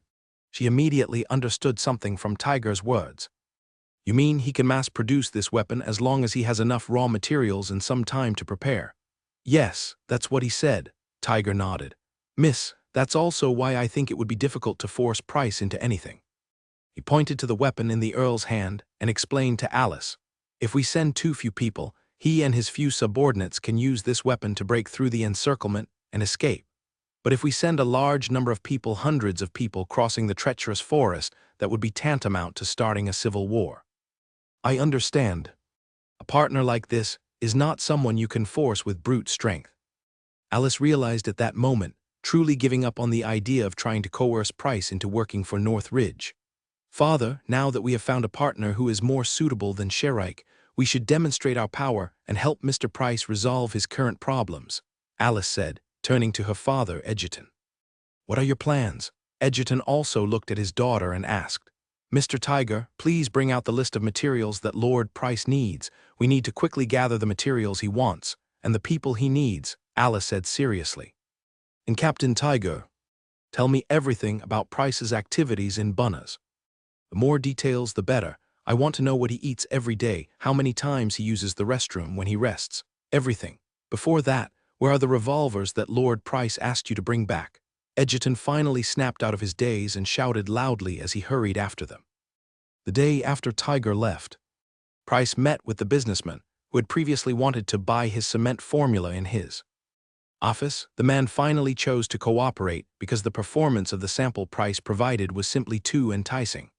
she immediately understood something from Tiger's words. You mean he can mass-produce this weapon as long as he has enough raw materials and some time to prepare? Yes, that's what he said, Tiger nodded. Miss, that's also why I think it would be difficult to force Price into anything. He pointed to the weapon in the Earl's hand and explained to Alice, if we send too few people, he and his few subordinates can use this weapon to break through the encirclement and escape. But if we send a large number of people, hundreds of people crossing the treacherous forest, that would be tantamount to starting a civil war. I understand. A partner like this is not someone you can force with brute strength. Alice realized at that moment, truly giving up on the idea of trying to coerce Price into working for North Ridge. Father, now that we have found a partner who is more suitable than Sherike, we should demonstrate our power and help Mr. Price resolve his current problems, Alice said, turning to her father, Edgerton. What are your plans? Edgerton also looked at his daughter and asked, Mr. Tiger, please bring out the list of materials that Lord Price needs. We need to quickly gather the materials he wants, and the people he needs, Alice said seriously. And Captain Tiger, tell me everything about Price's activities in Bunnas. The more details, the better. I want to know what he eats every day, how many times he uses the restroom when he rests, everything. Before that, where are the revolvers that Lord Price asked you to bring back? Edgerton finally snapped out of his daze and shouted loudly as he hurried after them. The day after Tiger left, Price met with the businessman who had previously wanted to buy his cement formula in his office. The man finally chose to cooperate because the performance of the sample Price provided was simply too enticing.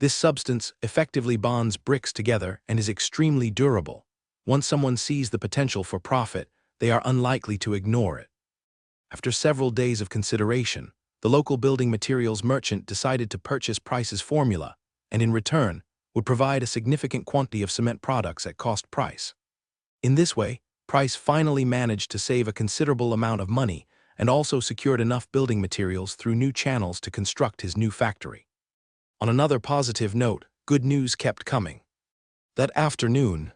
This substance effectively bonds bricks together and is extremely durable. Once someone sees the potential for profit, they are unlikely to ignore it. After several days of consideration, the local building materials merchant decided to purchase Price's formula and in return would provide a significant quantity of cement products at cost price. In this way, Price finally managed to save a considerable amount of money and also secured enough building materials through new channels to construct his new factory. On another positive note, good news kept coming. That afternoon,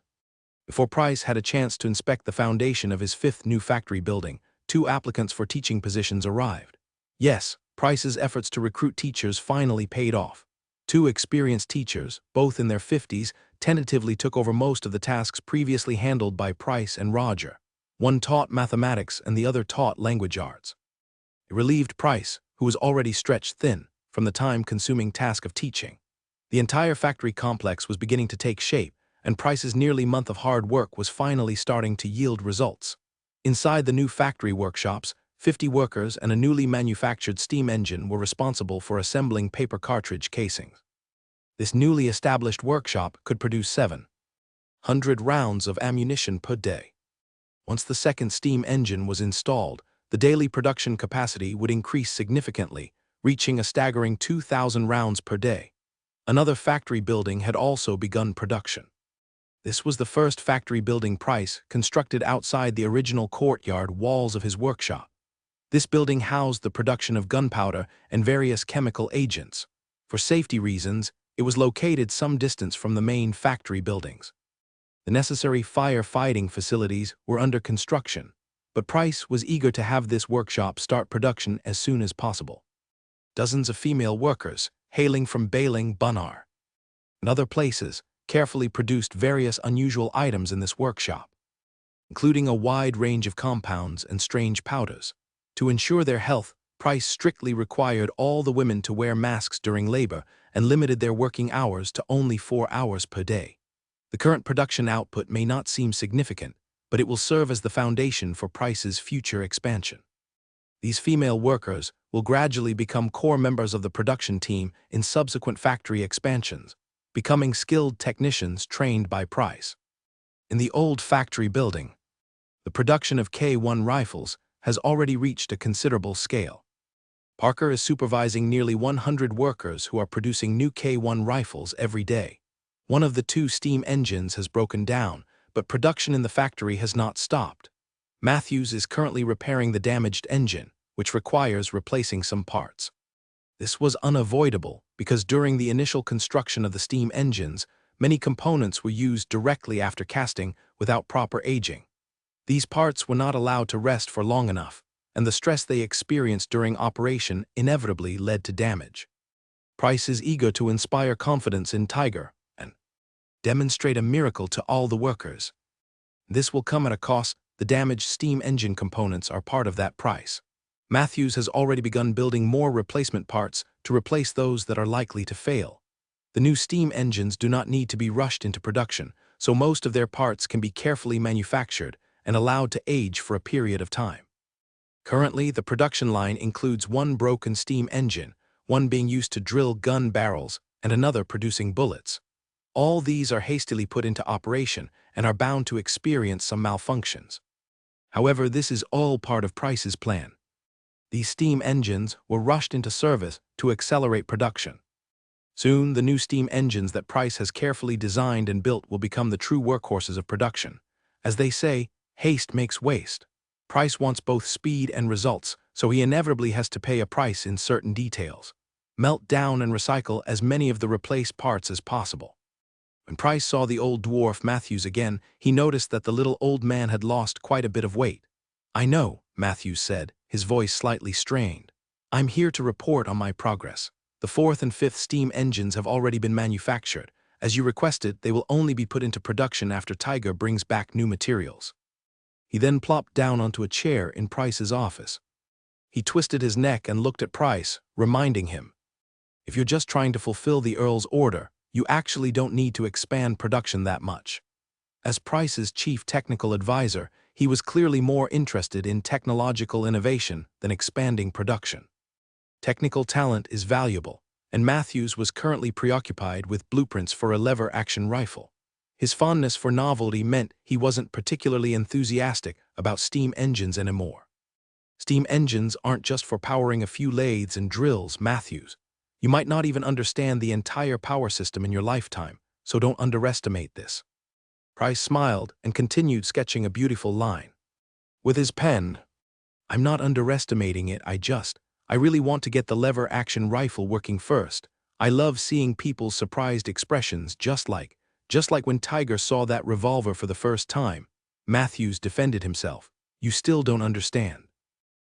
before Price had a chance to inspect the foundation of his fifth new factory building, 2 applicants for teaching positions arrived. Yes, Price's efforts to recruit teachers finally paid off. 2 experienced teachers, both in their 50s, tentatively took over most of the tasks previously handled by Price and Roger. One taught mathematics and the other taught language arts. It relieved Price, who was already stretched thin, from the time-consuming task of teaching. The entire factory complex was beginning to take shape, and Price's nearly month of hard work was finally starting to yield results. Inside the new factory workshops, 50 workers and a newly manufactured steam engine were responsible for assembling paper cartridge casings. This newly established workshop could produce 700 rounds of ammunition per day. Once the second steam engine was installed, the daily production capacity would increase significantly, reaching a staggering 2,000 rounds per day. Another factory building had also begun production. This was the first factory building Price constructed outside the original courtyard walls of his workshop. This building housed the production of gunpowder and various chemical agents. For safety reasons, it was located some distance from the main factory buildings. The necessary firefighting facilities were under construction, but Price was eager to have this workshop start production as soon as possible. Dozens of female workers, hailing from Bailing, Bunnar, and other places, carefully produced various unusual items in this workshop, including a wide range of compounds and strange powders. To ensure their health, Price strictly required all the women to wear masks during labor and limited their working hours to only 4 hours per day. The current production output may not seem significant, but it will serve as the foundation for Price's future expansion. These female workers will gradually become core members of the production team in subsequent factory expansions, becoming skilled technicians trained by Price. In the old factory building, the production of K1 rifles has already reached a considerable scale. Parker is supervising nearly 100 workers who are producing new K1 rifles every day. One of the 2 steam engines has broken down, but production in the factory has not stopped. Matthews is currently repairing the damaged engine, which requires replacing some parts. This was unavoidable because during the initial construction of the steam engines, many components were used directly after casting without proper aging. These parts were not allowed to rest for long enough, and the stress they experienced during operation inevitably led to damage. Price is eager to inspire confidence in Tiger and demonstrate a miracle to all the workers. This will come at a cost. The damaged steam engine components are part of that price. Matthews has already begun building more replacement parts to replace those that are likely to fail. The new steam engines do not need to be rushed into production, so most of their parts can be carefully manufactured and allowed to age for a period of time. Currently, the production line includes one broken steam engine, one being used to drill gun barrels, and another producing bullets. All these are hastily put into operation and are bound to experience some malfunctions. However, this is all part of Price's plan. These steam engines were rushed into service to accelerate production. Soon, the new steam engines that Price has carefully designed and built will become the true workhorses of production. As they say, haste makes waste. Price wants both speed and results, so he inevitably has to pay a price in certain details. Melt down and recycle as many of the replaced parts as possible. When Price saw the old dwarf Matthews again, he noticed that the little old man had lost quite a bit of weight. "I know," Matthews said, his voice slightly strained. "I'm here to report on my progress. The 4th and 5th steam engines have already been manufactured. As you requested, they will only be put into production after Tiger brings back new materials." He then plopped down onto a chair in Price's office. He twisted his neck and looked at Price, reminding him, "If you're just trying to fulfill the Earl's order, you actually don't need to expand production that much." As Price's chief technical advisor, he was clearly more interested in technological innovation than expanding production. Technical talent is valuable, and Matthews was currently preoccupied with blueprints for a lever-action rifle. His fondness for novelty meant he wasn't particularly enthusiastic about steam engines anymore. "Steam engines aren't just for powering a few lathes and drills, Matthews. You might not even understand the entire power system in your lifetime, so don't underestimate this." Price smiled and continued sketching a beautiful line. With his pen, "I'm not underestimating it, I really want to get the lever-action rifle working first. I love seeing people's surprised expressions just like when Tiger saw that revolver for the first time." Matthews defended himself. "You still don't understand."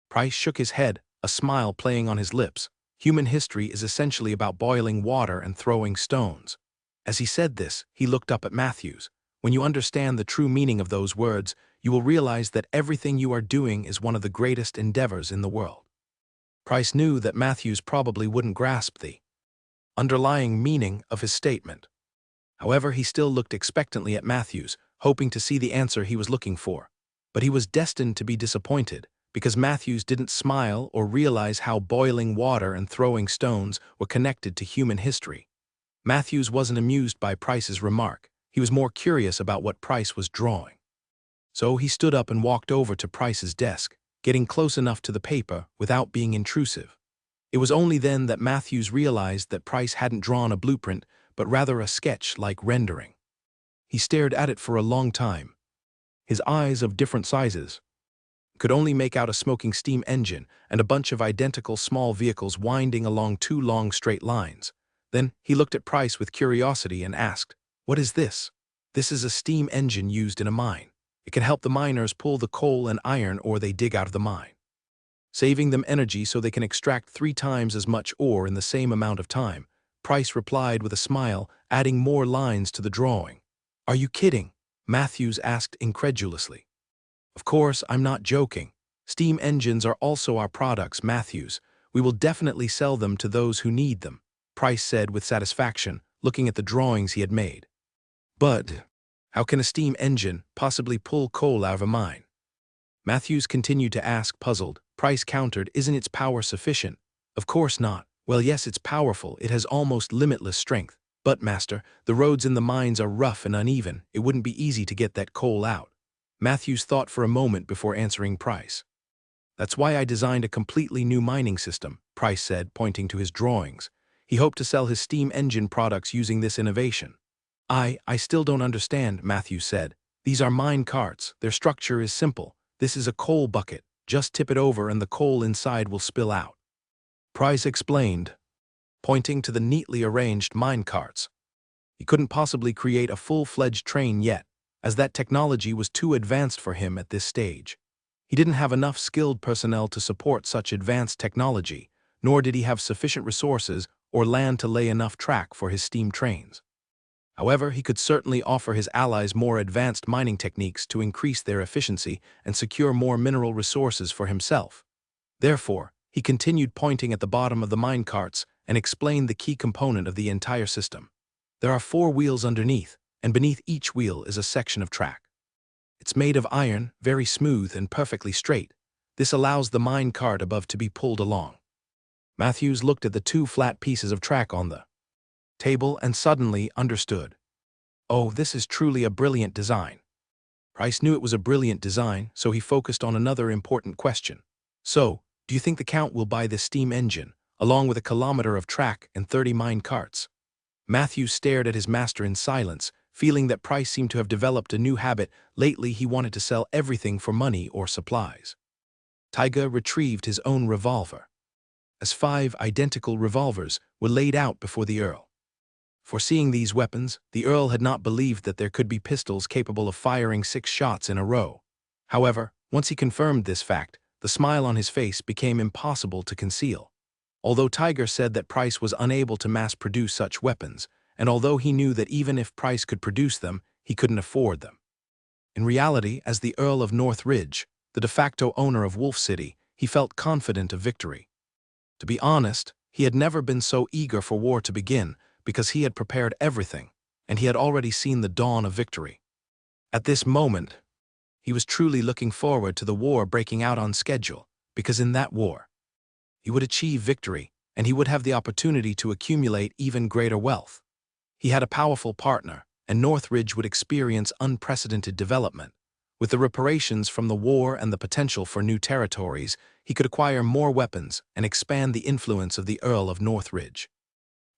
Price shook his head, a smile playing on his lips. Human history is essentially about boiling water and throwing stones. As he said this, he looked up at Matthews. "When you understand the true meaning of those words, you will realize that everything you are doing is one of the greatest endeavors in the world." Price knew that Matthews probably wouldn't grasp the underlying meaning of his statement. However, he still looked expectantly at Matthews, hoping to see the answer he was looking for. But he was destined to be disappointed, because Matthews didn't smile or realize how boiling water and throwing stones were connected to human history. Matthews wasn't amused by Price's remark. He was more curious about what Price was drawing. So he stood up and walked over to Price's desk, getting close enough to the paper without being intrusive. It was only then that Matthews realized that Price hadn't drawn a blueprint, but rather a sketch-like rendering. He stared at it for a long time. His eyes, of different sizes, could only make out a smoking steam engine and a bunch of identical small vehicles winding along 2 long straight lines. Then he looked at Price with curiosity and asked, "What is this?" "This is a steam engine used in a mine. It can help the miners pull the coal and iron ore they dig out of the mine, saving them energy so they can extract 3 times as much ore in the same amount of time." Price replied with a smile, adding more lines to the drawing. "Are you kidding?" Matthews asked incredulously. "Of course, I'm not joking. Steam engines are also our products, Matthews. We will definitely sell them to those who need them," Price said with satisfaction, looking at the drawings he had made. "But how can a steam engine possibly pull coal out of a mine?" Matthews continued to ask, puzzled. Price countered, "Isn't its power sufficient?" "Of course not." "Well, yes, it's powerful. It has almost limitless strength. But, Master, the roads in the mines are rough and uneven. It wouldn't be easy to get that coal out." Matthews thought for a moment before answering Price. "That's why I designed a completely new mining system," Price said, pointing to his drawings. He hoped to sell his steam engine products using this innovation. I still don't understand," Matthews said. "These are mine carts. Their structure is simple. This is a coal bucket. Just tip it over and the coal inside will spill out." Price explained, pointing to the neatly arranged mine carts. He couldn't possibly create a full-fledged train yet, as that technology was too advanced for him at this stage. He didn't have enough skilled personnel to support such advanced technology, nor did he have sufficient resources or land to lay enough track for his steam trains. However, he could certainly offer his allies more advanced mining techniques to increase their efficiency and secure more mineral resources for himself. Therefore, he continued pointing at the bottom of the mine carts and explained the key component of the entire system. There are 4 wheels underneath, and beneath each wheel is a section of track. It's made of iron, very smooth and perfectly straight. This allows the mine cart above to be pulled along. Matthews looked at the 2 flat pieces of track on the table and suddenly understood. Oh, this is truly a brilliant design. Price knew it was a brilliant design, so he focused on another important question. So, do you think the Count will buy this steam engine, along with a kilometer of track and 30 mine carts? Matthews stared at his master in silence, feeling that Price seemed to have developed a new habit. Lately he wanted to sell everything for money or supplies. Taiga retrieved his own revolver, as 5 identical revolvers were laid out before the Earl. Foreseeing these weapons, the Earl had not believed that there could be pistols capable of firing 6 shots in a row. However, once he confirmed this fact, the smile on his face became impossible to conceal. Although Tiger said that Price was unable to mass-produce such weapons, and although he knew that even if Price could produce them, he couldn't afford them. In reality, as the Earl of Northridge, the de facto owner of Wolf City, he felt confident of victory. To be honest, he had never been so eager for war to begin, because he had prepared everything, and he had already seen the dawn of victory. At this moment, he was truly looking forward to the war breaking out on schedule, because in that war, he would achieve victory, and he would have the opportunity to accumulate even greater wealth. He had a powerful partner, and Northridge would experience unprecedented development. With the reparations from the war and the potential for new territories, he could acquire more weapons and expand the influence of the Earl of Northridge.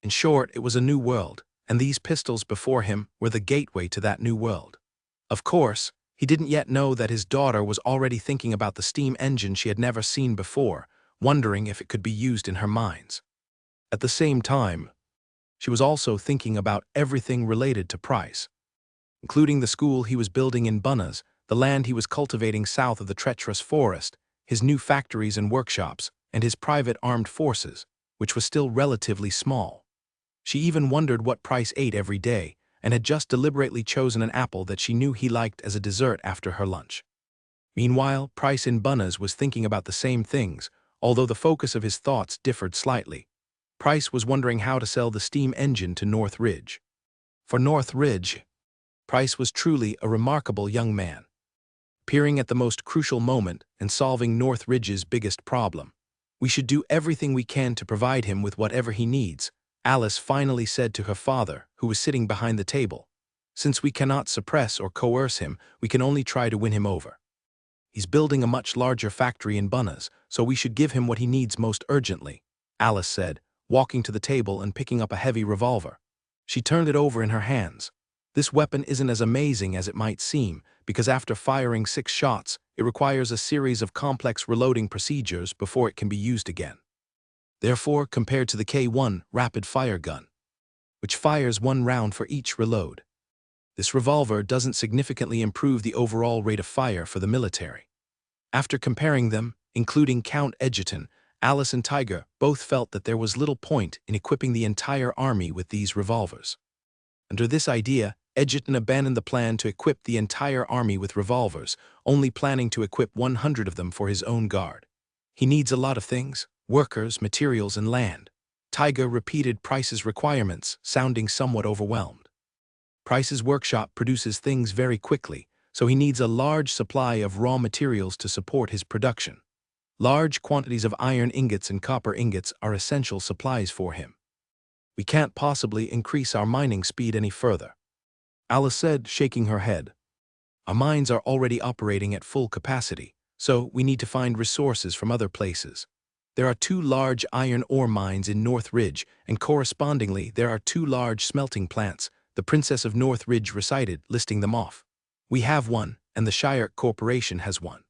In short, it was a new world, and these pistols before him were the gateway to that new world. Of course, he didn't yet know that his daughter was already thinking about the steam engine she had never seen before, wondering if it could be used in her mines. At the same time, she was also thinking about everything related to Price, including the school he was building in Bunnas, the land he was cultivating south of the treacherous forest, his new factories and workshops, and his private armed forces, which was still relatively small. She even wondered what Price ate every day, and had just deliberately chosen an apple that she knew he liked as a dessert after her lunch. Meanwhile, Price in Bunnas was thinking about the same things, although the focus of his thoughts differed slightly. Price was wondering how to sell the steam engine to Northridge. For Northridge, Price was truly a remarkable young man, appearing at the most crucial moment and solving Northridge's biggest problem. We should do everything we can to provide him with whatever he needs, Alice finally said to her father, who was sitting behind the table. Since we cannot suppress or coerce him, we can only try to win him over. He's building a much larger factory in Bunnas, so we should give him what he needs most urgently, Alice said, walking to the table and picking up a heavy revolver. She turned it over in her hands. This weapon isn't as amazing as it might seem, because after firing 6 shots, it requires a series of complex reloading procedures before it can be used again. Therefore, compared to the K1 rapid-fire gun, which fires 1 round for each reload, this revolver doesn't significantly improve the overall rate of fire for the military. After comparing them, including Count Edgerton, Alice and Tiger both felt that there was little point in equipping the entire army with these revolvers. Under this idea, Edgerton abandoned the plan to equip the entire army with revolvers, only planning to equip 100 of them for his own guard. He needs a lot of things: workers, materials, and land. Tiger repeated Price's requirements, sounding somewhat overwhelmed. Price's workshop produces things very quickly, so he needs a large supply of raw materials to support his production. Large quantities of iron ingots and copper ingots are essential supplies for him. We can't possibly increase our mining speed any further, Alice said, shaking her head. Our mines are already operating at full capacity, so we need to find resources from other places. There are 2 large iron ore mines in Northridge, and correspondingly there are 2 large smelting plants, the Princess of Northridge recited, listing them off. We have one, and the Shire Corporation has one.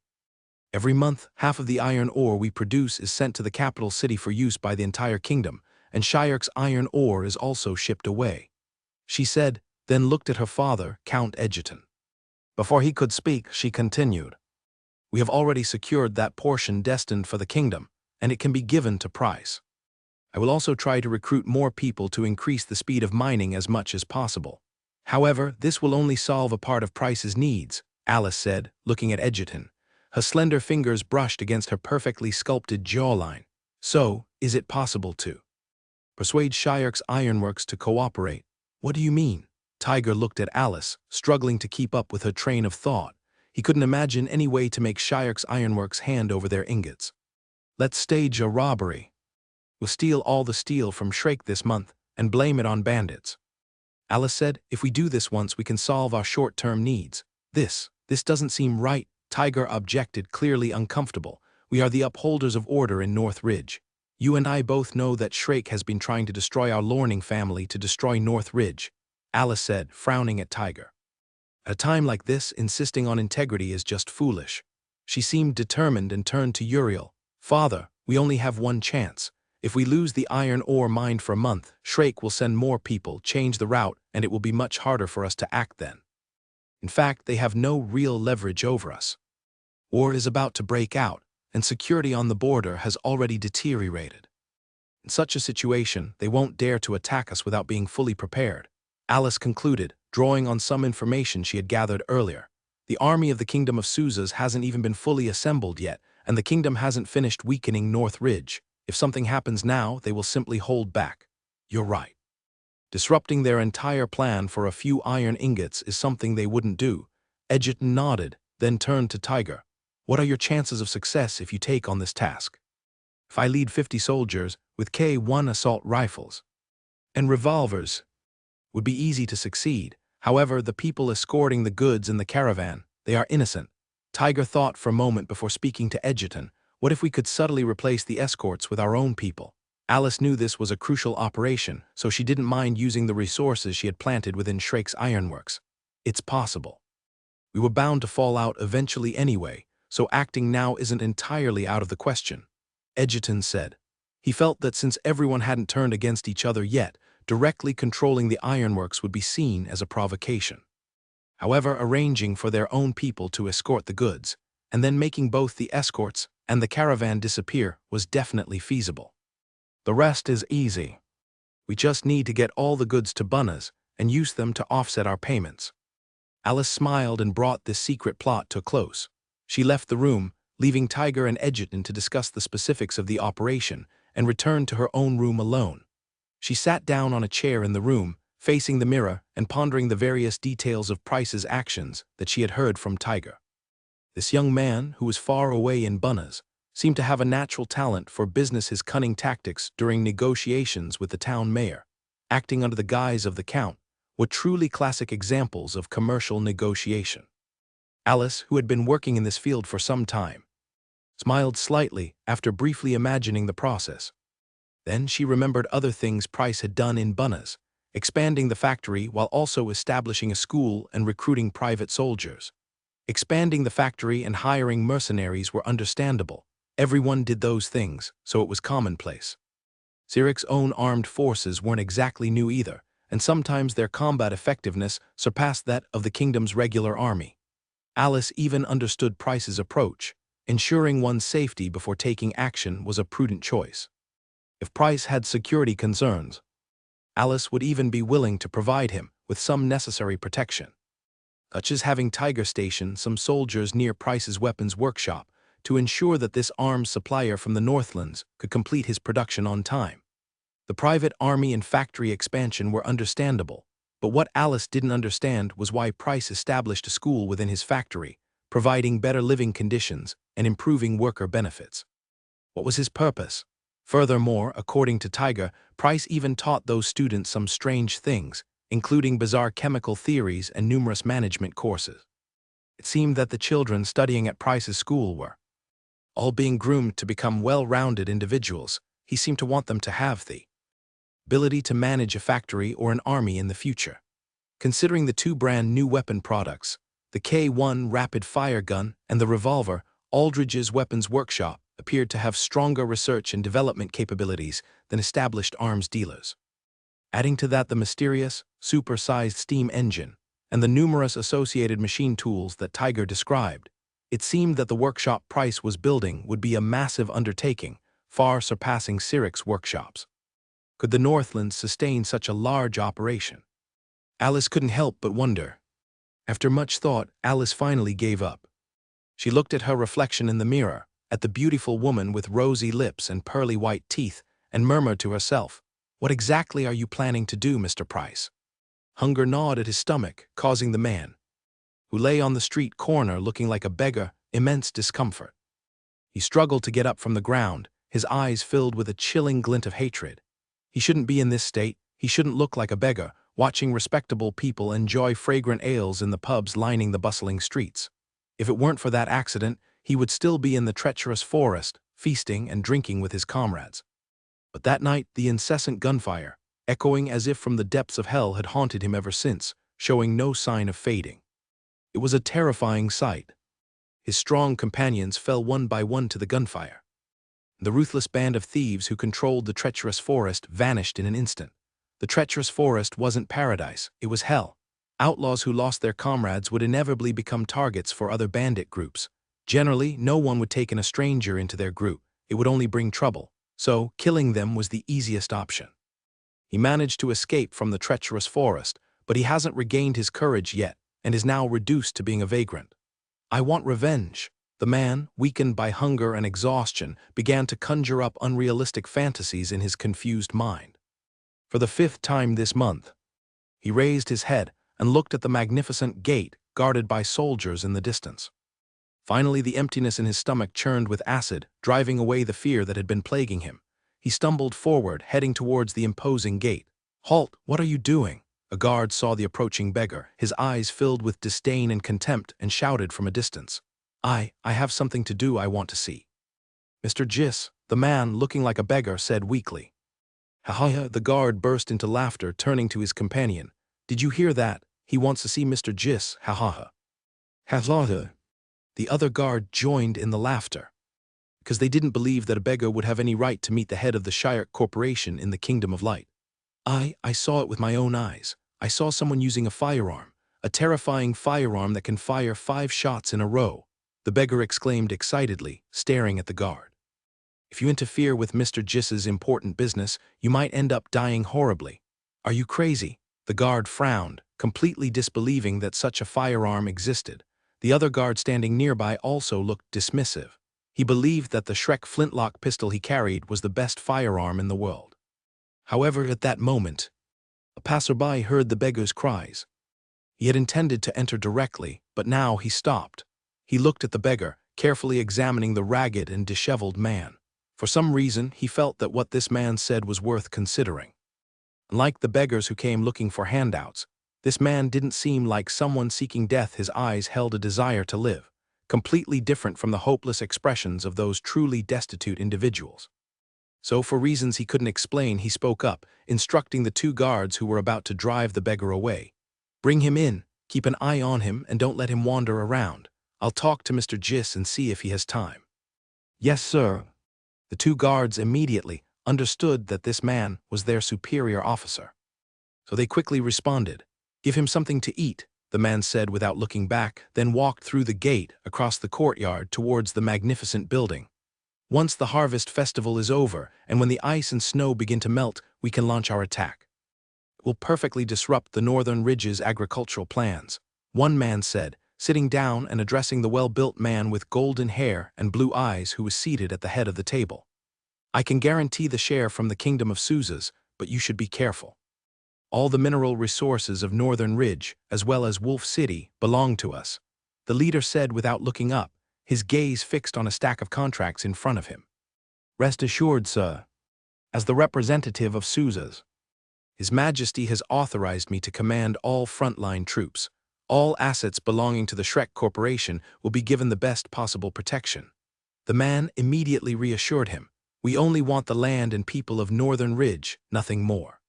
Every month, half of the iron ore we produce is sent to the capital city for use by the entire kingdom, and Shayark's iron ore is also shipped away," she said, then looked at her father, Count Egerton. Before he could speak, she continued, "We have already secured that portion destined for the kingdom, and it can be given to Price. I will also try to recruit more people to increase the speed of mining as much as possible. However, this will only solve a part of Price's needs," Alice said, looking at Egerton. Her slender fingers brushed against her perfectly sculpted jawline. "So, is it possible to persuade Shayark's ironworks to cooperate?" "What do you mean?" Tiger looked at Alice, struggling to keep up with her train of thought. He couldn't imagine any way to make Shayark's ironworks hand over their ingots. "Let's stage a robbery. We'll steal all the steel from Shrake this month and blame it on bandits." Alice said, "If we do this once, we can solve our short-term needs." This doesn't seem right," Tiger objected, clearly uncomfortable. "We are the upholders of order in North Ridge. You and I both know that Shrake has been trying to destroy our Lorning family to destroy North Ridge," Alice said, frowning at Tiger. "At a time like this, insisting on integrity is just foolish." She seemed determined and turned to Uriel. "Father, we only have one chance. If we lose the iron ore mined for a month, Shrake will send more people, change the route, and it will be much harder for us to act then. In fact, they have no real leverage over us. War is about to break out, and security on the border has already deteriorated. In such a situation, they won't dare to attack us without being fully prepared," Alice concluded, drawing on some information she had gathered earlier. "The army of the Kingdom of Suzas hasn't even been fully assembled yet, and the kingdom hasn't finished weakening North Ridge. If something happens now, they will simply hold back." "You're right. Disrupting their entire plan for a few iron ingots is something they wouldn't do." Egerton nodded, then turned to Tiger. "What are your chances of success if you take on this task?" "If I lead 50 soldiers with K1 assault rifles and revolvers, would be easy to succeed. However, the people escorting the goods in the caravan, they are innocent." Tiger thought for a moment before speaking to Egerton. "What if we could subtly replace the escorts with our own people?" Alice knew this was a crucial operation, so she didn't mind using the resources she had planted within Shrake's ironworks. "It's possible. We were bound to fall out eventually anyway, so acting now isn't entirely out of the question," Egerton said. He felt that since everyone hadn't turned against each other yet, directly controlling the ironworks would be seen as a provocation. However, arranging for their own people to escort the goods, and then making both the escorts and the caravan disappear was definitely feasible. "The rest is easy. We just need to get all the goods to Bunna's and use them to offset our payments." Alice smiled and brought this secret plot to a close. She left the room, leaving Tiger and Egerton to discuss the specifics of the operation, and returned to her own room alone. She sat down on a chair in the room, facing the mirror and pondering the various details of Price's actions that she had heard from Tiger. This young man, who was far away in Bunna's, seemed to have a natural talent for business. His cunning tactics during negotiations with the town mayor, acting under the guise of the Count, were truly classic examples of commercial negotiation. Alice, who had been working in this field for some time, smiled slightly after briefly imagining the process. Then she remembered other things Price had done in Bunna's, expanding the factory while also establishing a school and recruiting private soldiers. Expanding the factory and hiring mercenaries were understandable. Everyone did those things, so it was commonplace. Zirich's own armed forces weren't exactly new either, and sometimes their combat effectiveness surpassed that of the kingdom's regular army. Alice even understood Price's approach. Ensuring one's safety before taking action was a prudent choice. If Price had security concerns, Alice would even be willing to provide him with some necessary protection, such as having Tiger station some soldiers near Price's weapons workshop to ensure that this arms supplier from the Northlands could complete his production on time. The private army and factory expansion were understandable, but what Alice didn't understand was why Price established a school within his factory, providing better living conditions and improving worker benefits. What was his purpose? Furthermore, according to Tiger, Price even taught those students some strange things, including bizarre chemical theories and numerous management courses. It seemed that the children studying at Price's school were all being groomed to become well-rounded individuals. He seemed to want them to have the ability to manage a factory or an army in the future. Considering the two brand new weapon products, the K1 rapid-fire gun and the revolver, Aldridge's weapons workshop appeared to have stronger research and development capabilities than established arms dealers. Adding to that the mysterious, super-sized steam engine and the numerous associated machine tools that Tiger described, it seemed that the workshop Price was building would be a massive undertaking, far surpassing Sirik's workshops. Could the Northlands sustain such a large operation? Alice couldn't help but wonder. After much thought, Alice finally gave up. She looked at her reflection in the mirror, at the beautiful woman with rosy lips and pearly white teeth, and murmured to herself, "What exactly are you planning to do, Mr. Price?" Hunger gnawed at his stomach, causing the man, who lay on the street corner looking like a beggar, immense discomfort. He struggled to get up from the ground, his eyes filled with a chilling glint of hatred. He shouldn't be in this state, he shouldn't look like a beggar, watching respectable people enjoy fragrant ales in the pubs lining the bustling streets. If it weren't for that accident, he would still be in the treacherous forest, feasting and drinking with his comrades. But that night, the incessant gunfire, echoing as if from the depths of hell, had haunted him ever since, showing no sign of fading. It was a terrifying sight. His strong companions fell one by one to the gunfire. The ruthless band of thieves who controlled the treacherous forest vanished in an instant. The treacherous forest wasn't paradise, it was hell. Outlaws who lost their comrades would inevitably become targets for other bandit groups. Generally, no one would take in a stranger into their group. It would only bring trouble. So, killing them was the easiest option. He managed to escape from the treacherous forest, but he hasn't regained his courage yet, and is now reduced to being a vagrant. "I want revenge." The man, weakened by hunger and exhaustion, began to conjure up unrealistic fantasies in his confused mind. For the 5th time this month, he raised his head and looked at the magnificent gate guarded by soldiers in the distance. Finally, the emptiness in his stomach churned with acid, driving away the fear that had been plaguing him. He stumbled forward, heading towards the imposing gate. "Halt! What are you doing?" A guard saw the approaching beggar, his eyes filled with disdain and contempt, and shouted from a distance, I have something to do I want to see." "Mr. Gis," the man, looking like a beggar, said weakly. "Ha!" The guard burst into laughter, turning to his companion. "Did you hear that? He wants to see Mr. Gis, ha!" Ha! The other guard joined in the laughter, because they didn't believe that a beggar would have any right to meet the head of the Shire Corporation in the Kingdom of Light. I saw it with my own eyes. I saw someone using a firearm, a terrifying firearm that can fire 5 shots in a row," the beggar exclaimed excitedly, staring at the guard. "If you interfere with Mr. Gis's important business, you might end up dying horribly." "Are you crazy?" The guard frowned, completely disbelieving that such a firearm existed. The other guard standing nearby also looked dismissive. He believed that the Shrek flintlock pistol he carried was the best firearm in the world. However, at that moment, a passerby heard the beggar's cries. He had intended to enter directly, but now he stopped. He looked at the beggar, carefully examining the ragged and disheveled man. For some reason, he felt that what this man said was worth considering. Unlike the beggars who came looking for handouts, this man didn't seem like someone seeking death. His eyes held a desire to live, completely different from the hopeless expressions of those truly destitute individuals. So, for reasons he couldn't explain, he spoke up, instructing the 2 guards who were about to drive the beggar away. "Bring him in, keep an eye on him, and don't let him wander around. I'll talk to Mr. Gis and see if he has time." "Yes, sir." The 2 guards immediately understood that this man was their superior officer. So they quickly responded. "Give him something to eat," the man said without looking back, then walked through the gate, across the courtyard, towards the magnificent building. "Once the harvest festival is over, and when the ice and snow begin to melt, we can launch our attack. It will perfectly disrupt the Northern Ridge's agricultural plans," one man said, sitting down and addressing the well-built man with golden hair and blue eyes who was seated at the head of the table. "I can guarantee the share from the Kingdom of Suzas, but you should be careful. All the mineral resources of Northern Ridge, as well as Wolf City, belong to us," the leader said without looking up, his gaze fixed on a stack of contracts in front of him. "Rest assured, sir, as the representative of Suzas, His Majesty has authorized me to command all frontline troops. All assets belonging to the Shrek Corporation will be given the best possible protection." The man immediately reassured him. "We only want the land and people of Northern Ridge, nothing more.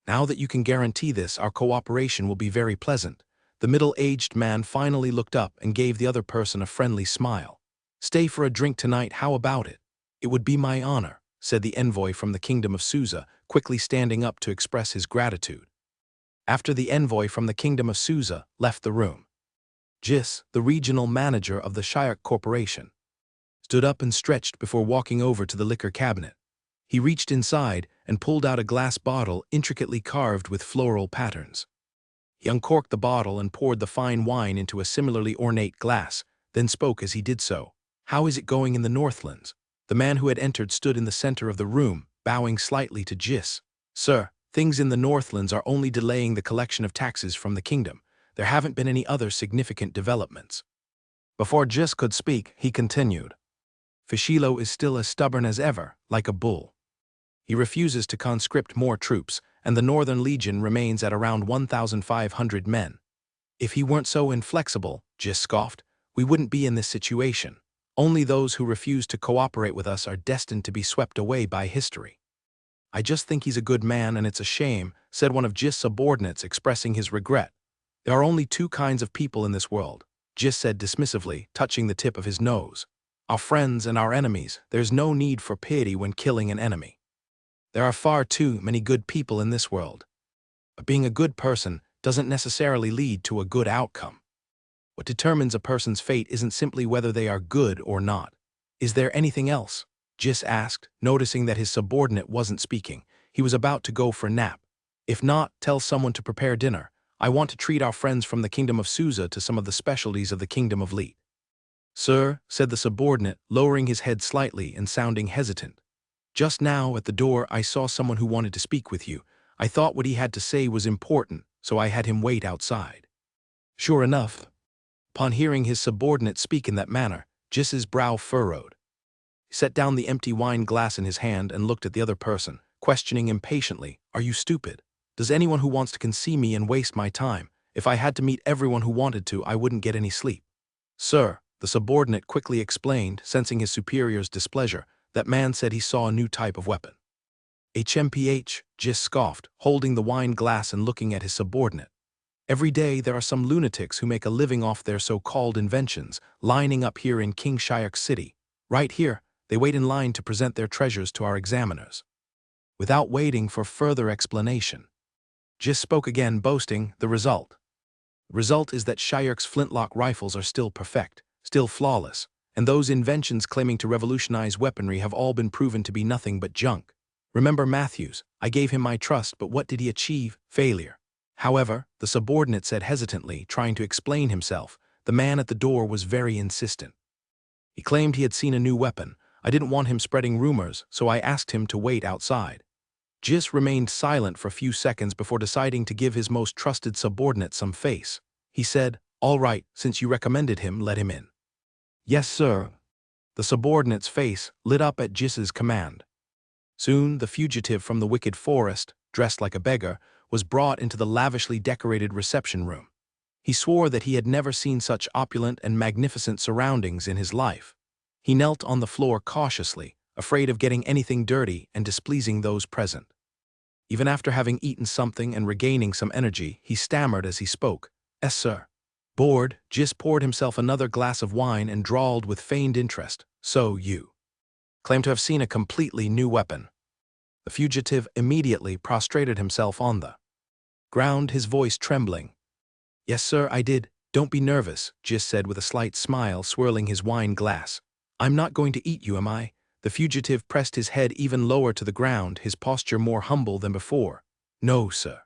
Now that you can guarantee this, our cooperation will be very pleasant." The middle-aged man finally looked up and gave the other person a friendly smile. Stay for a drink tonight, how about it? It would be my honor, said the envoy from the kingdom of Susa, quickly standing up to express his gratitude. After the envoy from the kingdom of Susa left the room, Jis, the regional manager of the Shayok Corporation, stood up and stretched before walking over to the liquor cabinet. He reached inside and pulled out a glass bottle intricately carved with floral patterns. He uncorked the bottle and poured the fine wine into a similarly ornate glass, then spoke as he did so. How is it going in the Northlands? The man who had entered stood in the center of the room, bowing slightly to Jis. Sir, things in the Northlands are only delaying the collection of taxes from the kingdom. There haven't been any other significant developments. Before Jis could speak, he continued. Fishilo is still as stubborn as ever, like a bull. He refuses to conscript more troops, and the Northern Legion remains at around 1,500 men. If he weren't so inflexible, Jis scoffed, we wouldn't be in this situation. Only those who refuse to cooperate with us are destined to be swept away by history. I just think he's a good man and it's a shame, said one of Jis' subordinates, expressing his regret. There are only two kinds of people in this world, Jis said dismissively, touching the tip of his nose. Our friends and our enemies. There's no need for pity when killing an enemy. There are far too many good people in this world. But being a good person doesn't necessarily lead to a good outcome. What determines a person's fate isn't simply whether they are good or not. Is there anything else? Jis asked, noticing that his subordinate wasn't speaking. He was about to go for a nap. If not, tell someone to prepare dinner. I want to treat our friends from the kingdom of Susa to some of the specialties of the kingdom of Leet. Sir, said the subordinate, lowering his head slightly and sounding hesitant. Just now, at the door, I saw someone who wanted to speak with you. I thought what he had to say was important, so I had him wait outside. Sure enough. Upon hearing his subordinate speak in that manner, Jis's brow furrowed. He set down the empty wine glass in his hand and looked at the other person, questioning impatiently, Are you stupid? Does anyone who wants to can see me and waste my time? If I had to meet everyone who wanted to, I wouldn't get any sleep. Sir, the subordinate quickly explained, sensing his superior's displeasure, that man said he saw a new type of weapon. HMPH, Jis scoffed, holding the wine glass and looking at his subordinate. Every day there are some lunatics who make a living off their so-called inventions, lining up here in King Shayok City. Right here, they wait in line to present their treasures to our examiners. Without waiting for further explanation, Jis spoke again, boasting the result. The result is that Shayok's flintlock rifles are still perfect, still flawless, and those inventions claiming to revolutionize weaponry have all been proven to be nothing but junk. Remember Matthews, I gave him my trust, but what did he achieve? Failure. However, the subordinate said hesitantly, trying to explain himself, the man at the door was very insistent. He claimed he had seen a new weapon. I didn't want him spreading rumors, so I asked him to wait outside. Jis remained silent for a few seconds before deciding to give his most trusted subordinate some face. He said, All right, since you recommended him, let him in. Yes, sir. The subordinate's face lit up at Jis's command. Soon, the fugitive from the wicked forest, dressed like a beggar, was brought into the lavishly decorated reception room. He swore that he had never seen such opulent and magnificent surroundings in his life. He knelt on the floor cautiously, afraid of getting anything dirty and displeasing those present. Even after having eaten something and regaining some energy, he stammered as he spoke. Yes, sir. Bored, Jis poured himself another glass of wine and drawled with feigned interest. So you claim to have seen a completely new weapon. The fugitive immediately prostrated himself on the ground, his voice trembling. Yes, sir, I did. Don't be nervous, Jis said with a slight smile, swirling his wine glass. I'm not going to eat you, am I? The fugitive pressed his head even lower to the ground, his posture more humble than before. No, sir.